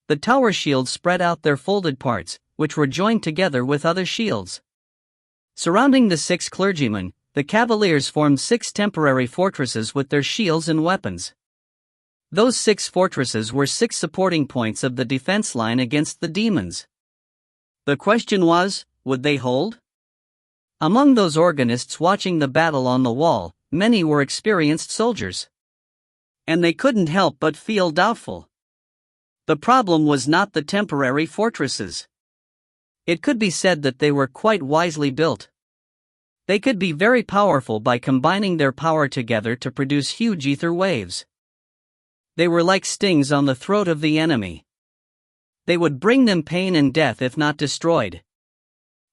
The tower shields spread out their folded parts, which were joined together with other shields. Surrounding the 6 clergymen, the cavaliers formed 6 temporary fortresses with their shields and weapons. Those 6 fortresses were 6 supporting points of the defense line against the demons. The question was, would they hold? Among those organists watching the battle on the wall, many were experienced soldiers. And they couldn't help but feel doubtful. The problem was not the temporary fortresses. It could be said that they were quite wisely built. They could be very powerful by combining their power together to produce huge ether waves. They were like stings on the throat of the enemy. They would bring them pain and death if not destroyed.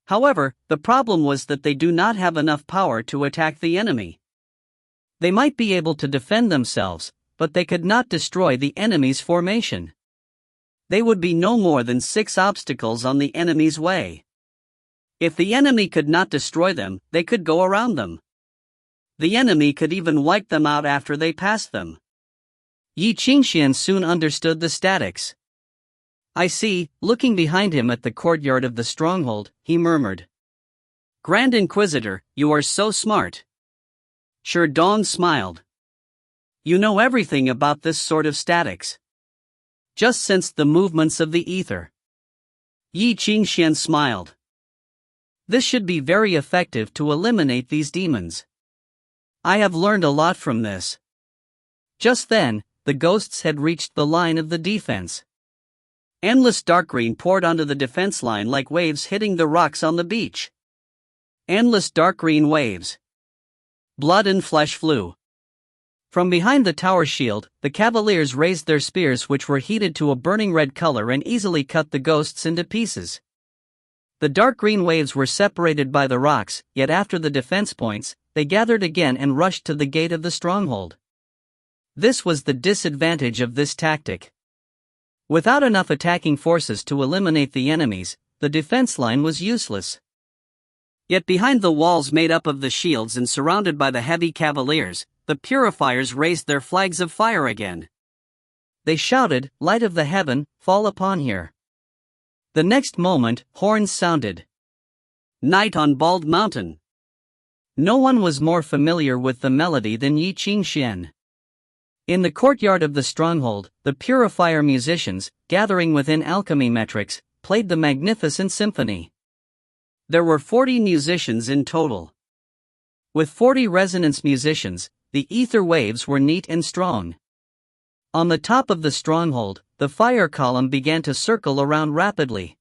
However, the problem was that they do not have enough power to attack the enemy. They might be able to defend themselves, but they could not destroy the enemy's formation. They would be no more than 6 obstacles on the enemy's way. If the enemy could not destroy them, they could go around them. The enemy could even wipe them out after they passed them. Ye Qingxuan soon understood the statics. "I see," looking behind him at the courtyard of the stronghold, he murmured. "Grand Inquisitor, you are so smart." Sure Dong smiled. "You know everything about this sort of statics." "Just sensed the movements of the ether." Ye Qingxuan smiled. "This should be very effective to eliminate these demons. I have learned a lot from this." Just then, the ghosts had reached the line of the defense. Endless dark green poured onto the defense line like waves hitting the rocks on the beach. Endless dark green waves. Blood and flesh flew. From behind the tower shield, the cavaliers raised their spears, which were heated to a burning red color and easily cut the ghosts into pieces. The dark green waves were separated by the rocks, yet after the defense points, they gathered again and rushed to the gate of the stronghold. This was the disadvantage of this tactic. Without enough attacking forces to eliminate the enemies, the defense line was useless. Yet behind the walls made up of the shields and surrounded by the heavy cavaliers, the purifiers raised their flags of fire again. They shouted, "Light of the heaven, fall upon here." The next moment, horns sounded. Night on Bald Mountain. No one was more familiar with the melody than Ye Qingxuan. In the courtyard of the stronghold, the purifier musicians, gathering within alchemy metrics, played the magnificent symphony. There were 40 musicians in total. With 40 resonance musicians, the ether waves were neat and strong. On the top of the stronghold, the fire column began to circle around rapidly.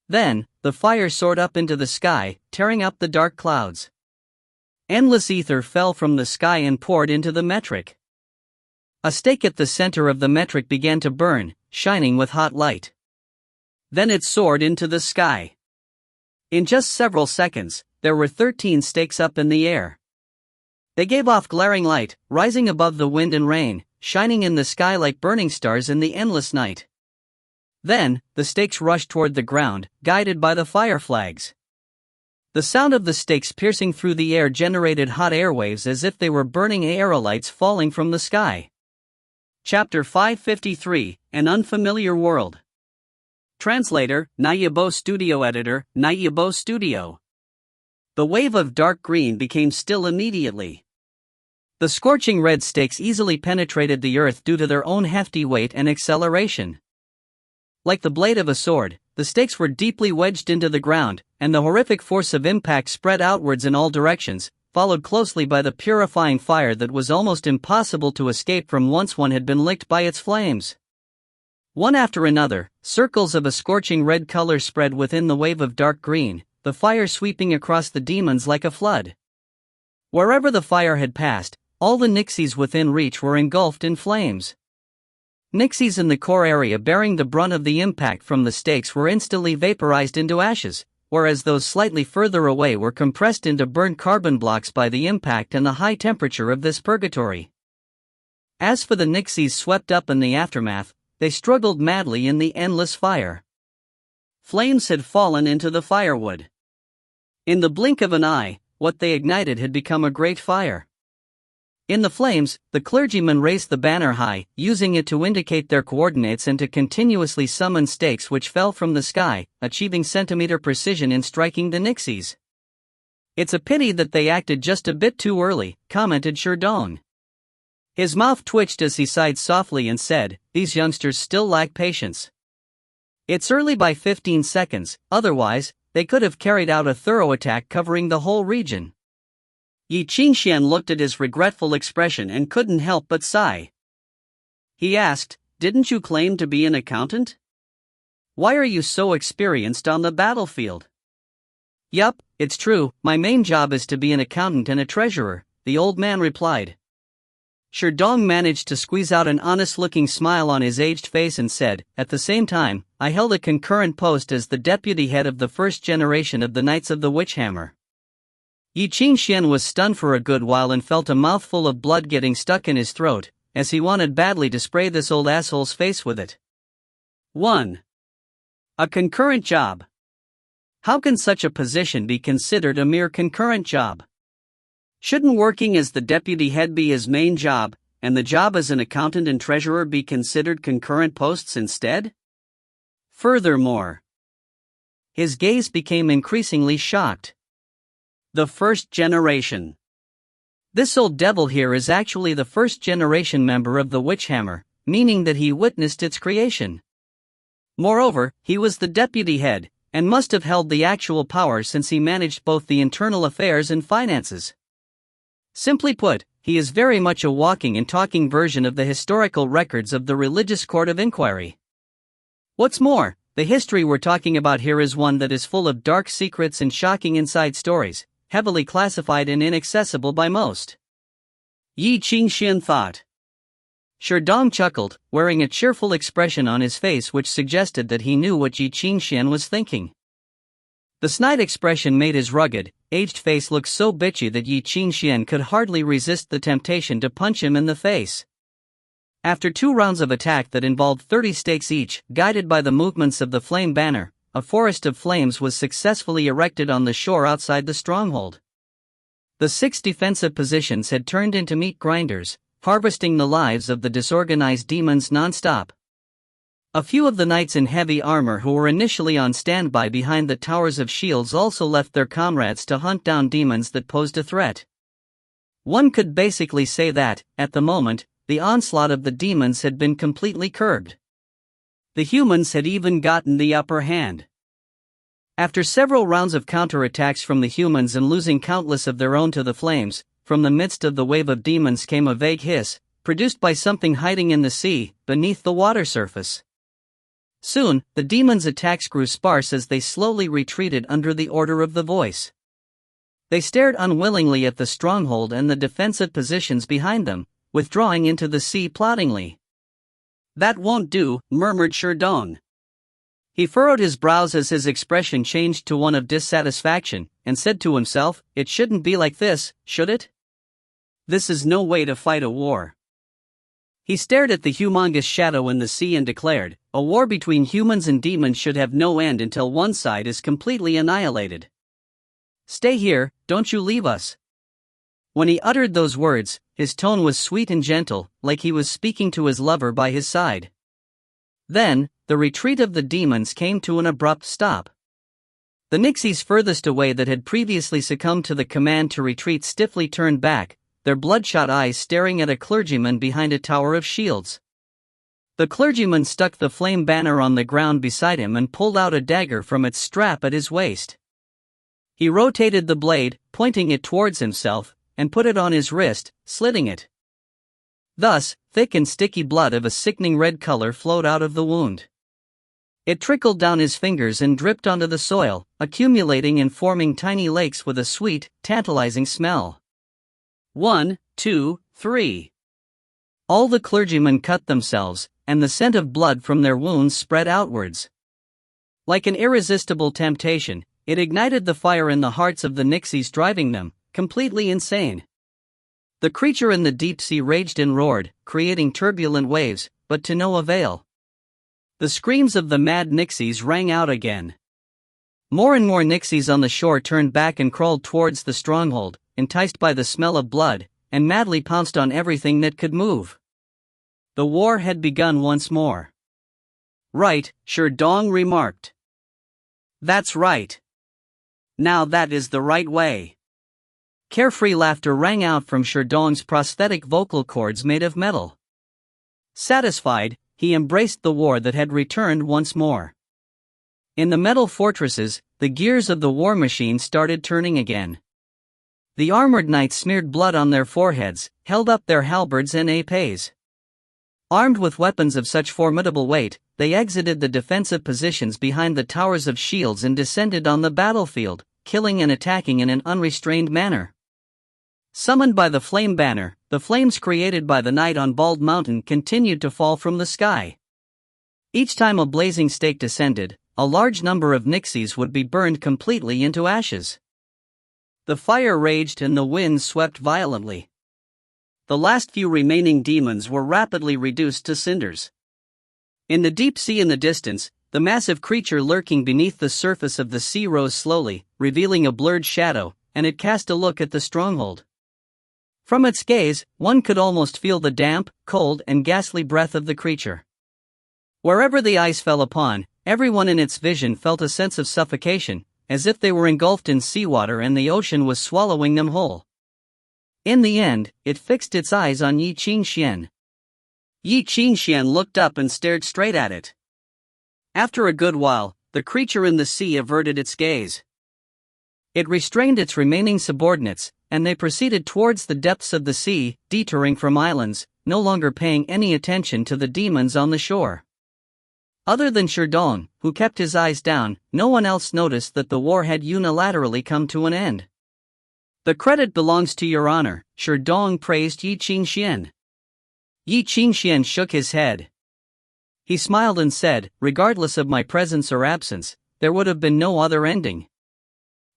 Then, the fire soared up into the sky, tearing up the dark clouds. Endless ether fell from the sky and poured into the metric. A stake at the center of the metric began to burn, shining with hot light. Then it soared into the sky. In just several seconds, there were 13 stakes up in the air. They gave off glaring light, rising above the wind and rain, shining in the sky like burning stars in the endless night. Then, the stakes rushed toward the ground, guided by the fire flags. The sound of the stakes piercing through the air generated hot airwaves as if they were burning aerolites falling from the sky. Chapter 553, An Unfamiliar World. Translator, Nayabo Studio Editor, Nayabo Studio. The wave of dark green became still immediately. The scorching red stakes easily penetrated the earth due to their own hefty weight and acceleration. Like the blade of a sword, the stakes were deeply wedged into the ground, and the horrific force of impact spread outwards in all directions, followed closely by the purifying fire that was almost impossible to escape from once one had been licked by its flames. One after another, circles of a scorching red color spread within the wave of dark green, the fire sweeping across the demons like a flood. Wherever the fire had passed, all the nixies within reach were engulfed in flames. Nixies in the core area bearing the brunt of the impact from the stakes were instantly vaporized into ashes, whereas those slightly further away were compressed into burnt carbon blocks by the impact and the high temperature of this purgatory. As for the nixies swept up in the aftermath, they struggled madly in the endless fire. Flames had fallen into the firewood. In the blink of an eye, what they ignited had become a great fire. In the flames, the clergymen raised the banner high, using it to indicate their coordinates and to continuously summon stakes which fell from the sky, achieving centimeter precision in striking the nixies. "It's a pity that they acted just a bit too early," commented Sherdong. His mouth twitched as he sighed softly and said, "These youngsters still lack patience. It's early by 15 seconds, otherwise, they could have carried out a thorough attack covering the whole region." Ye Qingxuan looked at his regretful expression and couldn't help but sigh. He asked, "Didn't you claim to be an accountant? Why are you so experienced on the battlefield?" "Yup, it's true, my main job is to be an accountant and a treasurer," the old man replied. Sherdong managed to squeeze out an honest-looking smile on his aged face and said, "At the same time, I held a concurrent post as the deputy head of the first generation of the Knights of the Witch Hammer." Ye Qingxuan was stunned for a good while and felt a mouthful of blood getting stuck in his throat, as he wanted badly to spray this old asshole's face with it. 1. A concurrent job. How can such a position be considered a mere concurrent job? Shouldn't working as the deputy head be his main job, and the job as an accountant and treasurer be considered concurrent posts instead? Furthermore, his gaze became increasingly shocked. The first generation. This old devil here is actually the first generation member of the Witch Hammer, meaning that he witnessed its creation. Moreover, he was the deputy head, and must have held the actual power since he managed both the internal affairs and finances. Simply put, he is very much a walking and talking version of the historical records of the religious court of inquiry. What's more, the history we're talking about here is one that is full of dark secrets and shocking inside stories, heavily classified and inaccessible by most. Ye Qingxuan thought. Sherdong chuckled, wearing a cheerful expression on his face which suggested that he knew what Ye Qingxuan was thinking. The snide expression made his rugged, aged face look so bitchy that Ye Qingxuan could hardly resist the temptation to punch him in the face. After 2 rounds of attack that involved 30 stakes each, guided by the movements of the flame banner, a forest of flames was successfully erected on the shore outside the stronghold. The 6 defensive positions had turned into meat grinders, harvesting the lives of the disorganized demons non-stop. A few of the knights in heavy armor who were initially on standby behind the towers of shields also left their comrades to hunt down demons that posed a threat. One could basically say that, at the moment, the onslaught of the demons had been completely curbed. The humans had even gotten the upper hand. After several rounds of counterattacks from the humans and losing countless of their own to the flames, from the midst of the wave of demons came a vague hiss, produced by something hiding in the sea, beneath the water surface. Soon, the demons' attacks grew sparse as they slowly retreated under the order of the voice. They stared unwillingly at the stronghold and the defensive positions behind them, withdrawing into the sea ploddingly. "That won't do," murmured Sherdong. He furrowed his brows as his expression changed to one of dissatisfaction, and said to himself, "It shouldn't be like this, should it? This is no way to fight a war." He stared at the humongous shadow in the sea and declared, "A war between humans and demons should have no end until one side is completely annihilated. Stay here, don't you leave us." When he uttered those words, his tone was sweet and gentle, like he was speaking to his lover by his side. Then, the retreat of the demons came to an abrupt stop. The nixies furthest away that had previously succumbed to the command to retreat stiffly turned back, their bloodshot eyes staring at a clergyman behind a tower of shields. The clergyman stuck the flame banner on the ground beside him and pulled out a dagger from its strap at his waist. He rotated the blade, pointing it towards himself, and put it on his wrist, slitting it. Thus, thick and sticky blood of a sickening red color flowed out of the wound. It trickled down his fingers and dripped onto the soil, accumulating and forming tiny lakes with a sweet, tantalizing smell. 1, 2, 3. All the clergymen cut themselves, and the scent of blood from their wounds spread outwards. Like an irresistible temptation, it ignited the fire in the hearts of the nixies, driving them completely insane. The creature in the deep sea raged and roared, creating turbulent waves, but to no avail. The screams of the mad nixies rang out again. More and more nixies on the shore turned back and crawled towards the stronghold, enticed by the smell of blood, and madly pounced on everything that could move. The war had begun once more. "Right," Sherdong remarked. "That's right. Now that is the right way." Carefree laughter rang out from Sherdong's prosthetic vocal cords made of metal. Satisfied, he embraced the war that had returned once more. In the metal fortresses, the gears of the war machine started turning again. The armored knights smeared blood on their foreheads, held up their halberds and épées. Armed with weapons of such formidable weight, they exited the defensive positions behind the towers of shields and descended on the battlefield, killing and attacking in an unrestrained manner. Summoned by the flame banner, the flames created by the night on Bald Mountain continued to fall from the sky. Each time a blazing stake descended, a large number of nixies would be burned completely into ashes. The fire raged and the winds swept violently. The last few remaining demons were rapidly reduced to cinders. In the deep sea in the distance, the massive creature lurking beneath the surface of the sea rose slowly, revealing a blurred shadow, and it cast a look at the stronghold. From its gaze, one could almost feel the damp, cold, and ghastly breath of the creature. Wherever the eyes fell upon, everyone in its vision felt a sense of suffocation, as if they were engulfed in seawater and the ocean was swallowing them whole. In the end, it fixed its eyes on Ye Qingxuan. Ye Qingxuan looked up and stared straight at it. After a good while, the creature in the sea averted its gaze. It restrained its remaining subordinates, and they proceeded towards the depths of the sea, detouring from islands, no longer paying any attention to the demons on the shore. Other than Sherdong, who kept his eyes down, no one else noticed that the war had unilaterally come to an end. "The credit belongs to your honor," Sherdong praised Ye Qingxuan. Ye Qingxuan shook his head. He smiled and said, "Regardless of my presence or absence, there would have been no other ending.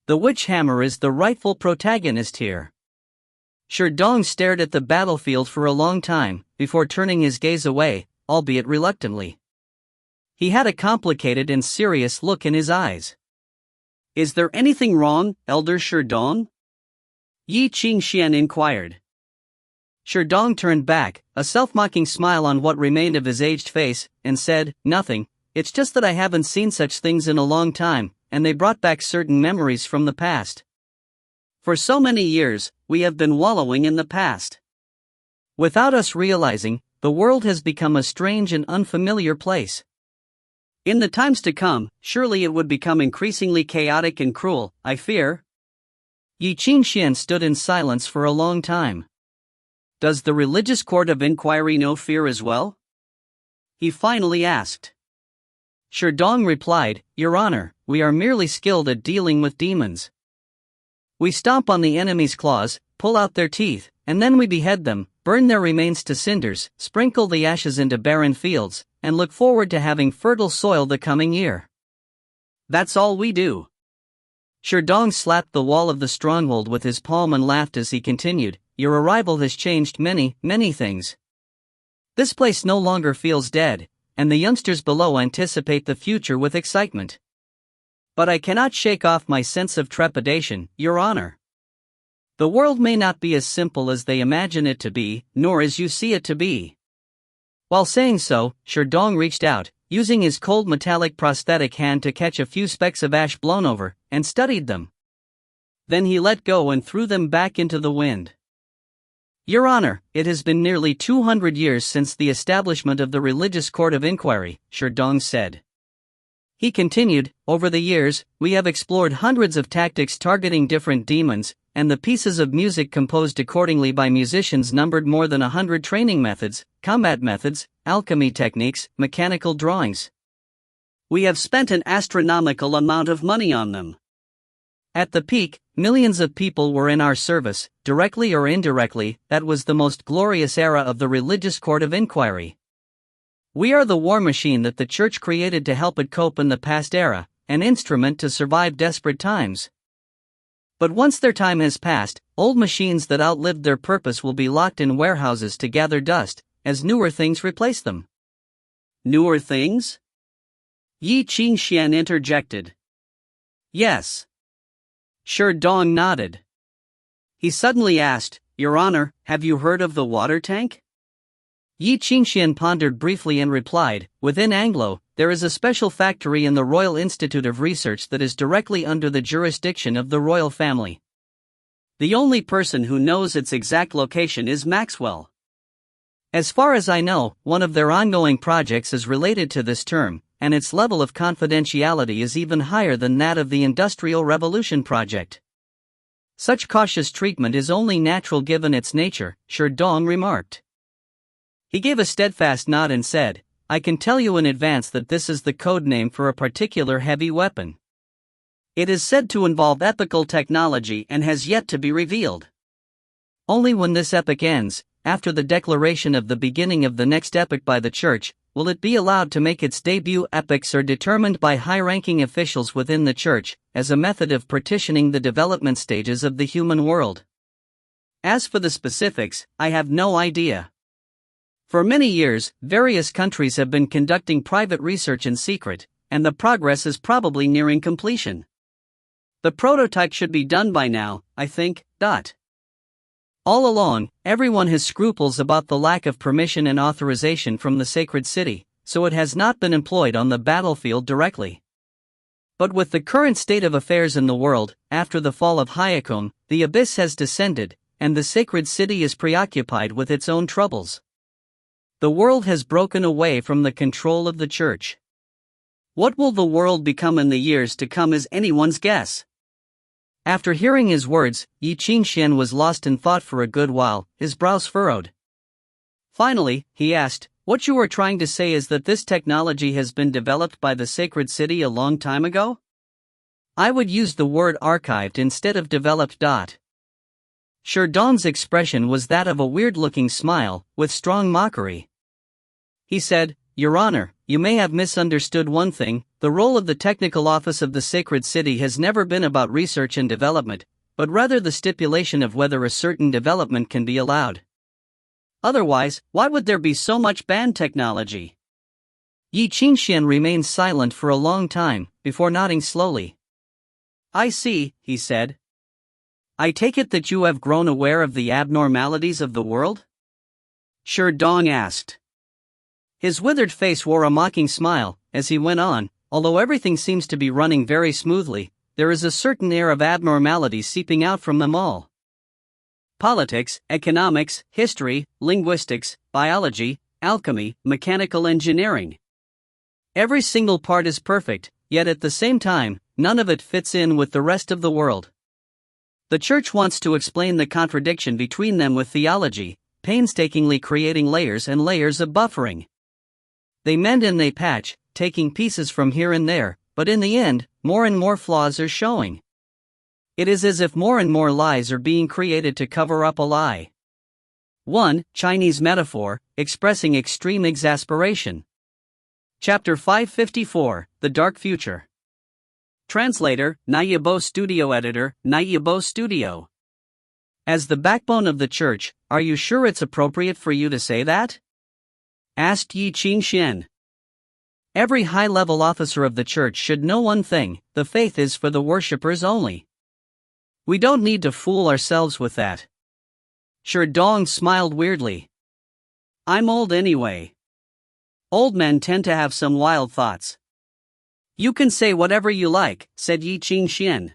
The witch hammer is the rightful protagonist here." Sherdong stared at the battlefield for a long time, before turning his gaze away, albeit reluctantly. He had a complicated and serious look in his eyes. "Is there anything wrong, Elder Sherdong?" Ye Qingxuan inquired. Sherdong turned back, a self-mocking smile on what remained of his aged face, and said, "Nothing, it's just that I haven't seen such things in a long time, and they brought back certain memories from the past. For so many years, we have been wallowing in the past. Without us realizing, the world has become a strange and unfamiliar place. In the times to come, surely it would become increasingly chaotic and cruel, I fear." Ye Qingxuan stood in silence for a long time. "Does the religious court of inquiry know fear as well?" he finally asked. Sherdong replied, "Your honor, we are merely skilled at dealing with demons. We stomp on the enemy's claws, pull out their teeth, and then we behead them, burn their remains to cinders, sprinkle the ashes into barren fields, and look forward to having fertile soil the coming year. That's all we do." Sherdong slapped the wall of the stronghold with his palm and laughed as he continued, "Your arrival has changed many, many things. This place no longer feels dead, and the youngsters below anticipate the future with excitement. But I cannot shake off my sense of trepidation, your honor. The world may not be as simple as they imagine it to be, nor as you see it to be." While saying so, Sherdong reached out, using his cold metallic prosthetic hand to catch a few specks of ash blown over, and studied them. Then he let go and threw them back into the wind. Your Honor, it has been nearly 200 years since the establishment of the religious court of inquiry, Sherdong said. He continued, over the years, we have explored hundreds of tactics targeting different demons, and the pieces of music composed accordingly by musicians numbered more than 100 training methods, combat methods, alchemy techniques, mechanical drawings. We have spent an astronomical amount of money on them. At the peak, millions of people were in our service, directly or indirectly. That was the most glorious era of the religious court of inquiry. We are the war machine that the church created to help it cope in the past era, an instrument to survive desperate times. But once their time has passed, old machines that outlived their purpose will be locked in warehouses to gather dust, as newer things replace them. Newer things? Ye Qingxuan interjected. Yes. Sherdong nodded. He suddenly asked, Your Honor, have you heard of the water tank? Ye Qingxuan pondered briefly and replied, Within Anglo, there is a special factory in the Royal Institute of Research that is directly under the jurisdiction of the royal family. The only person who knows its exact location is Maxwell. As far as I know, one of their ongoing projects is related to this term, and its level of confidentiality is even higher than that of the Industrial Revolution project. Such cautious treatment is only natural given its nature, Sherdong remarked. He gave a steadfast nod and said, I can tell you in advance that this is the code name for a particular heavy weapon. It is said to involve epical technology and has yet to be revealed. Only when this epoch ends, after the declaration of the beginning of the next epoch by the Church, will it be allowed to make its debut. Epochs are determined by high-ranking officials within the Church, as a method of partitioning the development stages of the human world. As for the specifics, I have no idea. For many years, various countries have been conducting private research in secret, and the progress is probably nearing completion. The prototype should be done by now, I think. All along, everyone has scruples about the lack of permission and authorization from the sacred city, so it has not been employed on the battlefield directly. But with the current state of affairs in the world, after the fall of Hyakon, the abyss has descended, and the sacred city is preoccupied with its own troubles. The world has broken away from the control of the Church. What will the world become in the years to come is anyone's guess. After hearing his words, Ye Qingxuan was lost in thought for a good while, his brows furrowed. Finally, he asked, What you are trying to say is that this technology has been developed by the sacred city a long time ago? I would use the word archived instead of developed. Sherdong's expression was that of a weird-looking smile, with strong mockery. He said, Your Honor, you may have misunderstood one thing. The role of the technical office of the sacred city has never been about research and development, but rather the stipulation of whether a certain development can be allowed. Otherwise, why would there be so much banned technology? Ye Qingxuan remained silent for a long time, before nodding slowly. I see, he said. I take it that you have grown aware of the abnormalities of the world? Sherdong asked. His withered face wore a mocking smile, as he went on, although everything seems to be running very smoothly, there is a certain air of abnormality seeping out from them all. Politics, economics, history, linguistics, biology, alchemy, mechanical engineering. Every single part is perfect, yet at the same time, none of it fits in with the rest of the world. The Church wants to explain the contradiction between them with theology, painstakingly creating layers and layers of buffering. They mend and they patch, taking pieces from here and there, but in the end, more and more flaws are showing. It is as if more and more lies are being created to cover up a lie. 1. Chinese metaphor, expressing extreme exasperation. Chapter 554, The Dark Future. Translator, Naibo Studio Editor, Naibo Studio. As the backbone of the Church, are you sure it's appropriate for you to say that? Asked Ye Qingxuan. Every high-level officer of the Church should know one thing: the faith is for the worshippers only. We don't need to fool ourselves with that. Sherdong smiled weirdly. I'm old anyway. Old men tend to have some wild thoughts. You can say whatever you like, said Ye Qingxuan.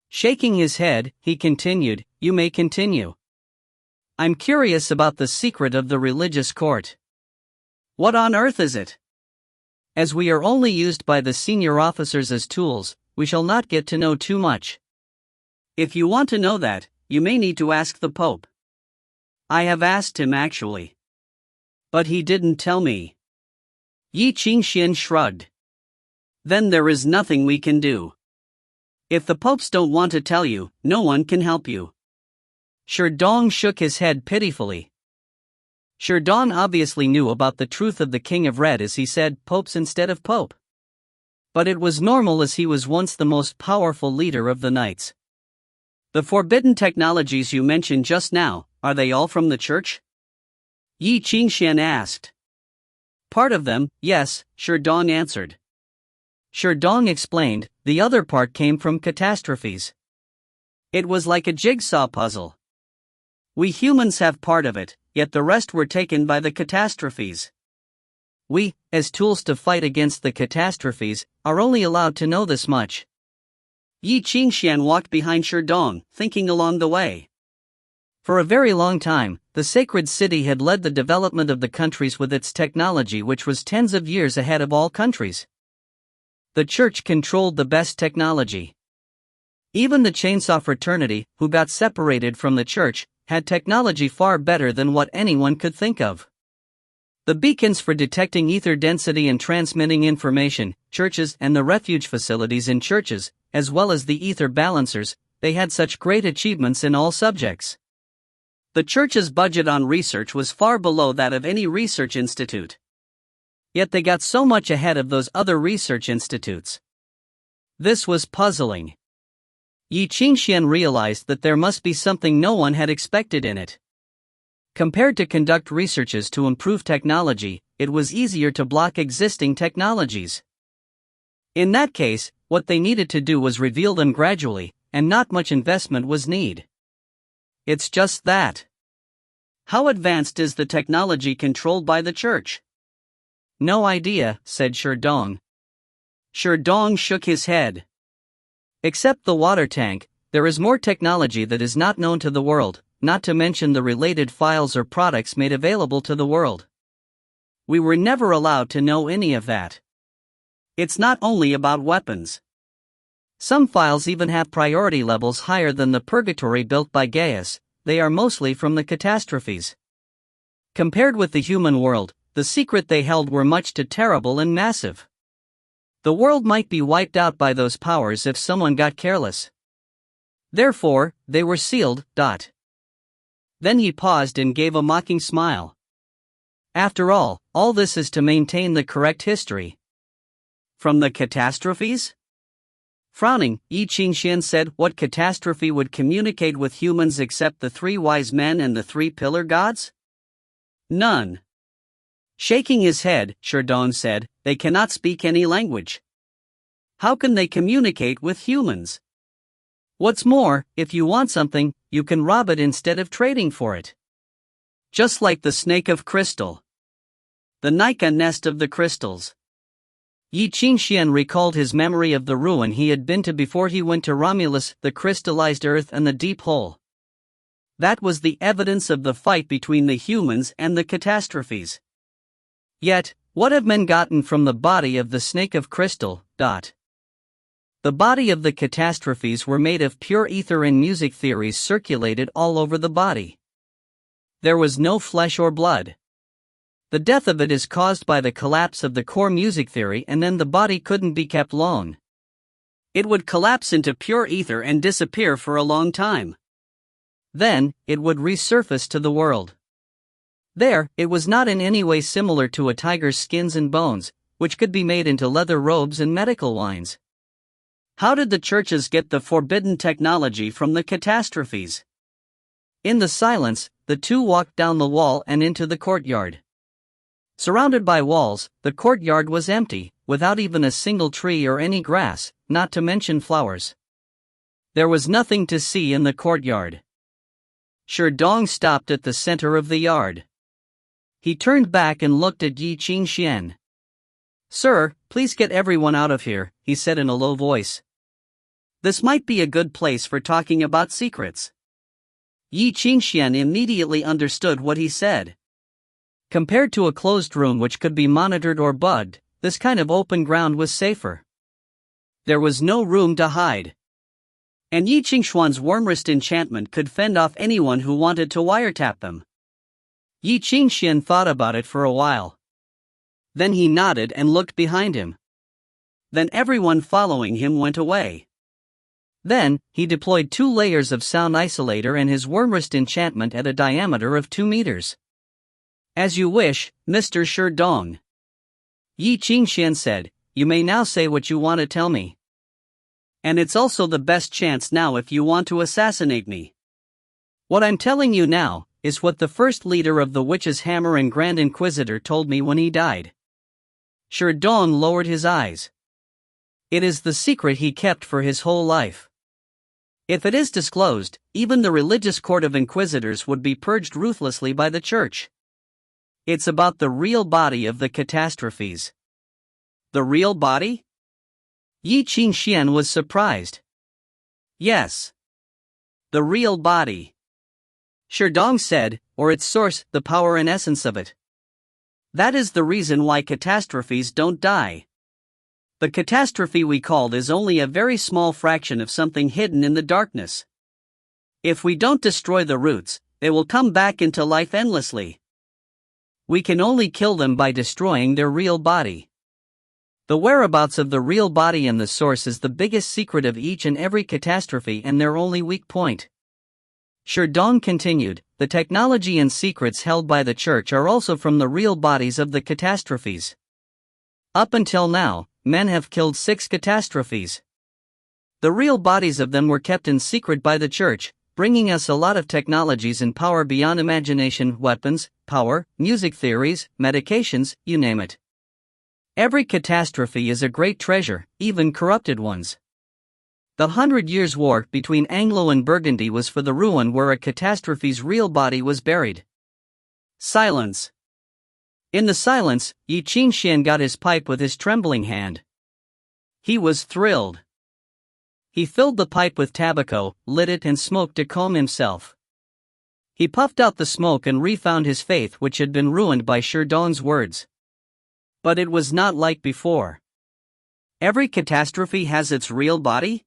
Shaking his head, he continued, You may continue. I'm curious about the secret of the religious court. What on earth is it? As we are only used by the senior officers as tools, we shall not get to know too much. If you want to know that, you may need to ask the Pope. I have asked him actually. But he didn't tell me. Ye Qingxuan shrugged. Then there is nothing we can do. If the popes don't want to tell you, no one can help you. Sherdong shook his head pitifully. Sherdong obviously knew about the truth of the King of Red as he said popes instead of pope. But it was normal as he was once the most powerful leader of the knights. The forbidden technologies you mentioned just now, are they all from the church? Ye Qingxuan asked. Part of them, yes, Sherdong answered. Sherdong explained, the other part came from catastrophes. It was like a jigsaw puzzle. We humans have part of it, yet the rest were taken by the catastrophes. We, as tools to fight against the catastrophes, are only allowed to know this much. Ye Qingxuan walked behind Sherdong, thinking along the way. For a very long time, the sacred city had led the development of the countries with its technology, which was tens of years ahead of all countries. The church controlled the best technology. Even the chainsaw fraternity, who got separated from the church, had technology far better than what anyone could think of. The beacons for detecting ether density and transmitting information, churches and the refuge facilities in churches, as well as the ether balancers, they had such great achievements in all subjects. The church's budget on research was far below that of any research institute. Yet they got so much ahead of those other research institutes. This was puzzling. Ye Qingxuan realized that there must be something no one had expected in it. Compared to conduct researches to improve technology, it was easier to block existing technologies. In that case, what they needed to do was reveal them gradually, and not much investment was needed. It's just that. How advanced is the technology controlled by the church? No idea, said Sherdong. Sherdong shook his head. Except the water tank, there is more technology that is not known to the world, not to mention the related files or products made available to the world. We were never allowed to know any of that. It's not only about weapons. Some files even have priority levels higher than the purgatory built by Gaius. They are mostly from the catastrophes. Compared with the human world, the secret they held were much too terrible and massive. The world might be wiped out by those powers if someone got careless. Therefore, they were sealed. Then he paused and gave a mocking smile. After all this is to maintain the correct history. From the catastrophes? Frowning, Ye Qingxuan said, what catastrophe would communicate with humans except the 3 wise men and the 3 pillar gods? None. Shaking his head, Sherdong said, they cannot speak any language. How can they communicate with humans? What's more, if you want something, you can rob it instead of trading for it. Just like the snake of crystal. The Nika nest of the crystals. Ye Qingxuan recalled his memory of the ruin he had been to before he went to Romulus, the crystallized earth and the deep hole. That was the evidence of the fight between the humans and the catastrophes. Yet, what have men gotten from the body of the snake of crystal? The body of the catastrophes were made of pure ether and music theories circulated all over the body. There was no flesh or blood. The death of it is caused by the collapse of the core music theory, and then the body couldn't be kept long. It would collapse into pure ether and disappear for a long time. Then, it would resurface to the world. There, it was not in any way similar to a tiger's skins and bones, which could be made into leather robes and medical wines. How did the churches get the forbidden technology from the catastrophes? In the silence, the two walked down the wall and into the courtyard. Surrounded by walls, the courtyard was empty, without even a single tree or any grass, not to mention flowers. There was nothing to see in the courtyard. Sherdong stopped at the center of the yard. He turned back and looked at Ye Qingxuan. Sir, please get everyone out of here, he said in a low voice. This might be a good place for talking about secrets. Ye Qingxuan immediately understood what he said. Compared to a closed room which could be monitored or bugged, this kind of open ground was safer. There was no room to hide. And Ye Qingxuan's wormwrist enchantment could fend off anyone who wanted to wiretap them. Ye Qingxuan thought about it for a while. Then he nodded and looked behind him. Then everyone following him went away. Then, he deployed 2 layers of sound isolator and his wormwrist enchantment at a diameter of 2 meters. As you wish, Mr. Sherdong. Ye Qingxuan said, you may now say what you want to tell me. And it's also the best chance now if you want to assassinate me. What I'm telling you now is what the first leader of the Witch's Hammer and Grand Inquisitor told me when he died. Sherdong lowered his eyes. It is the secret he kept for his whole life. If it is disclosed, even the religious court of inquisitors would be purged ruthlessly by the church. It's about the real body of the catastrophes. The real body? Ye Qingxuan was surprised. Yes. The real body. Sherdong said, or its source, the power and essence of it. That is the reason why catastrophes don't die. The catastrophe we called is only a very small fraction of something hidden in the darkness. If we don't destroy the roots, they will come back into life endlessly. We can only kill them by destroying their real body. The whereabouts of the real body and the source is the biggest secret of each and every catastrophe and their only weak point. Sherdong continued, the technology and secrets held by the church are also from the real bodies of the catastrophes. Up until now, men have killed 6 catastrophes. The real bodies of them were kept in secret by the church, bringing us a lot of technologies and power beyond imagination, weapons, power, music theories, medications, you name it. Every catastrophe is a great treasure, even corrupted ones. The 100 Years' War between Anglo and Burgundy was for the ruin where a catastrophe's real body was buried. Silence. In the silence, Ye Qingxuan got his pipe with his trembling hand. He was thrilled. He filled the pipe with tobacco, lit it and smoked to calm himself. He puffed out the smoke and refound his faith which had been ruined by Sherdong's words. But it was not like before. Every catastrophe has its real body?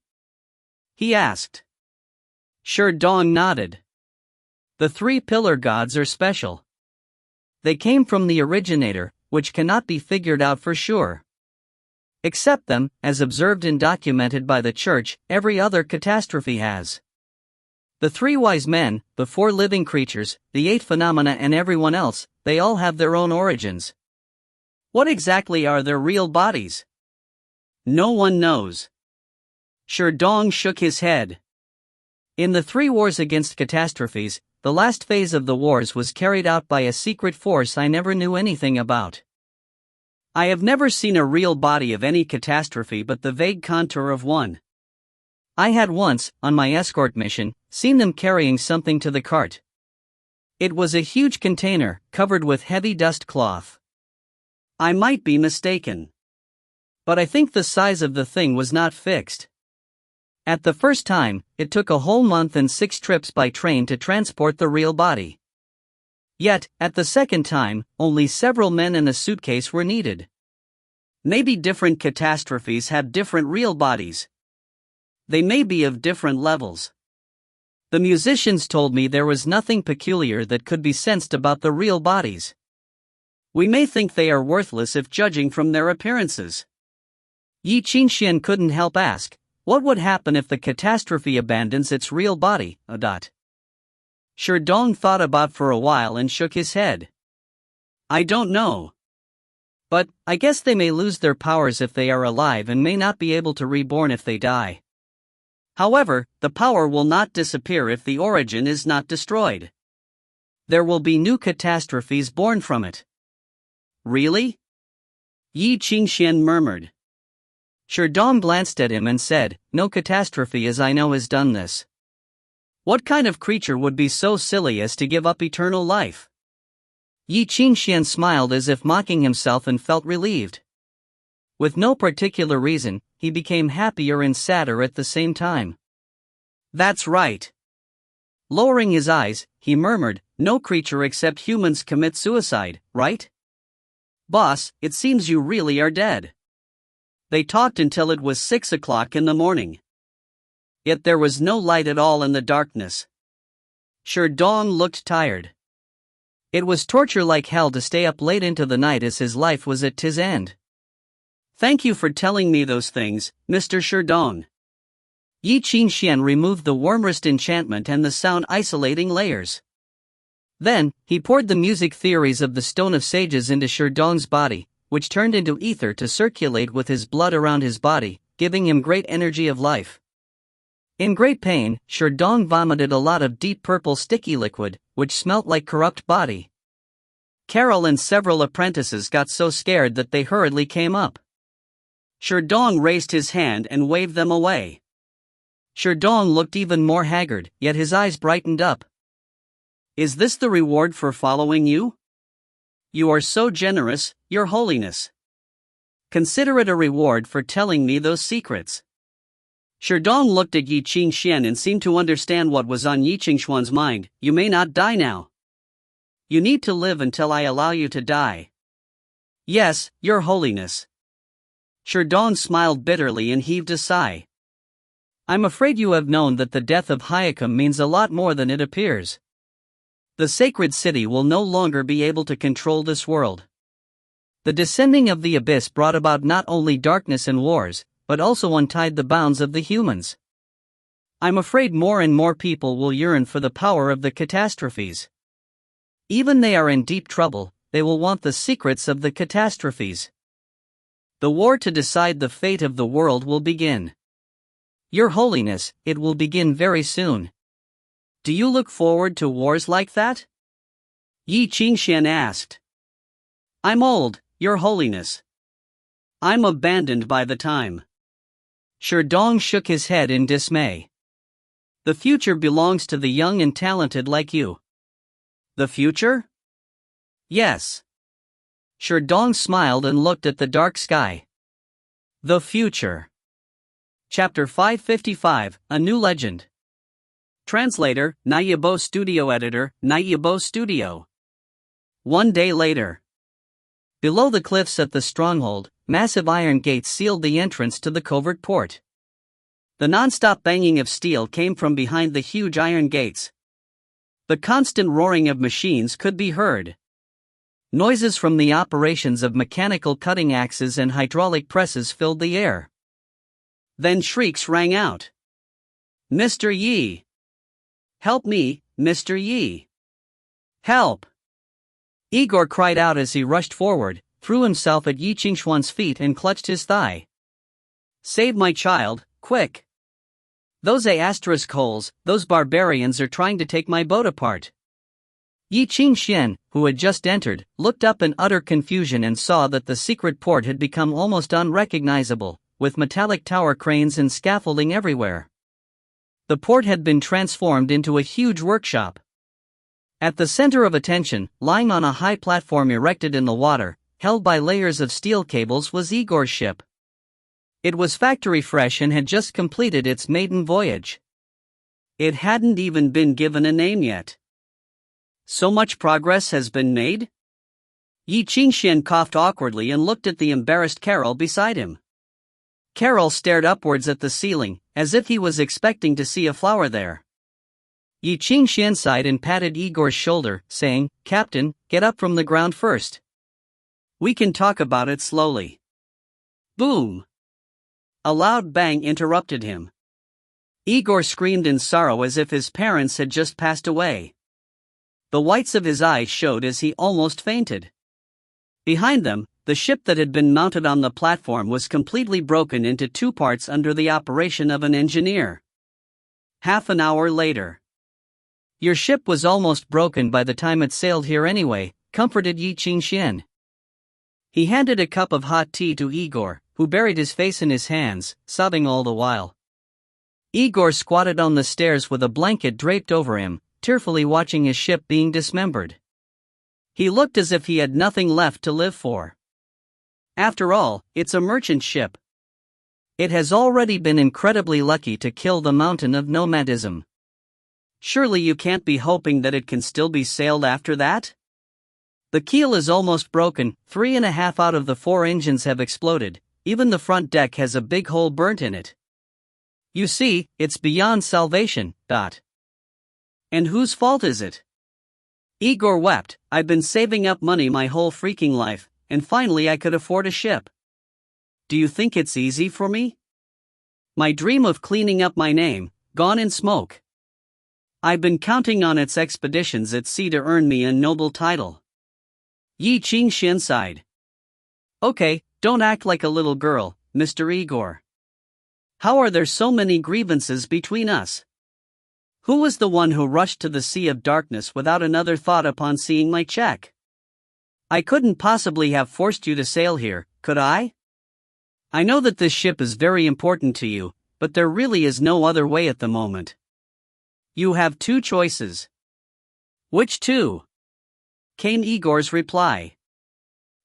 He asked. Sherdong nodded. The 3 pillar gods are special. They came from the originator, which cannot be figured out for sure. Except them, as observed and documented by the church, every other catastrophe has. The 3 wise men, the 4 living creatures, the 8 phenomena and everyone else, they all have their own origins. What exactly are their real bodies? No one knows. Sherdong shook his head. In the 3 wars against catastrophes, the last phase of the wars was carried out by a secret force I never knew anything about. I have never seen a real body of any catastrophe but the vague contour of one. I had once, on my escort mission, seen them carrying something to the cart. It was a huge container, covered with heavy dust cloth. I might be mistaken. But I think the size of the thing was not fixed. At the first time, it took a whole month and 6 trips by train to transport the real body. Yet, at the second time, only several men and a suitcase were needed. Maybe different catastrophes have different real bodies. They may be of different levels. The musicians told me there was nothing peculiar that could be sensed about the real bodies. We may think they are worthless if judging from their appearances. Ye Qingxuan couldn't help ask, what would happen if the catastrophe abandons its real body? Sherdong thought about for a while and shook his head. I don't know. But, I guess they may lose their powers if they are alive and may not be able to reborn if they die. However, the power will not disappear if the origin is not destroyed. There will be new catastrophes born from it. Really? Ye Qingxuan murmured. Sherdong glanced at him and said, no catastrophe as I know has done this. What kind of creature would be so silly as to give up eternal life? Ye Qingxuan smiled as if mocking himself and felt relieved. With no particular reason, he became happier and sadder at the same time. That's right. Lowering his eyes, he murmured, "No creature except humans commit suicide, right? Boss, it seems you really are dead." They talked until it was 6 o'clock in the morning. Yet there was no light at all in the darkness. Sherdong looked tired. It was torture like hell to stay up late into the night as his life was at his end. "Thank you for telling me those things, Mr. Sherdong." Ye Qingxuan removed the wormrest enchantment and the sound isolating layers. Then, he poured the music theories of the Stone of Sages into Sherdong's body, which turned into ether to circulate with his blood around his body, giving him great energy of life. In great pain, Sherdong vomited a lot of deep purple sticky liquid, which smelt like corrupt body. Carol and several apprentices got so scared that they hurriedly came up. Sherdong raised his hand and waved them away. Sherdong looked even more haggard, yet his eyes brightened up. "Is this the reward for following you? You are so generous, Your Holiness. Consider it a reward for telling me those secrets." Sherdong looked at Ye Qingxuan and seemed to understand what was on Ye Qingxuan's mind. "You may not die now. You need to live until I allow you to die." "Yes, Your Holiness." Sherdong smiled bitterly and heaved a sigh. "I'm afraid you have known that the death of Hyakum means a lot more than it appears. The sacred city will no longer be able to control this world. The descending of the abyss brought about not only darkness and wars, but also untied the bounds of the humans. I'm afraid more and more people will yearn for the power of the catastrophes. Even they are in deep trouble, they will want the secrets of the catastrophes. The war to decide the fate of the world will begin. Your Holiness, it will begin very soon. Do you look forward to wars like that?" Ye Qingxuan asked. "I'm old, Your Holiness. I'm abandoned by the time." Sherdong shook his head in dismay. "The future belongs to the young and talented like you." "The future?" "Yes." Sherdong smiled and looked at the dark sky. The future. Chapter 555, A New Legend. Translator, Nayabo Studio Editor, Nayabo Studio. One day later. Below the cliffs at the stronghold, massive iron gates sealed the entrance to the covert port. The non-stop banging of steel came from behind the huge iron gates. The constant roaring of machines could be heard. Noises from the operations of mechanical cutting axes and hydraulic presses filled the air. Then shrieks rang out. "Mr. Yi! Help me, Mr. Yi! Help!" Igor cried out as he rushed forward, threw himself at Ye Qingxuan's feet and clutched his thigh. "Save my child, quick! Those asterisk holes, those barbarians are trying to take my boat apart." Ye Qingxuan, who had just entered, looked up in utter confusion and saw that the secret port had become almost unrecognizable, with metallic tower cranes and scaffolding everywhere. The port had been transformed into a huge workshop. At the center of attention, lying on a high platform erected in the water, held by layers of steel cables, was Igor's ship. It was factory fresh and had just completed its maiden voyage. It hadn't even been given a name yet. So much progress has been made? Ye Qingxuan coughed awkwardly and looked at the embarrassed Carol beside him. Carol stared upwards at the ceiling, as if he was expecting to see a flower there. Ye Qingxuan sighed and patted Igor's shoulder, saying, "Captain, get up from the ground first. We can talk about it slowly." Boom! A loud bang interrupted him. Igor screamed in sorrow as if his parents had just passed away. The whites of his eyes showed as he almost fainted. Behind them, the ship that had been mounted on the platform was completely broken into two parts under the operation of an engineer. Half an hour later. "Your ship was almost broken by the time it sailed here anyway," comforted Ye Qingxuan. He handed a cup of hot tea to Igor, who buried his face in his hands, sobbing all the while. Igor squatted on the stairs with a blanket draped over him, tearfully watching his ship being dismembered. He looked as if he had nothing left to live for. After all, it's a merchant ship. It has already been incredibly lucky to kill the mountain of nomadism. Surely you can't be hoping that it can still be sailed after that? The keel is almost broken, 3.5 out of the 4 engines have exploded, even the front deck has a big hole burnt in it. You see, it's beyond salvation. And whose fault is it? Igor wept. I've been saving up money my whole freaking life, and finally I could afford a ship. Do you think it's easy for me? My dream of cleaning up my name, gone in smoke. I've been counting on its expeditions at sea to earn me a noble title. Ye Qingxuan sighed. Okay, don't act like a little girl, Mr. Igor. How are there so many grievances between us? Who was the one who rushed to the sea of darkness without another thought upon seeing my check? I couldn't possibly have forced you to sail here, could I? I know that this ship is very important to you, but there really is no other way at the moment. You have 2 choices. Which 2? Came Igor's reply.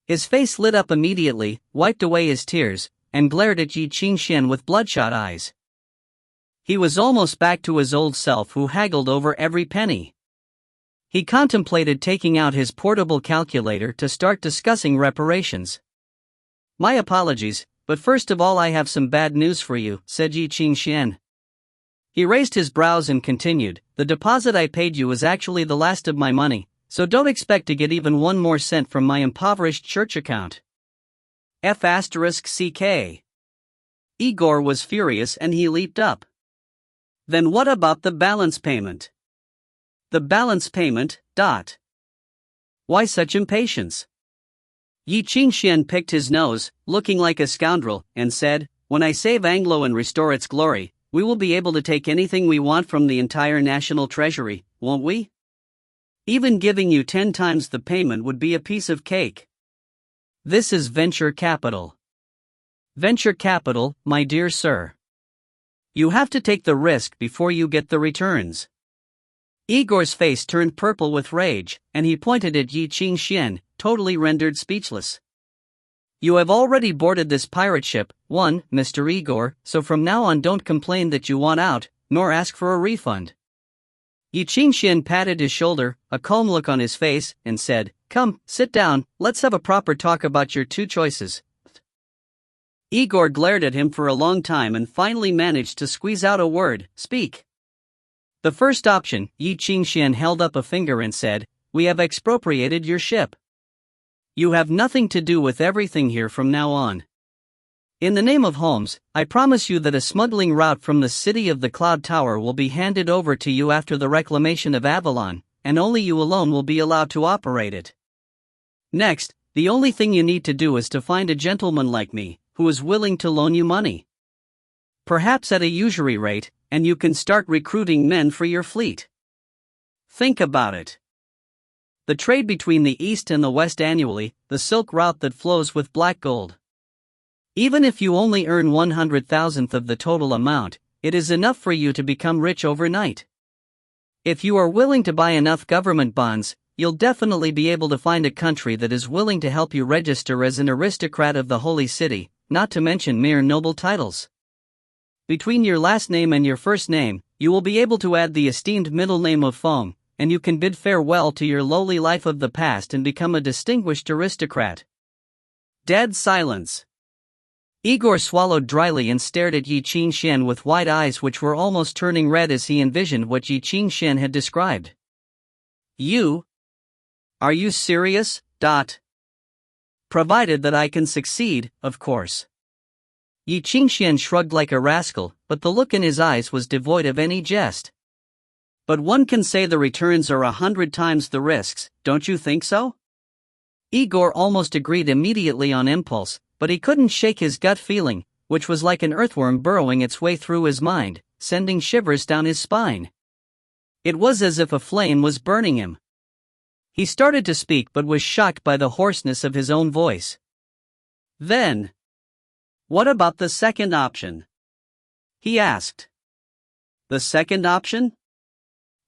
His face lit up immediately, wiped away his tears, and glared at Ye Qingxuan with bloodshot eyes. He was almost back to his old self who haggled over every penny. He contemplated taking out his portable calculator to start discussing reparations. My apologies, but first of all I have some bad news for you, said Ye Qingxuan. He raised his brows and continued, the deposit I paid you was actually the last of my money, so don't expect to get even 1 more cent from my impoverished church account. F***CK. Igor was furious and he leaped up. Then what about the balance payment? The balance payment, Why such impatience? Ye Qingxuan picked his nose, looking like a scoundrel, and said, when I save Anglo and restore its glory, we will be able to take anything we want from the entire national treasury, won't we? Even giving you 10 times the payment would be a piece of cake. This is venture capital. Venture capital, my dear sir. You have to take the risk before you get the returns. Igor's face turned purple with rage, and he pointed at Ye Qingxuan, totally rendered speechless. You have already boarded this pirate ship, Mr. Igor, so from now on don't complain that you want out, nor ask for a refund. Ye Qingxuan patted his shoulder, a calm look on his face, and said, come, sit down, let's have a proper talk about your 2 choices. Igor glared at him for a long time and finally managed to squeeze out a word, speak. The first option, Ye Qingxuan held up a finger and said, we have expropriated your ship. You have nothing to do with everything here from now on. In the name of Holmes, I promise you that a smuggling route from the city of the Cloud Tower will be handed over to you after the reclamation of Avalon, and only you alone will be allowed to operate it. Next, the only thing you need to do is to find a gentleman like me, who is willing to loan you money. Perhaps at a usury rate, and you can start recruiting men for your fleet. Think about it. The trade between the East and the West annually, the Silk Route that flows with black gold. Even if you only earn 100,000th of the total amount, it is enough for you to become rich overnight. If you are willing to buy enough government bonds, you'll definitely be able to find a country that is willing to help you register as an aristocrat of the Holy City, not to mention mere noble titles. Between your last name and your first name, you will be able to add the esteemed middle name of Feng, and you can bid farewell to your lowly life of the past and become a distinguished aristocrat. Dead silence. Igor swallowed dryly and stared at Ye Qingxuan with wide eyes which were almost turning red as he envisioned what Ye Qingxuan had described. You? Are you serious? Provided that I can succeed, of course. Ye Qingxuan shrugged like a rascal, but the look in his eyes was devoid of any jest. But one can say the returns are 100 times the risks, don't you think so? Igor almost agreed immediately on impulse, but he couldn't shake his gut feeling, which was like an earthworm burrowing its way through his mind, sending shivers down his spine. It was as if a flame was burning him. He started to speak but was shocked by the hoarseness of his own voice. Then, what about the second option? He asked. The second option?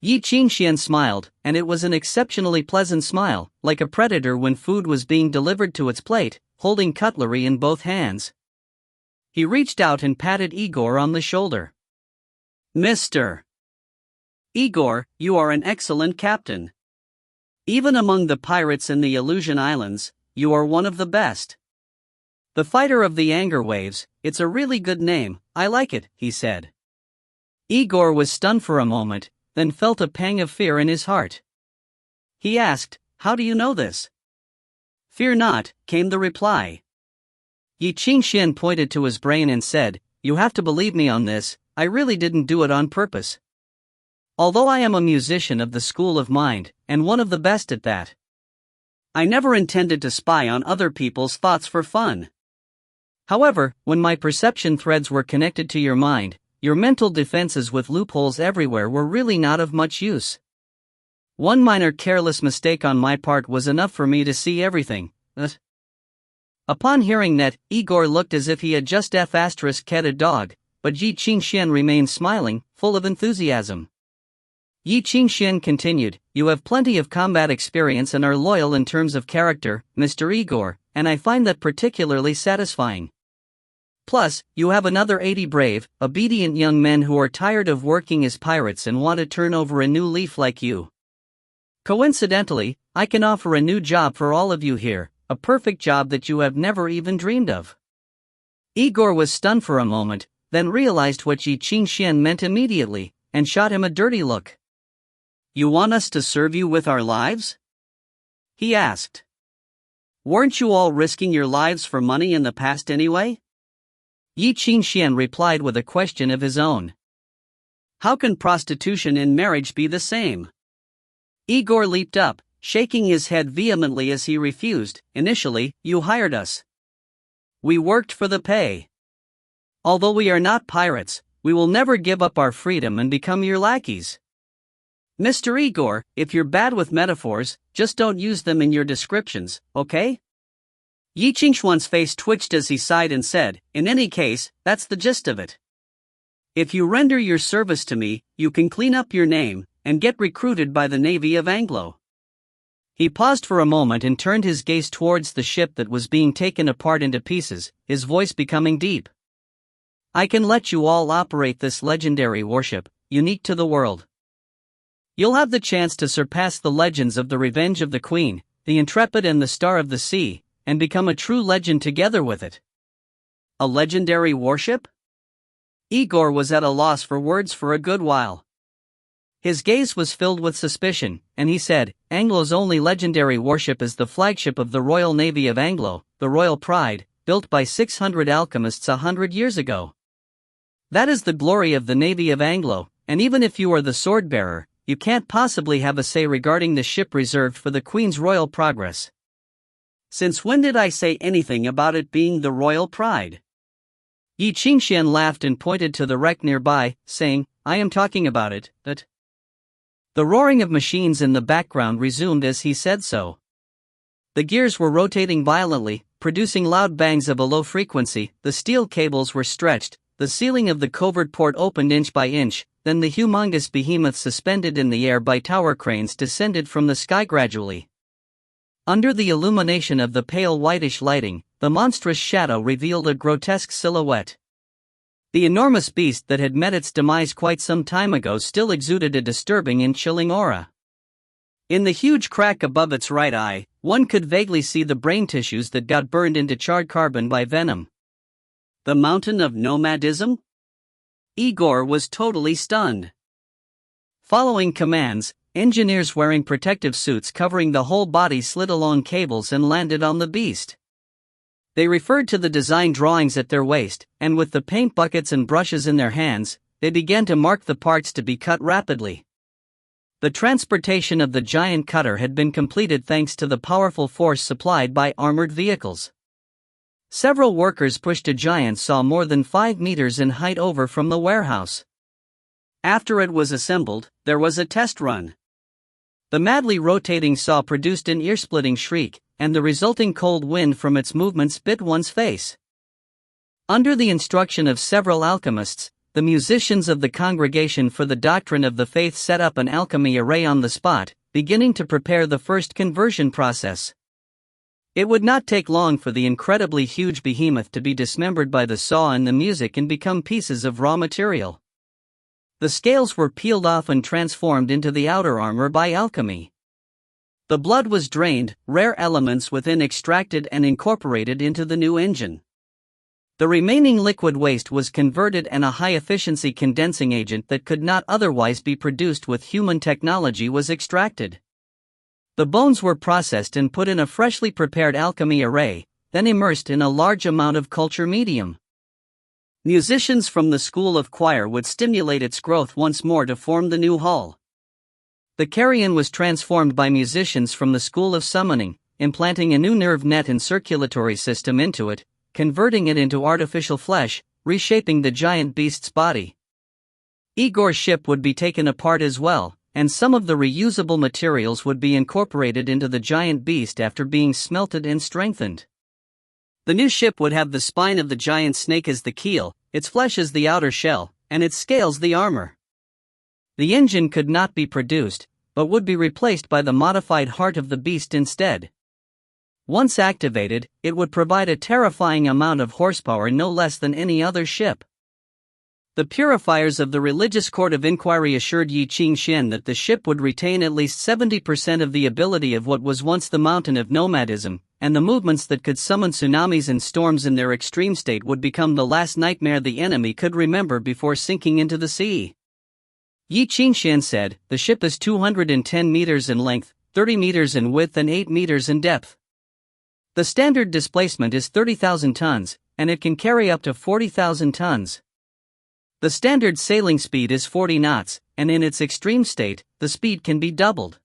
Ye Qingxuan smiled, and it was an exceptionally pleasant smile, like a predator when food was being delivered to its plate, holding cutlery in both hands. He reached out and patted Igor on the shoulder. Mr. Igor, you are an excellent captain. Even among the pirates in the Illusion Islands, you are one of the best. The fighter of the anger waves, it's a really good name, I like it, he said. Igor was stunned for a moment, then felt a pang of fear in his heart. He asked, how do you know this? Fear not, came the reply. Ye Qingxuan pointed to his brain and said, you have to believe me on this, I really didn't do it on purpose. Although I am a musician of the school of mind, and one of the best at that, I never intended to spy on other people's thoughts for fun. However, when my perception threads were connected to your mind, your mental defenses with loopholes everywhere were really not of much use. One minor careless mistake on my part was enough for me to see everything. Upon hearing that, Igor looked as if he had just cat a dog, but Ye Qingxuan remained smiling, full of enthusiasm. Ye Qingxuan continued, you have plenty of combat experience and are loyal in terms of character, Mr. Igor, and I find that particularly satisfying. Plus, you have another 80 brave, obedient young men who are tired of working as pirates and want to turn over a new leaf like you. Coincidentally, I can offer a new job for all of you here, a perfect job that you have never even dreamed of. Igor was stunned for a moment, then realized what Ye Qingxuan meant immediately, and shot him a dirty look. You want us to serve you with our lives? He asked. Weren't you all risking your lives for money in the past anyway? Ye Qingxuan replied with a question of his own. How can prostitution and marriage be the same? Igor leaped up, shaking his head vehemently as he refused. Initially, you hired us. We worked for the pay. Although we are not pirates, we will never give up our freedom and become your lackeys. Mr. Igor, if you're bad with metaphors, just don't use them in your descriptions, okay? Ye Qingxuan's face twitched as he sighed and said, in any case, that's the gist of it. If you render your service to me, you can clean up your name, and get recruited by the Navy of Anglo. He paused for a moment and turned his gaze towards the ship that was being taken apart into pieces, his voice becoming deep. I can let you all operate this legendary warship, unique to the world. You'll have the chance to surpass the legends of the Revenge of the Queen, the Intrepid and the Star of the Sea, and become a true legend together with it. A legendary warship? Igor was at a loss for words for a good while. His gaze was filled with suspicion, and he said, Anglo's only legendary warship is the flagship of the Royal Navy of Anglo, the Royal Pride, built by 600 alchemists 100 years ago. That is the glory of the Navy of Anglo, and even if you are the sword-bearer, you can't possibly have a say regarding the ship reserved for the Queen's royal progress. Since when did I say anything about it being the Royal Pride? Ye Qingxuan laughed and pointed to the wreck nearby, saying, I am talking about it, but... The roaring of machines in the background resumed as he said so. The gears were rotating violently, producing loud bangs of a low frequency, the steel cables were stretched, the ceiling of the covert port opened inch by inch, then the humongous behemoth suspended in the air by tower cranes descended from the sky gradually. Under the illumination of the pale whitish lighting, the monstrous shadow revealed a grotesque silhouette. The enormous beast that had met its demise quite some time ago still exuded a disturbing and chilling aura. In the huge crack above its right eye, one could vaguely see the brain tissues that got burned into charred carbon by venom. The mountain of nomadism? Igor was totally stunned. Following commands, engineers wearing protective suits covering the whole body slid along cables and landed on the beast. They referred to the design drawings at their waist, and with the paint buckets and brushes in their hands, they began to mark the parts to be cut rapidly. The transportation of the giant cutter had been completed thanks to the powerful force supplied by armored vehicles. Several workers pushed a giant saw more than 5 meters in height over from the warehouse. After it was assembled, there was a test run. The madly rotating saw produced an ear-splitting shriek, and the resulting cold wind from its movements bit one's face. Under the instruction of several alchemists, the musicians of the Congregation for the Doctrine of the Faith set up an alchemy array on the spot, beginning to prepare the first conversion process. It would not take long for the incredibly huge behemoth to be dismembered by the saw and the music and become pieces of raw material. The scales were peeled off and transformed into the outer armor by alchemy. The blood was drained, rare elements within extracted and incorporated into the new engine. The remaining liquid waste was converted and a high-efficiency condensing agent that could not otherwise be produced with human technology was extracted. The bones were processed and put in a freshly prepared alchemy array, then immersed in a large amount of culture medium. Musicians from the school of choir would stimulate its growth once more to form the new hall. The carrion was transformed by musicians from the school of summoning, implanting a new nerve net and circulatory system into it, converting it into artificial flesh, reshaping the giant beast's body. Igor's ship would be taken apart as well, and some of the reusable materials would be incorporated into the giant beast after being smelted and strengthened. The new ship would have the spine of the giant snake as the keel, its flesh as the outer shell, and its scales the armor. The engine could not be produced, but would be replaced by the modified heart of the beast instead. Once activated, it would provide a terrifying amount of horsepower, no less than any other ship. The purifiers of the religious court of inquiry assured Ye Qingxuan that the ship would retain at least 70% of the ability of what was once the mountain of nomadism, and the movements that could summon tsunamis and storms in their extreme state would become the last nightmare the enemy could remember before sinking into the sea. Ye Qingxuan said, "The ship is 210 meters in length, 30 meters in width and 8 meters in depth. The standard displacement is 30,000 tons, and it can carry up to 40,000 tons. The standard sailing speed is 40 knots, and in its extreme state, the speed can be doubled.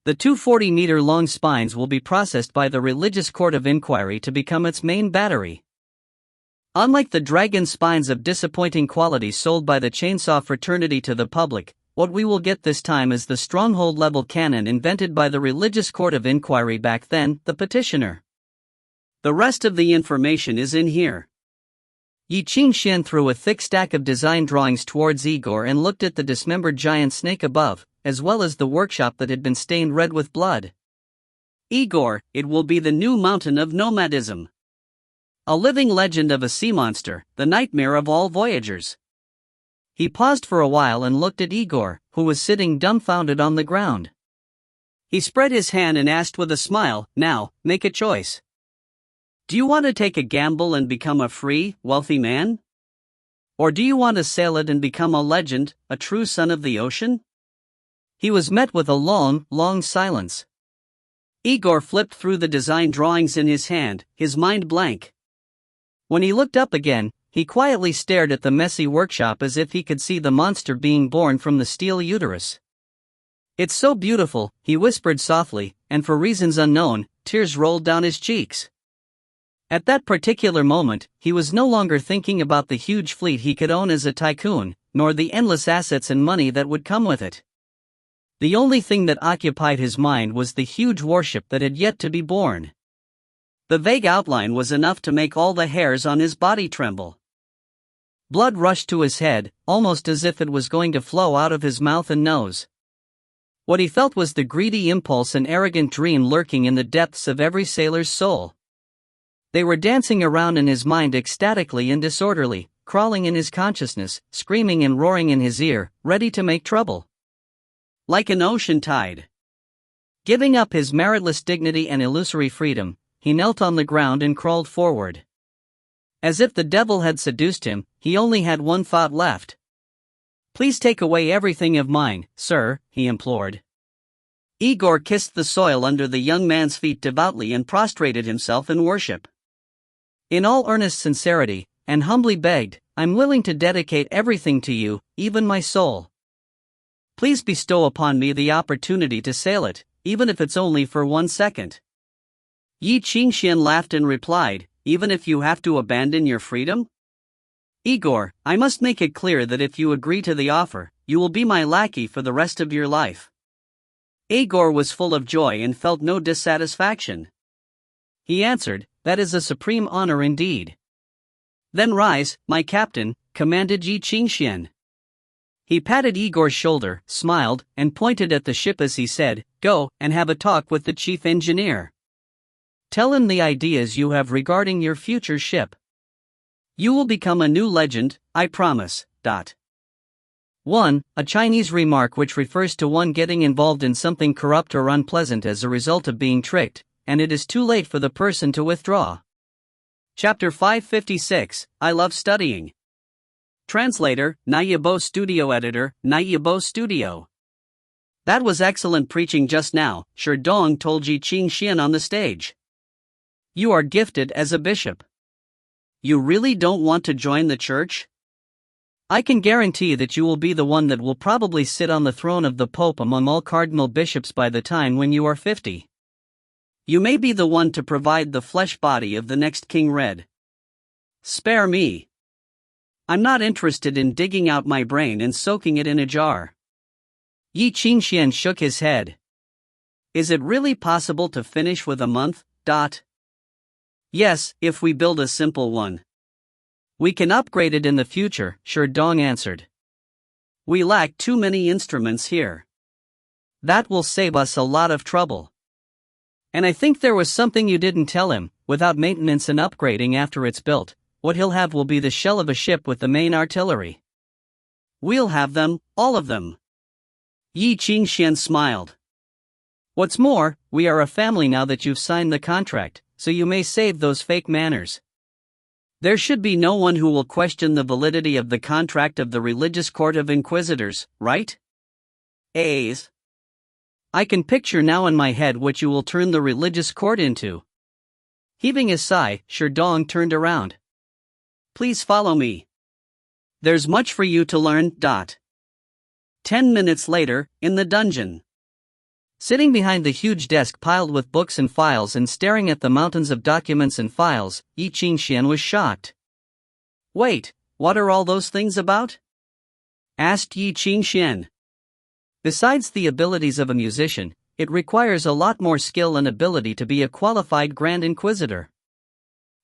The two 40-meter-long spines will be processed by the religious court of inquiry to become its main battery. Unlike the dragon spines of disappointing quality sold by the chainsaw fraternity to the public, what we will get this time is the stronghold-level cannon invented by the religious court of inquiry back then, the petitioner. The rest of the information is in here." Ye Qingxuan threw a thick stack of design drawings towards Igor and looked at the dismembered giant snake above, as well as the workshop that had been stained red with blood. "Igor, it will be the new mountain of nomadism. A living legend of a sea monster, the nightmare of all voyagers." He paused for a while and looked at Igor, who was sitting dumbfounded on the ground. He spread his hand and asked with a smile, "Now, make a choice. Do you want to take a gamble and become a free, wealthy man? Or do you want to sail it and become a legend, a true son of the ocean?" He was met with a long, long silence. Igor flipped through the design drawings in his hand, his mind blank. When he looked up again, he quietly stared at the messy workshop as if he could see the monster being born from the steel uterus. "It's so beautiful," he whispered softly, and for reasons unknown, tears rolled down his cheeks. At that particular moment, he was no longer thinking about the huge fleet he could own as a tycoon, nor the endless assets and money that would come with it. The only thing that occupied his mind was the huge warship that had yet to be born. The vague outline was enough to make all the hairs on his body tremble. Blood rushed to his head, almost as if it was going to flow out of his mouth and nose. What he felt was the greedy impulse and arrogant dream lurking in the depths of every sailor's soul. They were dancing around in his mind ecstatically and disorderly, crawling in his consciousness, screaming and roaring in his ear, ready to make trouble. Like an ocean tide. Giving up his meritless dignity and illusory freedom, he knelt on the ground and crawled forward. As if the devil had seduced him, he only had one thought left. "Please take away everything of mine, sir," he implored. Igor kissed the soil under the young man's feet devoutly and prostrated himself in worship. In all earnest sincerity, and humbly begged, "I'm willing to dedicate everything to you, even my soul. Please bestow upon me the opportunity to sail it, even if it's only for 1 second." Ye Qingxuan laughed and replied, "Even if you have to abandon your freedom? Igor, I must make it clear that if you agree to the offer, you will be my lackey for the rest of your life." Igor was full of joy and felt no dissatisfaction. He answered, "That is a supreme honor indeed." "Then rise, my captain," commanded Ye Qingxuan. He patted Igor's shoulder, smiled, and pointed at the ship as he said, "Go and have a talk with the chief engineer. Tell him the ideas you have regarding your future ship. You will become a new legend, I promise." 1. A Chinese remark which refers to one getting involved in something corrupt or unpleasant as a result of being tricked, and it is too late for the person to withdraw. Chapter 556, I Love Studying. Translator, Naibo Studio Editor, Naibo Studio. That was excellent preaching just now, Sherdong told Ye Qingxuan on the stage. You are gifted as a bishop. You really don't want to join the church? I can guarantee that you will be the one that will probably sit on the throne of the Pope among all cardinal bishops by the time when you are 50. You may be the one to provide the flesh body of the next King Red. Spare me. I'm not interested in digging out my brain and soaking it in a jar. Ye Qingxuan shook his head. Is it really possible to finish with a month? Yes, if we build a simple one. We can upgrade it in the future, Sherdong answered. We lack too many instruments here. That will save us a lot of trouble. And I think there was something you didn't tell him. Without maintenance and upgrading after it's built, what he'll have will be the shell of a ship with the main artillery. We'll have them, all of them. Ye Qingxuan smiled. What's more, we are a family now that you've signed the contract, so you may save those fake manners. There should be no one who will question the validity of the contract of the religious court of inquisitors, right? A's. I can picture now in my head what you will turn the religious court into. Heaving a sigh, Sherdong turned around. Please follow me. There's much for you to learn. 10 minutes later, in the dungeon. Sitting behind the huge desk piled with books and files and staring at the mountains of documents and files, Ye Qingxuan was shocked. Wait, what are all those things about? Asked Ye Qingxuan. Besides the abilities of a musician, it requires a lot more skill and ability to be a qualified Grand Inquisitor.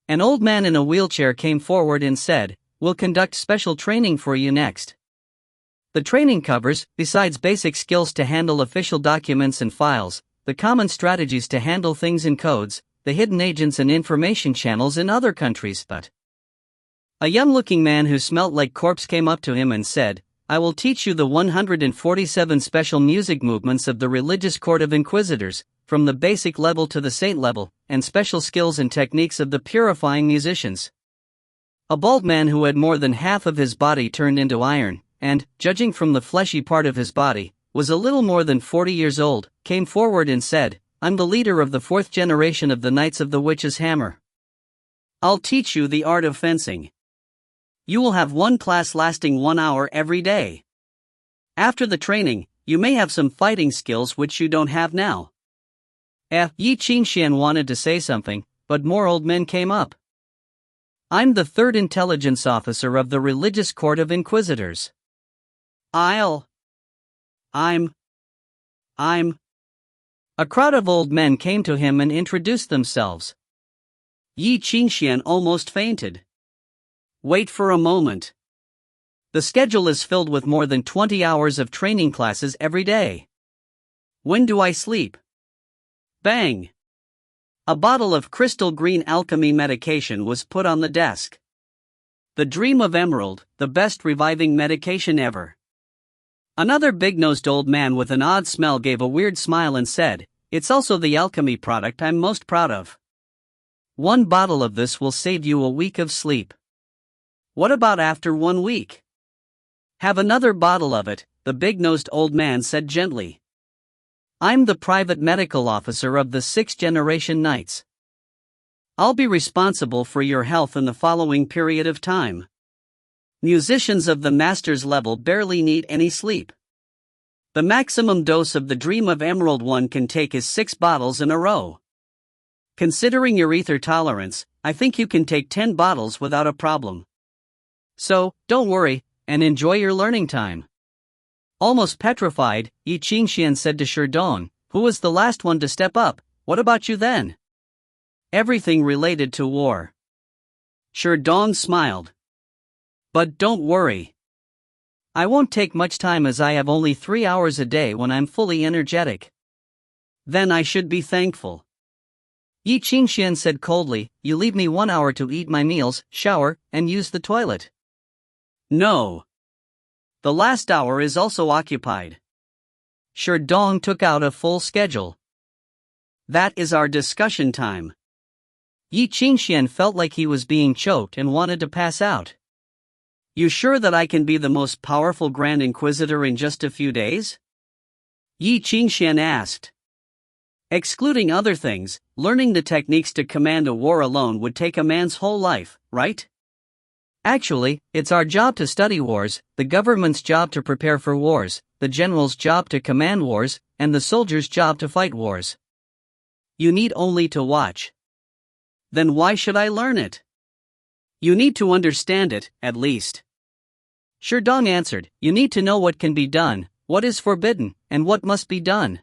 An old man in a wheelchair came forward and said, We'll conduct special training for you next. The training covers, besides basic skills to handle official documents and files, the common strategies to handle things in codes, the hidden agents and information channels in other countries. But a young-looking man who smelt like corpse came up to him and said, I will teach you the 147 special music movements of the religious court of inquisitors, from the basic level to the saint level, and special skills and techniques of the purifying musicians. A bald man who had more than half of his body turned into iron, and, judging from the fleshy part of his body, was a little more than 40 years old, came forward and said, I'm the leader of the 4th generation of the Knights of the Witch's Hammer. I'll teach you the art of fencing. You will have one class lasting 1 hour every day. After the training, you may have some fighting skills which you don't have now. Ye Qingxuan wanted to say something, but more old men came up. I'm the 3rd intelligence officer of the religious court of inquisitors. I'm. A crowd of old men came to him and introduced themselves. Ye Qingxuan almost fainted. Wait for a moment. The schedule is filled with more than 20 hours of training classes every day. When do I sleep? Bang! A bottle of crystal green alchemy medication was put on the desk. The Dream of Emerald, the best reviving medication ever. Another big-nosed old man with an odd smell gave a weird smile and said, It's also the alchemy product I'm most proud of. 1 bottle of this will save you a week of sleep. What about after 1 week? Have another bottle of it, the big-nosed old man said gently. I'm the private medical officer of the 6th generation Knights. I'll be responsible for your health in the following period of time. Musicians of the master's level barely need any sleep. The maximum dose of the Dream of Emerald one can take is 6 bottles in a row. Considering your ether tolerance, I think you can take 10 bottles without a problem. So, don't worry, and enjoy your learning time. Almost petrified, Ye Qingxuan said to Sherdong, who was the last one to step up, What about you then? Everything related to war. Sherdong smiled. But don't worry. I won't take much time as I have only 3 hours a day when I'm fully energetic. Then I should be thankful. Ye Qingxuan said coldly, You leave me 1 hour to eat my meals, shower, and use the toilet. No. The last hour is also occupied. Sherdong took out a full schedule. That is our discussion time. Ye Qingxuan felt like he was being choked and wanted to pass out. You sure that I can be the most powerful Grand Inquisitor in just a few days? Ye Qingxuan asked. Excluding other things, learning the techniques to command a war alone would take a man's whole life, right? Actually, it's our job to study wars, the government's job to prepare for wars, the general's job to command wars, and the soldier's job to fight wars. You need only to watch. Then why should I learn it? You need to understand it, at least. Sherdong answered, you need to know what can be done, what is forbidden, and what must be done.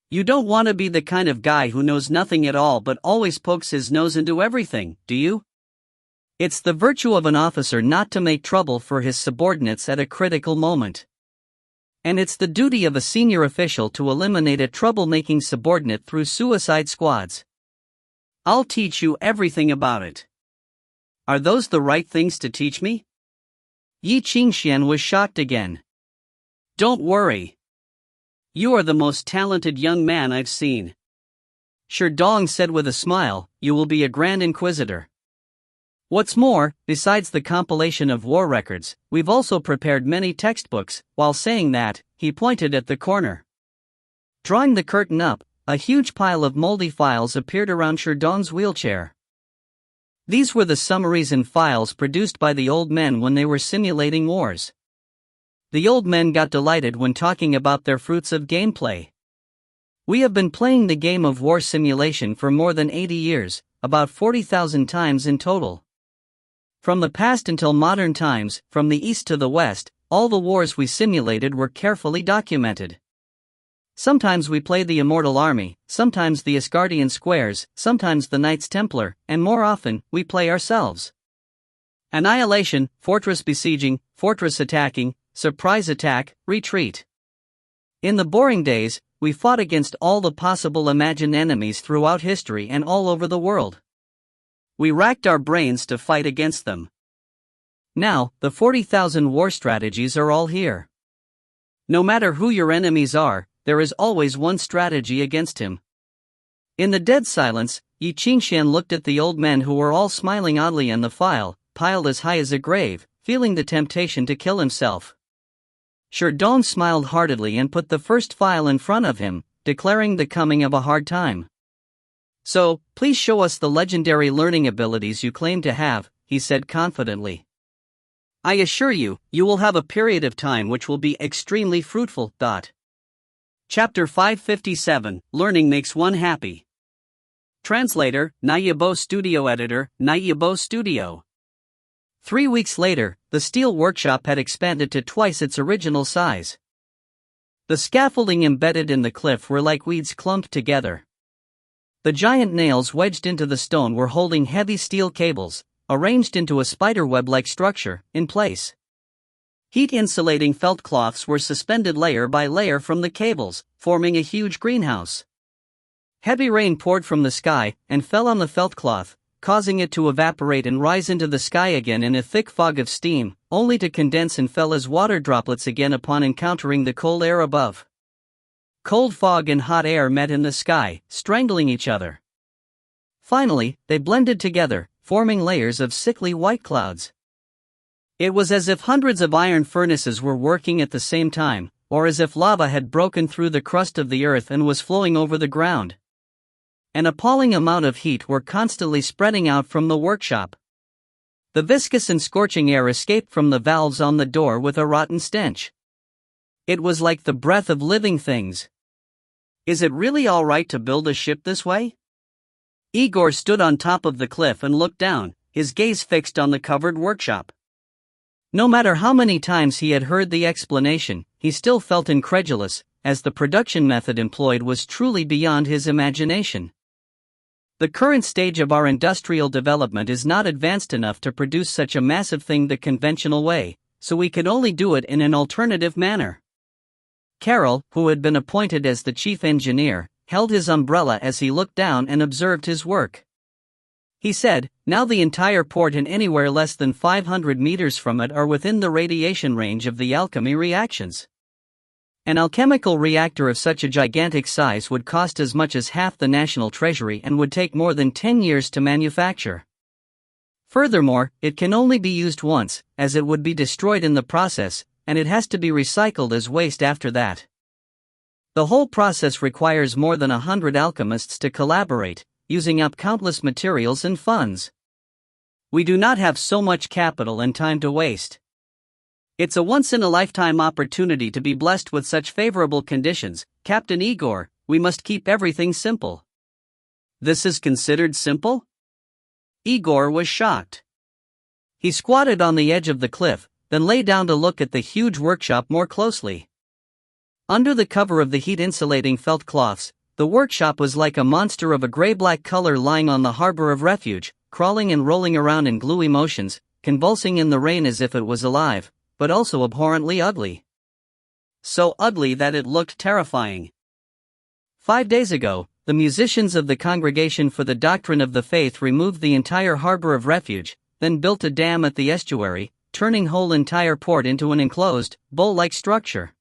You don't want to be the kind of guy who knows nothing at all but always pokes his nose into everything, do you? It's the virtue of an officer not to make trouble for his subordinates at a critical moment. And it's the duty of a senior official to eliminate a troublemaking subordinate through suicide squads. I'll teach you everything about it. Are those the right things to teach me? Ye Qingxuan was shocked again. Don't worry. You are the most talented young man I've seen. Sherdong said with a smile, you will be a Grand Inquisitor. What's more, besides the compilation of war records, we've also prepared many textbooks. While saying that, he pointed at the corner. Drawing the curtain up, a huge pile of moldy files appeared around Sherdong's wheelchair. These were the summaries and files produced by the old men when they were simulating wars. The old men got delighted when talking about their fruits of gameplay. We have been playing the game of war simulation for more than 80 years, about 40,000 times in total. From the past until modern times, from the east to the west, all the wars we simulated were carefully documented. Sometimes we play the Immortal Army, sometimes the Asgardian Squares, sometimes the Knights Templar, and more often, we play ourselves. Annihilation, fortress besieging, fortress attacking, surprise attack, retreat. In the boring days, we fought against all the possible imagined enemies throughout history and all over the world. We racked our brains to fight against them. Now, the 40,000 war strategies are all here. No matter who your enemies are, there is always one strategy against him. In the dead silence, Ye Qingxuan looked at the old men who were all smiling oddly in the file, piled as high as a grave, feeling the temptation to kill himself. Sherdong smiled heartedly and put the first file in front of him, declaring the coming of a hard time. So, please show us the legendary learning abilities you claim to have, he said confidently. I assure you, you will have a period of time which will be extremely fruitful. Chapter 557, Learning Makes One Happy. Translator, Naibo Studio Editor, Naibo Studio. 3 weeks later, the steel workshop had expanded to twice its original size. The scaffolding embedded in the cliff were like weeds clumped together. The giant nails wedged into the stone were holding heavy steel cables, arranged into a spiderweb-like structure, in place. Heat-insulating felt cloths were suspended layer by layer from the cables, forming a huge greenhouse. Heavy rain poured from the sky and fell on the felt cloth, causing it to evaporate and rise into the sky again in a thick fog of steam, only to condense and fell as water droplets again upon encountering the cold air above. Cold fog and hot air met in the sky, strangling each other. Finally, they blended together, forming layers of sickly white clouds. It was as if hundreds of iron furnaces were working at the same time, or as if lava had broken through the crust of the earth and was flowing over the ground. An appalling amount of heat were constantly spreading out from the workshop. The viscous and scorching air escaped from the valves on the door with a rotten stench. It was like the breath of living things. Is it really all right to build a ship this way? Igor stood on top of the cliff and looked down, his gaze fixed on the covered workshop. No matter how many times he had heard the explanation, he still felt incredulous, as the production method employed was truly beyond his imagination. The current stage of our industrial development is not advanced enough to produce such a massive thing the conventional way, so we could only do it in an alternative manner. Carol, who had been appointed as the chief engineer, held his umbrella as he looked down and observed his work. He said, now the entire port and anywhere less than 500 meters from it are within the radiation range of the alchemy reactions. An alchemical reactor of such a gigantic size would cost as much as half the national treasury and would take more than 10 years to manufacture. Furthermore, it can only be used once, as it would be destroyed in the process, and it has to be recycled as waste after that. The whole process requires more than 100 alchemists to collaborate, using up countless materials and funds. We do not have so much capital and time to waste. It's a once-in-a-lifetime opportunity to be blessed with such favorable conditions, Captain Igor. We must keep everything simple. This is considered simple? Igor was shocked. He squatted on the edge of the cliff, then lay down to look at the huge workshop more closely. Under the cover of the heat-insulating felt cloths, the workshop was like a monster of a gray-black color lying on the harbor of refuge, crawling and rolling around in gluey motions, convulsing in the rain as if it was alive, but also abhorrently ugly. So ugly that it looked terrifying. 5 days ago, the musicians of the Congregation for the Doctrine of the Faith removed the entire harbor of refuge, then built a dam at the estuary, turning whole entire port into an enclosed, bowl-like structure.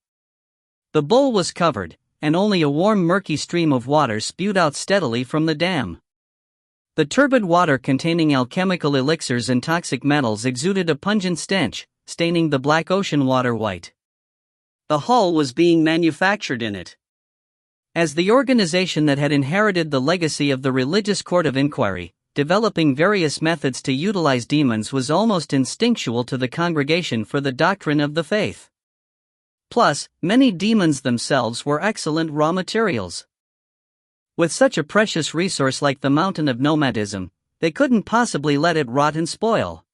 The bowl was covered, and only a warm murky stream of water spewed out steadily from the dam. The turbid water containing alchemical elixirs and toxic metals exuded a pungent stench, staining the black ocean water white. The hull was being manufactured in it. As the organization that had inherited the legacy of the religious court of inquiry, developing various methods to utilize demons was almost instinctual to the Congregation for the Doctrine of the Faith. Plus, many demons themselves were excellent raw materials. With such a precious resource like the mountain of nomadism, they couldn't possibly let it rot and spoil.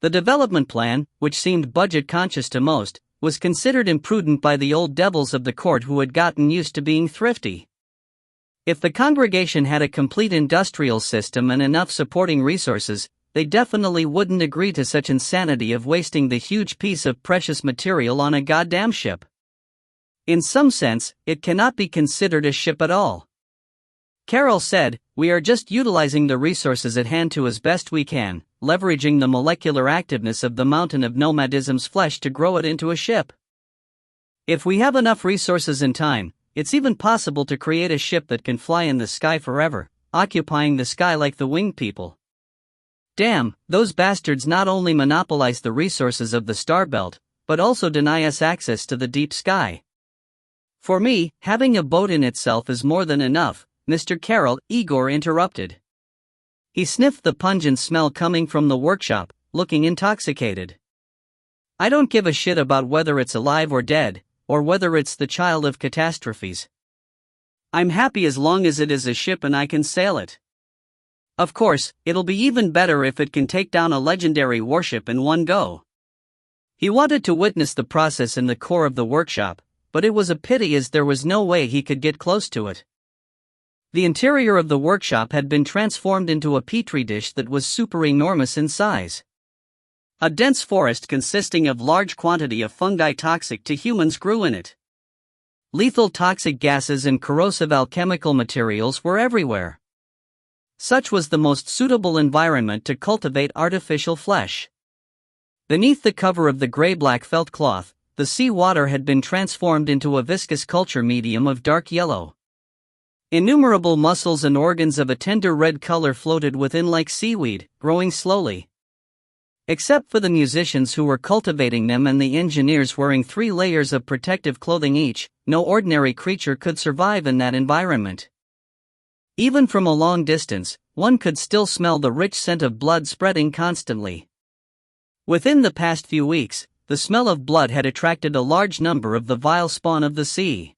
The development plan, which seemed budget-conscious to most, was considered imprudent by the old devils of the court who had gotten used to being thrifty. If the Congregation had a complete industrial system and enough supporting resources, they definitely wouldn't agree to such insanity of wasting the huge piece of precious material on a goddamn ship. In some sense, it cannot be considered a ship at all. Carol said, we are just utilizing the resources at hand to as best we can, leveraging the molecular activeness of the mountain of nomadism's flesh to grow it into a ship. If we have enough resources and time, it's even possible to create a ship that can fly in the sky forever, occupying the sky like the winged people. Damn, those bastards not only monopolize the resources of the star belt, but also deny us access to the deep sky. For me, having a boat in itself is more than enough, Mr. Carroll, Igor interrupted. He sniffed the pungent smell coming from the workshop, looking intoxicated. I don't give a shit about whether it's alive or dead, or whether it's the child of catastrophes. I'm happy as long as it is a ship and I can sail it. Of course, it'll be even better if it can take down a legendary warship in one go. He wanted to witness the process in the core of the workshop, but it was a pity as there was no way he could get close to it. The interior of the workshop had been transformed into a petri dish that was super enormous in size. A dense forest consisting of large quantity of fungi toxic to humans grew in it. Lethal toxic gases and corrosive alchemical materials were everywhere. Such was the most suitable environment to cultivate artificial flesh. Beneath the cover of the gray-black felt cloth, the sea water had been transformed into a viscous culture medium of dark yellow. Innumerable muscles and organs of a tender red color floated within like seaweed, growing slowly. Except for the musicians who were cultivating them and the engineers wearing 3 layers of protective clothing each, no ordinary creature could survive in that environment. Even from a long distance, one could still smell the rich scent of blood spreading constantly. Within the past few weeks, the smell of blood had attracted a large number of the vile spawn of the sea.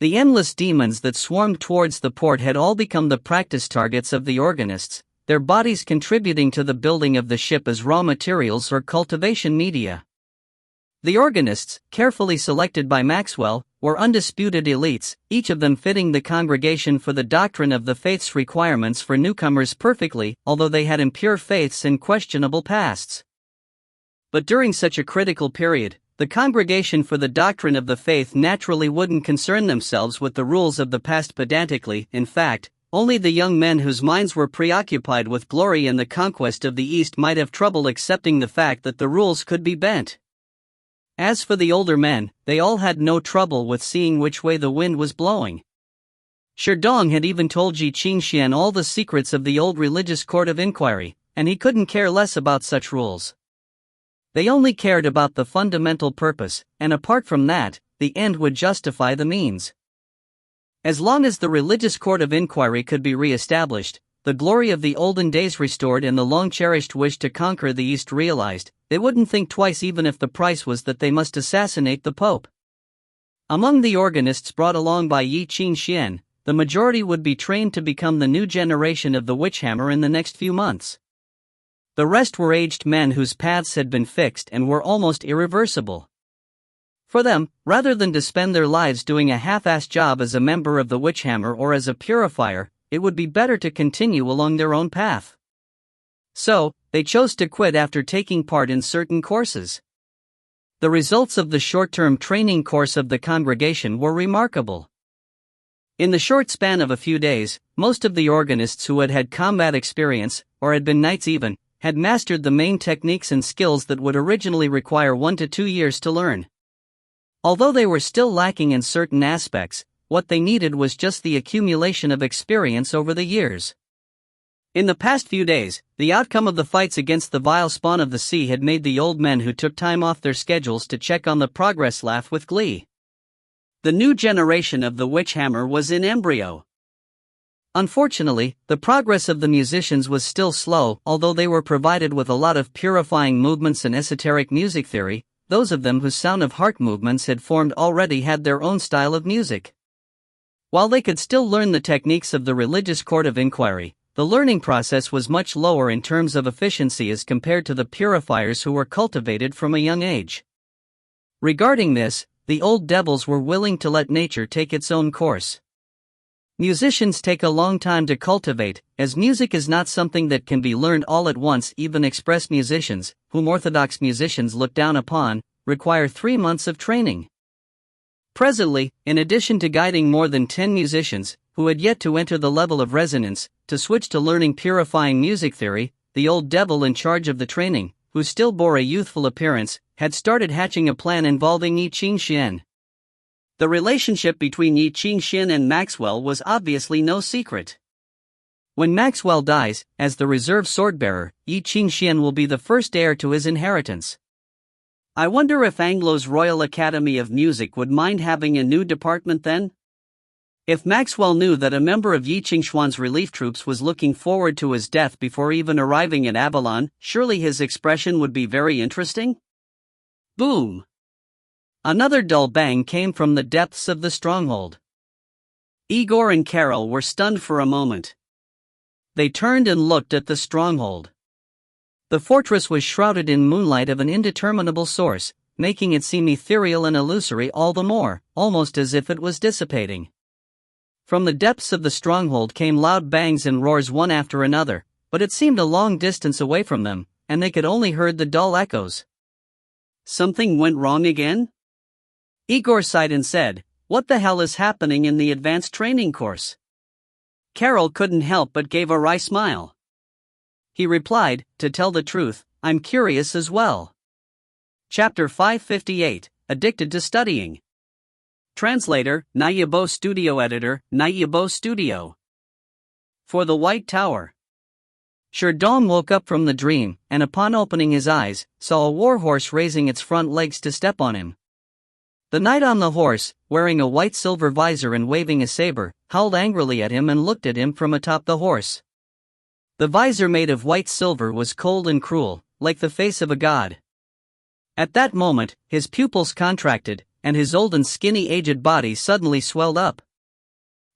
The endless demons that swarmed towards the port had all become the practice targets of the organists, their bodies contributing to the building of the ship as raw materials or cultivation media. The organists, carefully selected by Maxwell, were undisputed elites, each of them fitting the Congregation for the Doctrine of the Faith's requirements for newcomers perfectly, although they had impure faiths and questionable pasts. But during such a critical period, the Congregation for the Doctrine of the Faith naturally wouldn't concern themselves with the rules of the past pedantically. In fact, only the young men whose minds were preoccupied with glory and the conquest of the East might have trouble accepting the fact that the rules could be bent. As for the older men, they all had no trouble with seeing which way the wind was blowing. Sherdong had even told Ye Qingxuan all the secrets of the old religious court of inquiry, and he couldn't care less about such rules. They only cared about the fundamental purpose, and apart from that, the end would justify the means. As long as the religious court of inquiry could be re-established, the glory of the olden days restored and the long-cherished wish to conquer the East realized, they wouldn't think twice even if the price was that they must assassinate the Pope. Among the organists brought along by Ye Qingxuan, the majority would be trained to become the new generation of the Witchhammer in the next few months. The rest were aged men whose paths had been fixed and were almost irreversible. For them, rather than to spend their lives doing a half-assed job as a member of the Witchhammer or as a purifier, it would be better to continue along their own path. So, they chose to quit after taking part in certain courses. The results of the short-term training course of the congregation were remarkable. In the short span of a few days, most of the organists who had had combat experience, or had been knights even, had mastered the main techniques and skills that would originally require 1 to 2 years to learn. Although they were still lacking in certain aspects, what they needed was just the accumulation of experience over the years. In the past few days, the outcome of the fights against the vile spawn of the sea had made the old men who took time off their schedules to check on the progress laugh with glee. The new generation of the Witchhammer was in embryo. Unfortunately, the progress of the musicians was still slow. Although they were provided with a lot of purifying movements and esoteric music theory, those of them whose sound of heart movements had formed already had their own style of music. While they could still learn the techniques of the religious court of inquiry, the learning process was much lower in terms of efficiency as compared to the purifiers who were cultivated from a young age. Regarding this, the old devils were willing to let nature take its own course. Musicians take a long time to cultivate, as music is not something that can be learned all at once. Even express musicians, whom orthodox musicians look down upon, require 3 months of training. Presently, in addition to guiding more than 10 musicians, who had yet to enter the level of resonance, to switch to learning purifying music theory, the old devil in charge of the training, who still bore a youthful appearance, had started hatching a plan involving Ye Qingxuan. The relationship between Ye Qingxuan and Maxwell was obviously no secret. When Maxwell dies, as the reserve swordbearer, Ye Qingxuan will be the first heir to his inheritance. I wonder if Anglo's Royal Academy of Music would mind having a new department then? If Maxwell knew that a member of Ye Qingxuan's relief troops was looking forward to his death before even arriving at Avalon, surely his expression would be very interesting? Boom! Another dull bang came from the depths of the stronghold. Igor and Carol were stunned for a moment. They turned and looked at the stronghold. The fortress was shrouded in moonlight of an indeterminable source, making it seem ethereal and illusory all the more, almost as if it was dissipating. From the depths of the stronghold came loud bangs and roars one after another, but it seemed a long distance away from them, and they could only hear the dull echoes. Something went wrong again? Igor sighed and said, "What the hell is happening in the advanced training course?" Carol couldn't help but gave a wry smile. He replied, "To tell the truth, I'm curious as well." Chapter 558, Addicted to Studying. Translator, Nayabo Studio Editor, Nayabo Studio. For the White Tower. Sherdong woke up from the dream, and upon opening his eyes, saw a warhorse raising its front legs to step on him. The knight on the horse, wearing a white silver visor and waving a saber, howled angrily at him and looked at him from atop the horse. The visor made of white silver was cold and cruel, like the face of a god. At that moment, his pupils contracted, and his old and skinny aged body suddenly swelled up.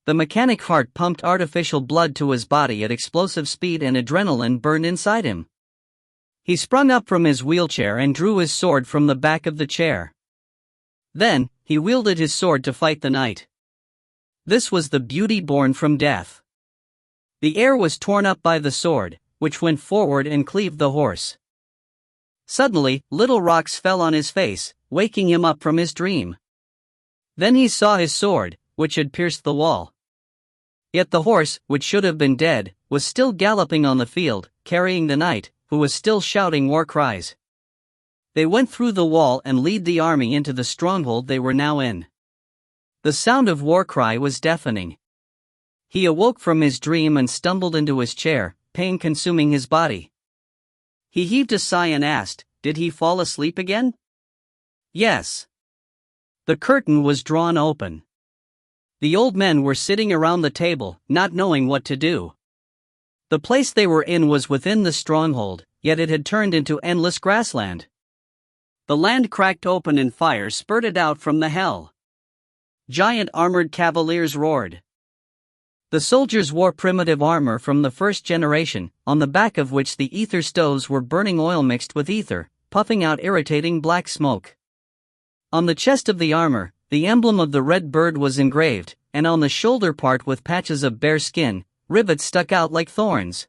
The mechanic heart pumped artificial blood to his body at explosive speed and adrenaline burned inside him. He sprung up from his wheelchair and drew his sword from the back of the chair. Then, he wielded his sword to fight the knight. This was the beauty born from death. The air was torn up by the sword, which went forward and cleaved the horse. Suddenly, little rocks fell on his face, waking him up from his dream. Then he saw his sword, which had pierced the wall. Yet the horse, which should have been dead, was still galloping on the field, carrying the knight, who was still shouting war cries. They went through the wall and led the army into the stronghold they were now in. The sound of war cry was deafening. He awoke from his dream and stumbled into his chair, pain consuming his body. He heaved a sigh and asked, "Did he fall asleep again?" Yes. The curtain was drawn open. The old men were sitting around the table, not knowing what to do. The place they were in was within the stronghold, yet it had turned into endless grassland. The land cracked open and fire spurted out from the hell. Giant armored cavaliers roared. The soldiers wore primitive armor from the first generation, on the back of which the ether stoves were burning oil mixed with ether, puffing out irritating black smoke. On the chest of the armor, the emblem of the red bird was engraved, and on the shoulder part with patches of bare skin, rivets stuck out like thorns.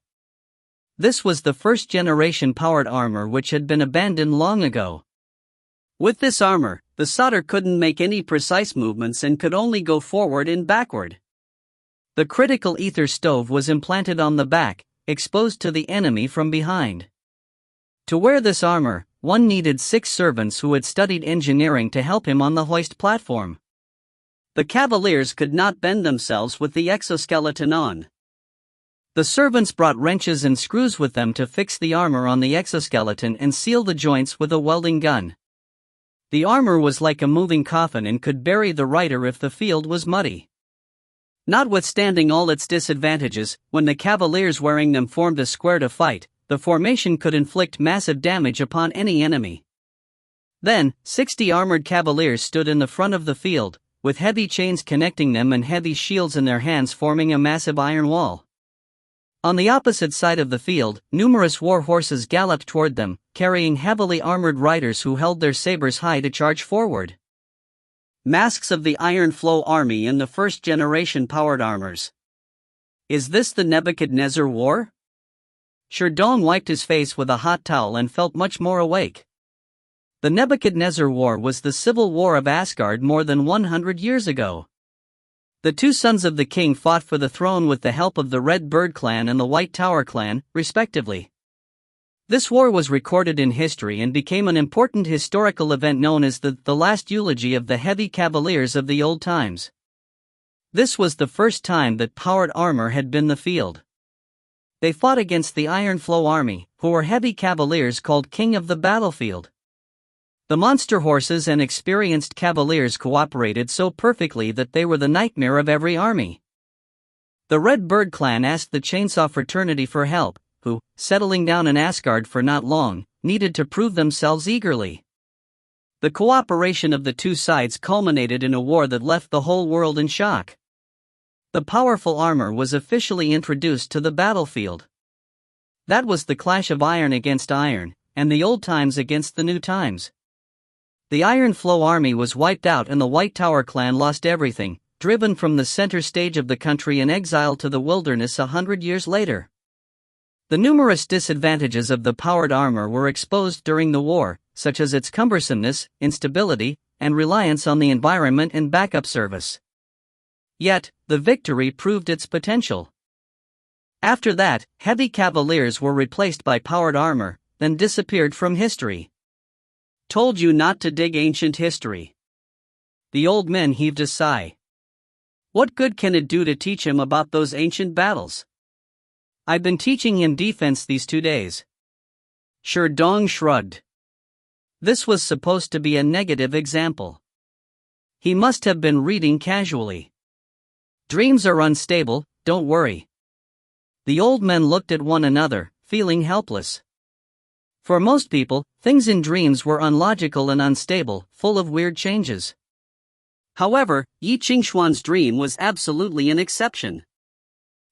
This was the first generation powered armor which had been abandoned long ago. With this armor, the soldier couldn't make any precise movements and could only go forward and backward. The critical ether stove was implanted on the back, exposed to the enemy from behind. To wear this armor, one needed 6 servants who had studied engineering to help him on the hoist platform. The cavaliers could not bend themselves with the exoskeleton on. The servants brought wrenches and screws with them to fix the armor on the exoskeleton and seal the joints with a welding gun. The armor was like a moving coffin and could bury the rider if the field was muddy. Notwithstanding all its disadvantages, when the cavaliers wearing them formed a square to fight, the formation could inflict massive damage upon any enemy. Then, 60 armored cavaliers stood in the front of the field, with heavy chains connecting them and heavy shields in their hands forming a massive iron wall. On the opposite side of the field, numerous war horses galloped toward them, carrying heavily armored riders who held their sabers high to charge forward. Masks of the Iron Flow army in the first generation powered armors. Is this the Nebuchadnezzar war? Sherdong wiped his face with a hot towel and felt much more awake. The Nebuchadnezzar war was the civil war of Asgard more than 100 years ago. The 2 sons of the king fought for the throne with the help of the Red Bird clan and the White Tower clan, respectively. This war was recorded in history and became an important historical event known as the last eulogy of the heavy cavaliers of the old times. This was the first time that powered armor had been the field. They fought against the Iron Flow army, who were heavy cavaliers called king of the battlefield. The monster horses and experienced cavaliers cooperated so perfectly that they were the nightmare of every army. The Red Bird clan asked the Chainsaw Fraternity for help, who, settling down in Asgard for not long, needed to prove themselves eagerly. The cooperation of the 2 sides culminated in a war that left the whole world in shock. The powerful armor was officially introduced to the battlefield. That was the clash of iron against iron, and the old times against the new times. The Iron Flow army was wiped out and the White Tower clan lost everything, driven from the center stage of the country in exile to the wilderness 100 years later. The numerous disadvantages of the powered armor were exposed during the war, such as its cumbersomeness, instability, and reliance on the environment and backup service. Yet, the victory proved its potential. After that, heavy cavaliers were replaced by powered armor, then disappeared from history. Told you not to dig ancient history. The old men heaved a sigh. What good can it do to teach him about those ancient battles? I've been teaching him defense these 2 days. Sherdong shrugged. This was supposed to be a negative example. He must have been reading casually. Dreams are unstable, don't worry. The old men looked at one another, feeling helpless. For most people, things in dreams were unlogical and unstable, full of weird changes. However, Ye Qingxuan's dream was absolutely an exception.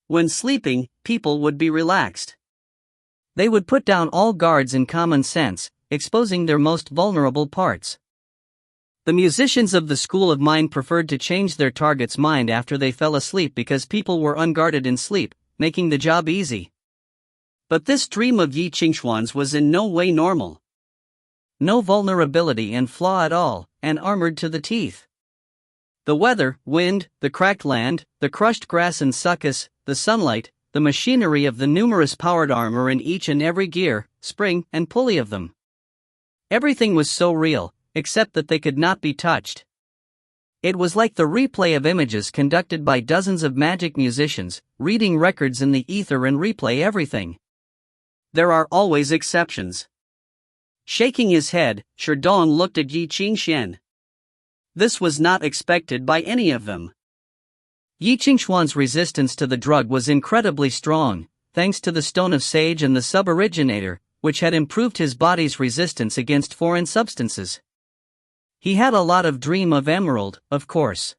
When sleeping, people would be relaxed. They would put down all guards and common sense, exposing their most vulnerable parts. The musicians of the school of mind preferred to change their target's mind after they fell asleep because people were unguarded in sleep, making the job easy. But this dream of Ye Qingxuan's was in no way normal. No vulnerability and flaw at all, and armored to the teeth. The weather, wind, the cracked land, the crushed grass and succus, the sunlight, the machinery of the numerous powered armor in each and every gear, spring, and pulley of them. Everything was so real, except that they could not be touched. It was like the replay of images conducted by dozens of magic musicians, reading records in the ether and replay everything. There are always exceptions. Shaking his head, Sherdong looked at Ye Qingxuan. This was not expected by any of them. Ye Qingxuan's resistance to the drug was incredibly strong, thanks to the Stone of Sage and the Sub-Originator, which had improved his body's resistance against foreign substances. He had a lot of Dream of Emerald, of course.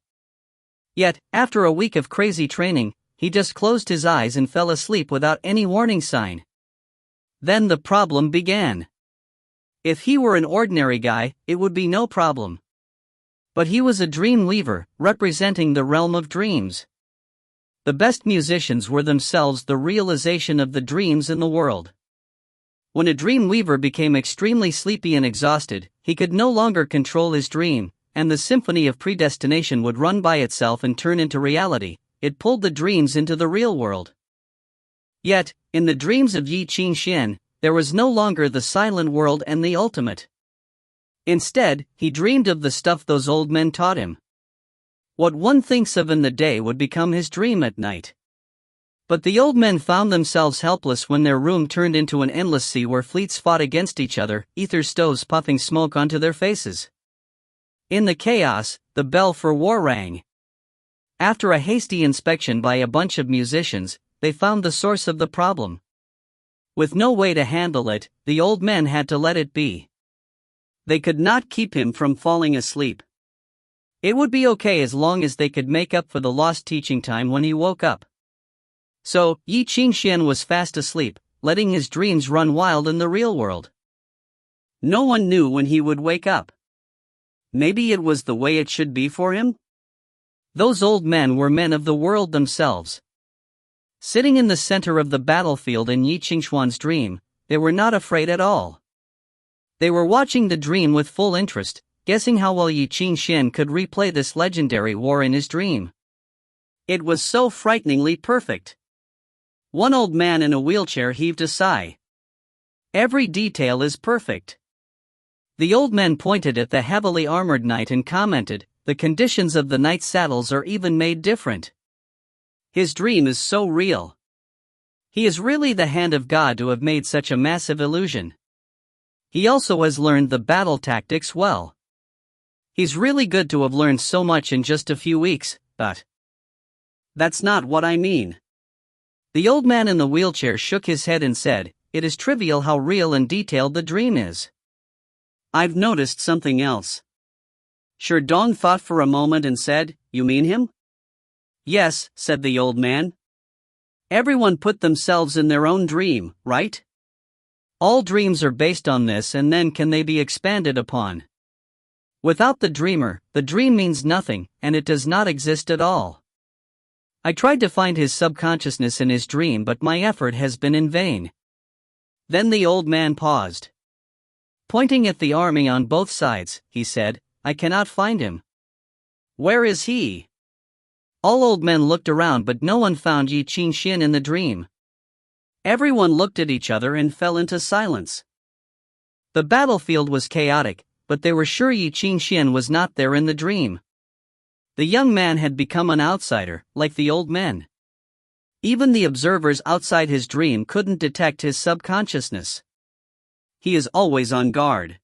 Yet, after a week of crazy training, he just closed his eyes and fell asleep without any warning sign. Then the problem began. If he were an ordinary guy, it would be no problem. But he was a dream weaver, representing the realm of dreams. The best musicians were themselves the realization of the dreams in the world. When a dream weaver became extremely sleepy and exhausted, he could no longer control his dream, and the symphony of predestination would run by itself and turn into reality. It pulled the dreams into the real world. Yet, in the dreams of Ye Qingxuan, there was no longer the silent world and the ultimate. Instead, he dreamed of the stuff those old men taught him. What one thinks of in the day would become his dream at night. But the old men found themselves helpless when their room turned into an endless sea where fleets fought against each other, ether stoves puffing smoke onto their faces. In the chaos, the bell for war rang. After a hasty inspection by a bunch of musicians, they found the source of the problem. With no way to handle it, the old men had to let it be. They could not keep him from falling asleep. It would be okay as long as they could make up for the lost teaching time when he woke up. So, Ye Qingxuan was fast asleep, letting his dreams run wild in the real world. No one knew when he would wake up. Maybe it was the way it should be for him? Those old men were men of the world themselves. Sitting in the center of the battlefield in Ye Qingxuan's dream, they were not afraid at all. They were watching the dream with full interest, guessing how well Ye Qingxuan could replay this legendary war in his dream. It was so frighteningly perfect. One old man in a wheelchair heaved a sigh. Every detail is perfect. The old man pointed at the heavily armored knight and commented, "The conditions of the knight's saddles are even made different. His dream is so real. He is really the hand of God to have made such a massive illusion. He also has learned the battle tactics well. He's really good to have learned so much in just a few weeks, but that's not what I mean." The old man in the wheelchair shook his head and said, "It is trivial how real and detailed the dream is. I've noticed something else." Sherdong thought for a moment and said, "You mean him?" "Yes," said the old man. "Everyone put themselves in their own dream, right? All dreams are based on this, and then can they be expanded upon? Without the dreamer, the dream means nothing, and it does not exist at all. I tried to find his subconsciousness in his dream, but my effort has been in vain." Then the old man paused. Pointing at the army on both sides, he said, "I cannot find him. Where is he?" All old men looked around, but no one found Ye Qingxuan in the dream. Everyone looked at each other and fell into silence. The battlefield was chaotic, but they were sure Ye Qingxuan was not there in the dream. The young man had become an outsider, like the old men. Even the observers outside his dream couldn't detect his subconsciousness. He is always on guard.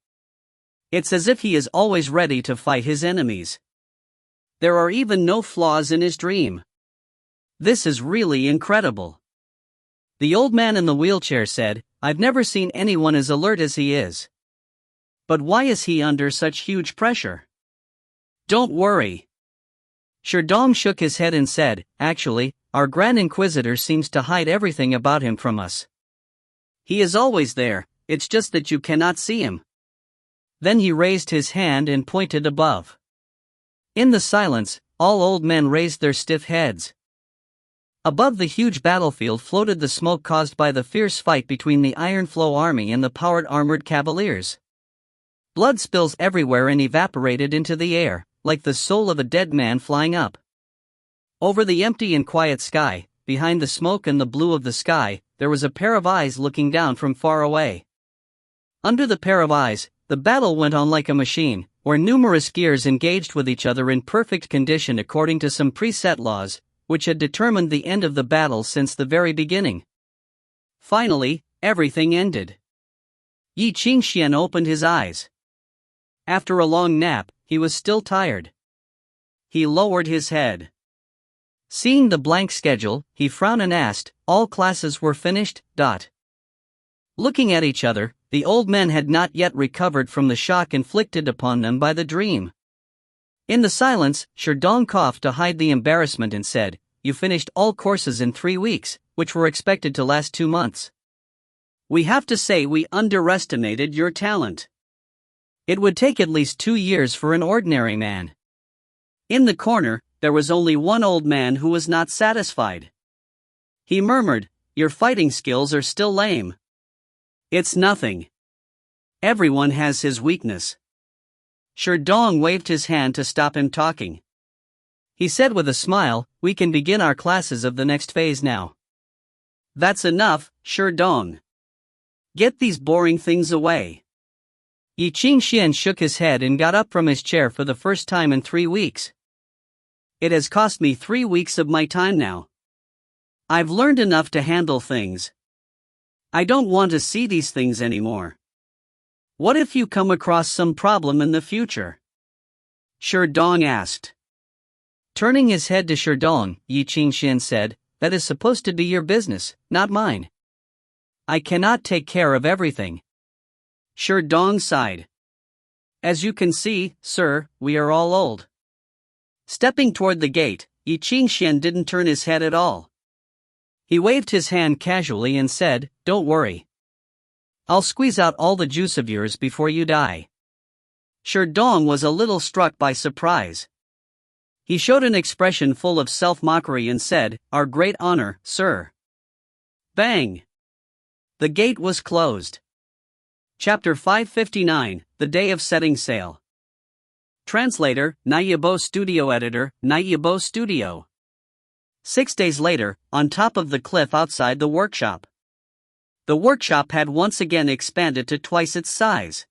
It's as if he is always ready to fight his enemies. There are even no flaws in his dream. This is really incredible. The old man in the wheelchair said, "I've never seen anyone as alert as he is. But why is he under such huge pressure?" "Don't worry." Sherdong shook his head and said, "Actually, our Grand Inquisitor seems to hide everything about him from us. He is always there, it's just that you cannot see him." Then he raised his hand and pointed above. In the silence, all old men raised their stiff heads. Above the huge battlefield floated the smoke caused by the fierce fight between the Iron Flow army and the powered armored cavaliers. Blood spills everywhere and evaporated into the air, like the soul of a dead man flying up. Over the empty and quiet sky, behind the smoke and the blue of the sky, there was a pair of eyes looking down from far away. Under the pair of eyes, the battle went on like a machine, where numerous gears engaged with each other in perfect condition according to some preset laws, which had determined the end of the battle since the very beginning. Finally, everything ended. Ye Qingxuan opened his eyes. After a long nap, he was still tired. He lowered his head. Seeing the blank schedule, he frowned and asked, "All classes were finished?" Looking at each other, the old men had not yet recovered from the shock inflicted upon them by the dream. In the silence, Sherdong coughed to hide the embarrassment and said, "You finished all courses in 3 weeks, which were expected to last 2 months. We have to say we underestimated your talent. It would take at least 2 years for an ordinary man." In the corner, there was only one old man who was not satisfied. He murmured, "Your fighting skills are still lame." "It's nothing. Everyone has his weakness." Sherdong waved his hand to stop him talking. He said with a smile, "We can begin our classes of the next phase now." "That's enough, Sherdong. Get these boring things away." Ye Qingxuan shook his head and got up from his chair for the first time in 3 weeks. "It has cost me 3 weeks of my time now. I've learned enough to handle things. I don't want to see these things anymore. What if you come across some problem in the future?" Sherdong asked. Turning his head to Sherdong, Ye Qingxuan said, "That is supposed to be your business, not mine. I cannot take care of everything." Sherdong sighed. "As you can see, sir, we are all old." Stepping toward the gate, Ye Qingxuan didn't turn his head at all. He waved his hand casually and said, "Don't worry. I'll squeeze out all the juice of yours before you die." Sherdong was a little struck by surprise. He showed an expression full of self-mockery and said, "Our great honor, sir." Bang! The gate was closed. Chapter 559, The Day of Setting Sail. Translator, Naibo Studio Editor, Naibo Studio. 6 days later, on top of the cliff outside the workshop. The workshop had once again expanded to twice its size.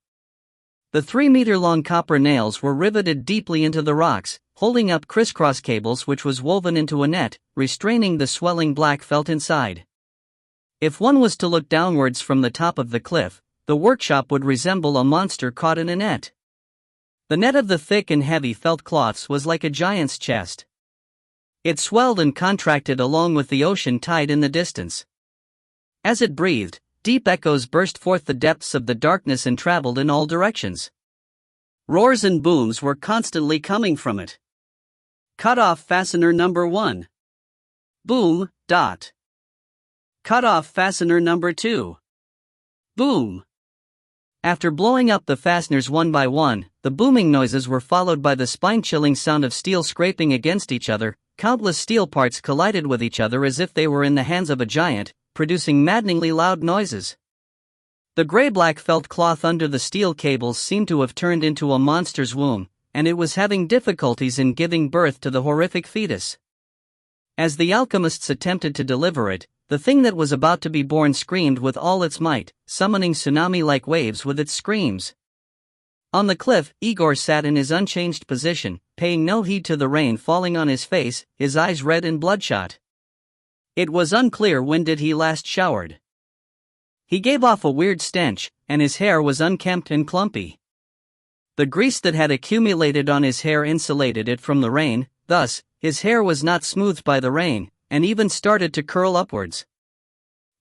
The 3-meter-long copper nails were riveted deeply into the rocks, holding up crisscross cables which was woven into a net, restraining the swelling black felt inside. If one was to look downwards from the top of the cliff, the workshop would resemble a monster caught in a net. The net of the thick and heavy felt cloths was like a giant's chest. It swelled and contracted along with the ocean tide in the distance. As it breathed, deep echoes burst forth the depths of the darkness and traveled in all directions. Roars and booms were constantly coming from it. Cut off fastener number 1. Boom, dot. Cut off fastener number 2. Boom. After blowing up the fasteners one by one, the booming noises were followed by the spine-chilling sound of steel scraping against each other. Countless steel parts collided with each other as if they were in the hands of a giant, producing maddeningly loud noises. The gray-black felt cloth under the steel cables seemed to have turned into a monster's womb, and it was having difficulties in giving birth to the horrific fetus. As the alchemists attempted to deliver it, the thing that was about to be born screamed with all its might, summoning tsunami-like waves with its screams. On the cliff, Igor sat in his unchanged position, paying no heed to the rain falling on his face, his eyes red and bloodshot. It was unclear when did he last showered. He gave off a weird stench, and his hair was unkempt and clumpy. The grease that had accumulated on his hair insulated it from the rain, thus, his hair was not smoothed by the rain, and even started to curl upwards.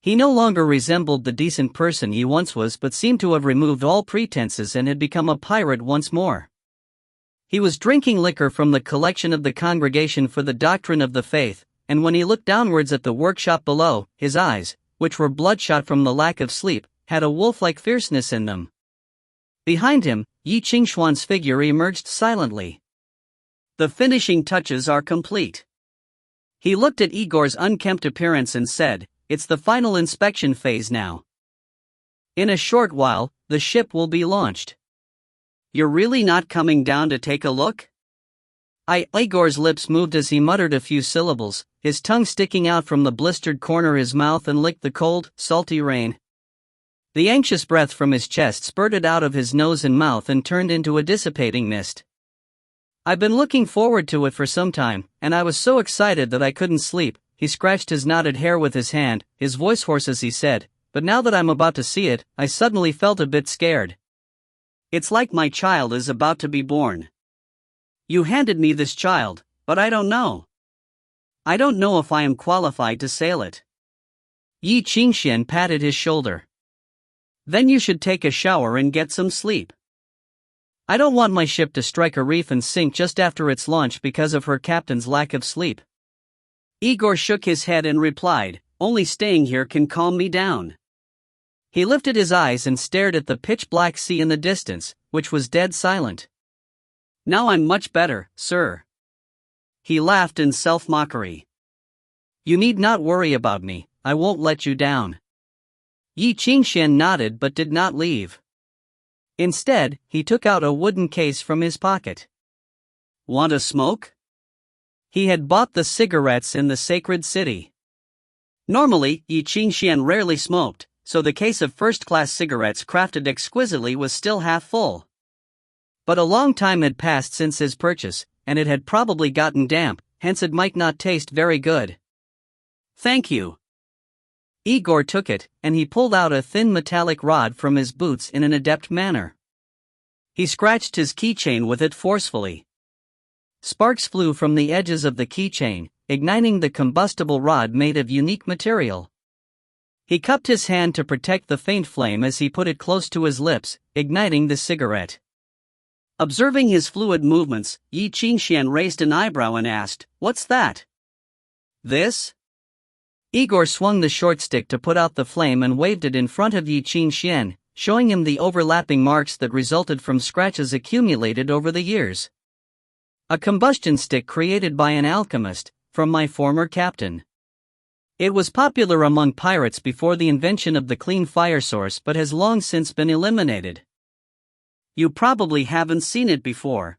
He no longer resembled the decent person he once was but seemed to have removed all pretenses and had become a pirate once more. He was drinking liquor from the collection of the Congregation for the Doctrine of the Faith, and when he looked downwards at the workshop below, his eyes, which were bloodshot from the lack of sleep, had a wolf-like fierceness in them. Behind him, Ye Qingxuan's figure emerged silently. The finishing touches are complete. He looked at Igor's unkempt appearance and said, "It's the final inspection phase now. In a short while, the ship will be launched. You're really not coming down to take a look?" Igor's lips moved as he muttered a few syllables, his tongue sticking out from the blistered corner of his mouth and licked the cold, salty rain. The anxious breath from his chest spurted out of his nose and mouth and turned into a dissipating mist. I've been looking forward to it for some time, and I was so excited that I couldn't sleep. He scratched his knotted hair with his hand, his voice hoarse as he said, but now that I'm about to see it, I suddenly felt a bit scared. It's like my child is about to be born. You handed me this child, but I don't know. I don't know if I am qualified to sail it. Ye Qingxuan patted his shoulder. Then you should take a shower and get some sleep. I don't want my ship to strike a reef and sink just after its launch because of her captain's lack of sleep. Igor shook his head and replied, only staying here can calm me down. He lifted his eyes and stared at the pitch-black sea in the distance, which was dead silent. Now I'm much better, sir. He laughed in self-mockery. You need not worry about me, I won't let you down. Ye Qingxuan nodded but did not leave. Instead, he took out a wooden case from his pocket. Want a smoke? He had bought the cigarettes in the sacred city. Normally, Ye Qingxuan rarely smoked, so the case of first-class cigarettes crafted exquisitely was still half full. But a long time had passed since his purchase, and it had probably gotten damp, hence it might not taste very good. Thank you. Igor took it, and he pulled out a thin metallic rod from his boots in an adept manner. He scratched his keychain with it forcefully. Sparks flew from the edges of the keychain, igniting the combustible rod made of unique material. He cupped his hand to protect the faint flame as he put it close to his lips, igniting the cigarette. Observing his fluid movements, Ye Qingxuan raised an eyebrow and asked, "What's that?" This? Igor swung the short stick to put out the flame and waved it in front of Ye Qingxuan, showing him the overlapping marks that resulted from scratches accumulated over the years. A combustion stick created by an alchemist, from my former captain. It was popular among pirates before the invention of the clean fire source but has long since been eliminated. You probably haven't seen it before.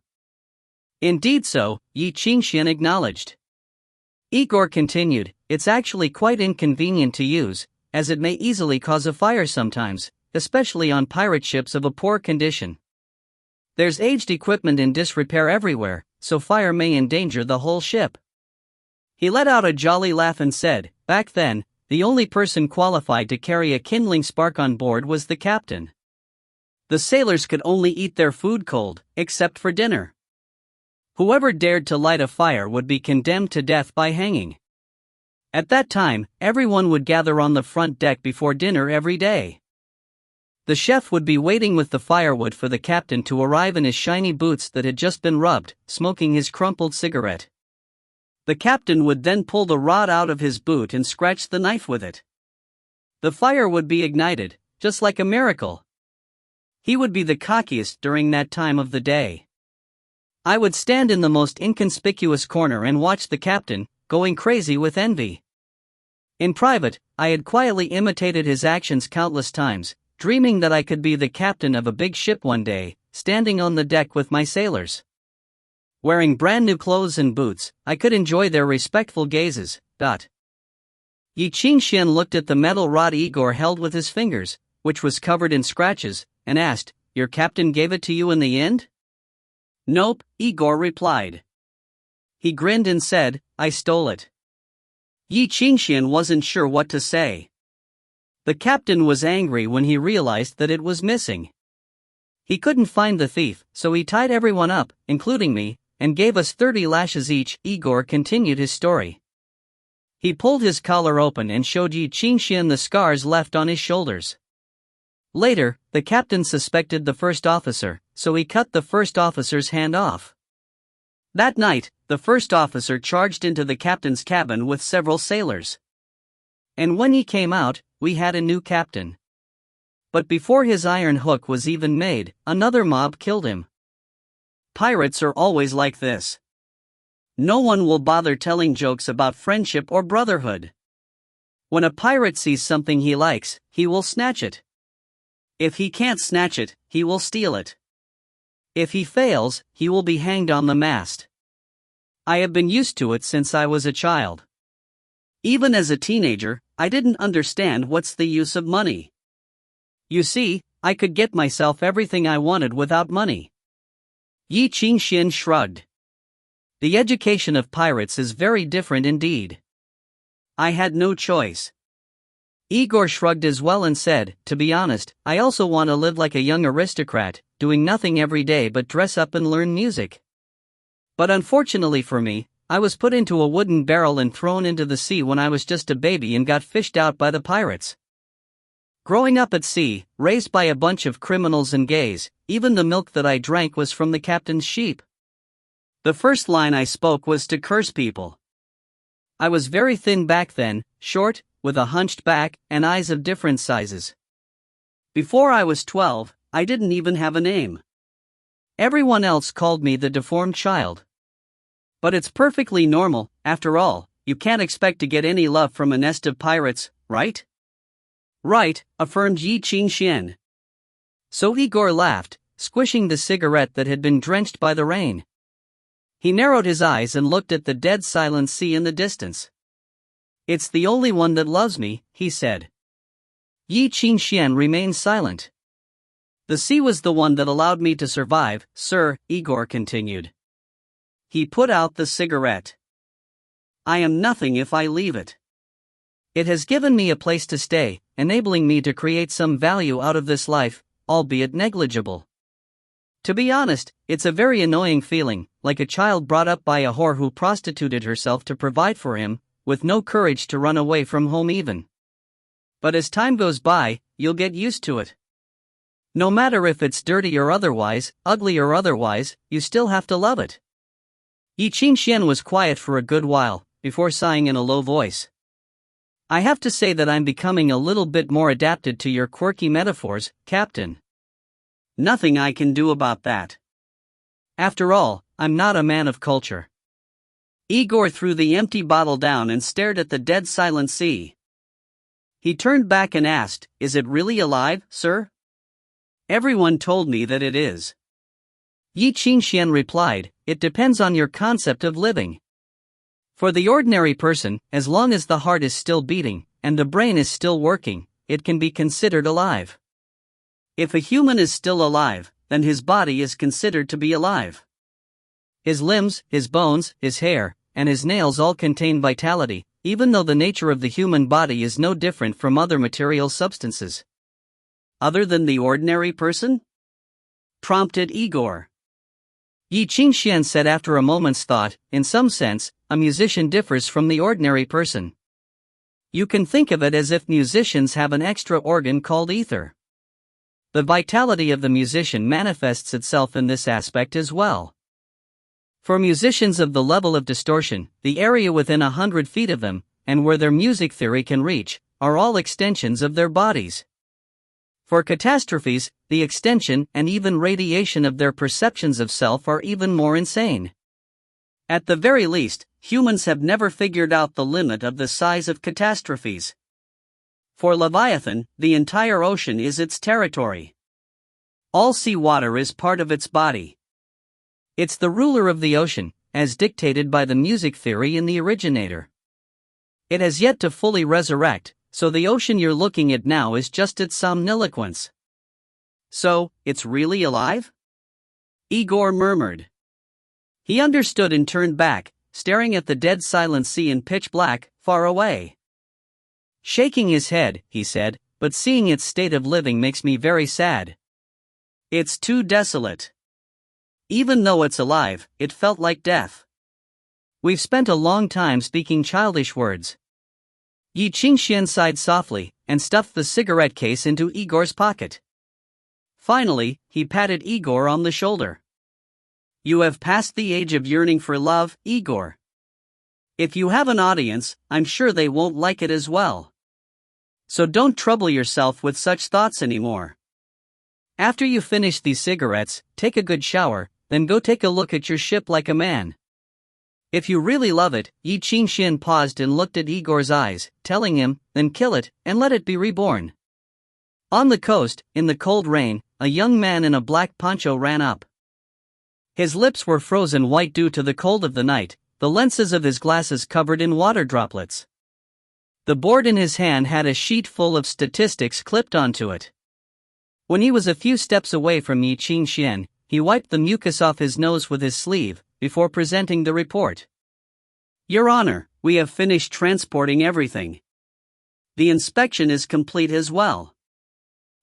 Indeed so, Ye Qingxuan acknowledged. Igor continued, it's actually quite inconvenient to use, as it may easily cause a fire sometimes, especially on pirate ships of a poor condition. There's aged equipment in disrepair everywhere, so fire may endanger the whole ship. He let out a jolly laugh and said, back then, the only person qualified to carry a kindling spark on board was the captain. The sailors could only eat their food cold, except for dinner. Whoever dared to light a fire would be condemned to death by hanging. At that time, everyone would gather on the front deck before dinner every day. The chef would be waiting with the firewood for the captain to arrive in his shiny boots that had just been rubbed, smoking his crumpled cigarette. The captain would then pull the rod out of his boot and scratch the knife with it. The fire would be ignited, just like a miracle. He would be the cockiest during that time of the day. I would stand in the most inconspicuous corner and watch the captain, going crazy with envy. In private, I had quietly imitated his actions countless times, dreaming that I could be the captain of a big ship one day, standing on the deck with my sailors. Wearing brand new clothes and boots, I could enjoy their respectful gazes. Ye Qingxuan looked at the metal rod Igor held with his fingers, which was covered in scratches, and asked, your captain gave it to you in the end? Nope, Igor replied. He grinned and said, I stole it. Ye Qingxuan wasn't sure what to say. The captain was angry when he realized that it was missing. He couldn't find the thief, so he tied everyone up, including me, and gave us 30 lashes each. Igor continued his story. He pulled his collar open and showed Ye Qingxuan the scars left on his shoulders. Later, the captain suspected the first officer, so he cut the first officer's hand off. That night, the first officer charged into the captain's cabin with several sailors. And when he came out, we had a new captain. But before his iron hook was even made, another mob killed him. Pirates are always like this. No one will bother telling jokes about friendship or brotherhood. When a pirate sees something he likes, he will snatch it. If he can't snatch it, he will steal it. If he fails, he will be hanged on the mast. I have been used to it since I was a child. Even as a teenager, I didn't understand what's the use of money. You see, I could get myself everything I wanted without money. Ye Qingxuan shrugged. The education of pirates is very different indeed. I had no choice. Igor shrugged as well and said, to be honest, I also want to live like a young aristocrat, doing nothing every day but dress up and learn music. But unfortunately for me, I was put into a wooden barrel and thrown into the sea when I was just a baby and got fished out by the pirates. Growing up at sea, raised by a bunch of criminals and gays, even the milk that I drank was from the captain's sheep. The first line I spoke was to curse people. I was very thin back then, short, with a hunched back, and eyes of different sizes. Before I was 12, I didn't even have a name. Everyone else called me the deformed child. But it's perfectly normal, after all, you can't expect to get any love from a nest of pirates, right? Right, affirmed Ye Qingxuan. So Igor laughed, squishing the cigarette that had been drenched by the rain. He narrowed his eyes and looked at the dead silent sea in the distance. It's the only one that loves me, he said. Ye Qingxuan remained silent. The sea was the one that allowed me to survive, sir, Igor continued. He put out the cigarette. I am nothing if I leave it. It has given me a place to stay, enabling me to create some value out of this life, albeit negligible. To be honest, it's a very annoying feeling, like a child brought up by a whore who prostituted herself to provide for him, with no courage to run away from home even. But as time goes by, you'll get used to it. No matter if it's dirty or otherwise, ugly or otherwise, you still have to love it. Ye Qingxuan was quiet for a good while, before sighing in a low voice. I have to say that I'm becoming a little bit more adapted to your quirky metaphors, Captain. Nothing I can do about that. After all, I'm not a man of culture. Igor threw the empty bottle down and stared at the dead silent sea. He turned back and asked, Is it really alive, sir? Everyone told me that it is. Ye Qingxuan replied, It depends on your concept of living. For the ordinary person, as long as the heart is still beating, and the brain is still working, it can be considered alive. If a human is still alive, then his body is considered to be alive. His limbs, his bones, his hair, and his nails all contain vitality, even though the nature of the human body is no different from other material substances. Other than the ordinary person? Prompted Igor. Ye Qingxuan said after a moment's thought, in some sense, a musician differs from the ordinary person. You can think of it as if musicians have an extra organ called aether. The vitality of the musician manifests itself in this aspect as well. For musicians of the level of distortion, the area within 100 feet of them, and where their music theory can reach, are all extensions of their bodies. For catastrophes, the extension and even radiation of their perceptions of self are even more insane. At the very least, humans have never figured out the limit of the size of catastrophes. For Leviathan, the entire ocean is its territory. All seawater is part of its body. It's the ruler of the ocean, as dictated by the music theory in the originator. It has yet to fully resurrect, so the ocean you're looking at now is just its somniloquence. So, it's really alive? Igor murmured. He understood and turned back, staring at the dead silent sea in pitch black, far away. Shaking his head, he said, but seeing its state of living makes me very sad. It's too desolate. Even though it's alive, it felt like death. We've spent a long time speaking childish words. Ye Qingxuan sighed softly, and stuffed the cigarette case into Igor's pocket. Finally, he patted Igor on the shoulder. You have passed the age of yearning for love, Igor. If you have an audience, I'm sure they won't like it as well. So don't trouble yourself with such thoughts anymore. After you finish these cigarettes, take a good shower, then go take a look at your ship like a man. If you really love it, Ye Qingxuan paused and looked at Igor's eyes, telling him, then kill it, and let it be reborn. On the coast, in the cold rain, a young man in a black poncho ran up. His lips were frozen white due to the cold of the night, the lenses of his glasses covered in water droplets. The board in his hand had a sheet full of statistics clipped onto it. When he was a few steps away from Ye Qingxuan, he wiped the mucus off his nose with his sleeve, before presenting the report. Your Honor, we have finished transporting everything. The inspection is complete as well.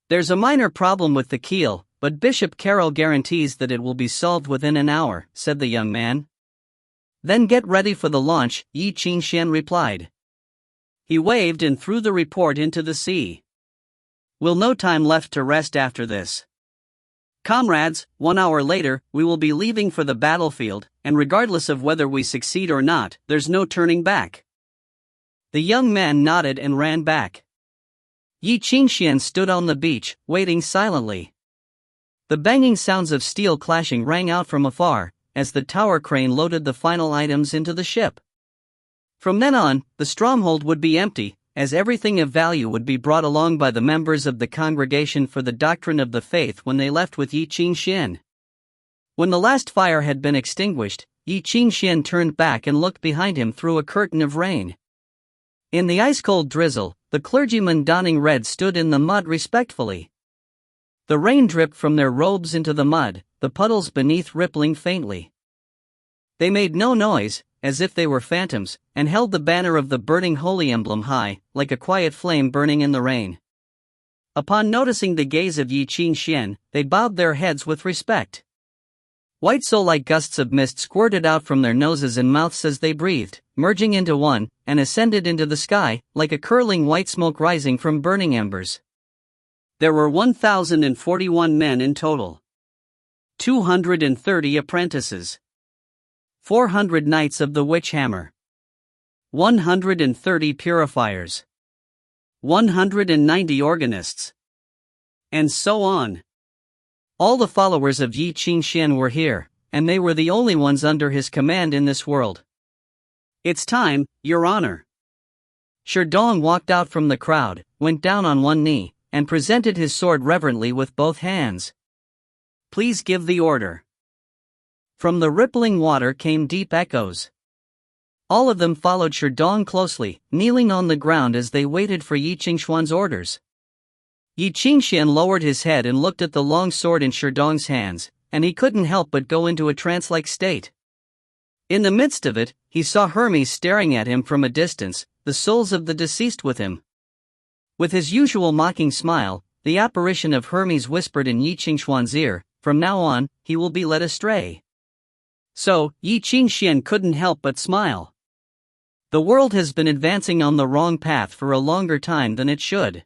There's a minor problem with the keel, but Bishop Carroll guarantees that it will be solved within an hour, said the young man. Then get ready for the launch, Ye Qingxuan replied. He waved and threw the report into the sea. We'll no time left to rest after this. Comrades, 1 hour later, we will be leaving for the battlefield, and regardless of whether we succeed or not, there's no turning back. The young man nodded and ran back. Ye Qingxuan stood on the beach, waiting silently. The banging sounds of steel clashing rang out from afar, as the tower crane loaded the final items into the ship. From then on, the stronghold would be empty, as everything of value would be brought along by the members of the Congregation for the Doctrine of the Faith when they left with Ye Qingxuan. When the last fire had been extinguished, Ye Qingxuan turned back and looked behind him through a curtain of rain. In the ice-cold drizzle, the clergymen donning red stood in the mud respectfully. The rain dripped from their robes into the mud, the puddles beneath rippling faintly. They made no noise, as if they were phantoms, and held the banner of the burning holy emblem high, like a quiet flame burning in the rain. Upon noticing the gaze of Ye Qingxuan, they bowed their heads with respect. White soul-like gusts of mist squirted out from their noses and mouths as they breathed, merging into one, and ascended into the sky, like a curling white smoke rising from burning embers. There were 1,041 men in total. 230 apprentices. 400 knights of the witch hammer. 130 purifiers. 190 organists. And so on. All the followers of Ye Qingxuan were here, and they were the only ones under his command in this world. It's time, Your Honor. Sherdong walked out from the crowd, went down on one knee, and presented his sword reverently with both hands. Please give the order. From the rippling water came deep echoes. All of them followed Sherdong closely, kneeling on the ground as they waited for Ye Qingxuan's orders. Ye Qingxuan lowered his head and looked at the long sword in Sherdong's hands, and he couldn't help but go into a trance-like state. In the midst of it, he saw Hermes staring at him from a distance, the souls of the deceased with him. With his usual mocking smile, the apparition of Hermes whispered in Ye Qingxuan's ear, "From now on, he will be led astray." So, Ye Qingxuan couldn't help but smile. The world has been advancing on the wrong path for a longer time than it should.